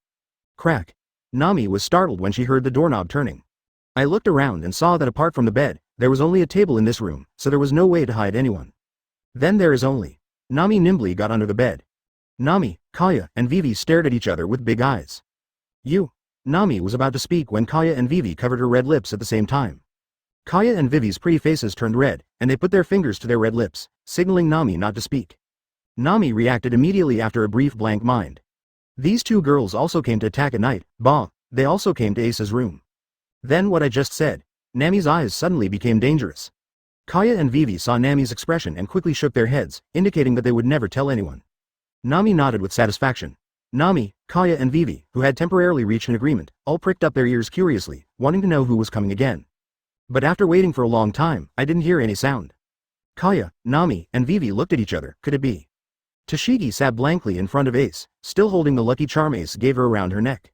Speaker 1: Crack. Nami was startled when she heard the doorknob turning. I looked around and saw that apart from the bed, there was only a table in this room, so there was no way to hide anyone. Then there is only. Nami nimbly got under the bed. Nami, Kaya, and Vivi stared at each other with big eyes. You. Nami was about to speak when Kaya and Vivi covered her red lips at the same time. Kaya and Vivi's pretty faces turned red, and they put their fingers to their red lips, signaling Nami not to speak. Nami reacted immediately after a brief blank mind. These two girls also came to attack at night, bah, they also came to Ace's room. Then what I just said. Nami's eyes suddenly became dangerous. Kaya and Vivi saw Nami's expression and quickly shook their heads, indicating that they would never tell anyone. Nami nodded with satisfaction. Nami, Kaya and Vivi, who had temporarily reached an agreement, all pricked up their ears curiously, wanting to know who was coming again. But after waiting for a long time, I didn't hear any sound. Kaya, Nami, and Vivi looked at each other. Could it be? Tashigi sat blankly in front of Ace, still holding the lucky charm Ace gave her around her neck.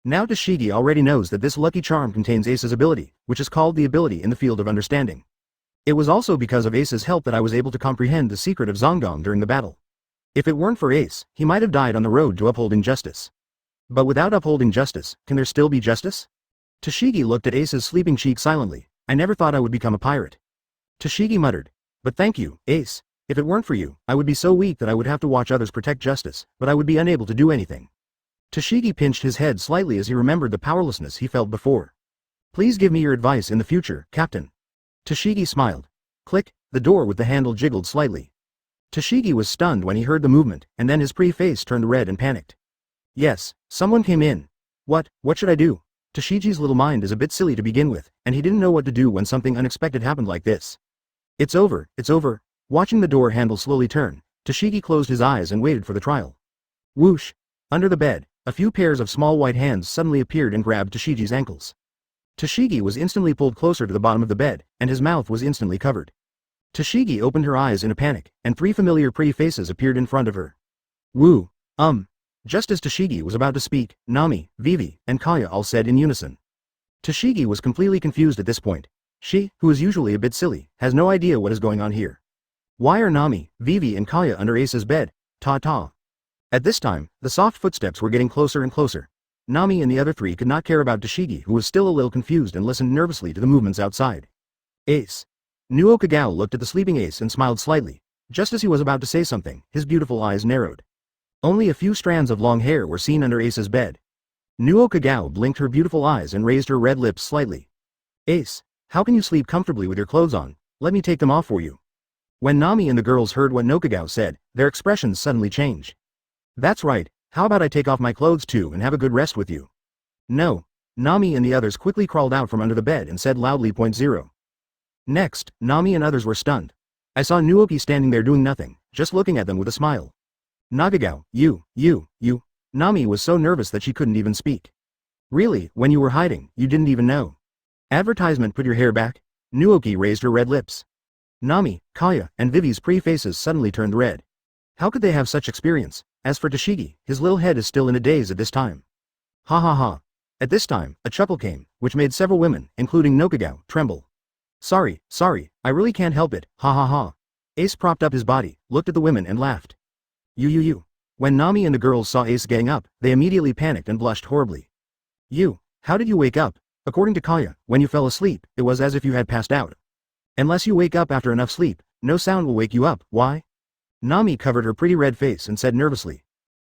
Speaker 1: Now Tashigi already knows that this lucky charm contains Ace's ability, which is called the ability in the field of understanding. It was also because of Ace's help that I was able to comprehend the secret of Zongong during the battle. If it weren't for Ace, he might have died on the road to upholding justice. But without upholding justice, can there still be justice? Tashigi looked at Ace's sleeping cheek silently. I never thought I would become a pirate. Tashigi muttered. But thank you, Ace. If it weren't for you, I would be so weak that I would have to watch others protect justice, but I would be unable to do anything. Tashigi pinched his head slightly as he remembered the powerlessness he felt before. Please give me your advice in the future, Captain. Tashigi smiled. Click, the door with the handle jiggled slightly. Tashigi was stunned when he heard the movement, and then his pretty face turned red and panicked. Yes, someone came in. What should I do? Tashigi's little mind is a bit silly to begin with, and he didn't know what to do when something unexpected happened like this. It's over. Watching the door handle slowly turn, Tashigi closed his eyes and waited for the trial. Whoosh! Under the bed, a few pairs of small white hands suddenly appeared and grabbed Tashigi's ankles. Tashigi was instantly pulled closer to the bottom of the bed, and his mouth was instantly covered. Tashigi opened her eyes in a panic, and three familiar pretty faces appeared in front of her. Woo! Just as Tashigi was about to speak, Nami, Vivi, and Kaya all said in unison. Tashigi was completely confused at this point. She, who is usually a bit silly, has no idea what is going on here. Why are Nami, Vivi and Kaya under Ace's bed? Ta-ta. At this time, the soft footsteps were getting closer and closer. Nami and the other three could not care about Tashigi, who was still a little confused and listened nervously to the movements outside. Ace. Nuo Kagao looked at the sleeping Ace and smiled slightly. Just as he was about to say something, his beautiful eyes narrowed. Only a few strands of long hair were seen under Ace's bed. Nuo Kagao blinked her beautiful eyes and raised her red lips slightly. Ace, how can you sleep comfortably with your clothes on? Let me take them off for you. When Nami and the girls heard what Nokagao said, their expressions suddenly changed. That's right, how about I take off my clothes too and have a good rest with you? No. Nami and the others quickly crawled out from under the bed and said loudly .0. Next, Nami and others were stunned. I saw Nuoki standing there doing nothing, just looking at them with a smile. Nagagao, you. Nami was so nervous that she couldn't even speak. Really, when you were hiding, you didn't even know. Advertisement put your hair back? Nuoki raised her red lips. Nami, Kaya, and Vivi's pretty faces suddenly turned red. How could they have such experience? As for Tashigi, his little head is still in a daze at this time. Ha ha ha. At this time, a chuckle came, which made several women, including Nokagao, tremble. Sorry, I really can't help it, ha ha ha. Ace propped up his body, looked at the women and laughed. You. When Nami and the girls saw Ace getting up, they immediately panicked and blushed horribly. You, how did you wake up? According to Kaya, when you fell asleep, it was as if you had passed out. Unless you wake up after enough sleep, no sound will wake you up, why? Nami covered her pretty red face and said nervously.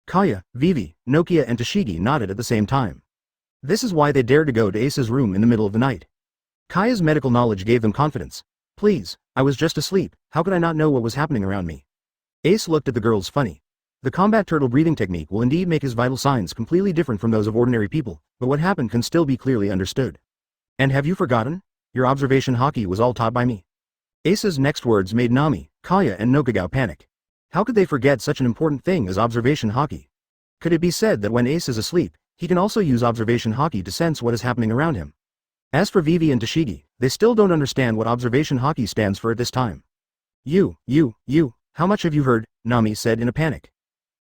Speaker 1: Kaya, Vivi, Nokia and Tashigi nodded at the same time. This is why they dared to go to Ace's room in the middle of the night. Kaya's medical knowledge gave them confidence. Please, I was just asleep, how could I not know what was happening around me? Ace looked at the girls funny. The combat turtle breathing technique will indeed make his vital signs completely different from those of ordinary people, but what happened can still be clearly understood. And have you forgotten? Your observation Haki was all taught by me. Ace's next words made Nami, Kaya and Nokagao panic. How could they forget such an important thing as observation Haki? Could it be said that when Ace is asleep, he can also use observation Haki to sense what is happening around him? As for Vivi and Tashigi, they still don't understand what observation Haki stands for at this time. You, how much have you heard? Nami said in a panic.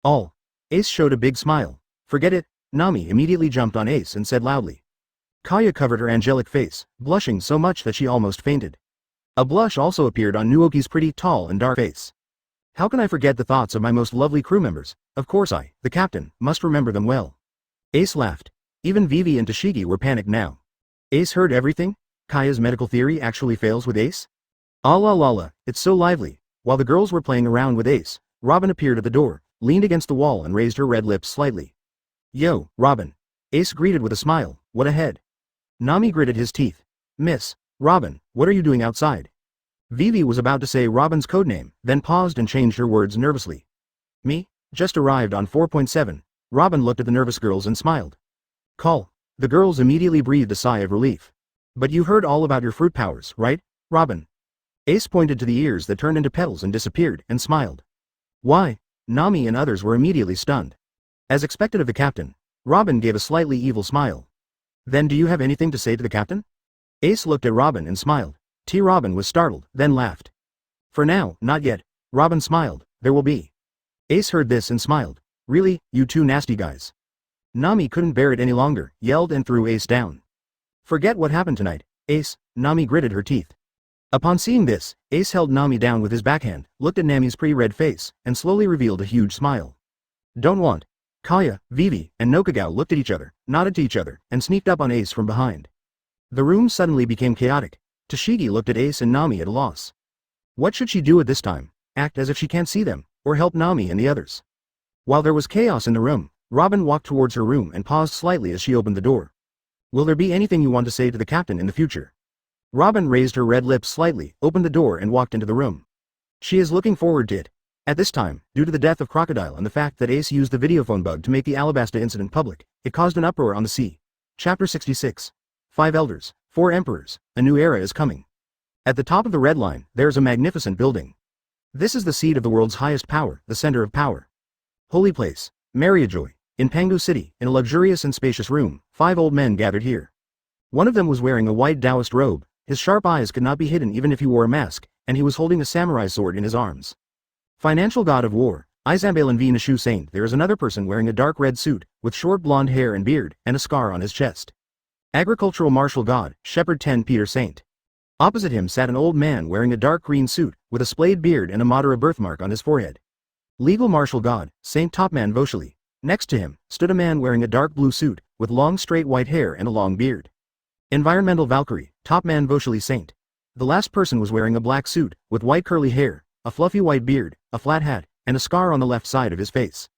Speaker 1: All. Ace showed a big smile. Forget it. Nami immediately jumped on Ace and said loudly. Kaya covered her angelic face, blushing so much that she almost fainted. A blush also appeared on Nuoki's pretty, tall and dark face. How can I forget the thoughts of my most lovely crew members? Of course I, the captain, must remember them well. Ace laughed. Even Vivi and Tashigi were panicked now. Ace heard everything? Kaya's medical theory actually fails with Ace? Ah la la la, it's so lively. While the girls were playing around with Ace, Robin appeared at the door, leaned against the wall and raised her red lips slightly. Yo, Robin. Ace greeted with a smile. What ahead? Nami gritted his teeth. Miss Robin, what are you doing outside? Vivi was about to say Robin's codename, then paused and changed her words nervously. Me? Just arrived on 4.7. Robin looked at the nervous girls and smiled. Call. The girls immediately breathed a sigh of relief. But you heard all about your fruit powers, right, Robin? Ace pointed to the ears that turned into petals and disappeared, and smiled. Why? Nami and others were immediately stunned. As expected of the captain, Robin gave a slightly evil smile. Then do you have anything to say to the captain? Ace looked at Robin and smiled. Robin was startled, then laughed. For now, not yet. Robin smiled. There will be. Ace heard this and smiled. Really, you two nasty guys. Nami couldn't bear it any longer, yelled and threw Ace down. Forget what happened tonight, Ace. Nami gritted her teeth. Upon seeing this, Ace held Nami down with his backhand, looked at Nami's pre-red face, and slowly revealed a huge smile. Don't want. Kaya, Vivi, and Nokagao looked at each other, nodded to each other, and sneaked up on Ace from behind. The room suddenly became chaotic. Tashigi looked at Ace and Nami at a loss. What should she do at this time? Act as if she can't see them, or help Nami and the others? While there was chaos in the room, Robin walked towards her room and paused slightly as she opened the door. Will there be anything you want to say to the captain in the future? Robin raised her red lips slightly, opened the door and walked into the room. She is looking forward to it. At this time, due to the death of Crocodile and the fact that Ace used the videophone bug to make the Alabasta incident public, it caused an uproar on the sea. Chapter 66. 5 Elders, 4 Emperors, a new era is coming. At the top of the red line, there is a magnificent building. This is the seat of the world's highest power, the center of power. Holy place, Mariajoy. In Pangu City, in a luxurious and spacious room, 5 old men gathered here. One of them was wearing a white Taoist robe, his sharp eyes could not be hidden even if he wore a mask, and he was holding a samurai sword in his arms. Financial god of war, Isambalen V. Nashu Saint. There is another person wearing a dark red suit, with short blonde hair and beard, and a scar on his chest. Agricultural martial god, Shepherd 10 Peter Saint. Opposite him sat an old man wearing a dark green suit, with a splayed beard and a Madara birthmark on his forehead. Legal martial god, Saint Topman Voshali. Next to him, stood a man wearing a dark blue suit, with long straight white hair and a long beard. Environmental Valkyrie, Topman Voshali Saint. The last person was wearing a black suit, with white curly hair, a fluffy white beard, a flat hat, and a scar on the left side of his face.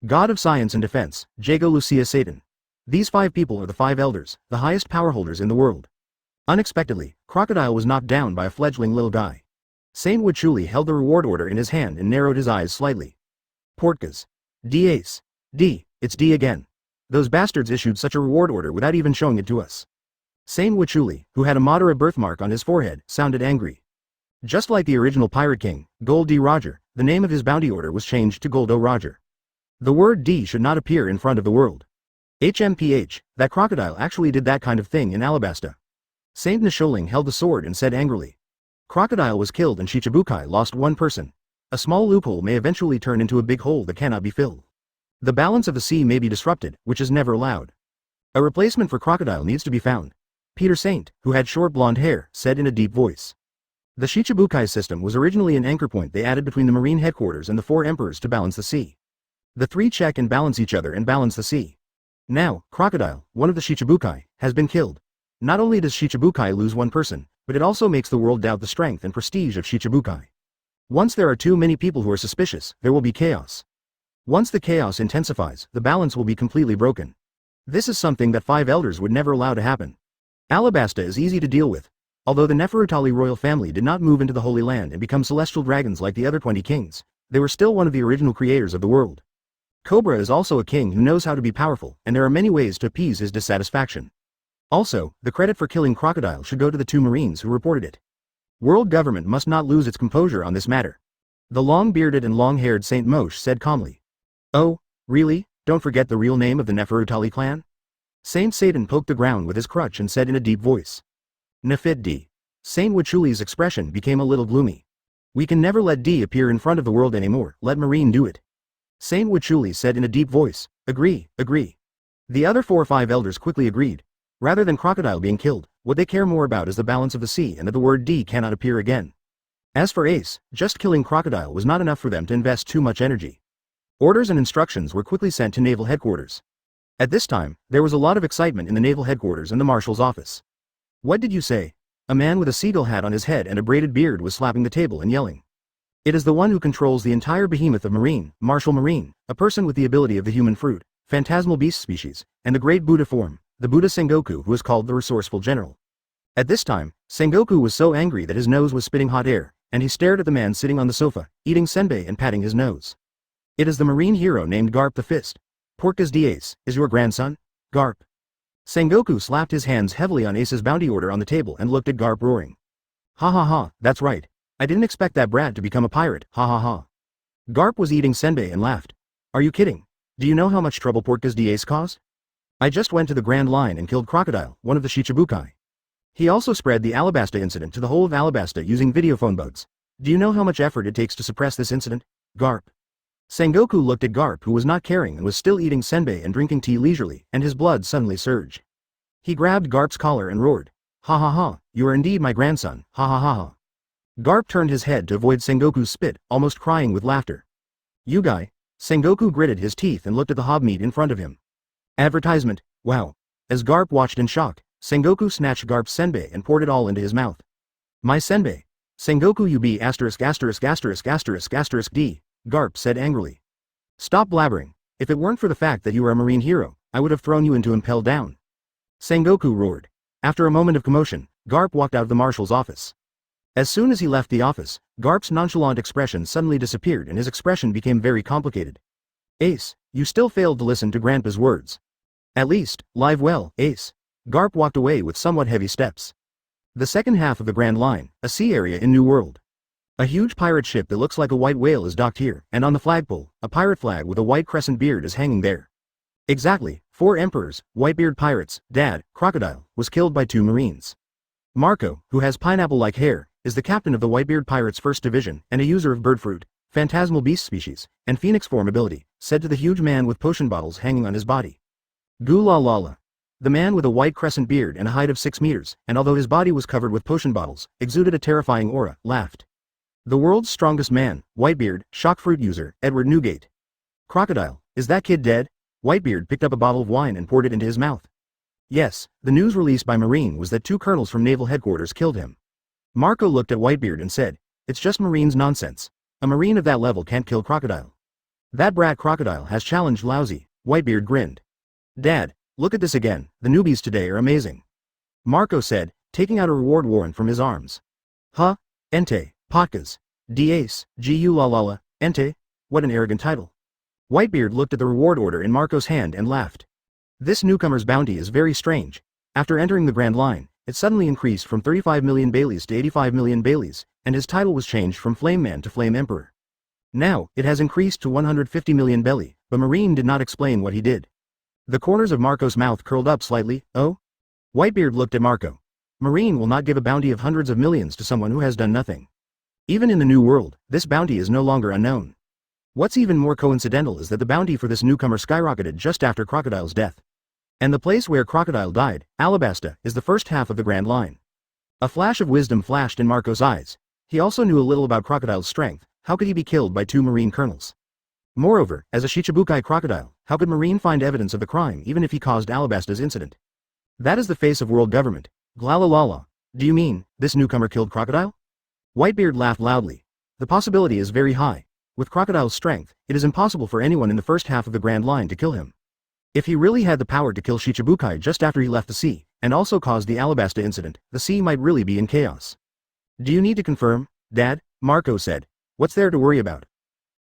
Speaker 1: God of Science and Defense, Jago Lucia Satan. These 5 people are the 5 elders, the highest power holders in the world. Unexpectedly, Crocodile was knocked down by a fledgling little guy. Saint Wachuli held the reward order in his hand and narrowed his eyes slightly. Portkas. D Ace. D, it's D again. Those bastards issued such a reward order without even showing it to us. Saint Wachuli, who had a Madara birthmark on his forehead, sounded angry. Just like the original Pirate King, Gold D. Roger, the name of his bounty order was changed to Goldo Roger. The word D should not appear in front of the world. HMPH, that crocodile actually did that kind of thing in Alabasta. Saint Nisholing held the sword and said angrily. Crocodile was killed and Shichibukai lost 1 person. A small loophole may eventually turn into a big hole that cannot be filled. The balance of the sea may be disrupted, which is never allowed. A replacement for Crocodile needs to be found. Peter Saint, who had short blonde hair, said in a deep voice. The Shichibukai system was originally an anchor point they added between the marine headquarters and the 4 emperors to balance the sea. The 3 check and balance each other and balance the sea. Now, Crocodile, one of the Shichibukai, has been killed. Not only does Shichibukai lose 1 person, but it also makes the world doubt the strength and prestige of Shichibukai. Once there are too many people who are suspicious, there will be chaos. Once the chaos intensifies, the balance will be completely broken. This is something that 5 elders would never allow to happen. Alabasta is easy to deal with. Although the Neferutali royal family did not move into the Holy Land and become celestial dragons like the other 20 kings, they were still one of the original creators of the world. Cobra is also a king who knows how to be powerful, and there are many ways to appease his dissatisfaction. Also, the credit for killing Crocodile should go to the 2 Marines who reported it. World government must not lose its composure on this matter. The long-bearded and long-haired Saint Moshe said calmly. Oh, really? Don't forget the real name of the Neferutali clan? Saint Satan poked the ground with his crutch and said in a deep voice. Nefit D. Saint Wachuli's expression became a little gloomy. We can never let D appear in front of the world anymore, let Marine do it. Saint Wachuli said in a deep voice. Agree, agree. The other 4 or 5 elders quickly agreed. Rather than Crocodile being killed, what they care more about is the balance of the sea and that the word D cannot appear again. As for Ace, just killing Crocodile was not enough for them to invest too much energy. Orders and instructions were quickly sent to naval headquarters. At this time, there was a lot of excitement in the naval headquarters and the marshal's office. What did you say? A man with a seagull hat on his head and a braided beard was slapping the table and yelling. It is the one who controls the entire behemoth of marine, martial marine, a person with the ability of the human fruit, phantasmal beast species, and the great Buddha form, the Buddha Sengoku, who is called the resourceful general. At this time, Sengoku was so angry that his nose was spitting hot air, and he stared at the man sitting on the sofa, eating senbei and patting his nose. It is the marine hero named Garp the Fist. Porcas d'Ace, is your grandson? Garp. Sengoku slapped his hands heavily on Ace's bounty order on the table and looked at Garp roaring. Ha ha ha, that's right. I didn't expect that brat to become a pirate, ha ha ha. Garp was eating senbei and laughed. Are you kidding? Do you know how much trouble Porcas d'Ace caused? I just went to the Grand Line and killed Crocodile, one of the Shichibukai. He also spread the Alabasta incident to the whole of Alabasta using videophone bugs. Do you know how much effort it takes to suppress this incident? Garp. Sengoku looked at Garp, who was not caring and was still eating senbei and drinking tea leisurely, and his blood suddenly surged. He grabbed Garp's collar and roared. Ha ha ha, you are indeed my grandson, ha ha ha ha. Garp turned his head to avoid Sengoku's spit, almost crying with laughter. You guy. Sengoku gritted his teeth and looked at the hobmeat in front of him. Advertisement, wow. As Garp watched in shock, Sengoku snatched Garp's senbei and poured it all into his mouth. My senbei. Sengoku you be asterisk asterisk asterisk asterisk asterisk D, Garp said angrily. Stop blabbering. If it weren't for the fact that you are a marine hero, I would have thrown you into Impel Down. Sengoku roared. After a moment of commotion, Garp walked out of the marshal's office. As soon as he left the office, Garp's nonchalant expression suddenly disappeared and his expression became very complicated. Ace, you still failed to listen to Grandpa's words. At least, live well, Ace. Garp walked away with somewhat heavy steps. The second half of the Grand Line, a sea area in New World. A huge pirate ship that looks like a white whale is docked here, and on the flagpole, a pirate flag with a white crescent beard is hanging there. Exactly, 4 emperors, whitebeard pirates, Dad, Crocodile, was killed by 2 marines. Marco, who has pineapple-like hair, is the captain of the Whitebeard Pirates' 1st Division and a user of bird fruit, phantasmal beast species, and phoenix form ability, said to the huge man with potion bottles hanging on his body. Goo la la la. The man with a white crescent beard and a height of 6 meters, and although his body was covered with potion bottles, exuded a terrifying aura, laughed. The world's strongest man, Whitebeard, shock fruit user, Edward Newgate. Crocodile, is that kid dead? Whitebeard picked up a bottle of wine and poured it into his mouth. Yes, the news released by Marine was that 2 colonels from Naval Headquarters killed him. Marco looked at Whitebeard and said, it's just Marine's nonsense. A Marine of that level can't kill Crocodile. That brat Crocodile has challenged Lousy, Whitebeard grinned. Dad, look at this again, the newbies today are amazing. Marco said, taking out a reward warrant from his arms. Huh? Ente, Potkas, D-Ace, Gu la la la, Ente? What an arrogant title. Whitebeard looked at the reward order in Marco's hand and laughed. This newcomer's bounty is very strange. After entering the Grand Line, it suddenly increased from 35 million Baileys to 85 million Baileys, and his title was changed from Flame Man to Flame Emperor. Now, it has increased to 150 million Belly, but Marine did not explain what he did. The corners of Marco's mouth curled up slightly. Oh? Whitebeard looked at Marco. Marine will not give a bounty of hundreds of millions to someone who has done nothing. Even in the New World, this bounty is no longer unknown. What's even more coincidental is that the bounty for this newcomer skyrocketed just after Crocodile's death. And the place where Crocodile died, Alabasta, is the first half of the Grand Line. A flash of wisdom flashed in Marco's eyes. He also knew a little about Crocodile's strength. How could he be killed by 2 Marine colonels? Moreover, as a Shichibukai crocodile, how could Marine find evidence of the crime even if he caused Alabasta's incident? That is the face of world government. Glalalala. Do you mean, this newcomer killed Crocodile? Whitebeard laughed loudly. The possibility is very high. With Crocodile's strength, it is impossible for anyone in the first half of the Grand Line to kill him. If he really had the power to kill Shichibukai just after he left the sea, and also caused the Alabasta incident, the sea might really be in chaos. Do you need to confirm, Dad? Marco said. What's there to worry about?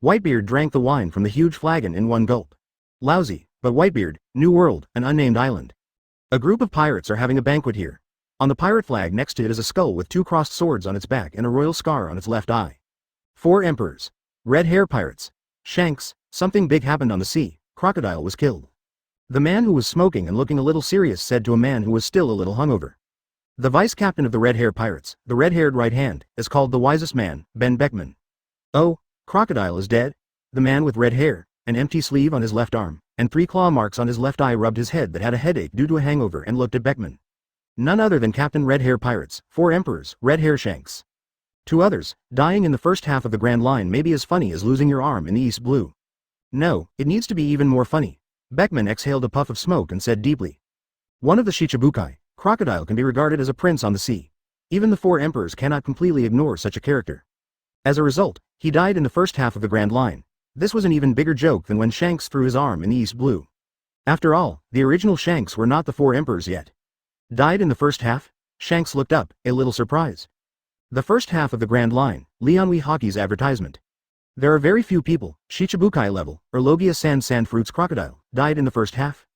Speaker 1: Whitebeard drank the wine from the huge flagon in one gulp. Lousy, but Whitebeard, New World, an unnamed island. A group of pirates are having a banquet here. On the pirate flag next to it is a skull with 2 crossed swords on its back and a royal scar on its left eye. 4 emperors. Red hair pirates. Shanks, something big happened on the sea. Crocodile was killed. The man who was smoking and looking a little serious said to a man who was still a little hungover. The vice captain of the red hair pirates, the red-haired right hand, is called the wisest man, Ben Beckman. Oh, Crocodile is dead? The man with red hair, an empty sleeve on his left arm, and 3 claw marks on his left eye rubbed his head that had a headache due to a hangover and looked at Beckman. None other than Captain Red Hair Pirates, 4 emperors, red hair shanks. 2 others, dying in the first half of the Grand Line may be as funny as losing your arm in the East Blue. No, it needs to be even more funny. Beckman exhaled a puff of smoke and said deeply. One of the Shichibukai, Crocodile can be regarded as a prince on the sea. Even the 4 emperors cannot completely ignore such a character. As a result, he died in the first half of the Grand Line. This was an even bigger joke than when Shanks threw his arm in the East Blue. After all, the original Shanks were not the 4 emperors yet. Died in the first half? Shanks looked up, a little surprised. The first half of the Grand Line, Leonwi Hockey's advertisement. There are very few people, Shichibukai level, or Logia Sand Fruits Crocodile, died in the first half.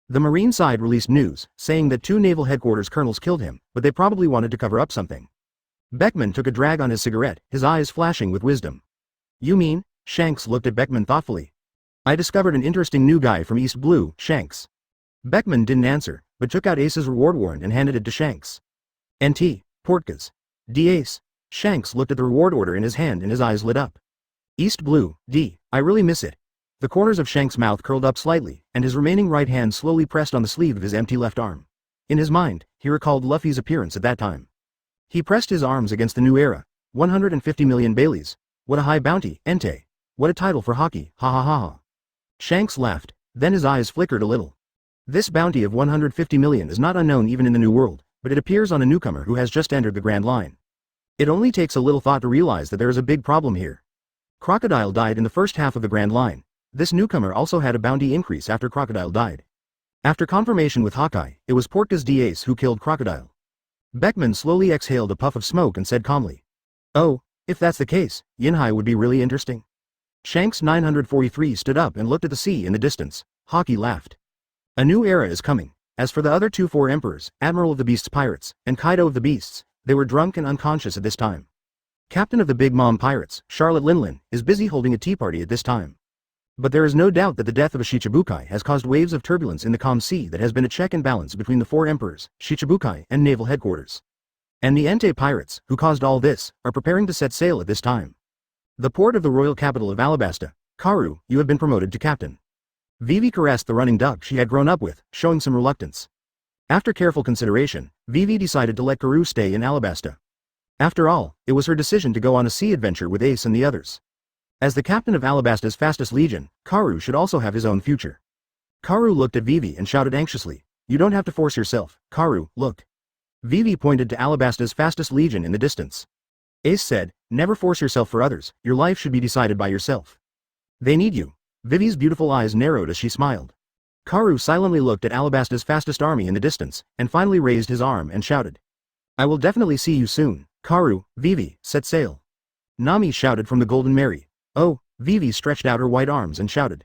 Speaker 1: The Marine side released news, saying that 2 naval headquarters colonels killed him, but they probably wanted to cover up something. Beckman took a drag on his cigarette, his eyes flashing with wisdom. You mean? Shanks looked at Beckman thoughtfully. I discovered an interesting new guy from East Blue, Shanks. Beckman didn't answer, but took out Ace's reward warrant and handed it to Shanks. NT, Portkas. D. Ace. Shanks looked at the reward order in his hand and his eyes lit up. East Blue, D. I really miss it. The corners of Shanks' mouth curled up slightly, and his remaining right hand slowly pressed on the sleeve of his empty left arm. In his mind, he recalled Luffy's appearance at that time. He pressed his arms against the new era. 150 million Baileys. What a high bounty, Entei. What a title for hockey, ha ha ha ha. Shanks laughed, then his eyes flickered a little. This bounty of 150 million is not unknown even in the New World, but it appears on a newcomer who has just entered the Grand Line. It only takes a little thought to realize that there is a big problem here. Crocodile died in the first half of the Grand Line. This newcomer also had a bounty increase after Crocodile died. After confirmation with Hawkeye, it was Portkas D. Ace who killed Crocodile. Beckman slowly exhaled a puff of smoke and said calmly. Oh, if that's the case, Yinhai would be really interesting. Shanks 943 stood up and looked at the sea in the distance. Haki laughed. A new era is coming. As for the other 2 4 emperors, Admiral of the Beasts Pirates, and Kaido of the Beasts, they were drunk and unconscious at this time. Captain of the Big Mom Pirates, Charlotte Linlin, is busy holding a tea party at this time. But there is no doubt that the death of a Shichibukai has caused waves of turbulence in the calm sea that has been a check and balance between the 4 emperors, Shichibukai, and naval headquarters. And the Entei pirates, who caused all this, are preparing to set sail at this time. The port of the royal capital of Alabasta, Karu, you have been promoted to captain. Vivi caressed the running duck she had grown up with, showing some reluctance. After careful consideration, Vivi decided to let Karu stay in Alabasta. After all, it was her decision to go on a sea adventure with Ace and the others. As the captain of Alabasta's fastest legion, Karu should also have his own future. Karu looked at Vivi and shouted anxiously, you don't have to force yourself, Karu, look. Vivi pointed to Alabasta's fastest legion in the distance. Ace said, never force yourself for others, your life should be decided by yourself. They need you. Vivi's beautiful eyes narrowed as she smiled. Karu silently looked at Alabasta's fastest army in the distance, and finally raised his arm and shouted. I will definitely see you soon. Karu, Vivi, set sail. Nami shouted from the Golden Mary. Oh, Vivi stretched out her white arms and shouted.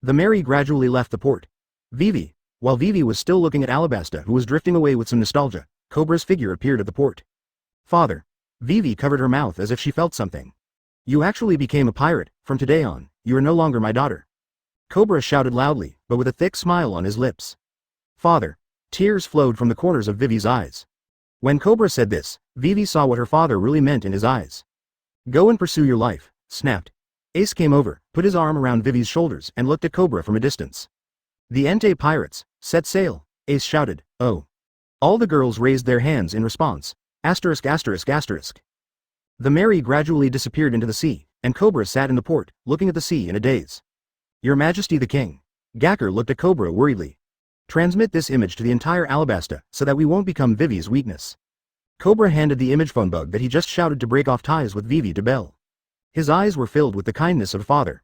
Speaker 1: The Mary gradually left the port. Vivi, while Vivi was still looking at Alabasta who was drifting away with some nostalgia, Cobra's figure appeared at the port. Father. Vivi covered her mouth as if she felt something. You actually became a pirate, from today on, you are no longer my daughter. Cobra shouted loudly, but with a thick smile on his lips. Father. Tears flowed from the corners of Vivi's eyes. When Cobra said this, Vivi saw what her father really meant in his eyes. Go and pursue your life, snapped. Ace came over, put his arm around Vivi's shoulders and looked at Cobra from a distance. The Entei pirates, set sail, Ace shouted, oh. All the girls raised their hands in response. Asterisk asterisk asterisk. The Mary gradually disappeared into the sea, and Cobra sat in the port, looking at the sea in a daze. Your Majesty the King. Gacker looked at Cobra worriedly. Transmit this image to the entire Alabasta, so that we won't become Vivi's weakness. Cobra handed the image phone bug that he just shouted to break off ties with Vivi to Bell. His eyes were filled with the kindness of a father.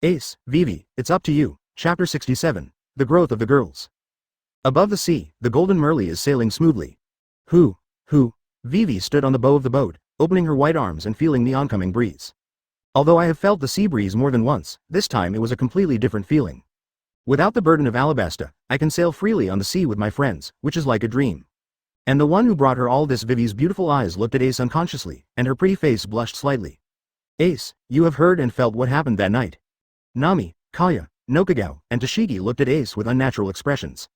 Speaker 1: Ace, Vivi, it's up to you. Chapter 67, The Growth of the Girls. Above the sea, the Golden Merly is sailing smoothly. Who? Vivi stood on the bow of the boat, opening her white arms and feeling the oncoming breeze. Although I have felt the sea breeze more than once, this time it was a completely different feeling. Without the burden of Alabasta, I can sail freely on the sea with my friends, which is like a dream. And the one who brought her all this. Vivi's beautiful eyes looked at Ace unconsciously, and her pretty face blushed slightly. Ace, you have heard and felt what happened that night. Nami, Kaya, Nokagao, and Tashigi looked at Ace with unnatural expressions.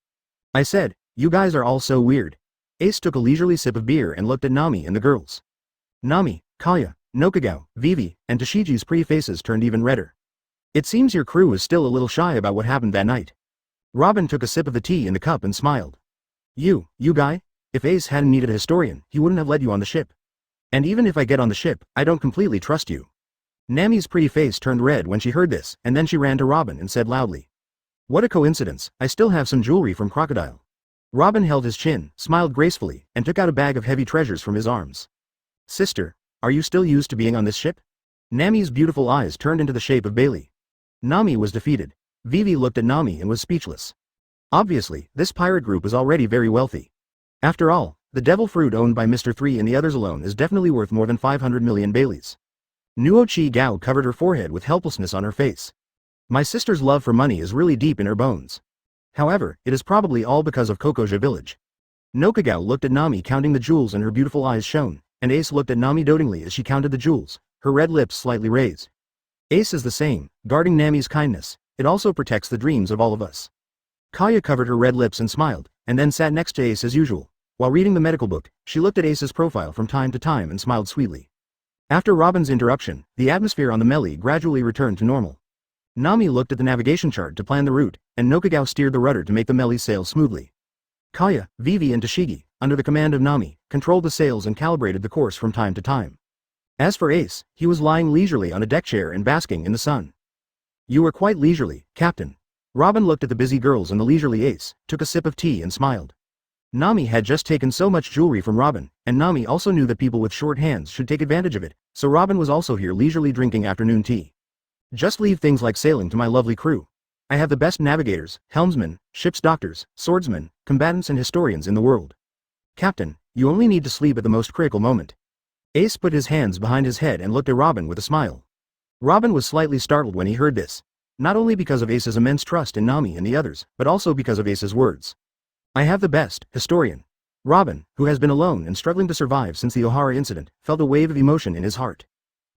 Speaker 1: I said, you guys are all so weird. Ace took a leisurely sip of beer and looked at Nami and the girls. Nami, Kaya, Nokagao, Vivi, and Tashigi's pretty faces turned even redder. It seems your crew is still a little shy about what happened that night. Robin took a sip of the tea in the cup and smiled. You guy? If Ace hadn't needed a historian, he wouldn't have led you on the ship. And even if I get on the ship, I don't completely trust you. Nami's pretty face turned red when she heard this, and then she ran to Robin and said loudly. What a coincidence, I still have some jewelry from Crocodile. Robin held his chin, smiled gracefully, and took out a bag of heavy treasures from his arms. Sister, are you still used to being on this ship? Nami's beautiful eyes turned into the shape of Bailey. Nami was defeated. Vivi looked at Nami and was speechless. Obviously, this pirate group was already very wealthy. After all, the devil fruit owned by Mr. 3 and the others alone is definitely worth more than 500 million Baileys. Nuo Chi Gao covered her forehead with helplessness on her face. My sister's love for money is really deep in her bones. However, it is probably all because of Kokoja village. Nokagao looked at Nami counting the jewels and her beautiful eyes shone, and Ace looked at Nami dotingly as she counted the jewels, her red lips slightly raised. Ace is the same, guarding Nami's kindness, it also protects the dreams of all of us. Kaya covered her red lips and smiled, and then sat next to Ace as usual. While reading the medical book, she looked at Ace's profile from time to time and smiled sweetly. After Robin's interruption, the atmosphere on the melee gradually returned to normal. Nami looked at the navigation chart to plan the route, and Nokagao steered the rudder to make the melee sail smoothly. Kaya, Vivi and Tashigi, under the command of Nami, controlled the sails and calibrated the course from time to time. As for Ace, he was lying leisurely on a deck chair and basking in the sun. You were quite leisurely, Captain. Robin looked at the busy girls and the leisurely Ace, took a sip of tea and smiled. Nami had just taken so much jewelry from Robin, and Nami also knew that people with short hands should take advantage of it, so Robin was also here leisurely drinking afternoon tea. Just leave things like sailing to my lovely crew. I have the best navigators, helmsmen, ship's doctors, swordsmen, combatants and historians in the world. Captain, you only need to sleep at the most critical moment. Ace put his hands behind his head and looked at Robin with a smile. Robin was slightly startled when he heard this. Not only because of Ace's immense trust in Nami and the others, but also because of Ace's words. I have the best, historian. Robin, who has been alone and struggling to survive since the Ohara incident, felt a wave of emotion in his heart.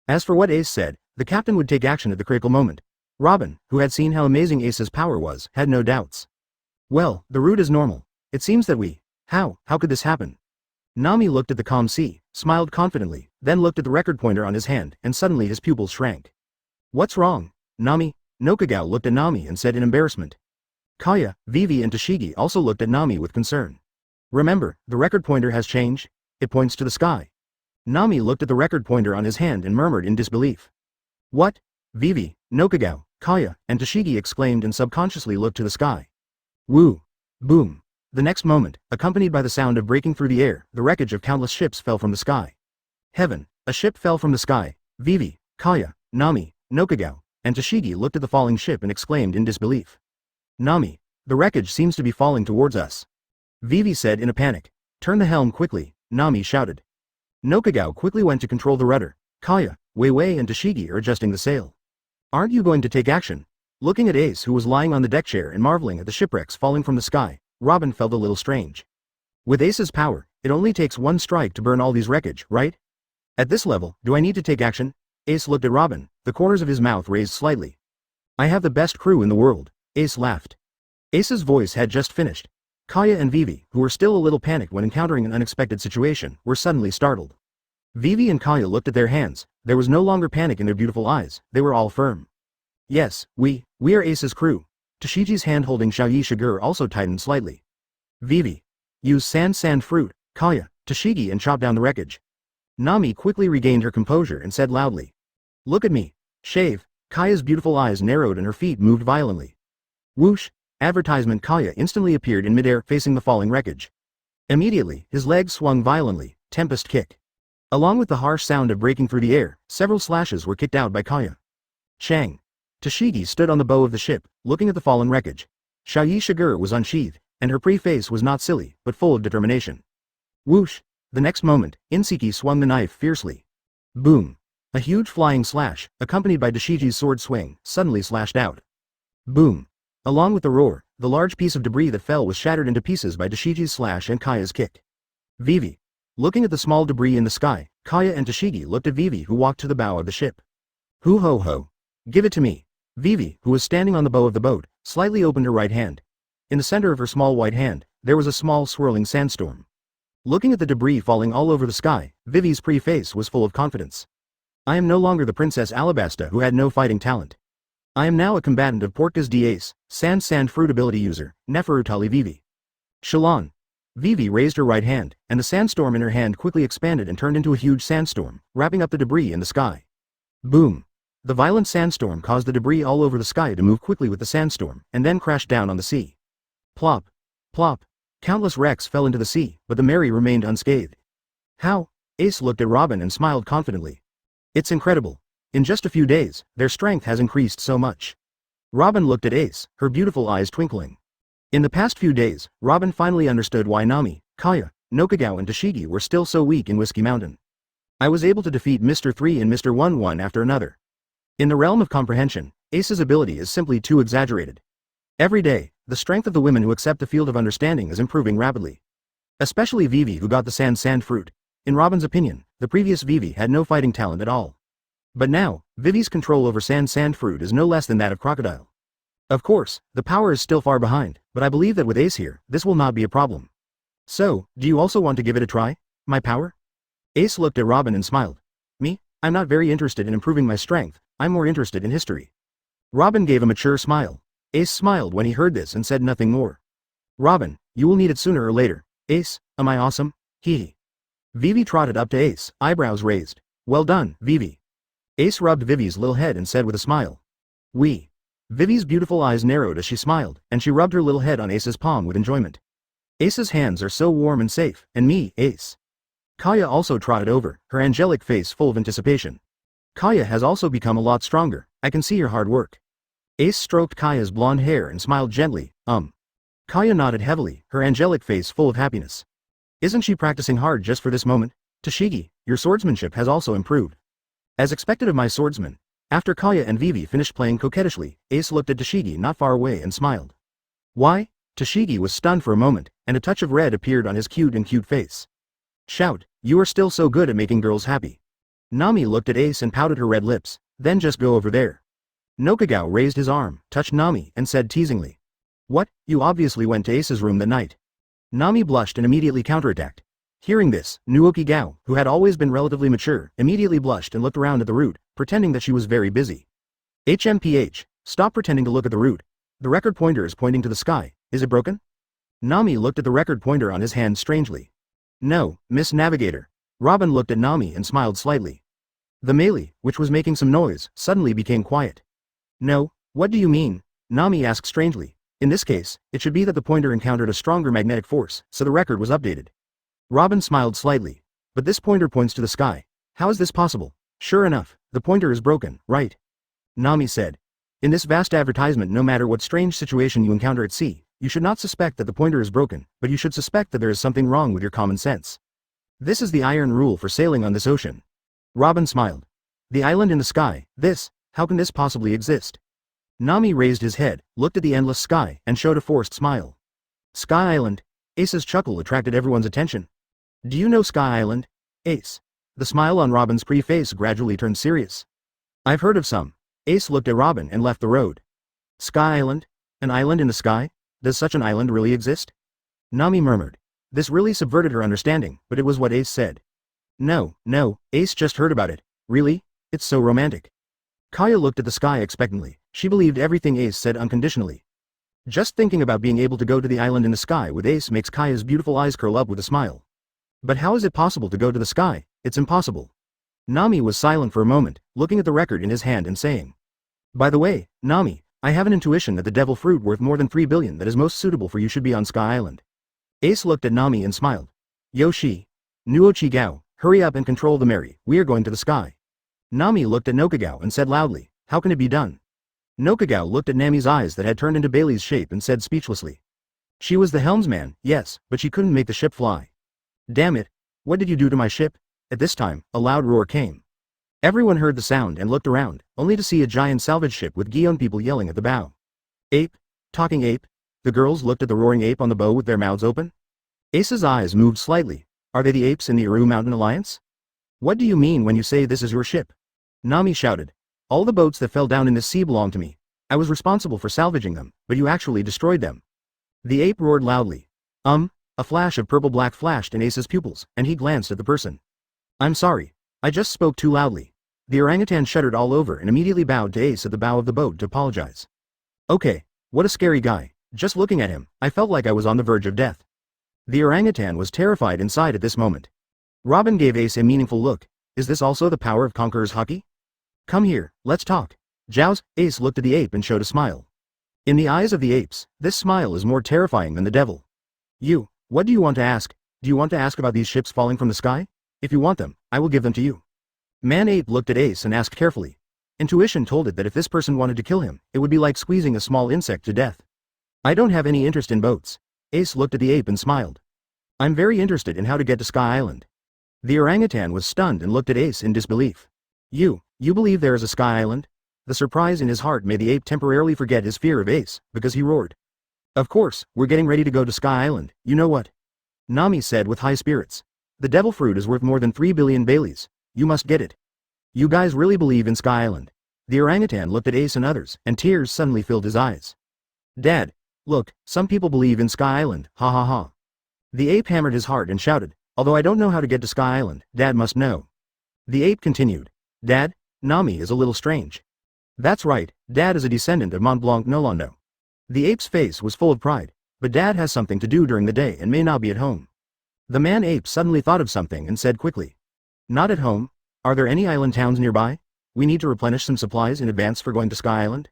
Speaker 1: As for what Ace said, the captain would take action at the critical moment. Robin, who had seen how amazing Ace's power was, had no doubts. Well, the route is normal. It seems that we... How could this happen? Nami looked at the calm sea, smiled confidently, then looked at the record pointer on his hand, and suddenly his pupils shrank. What's wrong, Nami? Nokagao looked at Nami and said in embarrassment. Kaya, Vivi and Tashigi also looked at Nami with concern. Remember, the record pointer has changed? It points to the sky. Nami looked at the record pointer on his hand and murmured in disbelief. What? Vivi, Nokagao, Kaya, and Tashigi exclaimed and subconsciously looked to the sky. Woo! Boom! The next moment, accompanied by the sound of breaking through the air, the wreckage of countless ships fell from the sky. Heaven! A ship fell from the sky. Vivi, Kaya, Nami, Nokagao, and Tashigi looked at the falling ship and exclaimed in disbelief. Nami, the wreckage seems to be falling towards us. Vivi said in a panic. Turn the helm quickly, Nami shouted. Nokagao quickly went to control the rudder. Kaya, Wei and Tashigi are adjusting the sail. Aren't you going to take action? Looking at Ace who was lying on the deck chair and marveling at the shipwrecks falling from the sky, Robin felt a little strange. With Ace's power, it only takes one strike to burn all these wreckage, right? At this level, do I need to take action? Ace looked at Robin, the corners of his mouth raised slightly. I have the best crew in the world. Ace laughed. Ace's voice had just finished. Kaya and Vivi, who were still a little panicked when encountering an unexpected situation, were suddenly startled. Vivi and Kaya looked at their hands, there was no longer panic in their beautiful eyes, they were all firm. Yes, we are Ace's crew. Tashiji's hand holding Xiaoyi Shigur also tightened slightly. Vivi. Use sand fruit, Kaya, Tashigi and chop down the wreckage. Nami quickly regained her composure and said loudly. Look at me. Shave. Kaya's beautiful eyes narrowed and her feet moved violently. Whoosh! Advertisement Kaya instantly appeared in midair facing the falling wreckage. Immediately, his legs swung violently, tempest kick. Along with the harsh sound of breaking through the air, several slashes were kicked out by Kaya. Chang! Tashigi stood on the bow of the ship, looking at the fallen wreckage. Xiaoyi Shigur was unsheathed, and her pretty face was not silly, but full of determination. Whoosh! The next moment, Inseki swung the knife fiercely. Boom! A huge flying slash, accompanied by Tashiji's sword swing, suddenly slashed out. Boom! Along with the roar, the large piece of debris that fell was shattered into pieces by Tashiji's slash and Kaya's kick. Vivi. Looking at the small debris in the sky, Kaya and Tashigi looked at Vivi who walked to the bow of the ship. Hoo ho ho. Give it to me. Vivi, who was standing on the bow of the boat, slightly opened her right hand. In the center of her small white hand, there was a small swirling sandstorm. Looking at the debris falling all over the sky, Vivi's pretty face was full of confidence. I am no longer the Princess Alabasta who had no fighting talent. I am now a combatant of Portka's Ace, sand fruit ability user, Neferutali Vivi. Shalon. Vivi raised her right hand, and the sandstorm in her hand quickly expanded and turned into a huge sandstorm, wrapping up the debris in the sky. Boom. The violent sandstorm caused the debris all over the sky to move quickly with the sandstorm, and then crashed down on the sea. Plop. Plop. Countless wrecks fell into the sea, but the Mary remained unscathed. How? Ace looked at Robin and smiled confidently. It's incredible. In just a few days, their strength has increased so much. Robin looked at Ace, her beautiful eyes twinkling. In the past few days, Robin finally understood why Nami, Kaya, Nokagao and Tashigi were still so weak in Whiskey Mountain. I was able to defeat Mr. 3 and Mr. 1 one after another. In the realm of comprehension, Ace's ability is simply too exaggerated. Every day, the strength of the women who accept the field of understanding is improving rapidly. Especially Vivi who got the sand fruit. In Robin's opinion, the previous Vivi had no fighting talent at all. But now, Vivi's control over sand fruit is no less than that of Crocodile. Of course, the power is still far behind, but I believe that with Ace here, this will not be a problem. So, do you also want to give it a try? My power? Ace looked at Robin and smiled. Me? I'm not very interested in improving my strength, I'm more interested in history. Robin gave a mature smile. Ace smiled when he heard this and said nothing more. Robin, you will need it sooner or later. Ace, am I awesome? Hee. Vivi trotted up to Ace, eyebrows raised. Well done, Vivi. Ace rubbed Vivi's little head and said with a smile. We. Vivi's beautiful eyes narrowed as she smiled, and she rubbed her little head on Ace's palm with enjoyment. Ace's hands are so warm and safe, and me, Ace. Kaya also trotted over, her angelic face full of anticipation. Kaya has also become a lot stronger, I can see your hard work. Ace stroked Kaya's blonde hair and smiled gently, Kaya nodded heavily, her angelic face full of happiness. Isn't she practicing hard just for this moment? Tashigi, your swordsmanship has also improved. As expected of my swordsman. After Kaya and Vivi finished playing coquettishly, Ace looked at Tashigi not far away and smiled. Why? Tashigi was stunned for a moment, and a touch of red appeared on his cute face. Shout, you are still so good at making girls happy. Nami looked at Ace and pouted her red lips, then just go over there. Nokagao raised his arm, touched Nami, and said teasingly. What, you obviously went to Ace's room that night. Nami blushed and immediately counterattacked. Hearing this, Nuoki Gao, who had always been relatively mature, immediately blushed and looked around at the route, pretending that she was very busy. HMPH, stop pretending to look at the route. The record pointer is pointing to the sky, is it broken? Nami looked at the record pointer on his hand strangely. No, Miss Navigator. Robin looked at Nami and smiled slightly. The melee, which was making some noise, suddenly became quiet. No, what do you mean? Nami asked strangely. In this case, it should be that the pointer encountered a stronger magnetic force, so the record was updated. Robin smiled slightly. But this pointer points to the sky. How is this possible? Sure enough, the pointer is broken, right? Nami said. In this vast advertisement, no matter what strange situation you encounter at sea, you should not suspect that the pointer is broken, but you should suspect that there is something wrong with your common sense. This is the iron rule for sailing on this ocean. Robin smiled. The island in the sky, how can this possibly exist? Nami raised his head, looked at the endless sky, and showed a forced smile. Sky Island. Ace's chuckle attracted everyone's attention. Do you know Sky Island? Ace. The smile on Robin's pretty face gradually turned serious. I've heard of some. Ace looked at Robin and left the road. Sky Island? An island in the sky? Does such an island really exist? Nami murmured. This really subverted her understanding, but it was what Ace said. No, Ace just heard about it. Really? It's so romantic. Kaya looked at the sky expectantly. She believed everything Ace said unconditionally. Just thinking about being able to go to the island in the sky with Ace makes Kaya's beautiful eyes curl up with a smile. But how is it possible to go to the sky? It's impossible. Nami was silent for a moment, looking at the record in his hand and saying. By the way, Nami, I have an intuition that the devil fruit worth more than 3 billion that is most suitable for you should be on Sky Island. Ace looked at Nami and smiled. Yoshi. Nuochi Gao, hurry up and control the Mary, we are going to the sky. Nami looked at Nokagao and said loudly, how can it be done? Nokagao looked at Nami's eyes that had turned into Bailey's shape and said speechlessly. She was the helmsman, yes, but she couldn't make the ship fly. Damn it, what did you do to my ship? At this time, a loud roar came. Everyone heard the sound and looked around, only to see a giant salvage ship with Gion people yelling at the bow. Ape? Talking ape? The girls looked at the roaring ape on the bow with their mouths open. Ace's eyes moved slightly. Are they the apes in the Aru Mountain Alliance? What do you mean when you say this is your ship? Nami shouted. All the boats that fell down in this sea belong to me. I was responsible for salvaging them, but you actually destroyed them. The ape roared loudly. A flash of purple-black flashed in Ace's pupils, and he glanced at the person. I'm sorry. I just spoke too loudly. The orangutan shuddered all over and immediately bowed to Ace at the bow of the boat to apologize. Okay, what a scary guy. Just looking at him, I felt like I was on the verge of death. The orangutan was terrified inside at this moment. Robin gave Ace a meaningful look. Is this also the power of Conqueror's Haki? Come here, let's talk. Zhao's. Ace looked at the ape and showed a smile. In the eyes of the apes, this smile is more terrifying than the devil. You, what do you want to ask? Do you want to ask about these ships falling from the sky? If you want them, I will give them to you. Man-ape looked at Ace and asked carefully, Intuition told it that if this person wanted to kill him, it would be like squeezing a small insect to death. I don't have any interest in boats. Ace looked at the ape and smiled. I'm very interested in how to get to Sky Island. The orangutan was stunned and looked at Ace in disbelief. You believe there is a Sky Island? The surprise in his heart made the ape temporarily forget his fear of Ace, because he roared. Of course, we're getting ready to go to Sky Island, you know what? Nami said with high spirits. The devil fruit is worth more than 3 billion Baileys. You must get it. You guys really believe in Sky Island? The orangutan looked at Ace and others, and tears suddenly filled his eyes. Dad, look, some people believe in Sky Island, ha ha ha. The ape hammered his heart and shouted, although I don't know how to get to Sky Island, Dad must know. The ape continued. Dad, Nami is a little strange. That's right, Dad is a descendant of Mont Blanc Nolondo. The ape's face was full of pride, but Dad has something to do during the day and may not be at home. The man ape suddenly thought of something and said quickly. Not at home? Are there any island towns nearby? We need to replenish some supplies in advance for going to Sky Island?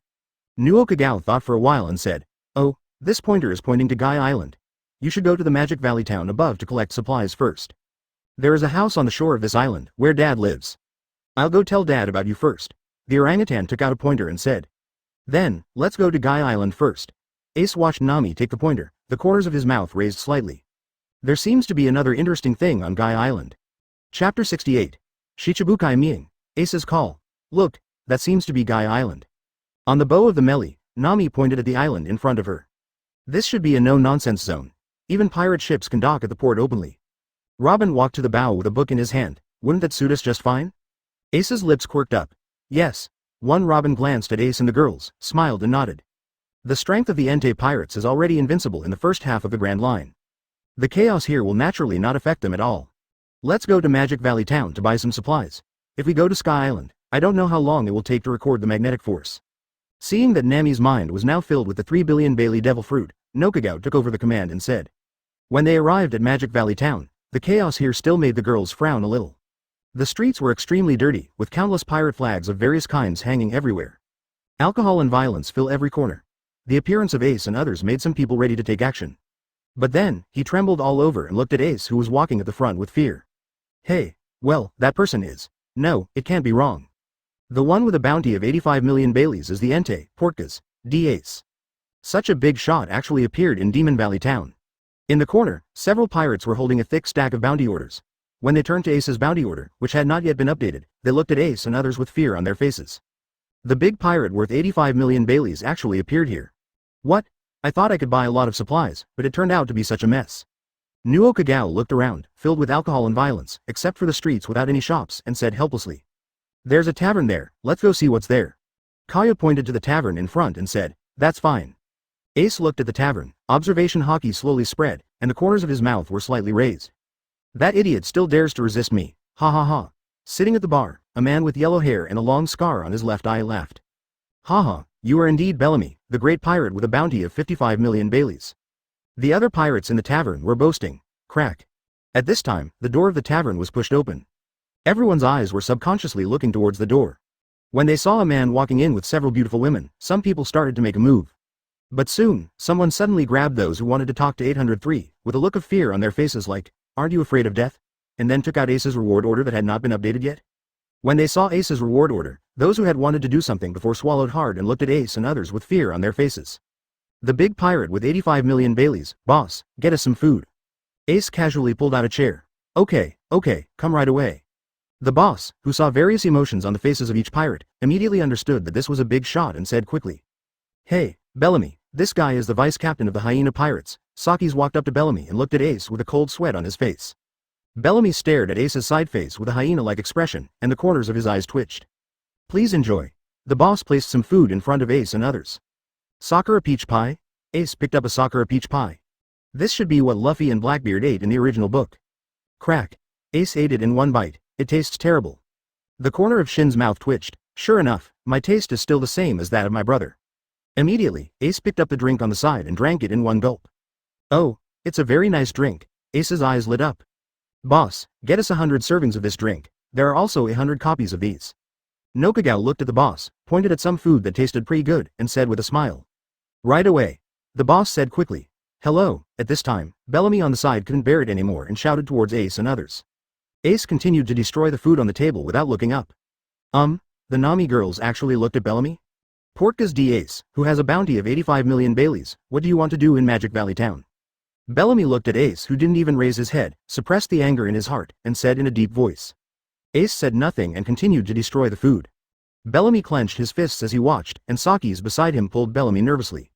Speaker 1: Nuo Kagao thought for a while and said, oh, this pointer is pointing to Guy Island. You should go to the Magic Valley town above to collect supplies first. There is a house on the shore of this island, where Dad lives. I'll go tell Dad about you first. The orangutan took out a pointer and said. Then, let's go to Guy Island first. Ace watched Nami take the pointer, the corners of his mouth raised slightly. There seems to be another interesting thing on Guy Island. Chapter 68. Shichibukai Ming, Ace's call. Look, that seems to be Guy Island. On the bow of the melee, Nami pointed at the island in front of her. This should be a no-nonsense zone. Even pirate ships can dock at the port openly. Robin walked to the bow with a book in his hand. Wouldn't that suit us just fine? Ace's lips quirked up. Yes. One Robin glanced at Ace and the girls, smiled and nodded. The strength of the Entei pirates is already invincible in the first half of the Grand Line. The chaos here will naturally not affect them at all. Let's go to Magic Valley Town to buy some supplies. If we go to Sky Island, I don't know how long it will take to record the magnetic force. Seeing that Nami's mind was now filled with the 3 billion Bailey devil fruit, Nokagao took over the command and said. When they arrived at Magic Valley Town, the chaos here still made the girls frown a little. The streets were extremely dirty, with countless pirate flags of various kinds hanging everywhere. Alcohol and violence fill every corner. The appearance of Ace and others made some people ready to take action. But then, he trembled all over and looked at Ace who was walking at the front with fear. Hey, well, that person is. No, it can't be wrong. The one with a bounty of 85 million Baileys is the Entei, Portgas, D. Ace. Such a big shot actually appeared in Demon Valley Town. In the corner, several pirates were holding a thick stack of bounty orders. When they turned to Ace's bounty order, which had not yet been updated, they looked at Ace and others with fear on their faces. The big pirate worth 85 million Baileys actually appeared here. What? I thought I could buy a lot of supplies, but it turned out to be such a mess. Nuo Kagao looked around, filled with alcohol and violence, except for the streets without any shops, and said helplessly. There's a tavern there, let's go see what's there. Kaya pointed to the tavern in front and said, that's fine. Ace looked at the tavern, observation haki slowly spread, and the corners of his mouth were slightly raised. That idiot still dares to resist me, ha ha ha. Sitting at the bar, a man with yellow hair and a long scar on his left eye laughed. Ha ha, you are indeed Bellamy, the great pirate with a bounty of 55 million Baileys. The other pirates in the tavern were boasting. Crack. At this time, the door of the tavern was pushed open. Everyone's eyes were subconsciously looking towards the door. When they saw a man walking in with several beautiful women, some people started to make a move. But soon, someone suddenly grabbed those who wanted to talk to 803, with a look of fear on their faces like, aren't you afraid of death? And then took out Ace's reward order that had not been updated yet. When they saw Ace's reward order, those who had wanted to do something before swallowed hard and looked at Ace and others with fear on their faces. The big pirate with 85 million Baileys, boss, get us some food. Ace casually pulled out a chair. Okay, come right away. The boss, who saw various emotions on the faces of each pirate, immediately understood that this was a big shot and said quickly. Hey, Bellamy, this guy is the vice captain of the hyena pirates. Sakis walked up to Bellamy and looked at Ace with a cold sweat on his face. Bellamy stared at Ace's side face with a hyena-like expression, and the corners of his eyes twitched. Please enjoy. The boss placed some food in front of Ace and others. Sakura peach pie? Ace picked up a Sakura peach pie. This should be what Luffy and Blackbeard ate in the original book. Crack. Ace ate it in one bite. It tastes terrible. The corner of Shin's mouth twitched. Sure enough, my taste is still the same as that of my brother. Immediately, Ace picked up the drink on the side and drank it in one gulp. Oh, it's a very nice drink. Ace's eyes lit up. Boss, get us 100 servings of this drink. There are also 100 copies of these. Nokagao looked at the boss, pointed at some food that tasted pretty good, and said with a smile. Right away. The boss said quickly. Hello. At this time, Bellamy on the side couldn't bear it anymore and shouted towards Ace and others. Ace continued to destroy the food on the table without looking up. The Nami girls actually looked at Bellamy? Portgas D. Ace, who has a bounty of 85 million Baileys, what do you want to do in Magic Valley Town? Bellamy looked at Ace, who didn't even raise his head, suppressed the anger in his heart, and said in a deep voice. Ace said nothing and continued to destroy the food. Bellamy clenched his fists as he watched, and Sakis beside him pulled Bellamy nervously.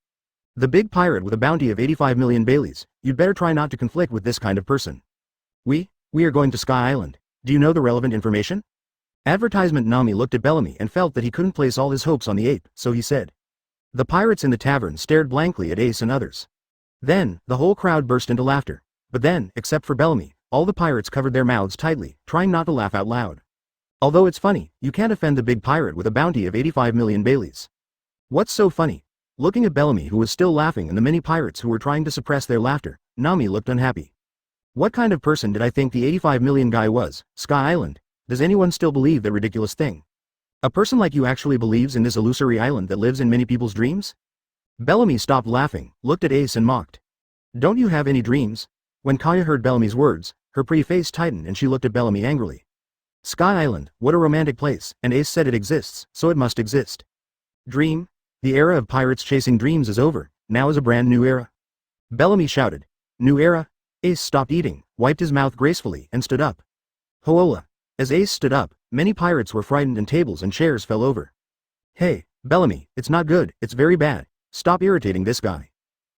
Speaker 1: The big pirate with a bounty of 85 million Baileys, you'd better try not to conflict with this kind of person. We are going to Sky Island. Do you know the relevant information? Advertisement. Nami looked at Bellamy and felt that he couldn't place all his hopes on the ape, so he said. The pirates in the tavern stared blankly at Ace and others. Then, the whole crowd burst into laughter. But then, except for Bellamy, all the pirates covered their mouths tightly, trying not to laugh out loud. Although it's funny, you can't offend the big pirate with a bounty of 85 million Baileys. What's so funny? Looking at Bellamy, who was still laughing, and the many pirates who were trying to suppress their laughter, Nami looked unhappy. What kind of person did I think the 85 million guy was? Sky Island? Does anyone still believe that ridiculous thing? A person like you actually believes in this illusory island that lives in many people's dreams? Bellamy stopped laughing, looked at Ace and mocked. Don't you have any dreams? When Kaya heard Bellamy's words, her pretty face tightened and she looked at Bellamy angrily. Sky Island, what a romantic place, and Ace said it exists, so it must exist. Dream? The era of pirates chasing dreams is over, now is a brand new era. Bellamy shouted. New era? Ace stopped eating, wiped his mouth gracefully, and stood up. Hoola. As Ace stood up, many pirates were frightened and tables and chairs fell over. Hey, Bellamy, it's not good, it's very bad. Stop irritating this guy.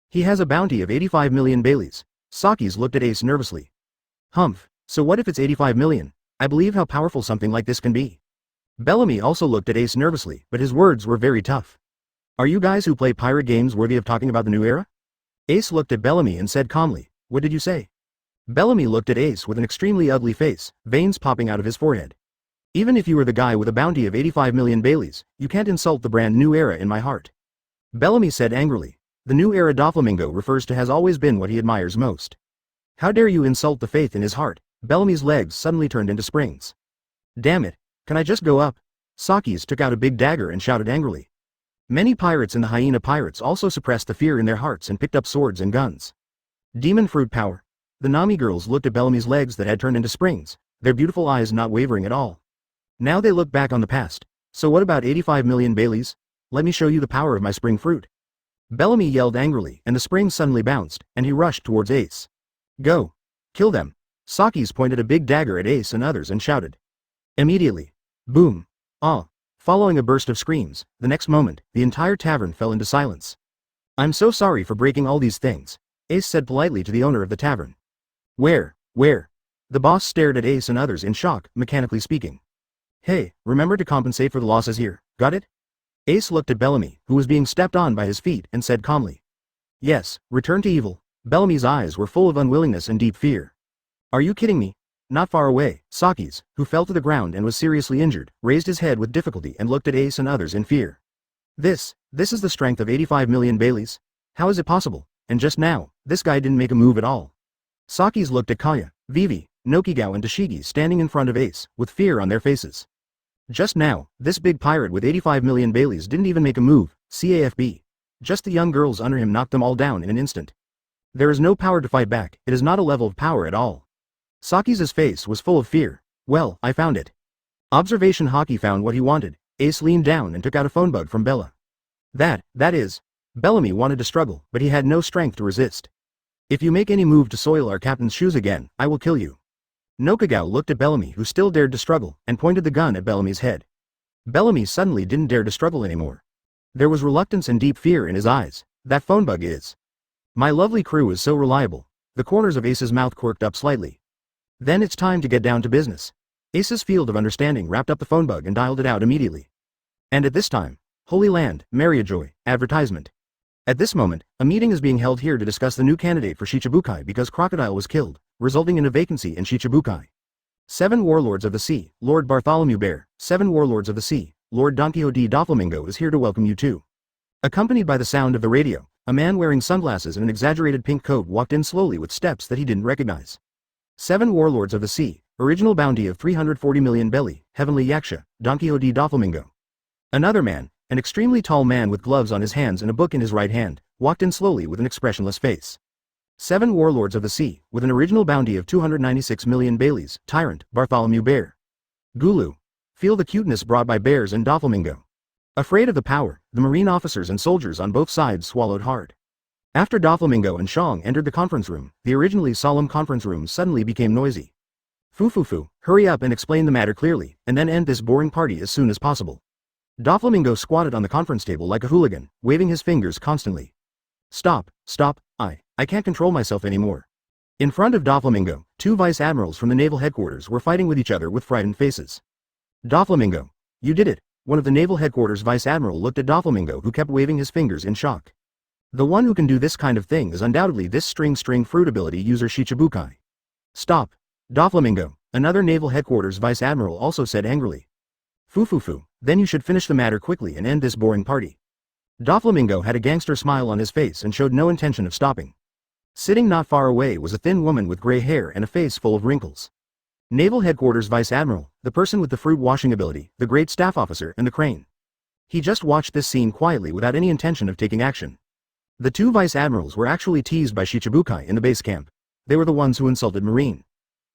Speaker 1: He has a bounty of 85 million Baileys. Sakis looked at Ace nervously. Humph, so what if it's 85 million? I believe how powerful something like this can be. Bellamy also looked at Ace nervously, but his words were very tough. Are you guys who play pirate games worthy of talking about the new era? Ace looked at Bellamy and said calmly, what did you say? Bellamy looked at Ace with an extremely ugly face, veins popping out of his forehead. Even if you were the guy with a bounty of 85 million Baileys, you can't insult the brand new era in my heart. Bellamy said angrily. The new era Doflamingo refers to has always been what he admires most. How dare you insult the faith in his heart? Bellamy's legs suddenly turned into springs. Damn it, can I just go up? Sakis took out a big dagger and shouted angrily. Many pirates in the hyena pirates also suppressed the fear in their hearts and picked up swords and guns. Demon fruit power. The Nami girls looked at Bellamy's legs that had turned into springs, their beautiful eyes not wavering at all. Now they looked back on the past. So what about 85 million Baileys? Let me show you the power of my spring fruit. Bellamy yelled angrily, and the springs suddenly bounced, and he rushed towards Ace. Go. Kill them. Sakis pointed a big dagger at Ace and others and shouted. Immediately. Boom. Ah. Following a burst of screams, the next moment, the entire tavern fell into silence. I'm so sorry for breaking all these things, Ace said politely to the owner of the tavern. Where? The boss stared at Ace and others in shock, mechanically speaking. Hey, remember to compensate for the losses here, got it? Ace looked at Bellamy, who was being stepped on by his feet, and said calmly. Yes, return to evil. Bellamy's eyes were full of unwillingness and deep fear. Are you kidding me? Not far away, Sakis, who fell to the ground and was seriously injured, raised his head with difficulty and looked at Ace and others in fear. This is the strength of 85 million Baileys? How is it possible? And just now, this guy didn't make a move at all. Sakis looked at Kaya, Vivi, Nokigao and Tashigi standing in front of Ace, with fear on their faces. Just now, this big pirate with 85 million Baileys didn't even make a move, CAFB. Just the young girls under him knocked them all down in an instant. There is no power to fight back, it is not a level of power at all. Sakis's face was full of fear. Well, I found it. Observation Haki found what he wanted. Ace leaned down and took out a phone bug from Bella. That is. Bellamy wanted to struggle, but he had no strength to resist. If you make any move to soil our captain's shoes again, I will kill you. Nokigao looked at Bellamy, who still dared to struggle, and pointed the gun at Bellamy's head. Bellamy suddenly didn't dare to struggle anymore. There was reluctance and deep fear in his eyes. That phone bug is. My lovely crew is so reliable. The corners of Ace's mouth quirked up slightly. Then it's time to get down to business. Ace's field of understanding wrapped up the phone bug and dialed it out immediately. And at this time, Holy Land, Mariajoy, advertisement. At this moment, a meeting is being held here to discuss the new candidate for Shichibukai because Crocodile was killed, resulting in a vacancy in Shichibukai. 7 Warlords of the Sea, Lord Bartholomew Bear, 7 Warlords of the Sea, Lord Don Quixote Doflamingo is here to welcome you too. Accompanied by the sound of the radio, a man wearing sunglasses and an exaggerated pink coat walked in slowly with steps that he didn't recognize. 7 Warlords of the Sea, original bounty of 340 million belly, heavenly yaksha, Don Quixote Doflamingo. Another man, an extremely tall man with gloves on his hands and a book in his right hand, walked in slowly with an expressionless face. 7 Warlords of the Sea, with an original bounty of 296 million Baileys, Tyrant, Bartholomew Bear. Gulu. Feel the cuteness brought by bears and Doflamingo. Afraid of the power, the marine officers and soldiers on both sides swallowed hard. After Doflamingo and Shang entered the conference room, the originally solemn conference room suddenly became noisy. Fufufu, hurry up and explain the matter clearly, and then end this boring party as soon as possible. Doflamingo squatted on the conference table like a hooligan, waving his fingers constantly. Stop, I can't control myself anymore. In front of Doflamingo, 2 vice admirals from the naval headquarters were fighting with each other with frightened faces. Doflamingo, you did it. One of the naval headquarters vice admiral looked at Doflamingo, who kept waving his fingers in shock. The one who can do this kind of thing is undoubtedly this string fruit ability user Shichibukai. Stop. Doflamingo, another naval headquarters vice admiral also said angrily. Fufufu, then you should finish the matter quickly and end this boring party. Doflamingo had a gangster smile on his face and showed no intention of stopping. Sitting not far away was a thin woman with gray hair and a face full of wrinkles. Naval Headquarters Vice Admiral, the person with the fruit washing ability, the great staff officer, and the crane. He just watched this scene quietly without any intention of taking action. The 2 Vice Admirals were actually teased by Shichibukai in the base camp. They were the ones who insulted Marine.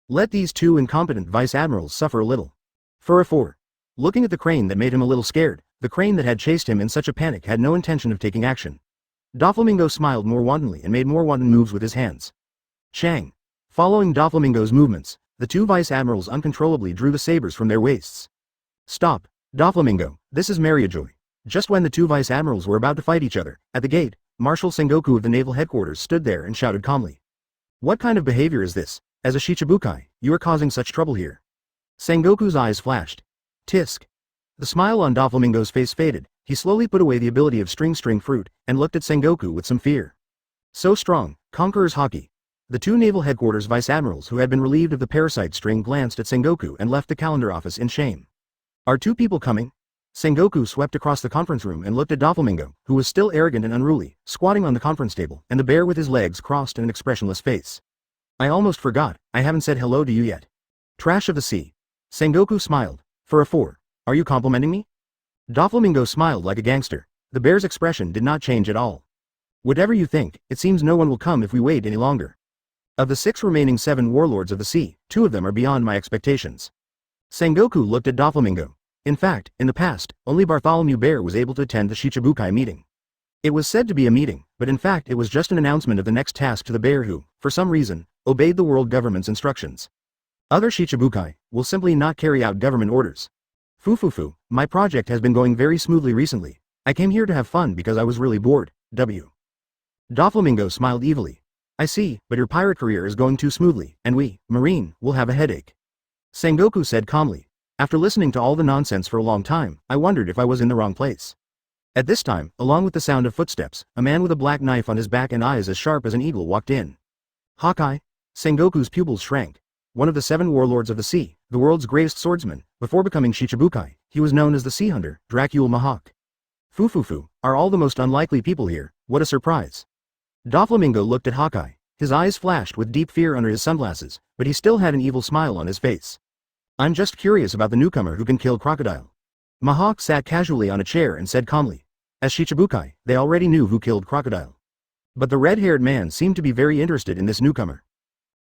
Speaker 1: Let these 2 incompetent Vice Admirals suffer a little. For a 4. Looking at the crane that made him a little scared, the crane that had chased him in such a panic had no intention of taking action. Doflamingo smiled more wantonly and made more wanton moves with his hands. Chang. Following Doflamingo's movements, the 2 Vice Admirals uncontrollably drew the sabers from their waists. Stop, Doflamingo, this is Mariajoy. Just when the 2 Vice Admirals were about to fight each other, at the gate, Marshal Sengoku of the Naval Headquarters stood there and shouted calmly. What kind of behavior is this? As a Shichibukai, you are causing such trouble here. Sengoku's eyes flashed. Tisk. The smile on Doflamingo's face faded. He slowly put away the ability of string fruit, and looked at Sengoku with some fear. So strong, Conqueror's Haki. The 2 Naval Headquarters Vice Admirals who had been relieved of the parasite string glanced at Sengoku and left the calendar office in shame. Are 2 people coming? Sengoku swept across the conference room and looked at Doflamingo, who was still arrogant and unruly, squatting on the conference table, and the bear with his legs crossed and an expressionless face. I almost forgot, I haven't said hello to you yet. Trash of the sea. Sengoku smiled. For a 4. Are you complimenting me? Doflamingo smiled like a gangster. The bear's expression did not change at all. Whatever you think, it seems no one will come if we wait any longer. Of the 6 remaining 7 warlords of the sea, 2 of them are beyond my expectations. Sengoku looked at Doflamingo. In fact, in the past, only Bartholomew Bear was able to attend the Shichibukai meeting. It was said to be a meeting, but in fact it was just an announcement of the next task to the bear who, for some reason, obeyed the world government's instructions. Other Shichibukai will simply not carry out government orders. Fufufu, my project has been going very smoothly recently. I came here to have fun because I was really bored. Doflamingo smiled evilly. I see, but your pirate career is going too smoothly, and we, Marine, will have a headache. Sengoku said calmly. After listening to all the nonsense for a long time, I wondered if I was in the wrong place. At this time, along with the sound of footsteps, a man with a black knife on his back and eyes as sharp as an eagle walked in. Hawkeye? Sengoku's pupils shrank. One of the 7 warlords of the sea, the world's greatest swordsman, before becoming Shichibukai, he was known as the Sea Hunter, Dracul Mahawk. Fufufu, are all the most unlikely people here, what a surprise. Doflamingo looked at Hawkeye. His eyes flashed with deep fear under his sunglasses, but he still had an evil smile on his face. I'm just curious about the newcomer who can kill crocodile. Mahawk sat casually on a chair and said calmly. As Shichibukai, they already knew who killed crocodile. But the red-haired man seemed to be very interested in this newcomer.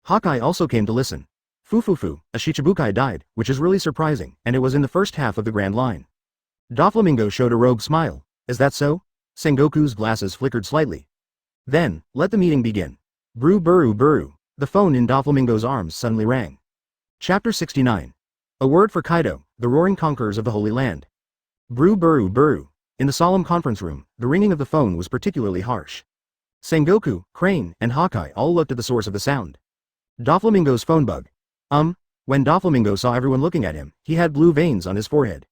Speaker 1: Hawkeye also came to listen. Fufufu, a Shichibukai died, which is really surprising, and it was in the first half of the Grand Line. Doflamingo showed a rogue smile. Is that so? Sengoku's glasses flickered slightly. Then, let the meeting begin. Bru buru buru. The phone in Doflamingo's arms suddenly rang. Chapter 69. A word for Kaido, the roaring conquerors of the Holy Land. Bru buru buru. In the solemn conference room, the ringing of the phone was particularly harsh. Sengoku, Crane, and Hawkeye all looked at the source of the sound. Doflamingo's phone bug. When Doflamingo saw everyone looking at him, he had blue veins on his forehead.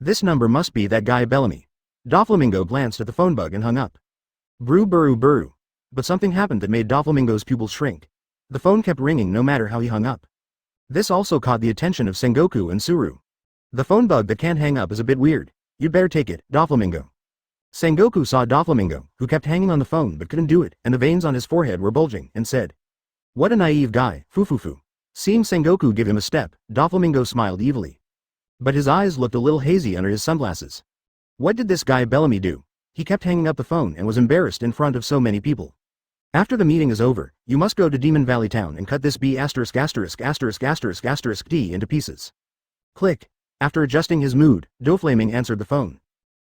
Speaker 1: This number must be that guy Bellamy. Doflamingo glanced at the phone bug and hung up. Bru buru buru. But something happened that made Doflamingo's pupils shrink. The phone kept ringing no matter how he hung up. This also caught the attention of Sengoku and Suru. The phone bug that can't hang up is a bit weird. You'd better take it, Doflamingo. Sengoku saw Doflamingo, who kept hanging on the phone but couldn't do it, and the veins on his forehead were bulging, and said, what a naive guy, Fufufu. Seeing Sengoku give him a step, Doflamingo smiled evilly. But his eyes looked a little hazy under his sunglasses. What did this guy Bellamy do? He kept hanging up the phone and was embarrassed in front of so many people. After the meeting is over, you must go to Demon Valley Town and cut this B************* D into pieces. Click. After adjusting his mood, Doflaming answered the phone.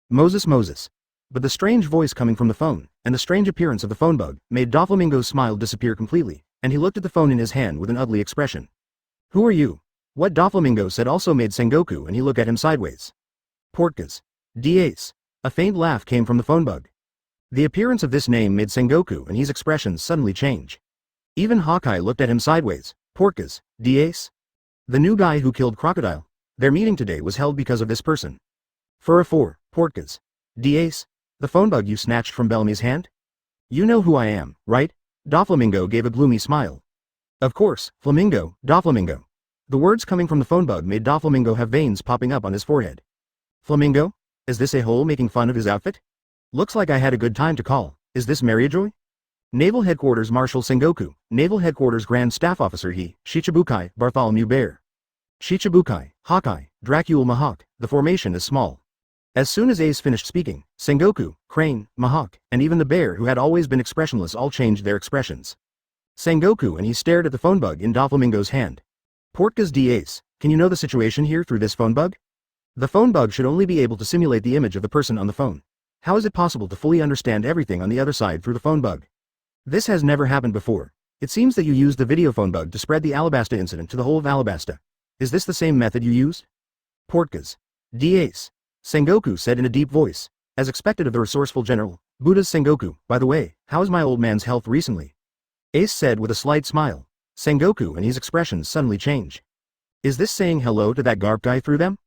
Speaker 1: Moses. But the strange voice coming from the phone, and the strange appearance of the phone bug, made Doflamingo's smile disappear completely, and he looked at the phone in his hand with an ugly expression. Who are you? What Doflamingo said also made Sengoku and he look at him sideways. Portgas. D-Ace. A faint laugh came from the phone bug. The appearance of this name made Sengoku and his expressions suddenly change. Even Hawkeye looked at him sideways. Portgas. D-Ace? The new guy who killed Crocodile? Their meeting today was held because of this person. Fura 4, Portgas. D-Ace? The phone bug you snatched from Bellamy's hand? You know who I am, right? Doflamingo gave a gloomy smile. Of course, Flamingo, Doflamingo. The words coming from the phone bug made Doflamingo have veins popping up on his forehead. Flamingo? Is this a hole making fun of his outfit? Looks like I had a good time to call. Is this Mariajoy? Naval Headquarters Marshal Sengoku, Naval Headquarters Grand Staff Officer He, Shichibukai, Bartholomew Bear. Shichibukai, Hawkeye, Dracule Mahawk, the formation is small. As soon as Ace finished speaking, Sengoku, Crane, Mahawk, and even the bear who had always been expressionless all changed their expressions. Sengoku and he stared at the phone bug in Doflamingo's hand. Portgas D-Ace, can you know the situation here through this phone bug? The phone bug should only be able to simulate the image of the person on the phone. How is it possible to fully understand everything on the other side through the phone bug? This has never happened before. It seems that you used the video phone bug to spread the Alabasta incident to the whole of Alabasta. Is this the same method you used? Portgas. D-Ace. Sengoku said in a deep voice. As expected of the resourceful general, Buddha's Sengoku, by the way, how is my old man's health recently? Ace said with a slight smile. Sengoku and his expressions suddenly change. Is this saying hello to that Garp guy through them?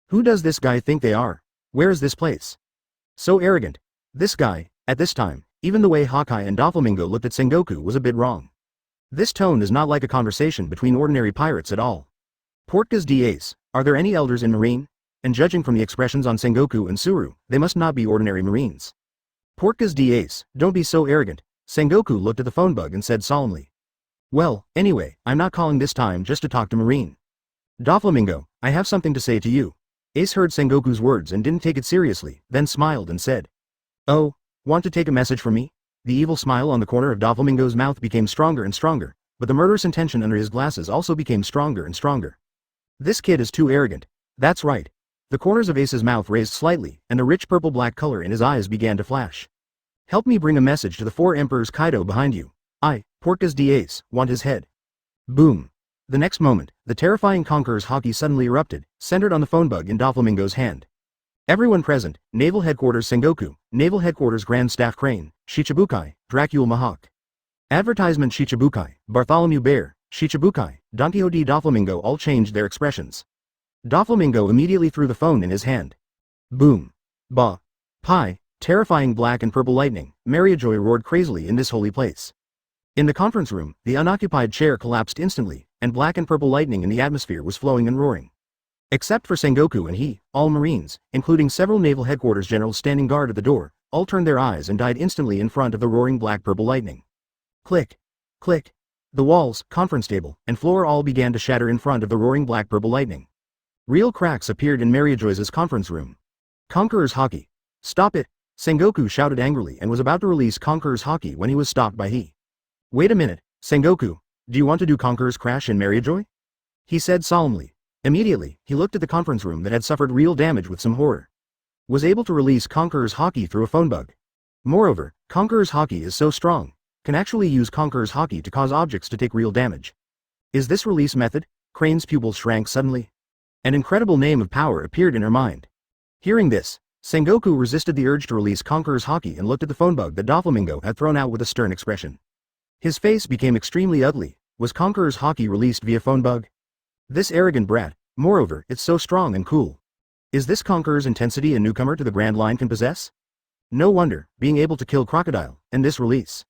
Speaker 1: Who does this guy think they are? Where is this place? So arrogant. This guy, at this time, even the way Hawkeye and Doflamingo looked at Sengoku was a bit wrong. This tone is not like a conversation between ordinary pirates at all. Portgas D-Ace, are there any elders in Marine? And judging from the expressions on Sengoku and Suru, they must not be ordinary Marines. Portgas D-Ace, don't be so arrogant. Sengoku looked at the phone bug and said solemnly. Well, anyway, I'm not calling this time just to talk to Marine. Doflamingo, I have something to say to you. Ace heard Sengoku's words and didn't take it seriously, then smiled and said. Oh, want to take a message from me? The evil smile on the corner of Doflamingo's mouth became stronger and stronger, but the murderous intention under his glasses also became stronger and stronger. This kid is too arrogant. That's right. The corners of Ace's mouth raised slightly, and the rich purple-black color in his eyes began to flash. Help me bring a message to the 4 Emperors Kaido behind you. I, Portgas D-Ace, want his head. Boom. The next moment, the terrifying Conqueror's Haki suddenly erupted, centered on the phone bug in Doflamingo's hand. Everyone present, Naval Headquarters Sengoku, Naval Headquarters Grand Staff Crane, Shichibukai, Dracule Mahawk. Advertisement Shichibukai, Bartholomew Bear, Shichibukai, Don Quixote Doflamingo all changed their expressions. Doflamingo immediately threw the phone in his hand. Boom. Ba. Pi, terrifying black and purple lightning, Mariajoy roared crazily in this holy place. In the conference room, the unoccupied chair collapsed instantly, and black and purple lightning in the atmosphere was flowing and roaring. Except for Sengoku and he, all Marines, including several Naval Headquarters generals standing guard at the door, all turned their eyes and died instantly in front of the roaring black-purple lightning. Click. Click. The walls, conference table, and floor all began to shatter in front of the roaring black-purple lightning. Real cracks appeared in Mariajoy's conference room. Conqueror's Haki. Stop it! Sengoku shouted angrily and was about to release Conqueror's Haki when he was stopped by he. Wait a minute, Sengoku, do you want to do Conqueror's Crash in Mariajoy? He said solemnly. Immediately, he looked at the conference room that had suffered real damage with some horror. Was able to release Conqueror's Haki through a phone bug. Moreover, Conqueror's Haki is so strong, can actually use Conqueror's Haki to cause objects to take real damage. Is this release method? Crane's pupils shrank suddenly. An incredible name of power appeared in her mind. Hearing this, Sengoku resisted the urge to release Conqueror's Haki and looked at the phone bug that Doflamingo had thrown out with a stern expression. His face became extremely ugly. Was Conqueror's Haki released via phone bug? This arrogant brat, moreover, it's so strong and cool. Is this Conqueror's intensity a newcomer to the Grand Line can possess? No wonder, being able to kill Crocodile, and this release.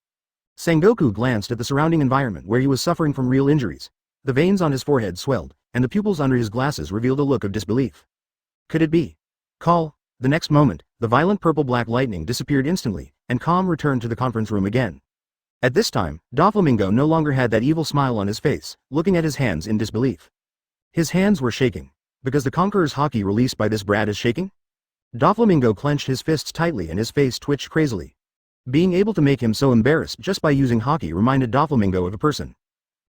Speaker 1: Sengoku glanced at the surrounding environment where he was suffering from real injuries. The veins on his forehead swelled, and the pupils under his glasses revealed a look of disbelief. Could it be? Call. The next moment, the violent purple-black lightning disappeared instantly, and calm returned to the conference room again. At this time, Doflamingo no longer had that evil smile on his face, looking at his hands in disbelief. His hands were shaking. Because the Conqueror's Haki released by this brat is shaking? Doflamingo clenched his fists tightly and his face twitched crazily. Being able to make him so embarrassed just by using Haki reminded Doflamingo of a person.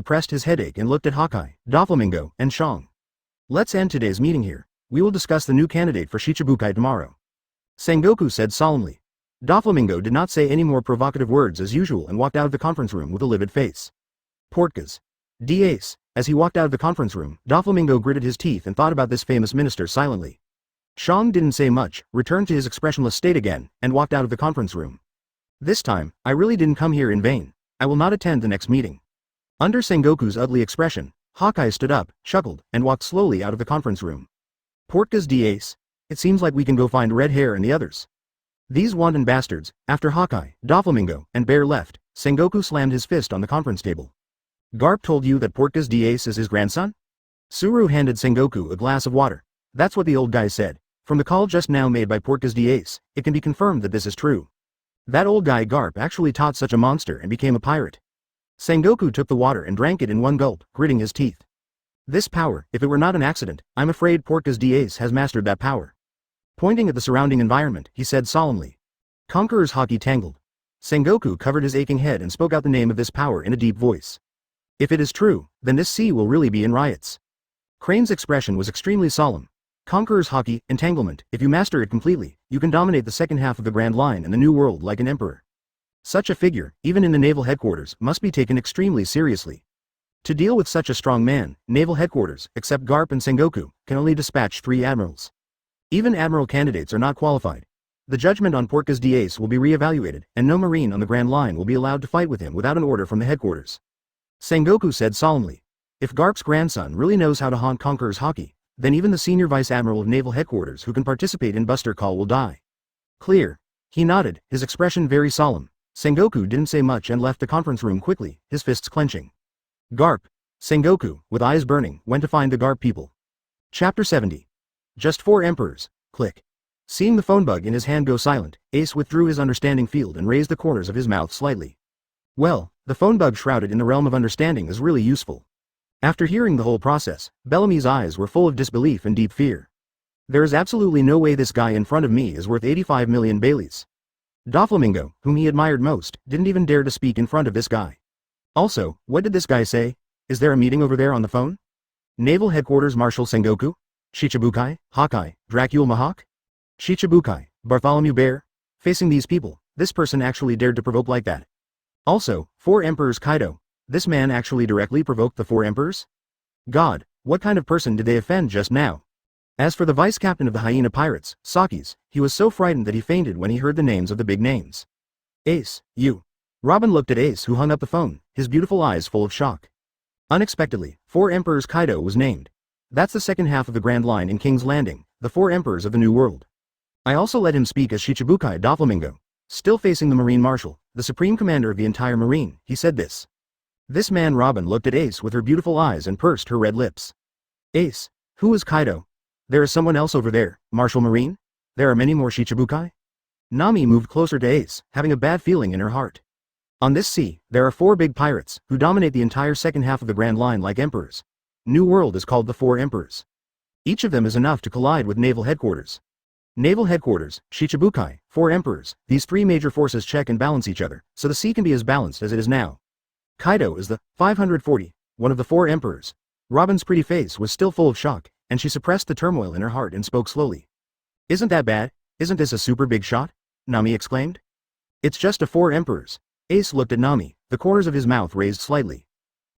Speaker 1: suppressed his headache and looked at Hawkeye, Doflamingo, and Shang. Let's end today's meeting here. We will discuss the new candidate for Shichibukai tomorrow. Sengoku said solemnly. Doflamingo did not say any more provocative words as usual and walked out of the conference room with a livid face. Portgas. D-Ace. As he walked out of the conference room, Doflamingo gritted his teeth and thought about this famous minister silently. Shang didn't say much, returned to his expressionless state again, and walked out of the conference room. This time, I really didn't come here in vain. I will not attend the next meeting. Under Sengoku's ugly expression, Hawkeye stood up, chuckled, and walked slowly out of the conference room. Portgas D-Ace. It seems like we can go find Red Hair and the others. These wanton bastards. After Hawkeye, Doflamingo, and Bear left, Sengoku slammed his fist on the conference table. Garp told you that Portgas D-Ace is his grandson? Suru handed Sengoku a glass of water. That's what the old guy said. From the call just now made by Porcas the Ace, it can be confirmed that this is true. That old guy Garp actually taught such a monster and became a pirate. Sengoku took the water and drank it in one gulp, gritting his teeth. This power, if it were not an accident, I'm afraid Porcas the Ace has mastered that power. Pointing at the surrounding environment, he said solemnly. Conqueror's Haki-tangle. Sengoku covered his aching head and spoke out the name of this power in a deep voice. If it is true, then this sea will really be in riots. Crane's expression was extremely solemn. Conqueror's Haki, entanglement, if you master it completely, you can dominate the second half of the Grand Line and the New World like an emperor. Such a figure, even in the naval headquarters, must be taken extremely seriously. To deal with such a strong man, naval headquarters, except Garp and Sengoku, can only dispatch 3 admirals. Even admiral candidates are not qualified. The judgment on Porcas the Ace will be re-evaluated, and no marine on the Grand Line will be allowed to fight with him without an order from the headquarters. Sengoku said solemnly. If Garp's grandson really knows how to haunt Conqueror's Haki, then even the senior vice admiral of naval headquarters who can participate in Buster Call will die. Clear. He nodded, his expression very solemn. Sengoku didn't say much and left the conference room quickly, his fists clenching. Garp. Sengoku, with eyes burning, went to find the Garp people. Chapter 70. Just 4 emperors. Click. Seeing the phone bug in his hand go silent, Ace withdrew his understanding field and raised the corners of his mouth slightly. Well, the phone bug shrouded in the realm of understanding is really useful. After hearing the whole process, Bellamy's eyes were full of disbelief and deep fear. There is absolutely no way this guy in front of me is worth 85 million Baileys. Doflamingo, whom he admired most, didn't even dare to speak in front of this guy. Also, what did this guy say? Is there a meeting over there on the phone? Naval Headquarters Marshal Sengoku? Shichibukai, Hawkeye, Dracule Mahawk? Shichibukai, Bartholomew Bear? Facing these people, this person actually dared to provoke like that. Also, 4 Emperors Kaido. This man actually directly provoked the 4 Emperors? God, what kind of person did they offend just now? As for the vice-captain of the Hyena Pirates, Saki's, he was so frightened that he fainted when he heard the names of the big names. Ace, you. Robin looked at Ace who hung up the phone, his beautiful eyes full of shock. Unexpectedly, 4 Emperors Kaido was named. That's the second half of the Grand Line in King's Landing, the 4 Emperors of the New World. I also let him speak as Shichibukai Doflamingo. Still facing the Marine Marshal, the Supreme Commander of the entire Marine, he said this. This man Robin looked at Ace with her beautiful eyes and pursed her red lips. Ace, who is Kaido? There is someone else over there, Marshal Marine? There are many more Shichibukai? Nami moved closer to Ace, having a bad feeling in her heart. On this sea, there are 4 big pirates, who dominate the entire second half of the Grand Line like emperors. New World is called the 4 Emperors. Each of them is enough to collide with naval headquarters. Naval headquarters, Shichibukai, 4 Emperors, these 3 major forces check and balance each other, so the sea can be as balanced as it is now. Kaido is the 540, one of the 4 Emperors. Robin's pretty face was still full of shock, and she suppressed the turmoil in her heart and spoke slowly. Isn't that bad? Isn't this a super big shot? Nami exclaimed. It's just a 4 Emperors. Ace looked at Nami, the corners of his mouth raised slightly.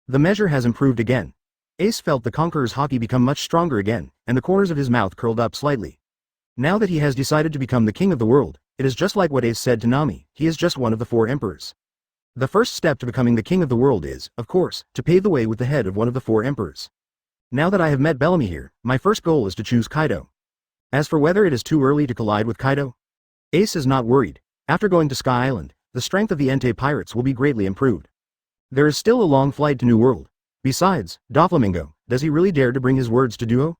Speaker 1: The measure has improved again. Ace felt the Conqueror's Haki become much stronger again, and the corners of his mouth curled up slightly. Now that he has decided to become the king of the world, it is just like what Ace said to Nami, he is just one of the 4 Emperors. The first step to becoming the king of the world is, of course, to pave the way with the head of one of the 4 Emperors. Now that I have met Bellamy here, my first goal is to choose Kaido. As for whether it is too early to collide with Kaido, Ace is not worried. After going to Sky Island, the strength of the Entei pirates will be greatly improved. There is still a long flight to New World. Besides, Doflamingo, does he really dare to bring his words to duo?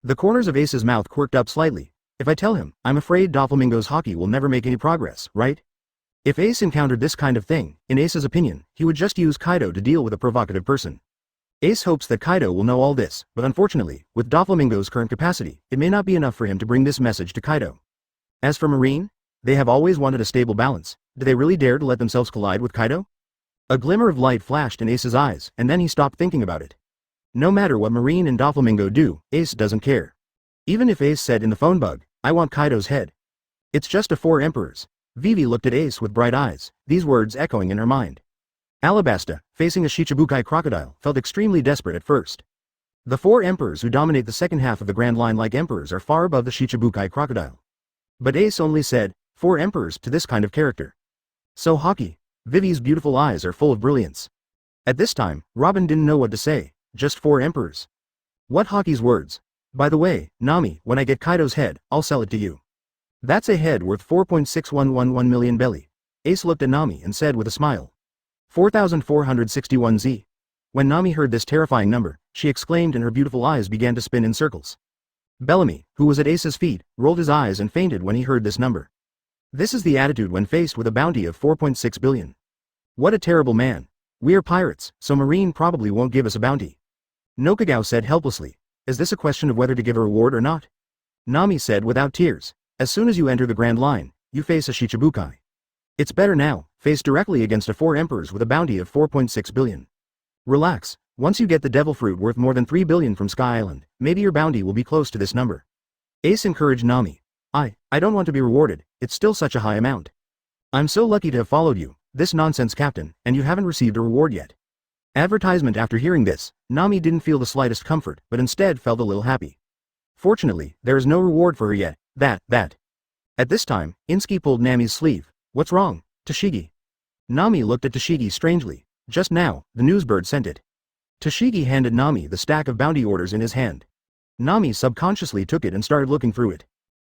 Speaker 1: The corners of Ace's mouth quirked up slightly. If I tell him, I'm afraid Doflamingo's Haki will never make any progress, right? If Ace encountered this kind of thing, in Ace's opinion, he would just use Kaido to deal with a provocative person. Ace hopes that Kaido will know all this, but unfortunately, with Doflamingo's current capacity, it may not be enough for him to bring this message to Kaido. As for Marine, they have always wanted a stable balance. Do they really dare to let themselves collide with Kaido? A glimmer of light flashed in Ace's eyes, and then he stopped thinking about it. No matter what Marine and Doflamingo do, Ace doesn't care. Even if Ace said in the phone bug, I want Kaido's head. It's just a 4 Emperors. Vivi looked at Ace with bright eyes, these words echoing in her mind. Alabasta, facing a Shichibukai crocodile, felt extremely desperate at first. The 4 Emperors who dominate the second half of the Grand Line like emperors are far above the Shichibukai crocodile. But Ace only said, 4 Emperors to this kind of character. So Haki. Vivi's beautiful eyes are full of brilliance. At this time, Robin didn't know what to say, just 4 Emperors. What Haki's words? By the way, Nami, when I get Kaido's head, I'll sell it to you. That's a head worth 4.6111 million belly. Ace looked at Nami and said with a smile. 4,461 Z. When Nami heard this terrifying number, she exclaimed and her beautiful eyes began to spin in circles. Bellamy, who was at Ace's feet, rolled his eyes and fainted when he heard this number. This is the attitude when faced with a bounty of 4.6 billion. What a terrible man. We are pirates, so Marine probably won't give us a bounty. Nokagao said helplessly. Is this a question of whether to give a reward or not? Nami said without tears. As soon as you enter the Grand Line, you face a Shichibukai. It's better now, face directly against a 4 emperors with a bounty of 4.6 billion. Relax, once you get the devil fruit worth more than 3 billion from Sky Island, maybe your bounty will be close to this number. Ace encouraged Nami. I don't want to be rewarded, it's still such a high amount. I'm so lucky to have followed you, this nonsense captain, and you haven't received a reward yet. Advertisement. After hearing this, Nami didn't feel the slightest comfort, but instead felt a little happy. Fortunately, there is no reward for her yet, that. At this time, Inski pulled Nami's sleeve. What's wrong, Tashigi? Nami looked at Tashigi strangely. Just now, the newsbird sent it. Tashigi handed Nami the stack of bounty orders in his hand. Nami subconsciously took it and started looking through it.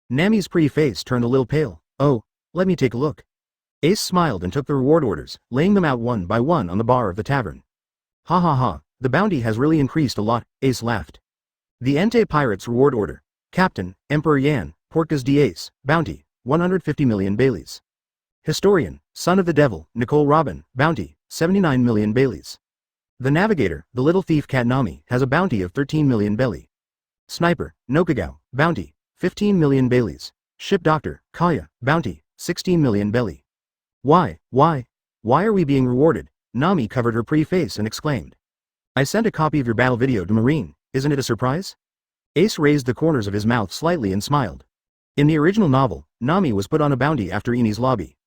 Speaker 1: Nami's pretty face turned a little pale. Oh, let me take a look. Ace smiled and took the reward orders, laying them out one by one on the bar of the tavern. Ha ha ha, the bounty has really increased a lot, Ace laughed. The Entei Pirates reward order. Captain, Emperor Yan, Portgas d'Ace, bounty, 150 million Baileys. Historian, Son of the Devil, Nicole Robin, bounty, 79 million Baileys. The Navigator, the Little Thief Cat Nami, has a bounty of 13 million Belly. Sniper, Nokagao, bounty, 15 million Baileys. Ship Doctor, Kaya, bounty, 16 million Belly. Why are we being rewarded? Nami covered her pretty face and exclaimed. I sent a copy of your battle video to Marine, isn't it a surprise? Ace raised the corners of his mouth slightly and smiled. In the original novel, Nami was put on a bounty after Eni's lobby.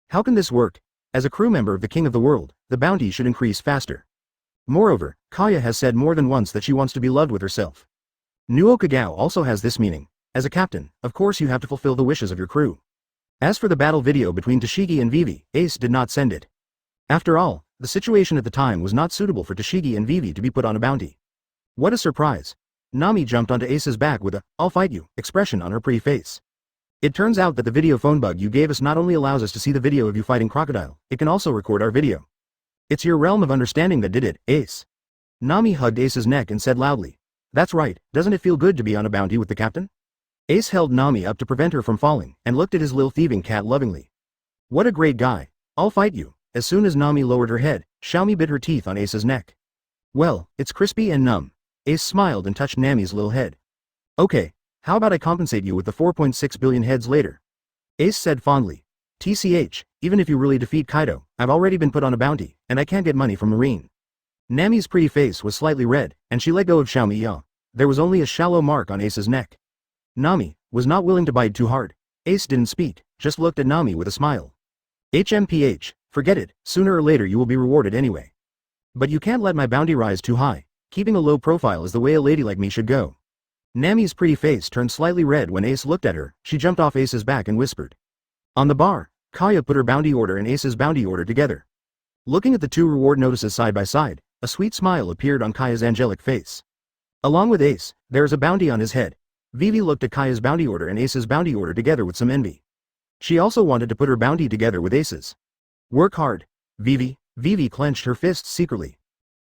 Speaker 1: How can this work? As a crew member of the King of the World, the bounty should increase faster. Moreover, Kaya has said more than once that she wants to be loved with herself. Nuokagao also has this meaning. As a captain, of course you have to fulfill the wishes of your crew. As for the battle video between Tashigi and Vivi, Ace did not send it. After all, the situation at the time was not suitable for Tashigi and Vivi to be put on a bounty. What a surprise. Nami jumped onto Ace's back with a, I'll fight you, expression on her pretty face. It turns out that the video phone bug you gave us not only allows us to see the video of you fighting Crocodile, it can also record our video. It's your realm of understanding that did it, Ace. Nami hugged Ace's neck and said loudly. That's right, doesn't it feel good to be on a bounty with the captain? Ace held Nami up to prevent her from falling, and looked at his little thieving cat lovingly. What a great guy. I'll fight you. As soon as Nami lowered her head, Xiaomi bit her teeth on Ace's neck. Well, it's crispy and numb. Ace smiled and touched Nami's little head. Okay, how about I compensate you with the 4.6 billion heads later? Ace said fondly. TCH, even if you really defeat Kaido, I've already been put on a bounty, and I can't get money from Marine. Nami's pretty face was slightly red, and she let go of Xiaomi Ya. There was only a shallow mark on Ace's neck. Nami was not willing to bite too hard. Ace didn't speak, just looked at Nami with a smile. HMPH, forget it, sooner or later you will be rewarded anyway. But you can't let my bounty rise too high. Keeping a low profile is the way a lady like me should go. Nami's pretty face turned slightly red when Ace looked at her. She jumped off Ace's back and whispered. On the bar, Kaya put her bounty order and Ace's bounty order together. Looking at the two reward notices side by side, a sweet smile appeared on Kaya's angelic face. Along with Ace, there is a bounty on his head. Vivi looked at Kaya's bounty order and Ace's bounty order together with some envy. She also wanted to put her bounty together with Ace's. Work hard, Vivi. Vivi clenched her fists secretly.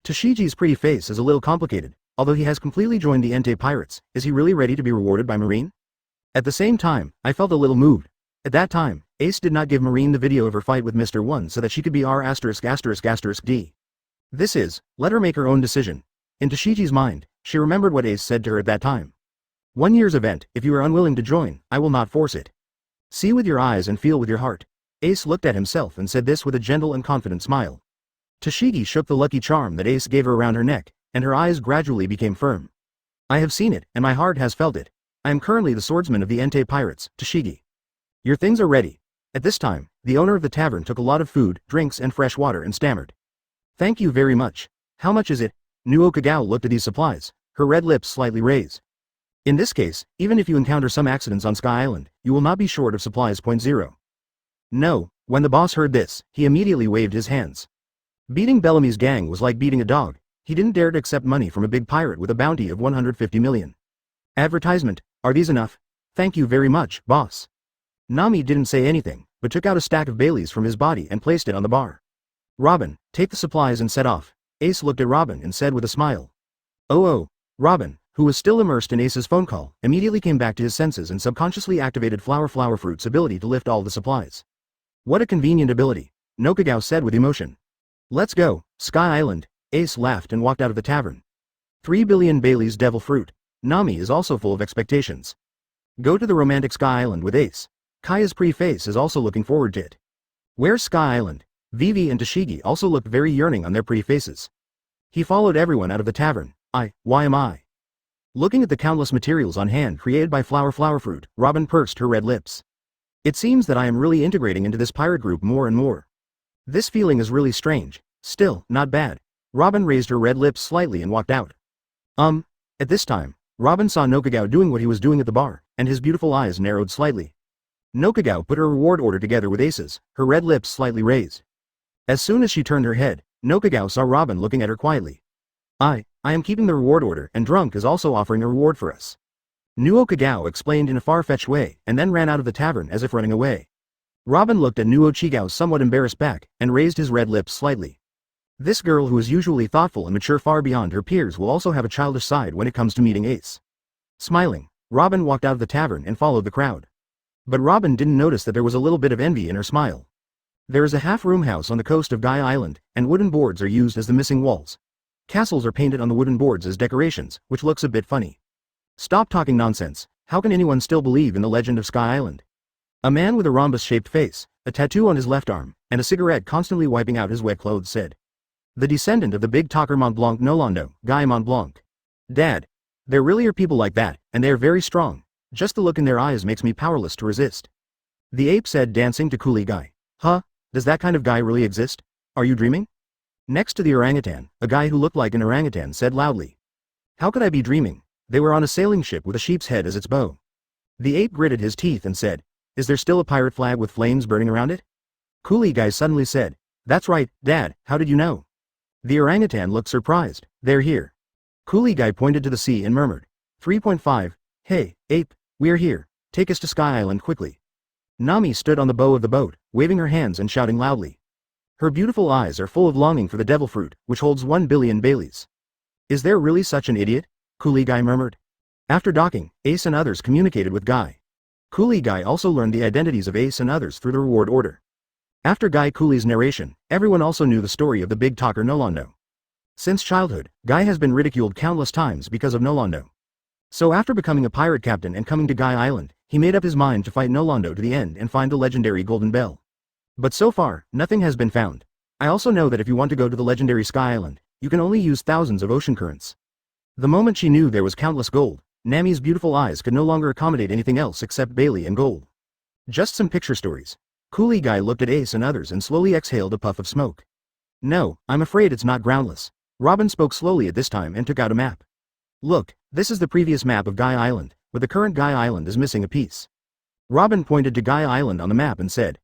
Speaker 1: Tashiji's pretty face is a little complicated. Although he has completely joined the Entei Pirates, is he really ready to be rewarded by Marine? At the same time, I felt a little moved. At that time, Ace did not give Marine the video of her fight with Mr. 1 so that she could be R******D. This is, let her make her own decision. In Tashiji's mind, she remembered what Ace said to her at that time. 1 year's event, if you are unwilling to join, I will not force it. See with your eyes and feel with your heart. Ace looked at himself and said this with a gentle and confident smile. Tashigi shook the lucky charm that Ace gave her around her neck, and her eyes gradually became firm. I have seen it, and my heart has felt it. I am currently the swordsman of the Entei Pirates, Tashigi. Your things are ready. At this time, the owner of the tavern took a lot of food, drinks and fresh water and stammered. Thank you very much. How much is it? Nuokagao looked at these supplies, her red lips slightly raised. In this case, even if you encounter some accidents on Sky Island, you will not be short of supplies. 0. No, when the boss heard this, he immediately waved his hands. Beating Bellamy's gang was like beating a dog. He didn't dare to accept money from a big pirate with a bounty of 150 million. Advertisement, are these enough? Thank you very much, boss. Nami didn't say anything, but took out a stack of Baileys from his body and placed it on the bar. Robin, take the supplies and set off. Ace looked at Robin and said with a smile. Oh. Robin, who was still immersed in Ace's phone call, immediately came back to his senses and subconsciously activated Flower Fruit's ability to lift all the supplies. What a convenient ability, Nokagao said with emotion. Let's go, Sky Island. Ace laughed and walked out of the tavern. 3 billion Bailey's devil fruit. Nami is also full of expectations. Go to the romantic Sky Island with Ace. Kaya's pre-face is also looking forward to it. Where's Sky Island? Vivi and Tashigi also looked very yearning on their pretty faces. He followed everyone out of the tavern. Why am I? Looking at the countless materials on hand created by Flower Fruit, Robin pursed her red lips. It seems that I am really integrating into this pirate group more and more. This feeling is really strange. Still, not bad. Robin raised her red lips slightly and walked out. At this time, Robin saw Nokagao doing what he was doing at the bar, and his beautiful eyes narrowed slightly. Nokagao put her reward order together with Ace's, her red lips slightly raised. As soon as she turned her head, Nokagao saw Robin looking at her quietly. I am keeping the reward order, and Drunk is also offering a reward for us. Nuo Kagao explained in a far-fetched way, and then ran out of the tavern as if running away. Robin looked at Nuo Chigao's somewhat embarrassed back, and raised his red lips slightly. This girl who is usually thoughtful and mature far beyond her peers will also have a childish side when it comes to meeting Ace. Smiling, Robin walked out of the tavern and followed the crowd. But Robin didn't notice that there was a little bit of envy in her smile. There is a half-room house on the coast of Gaia Island, and wooden boards are used as the missing walls. Castles are painted on the wooden boards as decorations, which looks a bit funny. Stop talking nonsense. How can anyone still believe in the legend of Sky Island? A man with a rhombus-shaped face, a tattoo on his left arm, and a cigarette constantly wiping out his wet clothes said. The descendant of the big talker Mont Blanc Nolondo, Guy Mont Blanc. Dad. There really are people like that, and they are very strong. Just the look in their eyes makes me powerless to resist. The ape said, dancing to Coolie Guy. Huh? Does that kind of guy really exist? Are you dreaming? Next to the orangutan, a guy who looked like an orangutan said loudly. How could I be dreaming? They were on a sailing ship with a sheep's head as its bow. The ape gritted his teeth and said, is there still a pirate flag with flames burning around it? Coolie Guy suddenly said, that's right, Dad, how did you know? The orangutan looked surprised. They're here. Coolie Guy pointed to the sea and murmured. 3.5. Hey, ape, we're here. Take us to Sky Island quickly. Nami stood on the bow of the boat, waving her hands and shouting loudly. Her beautiful eyes are full of longing for the devil fruit, which holds 1 billion Baileys. Is there really such an idiot? Coolie Guy murmured. After docking, Ace and others communicated with Guy. Coolie Guy also learned the identities of Ace and others through the reward order. After Guy Coolie's narration, everyone also knew the story of the big talker Nolondo. Since childhood, Guy has been ridiculed countless times because of Nolondo. So after becoming a pirate captain and coming to Guy Island, he made up his mind to fight Nolondo to the end and find the legendary Golden Bell. But so far, nothing has been found. I also know that if you want to go to the legendary Sky Island, you can only use thousands of ocean currents. The moment she knew there was countless gold, Nami's beautiful eyes could no longer accommodate anything else except Bailey and gold. Just some picture stories. Coolie Guy looked at Ace and others and slowly exhaled a puff of smoke. No, I'm afraid it's not groundless. Robin spoke slowly at this time and took out a map. Look, this is the previous map of Guy Island, but the current Guy Island is missing a piece. Robin pointed to Guy Island on the map and said,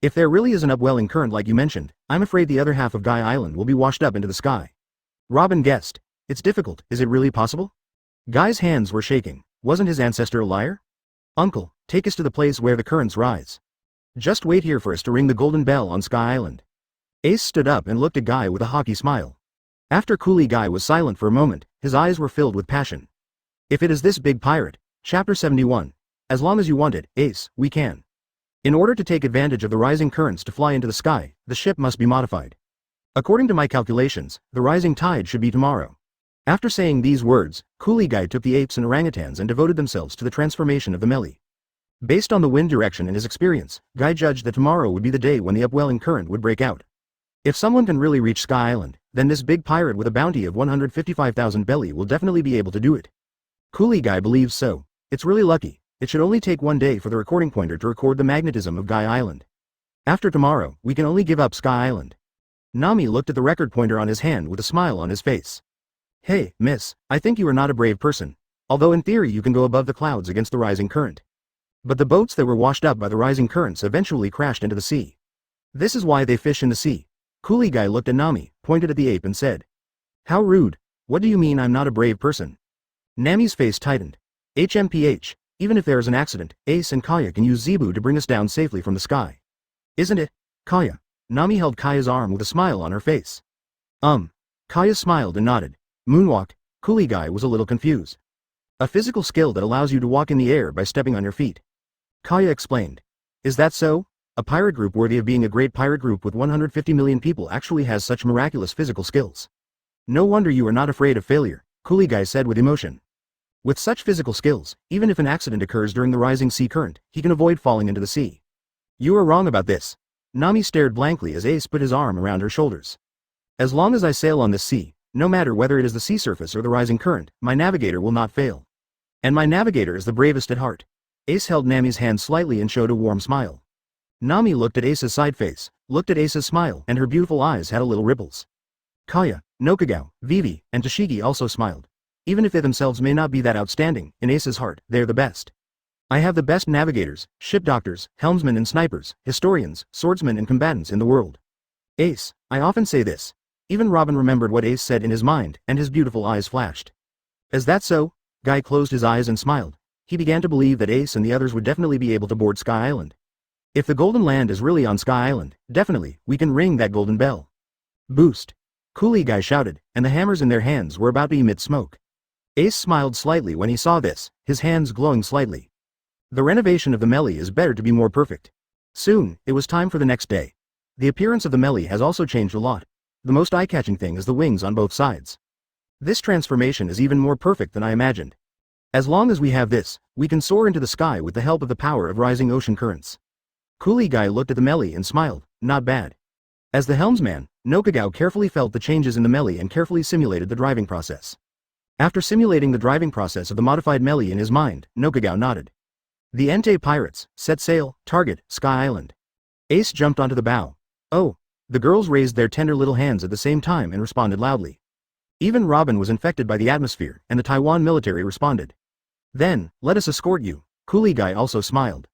Speaker 1: if there really is an upwelling current like you mentioned, I'm afraid the other half of Guy Island will be washed up into the sky. Robin guessed. It's difficult, is it really possible? Guy's hands were shaking. Wasn't his ancestor a liar? Uncle, take us to the place where the currents rise. Just wait here for us to ring the golden bell on Sky Island. Ace stood up and looked at Guy with a haughty smile. After Coolie Guy was silent for a moment, his eyes were filled with passion. If it is this big pirate, Chapter 71. As long as you want it, Ace, we can. In order to take advantage of the rising currents to fly into the sky, the ship must be modified. According to my calculations, the rising tide should be tomorrow. After saying these words, Coolie Guy took the apes and orangutans and devoted themselves to the transformation of the melee. Based on the wind direction and his experience, Guy judged that tomorrow would be the day when the upwelling current would break out. If someone can really reach Sky Island, then this big pirate with a bounty of 155,000 belly will definitely be able to do it. Coolie Guy believes so. It's really lucky. It should only take 1 day for the recording pointer to record the magnetism of Guy Island. After tomorrow, we can only give up Sky Island. Nami looked at the record pointer on his hand with a smile on his face. Hey, miss, I think you are not a brave person. Although in theory you can go above the clouds against the rising current. But the boats that were washed up by the rising currents eventually crashed into the sea. This is why they fish in the sea. Coolie Guy looked at Nami, pointed at the ape and said. How rude. What do you mean I'm not a brave person? Nami's face tightened. HMPH. Even if there is an accident, Ace and Kaya can use Zebu to bring us down safely from the sky. Isn't it, Kaya? Nami held Kaya's arm with a smile on her face. Kaya smiled and nodded. Moonwalk, Coolie Guy was a little confused. A physical skill that allows you to walk in the air by stepping on your feet. Kaya explained. Is that so? A pirate group worthy of being a great pirate group with 150 million people actually has such miraculous physical skills. No wonder you are not afraid of failure, Coolie Guy said with emotion. With such physical skills, even if an accident occurs during the rising sea current, he can avoid falling into the sea. You are wrong about this. Nami stared blankly as Ace put his arm around her shoulders. As long as I sail on this sea, no matter whether it is the sea surface or the rising current, my navigator will not fail. And my navigator is the bravest at heart. Ace held Nami's hand slightly and showed a warm smile. Nami looked at Ace's side face, looked at Ace's smile, and her beautiful eyes had a little ripples. Kaya, Nokagao, Vivi, and Toshigi also smiled. Even if they themselves may not be that outstanding, in Ace's heart, they're the best. I have the best navigators, ship doctors, helmsmen and snipers, historians, swordsmen and combatants in the world. Ace, I often say this. Even Robin remembered what Ace said in his mind, and his beautiful eyes flashed. Is that so? Guy closed his eyes and smiled. He began to believe that Ace and the others would definitely be able to board Sky Island. If the Golden Land is really on Sky Island, definitely, we can ring that golden bell. Boost. Coolie Guy shouted, and the hammers in their hands were about to emit smoke. Ace smiled slightly when he saw this, his hands glowing slightly. The renovation of the melee is better to be more perfect. Soon, it was time for the next day. The appearance of the melee has also changed a lot. The most eye-catching thing is the wings on both sides. This transformation is even more perfect than I imagined. As long as we have this, we can soar into the sky with the help of the power of rising ocean currents. Coolie Guy looked at the melee and smiled, not bad. As the helmsman, Nokagao carefully felt the changes in the melee and carefully simulated the driving process. After simulating the driving process of the modified melee in his mind, Nokagao nodded. The Entei pirates, set sail, target, Sky Island. Ace jumped onto the bow. Oh! The girls raised their tender little hands at the same time and responded loudly. Even Robin was infected by the atmosphere, and the Taiwan military responded. Then, let us escort you. Coolie Guy also smiled.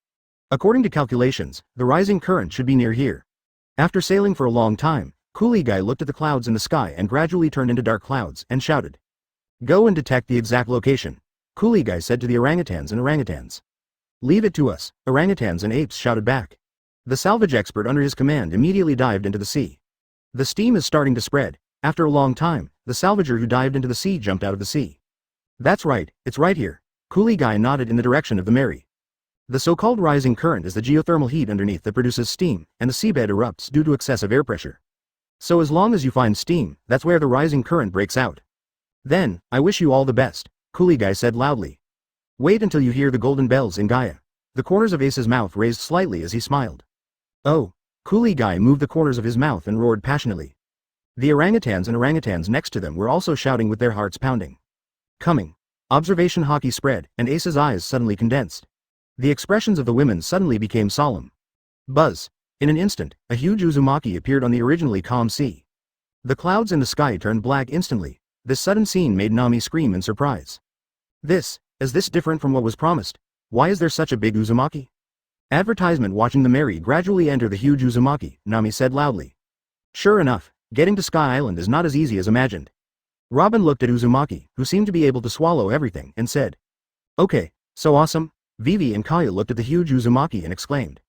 Speaker 1: According to calculations, the rising current should be near here. After sailing for a long time, Coolie Guy looked at the clouds in the sky and gradually turned into dark clouds, and shouted. Go and detect the exact location. Coolie Guy said to the orangutans and orangutans. Leave it to us, orangutans and apes shouted back. The salvage expert under his command immediately dived into the sea. The steam is starting to spread. After a long time, the salvager who dived into the sea jumped out of the sea. That's right, it's right here. Coolie Guy nodded in the direction of the Mary. The so-called rising current is the geothermal heat underneath that produces steam, and the seabed erupts due to excessive air pressure. So as long as you find steam, that's where the rising current breaks out. Then, I wish you all the best, Coolie Guy said loudly. Wait until you hear the golden bells in Gaia. The corners of Ace's mouth raised slightly as he smiled. Oh! Coolie Guy moved the corners of his mouth and roared passionately. The orangutans and orangutans next to them were also shouting with their hearts pounding. Coming. Observation Haki spread, and Ace's eyes suddenly condensed. The expressions of the women suddenly became solemn. Buzz. In an instant, a huge Uzumaki appeared on the originally calm sea. The clouds in the sky turned black instantly. This sudden scene made Nami scream in surprise. Is this different from what was promised? Why is there such a big Uzumaki? Advertisement watching the Mary gradually enter the huge Uzumaki, Nami said loudly. Sure enough, getting to Sky Island is not as easy as imagined. Robin looked at Uzumaki, who seemed to be able to swallow everything, and said. Okay, so awesome. Vivi and Kaya looked at the huge Uzumaki and exclaimed.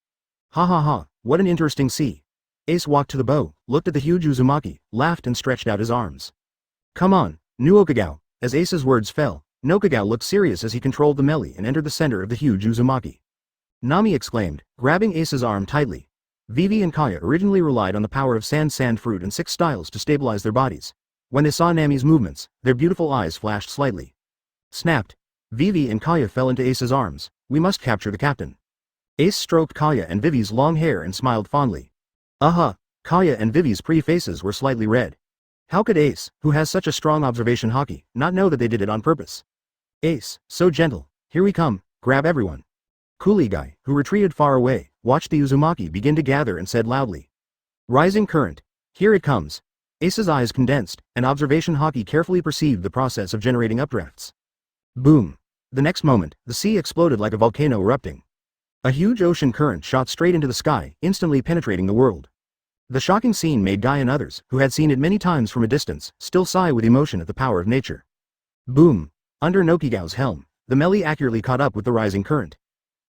Speaker 1: Ha ha ha, what an interesting sea. Ace walked to the bow, looked at the huge Uzumaki, laughed and stretched out his arms. Come on, Nuokagao. As Ace's words fell, Nokagao looked serious as he controlled the melee and entered the center of the huge Uzumaki. Nami exclaimed, grabbing Ace's arm tightly. Vivi and Kaya originally relied on the power of sand fruit and 6 styles to stabilize their bodies. When they saw Nami's movements, their beautiful eyes flashed slightly. Snapped. Vivi and Kaya fell into Ace's arms. We must capture the captain. Ace stroked Kaya and Vivi's long hair and smiled fondly. Kaya and Vivi's pretty faces were slightly red. How could Ace, who has such a strong observation Haki, not know that they did it on purpose? Ace, so gentle. Here we come, grab everyone. Coolie Guy, who retreated far away, watched the Uzumaki begin to gather and said loudly. Rising current. Here it comes. Ace's eyes condensed, and observation Haki carefully perceived the process of generating updrafts. Boom. The next moment, the sea exploded like a volcano erupting. A huge ocean current shot straight into the sky, instantly penetrating the world. The shocking scene made Guy and others, who had seen it many times from a distance, still sigh with emotion at the power of nature. Boom. Under Nokigao's helm, the melee accurately caught up with the rising current.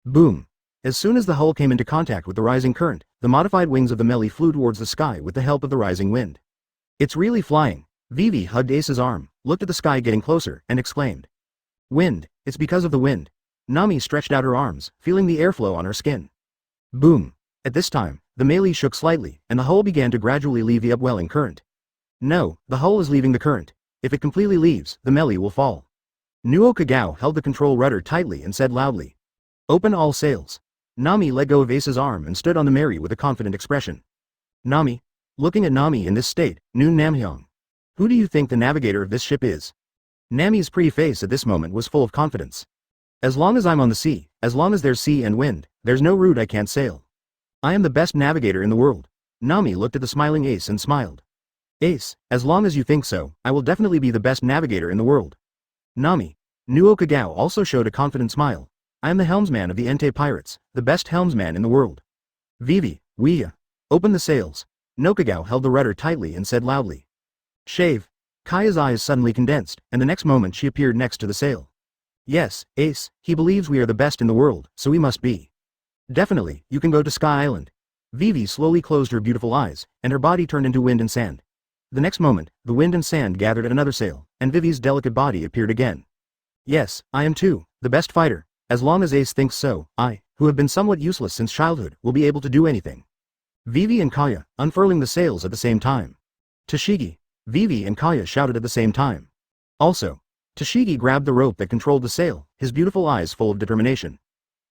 Speaker 1: Boom. As soon as the hull came into contact with the rising current, the modified wings of the melee flew towards the sky with the help of the rising wind. It's really flying. Vivi hugged Ace's arm, looked at the sky getting closer, and exclaimed. Wind, it's because of the wind. Nami stretched out her arms, feeling the airflow on her skin. Boom. At this time, the melee shook slightly, and the hull began to gradually leave the upwelling current. No, the hull is leaving the current. If it completely leaves, the melee will fall. Nuo Kagao held the control rudder tightly and said loudly. Open all sails. Nami let go of Ace's arm and stood on the Mary with a confident expression. Nami. Looking at Nami in this state, Noon Namhyong. Who do you think the navigator of this ship is? Nami's pretty face at this moment was full of confidence. As long as I'm on the sea, as long as there's sea and wind, there's no route I can't sail. I am the best navigator in the world. Nami looked at the smiling Ace and smiled. Ace, as long as you think so, I will definitely be the best navigator in the world. Nami. Nuo Kagao also showed a confident smile. I am the helmsman of the Entei Pirates, the best helmsman in the world. Vivi, open the sails. Nokagao held the rudder tightly and said loudly. Shave. Kaya's eyes suddenly condensed, and the next moment she appeared next to the sail. Yes, Ace, he believes we are the best in the world, so we must be. Definitely, you can go to Sky Island. Vivi slowly closed her beautiful eyes, and her body turned into wind and sand. The next moment, the wind and sand gathered at another sail, and Vivi's delicate body appeared again. Yes, I am too, the best fighter. As long as Ace thinks so, I, who have been somewhat useless since childhood, will be able to do anything. Vivi and Kaya, unfurling the sails at the same time. Tashigi. Vivi and Kaya shouted at the same time. Also, Tashigi grabbed the rope that controlled the sail, his beautiful eyes full of determination.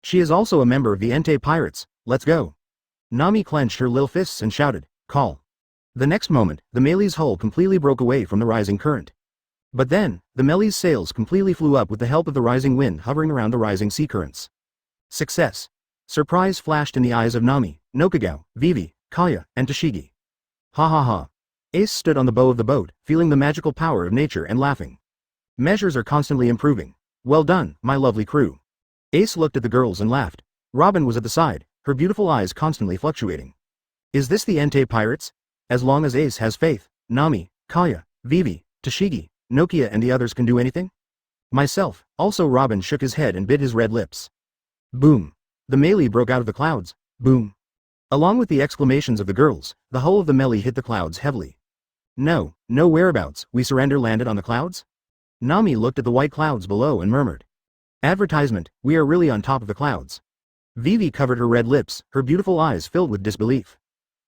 Speaker 1: She is also a member of the Entei Pirates, let's go. Nami clenched her little fists and shouted, call. The next moment, the melee's hull completely broke away from the rising current. But then, the melee's sails completely flew up with the help of the rising wind hovering around the rising sea currents. Success. Surprise flashed in the eyes of Nami, Nokagao, Vivi, Kaya, and Tashigi. Ha ha ha. Ace stood on the bow of the boat, feeling the magical power of nature and laughing. Measures are constantly improving. Well done, my lovely crew. Ace looked at the girls and laughed. Robin was at the side, her beautiful eyes constantly fluctuating. Is this the Entei Pirates? As long as Ace has faith, Nami, Kaya, Vivi, Tashigi, Nokia and the others can do anything? Myself, also Robin shook his head and bit his red lips. Boom. The melee broke out of the clouds. Boom. Along with the exclamations of the girls, the hull of the melee hit the clouds heavily. No whereabouts, we surrender landed on the clouds? Nami looked at the white clouds below and murmured. Advertisement, we are really on top of the clouds. Vivi covered her red lips, her beautiful eyes filled with disbelief.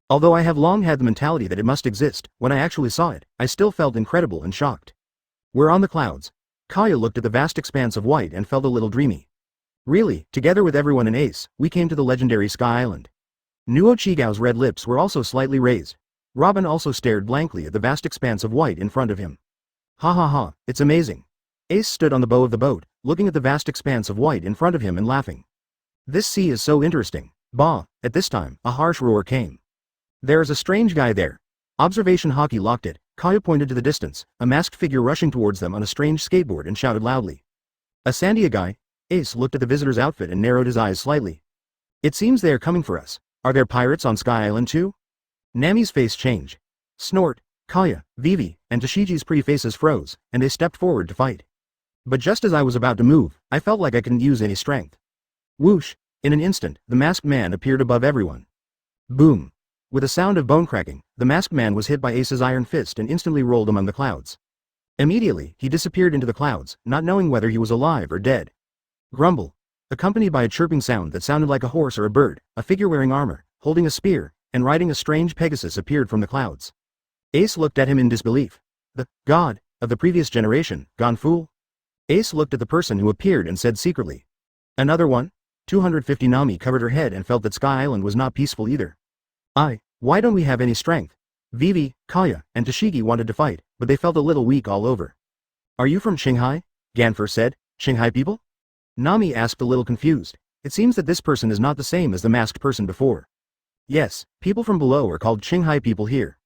Speaker 1: Although I have long had the mentality that it must exist, when I actually saw it, I still felt incredible and shocked. We're on the clouds. Kaya looked at the vast expanse of white and felt a little dreamy. Really, together with everyone in Ace, we came to the legendary Sky Island. Nuo Chigao's red lips were also slightly raised. Robin also stared blankly at the vast expanse of white in front of him. Ha ha ha, it's amazing. Ace stood on the bow of the boat, looking at the vast expanse of white in front of him and laughing. This sea is so interesting. Bah, at this time, a harsh roar came. There is a strange guy there. Observation Haki locked it. Kaya pointed to the distance, a masked figure rushing towards them on a strange skateboard and shouted loudly. A Sandia guy? Ace looked at the visitor's outfit and narrowed his eyes slightly. It seems they are coming for us. Are there pirates on Sky Island too? Nami's face changed. Snort, Kaya, Vivi, and Tashiji's pretty faces froze, and they stepped forward to fight. But just as I was about to move, I felt like I couldn't use any strength. Whoosh! In an instant, the masked man appeared above everyone. Boom! With a sound of bone cracking, the masked man was hit by Ace's iron fist and instantly rolled among the clouds. Immediately, he disappeared into the clouds, not knowing whether he was alive or dead. Grumble. Accompanied by a chirping sound that sounded like a horse or a bird, a figure wearing armor, holding a spear, and riding a strange Pegasus appeared from the clouds. Ace looked at him in disbelief. The god of the previous generation, gone fool? Ace looked at the person who appeared and said secretly. Another one? 250 Nami covered her head and felt that Sky Island was not peaceful either. Why don't we have any strength? Vivi, Kaya, and Tashigi wanted to fight, but they felt a little weak all over. Are you from Shanghai? Ganfer said. Shanghai people? Nami asked a little confused. It seems that this person is not the same as the masked person before. Yes, people from below are called Shanghai people here.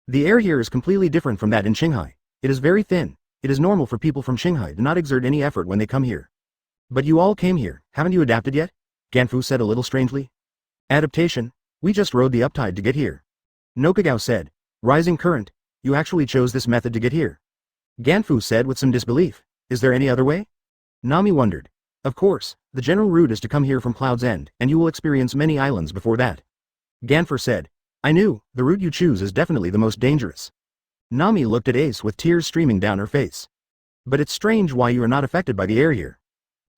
Speaker 1: The air here is completely different from that in Shanghai. It is very thin. It is normal for people from Shanghai to not exert any effort when they come here. But you all came here, haven't you adapted yet? Ganfu said a little strangely. Adaptation? We just rode the uptide to get here. Nokagao said. Rising current? You actually chose this method to get here? Ganfu said with some disbelief. Is there any other way? Nami wondered. Of course, the general route is to come here from Cloud's End, and you will experience many islands before that. Ganfer said. I knew, the route you choose is definitely the most dangerous. Nami looked at Ace with tears streaming down her face. But it's strange why you are not affected by the air here.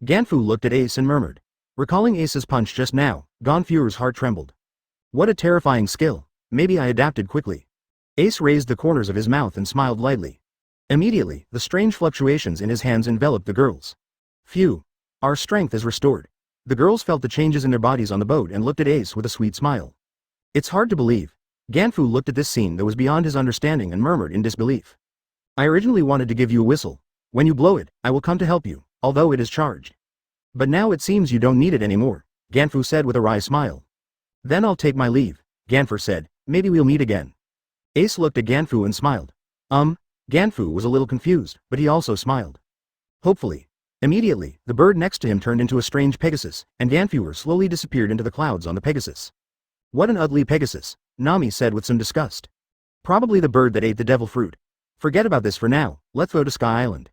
Speaker 1: Ganfu looked at Ace and murmured. Recalling Ace's punch just now, Ganfu's heart trembled. What a terrifying skill. Maybe I adapted quickly. Ace raised the corners of his mouth and smiled lightly. Immediately, the strange fluctuations in his hands enveloped the girls. Phew. Our strength is restored. The girls felt the changes in their bodies on the boat and looked at Ace with a sweet smile. It's hard to believe. Ganfu looked at this scene that was beyond his understanding and murmured in disbelief. I originally wanted to give you a whistle. When you blow it, I will come to help you, although it is charged. But now it seems you don't need it anymore, Ganfu said with a wry smile. Then I'll take my leave, Ganfu said, maybe we'll meet again. Ace looked at Ganfu and smiled. Ganfu was a little confused, but he also smiled. Hopefully. Immediately, the bird next to him turned into a strange Pegasus, and Ganfu slowly disappeared into the clouds on the Pegasus. What an ugly Pegasus, Nami said with some disgust. Probably the bird that ate the devil fruit. Forget about this for now, let's go to Sky Island.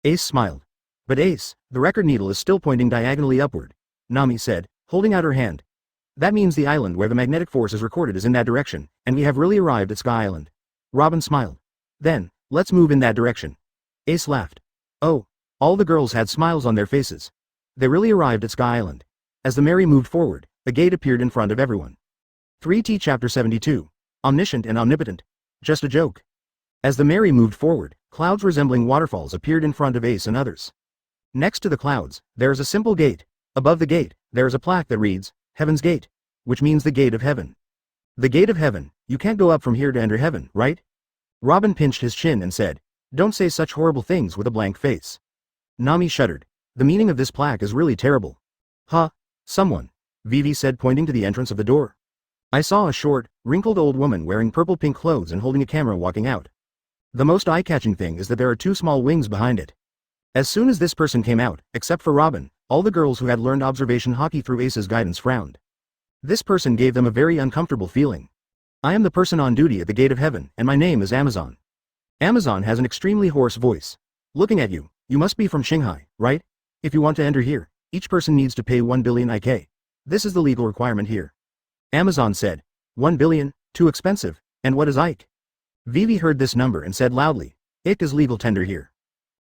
Speaker 1: Ace smiled. But Ace, the record needle is still pointing diagonally upward, Nami said, holding out her hand. That means the island where the magnetic force is recorded is in that direction, and we have really arrived at Sky Island. Robin smiled. Then, let's move in that direction. Ace laughed. Oh. All the girls had smiles on their faces. They really arrived at Sky Island. As the Mary moved forward, a gate appeared in front of everyone. 3T Chapter 72. Omniscient and Omnipotent. Just a joke. As the Mary moved forward, clouds resembling waterfalls appeared in front of Ace and others. Next to the clouds, there is a simple gate. Above the gate, there is a plaque that reads, Heaven's Gate, which means the gate of heaven. The gate of heaven, you can't go up from here to enter heaven, right? Robin pinched his chin and said, don't say such horrible things with a blank face. Nami shuddered. The meaning of this plaque is really terrible. Huh? Someone. Vivi said pointing to the entrance of the door. I saw a short, wrinkled old woman wearing purple-pink clothes and holding a camera walking out. The most eye-catching thing is that there are two small wings behind it. As soon as this person came out, except for Robin, all the girls who had learned observation Haki through Ace's guidance frowned. This person gave them a very uncomfortable feeling. I am the person on duty at the gate of heaven, and my name is Amazon. Amazon has an extremely hoarse voice. Looking at you, you must be from Shanghai, right? If you want to enter here, each person needs to pay 1 billion IK. This is the legal requirement here. Amazon said, 1 billion, too expensive, and what is IK? Vivi heard this number and said loudly, IK is legal tender here.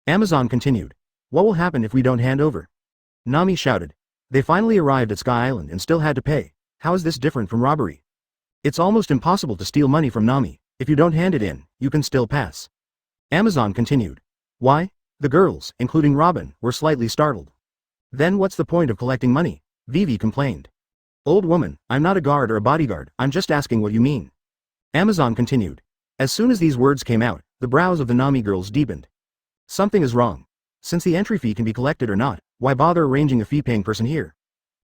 Speaker 1: Amazon continued, what will happen if we don't hand over? Nami shouted, they finally arrived at Sky Island and still had to pay. How is this different from robbery? It's almost impossible to steal money from Nami. If you don't hand it in, you can still pass. Amazon continued, why? The girls, including Robin, were slightly startled. Then what's the point of collecting money? Vivi complained. Old woman, I'm not a guard or a bodyguard, I'm just asking what you mean. Amazon continued. As soon as these words came out, the brows of the Nami girls deepened. Something is wrong. Since the entry fee can be collected or not, why bother arranging a fee-paying person here?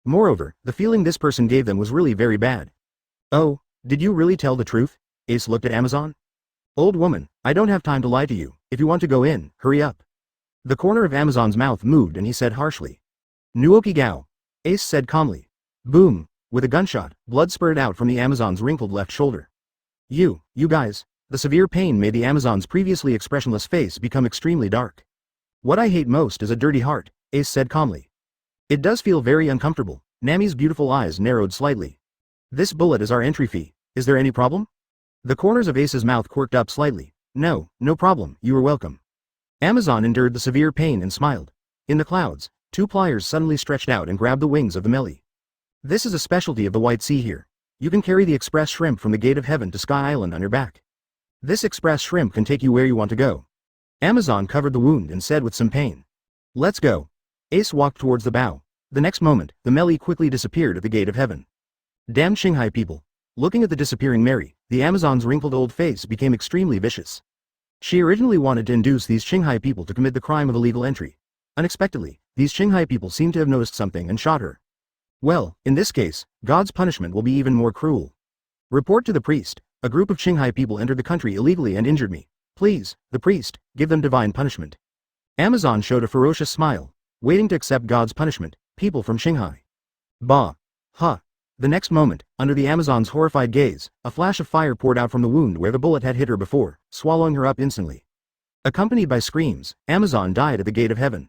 Speaker 1: Moreover, the feeling this person gave them was really very bad. Oh, did you really tell the truth? Ace looked at Amazon. Old woman, I don't have time to lie to you. If you want to go in, hurry up. The corner of Amazon's mouth moved and he said harshly. Nuoki Gao. Ace said calmly. Boom. With a gunshot, blood spurted out from the Amazon's wrinkled left shoulder. You guys. The severe pain made the Amazon's previously expressionless face become extremely dark. What I hate most is a dirty heart, Ace said calmly. It does feel very uncomfortable. Nami's beautiful eyes narrowed slightly. This bullet is our entry fee. Is there any problem? The corners of Ace's mouth quirked up slightly. No problem, you are welcome. Amazon endured the severe pain and smiled. In the clouds, two pliers suddenly stretched out and grabbed the wings of the Melee. This is a specialty of the White Sea here. You can carry the express shrimp from the gate of heaven to Sky Island on your back. This express shrimp can take you where you want to go. Amazon covered the wound and said with some pain. Let's go. Ace walked towards the bow. The next moment, the Melee quickly disappeared at the gate of heaven. Damn Shanghai people. Looking at the disappearing Mary, the Amazon's wrinkled old face became extremely vicious. She originally wanted to induce these Shanghai people to commit the crime of illegal entry. Unexpectedly, these Shanghai people seemed to have noticed something and shot her. Well, in this case, God's punishment will be even more cruel. Report to the priest. A group of Shanghai people entered the country illegally and injured me. Please, the priest, give them divine punishment. Amazon showed a ferocious smile, waiting to accept God's punishment, people from Shanghai. Bah. Huh. The next moment, under the Amazon's horrified gaze, a flash of fire poured out from the wound where the bullet had hit her before, swallowing her up instantly. Accompanied by screams, Amazon died at the gate of heaven.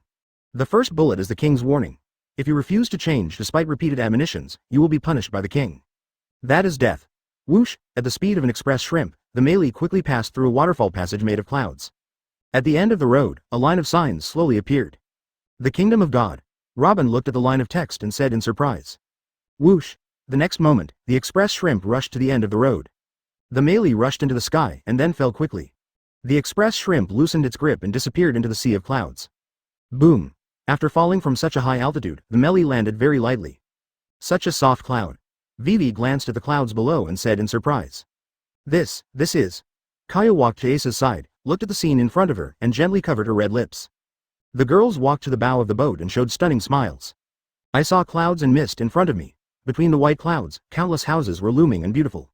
Speaker 1: The first bullet is the king's warning. If you refuse to change despite repeated admonitions, you will be punished by the king. That is death. Whoosh, at the speed of an express shrimp, the melee quickly passed through a waterfall passage made of clouds. At the end of the road, a line of signs slowly appeared. The Kingdom of God. Robin looked at the line of text and said in surprise. Whoosh! The next moment, the express shrimp rushed to the end of the road. The melee rushed into the sky and then fell quickly. The express shrimp loosened its grip and disappeared into the sea of clouds. Boom! After falling from such a high altitude, the melee landed very lightly. Such a soft cloud. Vivi glanced at the clouds below and said in surprise. This is. Kaya walked to Ace's side, looked at the scene in front of her, and gently covered her red lips. The girls walked to the bow of the boat and showed stunning smiles. I saw clouds and mist in front of me. Between the white clouds, countless houses were looming and beautiful.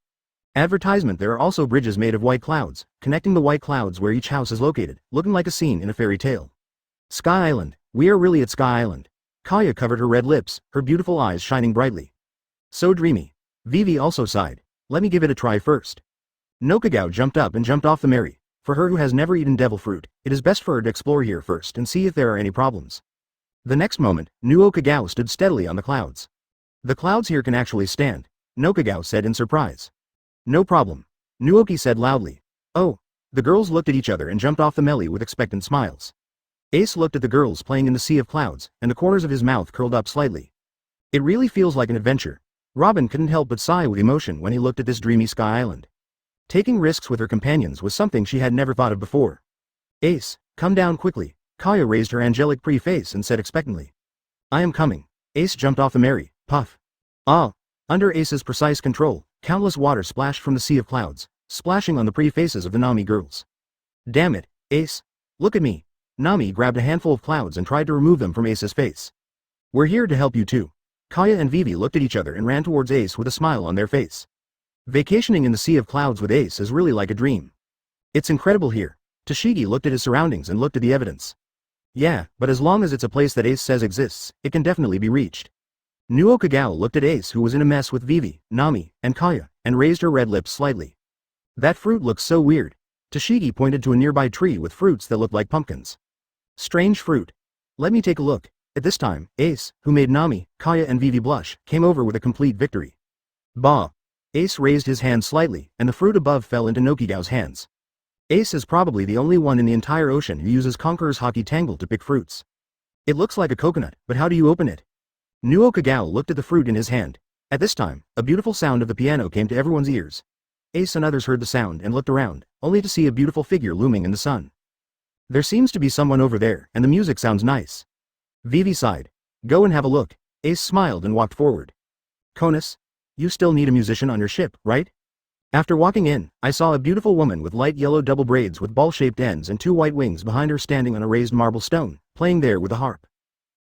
Speaker 1: Advertisement: there are also bridges made of white clouds, connecting the white clouds where each house is located, looking like a scene in a fairy tale. Sky Island. We are really at Sky Island. Kaya covered her red lips, her beautiful eyes shining brightly. So dreamy. Vivi also sighed. Let me give it a try first. Nokagao jumped up and jumped off the Mary. For her who has never eaten devil fruit, it is best for her to explore here first and see if there are any problems. The next moment, Nokagao stood steadily on the clouds. The clouds here can actually stand, Nokagao said in surprise. No problem. Nuoki said loudly. Oh. The girls looked at each other and jumped off the melee with expectant smiles. Ace looked at the girls playing in the sea of clouds, and the corners of his mouth curled up slightly. It really feels like an adventure. Robin couldn't help but sigh with emotion when he looked at this dreamy Sky Island. Taking risks with her companions was something she had never thought of before. Ace, come down quickly. Kaya raised her angelic pretty face and said expectantly. I am coming. Ace jumped off the Mary. Puff. Ah. Under Ace's precise control, countless water splashed from the sea of clouds, splashing on the pretty faces of the Nami girls. Damn it, Ace. Look at me. Nami grabbed a handful of clouds and tried to remove them from Ace's face. We're here to help you too. Kaya and Vivi looked at each other and ran towards Ace with a smile on their face. Vacationing in the sea of clouds with Ace is really like a dream. It's incredible here. Toshigi looked at his surroundings and looked at the evidence. Yeah, but as long as it's a place that Ace says exists, it can definitely be reached. Nuokagao looked at Ace, who was in a mess with Vivi, Nami, and Kaya, and raised her red lips slightly. That fruit looks so weird. Toshigi pointed to a nearby tree with fruits that looked like pumpkins. Strange fruit. Let me take a look. At this time, Ace, who made Nami, Kaya and Vivi blush, came over with a complete victory. Bah! Ace raised his hand slightly, and the fruit above fell into Nokigao's hands. Ace is probably the only one in the entire ocean who uses Conqueror's Haki-tangle to pick fruits. It looks like a coconut, but how do you open it? Nuokagao looked at the fruit in his hand. At this time, a beautiful sound of the piano came to everyone's ears. Ace and others heard the sound and looked around, only to see a beautiful figure looming in the sun. There seems to be someone over there, and the music sounds nice. Vivi sighed. Go and have a look. Ace smiled and walked forward. Konus? You still need a musician on your ship, right? After walking in, I saw a beautiful woman with light yellow double braids with ball-shaped ends and two white wings behind her standing on a raised marble stone, playing there with a harp.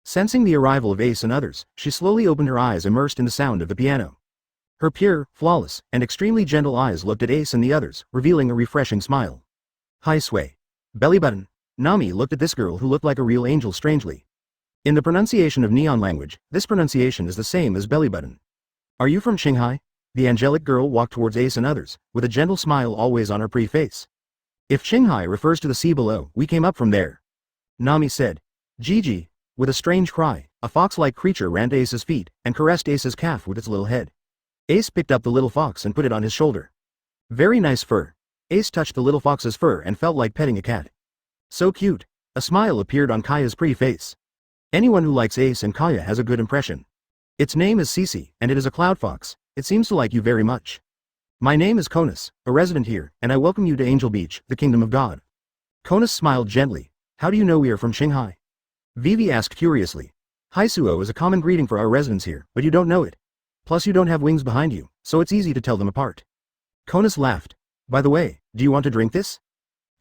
Speaker 1: Sensing the arrival of Ace and others, she slowly opened her eyes immersed in the sound of the piano. Her pure, flawless, and extremely gentle eyes looked at Ace and the others, revealing a refreshing smile. Hi sway. Belly button. Nami looked at this girl who looked like a real angel strangely. In the pronunciation of Neon language, this pronunciation is the same as belly button. Are you from Shanghai? The angelic girl walked towards Ace and others, with a gentle smile always on her pretty face. If Shanghai refers to the sea below, we came up from there. Nami said. Gigi. With a strange cry, a fox-like creature ran to Ace's feet, and caressed Ace's calf with its little head. Ace picked up the little fox and put it on his shoulder. Very nice fur. Ace touched the little fox's fur and felt like petting a cat. So cute. A smile appeared on Kaya's pretty face. Anyone who likes Ace and Kaya has a good impression. Its name is Cece, and it is a cloud fox. It seems to like you very much. My name is Konus, a resident here, and I welcome you to Angel Beach, the Kingdom of God. Konus smiled gently. How do you know we are from Shanghai? Vivi asked curiously. Haisuo is a common greeting for our residents here, but you don't know it. Plus you don't have wings behind you, so it's easy to tell them apart. Konus laughed. By the way, do you want to drink this?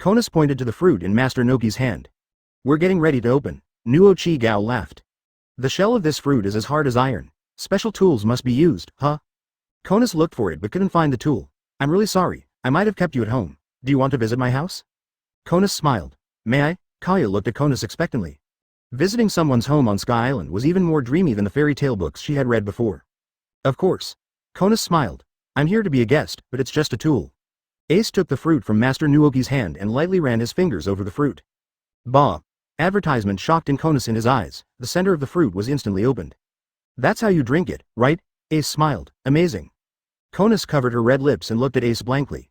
Speaker 1: Konus pointed to the fruit in Master Noki's hand. We're getting ready to open. Nuo-chi Gao laughed. The shell of this fruit is as hard as iron. Special tools must be used, huh? Konus looked for it but couldn't find the tool. I'm really sorry, I might have kept you at home. Do you want to visit my house? Konus smiled. May I? Kaya looked at Konus expectantly. Visiting someone's home on Sky Island was even more dreamy than the fairy tale books she had read before. Of course. Konus smiled. I'm here to be a guest, but it's just a tool. Ace took the fruit from Master Nuoki's hand and lightly ran his fingers over the fruit. Bah! Advertisement shocked in Konus in his eyes. The center of the fruit was instantly opened. That's how you drink it, right? Ace smiled. Amazing. Konus covered her red lips and looked at Ace blankly.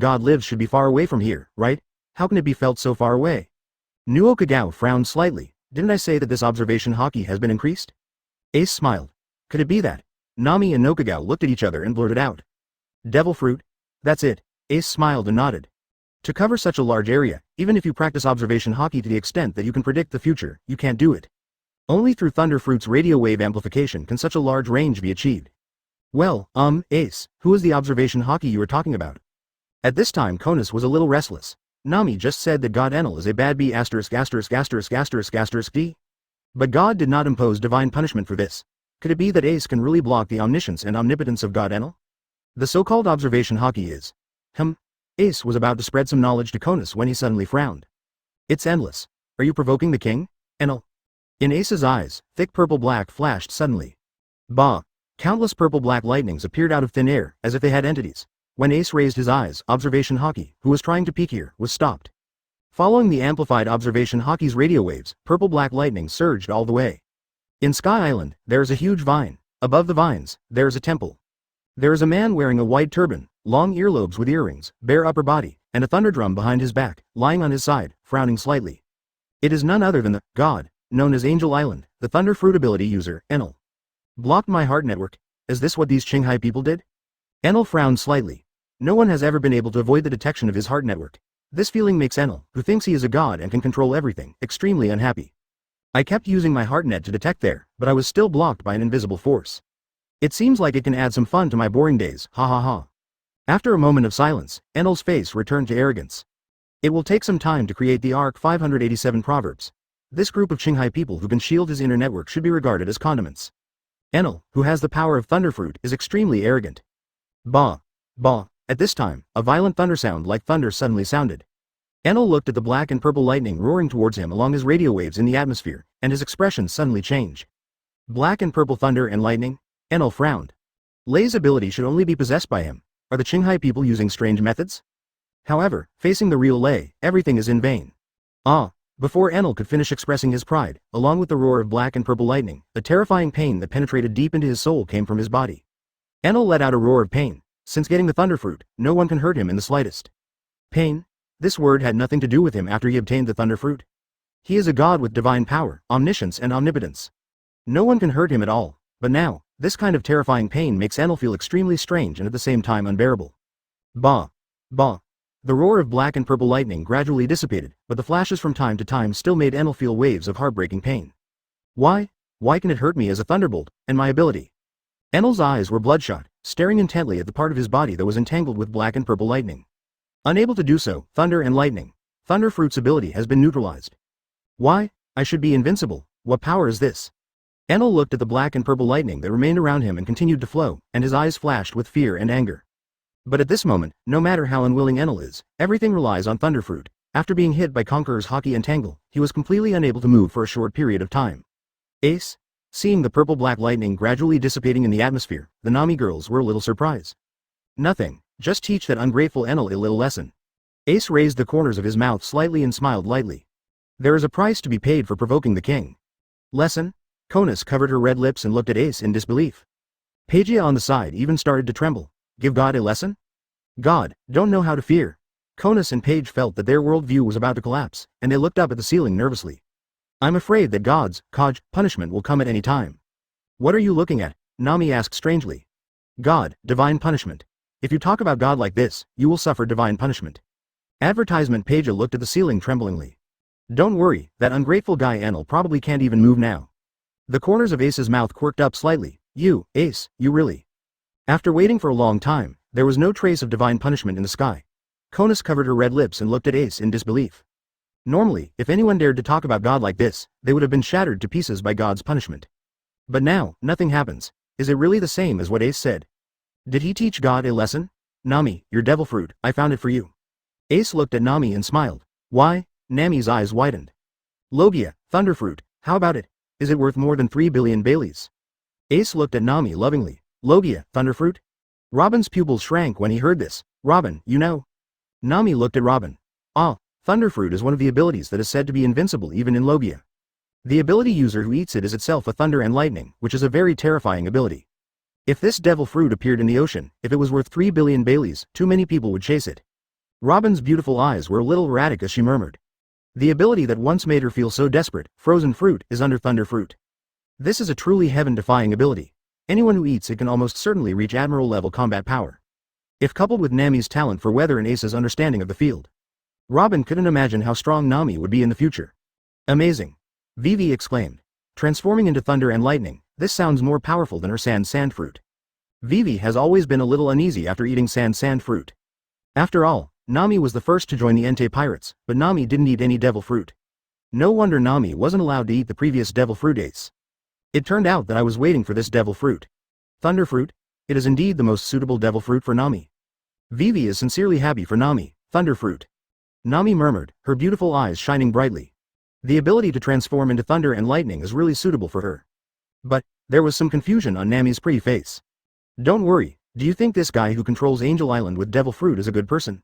Speaker 1: God lives should be far away from here, right? How can it be felt so far away? Nuo Kagao frowned slightly. Didn't I say that this observation haki has been increased? Ace smiled. Could it be that? Nami and Nokagao looked at each other and blurted out. Devil fruit? That's it. Ace smiled and nodded. To cover such a large area, even if you practice observation haki to the extent that you can predict the future, you can't do it. Only through Thunder Fruit's radio wave amplification can such a large range be achieved. Well, Ace, who is the observation haki you were talking about? At this time Konus was a little restless. Nami just said that God Enel is a bad B***************. But God did not impose divine punishment for this. Could it be that Ace can really block the omniscience and omnipotence of God Enel? The so-called observation Haki is. Ace was about to spread some knowledge to Conus when he suddenly frowned. It's endless. Are you provoking the king, Enel? In Ace's eyes, thick purple-black flashed suddenly. Bah! Countless purple-black lightnings appeared out of thin air, as if they had entities. When Ace raised his eyes, observation Haki, who was trying to peek here, was stopped. Following the amplified observation Haki's radio waves, purple-black lightning surged all the way. In Sky Island, there is a huge vine. Above the vines, there is a temple. There is a man wearing a white turban, long earlobes with earrings, bare upper body, and a thunder drum behind his back, lying on his side, frowning slightly. It is none other than the god, known as Angel Island, the Thunder Fruit ability user, Enel. Blocked my heart network? Is this what these Qinghai people did? Enel frowned slightly. No one has ever been able to avoid the detection of his heart network. This feeling makes Enel, who thinks he is a god and can control everything, extremely unhappy. I kept using my heart net to detect there, but I was still blocked by an invisible force. It seems like it can add some fun to my boring days, ha ha ha. After a moment of silence, Enel's face returned to arrogance. It will take some time to create the Arc 587 Proverbs. This group of Qinghai people who can shield his inner network should be regarded as condiments. Enel, who has the power of Thunderfruit, is extremely arrogant. Bah! Bah! At this time, a violent thunder sound like thunder suddenly sounded. Enel looked at the black and purple lightning roaring towards him along his radio waves in the atmosphere, and his expression suddenly changed. Black and purple thunder and lightning? Enel frowned. Lei's ability should only be possessed by him. Are the Qinghai people using strange methods? However, facing the real Lei, everything is in vain. Before Enel could finish expressing his pride, along with the roar of black and purple lightning, a terrifying pain that penetrated deep into his soul came from his body. Enel let out a roar of pain. Since getting the Thunderfruit, no one can hurt him in the slightest. Pain? This word had nothing to do with him after he obtained the Thunderfruit. He is a god with divine power, omniscience and omnipotence. No one can hurt him at all, but now, this kind of terrifying pain makes Enel feel extremely strange and at the same time unbearable. Bah! Bah! The roar of black and purple lightning gradually dissipated, but the flashes from time to time still made Enel feel waves of heartbreaking pain. Why can it hurt me as a thunderbolt, and my ability? Enel's eyes were bloodshot, staring intently at the part of his body that was entangled with black and purple lightning. Unable to do so, thunder and lightning. Thunderfruit's ability has been neutralized. Why? I should be invincible. What power is this? Enel looked at the black and purple lightning that remained around him and continued to flow, and his eyes flashed with fear and anger. But at this moment, no matter how unwilling Enel is, everything relies on Thunderfruit. After being hit by Conqueror's Haki-tangle, he was completely unable to move for a short period of time. Ace? Seeing the purple-black lightning gradually dissipating in the atmosphere, the Nami girls were a little surprised. Nothing, just teach that ungrateful Enel a little lesson. Ace raised the corners of his mouth slightly and smiled lightly. There is a price to be paid for provoking the king. Lesson? Conus covered her red lips and looked at Ace in disbelief. Pagia on the side even started to tremble. Give God a lesson? God, don't know how to fear. Conus and Paige felt that their worldview was about to collapse, and they looked up at the ceiling nervously. I'm afraid that God's punishment will come at any time. What are you looking at? Nami asked strangely. God, divine punishment. If you talk about God like this, you will suffer divine punishment. Advertisement. Paige looked at the ceiling tremblingly. Don't worry, that ungrateful guy Enel probably can't even move now. The corners of Ace's mouth quirked up slightly. You, Ace, you really. After waiting for a long time, there was no trace of divine punishment in the sky. Conus covered her red lips and looked at Ace in disbelief. Normally, if anyone dared to talk about God like this, they would have been shattered to pieces by God's punishment. But now, nothing happens. Is it really the same as what Ace said? Did he teach God a lesson? Nami, your devil fruit, I found it for you. Ace looked at Nami and smiled. Why? Nami's eyes widened. Logia, Thunderfruit, how about it? Is it worth more than 3 billion Baileys? Ace looked at Nami lovingly. Logia, Thunderfruit? Robin's pupils shrank when he heard this. Robin, you know. Nami looked at Robin. Thunderfruit is one of the abilities that is said to be invincible even in Logia. The ability user who eats it is itself a thunder and lightning, which is a very terrifying ability. If this devil fruit appeared in the ocean, if it was worth 3 billion Baileys, too many people would chase it. Robin's beautiful eyes were a little erratic as she murmured. The ability that once made her feel so desperate, frozen fruit, is under Thunderfruit. This is a truly heaven-defying ability. Anyone who eats it can almost certainly reach admiral-level combat power. If coupled with Nami's talent for weather and Ace's understanding of the field. Robin couldn't imagine how strong Nami would be in the future. Amazing! Vivi exclaimed. Transforming into thunder and lightning, this sounds more powerful than her sand fruit. Vivi has always been a little uneasy after eating sand fruit. After all, Nami was the first to join the Entei pirates, but Nami didn't eat any devil fruit. No wonder Nami wasn't allowed to eat the previous devil fruit Ace. It turned out that I was waiting for this devil fruit. Thunder fruit? It is indeed the most suitable devil fruit for Nami. Vivi is sincerely happy for Nami, thunder fruit. Nami murmured, her beautiful eyes shining brightly. The ability to transform into thunder and lightning is really suitable for her. But, there was some confusion on Nami's pretty face. Don't worry, do you think this guy who controls Angel Island with devil fruit is a good person?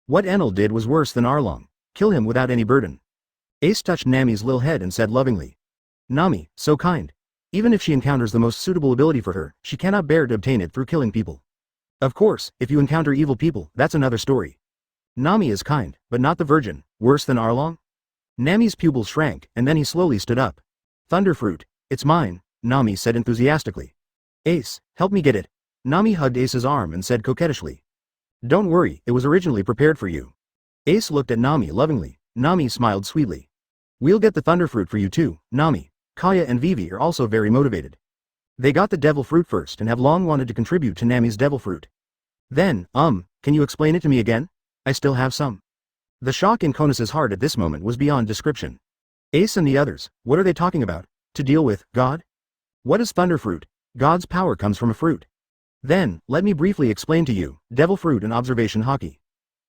Speaker 1: What Enel did was worse than Arlong. Kill him without any burden. Ace touched Nami's lil head and said lovingly. Nami, so kind. Even if she encounters the most suitable ability for her, she cannot bear to obtain it through killing people. Of course, if you encounter evil people, that's another story. Nami is kind, but not the virgin, worse than Arlong? Nami's pupils shrank, and then he slowly stood up. Thunderfruit, it's mine, Nami said enthusiastically. Ace, help me get it. Nami hugged Ace's arm and said coquettishly. Don't worry, it was originally prepared for you. Ace looked at Nami lovingly. Nami smiled sweetly. We'll get the thunderfruit for you too, Nami. Kaya and Vivi are also very motivated. They got the devil fruit first and have long wanted to contribute to Nami's devil fruit. Then, can you explain it to me again? I still have some. The shock in Konus's heart at this moment was beyond description. Ace and the others, what are they talking about? To deal with, God? What is thunderfruit? God's power comes from a fruit. Then, let me briefly explain to you, devil fruit and observation Haki.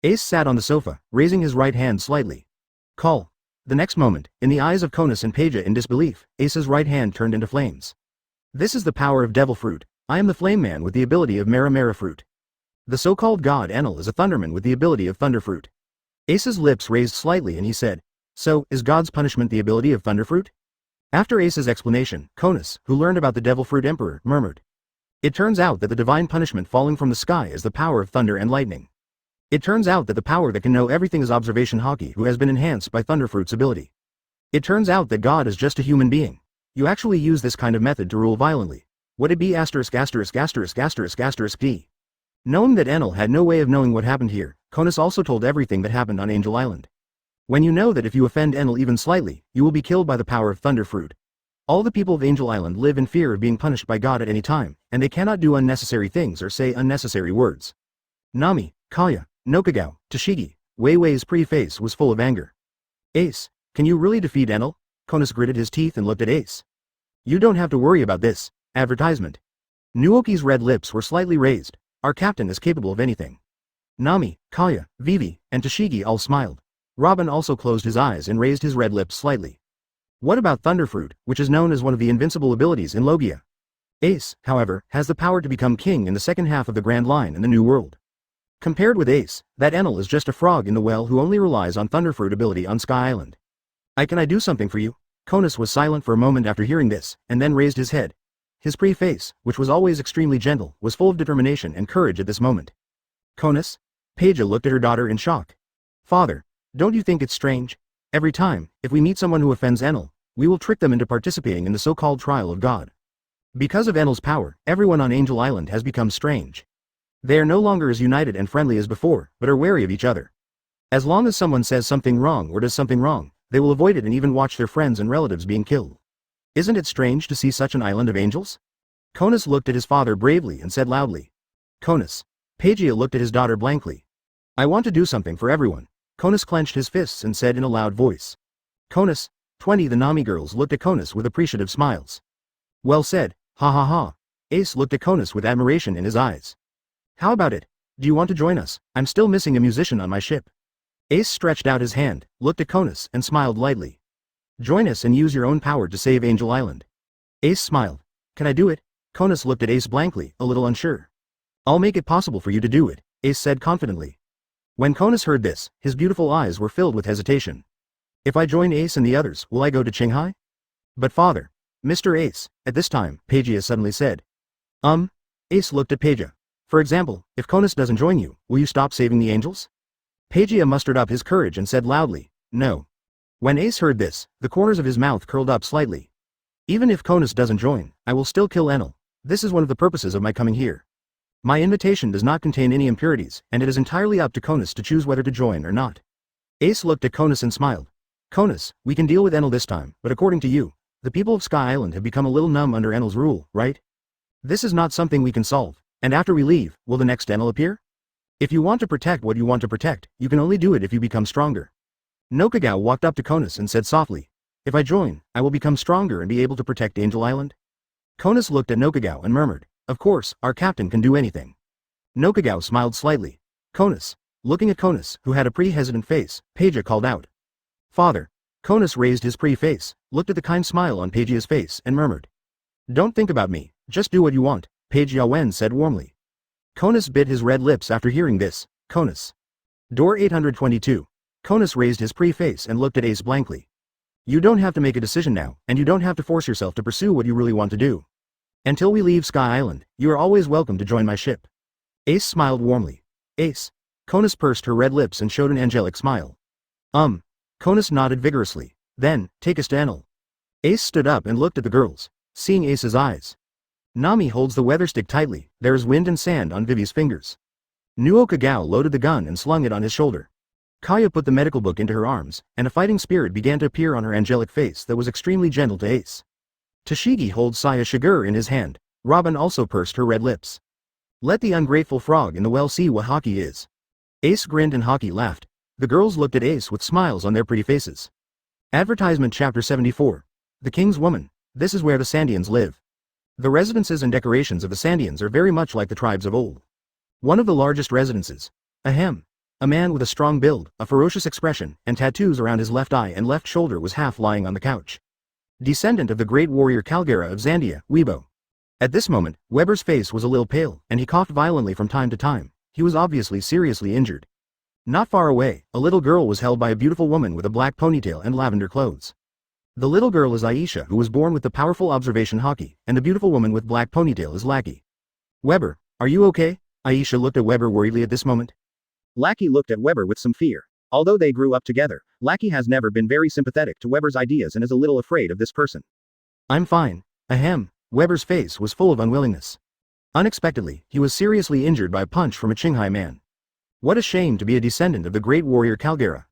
Speaker 1: Ace sat on the sofa, raising his right hand slightly. Call. The next moment, in the eyes of Konus and Peja in disbelief, Ace's right hand turned into flames. This is the power of devil fruit. I am the flame man with the ability of Mera Mera fruit. The so-called god Enel is a thunderman with the ability of thunderfruit. Ace's lips raised slightly and he said, so, is God's punishment the ability of thunderfruit? After Ace's explanation, Konus, who learned about the devil fruit emperor, murmured. It turns out that the divine punishment falling from the sky is the power of thunder and lightning. It turns out that the power that can know everything is observation Haki who has been enhanced by thunderfruit's ability. It turns out that God is just a human being. You actually use this kind of method to rule violently. Would it be ******************? Knowing that Enel had no way of knowing what happened here, Konus also told everything that happened on Angel Island. When you know that if you offend Enel even slightly, you will be killed by the power of thunderfruit. All the people of Angel Island live in fear of being punished by God at any time, and they cannot do unnecessary things or say unnecessary words. Nami, Kaya, Nokagao, Tashigi, Wei Wei's pretty face was full of anger. Ace, can you really defeat Enel? Konus gritted his teeth and looked at Ace. You don't have to worry about this. Advertisement. Nuoki's red lips were slightly raised. Our captain is capable of anything. Nami, Kaya, Vivi, and Tashigi all smiled. Robin also closed his eyes and raised his red lips slightly. What about Thunderfruit, which is known as one of the invincible abilities in Logia? Ace, however, has the power to become king in the second half of the Grand Line in the New World. Compared with Ace, that Enel is just a frog in the well who only relies on Thunderfruit ability on Sky Island. Can I do something for you? Konus was silent for a moment after hearing this, and then raised his head. His pretty face, which was always extremely gentle, was full of determination and courage at this moment. Konus? Peja looked at her daughter in shock. Father, don't you think it's strange? Every time, if we meet someone who offends Enel, we will trick them into participating in the so-called trial of God. Because of Enel's power, everyone on Angel Island has become strange. They are no longer as united and friendly as before, but are wary of each other. As long as someone says something wrong or does something wrong, they will avoid it and even watch their friends and relatives being killed. Isn't it strange to see such an island of angels? Konus looked at his father bravely and said loudly. Konus. Peja looked at his daughter blankly. I want to do something for everyone. Konus clenched his fists and said in a loud voice. Konus. 20 The Nami girls looked at Konus with appreciative smiles. Well said, ha ha ha. Ace looked at Konus with admiration in his eyes. How about it? Do you want to join us? I'm still missing a musician on my ship. Ace stretched out his hand, looked at Konus and smiled lightly. Join us and use your own power to save Angel Island. Ace smiled. Can I do it? Konus looked at Ace blankly, a little unsure. I'll make it possible for you to do it, Ace said confidently. When Konus heard this, his beautiful eyes were filled with hesitation. If I join Ace and the others, will I go to Qinghai? But father, Mr. Ace, at this time, Peja suddenly said. Ace looked at Peja. For example, if Konus doesn't join you, will you stop saving the angels? Peja mustered up his courage and said loudly, no. When Ace heard this, the corners of his mouth curled up slightly. Even if Konus doesn't join, I will still kill Enel. This is one of the purposes of my coming here. My invitation does not contain any impurities, and it is entirely up to Konus to choose whether to join or not. Ace looked at Konus and smiled. Konus, we can deal with Enel this time, but according to you, the people of Sky Island have become a little numb under Enel's rule, right? This is not something we can solve, and after we leave, will the next Enel appear? If you want to protect what you want to protect, you can only do it if you become stronger. Nokagao walked up to Konus and said softly. If I join, I will become stronger and be able to protect Angel Island? Konus looked at Nokagao and murmured, of course, our captain can do anything. Nokagao smiled slightly. Konus. Looking at Konus, who had a pretty hesitant face, Pagia called out. Father. Konus raised his pretty face, looked at the kind smile on Pagia's face, and murmured. Don't think about me, just do what you want, Pagia Wen said warmly. Konus bit his red lips after hearing this. Konus. Door 822. Konus raised his pretty face and looked at Ace blankly. You don't have to make a decision now, and you don't have to force yourself to pursue what you really want to do. Until we leave Sky Island, you are always welcome to join my ship. Ace smiled warmly. Ace. Konus pursed her red lips and showed an angelic smile. Konus nodded vigorously. Then, take us to Enel. Ace stood up and looked at the girls, seeing Ace's eyes. Nami holds the weather stick tightly, there is wind and sand on Vivi's fingers. Nuo-Kagao loaded the gun and slung it on his shoulder. Kaya put the medical book into her arms, and a fighting spirit began to appear on her angelic face that was extremely gentle to Ace. Tashigi holds Saya Shigur in his hand. Robin also pursed her red lips. Let the ungrateful frog in the well see what Haki is. Ace grinned and Haki laughed. The girls looked at Ace with smiles on their pretty faces. Advertisement Chapter 74. The King's Woman. This is where the Sandians live. The residences and decorations of the Sandians are very much like the tribes of old. One of the largest residences. Ahem. A man with a strong build, a ferocious expression, and tattoos around his left eye and left shoulder was half lying on the couch. Descendant of the great warrior Calgera of Zandia, Weibo. At this moment, Weber's face was a little pale, and he coughed violently from time to time. He was obviously seriously injured. Not far away, a little girl was held by a beautiful woman with a black ponytail and lavender clothes. The little girl is Aisha, who was born with the powerful observation Haki, and the beautiful woman with black ponytail is Lackey. Weber, are you okay? Aisha looked at Weber worriedly at this moment.
Speaker 2: Lackey looked at Weber with some fear. Although they grew up together, Lackey has never been very sympathetic to Weber's ideas and is a little afraid of this person.
Speaker 1: I'm fine. Ahem. Weber's face was full of unwillingness. Unexpectedly, he was seriously injured by a punch from a Qinghai man. What a shame to be a descendant of the great warrior Calgera.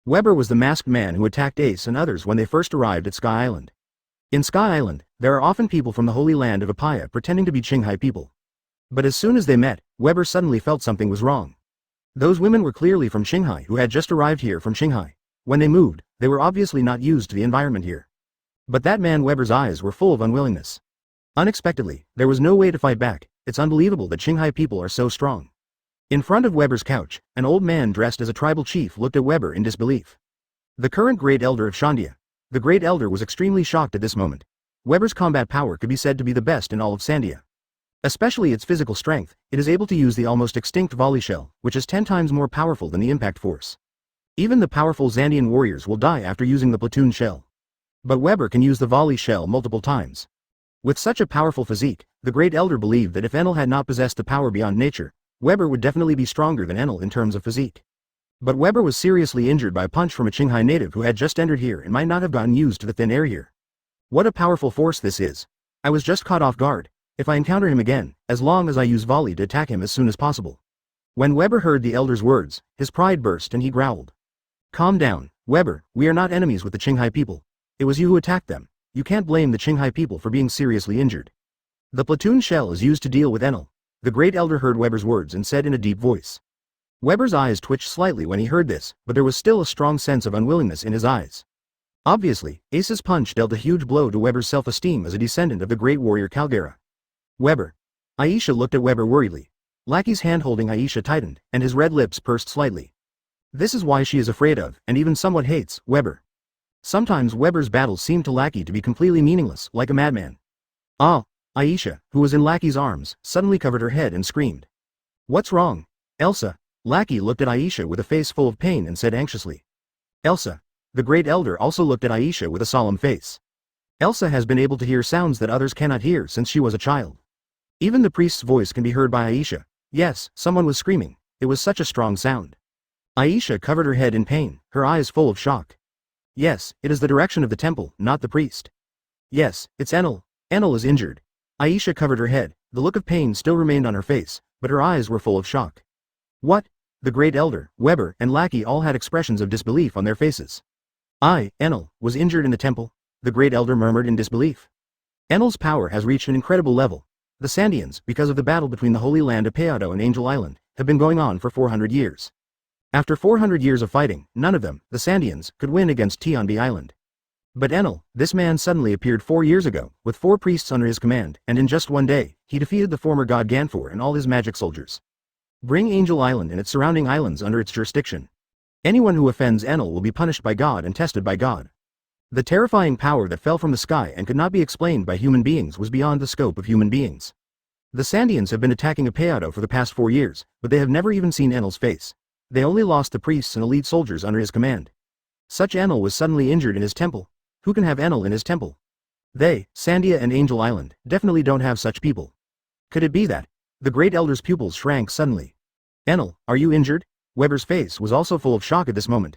Speaker 1: Weber was the masked man who attacked Ace and others when they first arrived at Sky Island. In Sky Island, there are often people from the holy land of Apaya pretending to be Qinghai people. But as soon as they met, Weber suddenly felt something was wrong. Those women were clearly from Qinghai who had just arrived here from Qinghai. When they moved, they were obviously not used to the environment here. But that man Weber's eyes were full of unwillingness. Unexpectedly, there was no way to fight back. It's unbelievable that Qinghai people are so strong. In front of Weber's couch, an old man dressed as a tribal chief looked at Weber in disbelief. The current Great Elder of Shandia. The Great Elder was extremely shocked at this moment. Weber's combat power could be said to be the best in all of Sandia. Especially its physical strength, it is able to use the almost extinct volley shell, which is 10 times more powerful than the impact force. Even the powerful Zandian warriors will die after using the platoon shell. But Weber can use the volley shell multiple times. With such a powerful physique, the Great Elder believed that if Enel had not possessed the power beyond nature, Weber would definitely be stronger than Enel in terms of physique. But Weber was seriously injured by a punch from a Qinghai native who had just entered here and might not have gotten used to the thin air here. What a powerful force this is. I was just caught off guard. If I encounter him again, as long as I use volley to attack him as soon as possible. When Weber heard the Elder's words, his pride burst and he growled. Calm down, Weber, we are not enemies with the Qinghai people. It was you who attacked them. You can't blame the Qinghai people for being seriously injured. The platoon shell is used to deal with Enel. The Great Elder heard Weber's words and said in a deep voice. Weber's eyes twitched slightly when he heard this, but there was still a strong sense of unwillingness in his eyes. Obviously, Ace's punch dealt a huge blow to Weber's self-esteem as a descendant of the great warrior Calgera. Weber. Aisha looked at Weber worriedly. Lackey's hand holding Aisha tightened, and his red lips pursed slightly. This is why she is afraid of, and even somewhat hates, Weber. Sometimes Weber's battles seemed to Lackey to be completely meaningless, like a madman. Ah! Aisha, who was in Lackey's arms, suddenly covered her head and screamed. What's wrong? Elsa. Lackey looked at Aisha with a face full of pain and said anxiously. Elsa. The Great Elder also looked at Aisha with a solemn face. Elsa has been able to hear sounds that others cannot hear since she was a child. Even the priest's voice can be heard by Aisha. Yes, someone was screaming. It was such a strong sound. Aisha covered her head in pain, her eyes full of shock. Yes, it is the direction of the temple, not the priest. Yes, it's Enel. Enel is injured. Aisha covered her head. The look of pain still remained on her face, but her eyes were full of shock. What? The Great Elder, Weber, and Lackey all had expressions of disbelief on their faces. Enel, was injured in the temple, the Great Elder murmured in disbelief. Enel's power has reached an incredible level. The Sandians, because of the battle between the Holy Land of Peado and Angel Island, have been going on for 400 years. After 400 years of fighting, none of them, the Sandians, could win against Tionbi Island. But Enel, this man suddenly appeared 4 years ago, with 4 priests under his command, and in just one day, he defeated the former god Ganfor and all his magic soldiers. Bring Angel Island and its surrounding islands under its jurisdiction. Anyone who offends Enel will be punished by God and tested by God. The terrifying power that fell from the sky and could not be explained by human beings was beyond the scope of human beings. The Sandians have been attacking Usopp for the past 4 years, but they have never even seen Enel's face. They only lost the priests and elite soldiers under his command. Such Enel was suddenly injured in his temple. Who can have Enel in his temple? They, Sandia and Angel Island, definitely don't have such people. Could it be that? The Great Elder's pupils shrank suddenly. Enel, are you injured? Weber's face was also full of shock at this moment.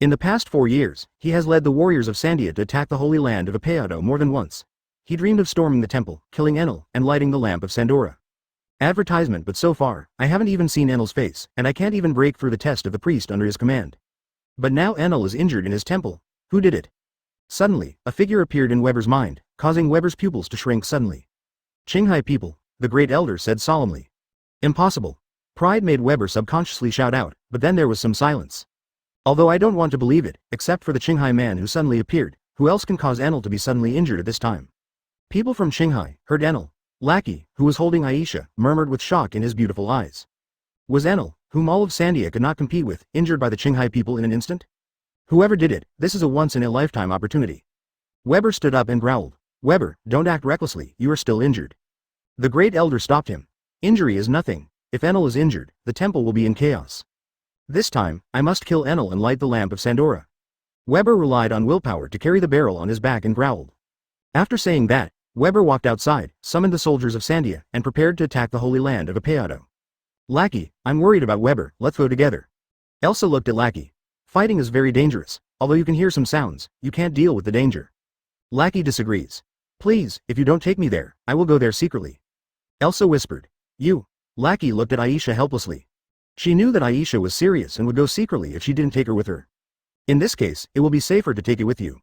Speaker 1: In the past 4 years, he has led the warriors of Sandia to attack the Holy Land of Usopp more than once. He dreamed of storming the temple, killing Enel, and lighting the lamp of Sandora. Advertisement, but so far, I haven't even seen Enel's face, and I can't even break through the test of the priest under his command. But now Enel is injured in his temple. Who did it? Suddenly, a figure appeared in Weber's mind, causing Weber's pupils to shrink suddenly. Qinghai people, the Great Elder said solemnly. Impossible. Pride made Weber subconsciously shout out, but then there was some silence. Although I don't want to believe it, except for the Qinghai man who suddenly appeared, who else can cause Enel to be suddenly injured at this time? People from Qinghai heard Enel. Lackey, who was holding Aisha, murmured with shock in his beautiful eyes. Was Enel, whom all of Sandia could not compete with, injured by the Qinghai people in an instant? Whoever did it, this is a once-in-a-lifetime opportunity. Weber stood up and growled. Weber, don't act recklessly, you are still injured. The Great Elder stopped him. Injury is nothing. If Enel is injured, the temple will be in chaos. This time, I must kill Enel and light the lamp of Sandora. Weber relied on willpower to carry the barrel on his back and growled. After saying that, Weber walked outside, summoned the soldiers of Sandia, and prepared to attack the Holy Land of Usopp. Lackey, I'm worried about Weber, let's go together. Elsa looked at Lackey. Fighting is very dangerous. Although you can hear some sounds, you can't deal with the danger. Lackey disagrees. Please, if you don't take me there, I will go there secretly. Elsa whispered. You. Lackey looked at Aisha helplessly. She knew that Aisha was serious and would go secretly if she didn't take her with her. In this case, it will be safer to take it with you.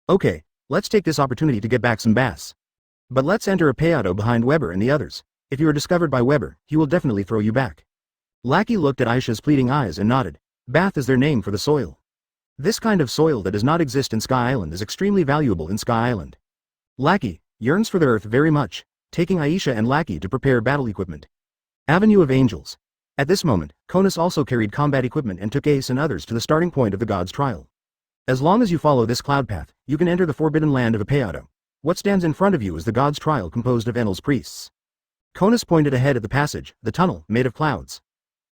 Speaker 1: Okay, let's take this opportunity to get back some baths. But let's enter Usopp behind Weber and the others. If you are discovered by Weber, he will definitely throw you back. Lackey looked at Aisha's pleading eyes and nodded. Bath is their name for the soil. This kind of soil that does not exist in Sky Island is extremely valuable in Sky Island. Lackey yearns for the earth very much, taking Aisha and Lackey to prepare battle equipment. Avenue of Angels. At this moment, Konus also carried combat equipment and took Ace and others to the starting point of the God's Trial. As long as you follow this cloud path, you can enter the forbidden land of Usopp. What stands in front of you is the God's Trial composed of Enel's priests. Konus pointed ahead at the passage, the tunnel, made of clouds.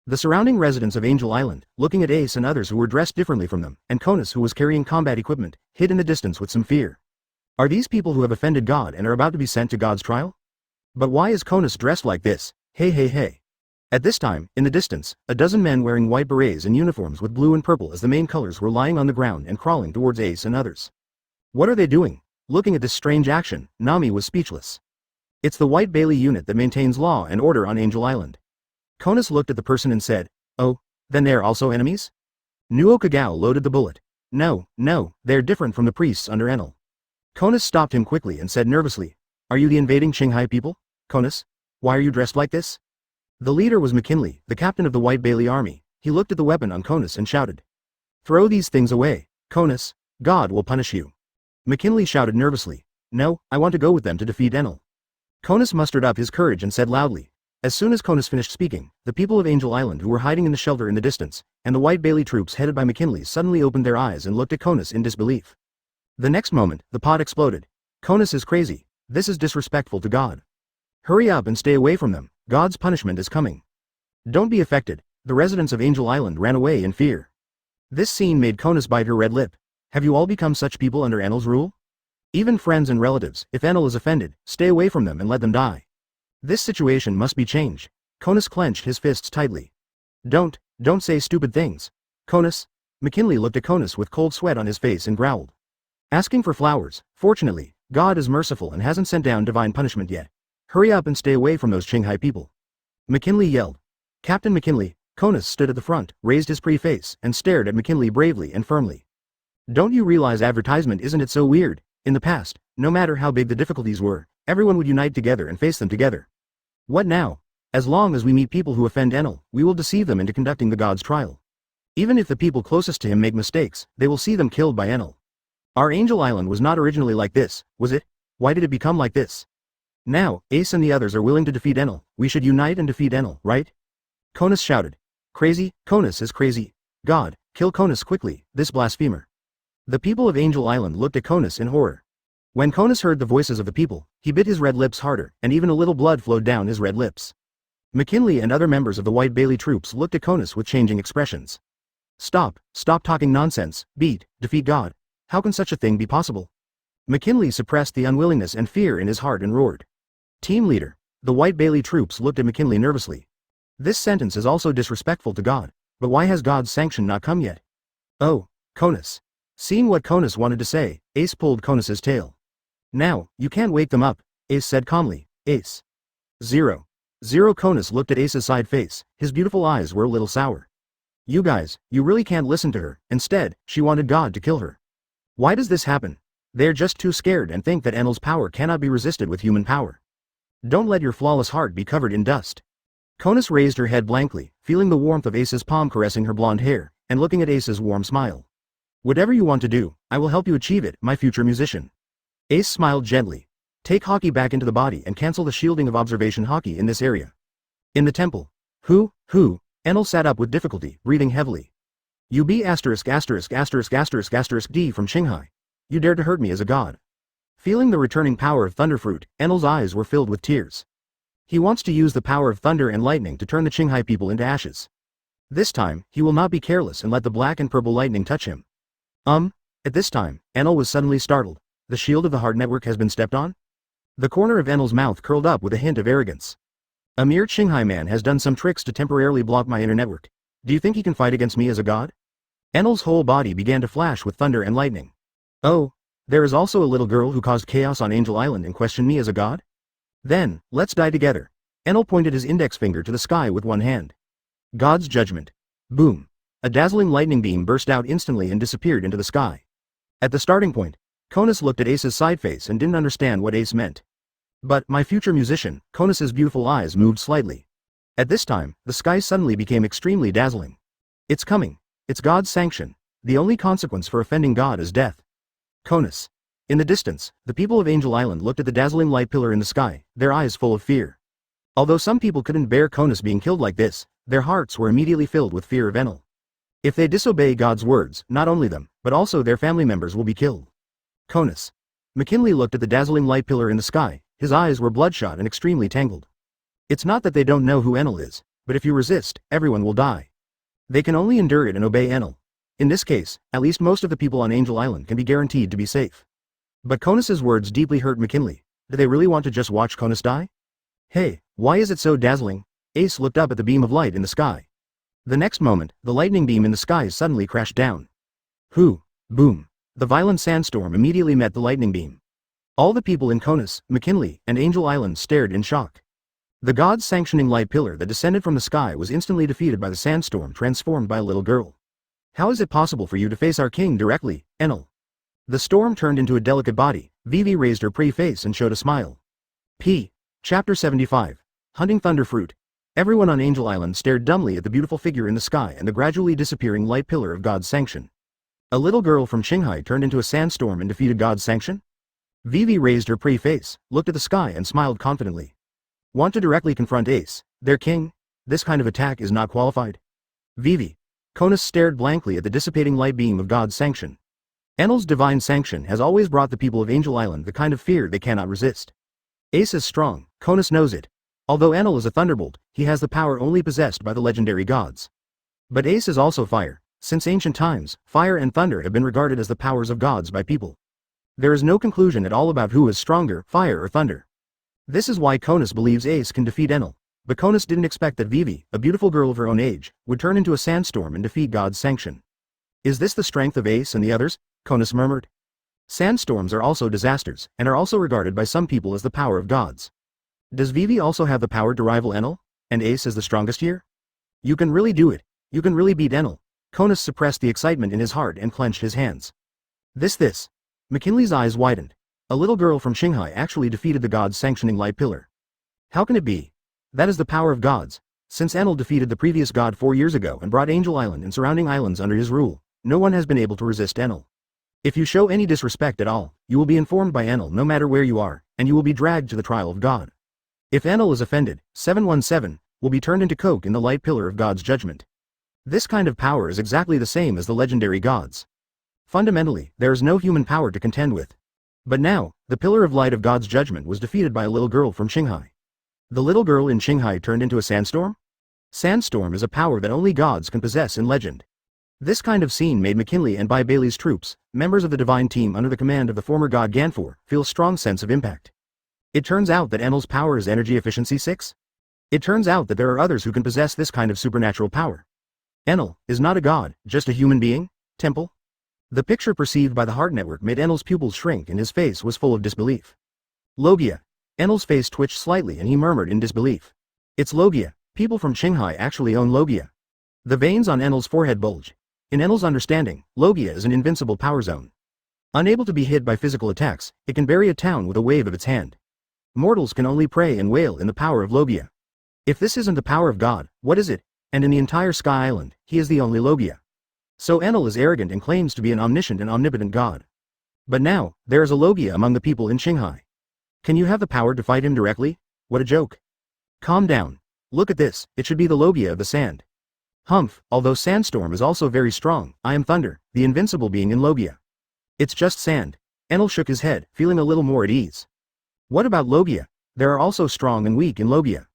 Speaker 1: The surrounding residents of Angel Island, looking at Ace and others who were dressed differently from them, and Konus who was carrying combat equipment, hid in the distance with some fear. Are these people who have offended God and are about to be sent to God's trial? But why is Konus dressed like this? Hey hey hey. At this time, in the distance, a dozen men wearing white berets and uniforms with blue and purple as the main colors were lying on the ground and crawling towards Ace and others. What are they doing? Looking at this strange action, Nami was speechless. It's the White Bailey unit that maintains law and order on Angel Island. Konus looked at the person and said, oh, then they're also enemies? Nuo Kagao loaded the bullet. No, they're different from the priests under Enel. Konus stopped him quickly and said nervously, are you the invading Qinghai people? Konus, why are you dressed like this? The leader was McKinley, the captain of the White Bailey army. He looked at the weapon on Konus and shouted. Throw these things away, Konus, God will punish you. McKinley shouted nervously, no, I want to go with them to defeat Enel. Konus mustered up his courage and said loudly. As soon as Konus finished speaking, the people of Angel Island who were hiding in the shelter in the distance, and the White Bailey troops headed by McKinley suddenly opened their eyes and looked at Konus in disbelief. The next moment, the pot exploded. Konus is crazy. This is disrespectful to God. Hurry up and stay away from them. God's punishment is coming. Don't be affected. The residents of Angel Island ran away in fear. This scene made Konus bite her red lip. Have you all become such people under Enel's rule? Even friends and relatives, if Enel is offended, stay away from them and let them die. This situation must be changed. Konus clenched his fists tightly. Don't say stupid things. Konus. McKinley looked at Konus with cold sweat on his face and growled. Asking for flowers. Fortunately, God is merciful and hasn't sent down divine punishment yet. Hurry up and stay away from those Qinghai people. McKinley yelled. Captain McKinley. Konus stood at the front, raised his pretty face, and stared at McKinley bravely and firmly. Don't you realize advertisement isn't it so weird? In the past, no matter how big the difficulties were, everyone would unite together and face them together. What now? As long as we meet people who offend Enel, we will deceive them into conducting the God's trial. Even if the people closest to him make mistakes, they will see them killed by Enel. Our Angel Island was not originally like this, was it? Why did it become like this? Now, Ace and the others are willing to defeat Enel. We should unite and defeat Enel, right? Conus shouted. Crazy, Conus is crazy. God, kill Conus quickly, this blasphemer. The people of Angel Island looked at Conus in horror. When Conus heard the voices of the people, he bit his red lips harder, and even a little blood flowed down his red lips. McKinley and other members of the White Bailey troops looked at Conus with changing expressions. Stop talking nonsense, defeat God. How can such a thing be possible? McKinley suppressed the unwillingness and fear in his heart and roared. Team leader. The White Bailey troops looked at McKinley nervously. This sentence is also disrespectful to God, but why has God's sanction not come yet? Oh, Conus. Seeing what Conus wanted to say, Ace pulled Conus's tail. Now, you can't wake them up, Ace said calmly. Ace. Zero. Conus looked at Ace's side face, his beautiful eyes were a little sour. You guys, you really can't listen to her, instead, she wanted God to kill her. Why does this happen? They're just too scared and think that Enel's power cannot be resisted with human power. Don't let your flawless heart be covered in dust. Conus raised her head blankly, feeling the warmth of Ace's palm caressing her blonde hair, and looking at Ace's warm smile. Whatever you want to do, I will help you achieve it, my future musician. Ace smiled gently. Take Haki back into the body and cancel the shielding of observation Haki in this area. In the temple. Who? Enel sat up with difficulty, breathing heavily. You be *********** D from Qinghai. You dare to hurt me as a god. Feeling the returning power of Thunderfruit, Enel's eyes were filled with tears. He wants to use the power of thunder and lightning to turn the Qinghai people into ashes. This time, he will not be careless and let the black and purple lightning touch him. At this time, Enel was suddenly startled. The shield of the Heart Network has been stepped on? The corner of Enel's mouth curled up with a hint of arrogance. A mere Qinghai man has done some tricks to temporarily block my inner network. Do you think he can fight against me as a god? Enel's whole body began to flash with thunder and lightning. Oh, there is also a little girl who caused chaos on Angel Island and questioned me as a god? Then, let's die together. Enel pointed his index finger to the sky with one hand. God's judgment. Boom. A dazzling lightning beam burst out instantly and disappeared into the sky. At the starting point, Conus looked at Ace's side face and didn't understand what Ace meant. But, my future musician, Conus's beautiful eyes moved slightly. At this time, the sky suddenly became extremely dazzling. It's coming. It's God's sanction. The only consequence for offending God is death. Conus. In the distance, the people of Angel Island looked at the dazzling light pillar in the sky, their eyes full of fear. Although some people couldn't bear Conus being killed like this, their hearts were immediately filled with fear of Enel. If they disobey God's words, not only them, but also their family members will be killed. Conus. McKinley looked at the dazzling light pillar in the sky, his eyes were bloodshot and extremely tangled. It's not that they don't know who Enel is, but if you resist, everyone will die. They can only endure it and obey Enel. In this case, at least most of the people on Angel Island can be guaranteed to be safe. But Conus's words deeply hurt McKinley. Do they really want to just watch Conus die? Hey, why is it so dazzling? Ace looked up at the beam of light in the sky. The next moment, the lightning beam in the sky suddenly crashed down. Boom. The violent sandstorm immediately met the lightning beam. All the people in Conus, McKinley, and Angel Island stared in shock. The god's sanctioning light pillar that descended from the sky was instantly defeated by the sandstorm transformed by a little girl. How is it possible for you to face our king directly, Enel? The storm turned into a delicate body. Vivi raised her pretty face and showed a smile. Chapter 75. Hunting Thunderfruit. Everyone on Angel Island stared dumbly at the beautiful figure in the sky and the gradually disappearing light pillar of God's sanction. A little girl from Qinghai turned into a sandstorm and defeated God's sanction? Vivi raised her pretty face, looked at the sky and smiled confidently. Want to directly confront Ace, their king? This kind of attack is not qualified. Vivi. Conus stared blankly at the dissipating light beam of God's sanction. Enel's divine sanction has always brought the people of Angel Island the kind of fear they cannot resist. Ace is strong, Conus knows it. Although Enel is a thunderbolt, he has the power only possessed by the legendary gods. But Ace is also fire. Since ancient times, fire and thunder have been regarded as the powers of gods by people. There is no conclusion at all about who is stronger, fire or thunder. This is why Conus believes Ace can defeat Enel. But Conus didn't expect that Vivi, a beautiful girl of her own age, would turn into a sandstorm and defeat God's sanction. Is this the strength of Ace and the others? Conus murmured. Sandstorms are also disasters, and are also regarded by some people as the power of gods. Does Vivi also have the power to rival Enel? And Ace is the strongest here? You can really do it. You can really beat Enel. Conus suppressed the excitement in his heart and clenched his hands. This. McKinley's eyes widened. A little girl from Qinghai actually defeated the god's sanctioning light pillar. How can it be? That is the power of gods. Since Enel defeated the previous god 4 years ago and brought Angel Island and surrounding islands under his rule, no one has been able to resist Enel. If you show any disrespect at all, you will be informed by Enel no matter where you are, and you will be dragged to the trial of God. If Enel is offended, 717 will be turned into coke in the light pillar of God's judgment. This kind of power is exactly the same as the legendary gods. Fundamentally, there is no human power to contend with. But now, the pillar of light of God's judgment was defeated by a little girl from Qinghai. The little girl in Qinghai turned into a sandstorm? Sandstorm is a power that only gods can possess in legend. This kind of scene made McKinley and Bai Bailey's troops, members of the divine team under the command of the former god Ganfor, feel a strong sense of impact. It turns out that Enel's power is energy efficiency 6? It turns out that there are others who can possess this kind of supernatural power. Enel is not a god, just a human being? Temple? The picture perceived by the heart network made Enel's pupils shrink and his face was full of disbelief. Logia. Enel's face twitched slightly and he murmured in disbelief. It's Logia. People from Qinghai actually own Logia. The veins on Enel's forehead bulge. In Enel's understanding, Logia is an invincible power zone. Unable to be hit by physical attacks, it can bury a town with a wave of its hand. Mortals can only pray and wail in the power of Logia. If this isn't the power of God, what is it? And in the entire Sky Island, he is the only Logia. So Enel is arrogant and claims to be an omniscient and omnipotent god. But now, there is a Logia among the people in Qinghai. Can you have the power to fight him directly? What a joke. Calm down. Look at this, it should be the Logia of the sand. Humph, although Sandstorm is also very strong, I am Thunder, the invincible being in Logia. It's just sand. Enel shook his head, feeling a little more at ease. What about Logia? There are also strong and weak in Logia.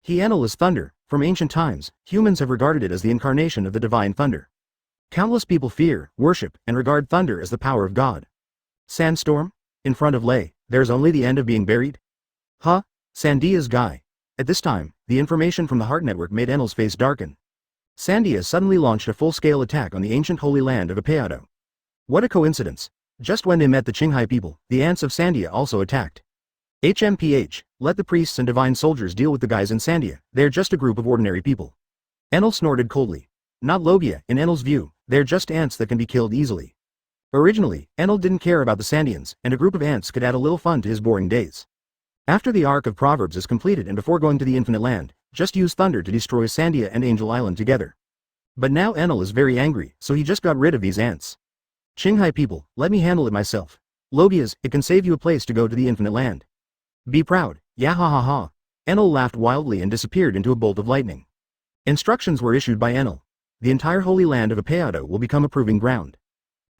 Speaker 1: Enel is Thunder. From ancient times, humans have regarded it as the incarnation of the divine thunder. Countless people fear, worship, and regard thunder as the power of God. Sandstorm? In front of Lei, there's only the end of being buried? Huh? Sandia's guy. At this time, the information from the heart network made Enel's face darken. Sandia suddenly launched a full-scale attack on the ancient holy land of Apayado. What a coincidence. Just when they met the Qinghai people, the ants of Sandia also attacked. HMPH, let the priests and divine soldiers deal with the guys in Sandia, they're just a group of ordinary people. Enel snorted coldly. Not Logia, in Enel's view, they're just ants that can be killed easily. Originally, Enel didn't care about the Sandians, and a group of ants could add a little fun to his boring days. After the arc of Proverbs is completed and before going to the Infinite Land, just use thunder to destroy Sandia and Angel Island together. But now Enel is very angry, so he just got rid of these ants. Qinghai people, let me handle it myself. Logias, it can save you a place to go to the Infinite Land. Be proud, yeah ha ha ha. Enel laughed wildly and disappeared into a bolt of lightning. Instructions were issued by Enel. The entire holy land of Apayado will become a proving ground.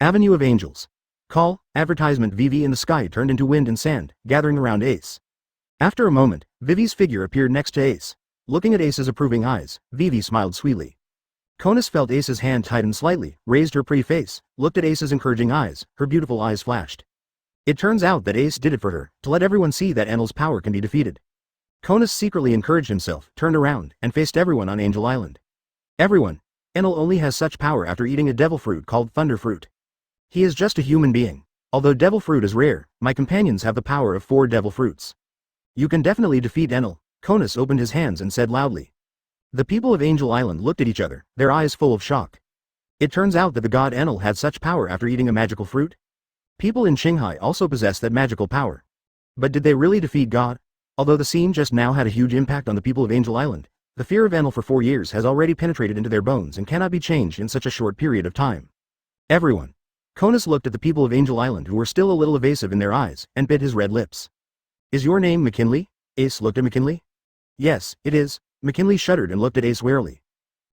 Speaker 1: Avenue of Angels. Call, advertisement Vivi in the sky turned into wind and sand, gathering around Ace. After a moment, Vivi's figure appeared next to Ace. Looking at Ace's approving eyes, Vivi smiled sweetly. Conus felt Ace's hand tighten slightly, raised her pretty face, looked at Ace's encouraging eyes, her beautiful eyes flashed. It turns out that Ace did it for her, to let everyone see that Enel's power can be defeated. Conus secretly encouraged himself, turned around, and faced everyone on Angel Island. Everyone. Enel only has such power after eating a devil fruit called Thunder Fruit. He is just a human being. Although devil fruit is rare, my companions have the power of 4 devil fruits. You can definitely defeat Enel. Conus opened his hands and said loudly. The people of Angel Island looked at each other, their eyes full of shock. It turns out that the god Enel had such power after eating a magical fruit? People in Qinghai also possess that magical power. But did they really defeat God? Although the scene just now had a huge impact on the people of Angel Island, the fear of Enel for 4 years has already penetrated into their bones and cannot be changed in such a short period of time. Everyone. Conus looked at the people of Angel Island who were still a little evasive in their eyes, and bit his red lips. Is your name McKinley? Ace looked at McKinley. Yes, it is. McKinley shuddered and looked at Ace warily.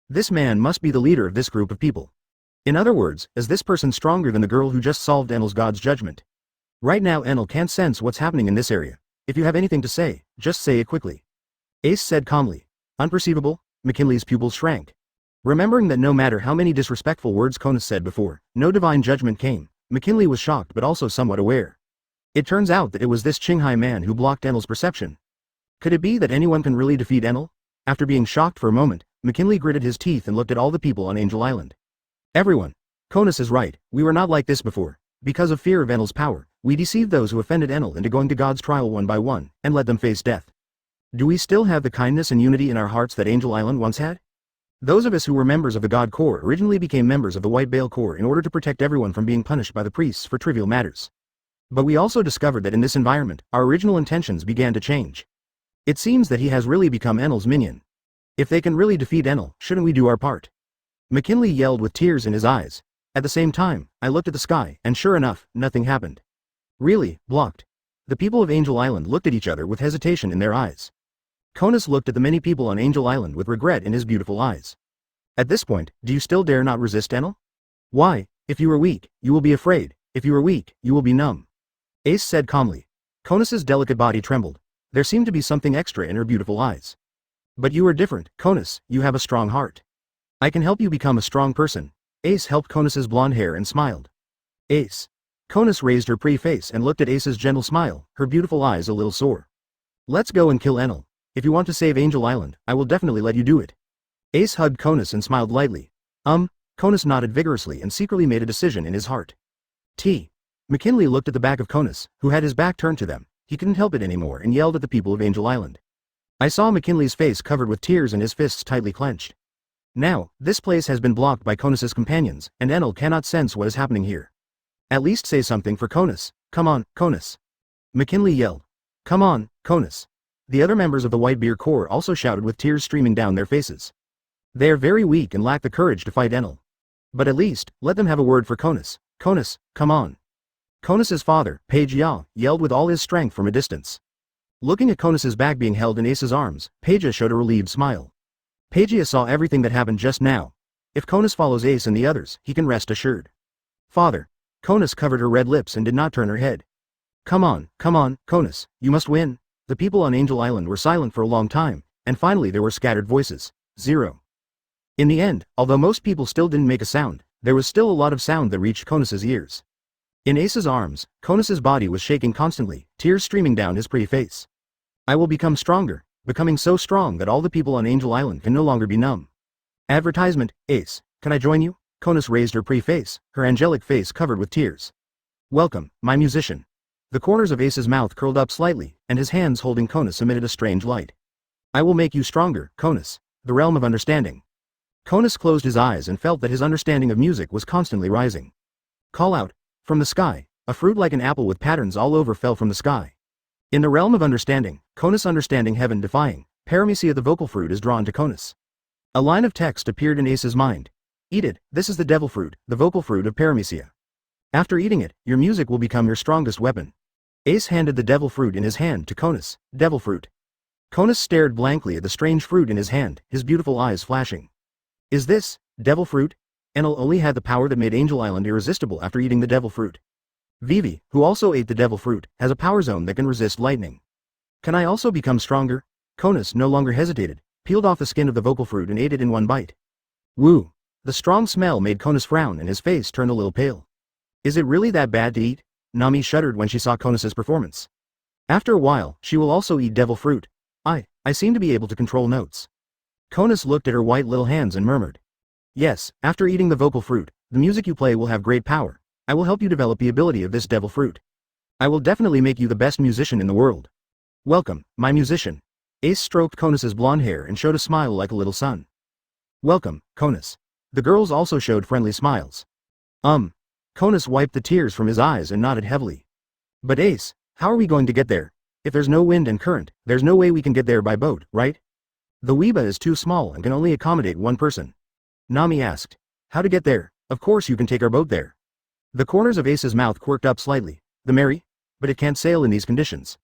Speaker 1: This man must be the leader of this group of people. In other words, is this person stronger than the girl who just solved Enel's god's judgment? Right now Enel can't sense what's happening in this area. If you have anything to say, just say it quickly. Ace said calmly. Unperceivable? McKinley's pupils shrank. Remembering that no matter how many disrespectful words Conus said before, no divine judgment came, McKinley was shocked but also somewhat aware. It turns out that it was this Qinghai man who blocked Enel's perception. Could it be that anyone can really defeat Enel? After being shocked for a moment, McKinley gritted his teeth and looked at all the people on Angel Island. Everyone. Conus is right, we were not like this before. Because of fear of Enel's power, we deceived those who offended Enel into going to God's trial one by one, and let them face death. Do we still have the kindness and unity in our hearts that Angel Island once had? Those of us who were members of the God Corps originally became members of the White Bale Corps in order to protect everyone from being punished by the priests for trivial matters. But we also discovered that in this environment, our original intentions began to change. It seems that he has really become Enel's minion. If they can really defeat Enel, shouldn't we do our part? McKinley yelled with tears in his eyes. At the same time, I looked at the sky, and sure enough, nothing happened. Really, blocked. The people of Angel Island looked at each other with hesitation in their eyes. Conus looked at the many people on Angel Island with regret in his beautiful eyes. At this point, do you still dare not resist Enel? Why, if you are weak, you will be afraid, if you are weak, you will be numb. Ace said calmly. Conus's delicate body trembled. There seemed to be something extra in her beautiful eyes. But you are different, Conus, you have a strong heart. I can help you become a strong person. Ace helped Conus's blonde hair and smiled. Ace. Conus raised her pretty face and looked at Ace's gentle smile, her beautiful eyes a little sore. Let's go and kill Enel. If you want to save Angel Island, I will definitely let you do it. Ace hugged Conus and smiled lightly. Conus nodded vigorously and secretly made a decision in his heart. McKinley looked at the back of Conus, who had his back turned to them. He couldn't help it anymore and yelled at the people of Angel Island. I saw McKinley's face covered with tears and his fists tightly clenched. Now, this place has been blocked by Conus's companions, and Enel cannot sense what is happening here. At least say something for Conus. Come on, Conus. McKinley yelled. Come on, Conus. The other members of the Whitebeard Corps also shouted with tears streaming down their faces. They are very weak and lack the courage to fight Enel. But at least, let them have a word for Conus. Conus, come on. Conus's father, Page Ya, yelled with all his strength from a distance. Looking at Conus's back being held in Ace's arms, Page showed a relieved smile. Page saw everything that happened just now. If Conus follows Ace and the others, he can rest assured. Father. Conus covered her red lips and did not turn her head. Come on, Conus, you must win. The people on Angel Island were silent for a long time, and finally there were scattered voices. 0. In the end, although most people still didn't make a sound, there was still a lot of sound that reached Conus's ears. In Ace's arms, Conus's body was shaking constantly, tears streaming down his pretty face. I will become stronger, becoming so strong that all the people on Angel Island can no longer be numb. Advertisement, Ace, can I join you? Conus raised her pretty face, her angelic face covered with tears. Welcome, my musician. The corners of Ace's mouth curled up slightly, and his hands holding Conus emitted a strange light. I will make you stronger, Conus. The realm of understanding. Conus closed his eyes and felt that his understanding of music was constantly rising. Call out. From the sky, a fruit like an apple with patterns all over fell from the sky. In the realm of understanding, Conus understanding heaven-defying, paramecia the vocal fruit is drawn to Conus. A line of text appeared in Ace's mind. Eat it, this is the devil fruit, the vocal fruit of paramecia. After eating it, your music will become your strongest weapon. Ace handed the devil fruit in his hand to Conus. Devil fruit. Conus stared blankly at the strange fruit in his hand, his beautiful eyes flashing. Is this devil fruit? Enel only had the power that made Angel Island irresistible after eating the devil fruit. Vivi, who also ate the devil fruit, has a power zone that can resist lightning. Can I also become stronger? Conus no longer hesitated, peeled off the skin of the vocal fruit and ate it in one bite. Woo! The strong smell made Conus frown and his face turned a little pale. Is it really that bad to eat? Nami shuddered when she saw Conus's performance. After a while, she will also eat devil fruit. I seem to be able to control notes. Conus looked at her white little hands and murmured. Yes, after eating the vocal fruit, the music you play will have great power. I will help you develop the ability of this devil fruit. I will definitely make you the best musician in the world. Welcome, my musician. Ace stroked Conus's blonde hair and showed a smile like a little sun. Welcome, Conus. The girls also showed friendly smiles. Conus wiped the tears from his eyes and nodded heavily. But Ace, how are we going to get there? If there's no wind and current, there's no way we can get there by boat, right? The Weeba is too small and can only accommodate one person. Nami asked. How to get there? Of course you can take our boat there. The corners of Ace's mouth quirked up slightly. The Mary? But it can't sail in these conditions.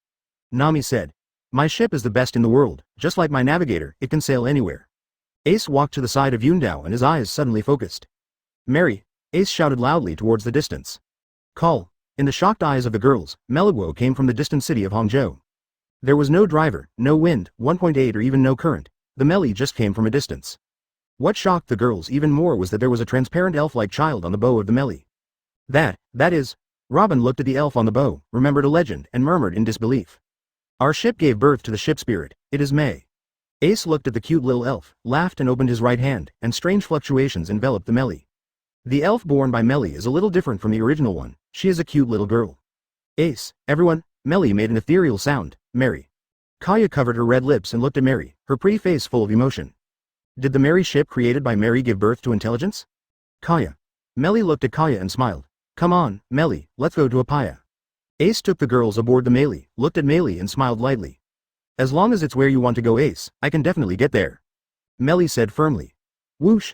Speaker 1: Nami said. My ship is the best in the world, just like my navigator, it can sail anywhere. Ace walked to the side of Yundao and his eyes suddenly focused. Mary, Ace shouted loudly towards the distance. Call. In the shocked eyes of the girls, Meluguo came from the distant city of Hangzhou. There was no driver, no wind, 1.8 or even no current. The Meli just came from a distance. What shocked the girls even more was that there was a transparent elf-like child on the bow of the Meli. That is. Robin looked at the elf on the bow, remembered a legend, and murmured in disbelief. Our ship gave birth to the ship spirit, it is May. Ace looked at the cute little elf, laughed and opened his right hand, and strange fluctuations enveloped the Meli. The elf born by Meli is a little different from the original one, she is a cute little girl. Ace, everyone, Meli made an ethereal sound, Mary. Kaya covered her red lips and looked at Mary, her pretty face full of emotion. Did the Mary ship created by Mary give birth to intelligence? Kaya. Meli looked at Kaya and smiled. Come on, Meli, let's go to Apaya. Ace took the girls aboard the Meli, looked at Meli and smiled lightly. As long as it's where you want to go Ace, I can definitely get there. Meli said firmly. Whoosh,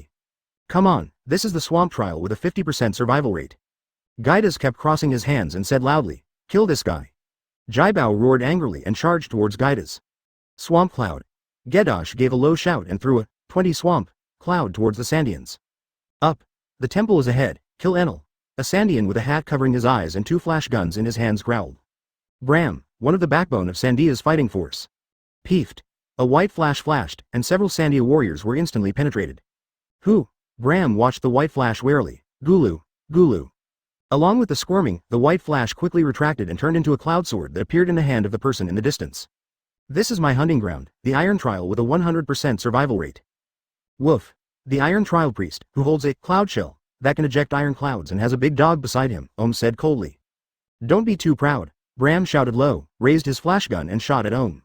Speaker 1: loudly. Come on, this is the swamp trial with a 50% survival rate. Gaidas kept crossing his hands and said loudly, kill this guy. Jaibao roared angrily and charged towards Gaidas. Swamp Cloud. Gedash gave a low shout and threw a 20 swamp cloud towards the Sandians. Up. The temple is ahead, kill Enel. A Sandian with a hat covering his eyes and 2 flash guns in his hands growled. Bram, one of the backbone of Sandia's fighting force. Peefed. A white flash flashed, and several Sandia warriors were instantly penetrated. Who? Bram watched the white flash warily. Gulu, Gulu. Along with the squirming, the white flash quickly retracted and turned into a cloud sword that appeared in the hand of the person in the distance. This is my hunting ground, the Iron Trial with a 100% survival rate. Woof. The Iron Trial Priest, who holds a cloud shell that can eject iron clouds and has a big dog beside him, Ohm said coldly. Don't be too proud. Bram shouted low, raised his flash gun and shot at Ohm.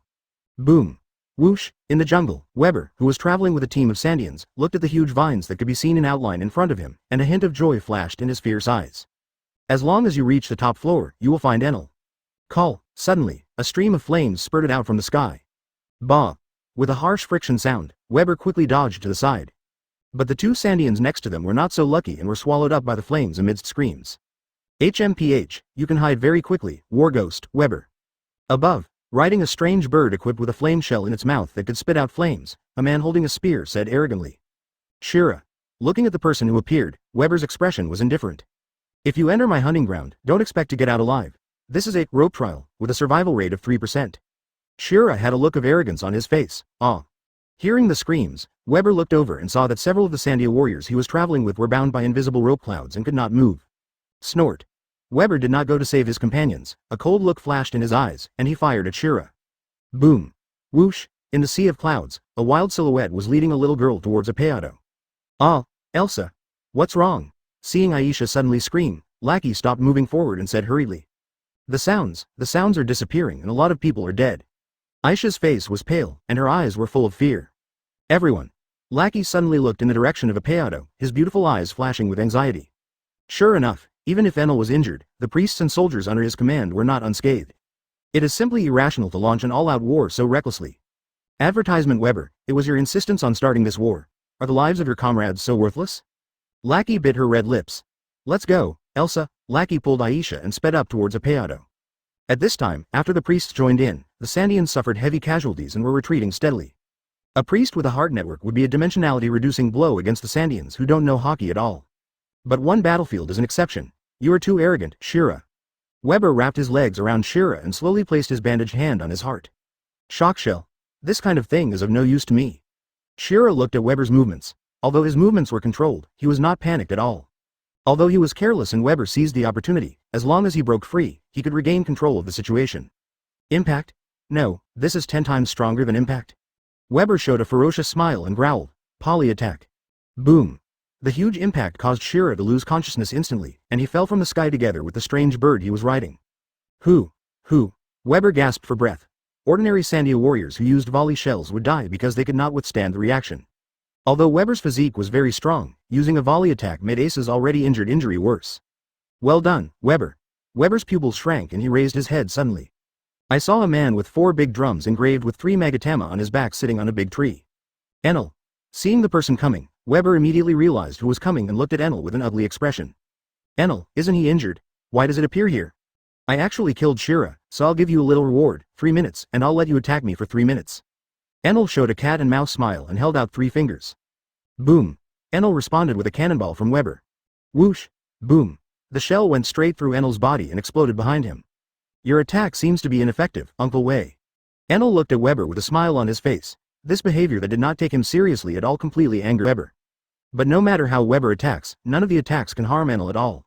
Speaker 1: Boom. Whoosh. In the jungle, Weber, who was traveling with a team of Sandians, looked at the huge vines that could be seen in outline in front of him, and a hint of joy flashed in his fierce eyes. As long as you reach the top floor, you will find Enel. Call. Suddenly, a stream of flames spurted out from the sky. Bah. With a harsh friction sound, Weber quickly dodged to the side. But the 2 Sandians next to them were not so lucky and were swallowed up by the flames amidst screams. HMPH, you can hide very quickly, War Ghost, Weber. Above, riding a strange bird equipped with a flame shell in its mouth that could spit out flames, a man holding a spear said arrogantly. Shira. Looking at the person who appeared, Weber's expression was indifferent. If you enter my hunting ground, don't expect to get out alive. This is a rope trial, with a survival rate of 3%. Shira had a look of arrogance on his face. Hearing the screams, Weber looked over and saw that several of the Sandia warriors he was traveling with were bound by invisible rope clouds and could not move. Snort. Weber did not go to save his companions, a cold look flashed in his eyes, and he fired at Shira. Boom. Whoosh. In the sea of clouds, a wild silhouette was leading a little girl towards a peado. Elsa. What's wrong? Seeing Aisha suddenly scream, Lackey stopped moving forward and said hurriedly. The sounds are disappearing and a lot of people are dead. Aisha's face was pale, and her eyes were full of fear. Everyone. Lackey suddenly looked in the direction of a peado, his beautiful eyes flashing with anxiety. Sure enough, even if Enel was injured, the priests and soldiers under his command were not unscathed. It is simply irrational to launch an all-out war so recklessly. Advertisement Weber, it was your insistence on starting this war. Are the lives of your comrades so worthless? Lackey bit her red lips. Let's go, Elsa. Lackey pulled Aisha and sped up towards a Peado. At this time, after the priests joined in, the Sandians suffered heavy casualties and were retreating steadily. A priest with a heart network would be a dimensionality-reducing blow against the Sandians who don't know Haki at all. But one battlefield is an exception. You are too arrogant, Shira. Weber wrapped his legs around Shira and slowly placed his bandaged hand on his heart. Shock shell. This kind of thing is of no use to me. Shira looked at Weber's movements. Although his movements were controlled, he was not panicked at all. Although he was careless and Weber seized the opportunity, as long as he broke free, he could regain control of the situation. Impact? No, this is 10 times stronger than impact. Weber showed a ferocious smile and growled, Poly attack. Boom. The huge impact caused Shira to lose consciousness instantly, and he fell from the sky together with the strange bird he was riding. Who? Weber gasped for breath. Ordinary Sandia warriors who used volley shells would die because they could not withstand the reaction. Although Weber's physique was very strong, using a volley attack made Ace's already injured injury worse. Well done, Weber. Weber's pupils shrank and he raised his head suddenly. I saw a man with 4 big drums engraved with 3 Magatama on his back sitting on a big tree. Enel. Seeing the person coming, Weber immediately realized who was coming and looked at Enel with an ugly expression. Enel, isn't he injured? Why does it appear here? I actually killed Shira, so I'll give you a little reward, 3 minutes, and I'll let you attack me for 3 minutes. Enel showed a cat and mouse smile and held out 3 fingers. Boom. Enel responded with a cannonball from Weber. Whoosh. Boom. The shell went straight through Enel's body and exploded behind him. Your attack seems to be ineffective, Uncle Wei. Enel looked at Weber with a smile on his face. This behavior that did not take him seriously at all completely angered Weber. But no matter how Weber attacks, none of the attacks can harm Enel at all.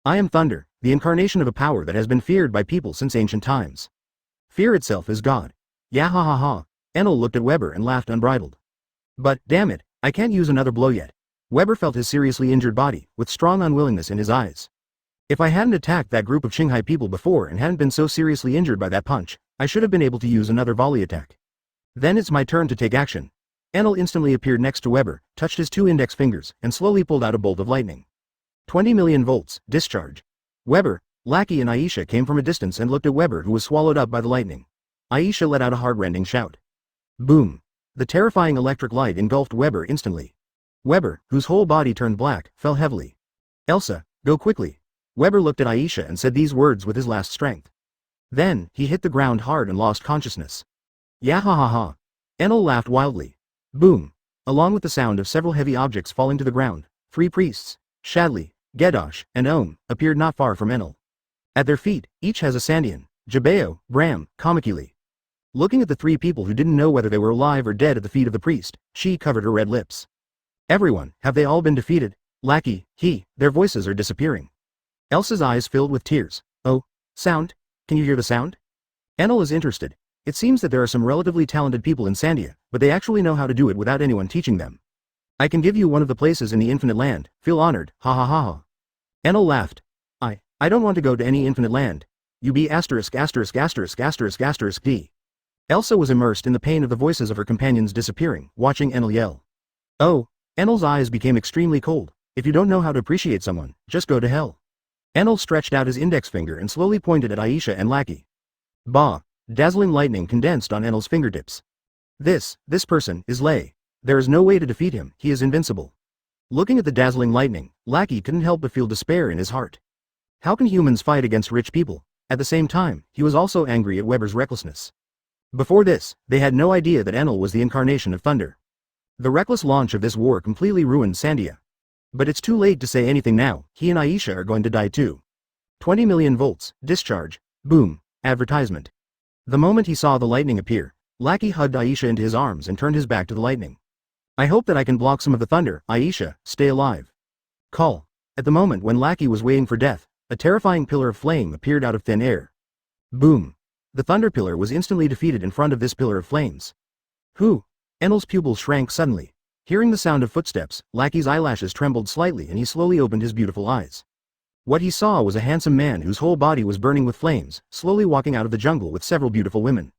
Speaker 1: I am Thunder, the incarnation of a power that has been feared by people since ancient times. Fear itself is God. Yahahaha. Enel looked at Weber and laughed unbridled. But, damn it, I can't use another blow yet. Weber felt his seriously injured body, with strong unwillingness in his eyes. If I hadn't attacked that group of Qinghai people before and hadn't been so seriously injured by that punch, I should have been able to use another volley attack. Then it's my turn to take action. Enel instantly appeared next to Weber, touched his 2 index fingers, and slowly pulled out a bolt of lightning. 20 million volts, discharge. Weber, Lackey and Aisha came from a distance and looked at Weber who was swallowed up by the lightning. Aisha let out a heart-rending shout. Boom. The terrifying electric light engulfed Weber instantly. Weber, whose whole body turned black, fell heavily. Elsa, go quickly. Weber looked at Aisha and said these words with his last strength. Then, he hit the ground hard and lost consciousness. Yahahaha. Enel laughed wildly. Boom. Along with the sound of several heavy objects falling to the ground, 3 priests, Shadley, Gedosh, and Ohm, appeared not far from Enel. At their feet, each has a Sandian, Jabeo, Bram, Kamakili. Looking at the 3 people who didn't know whether they were alive or dead at the feet of the priest, she covered her red lips. Everyone, have they all been defeated? Lackey, their voices are disappearing. Elsa's eyes filled with tears. Oh, sound? Can you hear the sound? Enel is interested. It seems that there are some relatively talented people in Sandia, but they actually know how to do it without anyone teaching them. I can give you one of the places in the Infinite Land, feel honored, ha ha ha ha. Enel laughed. I don't want to go to any Infinite Land. You be asterisk asterisk asterisk asterisk asterisk D. Elsa was immersed in the pain of the voices of her companions disappearing, watching Enel yell. Oh, Enel's eyes became extremely cold. If you don't know how to appreciate someone, just go to hell. Enel stretched out his index finger and slowly pointed at Aisha and Lackey. Bah! Dazzling lightning condensed on Enel's fingertips. This person, is Lei. There is no way to defeat him, he is invincible. Looking at the dazzling lightning, Lackey couldn't help but feel despair in his heart. How can humans fight against rich people? At the same time, he was also angry at Weber's recklessness. Before this, they had no idea that Enel was the incarnation of thunder. The reckless launch of this war completely ruined Sandia. But it's too late to say anything now, he and Aisha are going to die too. 20 million volts, discharge, boom, advertisement. The moment he saw the lightning appear, Lackey hugged Aisha into his arms and turned his back to the lightning. I hope that I can block some of the thunder, Aisha, stay alive. Call. At the moment when Lackey was waiting for death, a terrifying pillar of flame appeared out of thin air. Boom. The thunder pillar was instantly defeated in front of this pillar of flames. Who? Enel's pupils shrank suddenly. Hearing the sound of footsteps, Lackey's eyelashes trembled slightly and he slowly opened his beautiful eyes. What he saw was a handsome man whose whole body was burning with flames, slowly walking out of the jungle with several beautiful women.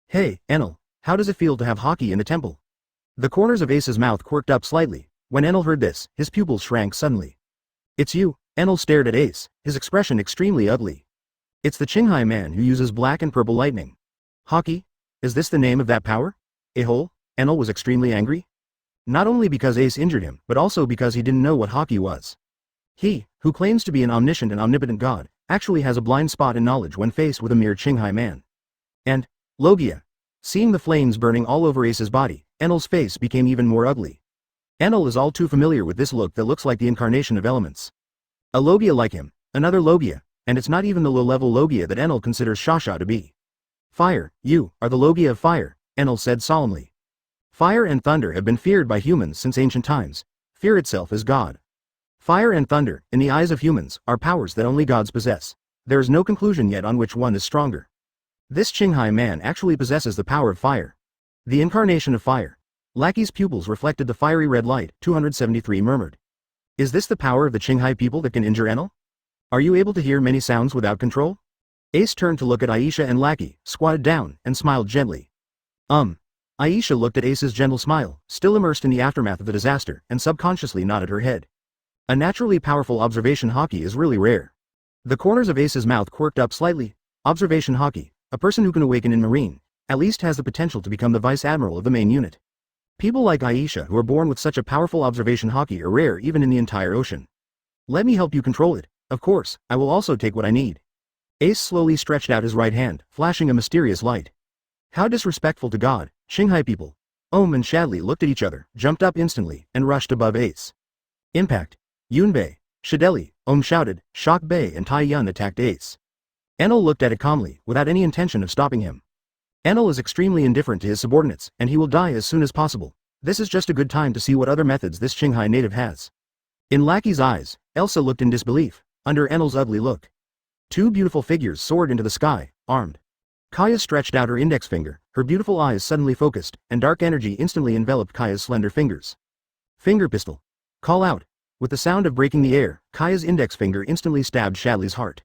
Speaker 1: Hey, Enel, how does it feel to have Haki in the temple? The corners of Ace's mouth quirked up slightly. When Enel heard this, his pupils shrank suddenly. It's you. Enel stared at Ace, his expression extremely ugly. It's the Qinghai man who uses black and purple lightning. Haki? Is this the name of that power? A-hole? Enel was extremely angry. Not only because Ace injured him, but also because he didn't know what Haki was. He, who claims to be an omniscient and omnipotent god, actually has a blind spot in knowledge when faced with a mere Qinghai man. And, Logia. Seeing the flames burning all over Ace's body, Enel's face became even more ugly. Enel is all too familiar with this look that looks like the incarnation of elements. A Logia like him, another Logia, and it's not even the low-level Logia that Enel considers Shasha to be. Fire, you are the Logia of fire, Enel said solemnly. Fire and thunder have been feared by humans since ancient times. Fear itself is God. Fire and thunder, in the eyes of humans, are powers that only gods possess. There is no conclusion yet on which one is stronger. This Qinghai man actually possesses the power of fire. The incarnation of fire. Lackey's pupils reflected the fiery red light, 273 murmured. Is this the power of the Qinghai people that can injure Enel? Are you able to hear many sounds without control? Ace turned to look at Aisha and Lackey, squatted down, and smiled gently. Aisha looked at Ace's gentle smile, still immersed in the aftermath of the disaster, and subconsciously nodded her head. A naturally powerful observation Haki is really rare. The corners of Ace's mouth quirked up slightly. Observation Haki, a person who can awaken in Marine, at least has the potential to become the vice admiral of the main unit. People like Aisha who are born with such a powerful observation Haki are rare even in the entire ocean. Let me help you control it. Of course, I will also take what I need. Ace slowly stretched out his right hand, flashing a mysterious light. How disrespectful to God, Qinghai people. And Shadley looked at each other, jumped up instantly, and rushed above Ace. Impact. Yunbei, Shadeli, shouted, Shock Bei and Tai Yun attacked Ace. Enel looked at it calmly, without any intention of stopping him. Enel is extremely indifferent to his subordinates, and he will die as soon as possible. This is just a good time to see what other methods this Qinghai native has. In Lackey's eyes, Elsa looked in disbelief, under Enel's ugly look. Two beautiful figures soared into the sky, armed. Kaya stretched out her index finger, her beautiful eyes suddenly focused, and dark energy instantly enveloped Kaya's slender fingers. Finger pistol. Call out. With the sound of breaking the air, Kaya's index finger instantly stabbed Shadley's heart.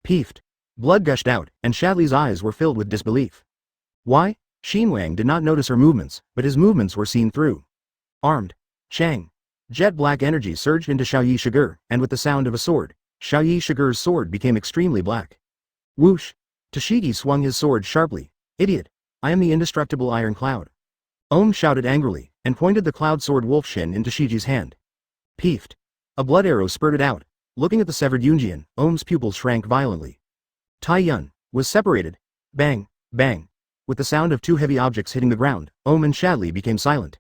Speaker 1: Peefed. Blood gushed out, and Shadley's eyes were filled with disbelief. Why? Xinwang did not notice her movements, but his movements were seen through. Armed. Chang. Jet black energy surged into Xiaoyi Shiger, and with the sound of a sword, Xiaoyi Shiger's sword became extremely black. Whoosh. Tashigi swung his sword sharply. Idiot. I am the indestructible Iron Cloud. Shouted angrily, and pointed the cloud sword Wolfshin into Shiji's hand. Peefed. A blood arrow spurted out. Looking at the severed Yunjian, Ohm's pupils shrank violently. Tai Yun was separated. Bang, bang. With the sound of two heavy objects hitting the ground, Ohm and Shadley became silent.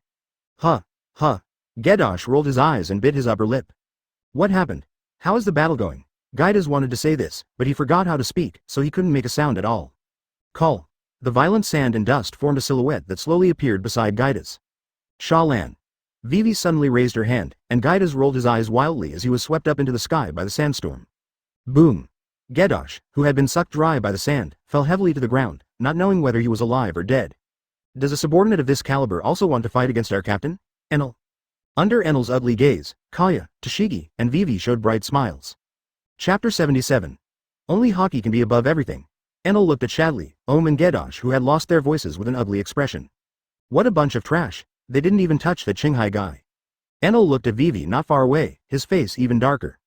Speaker 1: Huh. Gedosh rolled his eyes and bit his upper lip. What happened? How is the battle going? Gaidas wanted to say this, but he forgot how to speak, so he couldn't make a sound at all. Call. The violent sand and dust formed a silhouette that slowly appeared beside Gaidas. Sha Lan. Vivi suddenly raised her hand, and Gaidas rolled his eyes wildly as he was swept up into the sky by the sandstorm. Boom. Gedosh, who had been sucked dry by the sand, fell heavily to the ground, not knowing whether he was alive or dead. Does a subordinate of this caliber also want to fight against our captain? Enel. Under Enel's ugly gaze, Kaya, Tashigi, and Vivi showed bright smiles. Chapter 77. Only Haki can be above everything. Enel looked at Shadley, Ohm and Gedosh who had lost their voices with an ugly expression. What a bunch of trash. They didn't even touch the Qinghai guy. Enel looked at Vivi not far away, his face even darker.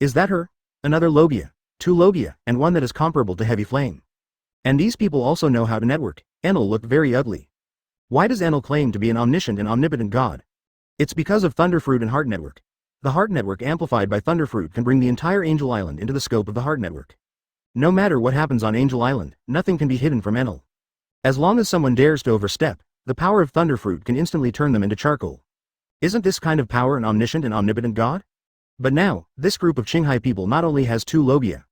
Speaker 1: Is that her? Another Logia. Two Logia, and one that is comparable to Heavy Flame. And these people also know how to network. Enel looked very ugly. Why does Enel claim to be an omniscient and omnipotent god? It's because of Thunderfruit and Heart Network. The Heart Network amplified by Thunderfruit can bring the entire Angel Island into the scope of the Heart Network. No matter what happens on Angel Island, nothing can be hidden from Enel. As long as someone dares to overstep, the power of Thunderfruit can instantly turn them into charcoal. Isn't this kind of power an omniscient and omnipotent god? But now, this group of Qinghai people not only has two Logia.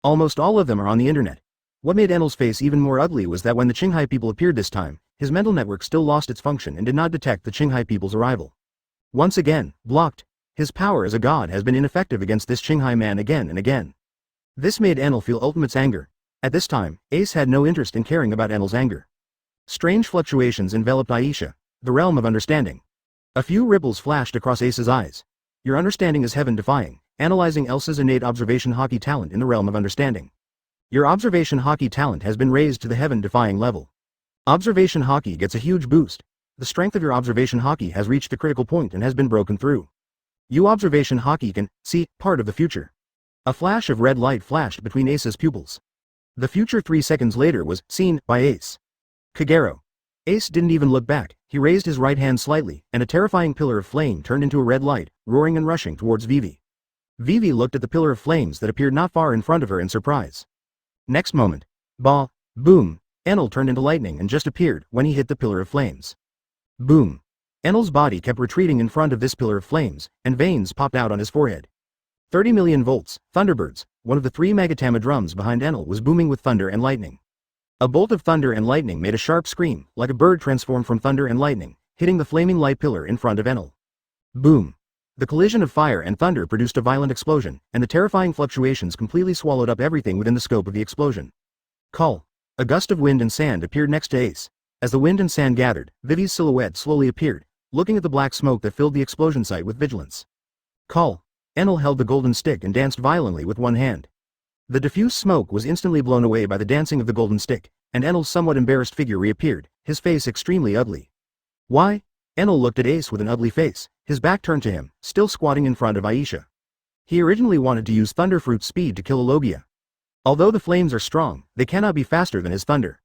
Speaker 1: Almost all of them are on the internet. What made Enel's face even more ugly was that when the Qinghai people appeared this time, his mental network still lost its function and did not detect the Qinghai people's arrival. Once again, blocked. His power as a god has been ineffective against this Qinghai man again and again. This made Enel feel Ultimate's anger. At this time, Ace had no interest in caring about Enel's anger. Strange fluctuations enveloped Aisha, the realm of understanding. A few ripples flashed across Ace's eyes. Your understanding is heaven-defying, analyzing Elsa's innate observation Haki talent in the realm of understanding. Your observation Haki talent has been raised to the heaven-defying level. Observation Haki gets a huge boost. The strength of your observation Haki has reached the critical point and has been broken through. You observation Haki can see part of the future. A flash of red light flashed between Ace's pupils. The future 3 seconds later was seen by Ace. Kagero. Ace didn't even look back, he raised his right hand slightly, and a terrifying pillar of flame turned into a red light, roaring and rushing towards Vivi. Vivi looked at the pillar of flames that appeared not far in front of her in surprise. Next moment, boom, Enel turned into lightning and just appeared when he hit the pillar of flames. Boom. Enel's body kept retreating in front of this pillar of flames, and veins popped out on his forehead. 30 million volts, Thunderbirds, one of the 3 Magatama drums behind Enel was booming with thunder and lightning. A bolt of thunder and lightning made a sharp scream, like a bird transformed from thunder and lightning, hitting the flaming light pillar in front of Enel. Boom. The collision of fire and thunder produced a violent explosion, and the terrifying fluctuations completely swallowed up everything within the scope of the explosion. Call. A gust of wind and sand appeared next to Ace. As the wind and sand gathered, Vivi's silhouette slowly appeared, looking at the black smoke that filled the explosion site with vigilance. Call. Enel held the golden stick and danced violently with one hand. The diffuse smoke was instantly blown away by the dancing of the golden stick, and Enel's somewhat embarrassed figure reappeared, his face extremely ugly. Why? Enel looked at Ace with an ugly face, his back turned to him, still squatting in front of Aisha. He originally wanted to use Thunderfruit's speed to kill a Logia. Although the flames are strong, they cannot be faster than his thunder.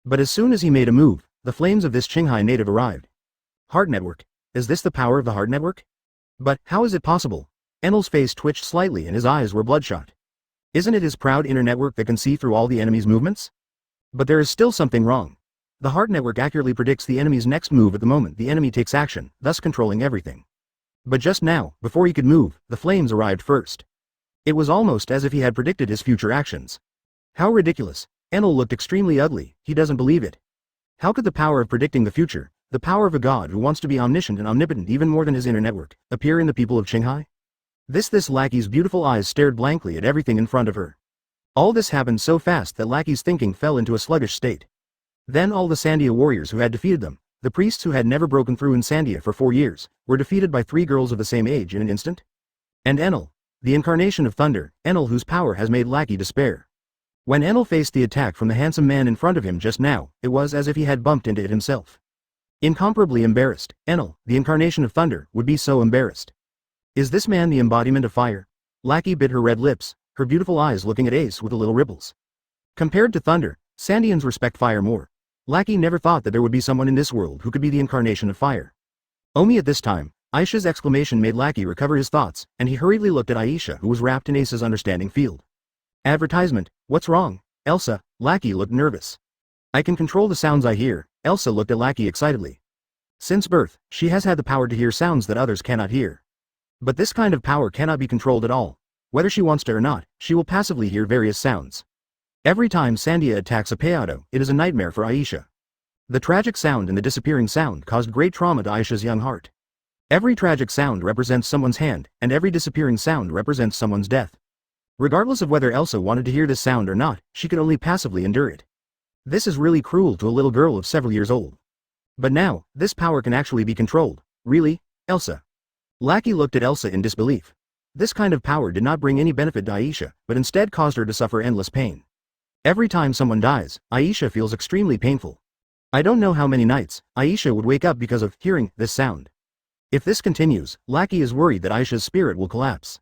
Speaker 1: But as soon as he made a move, the flames of this Qinghai native arrived. Heart Network. Is this the power of the Heart Network? But, how is it possible? Enel's face twitched slightly and his eyes were bloodshot. Isn't it his proud inner network that can see through all the enemy's movements? But there is still something wrong. The Heart Network accurately predicts the enemy's next move at the moment the enemy takes action, thus controlling everything. But just now, before he could move, the flames arrived first. It was almost as if he had predicted his future actions. How ridiculous. Enel looked extremely ugly, he doesn't believe it. How could the power of predicting the future, the power of a god who wants to be omniscient and omnipotent even more than his inner network, appear in the people of Qinghai? This lackey's beautiful eyes stared blankly at everything in front of her. All this happened so fast that lackey's thinking fell into a sluggish state. Then all the Sandia warriors who had defeated them, the priests who had never broken through in Sandia for 4 years, were defeated by 3 girls of the same age in an instant? And Enel, the incarnation of thunder, Enel whose power has made lackey despair. When Enel faced the attack from the handsome man in front of him just now, it was as if he had bumped into it himself. Incomparably embarrassed, Enel, the incarnation of thunder, would be so embarrassed. Is this man the embodiment of fire? Lackey bit her red lips, her beautiful eyes looking at Ace with a little ripples. Compared to thunder, Sandians respect fire more. Lackey never thought that there would be someone in this world who could be the incarnation of fire. Only at this time, Aisha's exclamation made Lackey recover his thoughts, and he hurriedly looked at Aisha who was wrapped in Ace's understanding field. Advertisement, what's wrong? Elsa, Lackey looked nervous. I can control the sounds I hear, Elsa looked at Lackey excitedly. Since birth, she has had the power to hear sounds that others cannot hear. But this kind of power cannot be controlled at all. Whether she wants to or not, she will passively hear various sounds. Every time Sandia attacks a Peado, it is a nightmare for Aisha. The tragic sound and the disappearing sound caused great trauma to Aisha's young heart. Every tragic sound represents someone's hand, and every disappearing sound represents someone's death. Regardless of whether Elsa wanted to hear this sound or not, she could only passively endure it. This is really cruel to a little girl of several years old. But now, this power can actually be controlled. Really, Elsa? Lackey looked at Elsa in disbelief. This kind of power did not bring any benefit to Aisha, but instead caused her to suffer endless pain. Every time someone dies, Aisha feels extremely painful. I don't know how many nights, Aisha would wake up because of hearing this sound. If this continues, Lackey is worried that Aisha's spirit will collapse.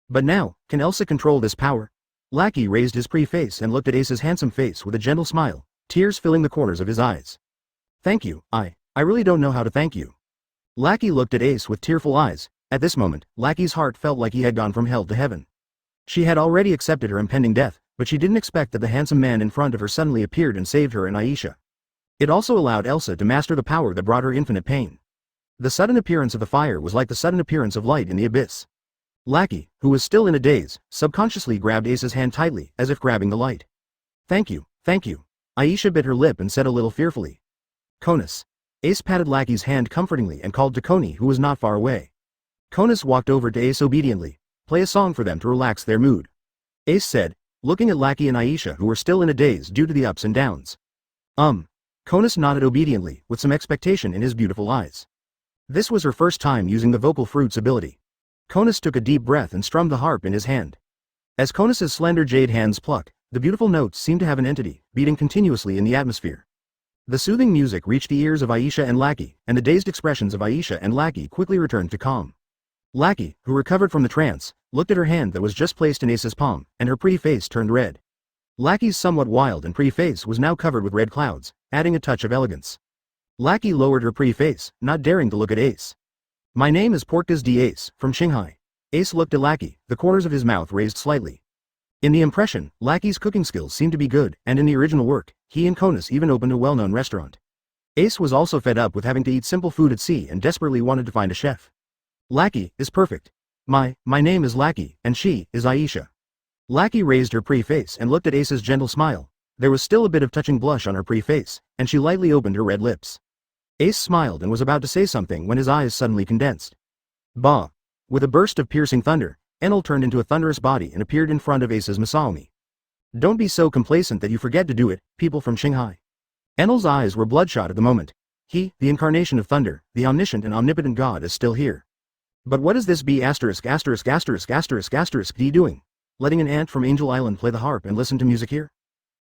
Speaker 1: But now, can Elsa control this power? Lackey raised his pretty face and looked at Ace's handsome face with a gentle smile, tears filling the corners of his eyes. Thank you, I really don't know how to thank you. Lackey looked at Ace with tearful eyes. At this moment, Lackey's heart felt like he had gone from hell to heaven. She had already accepted her impending death, but she didn't expect that the handsome man in front of her suddenly appeared and saved her and Aisha. It also allowed Elsa to master the power that brought her infinite pain. The sudden appearance of the fire was like the sudden appearance of light in the abyss. Lackey, who was still in a daze, subconsciously grabbed Ace's hand tightly, as if grabbing the light. Thank you, thank you. Aisha bit her lip and said a little fearfully. Conus. Ace patted Lackey's hand comfortingly and called to Coney who was not far away. Conus walked over to Ace obediently. Play a song for them to relax their mood. Ace said, looking at Lackey and Aisha who were still in a daze due to the ups and downs. Conus nodded obediently, with some expectation in his beautiful eyes. This was her first time using the vocal fruit's ability. Conus took a deep breath and strummed the harp in his hand. As Conus's slender jade hands plucked, the beautiful notes seemed to have an entity, beating continuously in the atmosphere. The soothing music reached the ears of Aisha and Lackey, and the dazed expressions of Aisha and Lackey quickly returned to calm. Lackey, who recovered from the trance, looked at her hand that was just placed in Ace's palm, and her pretty face turned red. Lackey's somewhat wild and pretty face was now covered with red clouds, adding a touch of elegance. Lackey lowered her pretty face, not daring to look at Ace. My name is Portgas D. Ace, from Shanghai. Ace looked at Lackey, the corners of his mouth raised slightly. In the impression, Lackey's cooking skills seemed to be good, and in the original work, he and Conus even opened a well-known restaurant. Ace was also fed up with having to eat simple food at sea and desperately wanted to find a chef. Lackey is perfect. My name is Lackey, and she is Aisha. Lackey raised her pretty face and looked at Ace's gentle smile. There was still a bit of touching blush on her pretty face, and she lightly opened her red lips. Ace smiled and was about to say something when his eyes suddenly condensed. Bah! With a burst of piercing thunder, Enel turned into a thunderous body and appeared in front of Ace's Masalmi. Don't be so complacent that you forget to do it, people from Shanghai. Enel's eyes were bloodshot at the moment. He, the incarnation of thunder, the omniscient and omnipotent god, is still here. But what is this B*********** D doing? Letting an ant from Angel Island play the harp and listen to music here?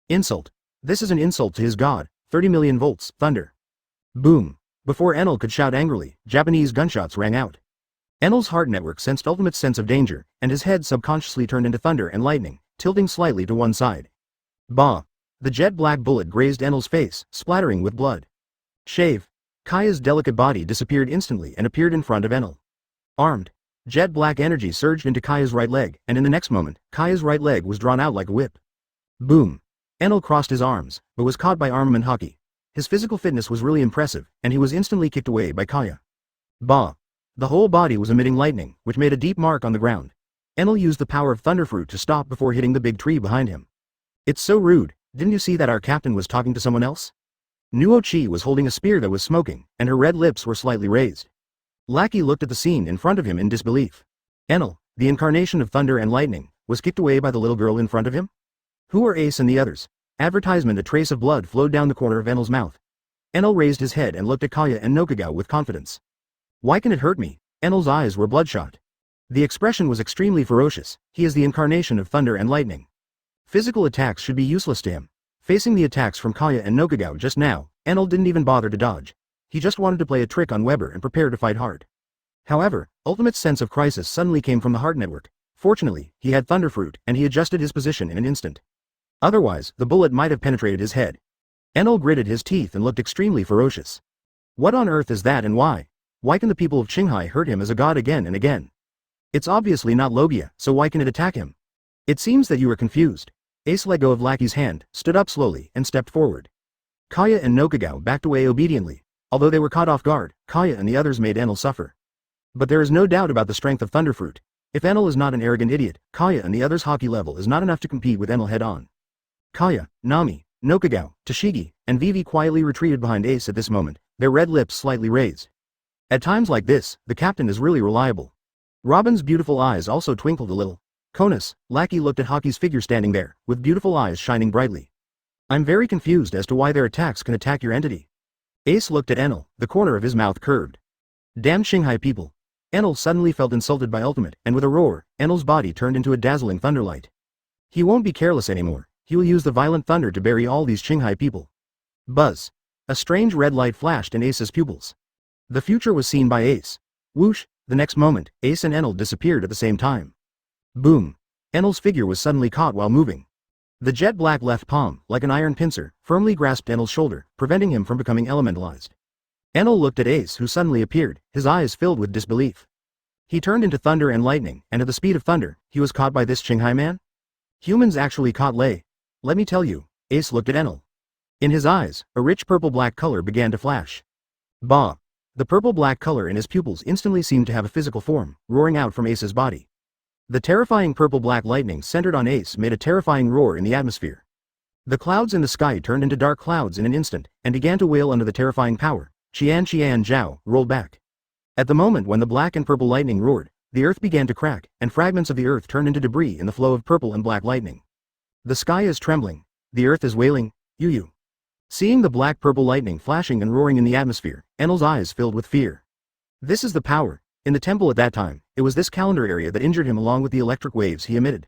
Speaker 1: Insult. This is an insult to his god, 30 million volts, thunder. Boom. Before Enel could shout angrily, Japanese gunshots rang out. Enel's heart network sensed ultimate sense of danger, and his head subconsciously turned into thunder and lightning, tilting slightly to one side. Bah! The jet-black bullet grazed Enel's face, splattering with blood. Shave. Kaya's delicate body disappeared instantly and appeared in front of Enel. Armed. Jet-black energy surged into Kaya's right leg, and in the next moment, Kaya's right leg was drawn out like a whip. Boom. Enel crossed his arms, but was caught by armament Haki. His physical fitness was really impressive, and he was instantly kicked away by Kaya. Bah! The whole body was emitting lightning, which made a deep mark on the ground. Enel used the power of Thunderfruit to stop before hitting the big tree behind him. It's so rude, didn't you see that our captain was talking to someone else? Nuo Chi was holding a spear that was smoking, and her red lips were slightly raised. Lackey looked at the scene in front of him in disbelief. Enel, the incarnation of thunder and lightning, was kicked away by the little girl in front of him? Who are Ace and the others? Advertisement. A trace of blood flowed down the corner of Enel's mouth. Enel raised his head and looked at Kaya and Nokagao with confidence. Why can it hurt me? Enel's eyes were bloodshot. The expression was extremely ferocious. He is the incarnation of thunder and lightning. Physical attacks should be useless to him. Facing the attacks from Kaya and Nokagao just now, Enel didn't even bother to dodge. He just wanted to play a trick on Weber and prepare to fight hard. However, ultimate sense of crisis suddenly came from the heart network. Fortunately, he had Thunderfruit, and he adjusted his position in an instant. Otherwise, the bullet might have penetrated his head. Enel gritted his teeth and looked extremely ferocious. What on earth is that, and why? Why can the people of Qinghai hurt him as a god again and again? It's obviously not Logia, so why can it attack him? It seems that you are confused. Ace let go of Lackey's hand, stood up slowly, and stepped forward. Kaya and Nokagao backed away obediently. Although they were caught off guard, Kaya and the others made Enel suffer. But there is no doubt about the strength of Thunderfruit. If Enel is not an arrogant idiot, Kaya and the others' Haki level is not enough to compete with Enel head-on. Kaya, Nami, Nokagao, Tashigi, and Vivi quietly retreated behind Ace at this moment, their red lips slightly raised. At times like this, the captain is really reliable. Robin's beautiful eyes also twinkled a little. Conus, Lackey looked at Haki's figure standing there, with beautiful eyes shining brightly. I'm very confused as to why their attacks can attack your entity. Ace looked at Enel, the corner of his mouth curved. Damn Qinghai people. Enel suddenly felt insulted by Ultimate, and with a roar, Enel's body turned into a dazzling thunderlight. He won't be careless anymore. He will use the violent thunder to bury all these Qinghai people. Buzz. A strange red light flashed in Ace's pupils. The future was seen by Ace. Whoosh, the next moment, Ace and Enel disappeared at the same time. Boom. Enel's figure was suddenly caught while moving. The jet-black left palm, like an iron pincer, firmly grasped Enel's shoulder, preventing him from becoming elementalized. Enel looked at Ace, who suddenly appeared, his eyes filled with disbelief. He turned into thunder and lightning, and at the speed of thunder, he was caught by this Qinghai man? Humans actually caught Lei. Let me tell you. Ace looked at Enel. In his eyes, a rich purple-black color began to flash. Bah! The purple-black color in his pupils instantly seemed to have a physical form, roaring out from Ace's body. The terrifying purple-black lightning centered on Ace made a terrifying roar in the atmosphere. The clouds in the sky turned into dark clouds in an instant, and began to wail under the terrifying power. Qian Zhao rolled back. At the moment when the black and purple lightning roared, the earth began to crack, and fragments of the earth turned into debris in the flow of purple and black lightning. The sky is trembling. The earth is wailing. Yu. Seeing the black-purple lightning flashing and roaring in the atmosphere, Enel's eyes filled with fear. This is the power. In the temple at that time, it was this calendar area that injured him along with the electric waves he emitted.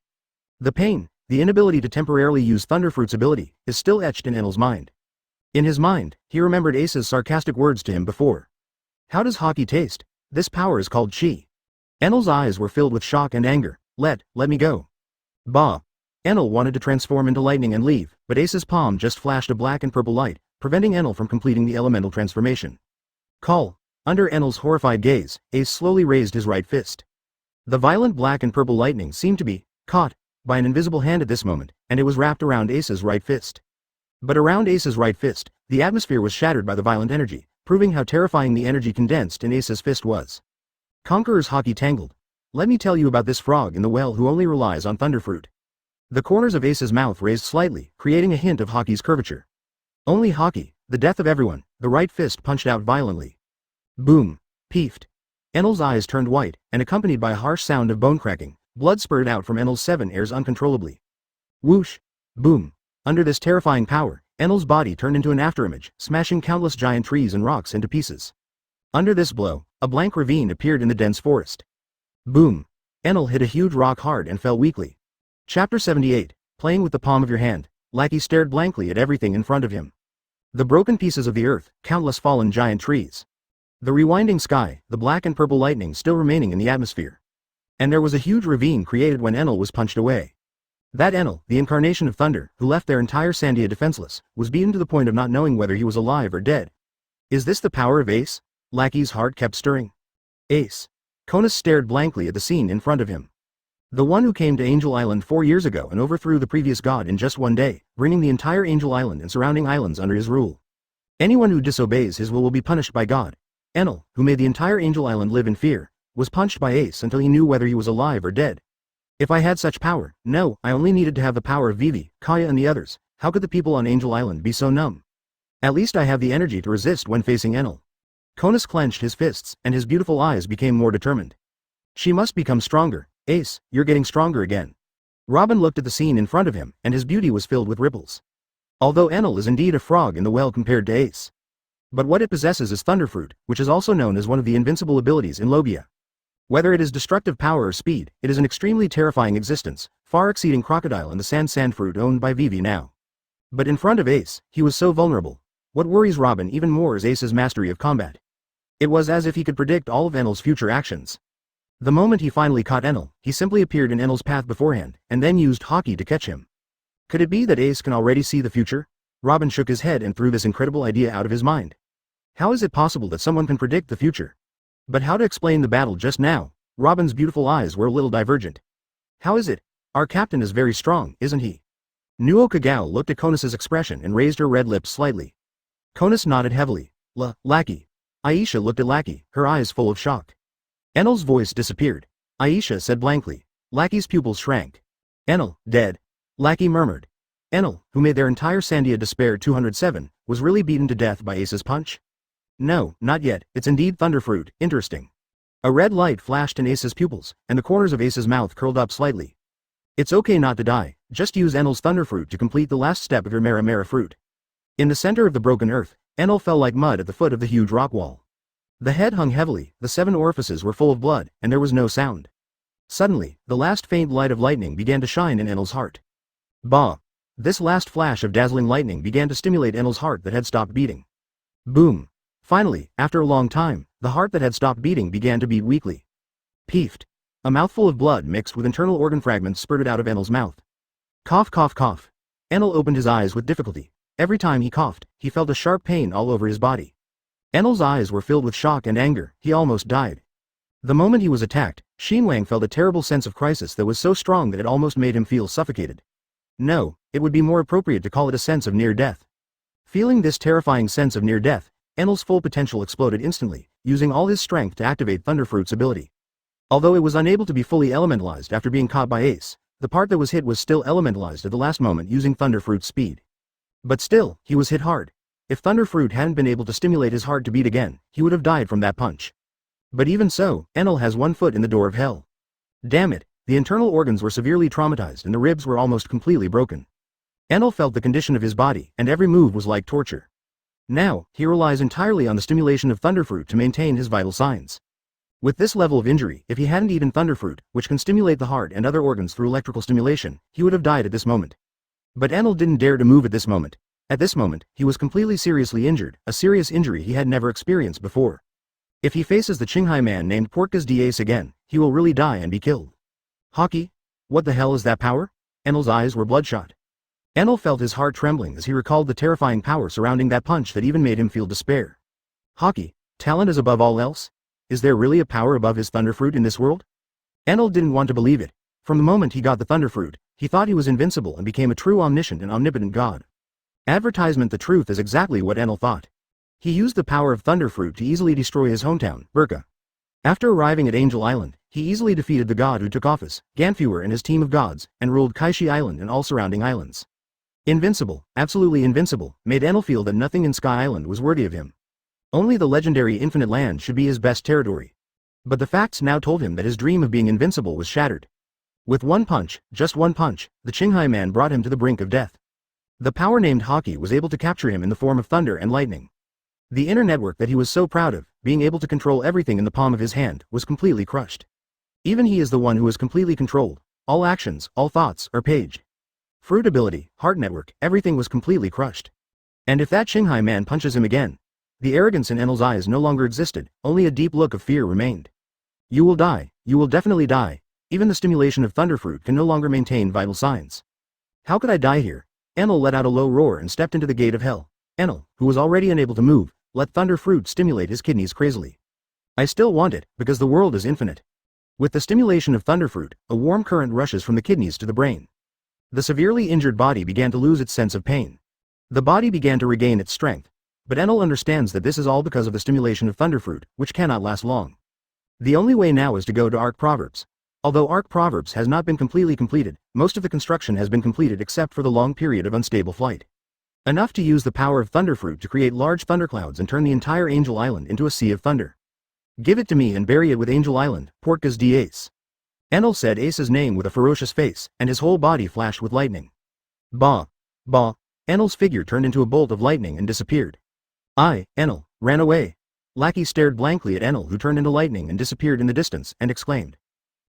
Speaker 1: The pain, the inability to temporarily use Thunderfruit's ability, is still etched in Enel's mind. In his mind, he remembered Ace's sarcastic words to him before. How does Haki taste? This power is called Chi. Enel's eyes were filled with shock and anger. Let me go. Bah! Enel wanted to transform into lightning and leave, but Ace's palm just flashed a black and purple light, preventing Enel from completing the elemental transformation. Call. Under Enel's horrified gaze, Ace slowly raised his right fist. The violent black and purple lightning seemed to be caught by an invisible hand at this moment, and it was wrapped around Ace's right fist. But around Ace's right fist, the atmosphere was shattered by the violent energy, proving how terrifying the energy condensed in Ace's fist was. Conqueror's Haki-tangle. Let me tell you about this frog in the well who only relies on thunderfruit. The corners of Ace's mouth raised slightly, creating a hint of Haki's curvature. Only Haki, the death of everyone, the right fist punched out violently. Boom. Peefed. Enel's eyes turned white, and accompanied by a harsh sound of bone cracking, blood spurted out from Enel's 7 ears uncontrollably. Whoosh. Boom. Under this terrifying power, Enel's body turned into an afterimage, smashing countless giant trees and rocks into pieces. Under this blow, a blank ravine appeared in the dense forest. Boom. Enel hit a huge rock hard and fell weakly. Chapter 78, Playing with the Palm of Your Hand. Lackey stared blankly at everything in front of him. The broken pieces of the earth, countless fallen giant trees. The rewinding sky, the black and purple lightning still remaining in the atmosphere. And there was a huge ravine created when Enel was punched away. That Enel, the incarnation of thunder, who left their entire Sandia defenseless, was beaten to the point of not knowing whether he was alive or dead. Is this the power of Ace? Lackey's heart kept stirring. Ace. Konos stared blankly at the scene in front of him. The one who came to Angel Island 4 years ago and overthrew the previous god in just one day, bringing the entire Angel Island and surrounding islands under his rule. Anyone who disobeys his will be punished by God. Enel, who made the entire Angel Island live in fear, was punched by Ace until he knew whether he was alive or dead. If I had such power, no, I only needed to have the power of Vivi, Kaya and the others. How could the people on Angel Island be so numb? At least I have the energy to resist when facing Enel. Konos clenched his fists, and his beautiful eyes became more determined. She must become stronger. Ace, you're getting stronger again. Robin looked at the scene in front of him, and his beauty was filled with ripples. Although Enel is indeed a frog in the well compared to Ace. But what it possesses is thunderfruit, which is also known as one of the invincible abilities in Logia. Whether it is destructive power or speed, it is an extremely terrifying existence, far exceeding Crocodile and the sand fruit owned by Vivi now. But in front of Ace, he was so vulnerable. What worries Robin even more is Ace's mastery of combat. It was as if he could predict all of Enel's future actions. The moment he finally caught Enel, he simply appeared in Enel's path beforehand, and then used Haki to catch him. Could it be that Ace can already see the future? Robin shook his head and threw this incredible idea out of his mind. How is it possible that someone can predict the future? But how to explain the battle just now? Robin's beautiful eyes were a little divergent. How is it? Our captain is very strong, isn't he? Nuo Kagao looked at Konos's expression and raised her red lips slightly. Konos nodded heavily. Lackey. Aisha looked at Lackey, her eyes full of shock. Enel's voice disappeared. Aisha said blankly. Lackey's pupils shrank. Enel, dead. Lackey murmured. Enel, who made their entire Sandia despair 207, was really beaten to death by Ace's punch? No, not yet, it's indeed thunderfruit, interesting. A red light flashed in Ace's pupils, and the corners of Ace's mouth curled up slightly. It's okay not to die, just use Enel's thunderfruit to complete the last step of your Mera fruit. In the center of the broken earth, Enel fell like mud at the foot of the huge rock wall. The head hung heavily, the 7 orifices were full of blood, and there was no sound. Suddenly, the last faint light of lightning began to shine in Enel's heart. Bah! This last flash of dazzling lightning began to stimulate Enel's heart that had stopped beating. Boom! Finally, after a long time, the heart that had stopped beating began to beat weakly. Peefed. A mouthful of blood mixed with internal organ fragments spurted out of Enel's mouth. Cough cough cough. Enel opened his eyes with difficulty. Every time he coughed, he felt a sharp pain all over his body. Enel's eyes were filled with shock and anger, he almost died. The moment he was attacked, Xinwang felt a terrible sense of crisis that was so strong that it almost made him feel suffocated. No, it would be more appropriate to call it a sense of near death. Feeling this terrifying sense of near death, Enel's full potential exploded instantly, using all his strength to activate Thunderfruit's ability. Although it was unable to be fully elementalized after being caught by Ace, the part that was hit was still elementalized at the last moment using Thunderfruit's speed. But still, he was hit hard. If Thunderfruit hadn't been able to stimulate his heart to beat again, he would have died from that punch. But even so, Enel has one foot in the door of hell. Damn it, the internal organs were severely traumatized and the ribs were almost completely broken. Enel felt the condition of his body, and every move was like torture. Now, he relies entirely on the stimulation of Thunderfruit to maintain his vital signs. With this level of injury, if he hadn't eaten Thunderfruit, which can stimulate the heart and other organs through electrical stimulation, he would have died at this moment. But Enel didn't dare to move at this moment. At this moment, he was completely seriously injured, a serious injury he had never experienced before. If he faces the Qinghai man named Portgas d'Ace again, he will really die and be killed. Haki? What the hell is that power? Enel's eyes were bloodshot. Enel felt his heart trembling as he recalled the terrifying power surrounding that punch that even made him feel despair. Haki, talent is above all else? Is there really a power above his thunderfruit in this world? Enel didn't want to believe it. From the moment he got the thunderfruit, he thought he was invincible and became a true omniscient and omnipotent god. Advertisement: the truth is exactly what Enel thought. He used the power of thunderfruit to easily destroy his hometown, Burka. After arriving at Angel Island, he easily defeated the god who took office, Ganfuer and his team of gods, and ruled Kaishi Island and all surrounding islands. Invincible, absolutely invincible, made Enel feel that nothing in Sky Island was worthy of him. Only the legendary Infinite Land should be his best territory. But the facts now told him that his dream of being invincible was shattered. With one punch, just one punch, the Qinghai man brought him to the brink of death. The power named Haki was able to capture him in the form of thunder and lightning. The inner network that he was so proud of, being able to control everything in the palm of his hand, was completely crushed. Even he is the one who is completely controlled. All actions, all thoughts, are paged. Fruit ability, heart network, everything was completely crushed. And if that Qinghai man punches him again, the arrogance in Enel's eyes no longer existed, only a deep look of fear remained. You will die, you will definitely die. Even the stimulation of thunderfruit can no longer maintain vital signs. How could I die here? Enel let out a low roar and stepped into the gate of hell. Enel, who was already unable to move, let thunderfruit stimulate his kidneys crazily. I still want it, because the world is infinite. With the stimulation of thunderfruit, a warm current rushes from the kidneys to the brain. The severely injured body began to lose its sense of pain. The body began to regain its strength. But Enel understands that this is all because of the stimulation of thunderfruit, which cannot last long. The only way now is to go to Arc Proverbs. Although Arc Proverbs has not been completely completed, most of the construction has been completed except for the long period of unstable flight. Enough to use the power of thunderfruit to create large thunderclouds and turn the entire Angel Island into a sea of thunder. Give it to me and bury it with Angel Island, Portgas d Ace. Enel said Ace's name with a ferocious face, and his whole body flashed with lightning. Bah! Bah! Enel's figure turned into a bolt of lightning and disappeared. Enel, ran away. Lackey stared blankly at Enel, who turned into lightning and disappeared in the distance, and exclaimed.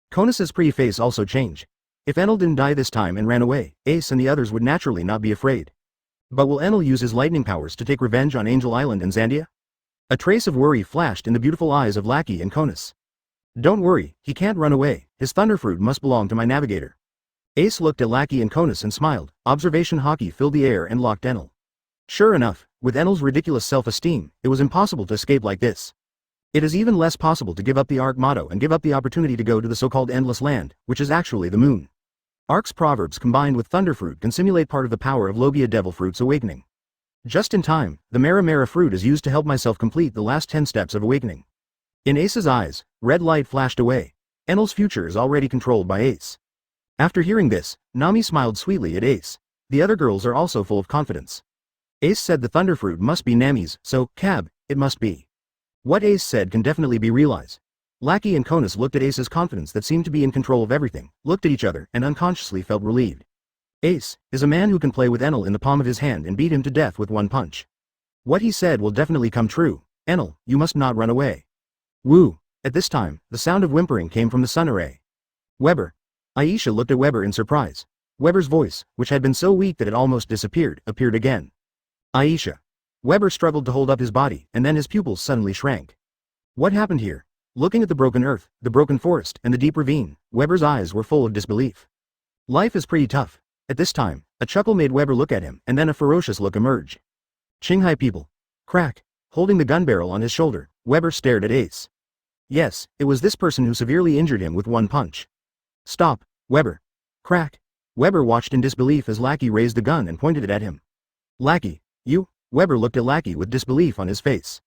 Speaker 1: Conus's pretty face also changed. If Enel didn't die this time and ran away, Ace and the others would naturally not be afraid. But will Enel use his lightning powers to take revenge on Angel Island and Zandia? A trace of worry flashed in the beautiful eyes of Lackey and Conus. Don't worry, he can't run away, his thunderfruit must belong to my navigator. Ace looked at Lackey and Conus and smiled. Observation Haki filled the air and locked Enel. Sure enough, with Enel's ridiculous self-esteem, it was impossible to escape like this. It is even less possible to give up the Arc motto and give up the opportunity to go to the so-called Endless Land, which is actually the moon. Arc's proverbs combined with thunderfruit can simulate part of the power of Logia Devil Fruit's awakening. Just in time, the Mara Mara fruit is used to help myself complete the last 10 steps of awakening. In Ace's eyes, red light flashed away. Enel's future is already controlled by Ace. After hearing this, Nami smiled sweetly at Ace. The other girls are also full of confidence. Ace said the thunderfruit must be Nami's, so, Cab, it must be. What Ace said can definitely be realized. Lackey and Conus looked at Ace's confidence that seemed to be in control of everything, looked at each other, and unconsciously felt relieved. Ace is a man who can play with Enel in the palm of his hand and beat him to death with one punch. What he said will definitely come true. Enel, you must not run away. Woo! At this time, the sound of whimpering came from the sun array. Weber. Aisha looked at Weber in surprise. Weber's voice, which had been so weak that it almost disappeared, appeared again. Aisha. Weber struggled to hold up his body, and then his pupils suddenly shrank. What happened here? Looking at the broken earth, the broken forest, and the deep ravine, Weber's eyes were full of disbelief. Life is pretty tough. At this time, a chuckle made Weber look at him, and then a ferocious look emerged. Qinghai people. Crack. Holding the gun barrel on his shoulder, Weber stared at Ace. Yes, it was this person who severely injured him with one punch. Stop, Weber. Crack. Weber watched in disbelief as Lackey raised the gun and pointed it at him. Lackey, you? Weber looked at Lackey with disbelief on his face.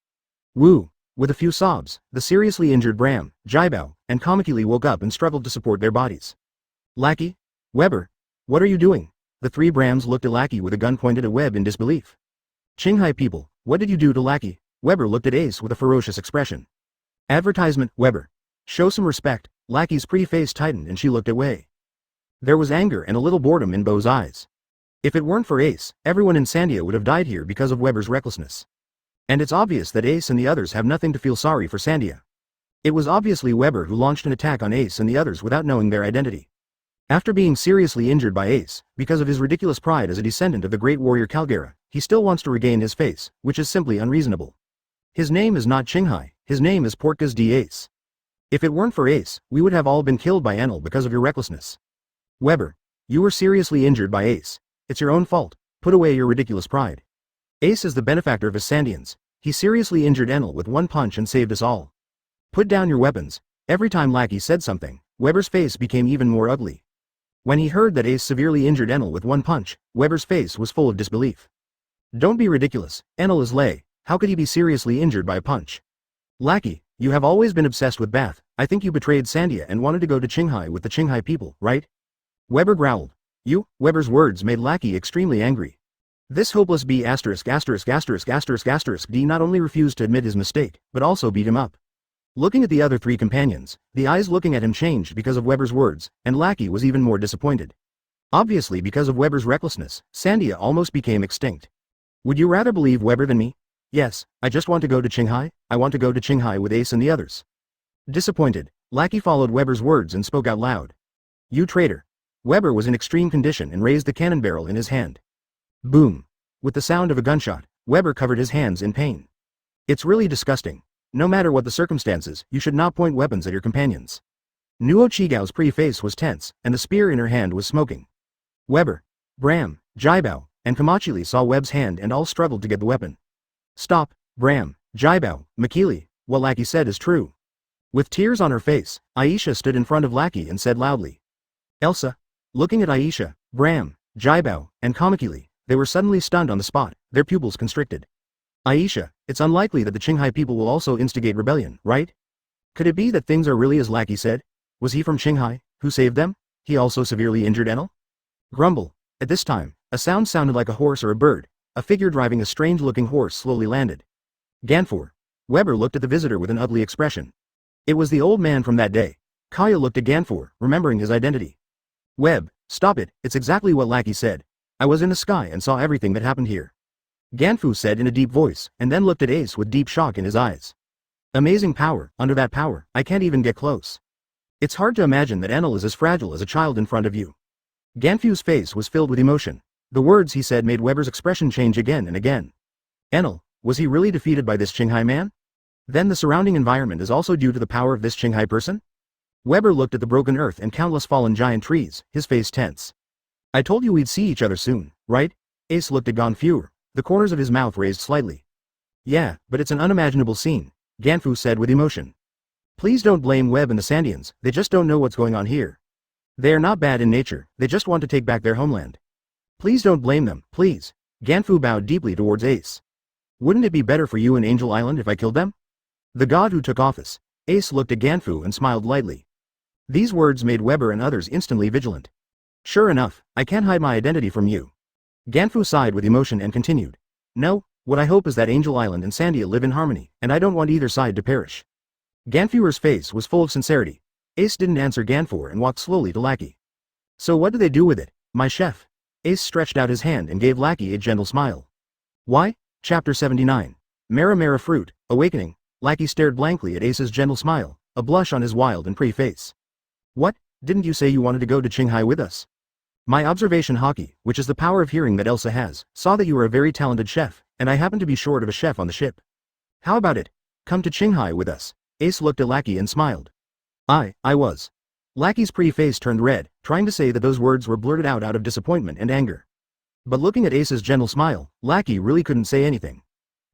Speaker 1: Woo! With a few sobs, the seriously injured Bram, Jaibao, and Kamakili woke up and struggled to support their bodies. Lackey? Weber? What are you doing? The three Brams looked at Lackey with a gun pointed at Webb in disbelief. Qinghai people, what did you do to Lackey? Weber looked at Ace with a ferocious expression. Advertisement, Weber. Show some respect. Lackey's pretty face tightened and she looked at Wei. There was anger and a little boredom in Bo's eyes. If it weren't for Ace, everyone in Sandia would have died here because of Weber's recklessness. And it's obvious that Ace and the others have nothing to feel sorry for Sandia. It was obviously Weber who launched an attack on Ace and the others without knowing their identity. After being seriously injured by Ace, because of his ridiculous pride as a descendant of the great warrior Calgera, he still wants to regain his face, which is simply unreasonable. His name is not Qinghai, his name is Portgas d Ace. If it weren't for Ace, we would have all been killed by Enel because of your recklessness. Weber, you were seriously injured by Ace. it's your own fault. Put away your ridiculous pride. Ace is the benefactor of his Sandians. He seriously injured Enel with one punch and saved us all. Put down your weapons. Every time Lackey said something, Weber's face became even more ugly. When he heard that Ace severely injured Enel with one punch, Weber's face was full of disbelief. Don't be ridiculous, Enel is lay, how could he be seriously injured by a punch? Lackey, you have always been obsessed with Bath, I think you betrayed Sandia and wanted to go to Qinghai with the Qinghai people, right? Weber growled. Weber's words made Lackey extremely angry. This hopeless B*********** D not only refused to admit his mistake, but also beat him up. Looking at the other three companions, the eyes looking at him changed because of Weber's words, and Lackey was even more disappointed. Obviously because of Weber's recklessness, Sandia almost became extinct. Would you rather believe Weber than me? Yes, I just want to go to Qinghai, I want to go to Qinghai with Ace and the others. Disappointed, Lackey followed Weber's words and spoke out loud. You traitor. Weber was in extreme condition and raised the cannon barrel in his hand. Boom. With the sound of a gunshot, Weber covered his hands in pain. It's really disgusting. No matter what the circumstances, you should not point weapons at your companions. Nuo Chigao's pre-face was tense, and the spear in her hand was smoking. Weber, Bram, Jibao, and Kamachili saw Webb's hand and all struggled to get the weapon. Stop, Bram, Jibao, Makili, what Lackey said is true. With tears on her face, Aisha stood in front of Lackey and said loudly. Elsa. Looking at Aisha, Bram, Jibao, and Kamakili, they were suddenly stunned on the spot, their pupils constricted. Aisha, it's unlikely that the Qinghai people will also instigate rebellion, right? Could it be that things are really as Lackey said? Was he from Qinghai, who saved them? He also severely injured Enel? Grumble. At this time, a sound sounded like a horse or a bird. A figure driving a strange-looking horse slowly landed. Ganfor. Weber looked at the visitor with an ugly expression. It was the old man from that day. Kaya looked at Ganfor, remembering his identity. Webb, stop it, it's exactly what Lackey said. I was in the sky and saw everything that happened here. Ganfu said in a deep voice, and then looked at Ace with deep shock in his eyes. Amazing power, under that power, I can't even get close. It's hard to imagine that Enel is as fragile as a child in front of you. Ganfu's face was filled with emotion. The words he said made Weber's expression change again and again. Enel, was he really defeated by this Qinghai man? Then the surrounding environment is also due to the power of this Qinghai person? Weber looked at the broken earth and countless fallen giant trees, his face tense. I told you we'd see each other soon, right? Ace looked at Ganfu, the corners of his mouth raised slightly. Yeah, but it's an unimaginable scene, Ganfu said with emotion. Please don't blame Webb and the Sandians, they just don't know what's going on here. They are not bad in nature, they just want to take back their homeland. Please don't blame them, please. Ganfu bowed deeply towards Ace. Wouldn't it be better for you in Angel Island if I killed them? The god who took office. Ace looked at Ganfu and smiled lightly. These words made Weber and others instantly vigilant. Sure enough, I can't hide my identity from you. Ganfu sighed with emotion and continued. No, what I hope is that Angel Island and Sandia live in harmony, and I don't want either side to perish. Ganfu's face was full of sincerity. Ace didn't answer Ganfu and walked slowly to Lackey. So what do they do with it, my chef? Ace stretched out his hand and gave Lackey a gentle smile. Why? Chapter 79. Mara Mara Fruit, Awakening. Lackey stared blankly at Ace's gentle smile, a blush on his wild and pretty face. What? Didn't you say you wanted to go to Qinghai with us? My observation Haki, which is the power of hearing that Elsa has, saw that you are a very talented chef, and I happen to be short of a chef on the ship. How about it? Come to Qinghai with us. Ace looked at Lackey and smiled. I was. Lackey's pretty face turned red, trying to say that those words were blurted out of disappointment and anger. But looking at Ace's gentle smile, Lackey really couldn't say anything.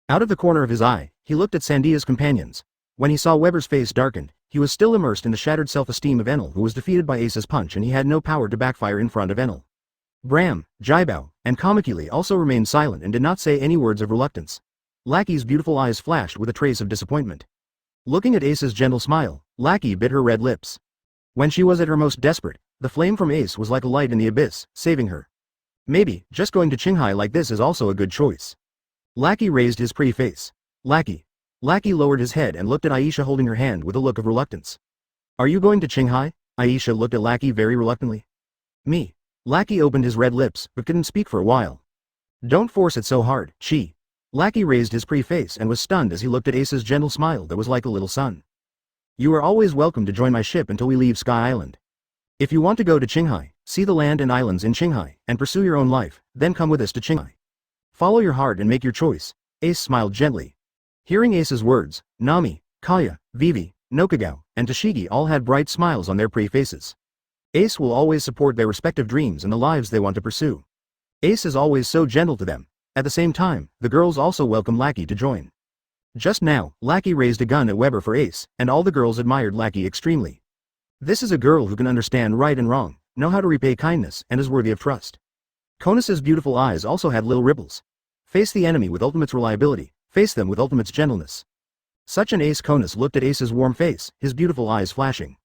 Speaker 1: Out of the corner of his eye, he looked at Sandia's companions. When he saw Weber's face darkened, he was still immersed in the shattered self-esteem of Enel, who was defeated by Ace's punch, and he had no power to backfire in front of Enel. Bram, Jibao, and Kamakili also remained silent and did not say any words of reluctance. Lackey's beautiful eyes flashed with a trace of disappointment. Looking at Ace's gentle smile, Lackey bit her red lips. When she was at her most desperate, the flame from Ace was like a light in the abyss, saving her. Maybe, just going to Qinghai like this is also a good choice. Lackey raised his pretty face. Lackey. Lackey lowered his head and looked at Aisha holding her hand with a look of reluctance. Are you going to Qinghai? Aisha looked at Lackey very reluctantly. Me. Lackey opened his red lips, but couldn't speak for a while. Don't force it so hard, Chi. Lackey raised his pretty face and was stunned as he looked at Ace's gentle smile that was like a little sun. You are always welcome to join my ship until we leave Sky Island. If you want to go to Qinghai, see the land and islands in Qinghai, and pursue your own life, then come with us to Qinghai. Follow your heart and make your choice. Ace smiled gently. Hearing Ace's words, Nami, Kaya, Vivi, Nokagao, and Tashigi all had bright smiles on their pretty faces. Ace will always support their respective dreams and the lives they want to pursue. Ace is always so gentle to them. At the same time, the girls also welcome Lackey to join. Just now, Lackey raised a gun at Weber for Ace, and all the girls admired Lackey extremely. This is a girl who can understand right and wrong, know how to repay kindness, and is worthy of trust. Conus's beautiful eyes also had little ripples. Face the enemy with Ultimate's reliability, face them with Ultimate's gentleness. Such an Ace. Conus looked at Ace's warm face, his beautiful eyes flashing.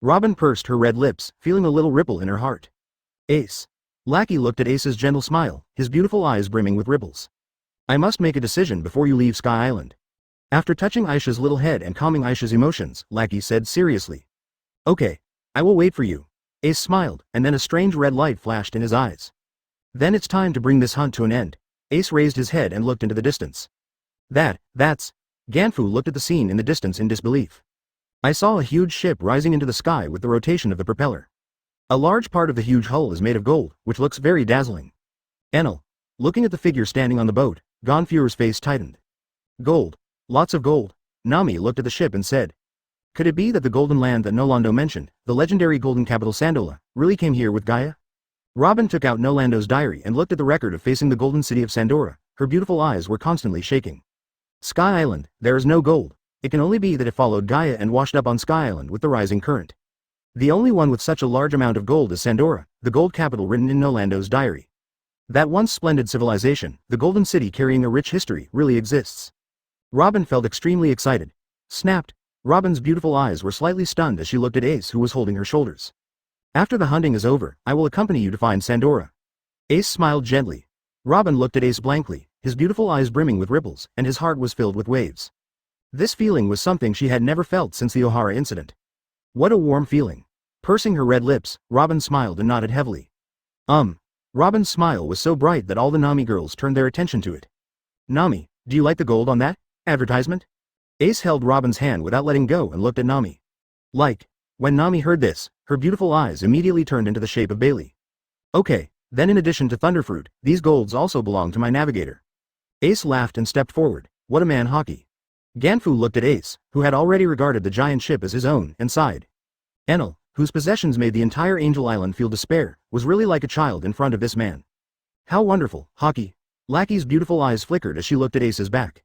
Speaker 1: Robin pursed her red lips, feeling a little ripple in her heart. Ace. Lackey looked at Ace's gentle smile, his beautiful eyes brimming with ripples. I must make a decision before you leave Sky Island. After touching Aisha's little head and calming Aisha's emotions, Lackey said seriously. Okay. I will wait for you. Ace smiled, and then a strange red light flashed in his eyes. Then it's time to bring this hunt to an end. Ace raised his head and looked into the distance. That's... Ganfu looked at the scene in the distance in disbelief. I saw a huge ship rising into the sky with the rotation of the propeller. A large part of the huge hull is made of gold, which looks very dazzling. Enel. Looking at the figure standing on the boat, Gonfuhr's face tightened. Gold. Lots of gold. Nami looked at the ship and said. Could it be that the golden land that Nolando mentioned, the legendary golden capital Sandola, really came here with Gaia? Robin took out Nolando's diary and looked at the record of facing the golden city of Sandora. Her beautiful eyes were constantly shaking. Sky Island, there is no gold. It can only be that it followed Gaia and washed up on Sky Island with the rising current. The only one with such a large amount of gold is Sandora, the gold capital written in Nolando's diary. That once splendid civilization, the golden city carrying a rich history, really exists. Robin felt extremely excited. Snapped. Robin's beautiful eyes were slightly stunned as she looked at Ace, who was holding her shoulders. After the hunting is over, I will accompany you to find Sandora. Ace smiled gently. Robin looked at Ace blankly, his beautiful eyes brimming with ripples, and his heart was filled with waves. This feeling was something she had never felt since the Ohara incident. What a warm feeling. Pursing her red lips, Robin smiled and nodded heavily. Robin's smile was so bright that all the Nami girls turned their attention to it. Nami, do you like the gold on that advertisement? Ace held Robin's hand without letting go and looked at Nami. Like. When Nami heard this, her beautiful eyes immediately turned into the shape of Bailey. Okay, then in addition to Thunderfruit, these golds also belong to my navigator. Ace laughed and stepped forward. What a man. Haki. Ganfu looked at Ace, who had already regarded the giant ship as his own, and sighed. Enel, whose possessions made the entire Angel Island feel despair, was really like a child in front of this man. How wonderful, Haki. Lackey's beautiful eyes flickered as she looked at Ace's back.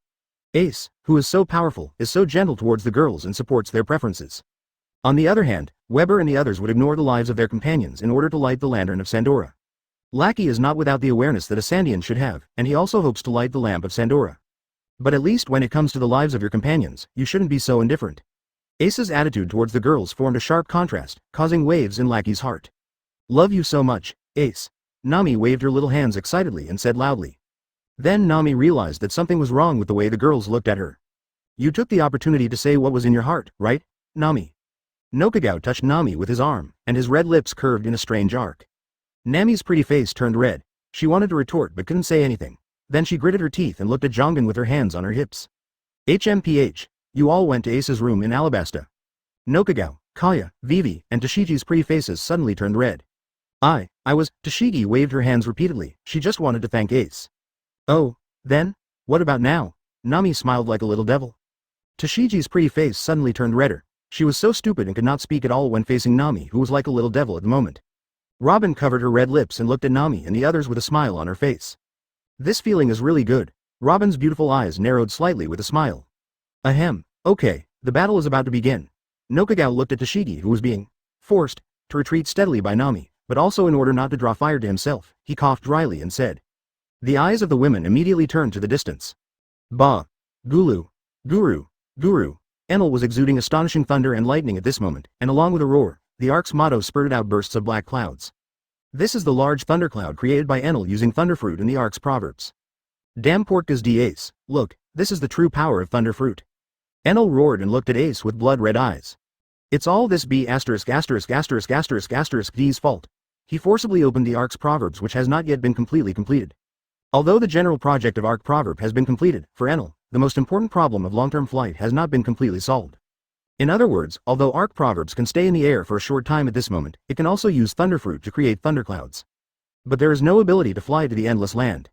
Speaker 1: Ace, who is so powerful, is so gentle towards the girls and supports their preferences. On the other hand, Weber and the others would ignore the lives of their companions in order to light the lantern of Sandora. Lackey is not without the awareness that a Sandian should have, and he also hopes to light the lamp of Sandora. But at least when it comes to the lives of your companions, you shouldn't be so indifferent. Ace's attitude towards the girls formed a sharp contrast, causing waves in Lackey's heart. Love you so much, Ace. Nami waved her little hands excitedly and said loudly. Then Nami realized that something was wrong with the way the girls looked at her. You took the opportunity to say what was in your heart, right, Nami? Nokagao touched Nami with his arm, and his red lips curved in a strange arc. Nami's pretty face turned red. She wanted to retort but couldn't say anything. Then she gritted her teeth and looked at Jongan with her hands on her hips. HMPH, you all went to Ace's room in Alabasta. Nokagao, Kaya, Vivi, and Tashigi's pretty faces suddenly turned red. I was, Tashigi waved her hands repeatedly, she just wanted to thank Ace. Oh, then? What about now? Nami smiled like a little devil. Tashigi's pretty face suddenly turned redder. She was so stupid and could not speak at all when facing Nami, who was like a little devil at the moment. Robin covered her red lips and looked at Nami and the others with a smile on her face. This feeling is really good. Robin's beautiful eyes narrowed slightly with a smile. Ahem, okay, the battle is about to begin. Nokagao looked at Tashigi, who was being forced to retreat steadily by Nami, but also in order not to draw fire to himself, he coughed dryly and said. The eyes of the women immediately turned to the distance. Ba. Guru. Enel was exuding astonishing thunder and lightning at this moment, and along with a roar, the Ark's motto spurted out bursts of black clouds. This is the large thundercloud created by Enel using Thunderfruit in the Ark's proverbs. Damn Portkas d'Ace, look, this is the true power of Thunderfruit. Enel roared and looked at Ace with blood-red eyes. It's all this B's fault. He forcibly opened the Ark's proverbs, which has not yet been completely completed. Although the general project of Ark Proverb has been completed, for Enel, the most important problem of long-term flight has not been completely solved. In other words, although Ark Proverbs can stay in the air for a short time at this moment, it can also use Thunderfruit to create thunderclouds. But there is no ability to fly to the endless land.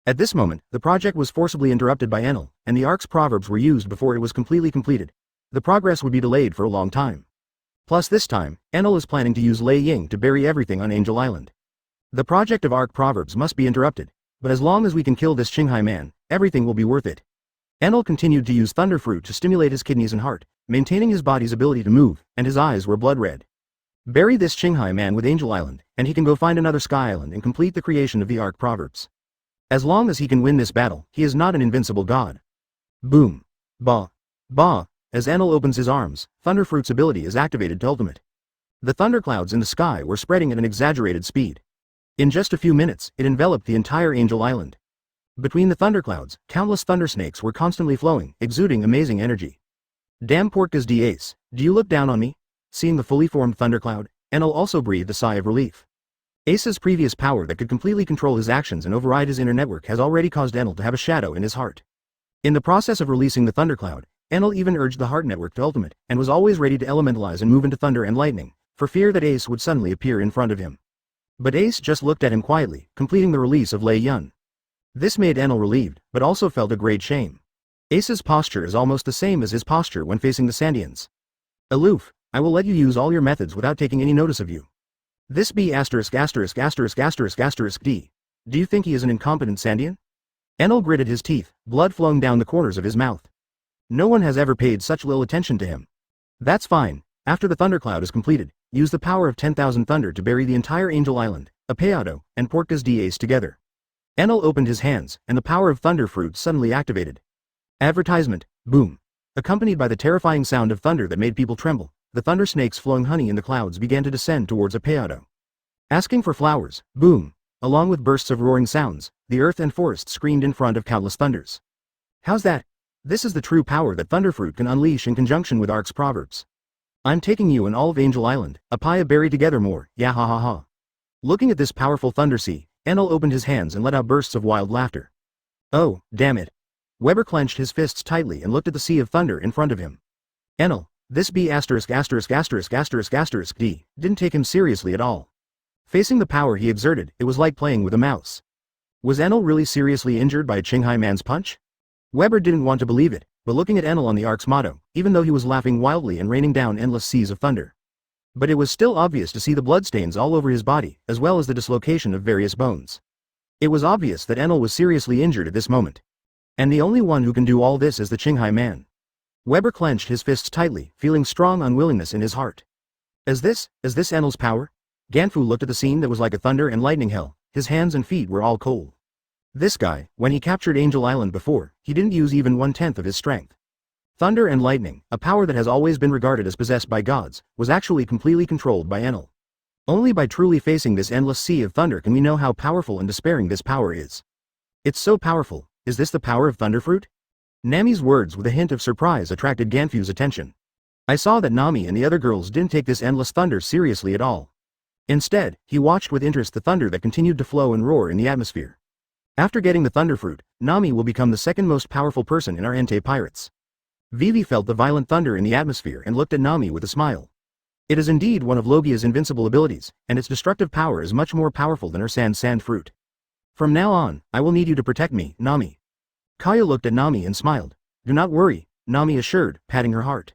Speaker 1: At this moment, the project was forcibly interrupted by Enel, and the Ark's proverbs were used before it was completely completed. The progress would be delayed for a long time. Plus this time, Enel is planning to use Lei Ying to bury everything on Angel Island. The project of Arc Proverbs must be interrupted, but as long as we can kill this Qinghai man, everything will be worth it. Enel continued to use Thunder Fruit to stimulate his kidneys and heart, maintaining his body's ability to move, and his eyes were blood red. Bury this Qinghai man with Angel Island, and he can go find another Sky Island and complete the creation of the Arc Proverbs. As long as he can win this battle, he is not an invincible god. Boom. Ba. Ba. As Enel opens his arms, Thunder Fruit's ability is activated to ultimate. The thunderclouds in the sky were spreading at an exaggerated speed. In just a few minutes, it enveloped the entire Angel Island. Between the thunderclouds, countless thunder snakes were constantly flowing, exuding amazing energy. Damn Portgas d'Ace, do you look down on me? Seeing the fully formed thundercloud, Enel also breathed a sigh of relief. Ace's previous power that could completely control his actions and override his inner network has already caused Enel to have a shadow in his heart. In the process of releasing the thundercloud, Enel even urged the heart network to ultimate, and was always ready to elementalize and move into thunder and lightning, for fear that Ace would suddenly appear in front of him. But Ace just looked at him quietly, completing the release of Lei Yun. This made Enel relieved, but also felt a great shame. Ace's posture is almost the same as his posture when facing the Sandians. Aloof, I will let you use all your methods without taking any notice of you. This B************************************************************************************************************************************************************************************************************************************************************************************************************************************************� Enel gritted his teeth, blood flowing down the corners of his mouth. No one has ever paid such little attention to him. That's fine. After the thundercloud is completed, use the power of 10,000 thunder to bury the entire Angel Island, Apeado, and Portgas d'Ace together. Enel opened his hands, and the power of Thunder Fruit suddenly activated. Advertisement, boom. Accompanied by the terrifying sound of thunder that made people tremble, the thunder snakes flowing honey in the clouds began to descend towards Apeado. Asking for flowers, boom. Along with bursts of roaring sounds, the earth and forest screamed in front of countless thunders. How's that? This is the true power that Thunderfruit can unleash in conjunction with Arc's proverbs. I'm taking you and all of Angel Island, Apaya buried together more, yeah ha ha ha. Looking at this powerful thunder sea, Enel opened his hands and let out bursts of wild laughter. Oh, damn it. Weber clenched his fists tightly and looked at the sea of thunder in front of him. Enel, this B***************** D didn't take him seriously at all. Facing the power he exerted, it was like playing with a mouse. Was Enel really seriously injured by a Qinghai man's punch? Weber didn't want to believe it, but looking at Enel on the Ark's motto, even though he was laughing wildly and raining down endless seas of thunder. But it was still obvious to see the bloodstains all over his body, as well as the dislocation of various bones. It was obvious that Enel was seriously injured at this moment. And the only one who can do all this is the Qinghai man. Weber clenched his fists tightly, feeling strong unwillingness in his heart. Is this Enel's power? Ganfu looked at the scene that was like a thunder and lightning hell, his hands and feet were all cold. This guy, when he captured Angel Island before, he didn't use even 1/10 of his strength. Thunder and lightning, a power that has always been regarded as possessed by gods, was actually completely controlled by Enel. Only by truly facing this endless sea of thunder can we know how powerful and despairing this power is. It's so powerful, is this the power of Thunderfruit? Nami's words with a hint of surprise attracted Ganfu's attention. I saw that Nami and the other girls didn't take this endless thunder seriously at all. Instead, he watched with interest the thunder that continued to flow and roar in the atmosphere. After getting the Thunderfruit, Nami will become the second most powerful person in our Entei pirates. Vivi felt the violent thunder in the atmosphere and looked at Nami with a smile. It is indeed one of Logia's invincible abilities, and its destructive power is much more powerful than her sand fruit. From now on, I will need you to protect me, Nami. Kaya looked at Nami and smiled. Do not worry, Nami assured, patting her heart.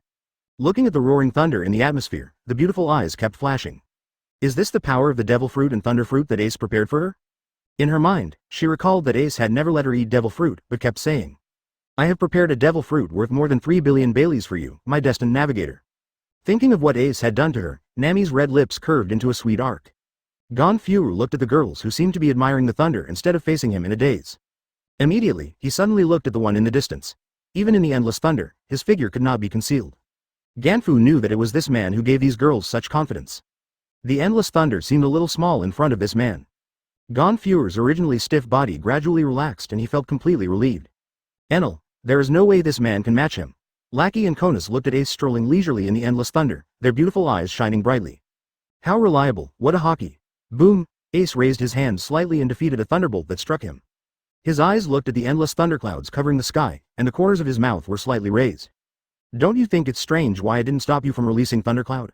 Speaker 1: Looking at the roaring thunder in the atmosphere, the beautiful eyes kept flashing. Is this the power of the devil fruit and thunder fruit that Ace prepared for her? In her mind, she recalled that Ace had never let her eat devil fruit, but kept saying, I have prepared a devil fruit worth more than 3 billion Baileys for you, my destined navigator. Thinking of what Ace had done to her, Nami's red lips curved into a sweet arc. Ganfu looked at the girls who seemed to be admiring the thunder instead of facing him in a daze. Immediately, he suddenly looked at the one in the distance. Even in the endless thunder, his figure could not be concealed. Ganfu knew that it was this man who gave these girls such confidence. The endless thunder seemed a little small in front of this man. Ganfu's originally stiff body gradually relaxed and he felt completely relieved. Enel, there is no way this man can match him. Lackey and Konus looked at Ace strolling leisurely in the endless thunder, their beautiful eyes shining brightly. How reliable, what a hockey. Boom, Ace raised his hand slightly and defeated a thunderbolt that struck him. His eyes looked at the endless thunderclouds covering the sky, and the corners of his mouth were slightly raised. Don't you think it's strange why I didn't stop you from releasing Thundercloud?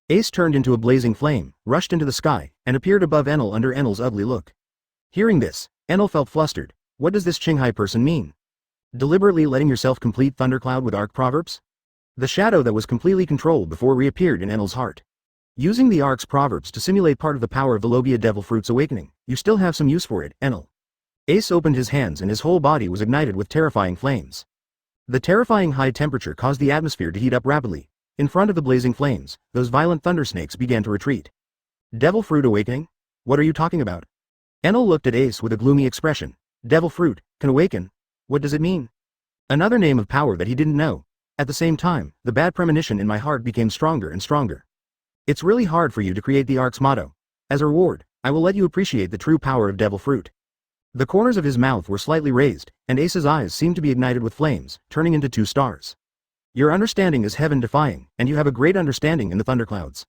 Speaker 1: Ace turned into a blazing flame, rushed into the sky, and appeared above Enel under Enel's ugly look. Hearing this, Enel felt flustered. What does this Qinghai person mean? Deliberately letting yourself complete Thundercloud with Arc Proverbs? The shadow that was completely controlled before reappeared in Enel's heart. Using the Ark's proverbs to simulate part of the power of the Logia Devil Fruit's awakening, you still have some use for it, Enel. Ace opened his hands and his whole body was ignited with terrifying flames. The terrifying high temperature caused the atmosphere to heat up rapidly. In front of the blazing flames, those violent thunder snakes began to retreat. Devil Fruit awakening? What are you talking about? Enel looked at Ace with a gloomy expression. Devil Fruit can awaken? What does it mean? Another name of power that he didn't know. At the same time, the bad premonition in my heart became stronger and stronger. It's really hard for you to create the Ark's motto. As a reward, I will let you appreciate the true power of Devil Fruit. The corners of his mouth were slightly raised, and Ace's eyes seemed to be ignited with flames, turning into 2 stars. Your understanding is heaven-defying, and you have a great understanding in the thunderclouds.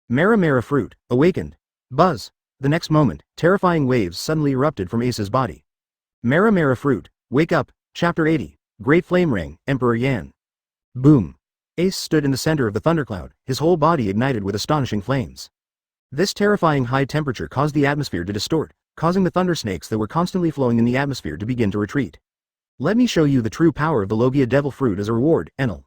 Speaker 1: Mara Fruit, awakened. Buzz. The next moment, terrifying waves suddenly erupted from Ace's body. Mara Fruit, wake up. Chapter 80, Great Flame Ring, Emperor Yan. Boom. Ace stood in the center of the thundercloud, his whole body ignited with astonishing flames. This terrifying high temperature caused the atmosphere to distort, causing the thunder snakes that were constantly flowing in the atmosphere to begin to retreat. Let me show you the true power of the Logia Devil Fruit as a reward, Enel.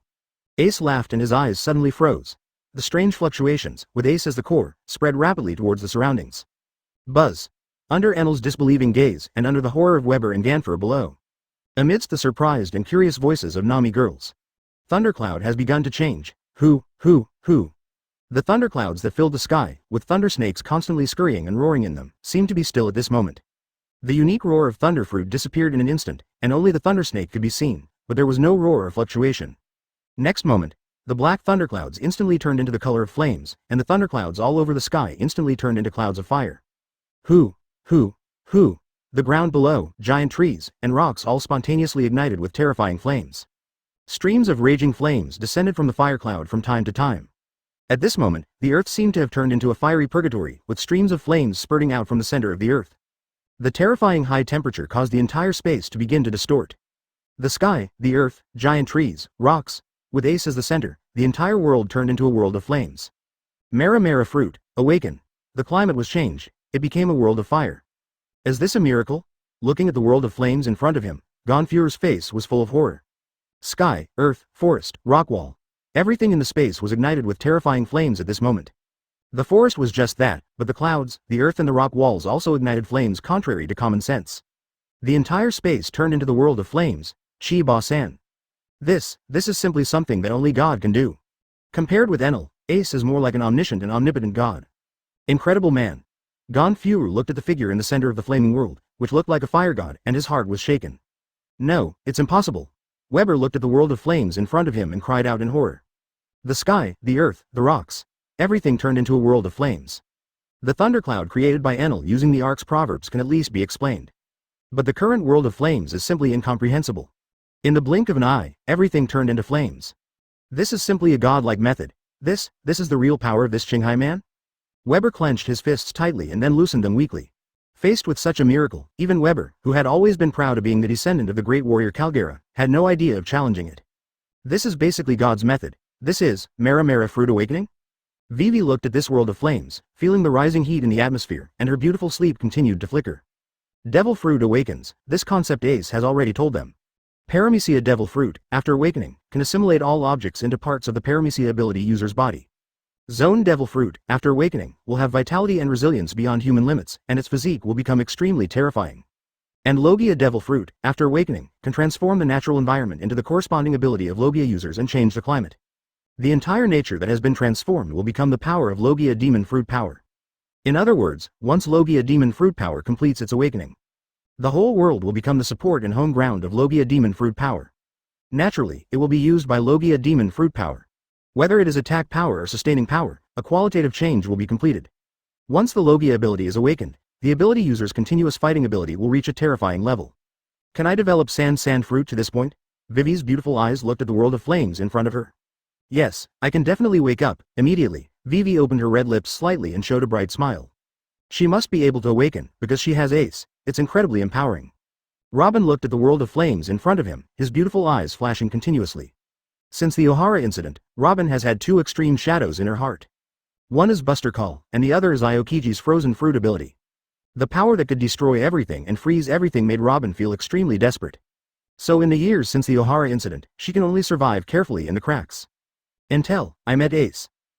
Speaker 1: Ace laughed and his eyes suddenly froze. The strange fluctuations, with Ace as the core, spread rapidly towards the surroundings. Buzz. Under Enel's disbelieving gaze and under the horror of Weber and Ganfer below. Amidst the surprised and curious voices of Nami girls. Thundercloud has begun to change. Who? The thunderclouds that filled the sky, with thunder snakes constantly scurrying and roaring in them, seemed to be still at this moment. The unique roar of Thunderfruit disappeared in an instant, and only the thunder snake could be seen, but there was no roar or fluctuation. Next moment, the black thunderclouds instantly turned into the color of flames, and the thunderclouds all over the sky instantly turned into clouds of fire. Who? The ground below, giant trees, and rocks all spontaneously ignited with terrifying flames. Streams of raging flames descended from the fire cloud from time to time. At this moment, the earth seemed to have turned into a fiery purgatory, with streams of flames spurting out from the center of the earth. The terrifying high temperature caused the entire space to begin to distort. The sky, the earth, giant trees, rocks, with Ace as the center, the entire world turned into a world of flames. Mara Fruit, awaken. The climate was changed, it became a world of fire. Is this a miracle? Looking at the world of flames in front of him, Ganfur's face was full of horror. Sky, earth, forest, rock wall. Everything in the space was ignited with terrifying flames at this moment. The forest was just that, but the clouds, the earth and the rock walls also ignited flames contrary to common sense. The entire space turned into the world of flames. Chi Ba-san. This is simply something that only God can do. Compared with Enel, Ace is more like an omniscient and omnipotent God. Incredible man. Ganfur looked at the figure in the center of the flaming world, which looked like a fire god, and his heart was shaken. No, it's impossible. Weber looked at the world of flames in front of him and cried out in horror. The sky, the earth, the rocks. Everything turned into a world of flames. The thundercloud created by Enel using the Ark's proverbs can at least be explained. But the current world of flames is simply incomprehensible. In the blink of an eye, everything turned into flames. This is simply a godlike method. This is the real power of this Qinghai man? Weber clenched his fists tightly and then loosened them weakly. Faced with such a miracle, even Weber, who had always been proud of being the descendant of the great warrior Calgera, had no idea of challenging it. This is basically God's method. This is Mara Fruit awakening? Vivi looked at this world of flames, feeling the rising heat in the atmosphere, and her beautiful sleep continued to flicker. Devil Fruit awakens. This concept Ace has already told them. Paramecia Devil Fruit, after awakening, can assimilate all objects into parts of the Paramecia ability user's body. Zone Devil Fruit, after awakening, will have vitality and resilience beyond human limits, and its physique will become extremely terrifying. And Logia Devil Fruit, after awakening, can transform the natural environment into the corresponding ability of Logia users and change the climate. The entire nature that has been transformed will become the power of Logia Demon Fruit power. In other words, once Logia Demon Fruit power completes its awakening, the whole world will become the support and home ground of Logia Demon Fruit power. Naturally, it will be used by Logia Demon Fruit power. Whether it is attack power or sustaining power, a qualitative change will be completed. Once the Logia ability is awakened, the ability user's continuous fighting ability will reach a terrifying level. Can I develop Sand Fruit to this point? Vivi's beautiful eyes looked at the world of flames in front of her. Yes, I can definitely wake up. Immediately, Vivi opened her red lips slightly and showed a bright smile. She must be able to awaken, because she has Ace. It's incredibly empowering. Robin looked at the world of flames in front of him, his beautiful eyes flashing continuously. Since the Ohara incident, Robin has had two extreme shadows in her heart. One is Buster Call, and the other is Aokiji's Frozen Fruit ability. The power that could destroy everything and freeze everything made Robin feel extremely desperate. So in the years since the Ohara incident, she can only survive carefully in the cracks. Until I met Ace.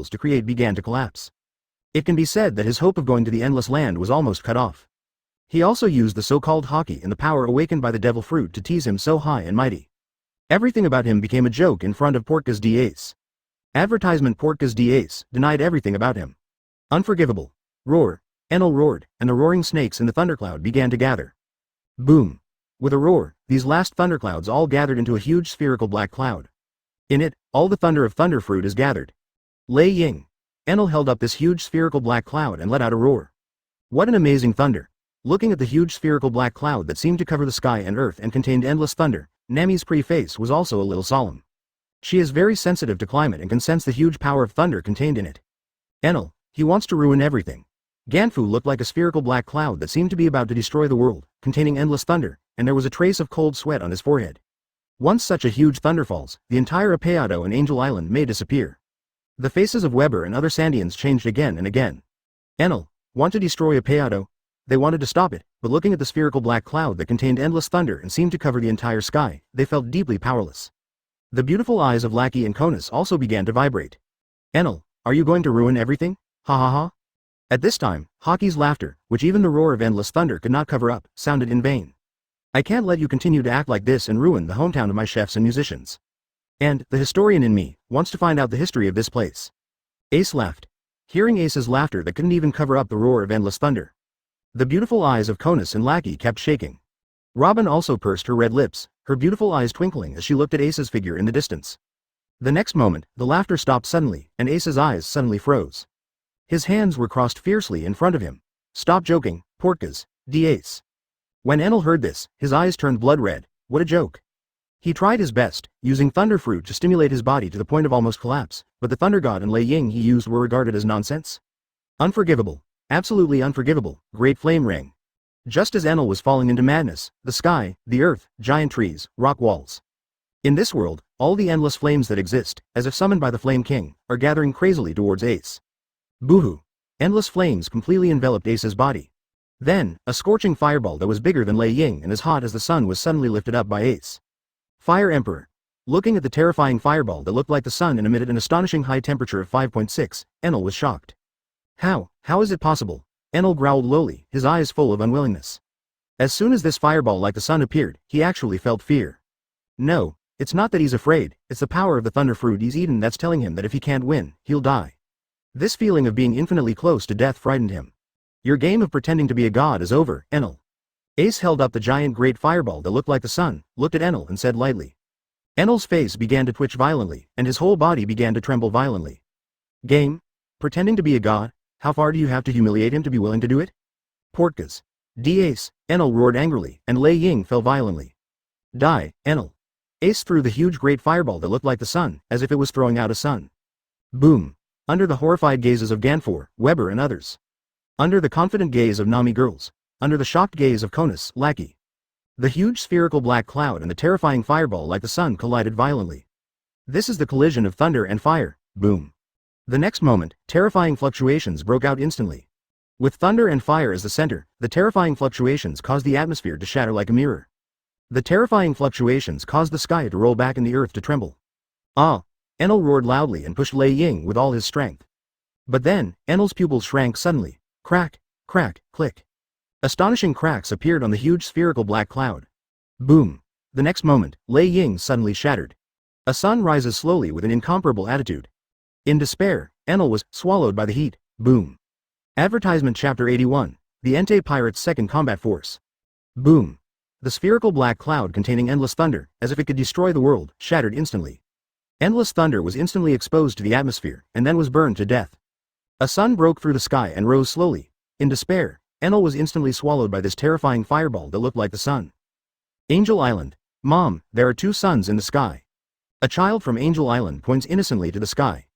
Speaker 1: materials to create began to collapse. It can be said that his hope of going to the Endless Land was almost cut off. He also used the so-called Haki and the power awakened by the Devil Fruit to tease him so high and mighty. Everything about him became a joke in front of Portgas d'Ace. Advertisement Portgas d'Ace denied everything about him. Unforgivable. Roar. Enel roared, and the roaring snakes in the thundercloud began to gather. Boom. With a roar, these last thunderclouds all gathered into a huge spherical black cloud. In it, all the thunder of thunder fruit is gathered. Lei Ying. Enel held up this huge spherical black cloud and let out a roar. What an amazing thunder! Looking at the huge spherical black cloud that seemed to cover the sky and earth and contained endless thunder, Nami's pretty face was also a little solemn. She is very sensitive to climate and can sense the huge power of thunder contained in it. Enel, he wants to ruin everything. Ganfu looked like a spherical black cloud that seemed to be about to destroy the world, containing endless thunder, and there was a trace of cold sweat on his forehead. Once such a huge thunder falls, the entire Apeado and Angel Island may disappear. The faces of Weber and other Sandians changed again and again. Enel, want to destroy Apeado? They wanted to stop it, but looking at the spherical black cloud that contained endless thunder and seemed to cover the entire sky, they felt deeply powerless. The beautiful eyes of Lackey and Konus also began to vibrate. Enel, are you going to ruin everything? Ha ha ha. At this time, Haki's laughter, which even the roar of endless thunder could not cover up, sounded in vain. I can't let you continue to act like this and ruin the hometown of my chefs and musicians. And, the historian in me, wants to find out the history of this place. Ace laughed. Hearing Ace's laughter that couldn't even cover up the roar of endless thunder. The beautiful eyes of Konus and Lackey kept shaking. Robin also pursed her red lips, her beautiful eyes twinkling as she looked at Ace's figure in the distance. The next moment, the laughter stopped suddenly, and Ace's eyes suddenly froze. His hands were crossed fiercely in front of him. Stop joking, Portkas, D-Ace. When Enel heard this, his eyes turned blood red. What a joke. He tried his best, using thunder fruit to stimulate his body to the point of almost collapse, but the thunder god and Lei Ying he used were regarded as nonsense. Unforgivable. Absolutely unforgivable. Great flame ring. Just as Enel was falling into madness, the sky, the earth, giant trees, rock walls. In this world, all the endless flames that exist, as if summoned by the Flame King, are gathering crazily towards Ace. Boohoo! Endless flames completely enveloped Ace's body. Then, a scorching fireball that was bigger than Lei Ying and as hot as the sun was suddenly lifted up by Ace. Fire Emperor. Looking at the terrifying fireball that looked like the sun and emitted an astonishing high temperature of 5.6, Enel was shocked. How is it possible? Enel growled lowly, his eyes full of unwillingness. As soon as this fireball like the sun appeared, he actually felt fear. No, it's not that he's afraid, it's the power of the thunder fruit he's eaten that's telling him that if he can't win, he'll die. This feeling of being infinitely close to death frightened him. Your game of pretending to be a god is over, Enel. Ace held up the giant great fireball that looked like the sun, looked at Enel and said lightly. Enel's face began to twitch violently, and his whole body began to tremble violently. Game? Pretending to be a god? How far do you have to humiliate him to be willing to do it? Portkas. D-Ace, Enel roared angrily, and Lei Ying fell violently. Die, Enel. Ace threw the huge great fireball that looked like the sun, as if it was throwing out a sun. Boom. Under the horrified gazes of Ganfor, Weber and others. Under the confident gaze of Nami girls. Under the shocked gaze of Konus, Lackey. The huge spherical black cloud and the terrifying fireball like the sun collided violently. This is the collision of thunder and fire. Boom. The next moment, terrifying fluctuations broke out instantly. With thunder and fire as the center, the terrifying fluctuations caused the atmosphere to shatter like a mirror. The terrifying fluctuations caused the sky to roll back and the earth to tremble. Ah! Enel roared loudly and pushed Lei Ying with all his strength. But then, Enel's pupils shrank suddenly. Crack, crack, click. Astonishing cracks appeared on the huge spherical black cloud. Boom. The next moment, Lei Ying suddenly shattered. A sun rises slowly with an incomparable attitude. In despair, Enel was swallowed by the heat. Boom. Advertisement Chapter 81. The Entei Pirates' Second Combat Force. Boom. The spherical black cloud containing endless thunder, as if it could destroy the world, shattered instantly. Endless thunder was instantly exposed to the atmosphere, and then was burned to death. A sun broke through the sky and rose slowly. In despair, Enel was instantly swallowed by this terrifying fireball that looked like the sun. Angel Island. Mom, there are two suns in the sky. A child from Angel Island points innocently to the sky.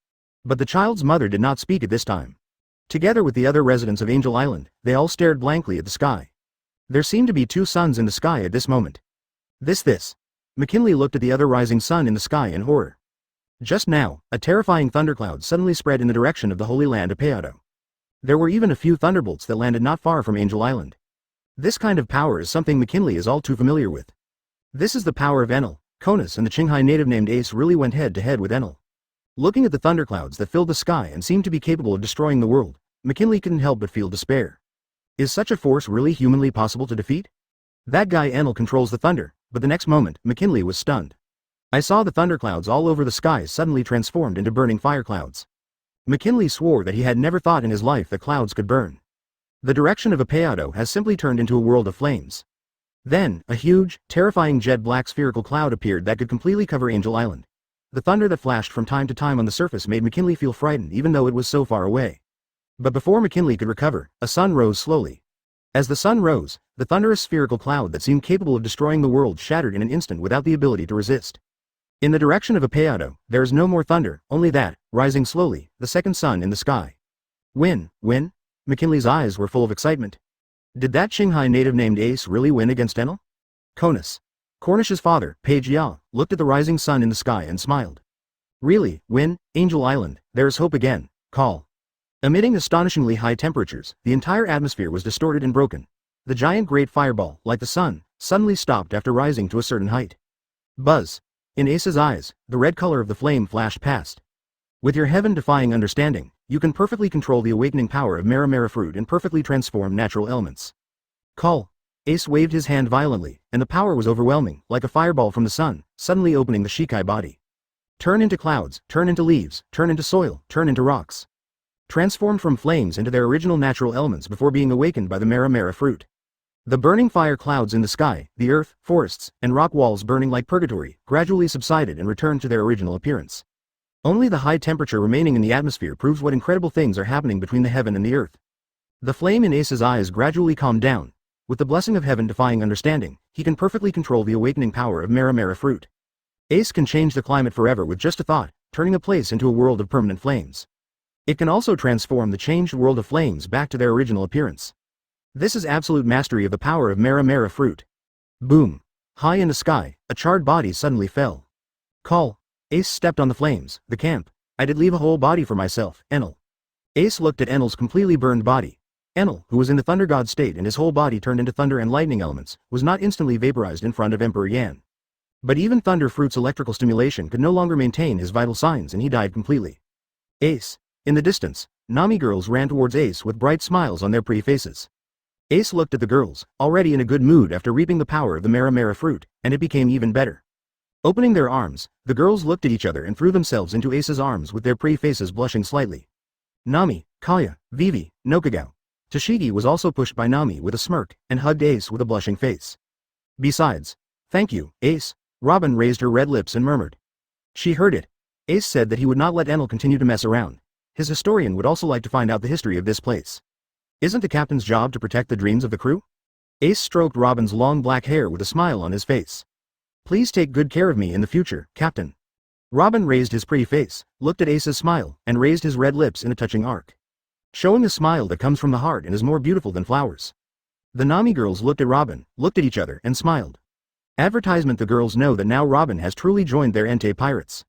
Speaker 1: But the child's mother did not speak at this time. Together with the other residents of Angel Island, they all stared blankly at the sky. There seemed to be two suns in the sky at this moment. This. McKinley looked at the other rising sun in the sky in horror. Just now, a terrifying thundercloud suddenly spread in the direction of the Holy Land of Apeado. There were even a few thunderbolts that landed not far from Angel Island. This kind of power is something McKinley is all too familiar with. This is the power of Enel. Konus and the Qinghai native named Ace really went head to head with Enel. Looking at the thunderclouds that filled the sky and seemed to be capable of destroying the world, McKinley couldn't help but feel despair. Is such a force really humanly possible to defeat? That guy Enel controls the thunder, but the next moment, McKinley was stunned. I saw the thunderclouds all over the sky suddenly transformed into burning fire clouds. McKinley swore that he had never thought in his life that clouds could burn. The direction of Apeado has simply turned into a world of flames. Then, a huge, terrifying jet black spherical cloud appeared that could completely cover Angel Island. The thunder that flashed from time to time on the surface made McKinley feel frightened even though it was so far away. But before McKinley could recover, a sun rose slowly. As the sun rose, the thunderous spherical cloud that seemed capable of destroying the world shattered in an instant without the ability to resist. In the direction of Usopp, there is no more thunder, only that, rising slowly, the second sun in the sky. Win? McKinley's eyes were full of excitement. Did that Qinghai native named Ace really win against Enel? Cornish's father, Page Ya, looked at the rising sun in the sky and smiled. Really, win, Angel Island, there is hope again, call. Emitting astonishingly high temperatures, the entire atmosphere was distorted and broken. The giant great fireball, like the sun, suddenly stopped after rising to a certain height. Buzz. In Ace's eyes, the red color of the flame flashed past. With your heaven-defying understanding, you can perfectly control the awakening power of Mara fruit and perfectly transform natural elements. Call. Ace waved his hand violently, and the power was overwhelming, like a fireball from the sun, suddenly opening the Shikai body. Turn into clouds, turn into leaves, turn into soil, turn into rocks. Transformed from flames into their original natural elements before being awakened by the Mara fruit. The burning fire clouds in the sky, the earth, forests, and rock walls burning like purgatory, gradually subsided and returned to their original appearance. Only the high temperature remaining in the atmosphere proves what incredible things are happening between the heaven and the earth. The flame in Ace's eyes gradually calmed down. With the blessing of heaven-defying understanding, he can perfectly control the awakening power of Mara fruit. Ace can change the climate forever with just a thought, turning a place into a world of permanent flames. It can also transform the changed world of flames back to their original appearance. This is absolute mastery of the power of Mara fruit. Boom. High in the sky, a charred body suddenly fell. Call. Ace stepped on the flames, the camp. I did leave a whole body for myself, Enel. Ace looked at Enel's completely burned body. Enel, who was in the Thunder God state and his whole body turned into thunder and lightning elements, was not instantly vaporized in front of Emperor Yan. But even Thunder Fruit's electrical stimulation could no longer maintain his vital signs and he died completely. Ace. In the distance, Nami girls ran towards Ace with bright smiles on their pretty faces. Ace looked at the girls, already in a good mood after reaping the power of the Mara fruit, and it became even better. Opening their arms, the girls looked at each other and threw themselves into Ace's arms with their pretty faces blushing slightly. Nami, Kaya, Vivi, Nokagao. Toshigi was also pushed by Nami with a smirk, and hugged Ace with a blushing face. Besides, thank you, Ace. Robin raised her red lips and murmured. She heard it. Ace said that he would not let Enel continue to mess around. His historian would also like to find out the history of this place. Isn't the captain's job to protect the dreams of the crew? Ace stroked Robin's long black hair with a smile on his face. Please take good care of me in the future, Captain. Robin raised his pretty face, looked at Ace's smile, and raised his red lips in a touching arc. Showing a smile that comes from the heart and is more beautiful than flowers. The Nami girls looked at Robin, looked at each other, and smiled. Advertisement. The girls know that now Robin has truly joined their Entei pirates.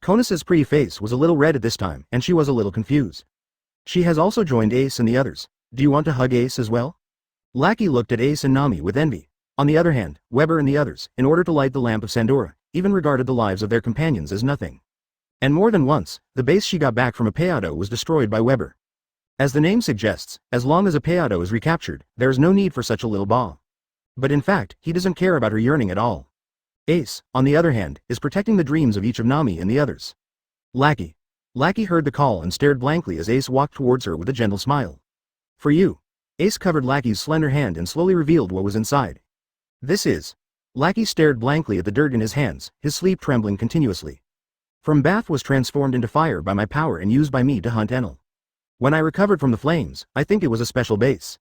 Speaker 1: Konas's pretty face was a little red at this time, and she was a little confused. She has also joined Ace and the others. Do you want to hug Ace as well? Lackey looked at Ace and Nami with envy. On the other hand, Weber and the others, in order to light the lamp of Sandora, even regarded the lives of their companions as nothing. And more than once, the base she got back from Usopp was destroyed by Weber. As the name suggests, as long as Usopp is recaptured, there is no need for such a little ball. But in fact, he doesn't care about her yearning at all. Ace, on the other hand, is protecting the dreams of each of Nami and the others. Lackey. Lackey heard the call and stared blankly as Ace walked towards her with a gentle smile. For you. Ace covered Lackey's slender hand and slowly revealed what was inside. This is. Lackey stared blankly at the dirt in his hands, his sleeve trembling continuously. From bath was transformed into fire by my power and used by me to hunt Enel. When I recovered from the flames, I think it was a special base.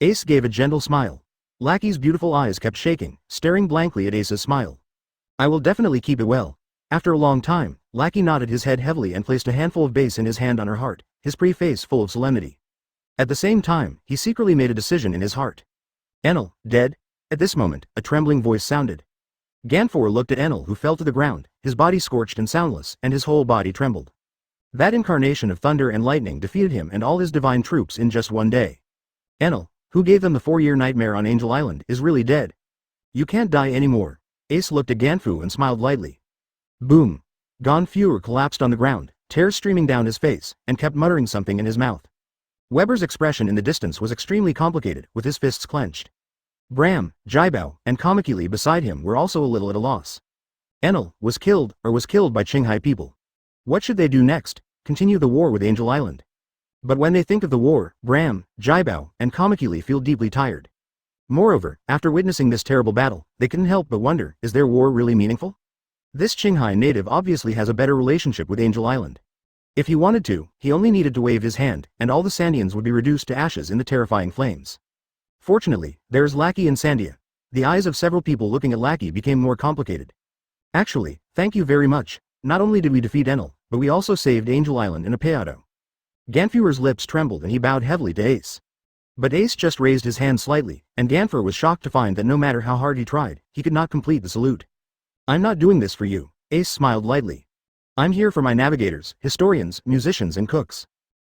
Speaker 1: Ace gave a gentle smile. Lackey's beautiful eyes kept shaking, staring blankly at Ace's smile. I will definitely keep it well. After a long time, Lackey nodded his head heavily and placed a handful of base in his hand on her heart, his pretty face full of solemnity. At the same time, he secretly made a decision in his heart. Enel, dead? At this moment, a trembling voice sounded. Ganfor looked at Enel, who fell to the ground, his body scorched and soundless, and his whole body trembled. That incarnation of thunder and lightning defeated him and all his divine troops in just one day. Enel, who gave them the 4-year nightmare on Angel Island, is really dead. You can't die anymore. Ace looked at Ganfu and smiled lightly. Boom. Ganfu collapsed on the ground, tears streaming down his face, and kept muttering something in his mouth. Weber's expression in the distance was extremely complicated, with his fists clenched. Bram, Jaibao, and Kamakili beside him were also a little at a loss. Enel was killed by Qinghai people. What should they do next? Continue the war with Angel Island. But when they think of the war, Bram, Jaibao, and Kamakili feel deeply tired. Moreover, after witnessing this terrible battle, they couldn't help but wonder, is their war really meaningful? This Qinghai native obviously has a better relationship with Angel Island. If he wanted to, he only needed to wave his hand, and all the Sandians would be reduced to ashes in the terrifying flames. Fortunately, there's Lackey and Sandia. The eyes of several people looking at Lackey became more complicated. Actually, thank you very much. Not only did we defeat Enel, but we also saved Angel Island in a peado. Ganfuer's lips trembled and he bowed heavily to Ace. But Ace just raised his hand slightly, and Ganfuer was shocked to find that no matter how hard he tried, he could not complete the salute. I'm not doing this for you, Ace smiled lightly. I'm here for my navigators, historians, musicians and cooks.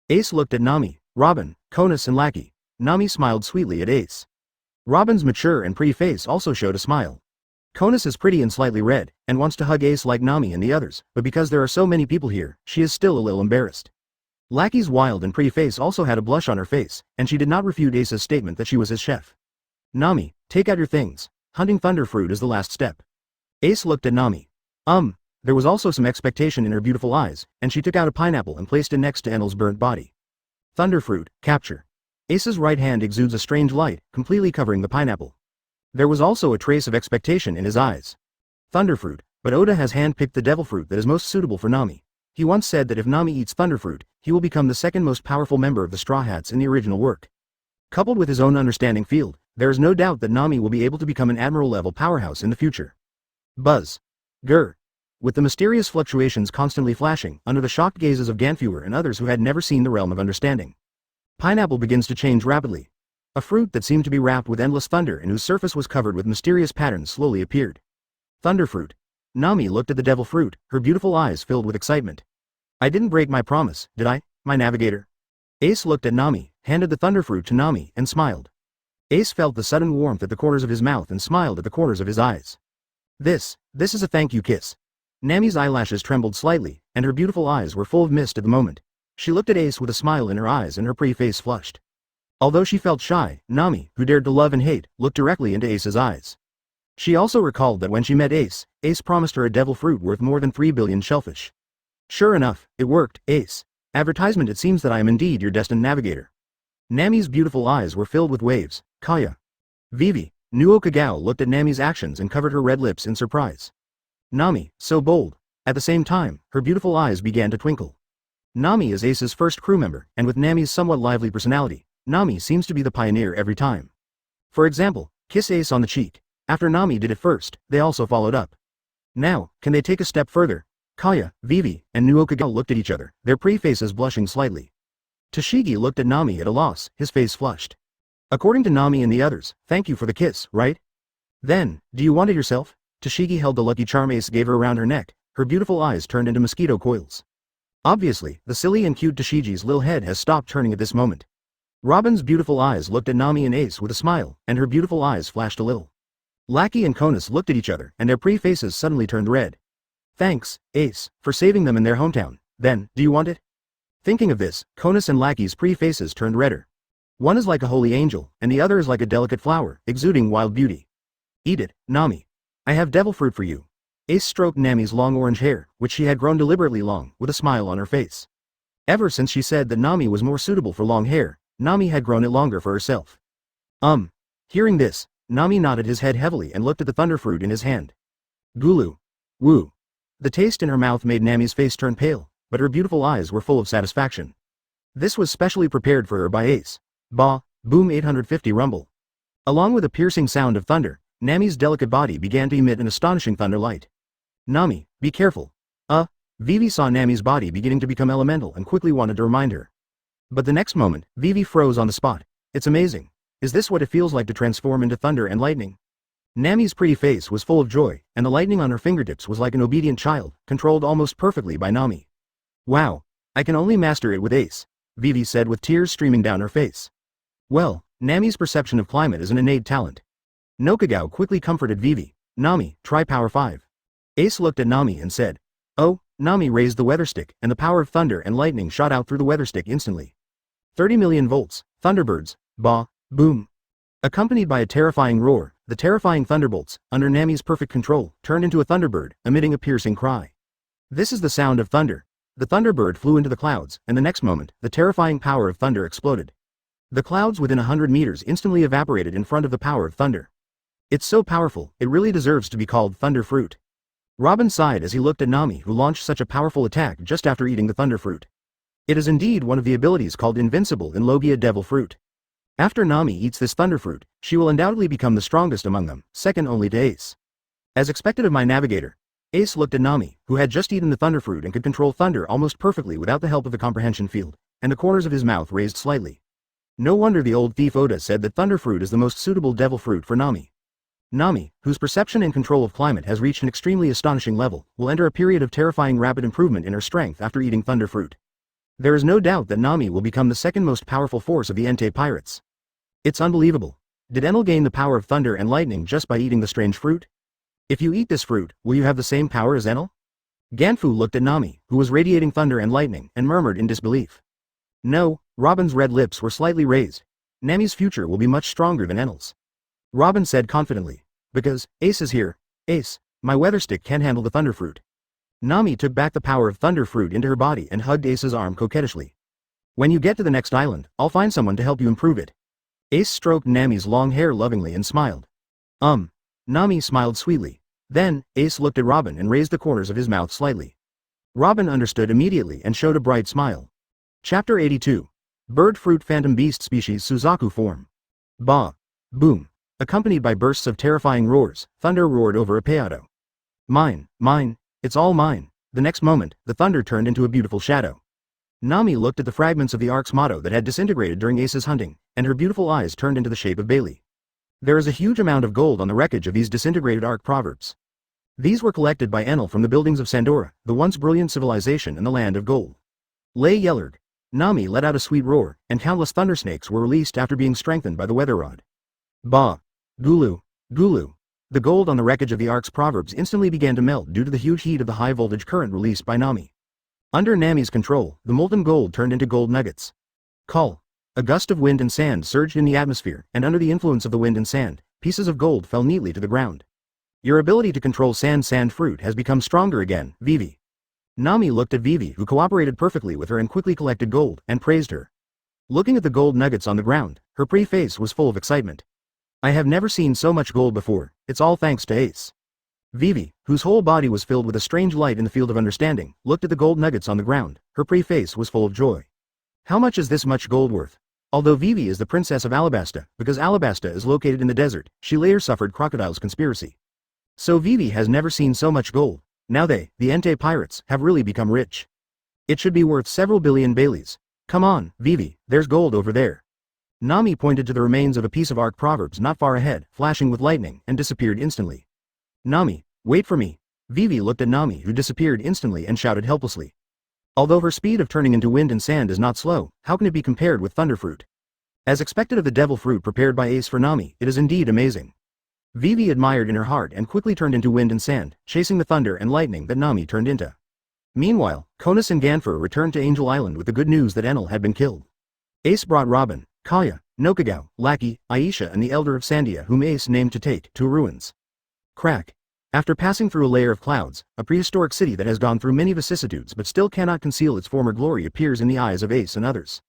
Speaker 1: Ace looked at Nami, Robin, Conus and Lackey. Nami smiled sweetly at Ace. Robin's mature and pretty face also showed a smile. Conus is pretty and slightly red, and wants to hug Ace like Nami and the others, but because there are so many people here, she is still a little embarrassed. Lackey's wild and pretty face also had a blush on her face, and she did not refute Ace's statement that she was his chef. Nami, take out your things. Hunting thunder fruit is the last step. Ace looked at Nami. There was also some expectation in her beautiful eyes, and she took out a pineapple and placed it next to Enel's burnt body. Thunderfruit, capture. Ace's right hand exudes a strange light, completely covering the pineapple. There was also a trace of expectation in his eyes. Thunderfruit, but Oda has hand-picked the devil fruit that is most suitable for Nami. He once said that if Nami eats Thunderfruit, he will become the second most powerful member of the Straw Hats in the original work. Coupled with his own understanding field, there is no doubt that Nami will be able to become an admiral-level powerhouse in the future. Buzz. Grr. With the mysterious fluctuations constantly flashing, under the shocked gazes of Ganfuer and others who had never seen the realm of understanding. Pineapple begins to change rapidly. A fruit that seemed to be wrapped with endless thunder and whose surface was covered with mysterious patterns slowly appeared. Thunderfruit. Nami looked at the devil fruit, her beautiful eyes filled with excitement. I didn't break my promise, did I, my navigator? Ace looked at Nami, handed the thunderfruit to Nami, and smiled. Ace felt the sudden warmth at the corners of his mouth and smiled at the corners of his eyes. This is a thank you kiss. Nami's eyelashes trembled slightly, and her beautiful eyes were full of mist at the moment. She looked at Ace with a smile in her eyes and her pretty face flushed. Although she felt shy, Nami, who dared to love and hate, looked directly into Ace's eyes. She also recalled that when she met Ace, Ace promised her a devil fruit worth more than 3 billion shellfish. Sure enough, it worked, Ace. Advertisement, it seems that I am indeed your destined navigator. Nami's beautiful eyes were filled with waves. Kaya. Vivi, Nuo Kagao looked at Nami's actions and covered her red lips in surprise. Nami, so bold. At the same time, her beautiful eyes began to twinkle. Nami is Ace's first crew member, and with Nami's somewhat lively personality, Nami seems to be the pioneer every time. For example, kiss Ace on the cheek. After Nami did it first, they also followed up. Now, can they take a step further? Kaya, Vivi, and Nuo Kagao looked at each other, their pretty faces blushing slightly. Tashigi looked at Nami at a loss, his face flushed. According to Nami and the others, thank you for the kiss, right? Then, do you want it yourself? Tashigi held the lucky charm Ace gave her around her neck, her beautiful eyes turned into mosquito coils. Obviously, the silly and cute Tashigi's little head has stopped turning at this moment. Robin's beautiful eyes looked at Nami and Ace with a smile, and her beautiful eyes flashed a little. Lackey and Conus looked at each other, and their pretty faces suddenly turned red. Thanks, Ace, for saving them in their hometown. Then, do you want it? Thinking of this, Conus and Lackey's pretty faces turned redder. One is like a holy angel, and the other is like a delicate flower, exuding wild beauty. Eat it, Nami. I have devil fruit for you. Ace stroked Nami's long orange hair, which she had grown deliberately long, with a smile on her face. Ever since she said that Nami was more suitable for long hair, Nami had grown it longer for herself. Hearing this, Nami nodded his head heavily and looked at the thunderfruit in his hand. Gulu. Woo. The taste in her mouth made Nami's face turn pale, but her beautiful eyes were full of satisfaction. This was specially prepared for her by Ace. Ba, boom 850 rumble. Along with a piercing sound of thunder, Nami's delicate body began to emit an astonishing thunder light. Nami, be careful. Vivi saw Nami's body beginning to become elemental and quickly wanted to remind her. But the next moment, Vivi froze on the spot. It's amazing. Is this what it feels like to transform into thunder and lightning? Nami's pretty face was full of joy, and the lightning on her fingertips was like an obedient child, controlled almost perfectly by Nami. Wow. I can only master it with Ace, Vivi said with tears streaming down her face. Well, Nami's perception of climate is an innate talent. Nokagao quickly comforted Vivi. Nami, try power 5. Ace looked at Nami and said, oh. Nami raised the weather stick, and the power of thunder and lightning shot out through the weather stick instantly. 30 million volts, thunderbirds, ba, boom. Accompanied by a terrifying roar, the terrifying thunderbolts, under Nami's perfect control, turned into a thunderbird, emitting a piercing cry. This is the sound of thunder. The thunderbird flew into the clouds, and the next moment, the terrifying power of thunder exploded. The clouds within 100 meters instantly evaporated in front of the power of thunder. It's so powerful, it really deserves to be called thunder fruit. Robin sighed as he looked at Nami, who launched such a powerful attack just after eating the thunder fruit. It is indeed one of the abilities called invincible in Logia devil fruit. After Nami eats this thunder fruit, she will undoubtedly become the strongest among them, second only to Ace. As expected of my navigator, Ace looked at Nami, who had just eaten the thunder fruit and could control thunder almost perfectly without the help of the comprehension field, and the corners of his mouth raised slightly. No wonder the old thief Oda said that thunder fruit is the most suitable devil fruit for Nami. Nami, whose perception and control of climate has reached an extremely astonishing level, will enter a period of terrifying rapid improvement in her strength after eating thunder fruit. There is no doubt that Nami will become the second most powerful force of the Entei pirates. It's unbelievable. Did Enel gain the power of thunder and lightning just by eating the strange fruit? If you eat this fruit, will you have the same power as Enel? Ganfu looked at Nami, who was radiating thunder and lightning, and murmured in disbelief. No, Robin's red lips were slightly raised. Nami's future will be much stronger than Enel's. Robin said confidently. Because, Ace is here. Ace, my weather stick can't handle the thunder fruit. Nami took back the power of thunder fruit into her body and hugged Ace's arm coquettishly. When you get to the next island, I'll find someone to help you improve it. Ace stroked Nami's long hair lovingly and smiled. Nami smiled sweetly. Then, Ace looked at Robin and raised the corners of his mouth slightly. Robin understood immediately and showed a bright smile. Chapter 82. Bird Fruit Phantom Beast Species Suzaku Form. Ba. Boom. Accompanied by bursts of terrifying roars, thunder roared over Apeado. Mine, it's all mine. The next moment, the thunder turned into a beautiful shadow. Nami looked at the fragments of the Ark's motto that had disintegrated during Ace's hunting, and her beautiful eyes turned into the shape of Bailey. There is a huge amount of gold on the wreckage of these disintegrated Ark proverbs. These were collected by Enel from the buildings of Sandora, the once brilliant civilization in the land of gold. Lay yellered. Nami let out a sweet roar, and countless thunder snakes were released after being strengthened by the weather rod. Ba. Gulu. The gold on the wreckage of the Ark's proverbs instantly began to melt due to the huge heat of the high voltage current released by Nami. Under Nami's control, the molten gold turned into gold nuggets. Call. A gust of wind and sand surged in the atmosphere, and under the influence of the wind and sand, pieces of gold fell neatly to the ground. Your ability to control sand fruit has become stronger again, Vivi. Nami looked at Vivi, who cooperated perfectly with her and quickly collected gold, and praised her. Looking at the gold nuggets on the ground, her pretty face was full of excitement. I have never seen so much gold before, it's all thanks to Ace. Vivi, whose whole body was filled with a strange light in the field of understanding, looked at the gold nuggets on the ground, her pretty face was full of joy. How much is this much gold worth? Although Vivi is the princess of Alabasta, because Alabasta is located in the desert, she later suffered Crocodile's conspiracy. So Vivi has never seen so much gold. Now they, the Entei pirates, have really become rich. It should be worth several billion Baileys. Come on, Vivi, there's gold over there. Nami pointed to the remains of a piece of Ark proverbs not far ahead, flashing with lightning, and disappeared instantly. Nami, wait for me. Vivi looked at Nami, who disappeared instantly and shouted helplessly. Although her speed of turning into wind and sand is not slow, how can it be compared with thunder fruit? As expected of the devil fruit prepared by Ace for Nami, it is indeed amazing. Vivi admired in her heart and quickly turned into wind and sand, chasing the thunder and lightning that Nami turned into. Meanwhile, Konas and Ganfer returned to Angel Island with the good news that Enel had been killed. Ace brought Robin, Kaya, Nokagao, Lackey, Aisha and the Elder of Sandia whom Ace named to take to ruins. Crack. After passing through a layer of clouds, a prehistoric city that has gone through many vicissitudes but still cannot conceal its former glory appears in the eyes of Ace and others.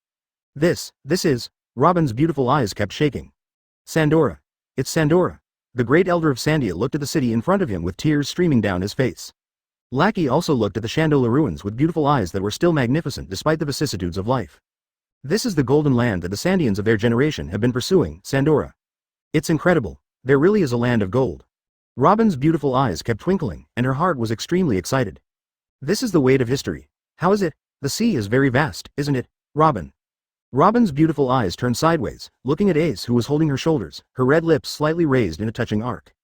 Speaker 1: This is, Robin's beautiful eyes kept shaking. Sandora. It's Sandora. The great Elder of Sandia looked at the city in front of him with tears streaming down his face. Lackey also looked at the Shandola ruins with beautiful eyes that were still magnificent despite the vicissitudes of life. This is the golden land that the Sandians of their generation have been pursuing, Sandora. It's incredible. There really is a land of gold. Robin's beautiful eyes kept twinkling, and her heart was extremely excited. This is the weight of history. How is it? The sea is very vast, isn't it, Robin? Robin's beautiful eyes turned sideways, looking at Ace who was holding her shoulders, her red lips slightly raised in a touching arc.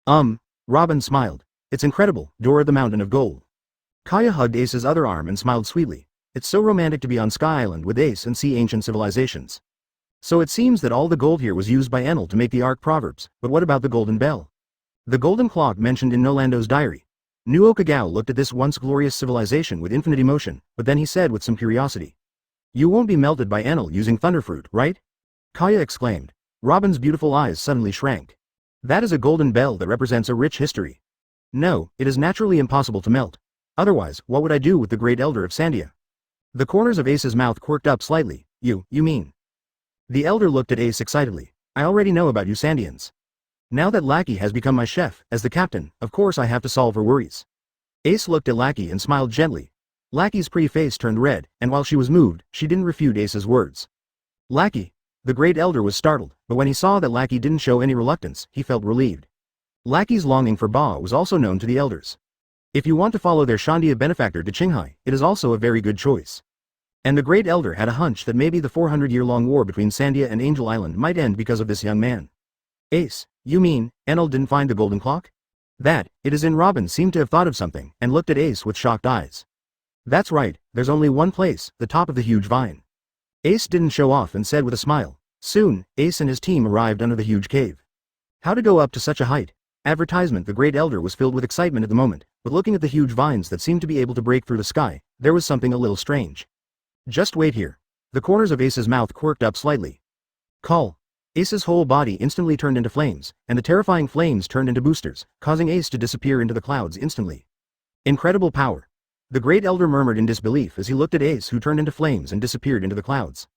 Speaker 1: Robin smiled. It's incredible, Dora the Mountain of Gold. Kaya hugged Ace's other arm and smiled sweetly. It's so romantic to be on Sky Island with Ace and see ancient civilizations. So it seems that all the gold here was used by Enel to make the Ark proverbs, but what about the golden bell? The golden clock mentioned in Nolando's diary. Nu Okagao looked at this once glorious civilization with infinite emotion, but then he said with some curiosity. You won't be melted by Enel using thunderfruit, right? Kaya exclaimed. Robin's beautiful eyes suddenly shrank. That is a golden bell that represents a rich history. No, it is naturally impossible to melt. Otherwise, what would I do with the great Elder of Sandia? The corners of Ace's mouth quirked up slightly. You mean? The Elder looked at Ace excitedly. I already know about you Sandians. Now that Lackey has become my chef, as the captain, of course I have to solve her worries. Ace looked at Lackey and smiled gently. Lackey's pretty face turned red, and while she was moved, she didn't refute Ace's words. Lackey. The Great Elder was startled, but when he saw that Lackey didn't show any reluctance, he felt relieved. Lackey's longing for Ba was also known to the elders. If you want to follow their Shandia benefactor to Qinghai, it is also a very good choice. And the Great Elder had a hunch that maybe the 400-year-long war between Sandia and Angel Island might end because of this young man. Ace, you mean, Enel didn't find the golden clock? That, it is in. Robin seemed to have thought of something, and looked at Ace with shocked eyes. That's right, there's only one place, the top of the huge vine. Ace didn't show off and said with a smile. Soon, Ace and his team arrived under the huge cave. How to go up to such a height? Advertisement. The Great Elder was filled with excitement at the moment, but looking at the huge vines that seemed to be able to break through the sky, there was something a little strange. Just wait here. The corners of Ace's mouth quirked up slightly. Call. Ace's whole body instantly turned into flames, and the terrifying flames turned into boosters, causing Ace to disappear into the clouds instantly. Incredible power. The Great Elder murmured in disbelief as he looked at Ace, who turned into flames and disappeared into the clouds.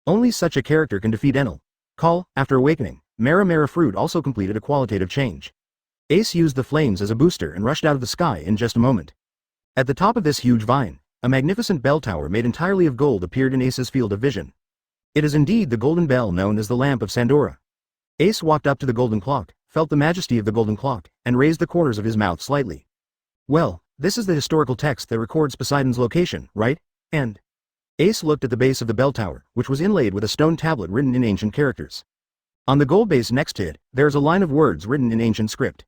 Speaker 1: Only such a character can defeat Enel. Call. After awakening, Mara Fruit also completed a qualitative change. Ace used the flames as a booster and rushed out of the sky in just a moment. At the top of this huge vine, a magnificent bell tower made entirely of gold appeared in Ace's field of vision. It is indeed the golden bell known as the Lamp of Sandora. Ace walked up to the golden clock, felt the majesty of the golden clock, and raised the corners of his mouth slightly. Well, this is the historical text that records Poseidon's location, right? And Ace looked at the base of the bell tower, which was inlaid with a stone tablet written in ancient characters. On the gold base next to it, there is a line of words written in ancient script.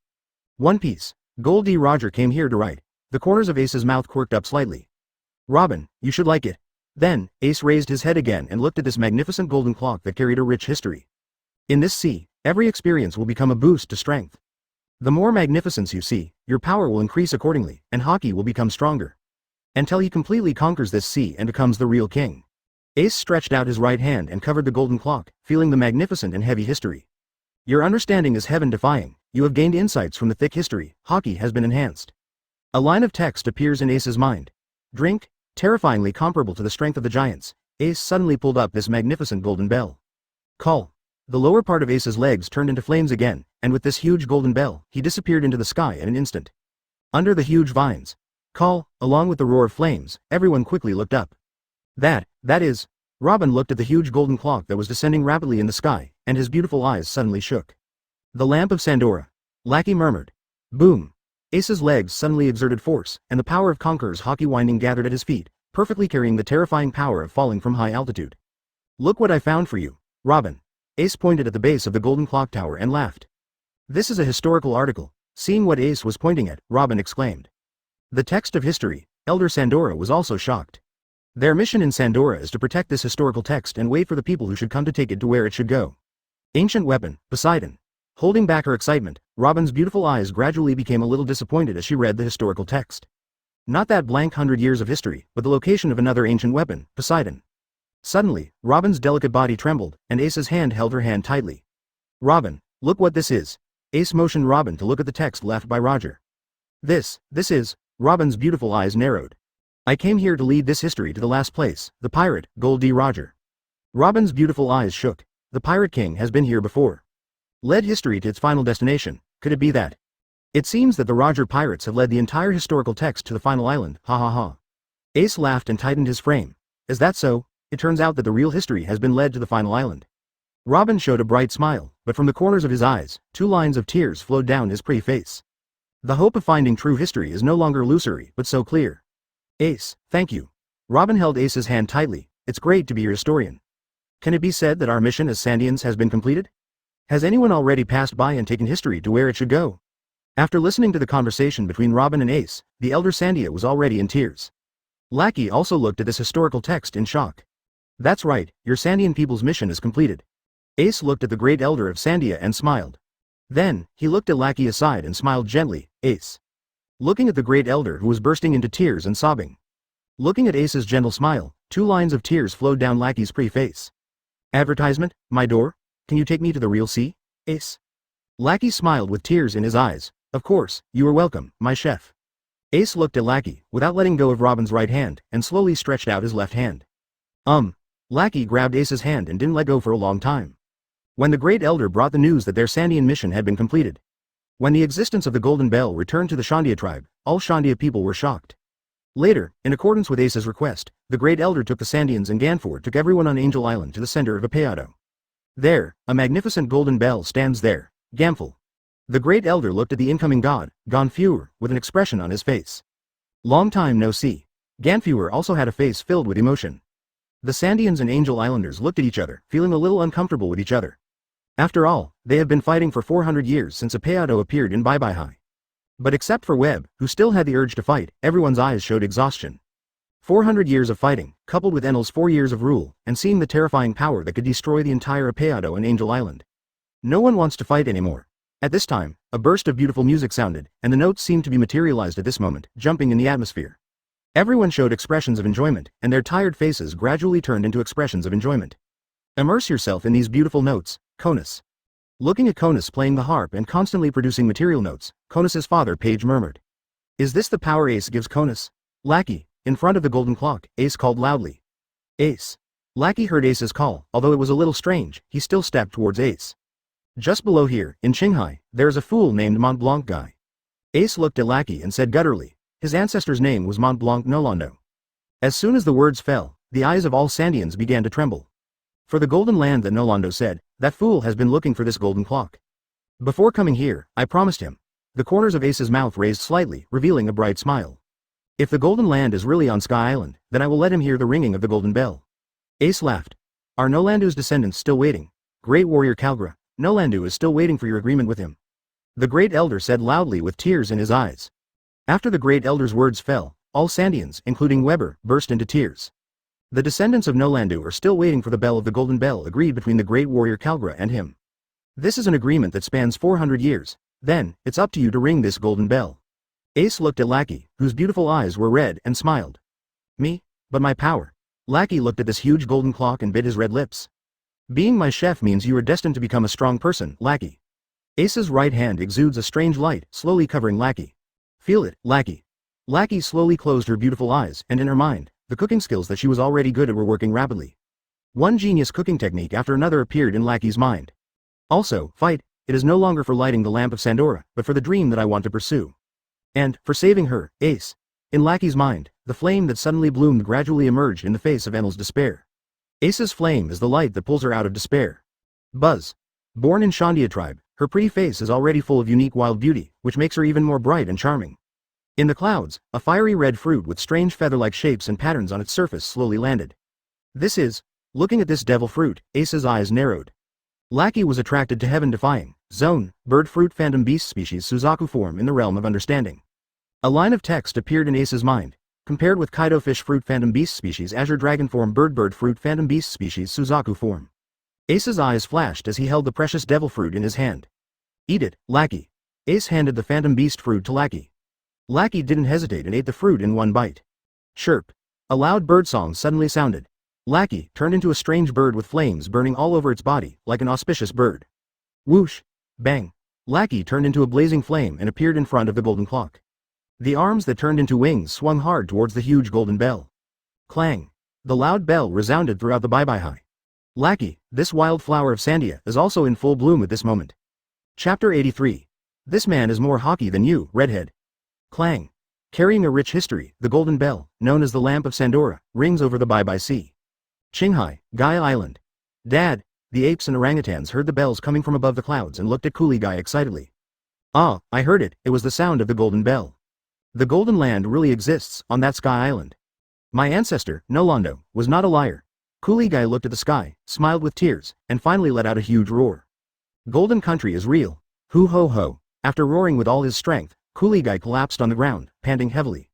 Speaker 1: One Piece. Gold D. Roger came here to write. The corners of Ace's mouth quirked up slightly. Robin, you should like it. Then, Ace raised his head again and looked at this magnificent golden clock that carried a rich history. In this sea, every experience will become a boost to strength. The more magnificence you see, your power will increase accordingly, and Haki will become stronger. Until he completely conquers this sea and becomes the real king. Ace stretched out his right hand and covered the golden clock, feeling the magnificent and heavy history. Your understanding is heaven-defying. You have gained insights from the thick history. Haki has been enhanced. A line of text appears in Ace's mind. Drink, terrifyingly comparable to the strength of the giants. Ace suddenly pulled up this magnificent golden bell. Call. The lower part of Ace's legs turned into flames again, and with this huge golden bell, he disappeared into the sky in an instant. Under the huge vines. Call, along with the roar of flames, everyone quickly looked up. That is. Robin looked at the huge golden clock that was descending rapidly in the sky, and his beautiful eyes suddenly shook. The Lamp of Sandora. Lackey murmured. Boom. Ace's legs suddenly exerted force, and the power of Conqueror's Haki winding gathered at his feet, perfectly carrying the terrifying power of falling from high altitude. Look what I found for you, Robin. Ace pointed at the base of the golden clock tower and laughed. This is a historical article. Seeing what Ace was pointing at, Robin exclaimed. The text of history. Elder Sandora was also shocked. Their mission in Sandora is to protect this historical text and wait for the people who should come to take it to where it should go. Ancient weapon, Poseidon. Holding back her excitement, Robin's beautiful eyes gradually became a little disappointed as she read the historical text. Not that blank 100 years of history, but the location of another ancient weapon, Poseidon. Suddenly, Robin's delicate body trembled, and Ace's hand held her hand tightly. Robin, look what this is. Ace motioned Robin to look at the text left by Roger. This is. Robin's beautiful eyes narrowed. I came here to lead this history to the last place, the pirate, Gold D. Roger. Robin's beautiful eyes shook. The Pirate King has been here before. Led history to its final destination. Could it be that? It seems that the Roger pirates have led the entire historical text to the final island, ha ha ha. Ace laughed and tightened his frame. Is that so? It turns out that the real history has been led to the final island. Robin showed a bright smile, but from the corners of his eyes, 2 lines of tears flowed down his pretty face. The hope of finding true history is no longer illusory, but so clear. Ace, thank you. Robin held Ace's hand tightly. It's great to be your historian. Can it be said that our mission as Sandians has been completed? Has anyone already passed by and taken history to where it should go? After listening to the conversation between Robin and Ace, the elder Sandia was already in tears. Lackey also looked at this historical text in shock. That's right, your Sandian people's mission is completed. Ace looked at the great elder of Sandia and smiled. Then, he looked at Lackey aside and smiled gently. Ace. Looking at the great elder who was bursting into tears and sobbing. Looking at Ace's gentle smile, 2 lines of tears flowed down Lackey's pretty face. Advertisement, my door? Can you take me to the real sea, Ace? Lackey smiled with tears in his eyes. Of course, you are welcome, my chef. Ace looked at Lackey, without letting go of Robin's right hand, and slowly stretched out his left hand. Lackey grabbed Ace's hand and didn't let go for a long time. When the great elder brought the news that their Sandian mission had been completed. When the existence of the Golden Bell returned to the Shandia tribe, all Shandia people were shocked. Later, in accordance with Ace's request, the Great Elder took the Sandians and Ganfor took everyone on Angel Island to the center of Apeado. There, a magnificent golden bell stands there, Gamful. The Great Elder looked at the incoming god, Ganfuer, with an expression on his face. Long time no see. Ganfuer also had a face filled with emotion. The Sandians and Angel Islanders looked at each other, feeling a little uncomfortable with each other. After all, they have been fighting for 400 years since Apeado appeared in Bye Bye High. But except for Webb, who still had the urge to fight, everyone's eyes showed exhaustion. 400 years of fighting, coupled with Enel's 4 years of rule, and seeing the terrifying power that could destroy the entire Apeado and Angel Island. No one wants to fight anymore. At this time, a burst of beautiful music sounded, and the notes seemed to be materialized at this moment, jumping in the atmosphere. Everyone showed expressions of enjoyment, and their tired faces gradually turned into expressions of enjoyment. Immerse yourself in these beautiful notes, Conus. Looking at Conus playing the harp and constantly producing material notes, Conus's father Page murmured. Is this the power Ace gives Conus? Lackey, in front of the golden clock, Ace called loudly. Ace. Lackey heard Ace's call, although it was a little strange, he still stepped towards Ace. Just below here, in Qinghai, there is a fool named Mont Blanc guy. Ace looked at Lackey and said gutturally, his ancestor's name was Mont Blanc Nolondo. As soon as the words fell, the eyes of all Sandians began to tremble. For the golden land that Nolondo said, that fool has been looking for this golden clock. Before coming here, I promised him. The corners of Ace's mouth raised slightly, revealing a bright smile. If the golden land is really on Sky Island, then I will let him hear the ringing of the golden bell. Ace laughed. Are Nolandu's descendants still waiting? Great warrior Kalgra, Nolandu is still waiting for your agreement with him. The Great Elder said loudly with tears in his eyes. After the Great Elder's words fell, all Sandians, including Weber, burst into tears. The descendants of Nolandu are still waiting for the bell of the golden bell agreed between the great warrior Kalgra and him. This is an agreement that spans 400 years, then, it's up to you to ring this golden bell. Ace looked at Lackey, whose beautiful eyes were red, and smiled. Me? But my power. Lackey looked at this huge golden clock and bit his red lips. Being my chef means you are destined to become a strong person, Lackey. Ace's right hand exudes a strange light, slowly covering Lackey. Feel it, Lackey. Lackey slowly closed her beautiful eyes, and in her mind, the cooking skills that she was already good at were working rapidly. One genius cooking technique after another appeared in Lackey's mind. Also, fight, it is no longer for lighting the lamp of Sandora, but for the dream that I want to pursue. And, for saving her, Ace. In Lackey's mind, the flame that suddenly bloomed gradually emerged in the face of Enel's despair. Ace's flame is the light that pulls her out of despair. Buzz. Born in Shandia tribe, her pretty face is already full of unique wild beauty, which makes her even more bright and charming. In the clouds, a fiery red fruit with strange feather-like shapes and patterns on its surface slowly landed. This is, looking at this devil fruit, Ace's eyes narrowed. Lackey was attracted to heaven-defying, zone, bird fruit phantom beast species Suzaku form in the realm of understanding. A line of text appeared in Ace's mind, compared with Kaido fish fruit phantom beast species azure dragon form bird fruit phantom beast species Suzaku form. Ace's eyes flashed as he held the precious devil fruit in his hand. Eat it, Lackey. Ace handed the phantom beast fruit to Lackey. Lackey didn't hesitate and ate the fruit in one bite. Chirp. A loud bird song suddenly sounded. Lackey turned into a strange bird with flames burning all over its body, like an auspicious bird. Whoosh. Bang. Lackey turned into a blazing flame and appeared in front of the golden clock. The arms that turned into wings swung hard towards the huge golden bell. Clang. The loud bell resounded throughout the Bye Bye High. Lackey, this wild flower of Sandia, is also in full bloom at this moment. Chapter 83. This man is more Haki than you, redhead. Clang. Carrying a rich history, the golden bell, known as the Lamp of Sandora, rings over the Bye Bye Sea. Qinghai, Gaia Island. Dad, the apes and orangutans heard the bells coming from above the clouds and looked at Coolie Guy excitedly. Ah, I heard it, it was the sound of the golden bell. The golden land really exists, on that Sky Island. My ancestor, Nolondo, was not a liar. Coolie Guy looked at the sky, smiled with tears, and finally let out a huge roar. Golden country is real. Hoo ho ho. After roaring with all his strength, Coolie Guy collapsed on the ground, panting heavily.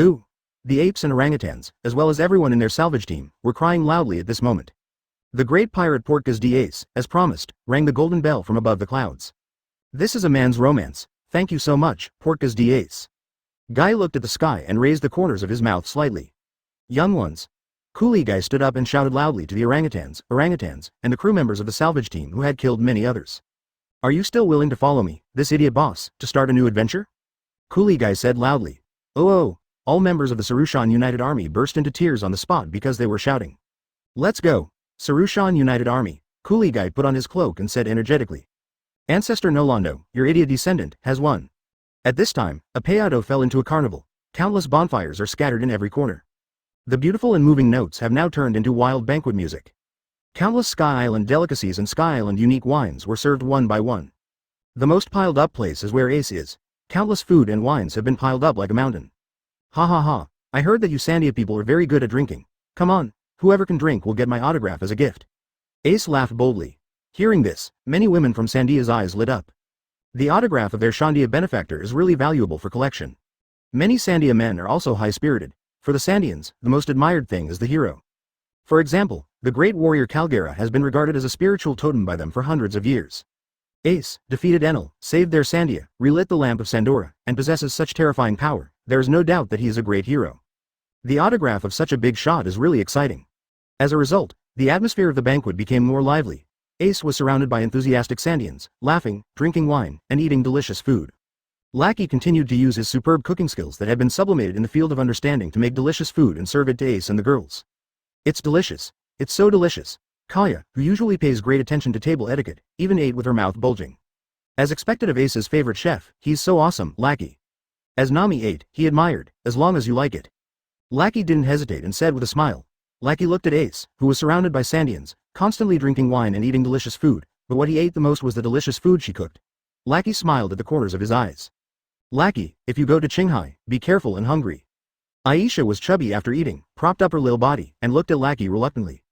Speaker 1: Ooh! The apes and orangutans, as well as everyone in their salvage team, were crying loudly at this moment. The great pirate Portgas d'Ace, as promised, rang the golden bell from above the clouds. This is a man's romance. Thank you so much, Portgas d'Ace. Guy looked at the sky and raised the corners of his mouth slightly. Young ones. Coolie Guy stood up and shouted loudly to the orangutans, and the crew members of the salvage team who had killed many others. Are you still willing to follow me, this idiot boss, to start a new adventure? Coolie Guy said loudly. Oh, all members of the Sarushan United Army burst into tears on the spot because they were shouting. Let's go, Sarushan United Army. Coolie Guy put on his cloak and said energetically. Ancestor Nolondo, your idiot descendant, has won. At this time, a peyote fell into a carnival. Countless bonfires are scattered in every corner. The beautiful and moving notes have now turned into wild banquet music. Countless Sky Island delicacies and Sky Island unique wines were served one by one. The most piled up place is where Ace is. Countless food and wines have been piled up like a mountain. Ha ha ha, I heard that you Sandia people are very good at drinking. Come on, whoever can drink will get my autograph as a gift. Ace laughed boldly. Hearing this, many women from Sandia's eyes lit up. The autograph of their Sandia benefactor is really valuable for collection. Many Sandia men are also high-spirited. For the Sandians, the most admired thing is the hero. For example, the great warrior Calgera has been regarded as a spiritual totem by them for hundreds of years. Ace defeated Enel, saved their Sandia, relit the lamp of Sandora, and possesses such terrifying power, there is no doubt that he is a great hero. The autograph of such a big shot is really exciting. As a result, the atmosphere of the banquet became more lively. Ace was surrounded by enthusiastic Sandians, laughing, drinking wine, and eating delicious food. Lackey continued to use his superb cooking skills that had been sublimated in the field of understanding to make delicious food and serve it to Ace and the girls. It's delicious. It's so delicious. Kaya, who usually pays great attention to table etiquette, even ate with her mouth bulging. As expected of Ace's favorite chef, he's so awesome, Lackey. As Nami ate, he admired, as long as you like it. Lackey didn't hesitate and said with a smile. Lackey looked at Ace, who was surrounded by Sandians, constantly drinking wine and eating delicious food, but what he ate the most was the delicious food she cooked. Lackey smiled at the corners of his eyes. Lackey, if you go to Qinghai, be careful and hungry. Aisha was chubby after eating, propped up her little body, and looked at Lackey reluctantly.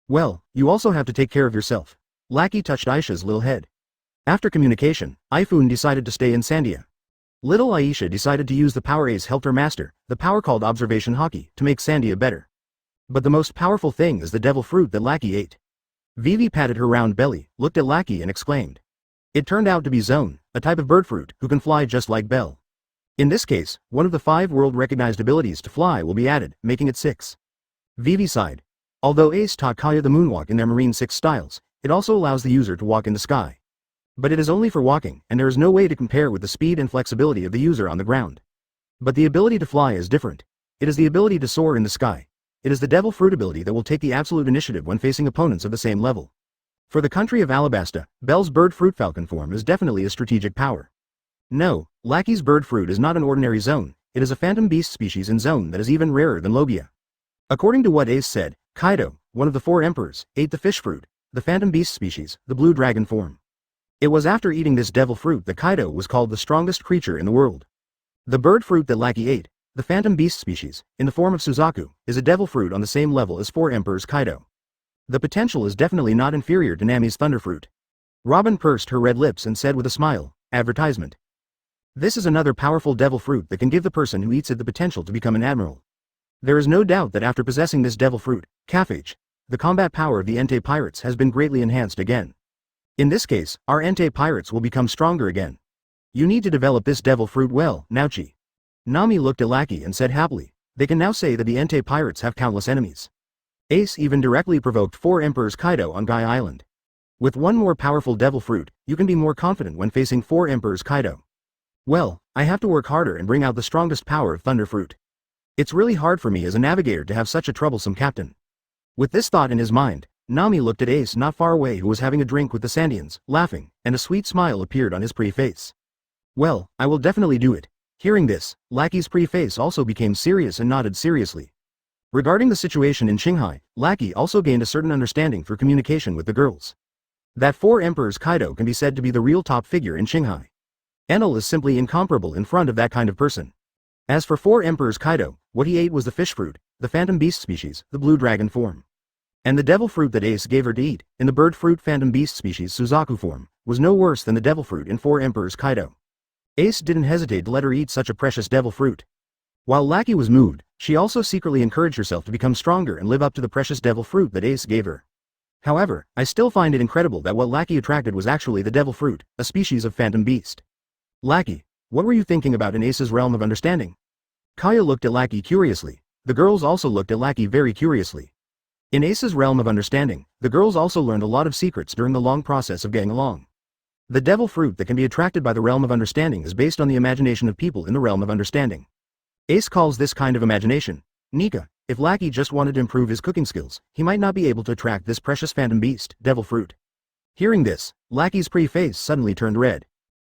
Speaker 1: Well, you also have to take care of yourself. Lackey touched Aisha's little head. After communication, Ifun decided to stay in Sandia. Little Aisha decided to use the power Ace helped her master, the power called Observation Haki, to make Sandia better. But the most powerful thing is the devil fruit that Lackey ate. Vivi patted her round belly, looked at Lackey and exclaimed. It turned out to be Zone, a type of bird fruit, who can fly just like Bell. In this case, one of the 5 world-recognized abilities to fly will be added, making it 6. Vivi sighed. Although Ace taught Kaya the moonwalk in their Marine 6 styles, it also allows the user to walk in the sky. But it is only for walking, and there is no way to compare with the speed and flexibility of the user on the ground. But the ability to fly is different. It is the ability to soar in the sky. It is the devil fruit ability that will take the absolute initiative when facing opponents of the same level. For the country of Alabasta, Bell's bird fruit falcon form is definitely a strategic power. No, Lackey's bird fruit is not an ordinary zone, it is a phantom beast species in zone that is even rarer than Logia. According to what Ace said, Kaido, one of the 4 emperors, ate the fish fruit, the phantom beast species, the blue dragon form. It was after eating this devil fruit that Kaido was called the strongest creature in the world. The bird fruit that Lackey ate, the phantom beast species, in the form of Suzaku, is a devil fruit on the same level as 4 emperors Kaido. The potential is definitely not inferior to Nami's thunderfruit. Robin pursed her red lips and said with a smile, advertisement. This is another powerful devil fruit that can give the person who eats it the potential to become an admiral. There is no doubt that after possessing this devil fruit, Kafage, the combat power of the Entei pirates has been greatly enhanced again. In this case, our Entei pirates will become stronger again. You need to develop this devil fruit well, Naochi. Nami looked at Lackey and said happily, they can now say that the Entei pirates have countless enemies. Ace even directly provoked 4 emperors Kaido on Guy Island. With one more powerful devil fruit, you can be more confident when facing 4 emperors Kaido. Well, I have to work harder and bring out the strongest power of thunder fruit. It's really hard for me as a navigator to have such a troublesome captain. With this thought in his mind, Nami looked at Ace not far away who was having a drink with the Sandians, laughing, and a sweet smile appeared on his pretty face. Well, I will definitely do it. Hearing this, Lackey's pretty face also became serious and nodded seriously. Regarding the situation in Qinghai, Lackey also gained a certain understanding through communication with the girls. That 4 emperors Kaido can be said to be the real top figure in Qinghai. Enel is simply incomparable in front of that kind of person. As for 4 emperors Kaido, what he ate was the fish fruit, the phantom beast species, the blue dragon form. And the devil fruit that Ace gave her to eat, in the bird fruit phantom beast species Suzaku form, was no worse than the devil fruit in 4 emperors Kaido. Ace didn't hesitate to let her eat such a precious devil fruit. While Lackey was moved, she also secretly encouraged herself to become stronger and live up to the precious devil fruit that Ace gave her. However, I still find it incredible that what Lackey attracted was actually the devil fruit, a species of phantom beast. Lackey, what were you thinking about in Ace's realm of understanding? Kaya looked at Lackey curiously. The girls also looked at Lackey very curiously. In Ace's realm of understanding, the girls also learned a lot of secrets during the long process of getting along. The devil fruit that can be attracted by the realm of understanding is based on the imagination of people in the realm of understanding. Ace calls this kind of imagination Nika. If Lackey just wanted to improve his cooking skills, he might not be able to attract this precious phantom beast, devil fruit. Hearing this, Lackey's pretty face suddenly turned red.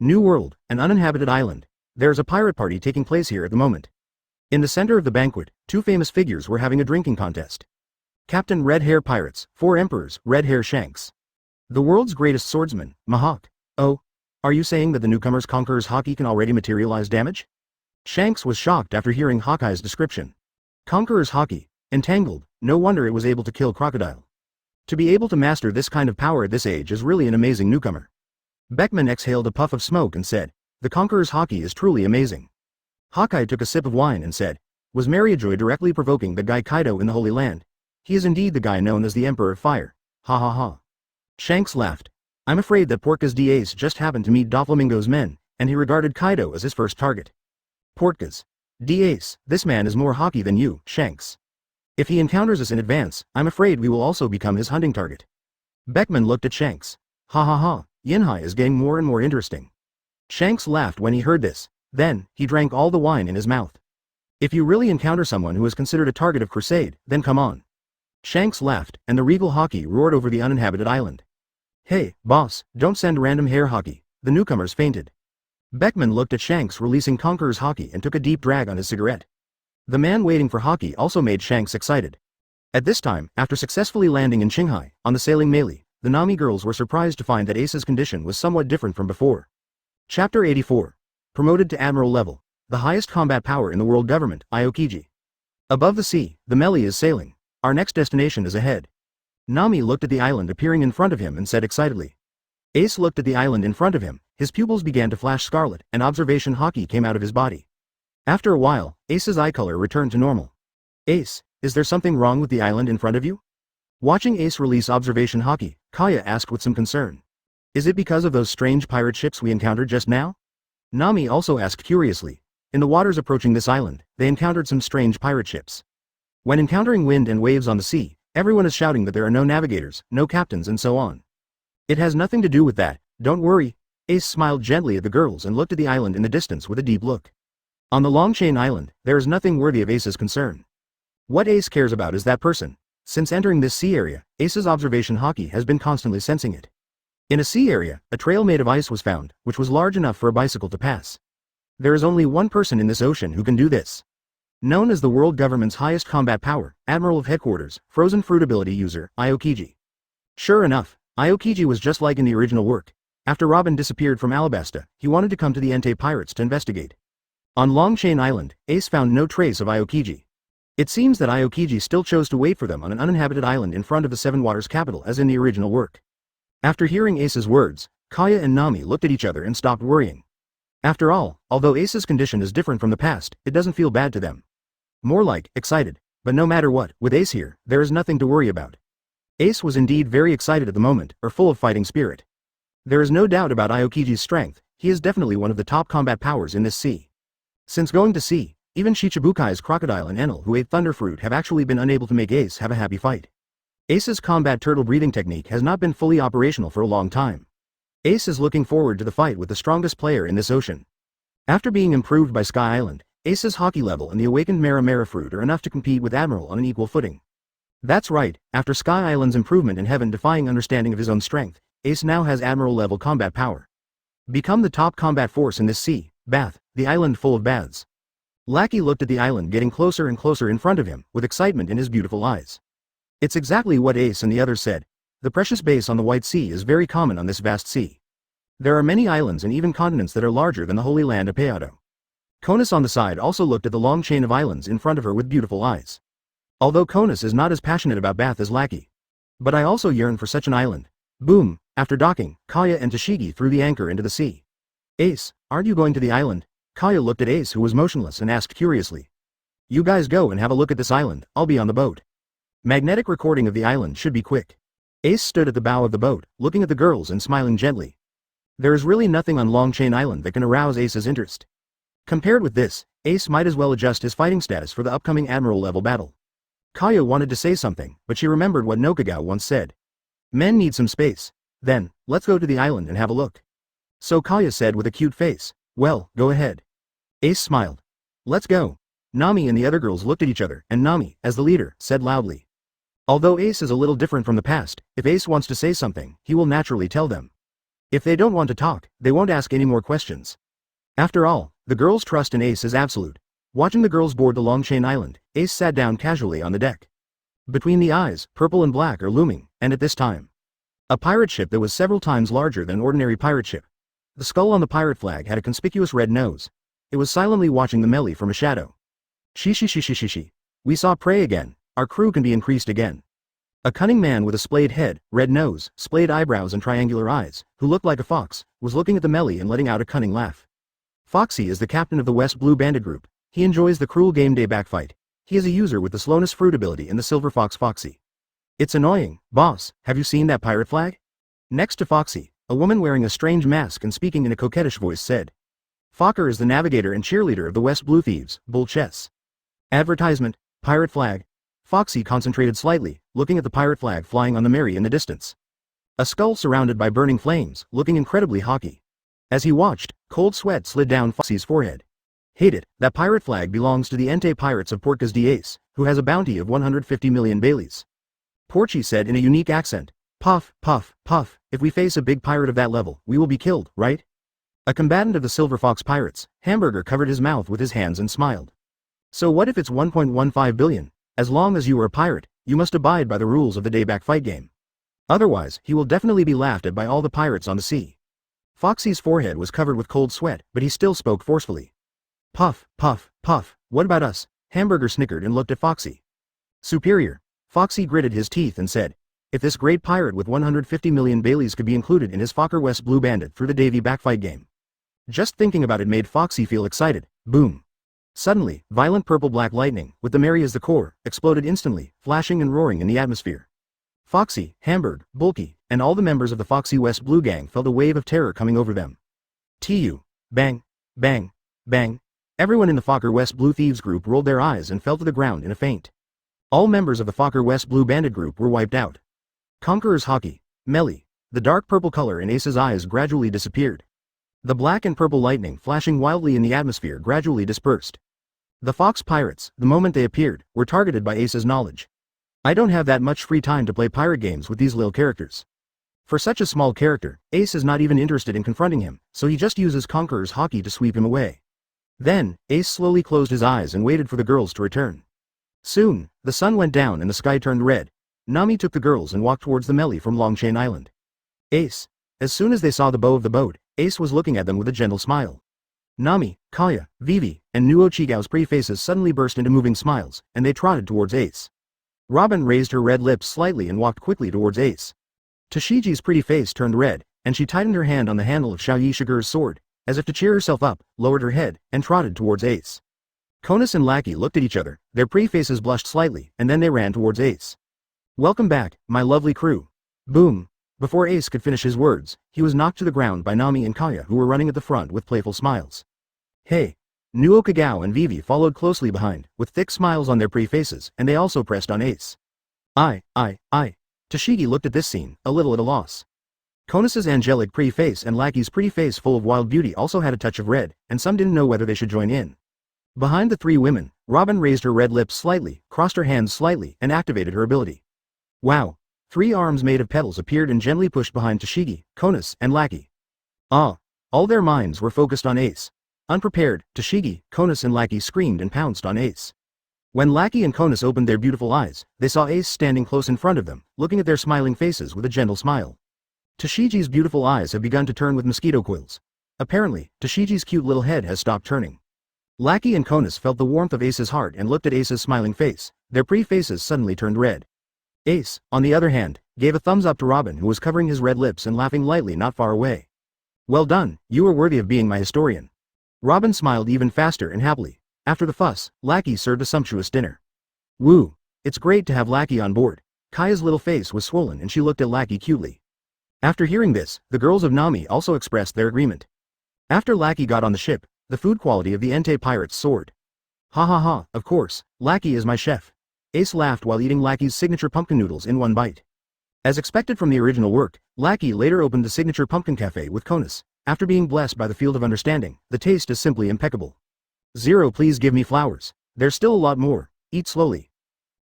Speaker 1: New World, an uninhabited island. There's a pirate party taking place here at the moment. In the center of the banquet, two famous figures were having a drinking contest. Captain Red Hair Pirates, 4 Emperors, Red Hair Shanks. The world's greatest swordsman, Mahawk. Oh. Are you saying that the newcomer's Conqueror's Haki can already materialize damage? Shanks was shocked after hearing Hawkeye's description. Conqueror's Haki, entangled, no wonder it was able to kill Crocodile. To be able to master this kind of power at this age is really an amazing newcomer. Beckman exhaled a puff of smoke and said, the Conqueror's Haki is truly amazing. Hawkeye took a sip of wine and said, was Mariajoy directly provoking the guy Kaido in the Holy Land? He is indeed the guy known as the Emperor of Fire. Ha ha ha. Shanks laughed. I'm afraid that Portka's Ace just happened to meet Doflamingo's men, and he regarded Kaido as his first target. Portka's Ace, this man is more Haki than you, Shanks. If he encounters us in advance, I'm afraid we will also become his hunting target. Beckman looked at Shanks. Ha ha ha, Yinhai is getting more and more interesting. Shanks laughed when he heard this. Then, he drank all the wine in his mouth. If you really encounter someone who is considered a target of Crusade, then come on. Shanks laughed, and the regal Haki roared over the uninhabited island. Hey, boss, don't send random hair Haki. The newcomers fainted. Beckman looked at Shanks releasing Conqueror's Haki and took a deep drag on his cigarette. The man waiting for Haki also made Shanks excited. At this time, after successfully landing in Qinghai, on the sailing Meili, the Nami girls were surprised to find that Ace's condition was somewhat different from before. Chapter 84. Promoted to Admiral level. The highest combat power in the world government, Aokiji. Above the sea, the Meili is sailing. Our next destination is ahead. Nami looked at the island appearing in front of him and said excitedly. Ace looked at the island in front of him, his pupils began to flash scarlet, and observation Haki came out of his body. After a while, Ace's eye color returned to normal. Ace, is there something wrong with the island in front of you? Watching Ace release observation Haki, Kaya asked with some concern. Is it because of those strange pirate ships we encountered just now? Nami also asked curiously. In the waters approaching this island, they encountered some strange pirate ships. When encountering wind and waves on the sea, everyone is shouting that there are no navigators, no captains and so on. It has nothing to do with that, don't worry. Ace smiled gently at the girls and looked at the island in the distance with a deep look. On the Longchain Island, there is nothing worthy of Ace's concern. What Ace cares about is that person. Since entering this sea area, Ace's observation Haki has been constantly sensing it. In a sea area, a trail made of ice was found, which was large enough for a bicycle to pass. There is only one person in this ocean who can do this. Known as the world government's highest combat power, Admiral of Headquarters, Frozen Fruit ability user, Aokiji. Sure enough, Aokiji was just like in the original work. After Robin disappeared from Alabasta, he wanted to come to the Entei pirates to investigate. On Longchain Island, Ace found no trace of Aokiji. It seems that Aokiji still chose to wait for them on an uninhabited island in front of the Seven Waters capital as in the original work. After hearing Ace's words, Kaya and Nami looked at each other and stopped worrying. After all, although Ace's condition is different from the past, it doesn't feel bad to them. More like, excited. But no matter what, with Ace here, there is nothing to worry about. Ace was indeed very excited at the moment, or full of fighting spirit. There is no doubt about Aokiji's strength, he is definitely one of the top combat powers in this sea. Since going to sea, even Shichibukai's Crocodile and Enel who ate Thunderfruit have actually been unable to make Ace have a happy fight. Ace's combat turtle breathing technique has not been fully operational for a long time. Ace is looking forward to the fight with the strongest player in this ocean. After being improved by Sky Island, Ace's Haki level and the awakened Mera Mera fruit are enough to compete with Admiral on an equal footing. That's right, after Sky Island's improvement and heaven-defying understanding of his own strength, Ace now has Admiral level combat power. Become the top combat force in this sea, Bath, the island full of baths. Lackey looked at the island getting closer and closer in front of him, with excitement in his beautiful eyes. It's exactly what Ace and the others said. The precious base on the White Sea is very common on this vast sea. There are many islands and even continents that are larger than the Holy Land of Peado. Konus on the side also looked at the long chain of islands in front of her with beautiful eyes. Although Konus is not as passionate about Bath as Lackey. But I also yearn for such an island. Boom, after docking, Kaya and Tashigi threw the anchor into the sea. Ace, aren't you going to the island? Kaya looked at Ace who was motionless and asked curiously. You guys go and have a look at this island, I'll be on the boat. Magnetic recording of the island should be quick. Ace stood at the bow of the boat, looking at the girls and smiling gently. There is really nothing on Longchain Island that can arouse Ace's interest. Compared with this, Ace might as well adjust his fighting status for the upcoming Admiral level battle. Kaya wanted to say something, but she remembered what Nokagawa once said. Men need some space. Then, let's go to the island and have a look. So Kaya said with a cute face, well, go ahead. Ace smiled. Let's go. Nami and the other girls looked at each other, and Nami, as the leader, said loudly. Although Ace is a little different from the past, if Ace wants to say something, he will naturally tell them. If they don't want to talk, they won't ask any more questions. After all, the girls' trust in Ace is absolute. Watching the girls board the Longchain Island, Ace sat down casually on the deck. Between the eyes, purple and black are looming, and at this time, a pirate ship that was several times larger than an ordinary pirate ship. The skull on the pirate flag had a conspicuous red nose. It was silently watching the melee from a shadow. She. We saw prey again. Our crew can be increased again. A cunning man with a splayed head, red nose, splayed eyebrows and triangular eyes, who looked like a fox, was looking at the melee and letting out a cunning laugh. Foxy is the captain of the West Blue Bandit group. He enjoys the cruel game day backfight. He is a user with the slowness fruit ability in the Silver Fox Foxy. It's annoying, boss, have you seen that pirate flag? Next to Foxy, a woman wearing a strange mask and speaking in a coquettish voice said. Fokker is the navigator and cheerleader of the West Blue Thieves, Bull Chess. Advertisement, pirate flag. Foxy concentrated slightly, looking at the pirate flag flying on the Mary in the distance. A skull surrounded by burning flames, looking incredibly hockey. As he watched, cold sweat slid down Foxy's forehead. Hate it, that pirate flag belongs to the Ente Pirates of Porcas de Ace, who has a bounty of 150 million Baileys. Porchy said in a unique accent. Puff, puff, puff, if we face a big pirate of that level, we will be killed, right? A combatant of the Silver Fox Pirates, Hamburger covered his mouth with his hands and smiled. So what if it's 1.15 billion? As long as you are a pirate, you must abide by the rules of the dayback fight game. Otherwise, he will definitely be laughed at by all the pirates on the sea. Foxy's forehead was covered with cold sweat, but he still spoke forcefully. Puff, puff, puff, what about us? Hamburger snickered and looked at Foxy. Superior. Foxy gritted his teeth and said, if this great pirate with 150 million Baileys could be included in his Fokker West Blue Bandit through the Davy backfight game. Just thinking about it made Foxy feel excited. Boom. Suddenly, violent purple-black lightning, with the Mary as the core, exploded instantly, flashing and roaring in the atmosphere. Foxy, Hamburg, Bulky, and all the members of the Foxy West Blue Gang felt a wave of terror coming over them. Tu. Bang. Bang. Bang. Everyone in the Fokker West Blue Thieves group rolled their eyes and fell to the ground in a faint. All members of the Fokker West Blue Bandit group were wiped out. Conqueror's Haki. Melee. The dark purple color in Ace's eyes gradually disappeared. The black and purple lightning flashing wildly in the atmosphere gradually dispersed. The Fox Pirates, the moment they appeared, were targeted by Ace's knowledge. I don't have that much free time to play pirate games with these little characters. For such a small character, Ace is not even interested in confronting him, so he just uses Conqueror's Haki to sweep him away. Then, Ace slowly closed his eyes and waited for the girls to return. Soon, the sun went down and the sky turned red. Nami took the girls and walked towards the melee from Longchain Island. Ace. As soon as they saw the bow of the boat, Ace was looking at them with a gentle smile. Nami, Kaya, Vivi, and Nuo Chigao's pretty faces suddenly burst into moving smiles, and they trotted towards Ace. Robin raised her red lips slightly and walked quickly towards Ace. Tashiji's pretty face turned red, and she tightened her hand on the handle of Xiaoyi Shigur's sword, as if to cheer herself up, lowered her head, and trotted towards Ace. Konus and Lackey looked at each other, their pretty faces blushed slightly, and then they ran towards Ace. Welcome back, my lovely crew. Boom. Before Ace could finish his words, he was knocked to the ground by Nami and Kaya who were running at the front with playful smiles. Hey. Nuo Kagao and Vivi followed closely behind, with thick smiles on their pretty faces, and they also pressed on Ace. I. Tashigi looked at this scene, a little at a loss. Konus's angelic pretty face and Lackey's pretty face full of wild beauty also had a touch of red, and some didn't know whether they should join in. Behind the three women, Robin raised her red lips slightly, crossed her hands slightly, and activated her ability. Wow. 3 arms made of petals appeared and gently pushed behind Tashigi, Konus, and Lackey. Ah. All their minds were focused on Ace. Unprepared, Tashigi, Konus and Lackey screamed and pounced on Ace. When Lackey and Konus opened their beautiful eyes, they saw Ace standing close in front of them, looking at their smiling faces with a gentle smile. Tashiji's beautiful eyes have begun to turn with mosquito quills. Apparently, Tashiji's cute little head has stopped turning. Lackey and Konus felt the warmth of Ace's heart and looked at Ace's smiling face, their pretty faces suddenly turned red. Ace, on the other hand, gave a thumbs up to Robin who was covering his red lips and laughing lightly not far away. Well done, you are worthy of being my historian. Robin smiled even faster and happily. After the fuss, Lackey served a sumptuous dinner. Woo! It's great to have Lackey on board. Kaya's little face was swollen and she looked at Lackey cutely. After hearing this, the girls of Nami also expressed their agreement. After Lackey got on the ship, the food quality of the Ente pirates soared. Ha ha ha, of course, Lackey is my chef. Ace laughed while eating Lackey's signature pumpkin noodles in one bite. As expected from the original work, Lackey later opened the signature pumpkin cafe with Konus. After being blessed by the field of understanding, the taste is simply impeccable. Zero, please give me flowers. There's still a lot more. Eat slowly.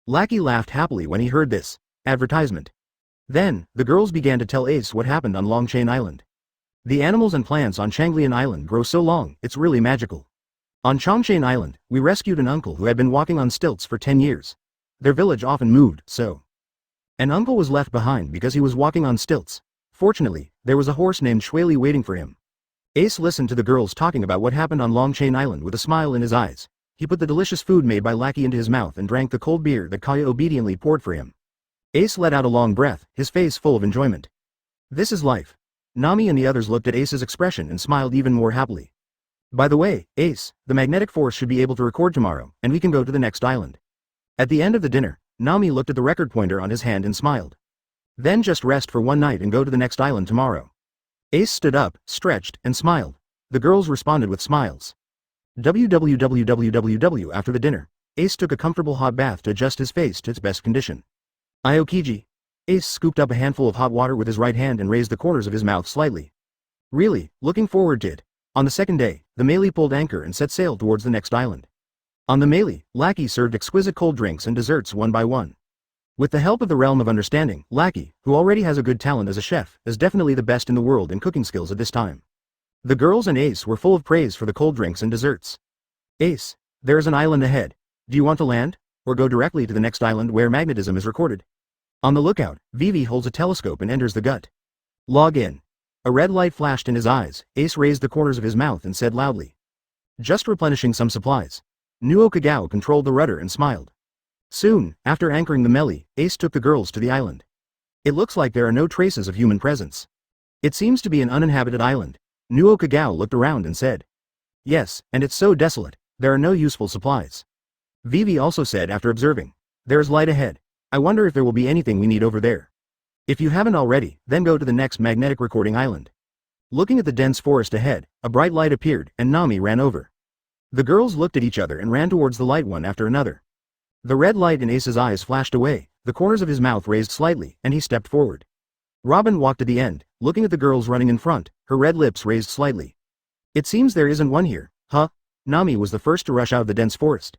Speaker 1: Lackey laughed happily when he heard this advertisement. Then, the girls began to tell Ace what happened on Longchain Island. The animals and plants on Changlian Island grow so long, it's really magical. On Chongchain Island, we rescued an uncle who had been walking on stilts for 10 years. Their village often moved, so an uncle was left behind because he was walking on stilts. Fortunately, there was a horse named Shueli waiting for him. Ace listened to the girls talking about what happened on Longchain Island with a smile in his eyes. He put the delicious food made by Lackey into his mouth and drank the cold beer that Kaya obediently poured for him. Ace let out a long breath, his face full of enjoyment. This is life. Nami and the others looked at Ace's expression and smiled even more happily. By the way, Ace, the magnetic force should be able to record tomorrow, and we can go to the next island. At the end of the dinner, Nami looked at the record pointer on his hand and smiled. Then just rest for one night and go to the next island tomorrow. Ace stood up, stretched, and smiled. The girls responded with smiles. Www. After the dinner, Ace took a comfortable hot bath to adjust his face to its best condition. Aokiji. Ace scooped up a handful of hot water with his right hand and raised the corners of his mouth slightly. Really, looking forward to it. On the second day, the Melee pulled anchor and set sail towards the next island. On the Melee, Lackey served exquisite cold drinks and desserts one by one. With the help of the Realm of Understanding, Lackey, who already has a good talent as a chef, is definitely the best in the world in cooking skills at this time. The girls and Ace were full of praise for the cold drinks and desserts. Ace, there is an island ahead. Do you want to land? Or go directly to the next island where magnetism is recorded? On the lookout, Vivi holds a telescope and enters the gut. Log in. A red light flashed in his eyes. Ace raised the corners of his mouth and said loudly. Just replenishing some supplies. Nuo Kagao controlled the rudder and smiled. Soon, after anchoring the Melee, Ace took the girls to the island. It looks like there are no traces of human presence. It seems to be an uninhabited island. Nuo Kagao looked around and said. Yes, and it's so desolate, there are no useful supplies. Vivi also said after observing. There's light ahead. I wonder if there will be anything we need over there. If you haven't already, then go to the next magnetic recording island. Looking at the dense forest ahead, a bright light appeared, and Nami ran over. The girls looked at each other and ran towards the light one after another. The red light in Ace's eyes flashed away, the corners of his mouth raised slightly, and he stepped forward. Robin walked to the end, looking at the girls running in front, her red lips raised slightly. It seems there isn't one here, huh? Nami was the first to rush out of the dense forest.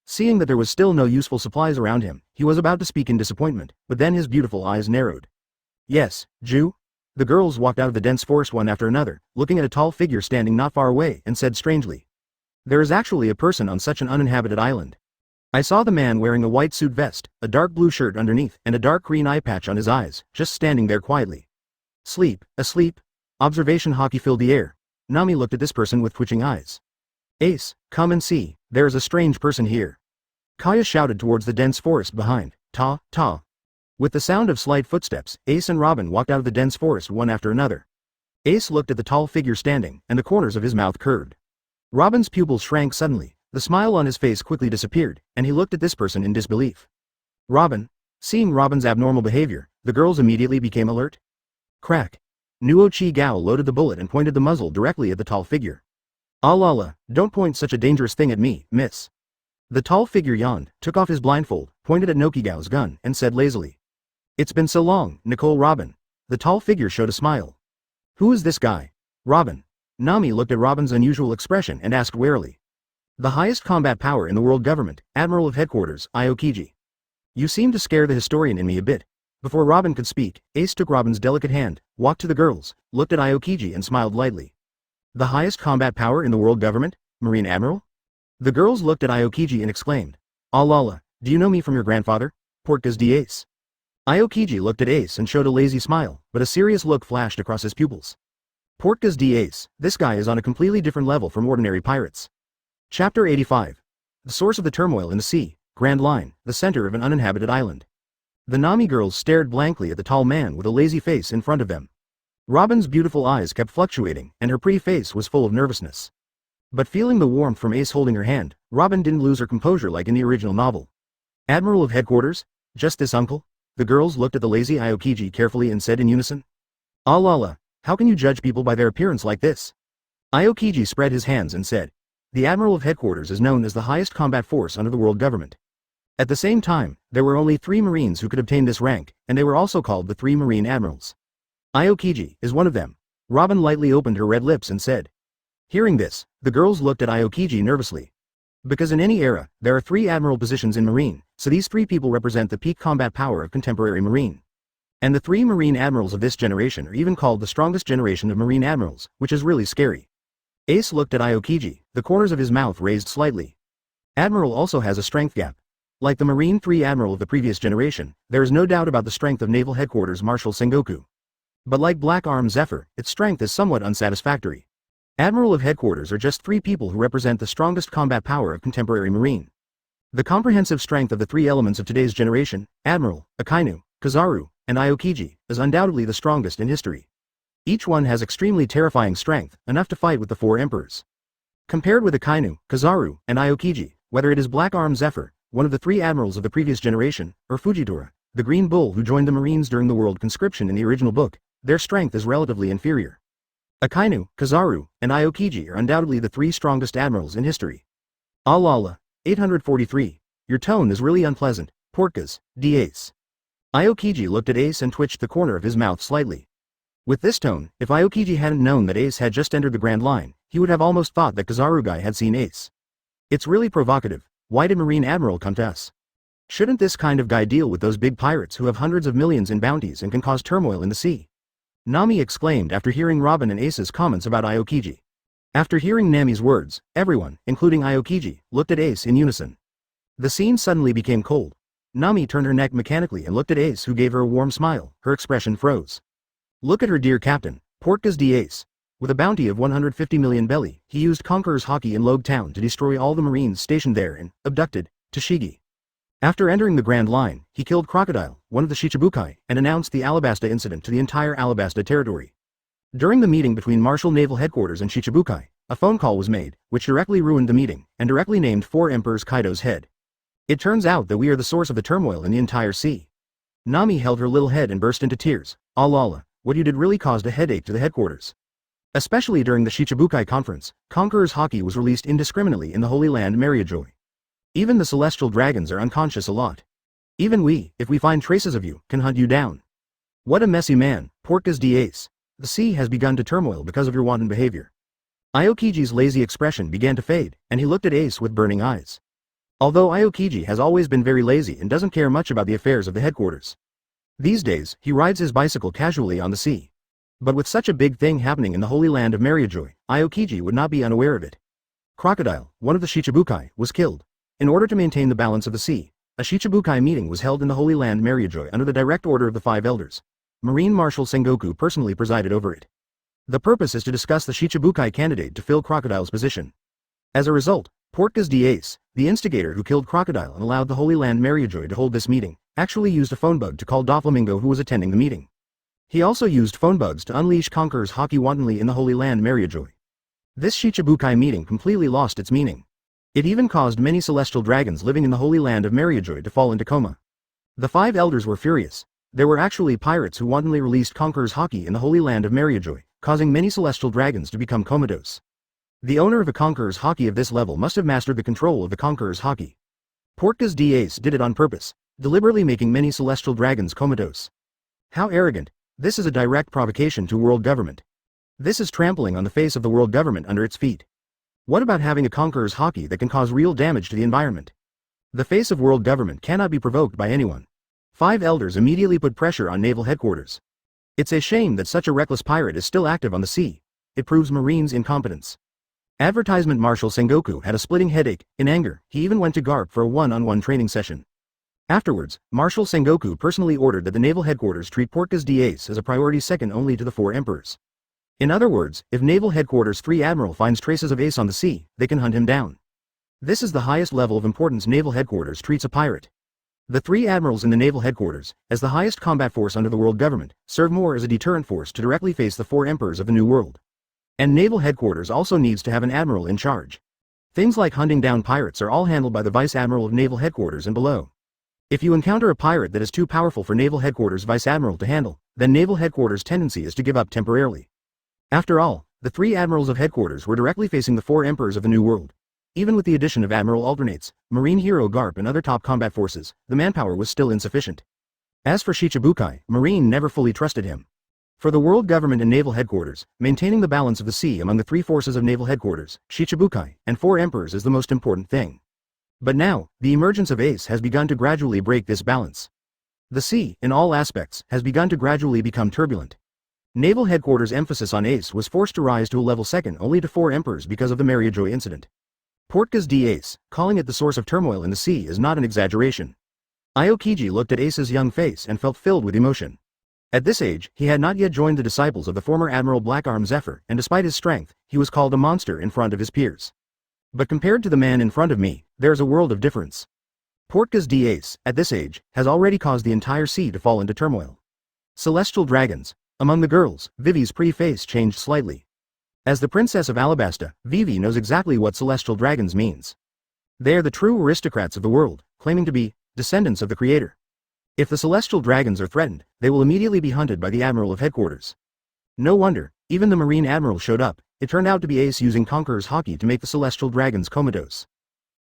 Speaker 1: Seeing that there was still no useful supplies around him, he was about to speak in disappointment, but then his beautiful eyes narrowed. Yes, Ju? The girls walked out of the dense forest one after another, looking at a tall figure standing not far away, and said strangely. There is actually a person on such an uninhabited island. I saw the man wearing a white suit vest, a dark blue shirt underneath, and a dark green eye patch on his eyes, just standing there quietly. Asleep? Observation Haki filled the air. Nami looked at this person with twitching eyes. Ace, come and see, there is a strange person here. Kaya shouted towards the dense forest behind. Ta. With the sound of slight footsteps, Ace and Robin walked out of the dense forest one after another. Ace looked at the tall figure standing, and the corners of his mouth curved. Robin's pupils shrank suddenly, the smile on his face quickly disappeared, and he looked at this person in disbelief. Robin. Seeing Robin's abnormal behavior, the girls immediately became alert. Crack. Nuo Chi Gao loaded the bullet and pointed the muzzle directly at the tall figure. Allah, don't point such a dangerous thing at me, miss. The tall figure yawned, took off his blindfold, pointed at Nokigao's gun, and said lazily. It's been so long, Nicole Robin. The tall figure showed a smile. Who is this guy? Robin. Nami looked at Robin's unusual expression and asked warily. The highest combat power in the world government, Admiral of Headquarters, Aokiji. You seem to scare the historian in me a bit. Before Robin could speak, Ace took Robin's delicate hand, walked to the girls, looked at Aokiji and smiled lightly. The highest combat power in the world government? Marine Admiral? The girls looked at Aokiji and exclaimed. Allah, do you know me from your grandfather? Portgas D. Ace. Aokiji looked at Ace and showed a lazy smile, but a serious look flashed across his pupils. Portgas D. Ace, this guy is on a completely different level from ordinary pirates. Chapter 85. The source of the turmoil in the sea, Grand Line, the center of an uninhabited island. The Nami girls stared blankly at the tall man with a lazy face in front of them. Robin's beautiful eyes kept fluctuating, and her pretty face was full of nervousness. But feeling the warmth from Ace holding her hand, Robin didn't lose her composure like in the original novel. Admiral of Headquarters? Just this uncle? The girls looked at the lazy Aokiji carefully and said in unison. Allah, how can you judge people by their appearance like this? Aokiji spread his hands and said. The Admiral of Headquarters is known as the highest combat force under the world government. At the same time, there were only 3 Marines who could obtain this rank, and they were also called the 3 Marine Admirals. Aokiji is one of them. Robin lightly opened her red lips and said. Hearing this, the girls looked at Aokiji nervously. Because in any era, there are 3 admiral positions in Marine, so these 3 people represent the peak combat power of contemporary Marine. And the 3 Marine Admirals of this generation are even called the strongest generation of Marine Admirals, which is really scary. Ace looked at Aokiji, the corners of his mouth raised slightly. Admiral also has a strength gap. Like the Marine 3 Admiral of the previous generation, there is no doubt about the strength of Naval Headquarters Marshal Sengoku. But like Black Arm Zephyr, its strength is somewhat unsatisfactory. Admiral of Headquarters are just 3 people who represent the strongest combat power of contemporary Marine. The comprehensive strength of the 3 elements of today's generation, Admiral, Akainu, Kizaru, and Aokiji, is undoubtedly the strongest in history. Each one has extremely terrifying strength, enough to fight with the 4 emperors. Compared with Akainu, Kizaru, and Aokiji, whether it is Black Arm Zephyr, one of the 3 admirals of the previous generation, or Fujitora, the Green Bull who joined the Marines during the World Conscription in the original book, their strength is relatively inferior. Akainu, Kizaru, and Aokiji are undoubtedly the 3 strongest admirals in history. Alala, 843. Your tone is really unpleasant, Portgas, D-Ace. Aokiji looked at Ace and twitched the corner of his mouth slightly. With this tone, if Aokiji hadn't known that Ace had just entered the Grand Line, he would have almost thought that Kizaru guy had seen Ace. It's really provocative. Why did Marine Admiral come to us? Shouldn't this kind of guy deal with those big pirates who have hundreds of millions in bounties and can cause turmoil in the sea? Nami exclaimed after hearing Robin and Ace's comments about Aokiji. After hearing Nami's words, everyone, including Aokiji, looked at Ace in unison. The scene suddenly became cold. Nami turned her neck mechanically and looked at Ace, who gave her a warm smile. Her expression froze. Look at her, dear Captain, Portgas D. Ace. With a bounty of 150 million belly, he used Conqueror's Haki in Loguetown to destroy all the Marines stationed there and abducted Tashigi. After entering the Grand Line, he killed Crocodile, one of the Shichibukai, and announced the Alabasta incident to the entire Alabasta territory. During the meeting between Martial Naval Headquarters and Shichibukai, a phone call was made, which directly ruined the meeting, and directly named 4 Emperors Kaido's head. It turns out that we are the source of the turmoil in the entire sea. Nami held her little head and burst into tears. Alala, what you did really caused a headache to the headquarters. Especially during the Shichibukai conference, Conqueror's Haki was released indiscriminately in the Holy Land Mariajoy. Even the celestial dragons are unconscious a lot. Even we, if we find traces of you, can hunt you down. What a messy man, Portgas D. Ace. The sea has begun to turmoil because of your wanton behavior. Aokiji's lazy expression began to fade, and he looked at Ace with burning eyes. Although Aokiji has always been very lazy and doesn't care much about the affairs of the headquarters. These days, he rides his bicycle casually on the sea. But with such a big thing happening in the Holy Land of Mariajoy, Aokiji would not be unaware of it. Crocodile, one of the Shichibukai, was killed. In order to maintain the balance of the sea, a Shichibukai meeting was held in the Holy Land Mariajoy under the direct order of the 5 elders. Marine Marshal Sengoku personally presided over it. The purpose is to discuss the Shichibukai candidate to fill Crocodile's position. As a result, Portgas D. Ace, the instigator who killed Crocodile and allowed the Holy Land Mariajoy to hold this meeting, actually used a phone bug to call Doflamingo, who was attending the meeting. He also used phone bugs to unleash Conqueror's Haki wantonly in the Holy Land Mariajoy. This Shichibukai meeting completely lost its meaning. It even caused many celestial dragons living in the Holy Land of Mariajoy to fall into coma. The 5 elders were furious. There were actually pirates who wantonly released Conqueror's Haki in the Holy Land of Mariajoy, causing many celestial dragons to become comatose. The owner of a Conqueror's Haki of this level must have mastered the control of the Conqueror's Haki. Portgas D. Ace did it on purpose, deliberately making many celestial dragons comatose. How arrogant! This is a direct provocation to world government. This is trampling on the face of the world government under its feet. What about having a Conqueror's Haki that can cause real damage to the environment? The face of world government cannot be provoked by anyone. 5 elders immediately put pressure on naval headquarters. It's a shame that such a reckless pirate is still active on the sea. It proves Marines' incompetence. Advertisement Marshal Sengoku had a splitting headache. In anger, he even went to Garp for a one-on-one training session. Afterwards, Marshal Sengoku personally ordered that the naval headquarters treat Portgas D. Ace as a priority second only to the 4 emperors. In other words, if Naval Headquarters 3 Admiral finds traces of Ace on the sea, they can hunt him down. This is the highest level of importance Naval Headquarters treats a pirate. The 3 Admirals in the Naval Headquarters, as the highest combat force under the world government, serve more as a deterrent force to directly face the 4 Emperors of the New World. And Naval Headquarters also needs to have an Admiral in charge. Things like hunting down pirates are all handled by the Vice Admiral of Naval Headquarters and below. If you encounter a pirate that is too powerful for Naval Headquarters Vice Admiral to handle, then Naval Headquarters' tendency is to give up temporarily. After all, the 3 Admirals of Headquarters were directly facing the 4 Emperors of the New World. Even with the addition of Admiral Alternates, Marine Hero Garp and other top combat forces, the manpower was still insufficient. As for Shichibukai, Marine never fully trusted him. For the world government and Naval Headquarters, maintaining the balance of the sea among the 3 forces of Naval Headquarters, Shichibukai, and 4 Emperors is the most important thing. But now, the emergence of Ace has begun to gradually break this balance. The sea, in all aspects, has begun to gradually become turbulent. Naval Headquarters' emphasis on Ace was forced to rise to a level second only to 4 Emperors because of the Mariajoy incident. Portgas D. Ace, calling it the source of turmoil in the sea is not an exaggeration. Aokiji looked at Ace's young face and felt filled with emotion. At this age, he had not yet joined the disciples of the former Admiral Blackarm Zephyr, and despite his strength, he was called a monster in front of his peers. But compared to the man in front of me, there's a world of difference. Portka's D-Ace, at this age, has already caused the entire sea to fall into turmoil. Celestial dragons. Among the girls, Vivi's pretty face changed slightly. As the princess of Alabasta, Vivi knows exactly what celestial dragons means. They are the true aristocrats of the world, claiming to be descendants of the creator. If the celestial dragons are threatened, they will immediately be hunted by the admiral of headquarters. No wonder, even the marine admiral showed up. It turned out to be Ace using Conqueror's Haki to make the celestial dragons comatose.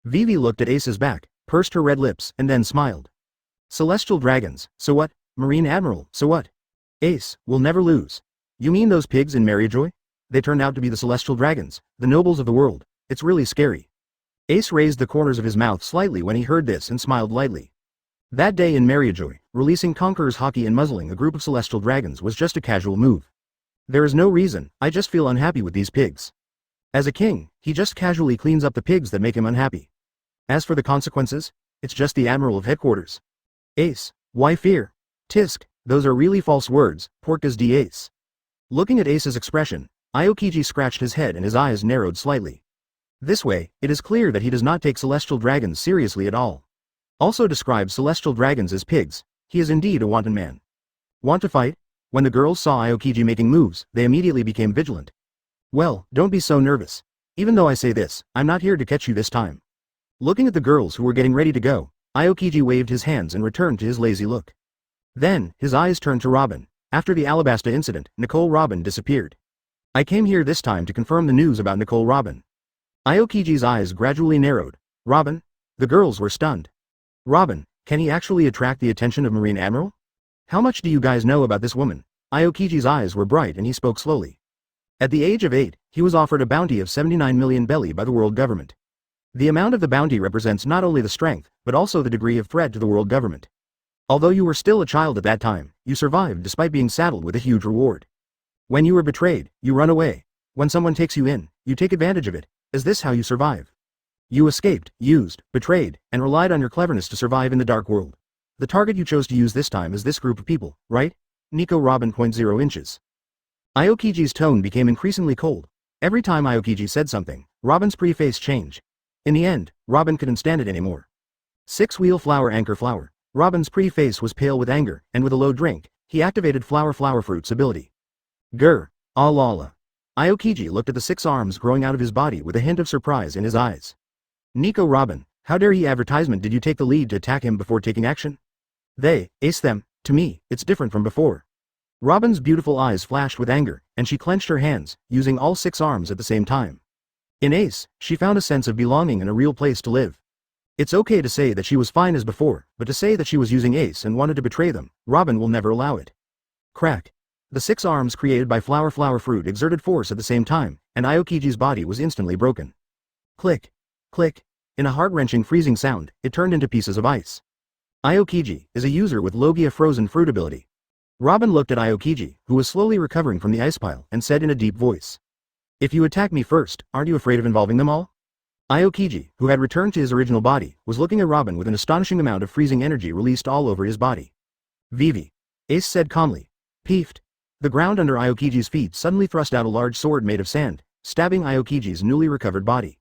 Speaker 1: Vivi looked at Ace's back, pursed her red lips, and then smiled. Celestial dragons, so what? Marine admiral, so what? Ace, we'll never lose. You mean those pigs in Maryjoy? They turned out to be the celestial dragons, the nobles of the world. It's really scary. Ace raised the corners of his mouth slightly when he heard this and smiled lightly. That day in Maryjoy, releasing Conqueror's Haki and muzzling a group of celestial dragons was just a casual move. There is no reason, I just feel unhappy with these pigs. As a king, he just casually cleans up the pigs that make him unhappy. As for the consequences, it's just the admiral of headquarters. Ace, why fear? Tisk, those are really false words, Portka's D-Ace. Looking at Ace's expression, Aokiji scratched his head and his eyes narrowed slightly. This way, it is clear that he does not take celestial dragons seriously at all. Also describes celestial dragons as pigs. He is indeed a wanton man. Want to fight? When the girls saw Aokiji making moves, they immediately became vigilant. Well, don't be so nervous. Even though I say this, I'm not here to catch you this time. Looking at the girls who were getting ready to go, Aokiji waved his hands and returned to his lazy look. Then, his eyes turned to Robin. After the Alabasta incident, Nicole Robin disappeared. I came here this time to confirm the news about Nicole Robin. Aokiji's eyes gradually narrowed. Robin? The girls were stunned. Robin, can he actually attract the attention of Marine Admiral? How much do you guys know about this woman? Aokiji's eyes were bright and he spoke slowly. At the age of 8, he was offered a bounty of 79 million belly by the world government. The amount of the bounty represents not only the strength, but also the degree of threat to the world government. Although you were still a child at that time, you survived despite being saddled with a huge reward. When you were betrayed, you run away. When someone takes you in, you take advantage of it. Is this how you survive? You escaped, used, betrayed, and relied on your cleverness to survive in the dark world. The target you chose to use this time is this group of people, right? Nico Robin. 0 inches. Aokiji's tone became increasingly cold. Every time Aokiji said something, Robin's pre-face changed. In the end, Robin couldn't stand it anymore. 6-wheel flower anchor flower. Robin's pre-face was pale with anger, and with a low drink, he activated flower fruit's ability. Grr. Alala. Aokiji looked at the 6 arms growing out of his body with a hint of surprise in his eyes. Nico Robin, how dare he advertisement did you take the lead to attack him before taking action? They, ace them, to me, it's different from before. Robin's beautiful eyes flashed with anger, and she clenched her hands, using all 6 arms at the same time. In Ace, she found a sense of belonging and a real place to live. It's okay to say that she was fine as before, but to say that she was using Ace and wanted to betray them, Robin will never allow it. Crack. The 6 arms created by flower fruit exerted force at the same time, and Aokiji's body was instantly broken. Click. Click. In a heart-wrenching freezing sound, it turned into pieces of ice. Aokiji is a user with Logia frozen fruit ability. Robin looked at Aokiji, who was slowly recovering from the ice pile, and said in a deep voice. If you attack me first, aren't you afraid of involving them all? Aokiji, who had returned to his original body, was looking at Robin with an astonishing amount of freezing energy released all over his body. Vivi. Ace said calmly. Peefed. The ground under Aokiji's feet suddenly thrust out a large sword made of sand, stabbing Aokiji's newly recovered body.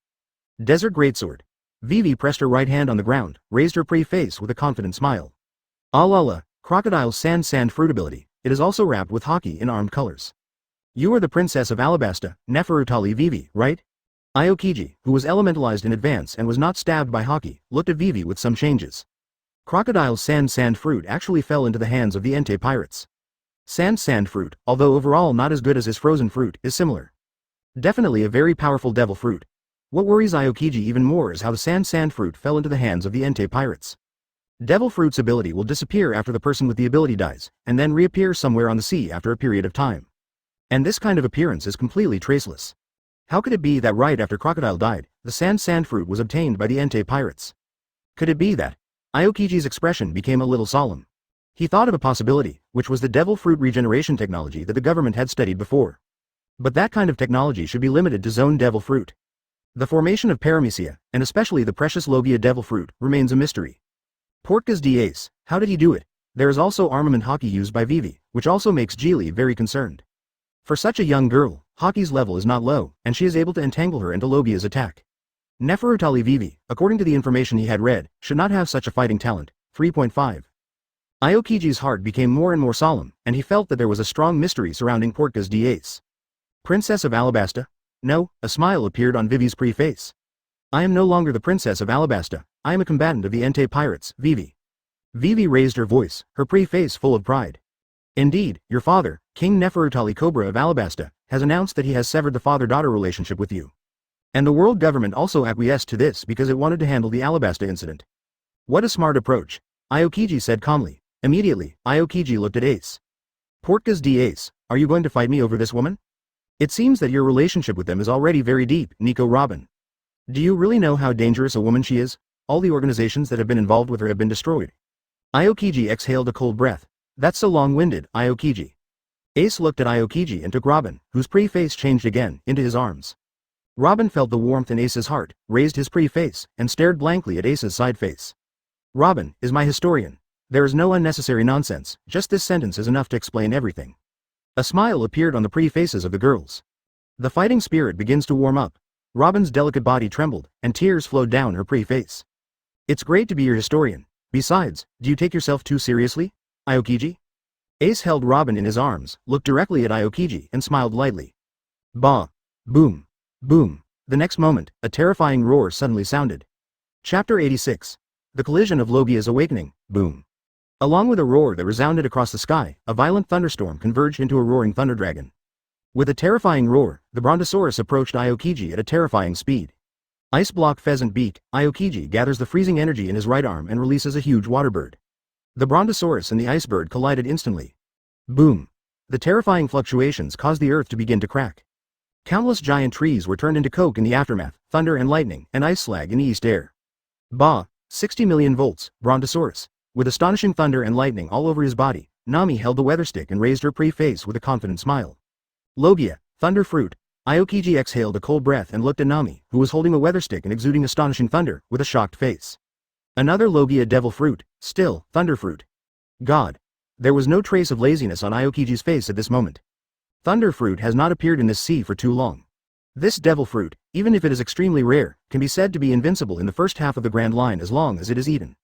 Speaker 1: Desert Greatsword. Vivi pressed her right hand on the ground, raised her pretty face with a confident smile. Alala, Crocodile's sand fruit ability, it is also wrapped with Haki in armed colors. You are the princess of Alabasta, Neferutali Vivi, right? Aokiji, who was elementalized in advance and was not stabbed by Haki, looked at Vivi with some changes. Crocodile's sand fruit actually fell into the hands of the Entei pirates. Sand fruit, although overall not as good as his frozen fruit, is similar. Definitely a very powerful devil fruit. What worries Aokiji even more is how the sand fruit fell into the hands of the Entei pirates. Devil fruit's ability will disappear after the person with the ability dies, and then reappear somewhere on the sea after a period of time. And this kind of appearance is completely traceless. How could it be that right after Crocodile died, the sand fruit was obtained by the Entei pirates? Could it be that? Aokiji's expression became a little solemn. He thought of a possibility, which was the devil fruit regeneration technology that the government had studied before. But that kind of technology should be limited to zone devil fruit. The formation of Paramecia, and especially the precious Logia devil fruit, remains a mystery. Portka's D-Ace, how did he do it? There is also armament Haki used by Vivi, which also makes Geely very concerned. For such a young girl, Haki's level is not low, and she is able to entangle her into Logia's attack. Nefertari Vivi, according to the information he had read, should not have such a fighting talent. 3.5. Aokiji's heart became more and more solemn, and he felt that there was a strong mystery surrounding Portka's Ace. Princess of Alabasta? No, a smile appeared on Vivi's pretty face. I am no longer the Princess of Alabasta, I am a combatant of the Entei Pirates, Vivi. Vivi raised her voice, her pretty face full of pride. Indeed, your father, King Nefertari Cobra of Alabasta, has announced that he has severed the father-daughter relationship with you. And the world government also acquiesced to this because it wanted to handle the Alabasta incident. What a smart approach, Aokiji said calmly. Immediately, Aokiji looked at Ace. Portka's Ace, are you going to fight me over this woman? It seems that your relationship with them is already very deep, Nico Robin. Do you really know how dangerous a woman she is? All the organizations that have been involved with her have been destroyed. Aokiji exhaled a cold breath. That's so long-winded, Aokiji. Ace looked at Aokiji and took Robin, whose pretty face changed again, into his arms. Robin felt the warmth in Ace's heart, raised his pretty face, and stared blankly at Ace's side face. Robin is my historian. There is no unnecessary nonsense, just this sentence is enough to explain everything. A smile appeared on the pretty faces of the girls. The fighting spirit begins to warm up. Robin's delicate body trembled, and tears flowed down her pretty face. It's great to be your historian. Besides, do you take yourself too seriously, Aokiji? Ace held Robin in his arms, looked directly at Aokiji, and smiled lightly. Bah! Boom! Boom! The next moment, a terrifying roar suddenly sounded. Chapter 86. The Collision of Logia's Awakening, Boom. Along with a roar that resounded across the sky, a violent thunderstorm converged into a roaring thunder dragon. With a terrifying roar, the Brontosaurus approached Aokiji at a terrifying speed. Ice block pheasant beak, Aokiji gathers the freezing energy in his right arm and releases a huge water bird. The Brontosaurus and the ice bird collided instantly. Boom! The terrifying fluctuations caused the earth to begin to crack. Countless giant trees were turned into coke in the aftermath, thunder and lightning, and ice slag in the east air. Bah! 60 million volts, Brontosaurus. With astonishing thunder and lightning all over his body, Nami held the weather stick and raised her pretty face with a confident smile. Logia, thunder fruit. Aokiji exhaled a cold breath and looked at Nami, who was holding a weather stick and exuding astonishing thunder, with a shocked face. Another Logia devil fruit, still, thunder fruit. God. There was no trace of laziness on Aokiji's face at this moment. Thunder fruit has not appeared in this sea for too long. This devil fruit, even if it is extremely rare, can be said to be invincible in the first half of the Grand Line as long as it is eaten.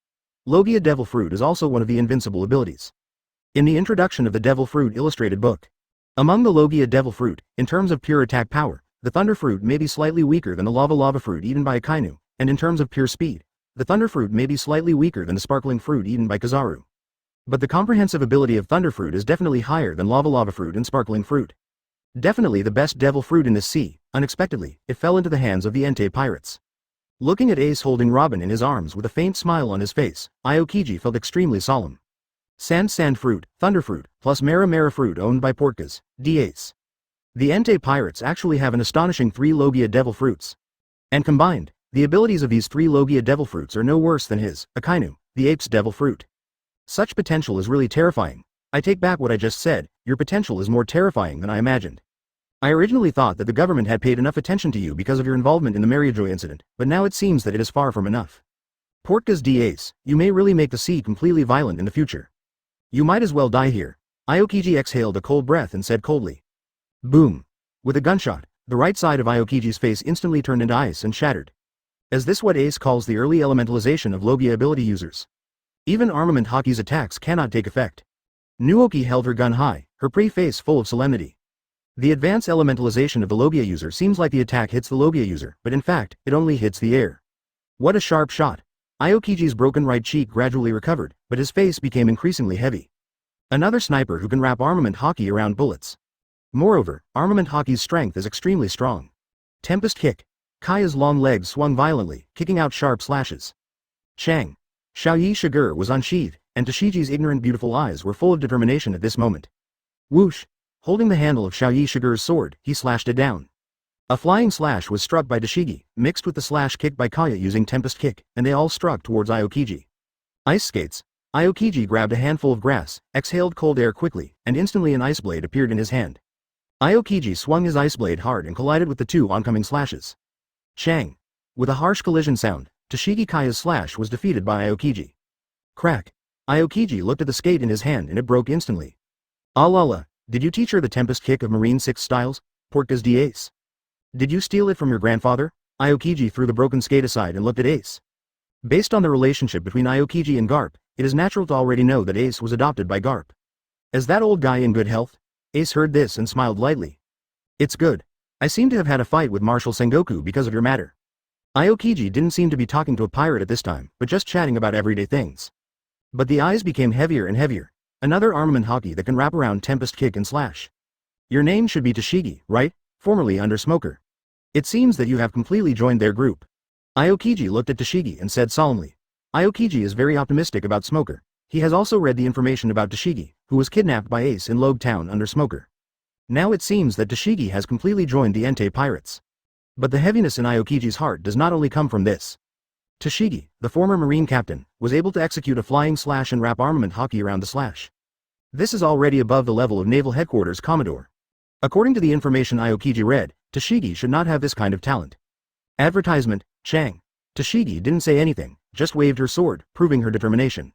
Speaker 1: Logia Devil Fruit is also one of the invincible abilities. In the introduction of the Devil Fruit illustrated book. Among the Logia Devil Fruit, in terms of pure attack power, the Thunder Fruit may be slightly weaker than the Lava Fruit eaten by Akainu, and in terms of pure speed, the Thunder Fruit may be slightly weaker than the Sparkling Fruit eaten by Kizaru. But the comprehensive ability of Thunder Fruit is definitely higher than Lava Fruit and Sparkling Fruit. Definitely the best Devil Fruit in this sea. Unexpectedly, it fell into the hands of the Entei Pirates. Looking at Ace holding Robin in his arms with a faint smile on his face, Aokiji felt extremely solemn. Sand Fruit, Thunder Fruit, plus Mera Fruit owned by Portka's Ace. The Entei Pirates actually have an astonishing 3 Logia Devil Fruits. And combined, the abilities of these 3 Logia Devil Fruits are no worse than his, Akainu, the Ape's Devil Fruit. Such potential is really terrifying. I take back what I just said, your potential is more terrifying than I imagined. I originally thought that the government had paid enough attention to you because of your involvement in the Mariajoy incident, but now it seems that it is far from enough. Portka's Ace, you may really make the sea completely violent in the future. You might as well die here. Aokiji exhaled a cold breath and said coldly. Boom. With a gunshot, the right side of Aokiji's face instantly turned into ice and shattered. Is this what Ace calls the early elementalization of Logia ability users? Even armament Haki's attacks cannot take effect. Nuoki held her gun high, her pretty face full of solemnity. The advanced elementalization of the Logia user seems like the attack hits the Logia user, but in fact, it only hits the air. What a sharp shot. Aokiji's broken right cheek gradually recovered, but his face became increasingly heavy. Another sniper who can wrap armament Haki around bullets. Moreover, armament Haki's strength is extremely strong. Tempest kick. Kaya's long legs swung violently, kicking out sharp slashes. Chang. Xiaoyi Shiger was unsheathed, and Tashiji's ignorant beautiful eyes were full of determination at this moment. Whoosh. Holding the handle of Xiaoyi Shiger's sword, he slashed it down. A flying slash was struck by Dashigi, mixed with the slash kick by Kaya using Tempest Kick, and they all struck towards Aokiji. Ice skates. Aokiji grabbed a handful of grass, exhaled cold air quickly, and instantly an ice blade appeared in his hand. Aokiji swung his ice blade hard and collided with the 2 oncoming slashes. Chang. With a harsh collision sound, Tashigi Kaya's slash was defeated by Aokiji. Crack. Aokiji looked at the skate in his hand and it broke instantly. Alala, did you teach her the Tempest Kick of Marine 6 styles, Portgas de Ace? Did you steal it from your grandfather? Aokiji threw the broken skate aside and looked at Ace. Based on the relationship between Aokiji and Garp, it is natural to already know that Ace was adopted by Garp. Is that old guy in good health? Ace heard this and smiled lightly. It's good. I seem to have had a fight with Marshal Sengoku because of your matter. Aokiji didn't seem to be talking to a pirate at this time, but just chatting about everyday things. But the eyes became heavier and heavier. Another armament Haki that can wrap around Tempest Kick and Slash. Your name should be Tashigi, right? Formerly under Smoker. It seems that you have completely joined their group. Aokiji looked at Tashigi and said solemnly. Aokiji is very optimistic about Smoker. He has also read the information about Tashigi, who was kidnapped by Ace in Loguetown under Smoker. Now it seems that Tashigi has completely joined the Entei pirates. But the heaviness in Aokiji's heart does not only come from this. Tashigi, the former marine captain, was able to execute a flying slash and wrap armament Haki around the slash. This is already above the level of Naval Headquarters Commodore. According to the information Aokiji read, Tashigi should not have this kind of talent. Advertisement, Chang. Tashigi didn't say anything, just waved her sword, proving her determination.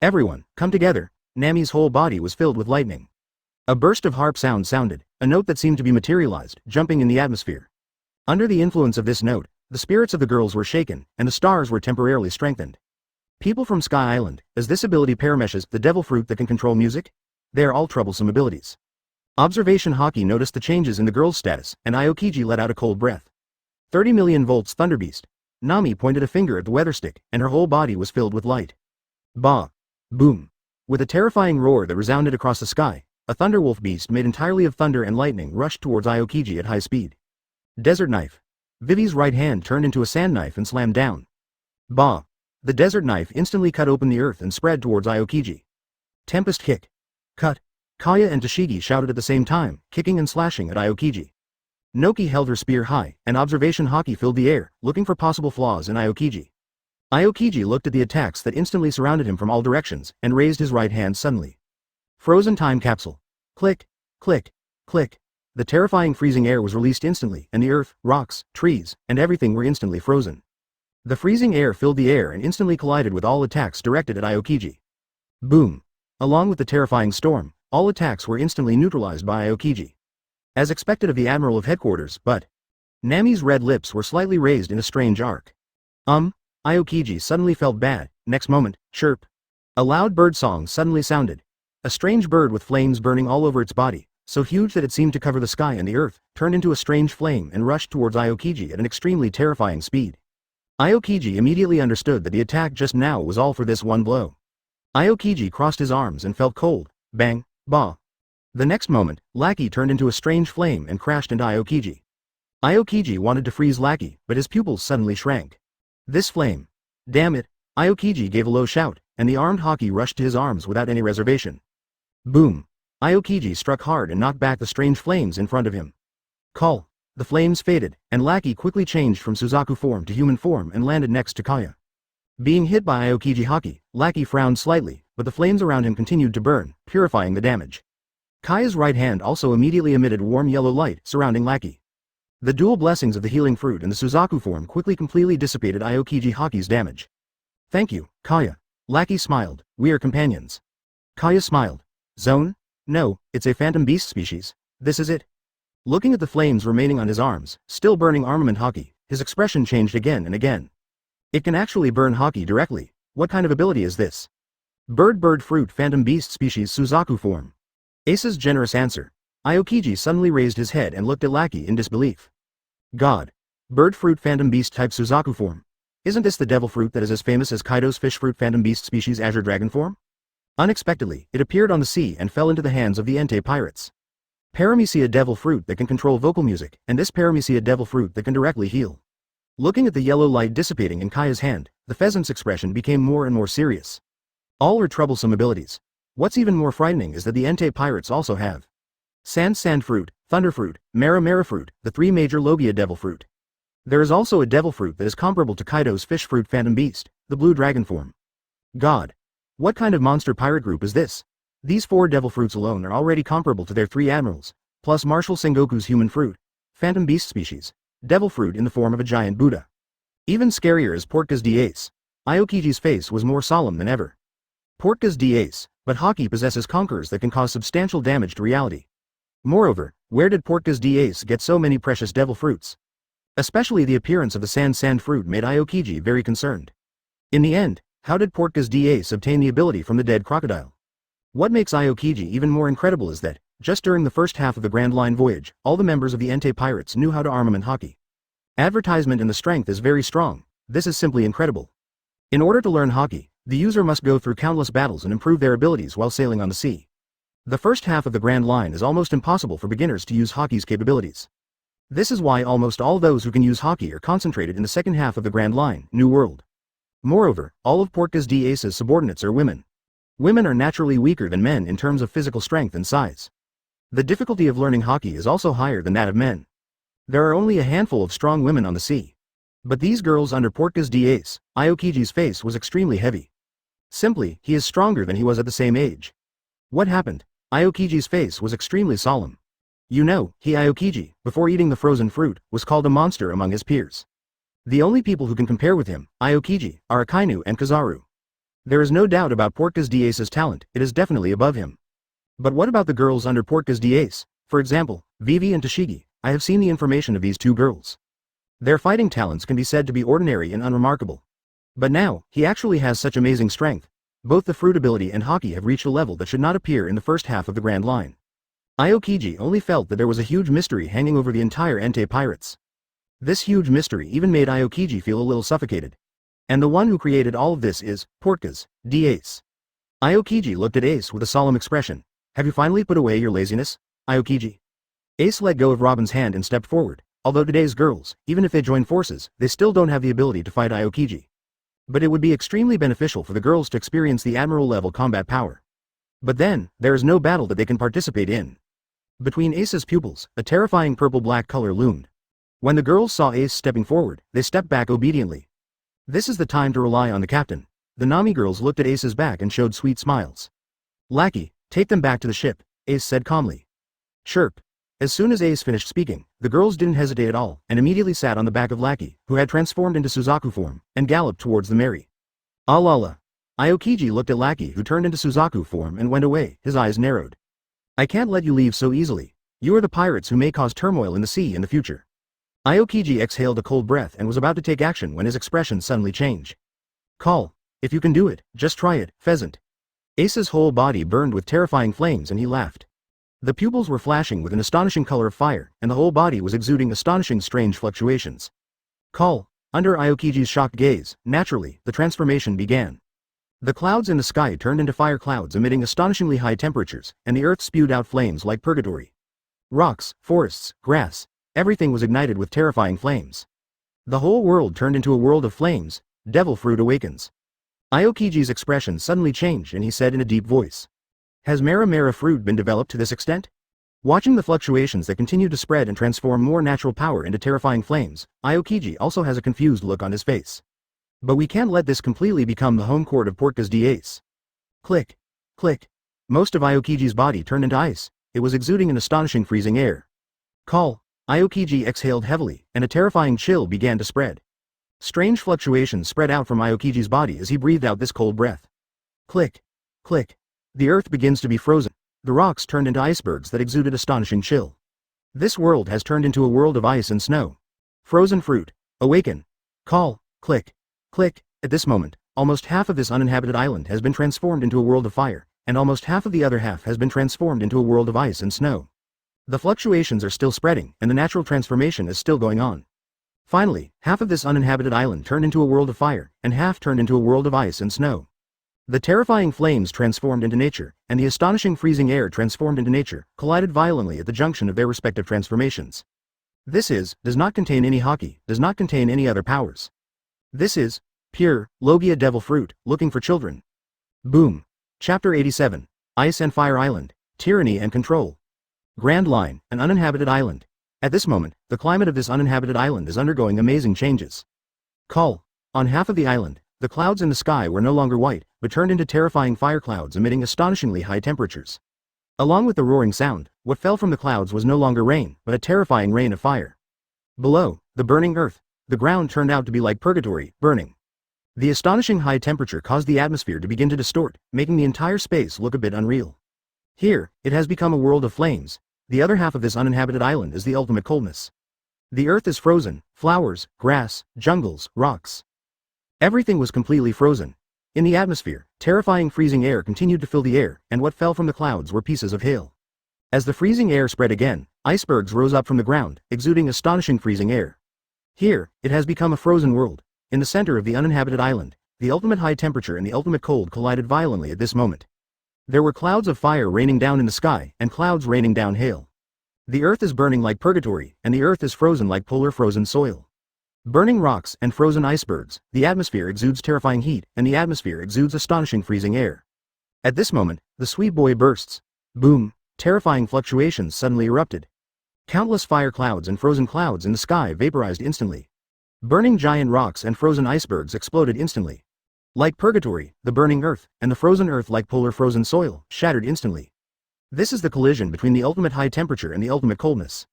Speaker 1: Everyone, come together. Nami's whole body was filled with lightning. A burst of harp sound sounded, a note that seemed to be materialized, jumping in the atmosphere. Under the influence of this note, the spirits of the girls were shaken, and the stars were temporarily strengthened. People from Sky Island, as this ability parameshes the devil fruit that can control music? They are all troublesome abilities. Observation Haki noticed the changes in the girl's status, and Aokiji let out a cold breath. 30 million volts Thunderbeast. Nami pointed a finger at the weather stick, and her whole body was filled with light. Ba. Boom. With a terrifying roar that resounded across the sky, a thunderwolf beast made entirely of thunder and lightning rushed towards Aokiji at high speed. Desert Knife. Vivi's right hand turned into a sand knife and slammed down. Ba. The desert knife instantly cut open the earth and spread towards Aokiji. Tempest Kick. Cut. Kaya and Tashigi shouted at the same time, kicking and slashing at Aokiji. Noki held her spear high, and observation Haki filled the air, looking for possible flaws in Aokiji. Aokiji looked at the attacks that instantly surrounded him from all directions, and raised his right hand suddenly. Frozen Time Capsule. Click, click, click. The terrifying freezing air was released instantly, and the earth, rocks, trees, and everything were instantly frozen. The freezing air filled the air and instantly collided with all attacks directed at Aokiji. Boom. Along with the terrifying storm, all attacks were instantly neutralized by Aokiji. As expected of the Admiral of Headquarters, but Nami's red lips were slightly raised in a strange arc. Aokiji suddenly felt bad. Next moment, chirp. A loud bird song suddenly sounded. A strange bird with flames burning all over its body, so huge that it seemed to cover the sky and the earth, turned into a strange flame and rushed towards Aokiji at an extremely terrifying speed. Aokiji immediately understood that the attack just now was all for this one blow. Aokiji crossed his arms and felt cold. Bang, ba. The next moment, Lackey turned into a strange flame and crashed into Aokiji. Aokiji wanted to freeze Lackey, but his pupils suddenly shrank. This flame. Damn it. Aokiji gave a low shout, and the armed Haki rushed to his arms without any reservation. Boom. Aokiji struck hard and knocked back the strange flames in front of him. Call. The flames faded, and Lackey quickly changed from Suzaku form to human form and landed next to Kaya. Being hit by Aokiji Haki, Lackey frowned slightly, but the flames around him continued to burn, purifying the damage. Kaya's right hand also immediately emitted warm yellow light surrounding Lackey. The dual blessings of the healing fruit and the Suzaku form quickly completely dissipated Aokiji Haki's damage. Thank you, Kaya. Lackey smiled. We are companions. Kaya smiled. Zone? No, it's a phantom beast species. This is it. Looking at the flames remaining on his arms, still burning armament Haki, his expression changed again and again. It can actually burn Haki directly. What kind of ability is this? Bird fruit phantom beast species Suzaku form. Ace's generous answer. Aokiji suddenly raised his head and looked at Lackey in disbelief. God. Bird fruit phantom beast type Suzaku form. Isn't this the devil fruit that is as famous as Kaido's fish fruit phantom beast species Azure Dragon form? Unexpectedly, it appeared on the sea and fell into the hands of the Entei pirates. Paramecia devil fruit that can control vocal music, and this Paramecia devil fruit that can directly heal. Looking at the yellow light dissipating in Kaya's hand, the pheasant's expression became more and more serious. All are troublesome abilities. What's even more frightening is that the Entei pirates also have Sand fruit, thunder fruit, Mara fruit, the three major Logia devil fruit. There is also a devil fruit that is comparable to Kaido's fish fruit phantom beast, the blue dragon form. God. What kind of monster pirate group is this? These four devil fruits alone are already comparable to their three admirals, plus Marshal Sengoku's human fruit, phantom beast species, devil fruit in the form of a giant Buddha. Even scarier is Portgas de Ace. Aokiji's face was more solemn than ever. Portka's D-Ace, but Haki possesses conquerors that can cause substantial damage to reality. Moreover, where did Portka's D-Ace get so many precious devil fruits? Especially the appearance of the sand fruit made Aokiji very concerned. In the end, how did Portka's D-Ace obtain the ability from the dead crocodile? What makes Aokiji even more incredible is that, just during the first half of the Grand Line voyage, all the members of the Entei pirates knew how to armament Haki. Advertisement in the strength is very strong. This is simply incredible. In order to learn Haki, the user must go through countless battles and improve their abilities while sailing on the sea. The first half of the Grand Line is almost impossible for beginners to use Haki's capabilities. This is why almost all those who can use Haki are concentrated in the second half of the Grand Line, New World. Moreover, all of Portka's D-Ace's subordinates are women. Women are naturally weaker than men in terms of physical strength and size. The difficulty of learning Haki is also higher than that of men. There are only a handful of strong women on the sea. But these girls under Portka's D-Ace, Aokiji's face was extremely heavy. Simply, he is stronger than he was at the same age. What happened? Aokiji's face was extremely solemn. You know, he Aokiji, before eating the frozen fruit, was called a monster among his peers. The only people who can compare with him, Aokiji, are Akainu and Kizaru. There is no doubt about Portka's D-Ace's talent, it is definitely above him. But what about the girls under Portka's D-Ace? For example, Vivi and Toshigi. I have seen the information of these two girls. Their fighting talents can be said to be ordinary and unremarkable. But now, he actually has such amazing strength. Both the fruit ability and Haki have reached a level that should not appear in the first half of the Grand Line. Aokiji only felt that there was a huge mystery hanging over the entire Entei pirates. This huge mystery even made Aokiji feel a little suffocated. And the one who created all of this is Portka's D-Ace. Aokiji looked at Ace with a solemn expression. Have you finally put away your laziness, Aokiji? Ace let go of Robin's hand and stepped forward. Although today's girls, even if they join forces, they still don't have the ability to fight Aokiji. But it would be extremely beneficial for the girls to experience the admiral-level combat power. But then, there is no battle that they can participate in. Between Ace's pupils, a terrifying purple-black color loomed. When the girls saw Ace stepping forward, they stepped back obediently. This is the time to rely on the captain. The Nami girls looked at Ace's back and showed sweet smiles. Lackey, take them back to the ship, Ace said calmly. Chirp. As soon as Ace finished speaking, the girls didn't hesitate at all, and immediately sat on the back of Lackey, who had transformed into Suzaku form, and galloped towards the Mary. Alala. Aokiji looked at Lackey, who turned into Suzaku form and went away, his eyes narrowed. I can't let you leave so easily. You are the pirates who may cause turmoil in the sea in the future. Aokiji exhaled a cold breath and was about to take action when his expression suddenly changed. Call. If you can do it, just try it, pheasant. Ace's whole body burned with terrifying flames and he laughed. The pupils were flashing with an astonishing color of fire, and the whole body was exuding astonishing strange fluctuations. Call. Under Aokiji's shocked gaze, naturally, the transformation began. The clouds in the sky turned into fire clouds emitting astonishingly high temperatures, and the earth spewed out flames like purgatory. Rocks, forests, grass, everything was ignited with terrifying flames. The whole world turned into a world of flames. Devil fruit awakens. Aokiji's expression suddenly changed and he said in a deep voice. Has Mera fruit been developed to this extent? Watching the fluctuations that continue to spread and transform more natural power into terrifying flames, Aokiji also has a confused look on his face. But we can't let this completely become the home court of Portka's D-Ace. Click. Click. Most of Aokiji's body turned into ice. It was exuding an astonishing freezing air. Call. Aokiji exhaled heavily, and a terrifying chill began to spread. Strange fluctuations spread out from Aokiji's body as he breathed out this cold breath. Click. Click. The earth begins to be frozen. The rocks turned into icebergs that exuded astonishing chill. This world has turned into a world of ice and snow. Frozen fruit. Awaken. Call. Click. Click. At this moment, almost half of this uninhabited island has been transformed into a world of fire, and almost half of the other half has been transformed into a world of ice and snow. The fluctuations are still spreading, and the natural transformation is still going on. Finally, half of this uninhabited island turned into a world of fire, and half turned into a world of ice and snow. The terrifying flames transformed into nature, and the astonishing freezing air transformed into nature, collided violently at the junction of their respective transformations. This does not contain any Haki, does not contain any other powers. This is pure, Logia devil fruit, looking for children. Boom. Chapter 87. Ice and Fire Island, Tyranny and Control. Grand Line, an uninhabited island. At this moment, the climate of this uninhabited island is undergoing amazing changes. Call. On half of the island, the clouds in the sky were no longer white, but turned into terrifying fire clouds emitting astonishingly high temperatures. Along with the roaring sound, what fell from the clouds was no longer rain, but a terrifying rain of fire. Below, the burning earth, the ground turned out to be like purgatory, burning. The astonishing high temperature caused the atmosphere to begin to distort, making the entire space look a bit unreal. Here, it has become a world of flames. The other half of this uninhabited island is the ultimate coldness. The earth is frozen, flowers, grass, jungles, rocks. Everything was completely frozen. In the atmosphere, terrifying freezing air continued to fill the air, and what fell from the clouds were pieces of hail. As the freezing air spread again, icebergs rose up from the ground, exuding astonishing freezing air. Here, it has become a frozen world. In the center of the uninhabited island, the ultimate high temperature and the ultimate cold collided violently at this moment. There were clouds of fire raining down in the sky, and clouds raining down hail. The earth is burning like purgatory, and the earth is frozen like polar frozen soil. Burning rocks and frozen icebergs, the atmosphere exudes terrifying heat, and the atmosphere exudes astonishing freezing air. At this moment, the sweet boy bursts. Boom! Terrifying fluctuations suddenly erupted. Countless fire clouds and frozen clouds in the sky vaporized instantly. Burning giant rocks and frozen icebergs exploded instantly. Like purgatory, the burning earth, and the frozen earth like polar frozen soil, shattered instantly. This is the collision between the ultimate high temperature and the ultimate coldness.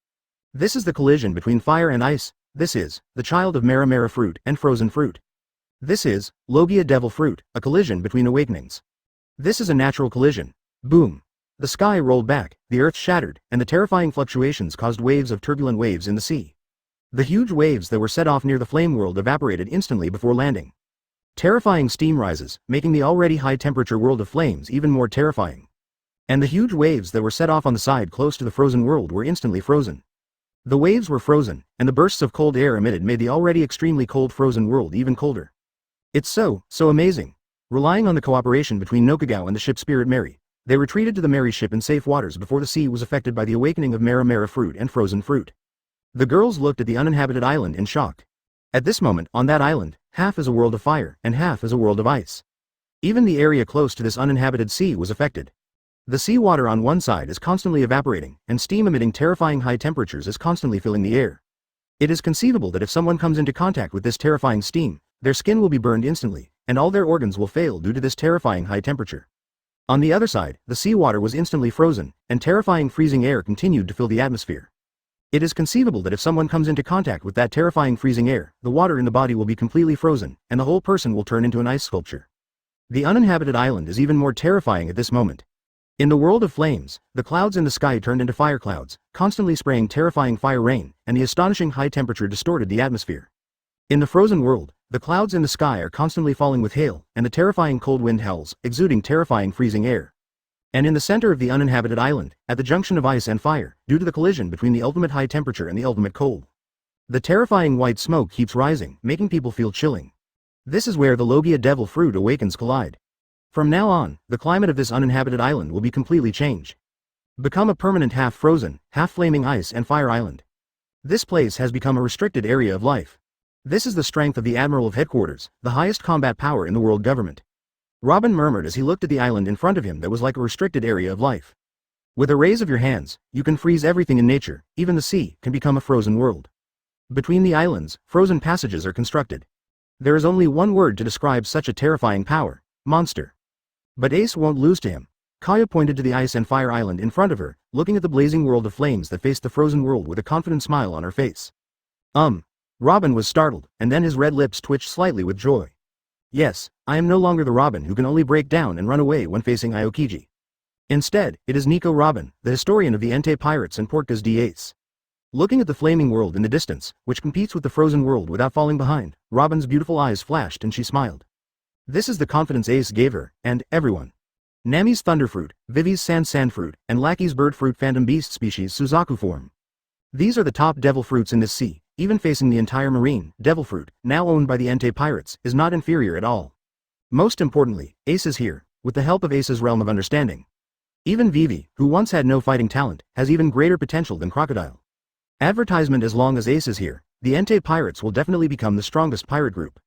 Speaker 1: This is the collision between fire and ice. This is, the child of Mara Mara fruit and frozen fruit. This is, Logia devil fruit, a collision between awakenings. This is a natural collision. Boom. The sky rolled back, the earth shattered, and the terrifying fluctuations caused waves of turbulent waves in the sea. The huge waves that were set off near the flame world evaporated instantly before landing. Terrifying steam rises, making the already high-temperature world of flames even more terrifying. And the huge waves that were set off on the side close to the frozen world were instantly frozen. The waves were frozen, and the bursts of cold air emitted made the already extremely cold frozen world even colder. It's so amazing. Relying on the cooperation between Nokagao and the ship Spirit Mary, they retreated to the Mary ship in safe waters before the sea was affected by the awakening of Mara Mara fruit and frozen fruit. The girls looked at the uninhabited island in shock. At this moment, on that island, half is a world of fire, and half is a world of ice. Even the area close to this uninhabited sea was affected. The seawater on one side is constantly evaporating, and steam emitting terrifying high temperatures is constantly filling the air. It is conceivable that if someone comes into contact with this terrifying steam, their skin will be burned instantly, and all their organs will fail due to this terrifying high temperature. On the other side, the seawater was instantly frozen, and terrifying freezing air continued to fill the atmosphere. It is conceivable that if someone comes into contact with that terrifying freezing air, the water in the body will be completely frozen, and the whole person will turn into an ice sculpture. The uninhabited island is even more terrifying at this moment. In the world of flames, the clouds in the sky turned into fire clouds, constantly spraying terrifying fire rain, and the astonishing high temperature distorted the atmosphere. In the frozen world, the clouds in the sky are constantly falling with hail, and the terrifying cold wind howls, exuding terrifying freezing air. And in the center of the uninhabited island, at the junction of ice and fire, due to the collision between the ultimate high temperature and the ultimate cold, the terrifying white smoke keeps rising, making people feel chilling. This is where the Logia devil fruit awakens collide. From now on, the climate of this uninhabited island will be completely changed. Become a permanent half-frozen, half-flaming ice and fire island. This place has become a restricted area of life. This is the strength of the Admiral of Headquarters, the highest combat power in the world government. Robin murmured as he looked at the island in front of him that was like a restricted area of life. With a raise of your hands, you can freeze everything in nature, even the sea can become a frozen world. Between the islands, frozen passages are constructed. There is only one word to describe such a terrifying power: monster. But Ace won't lose to him. Kaya pointed to the ice and fire island in front of her, looking at the blazing world of flames that faced the frozen world with a confident smile on her face. Robin was startled, and then his red lips twitched slightly with joy. Yes, I am no longer the Robin who can only break down and run away when facing Aokiji. Instead, it is Nico Robin, the historian of the Entei Pirates and Portgas D. Ace. Looking at the flaming world in the distance, which competes with the frozen world without falling behind, Robin's beautiful eyes flashed and she smiled. This is the confidence Ace gave her, and everyone. Nami's Thunderfruit, Vivi's Sandfruit, and Lackey's Birdfruit Phantom Beast species Suzaku form. These are the top devil fruits in this sea, even facing the entire marine. Devil fruit, now owned by the Entei Pirates, is not inferior at all. Most importantly, Ace is here, with the help of Ace's realm of understanding. Even Vivi, who once had no fighting talent, has even greater potential than Crocodile. Advertisement: as long as Ace is here, the Entei Pirates will definitely become the strongest pirate group.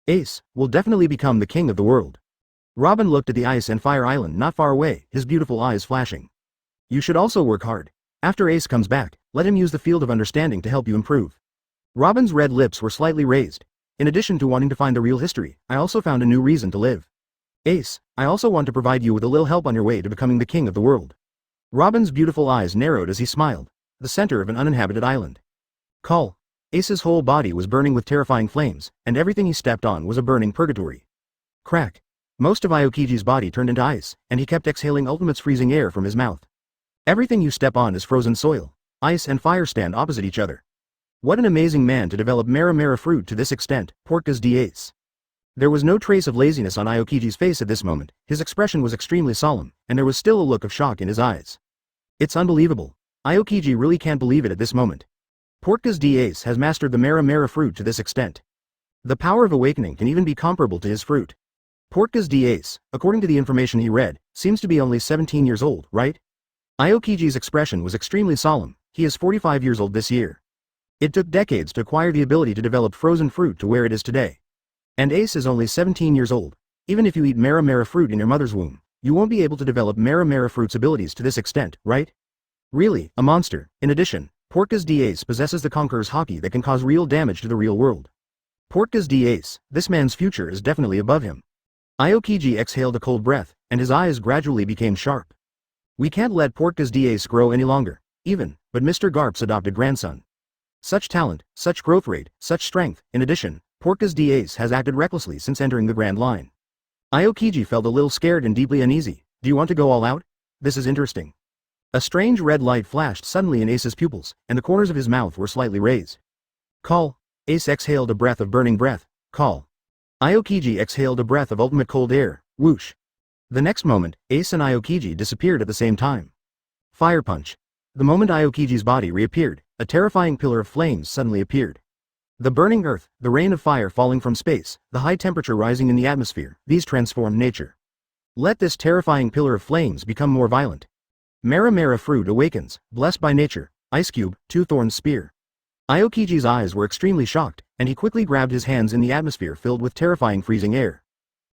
Speaker 1: Ace will definitely become the king of the world. Robin looked at the ice and fire island not far away, his beautiful eyes flashing. You should also work hard. After Ace comes back, let him use the field of understanding to help you improve. Robin's red lips were slightly raised. In addition to wanting to find the real history, I also found a new reason to live. Ace, I also want to provide you with a little help on your way to becoming the king of the world. Robin's beautiful eyes narrowed as he smiled. The center of an uninhabited island. Call. Ace's whole body was burning with terrifying flames, and everything he stepped on was a burning purgatory. Crack. Most of Aokiji's body turned into ice, and he kept exhaling Ultimate's freezing air from his mouth. Everything you step on is frozen soil. Ice and fire stand opposite each other. What an amazing man to develop Mera fruit to this extent, Porcas de Ace. There was no trace of laziness on Aokiji's face at this moment, his expression was extremely solemn, and there was still a look of shock in his eyes. It's unbelievable. Aokiji really can't believe it at this moment. Porcas de Ace has mastered the Mera fruit to this extent. The power of awakening can even be comparable to his fruit. Porcas de Ace, according to the information he read, seems to be only 17 years old, right? Aokiji's expression was extremely solemn, he is 45 years old this year. It took decades to acquire the ability to develop frozen fruit to where it is today. And Ace is only 17 years old. Even if you eat Mera fruit in your mother's womb, you won't be able to develop Mera fruit's abilities to this extent, right? Really, a monster. In addition, Porcas de Ace possesses the Conqueror's Haki that can cause real damage to the real world. Porcas de Ace, this man's future is definitely above him. Aokiji exhaled a cold breath, and his eyes gradually became sharp. We can't let Porcas de Ace grow any longer, but Mr. Garp's adopted grandson. Such talent, such growth rate, such strength, in addition, Porcas de Ace has acted recklessly since entering the Grand Line. Aokiji felt a little scared and deeply uneasy. Do you want to go all out? This is interesting. A strange red light flashed suddenly in Ace's pupils, and the corners of his mouth were slightly raised. Call. Ace exhaled a breath of burning breath. Call. Aokiji exhaled a breath of ultimate cold air. Whoosh. The next moment, Ace and Aokiji disappeared at the same time. Fire punch. The moment Aokiji's body reappeared, a terrifying pillar of flames suddenly appeared. The burning earth, the rain of fire falling from space, the high temperature rising in the atmosphere, these transformed nature. Let this terrifying pillar of flames become more violent. Mera fruit awakens, blessed by nature, ice cube, two-thorn spear. Aokiji's eyes were extremely shocked, and he quickly grabbed his hands in the atmosphere filled with terrifying freezing air.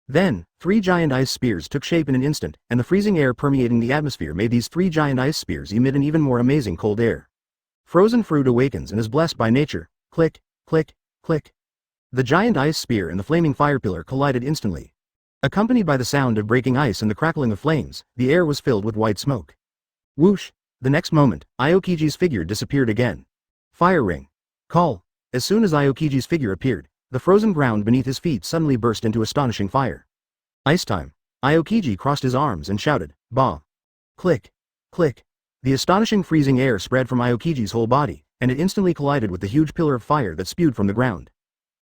Speaker 1: Then, 3 giant ice spears took shape in an instant, and the freezing air permeating the atmosphere made these 3 giant ice spears emit an even more amazing cold air. Frozen fruit awakens and is blessed by nature. Click, click, click. The giant ice spear and the flaming fire pillar collided instantly. Accompanied by the sound of breaking ice and the crackling of flames, the air was filled with white smoke. Whoosh! The next moment, Aokiji's figure disappeared again. Fire ring. Call. As soon as Aokiji's figure appeared, the frozen ground beneath his feet suddenly burst into astonishing fire. Ice time. Aokiji crossed his arms and shouted, Bah! Click! Click! The astonishing freezing air spread from Aokiji's whole body, and it instantly collided with the huge pillar of fire that spewed from the ground.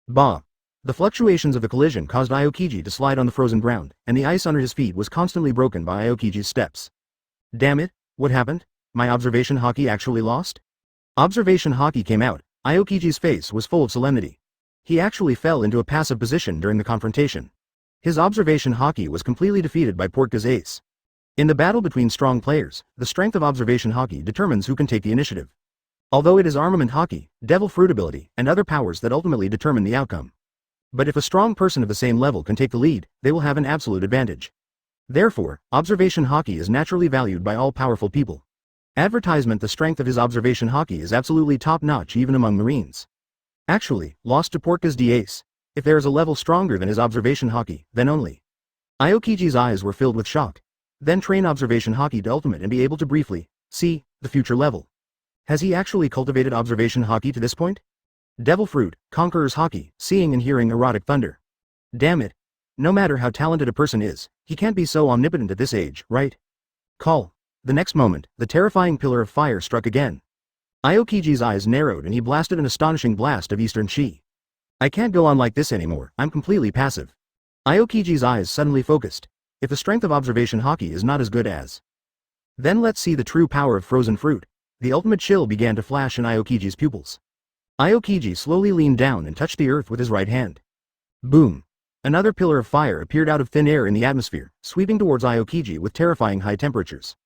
Speaker 1: Bah! The fluctuations of the collision caused Aokiji to slide on the frozen ground, and the ice under his feet was constantly broken by Aokiji's steps. Damn it, what happened? My observation haki actually lost? Observation haki came out. Aokiji's face was full of solemnity. He actually fell into a passive position during the confrontation. His observation haki was completely defeated by Porcas Ace. In the battle between strong players, the strength of observation haki determines who can take the initiative. Although it is armament haki, devil fruit ability, and other powers that ultimately determine the outcome. But if a strong person of the same level can take the lead, they will have an absolute advantage. Therefore, observation haki is naturally valued by all powerful people. Advertisement: the strength of his observation haki is absolutely top-notch even among Marines. Actually, lost to Porcas de Ace. If there is a level stronger than his observation haki, then only. Aokiji's eyes were filled with shock. Then train observation haki to ultimate and be able to briefly see the future level. Has he actually cultivated observation haki to this point? Devil fruit, Conqueror's haki, seeing and hearing erotic thunder. Damn it. No matter how talented a person is, he can't be so omnipotent at this age, right? Call. The next moment, the terrifying pillar of fire struck again. Aokiji's eyes narrowed and he blasted an astonishing blast of Eastern Chi. I can't go on like this anymore, I'm completely passive. Aokiji's eyes suddenly focused. If the strength of observation haki is not as good as. Then let's see the true power of frozen fruit. The ultimate chill began to flash in Aokiji's pupils. Aokiji slowly leaned down and touched the earth with his right hand. Boom! Another pillar of fire appeared out of thin air in the atmosphere, sweeping towards Aokiji with terrifying high temperatures.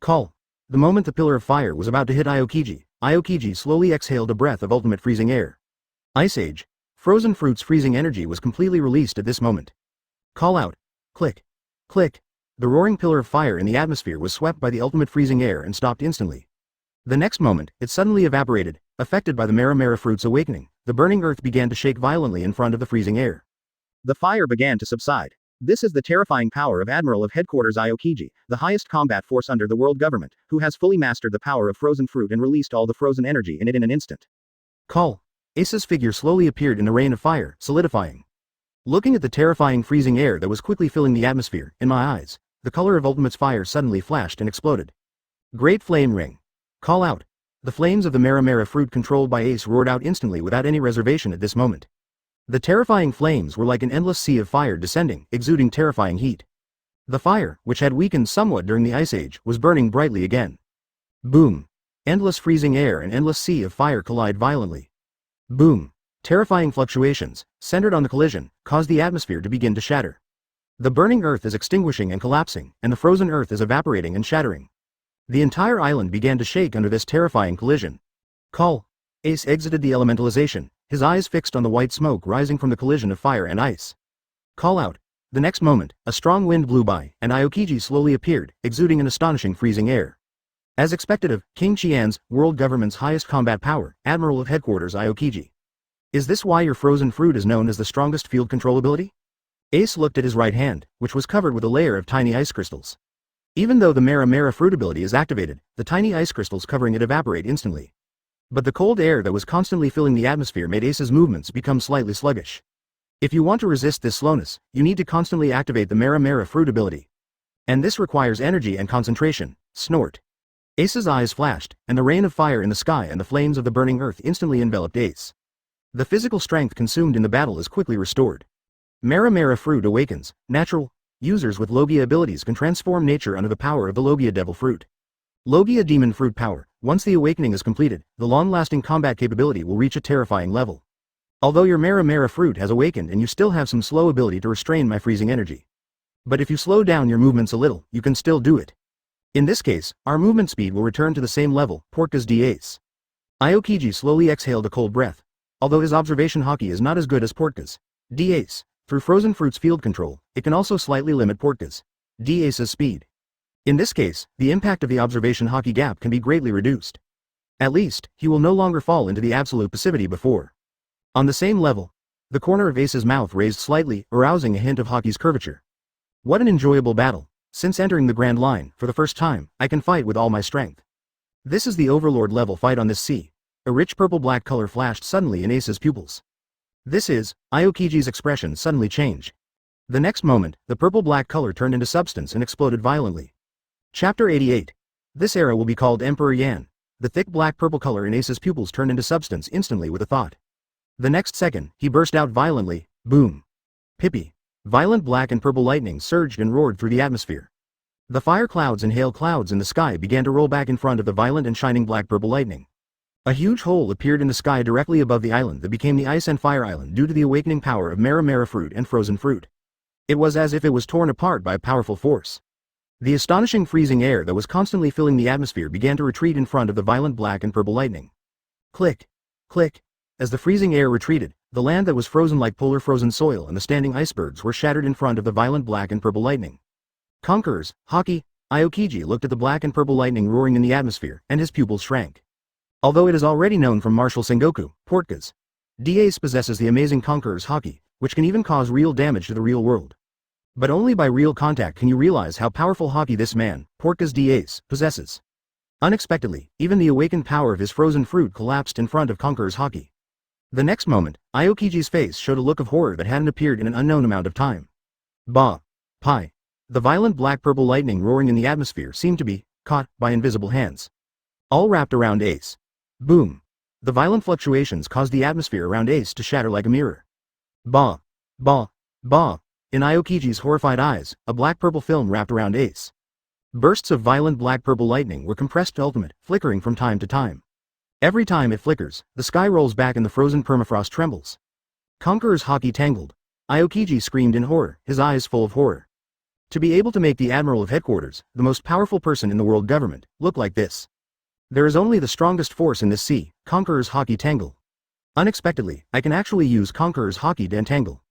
Speaker 1: Call. The moment the pillar of fire was about to hit Aokiji, Aokiji slowly exhaled a breath of ultimate freezing air. Ice Age. Frozen fruit's freezing energy was completely released at this moment. Call out. Click. Click. The roaring pillar of fire in the atmosphere was swept by the ultimate freezing air and stopped instantly. The next moment, it suddenly evaporated, affected by the Mera fruit's awakening. The burning earth began to shake violently in front of the freezing air. The fire began to subside. This is the terrifying power of Admiral of Headquarters Aokiji, the highest combat force under the world government, who has fully mastered the power of frozen fruit and released all the frozen energy in it in an instant. Call. Ace's figure slowly appeared in a rain of fire, solidifying. Looking at the terrifying freezing air that was quickly filling the atmosphere, in my eyes, the color of Ultimate's fire suddenly flashed and exploded. Great Flame Ring. Call out. The flames of the Mera fruit controlled by Ace roared out instantly without any reservation at this moment. The terrifying flames were like an endless sea of fire descending, exuding terrifying heat. The fire, which had weakened somewhat during the Ice Age, was burning brightly again. Boom. Endless freezing air and endless sea of fire collide violently. Boom. Terrifying fluctuations, centered on the collision, caused the atmosphere to begin to shatter. The burning earth is extinguishing and collapsing, and the frozen earth is evaporating and shattering. The entire island began to shake under this terrifying collision. Call. Ace exited the elementalization, his eyes fixed on the white smoke rising from the collision of fire and ice. Call out. The next moment, a strong wind blew by, and Aokiji slowly appeared, exuding an astonishing freezing air. As expected of King Qian's, world government's highest combat power, Admiral of Headquarters Aokiji. Is this why your frozen fruit is known as the strongest field control ability? Ace looked at his right hand, which was covered with a layer of tiny ice crystals. Even though the Mera fruit ability is activated, the tiny ice crystals covering it evaporate instantly. But the cold air that was constantly filling the atmosphere made Ace's movements become slightly sluggish. If you want to resist this slowness, you need to constantly activate the Mera fruit ability. And this requires energy and concentration. Snort. Ace's eyes flashed, and the rain of fire in the sky and the flames of the burning earth instantly enveloped Ace. The physical strength consumed in the battle is quickly restored. Mera fruit awakens. Natural. Users with Logia abilities can transform nature under the power of the Logia Devil Fruit. Logia Demon Fruit Power. Once the awakening is completed, the long-lasting combat capability will reach a terrifying level. Although your Mera fruit has awakened and you still have some slow ability to restrain my freezing energy. But if you slow down your movements a little, you can still do it. In this case, our movement speed will return to the same level, Portka's D-Ace. Aokiji slowly exhaled a cold breath. Although his observation Haki is not as good as Portka's D-Ace, through frozen fruit's field control, it can also slightly limit Portka's D-Ace's speed. In this case, the impact of the observation Haki gap can be greatly reduced. At least, he will no longer fall into the absolute passivity before. On the same level, the corner of Ace's mouth raised slightly, arousing a hint of Haki's curvature. What an enjoyable battle. Since entering the Grand Line, for the first time, I can fight with all my strength. This is the Overlord level fight on this sea. A rich purple-black color flashed suddenly in Ace's pupils. This is, Aokiji's expression suddenly changed. The next moment, the purple-black color turned into substance and exploded violently. Chapter 88. This era will be called Emperor Yan. The thick black-purple color in Ace's pupils turned into substance instantly with a thought. The next second, he burst out violently, boom. Pippi. Violent black and purple lightning surged and roared through the atmosphere. The fire clouds and hail clouds in the sky began to roll back in front of the violent and shining black-purple lightning. A huge hole appeared in the sky directly above the island that became the Ice and Fire Island due to the awakening power of Mera fruit and frozen fruit. It was as if it was torn apart by a powerful force. The astonishing freezing air that was constantly filling the atmosphere began to retreat in front of the violent black and purple lightning. Click. Click. As the freezing air retreated, the land that was frozen like polar frozen soil and the standing icebergs were shattered in front of the violent black and purple lightning. Conquerors, Haki, Aokiji looked at the black and purple lightning roaring in the atmosphere, and his pupils shrank. Although it is already known from Martial Sengoku, Portka's D-Ace possesses the amazing Conqueror's Haki, which can even cause real damage to the real world. But only by real contact can you realize how powerful Haki this man, Portka's D-Ace, possesses. Unexpectedly, even the awakened power of his frozen fruit collapsed in front of Conqueror's Haki. The next moment, Aokiji's face showed a look of horror that hadn't appeared in an unknown amount of time. Ba. Pi. The violent black-purple lightning roaring in the atmosphere seemed to be caught by invisible hands. All wrapped around Ace. Boom. The violent fluctuations caused the atmosphere around Ace to shatter like a mirror. Ba. Ba. Ba. In Aokiji's horrified eyes, a black-purple film wrapped around Ace. Bursts of violent black-purple lightning were compressed to ultimate, flickering from time to time. Every time it flickers, the sky rolls back and the frozen permafrost trembles. Conqueror's Haki-tangled. Aokiji screamed in horror, his eyes full of horror. To be able to make the Admiral of Headquarters, the most powerful person in the world government, look like this. There is only the strongest force in this sea, Conqueror's Haki-tangle. Unexpectedly, I can actually use Conqueror's Haki-tangle.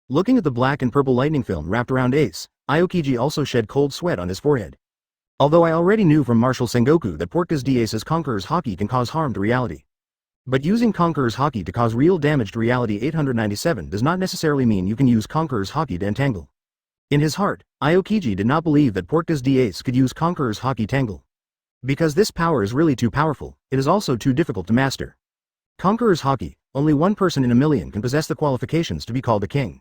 Speaker 1: Looking at the black and purple lightning film wrapped around Ace, Aokiji also shed cold sweat on his forehead. Although I already knew from Martial Sengoku that Portka's D-Ace's Conqueror's Haki can cause harm to reality. But using Conqueror's Haki to cause real damage to reality 897 does not necessarily mean you can use Conqueror's Haki-tangle. In his heart, Aokiji did not believe that Portka's D-Ace could use Conqueror's Haki-tangle. Because this power is really too powerful, it is also too difficult to master. Conqueror's Haki, only one person in a million can possess the qualifications to be called a king.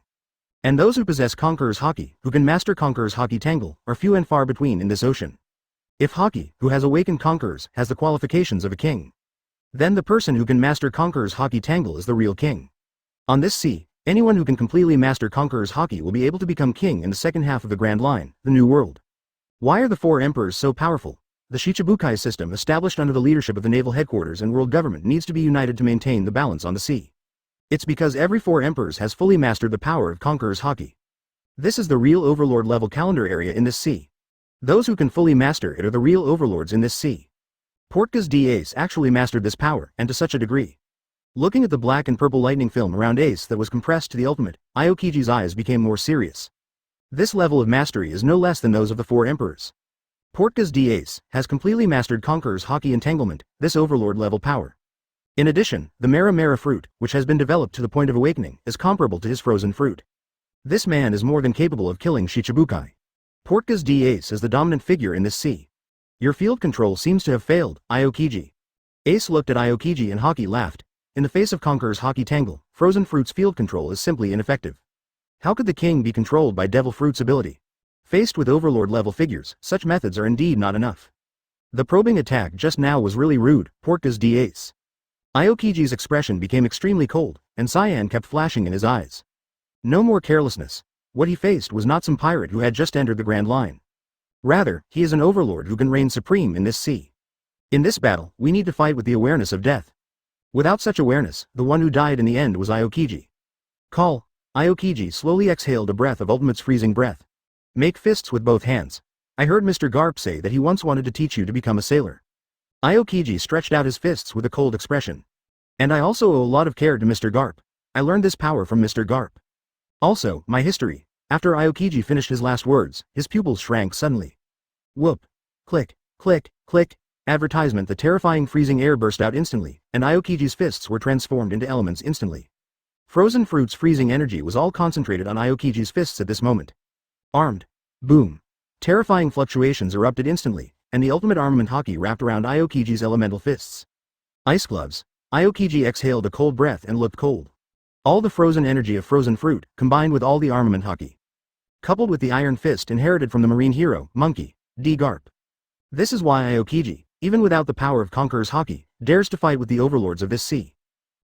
Speaker 1: And those who possess Conqueror's Haki, who can master Conqueror's Haki-tangle, are few and far between in this ocean. If Haki, who has awakened Conquerors, has the qualifications of a king, then the person who can master Conqueror's Haki-tangle is the real king. On this sea, anyone who can completely master Conqueror's Haki will be able to become king in the second half of the Grand Line, the New World. Why are the four emperors so powerful? The Shichibukai system established under the leadership of the naval headquarters and world government needs to be united to maintain the balance on the sea. It's because every four emperors has fully mastered the power of Conqueror's Haki. This is the real overlord level calendar area in this sea. Those who can fully master it are the real overlords in this sea. Portka's D-Ace actually mastered this power, and to such a degree. Looking at the black and purple lightning film around Ace that was compressed to the ultimate, Aokiji's eyes became more serious. This level of mastery is no less than those of the four emperors. Portka's D-Ace has completely mastered Conqueror's Haki entanglement, this overlord level power. In addition, the Mera Mera fruit, which has been developed to the point of awakening, is comparable to his frozen fruit. This man is more than capable of killing Shichibukai. Portka's D-Ace is the dominant figure in this sea. Your field control seems to have failed, Aokiji. Ace looked at Aokiji and Haki laughed. In the face of Conqueror's Haki-tangle, frozen fruit's field control is simply ineffective. How could the king be controlled by Devil Fruit's ability? Faced with overlord-level figures, such methods are indeed not enough. The probing attack just now was really rude, Portka's D-Ace. Aokiji's expression became extremely cold, and cyan kept flashing in his eyes. No more carelessness. What he faced was not some pirate who had just entered the Grand Line. Rather, he is an overlord who can reign supreme in this sea. In this battle, we need to fight with the awareness of death. Without such awareness, the one who died in the end was Aokiji. Call. Aokiji slowly exhaled a breath of Ultimate's freezing breath. Make fists with both hands. I heard Mr. Garp say that he once wanted to teach you to become a sailor. Aokiji stretched out his fists with a cold expression. And I also owe a lot of care to Mr. Garp. I learned this power from Mr. Garp. Also, my history. After Aokiji finished his last words, his pupils shrank suddenly. Whoop. Click, click, click. Advertisement. The terrifying freezing air burst out instantly, and Aokiji's fists were transformed into elements instantly. Frozen fruit's freezing energy was all concentrated on Aokiji's fists at this moment. Armed. Boom. Terrifying fluctuations erupted instantly, and the ultimate armament Haki wrapped around Aokiji's elemental fists. Ice gloves. Aokiji exhaled a cold breath and looked cold. All the frozen energy of frozen fruit, combined with all the armament Haki, coupled with the iron fist inherited from the marine hero, Monkey D. Garp. This is why Aokiji, even without the power of Conqueror's Haki, dares to fight with the overlords of this sea.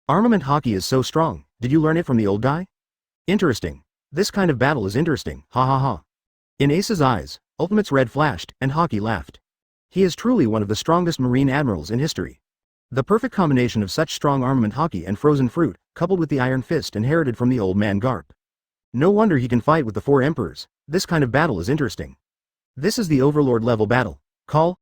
Speaker 1: Armament Haki is so strong. Did you learn it from the old guy? Interesting. This kind of battle is interesting, ha ha ha. In Ace's eyes, Ultimate's red flashed, and Haki laughed. He is truly one of the strongest marine admirals in history. The perfect combination of such strong armament Haki and frozen fruit, coupled with the iron fist inherited from the old man Garp. No wonder he can fight with the four emperors. This kind of battle is interesting. This is the overlord level battle. Call.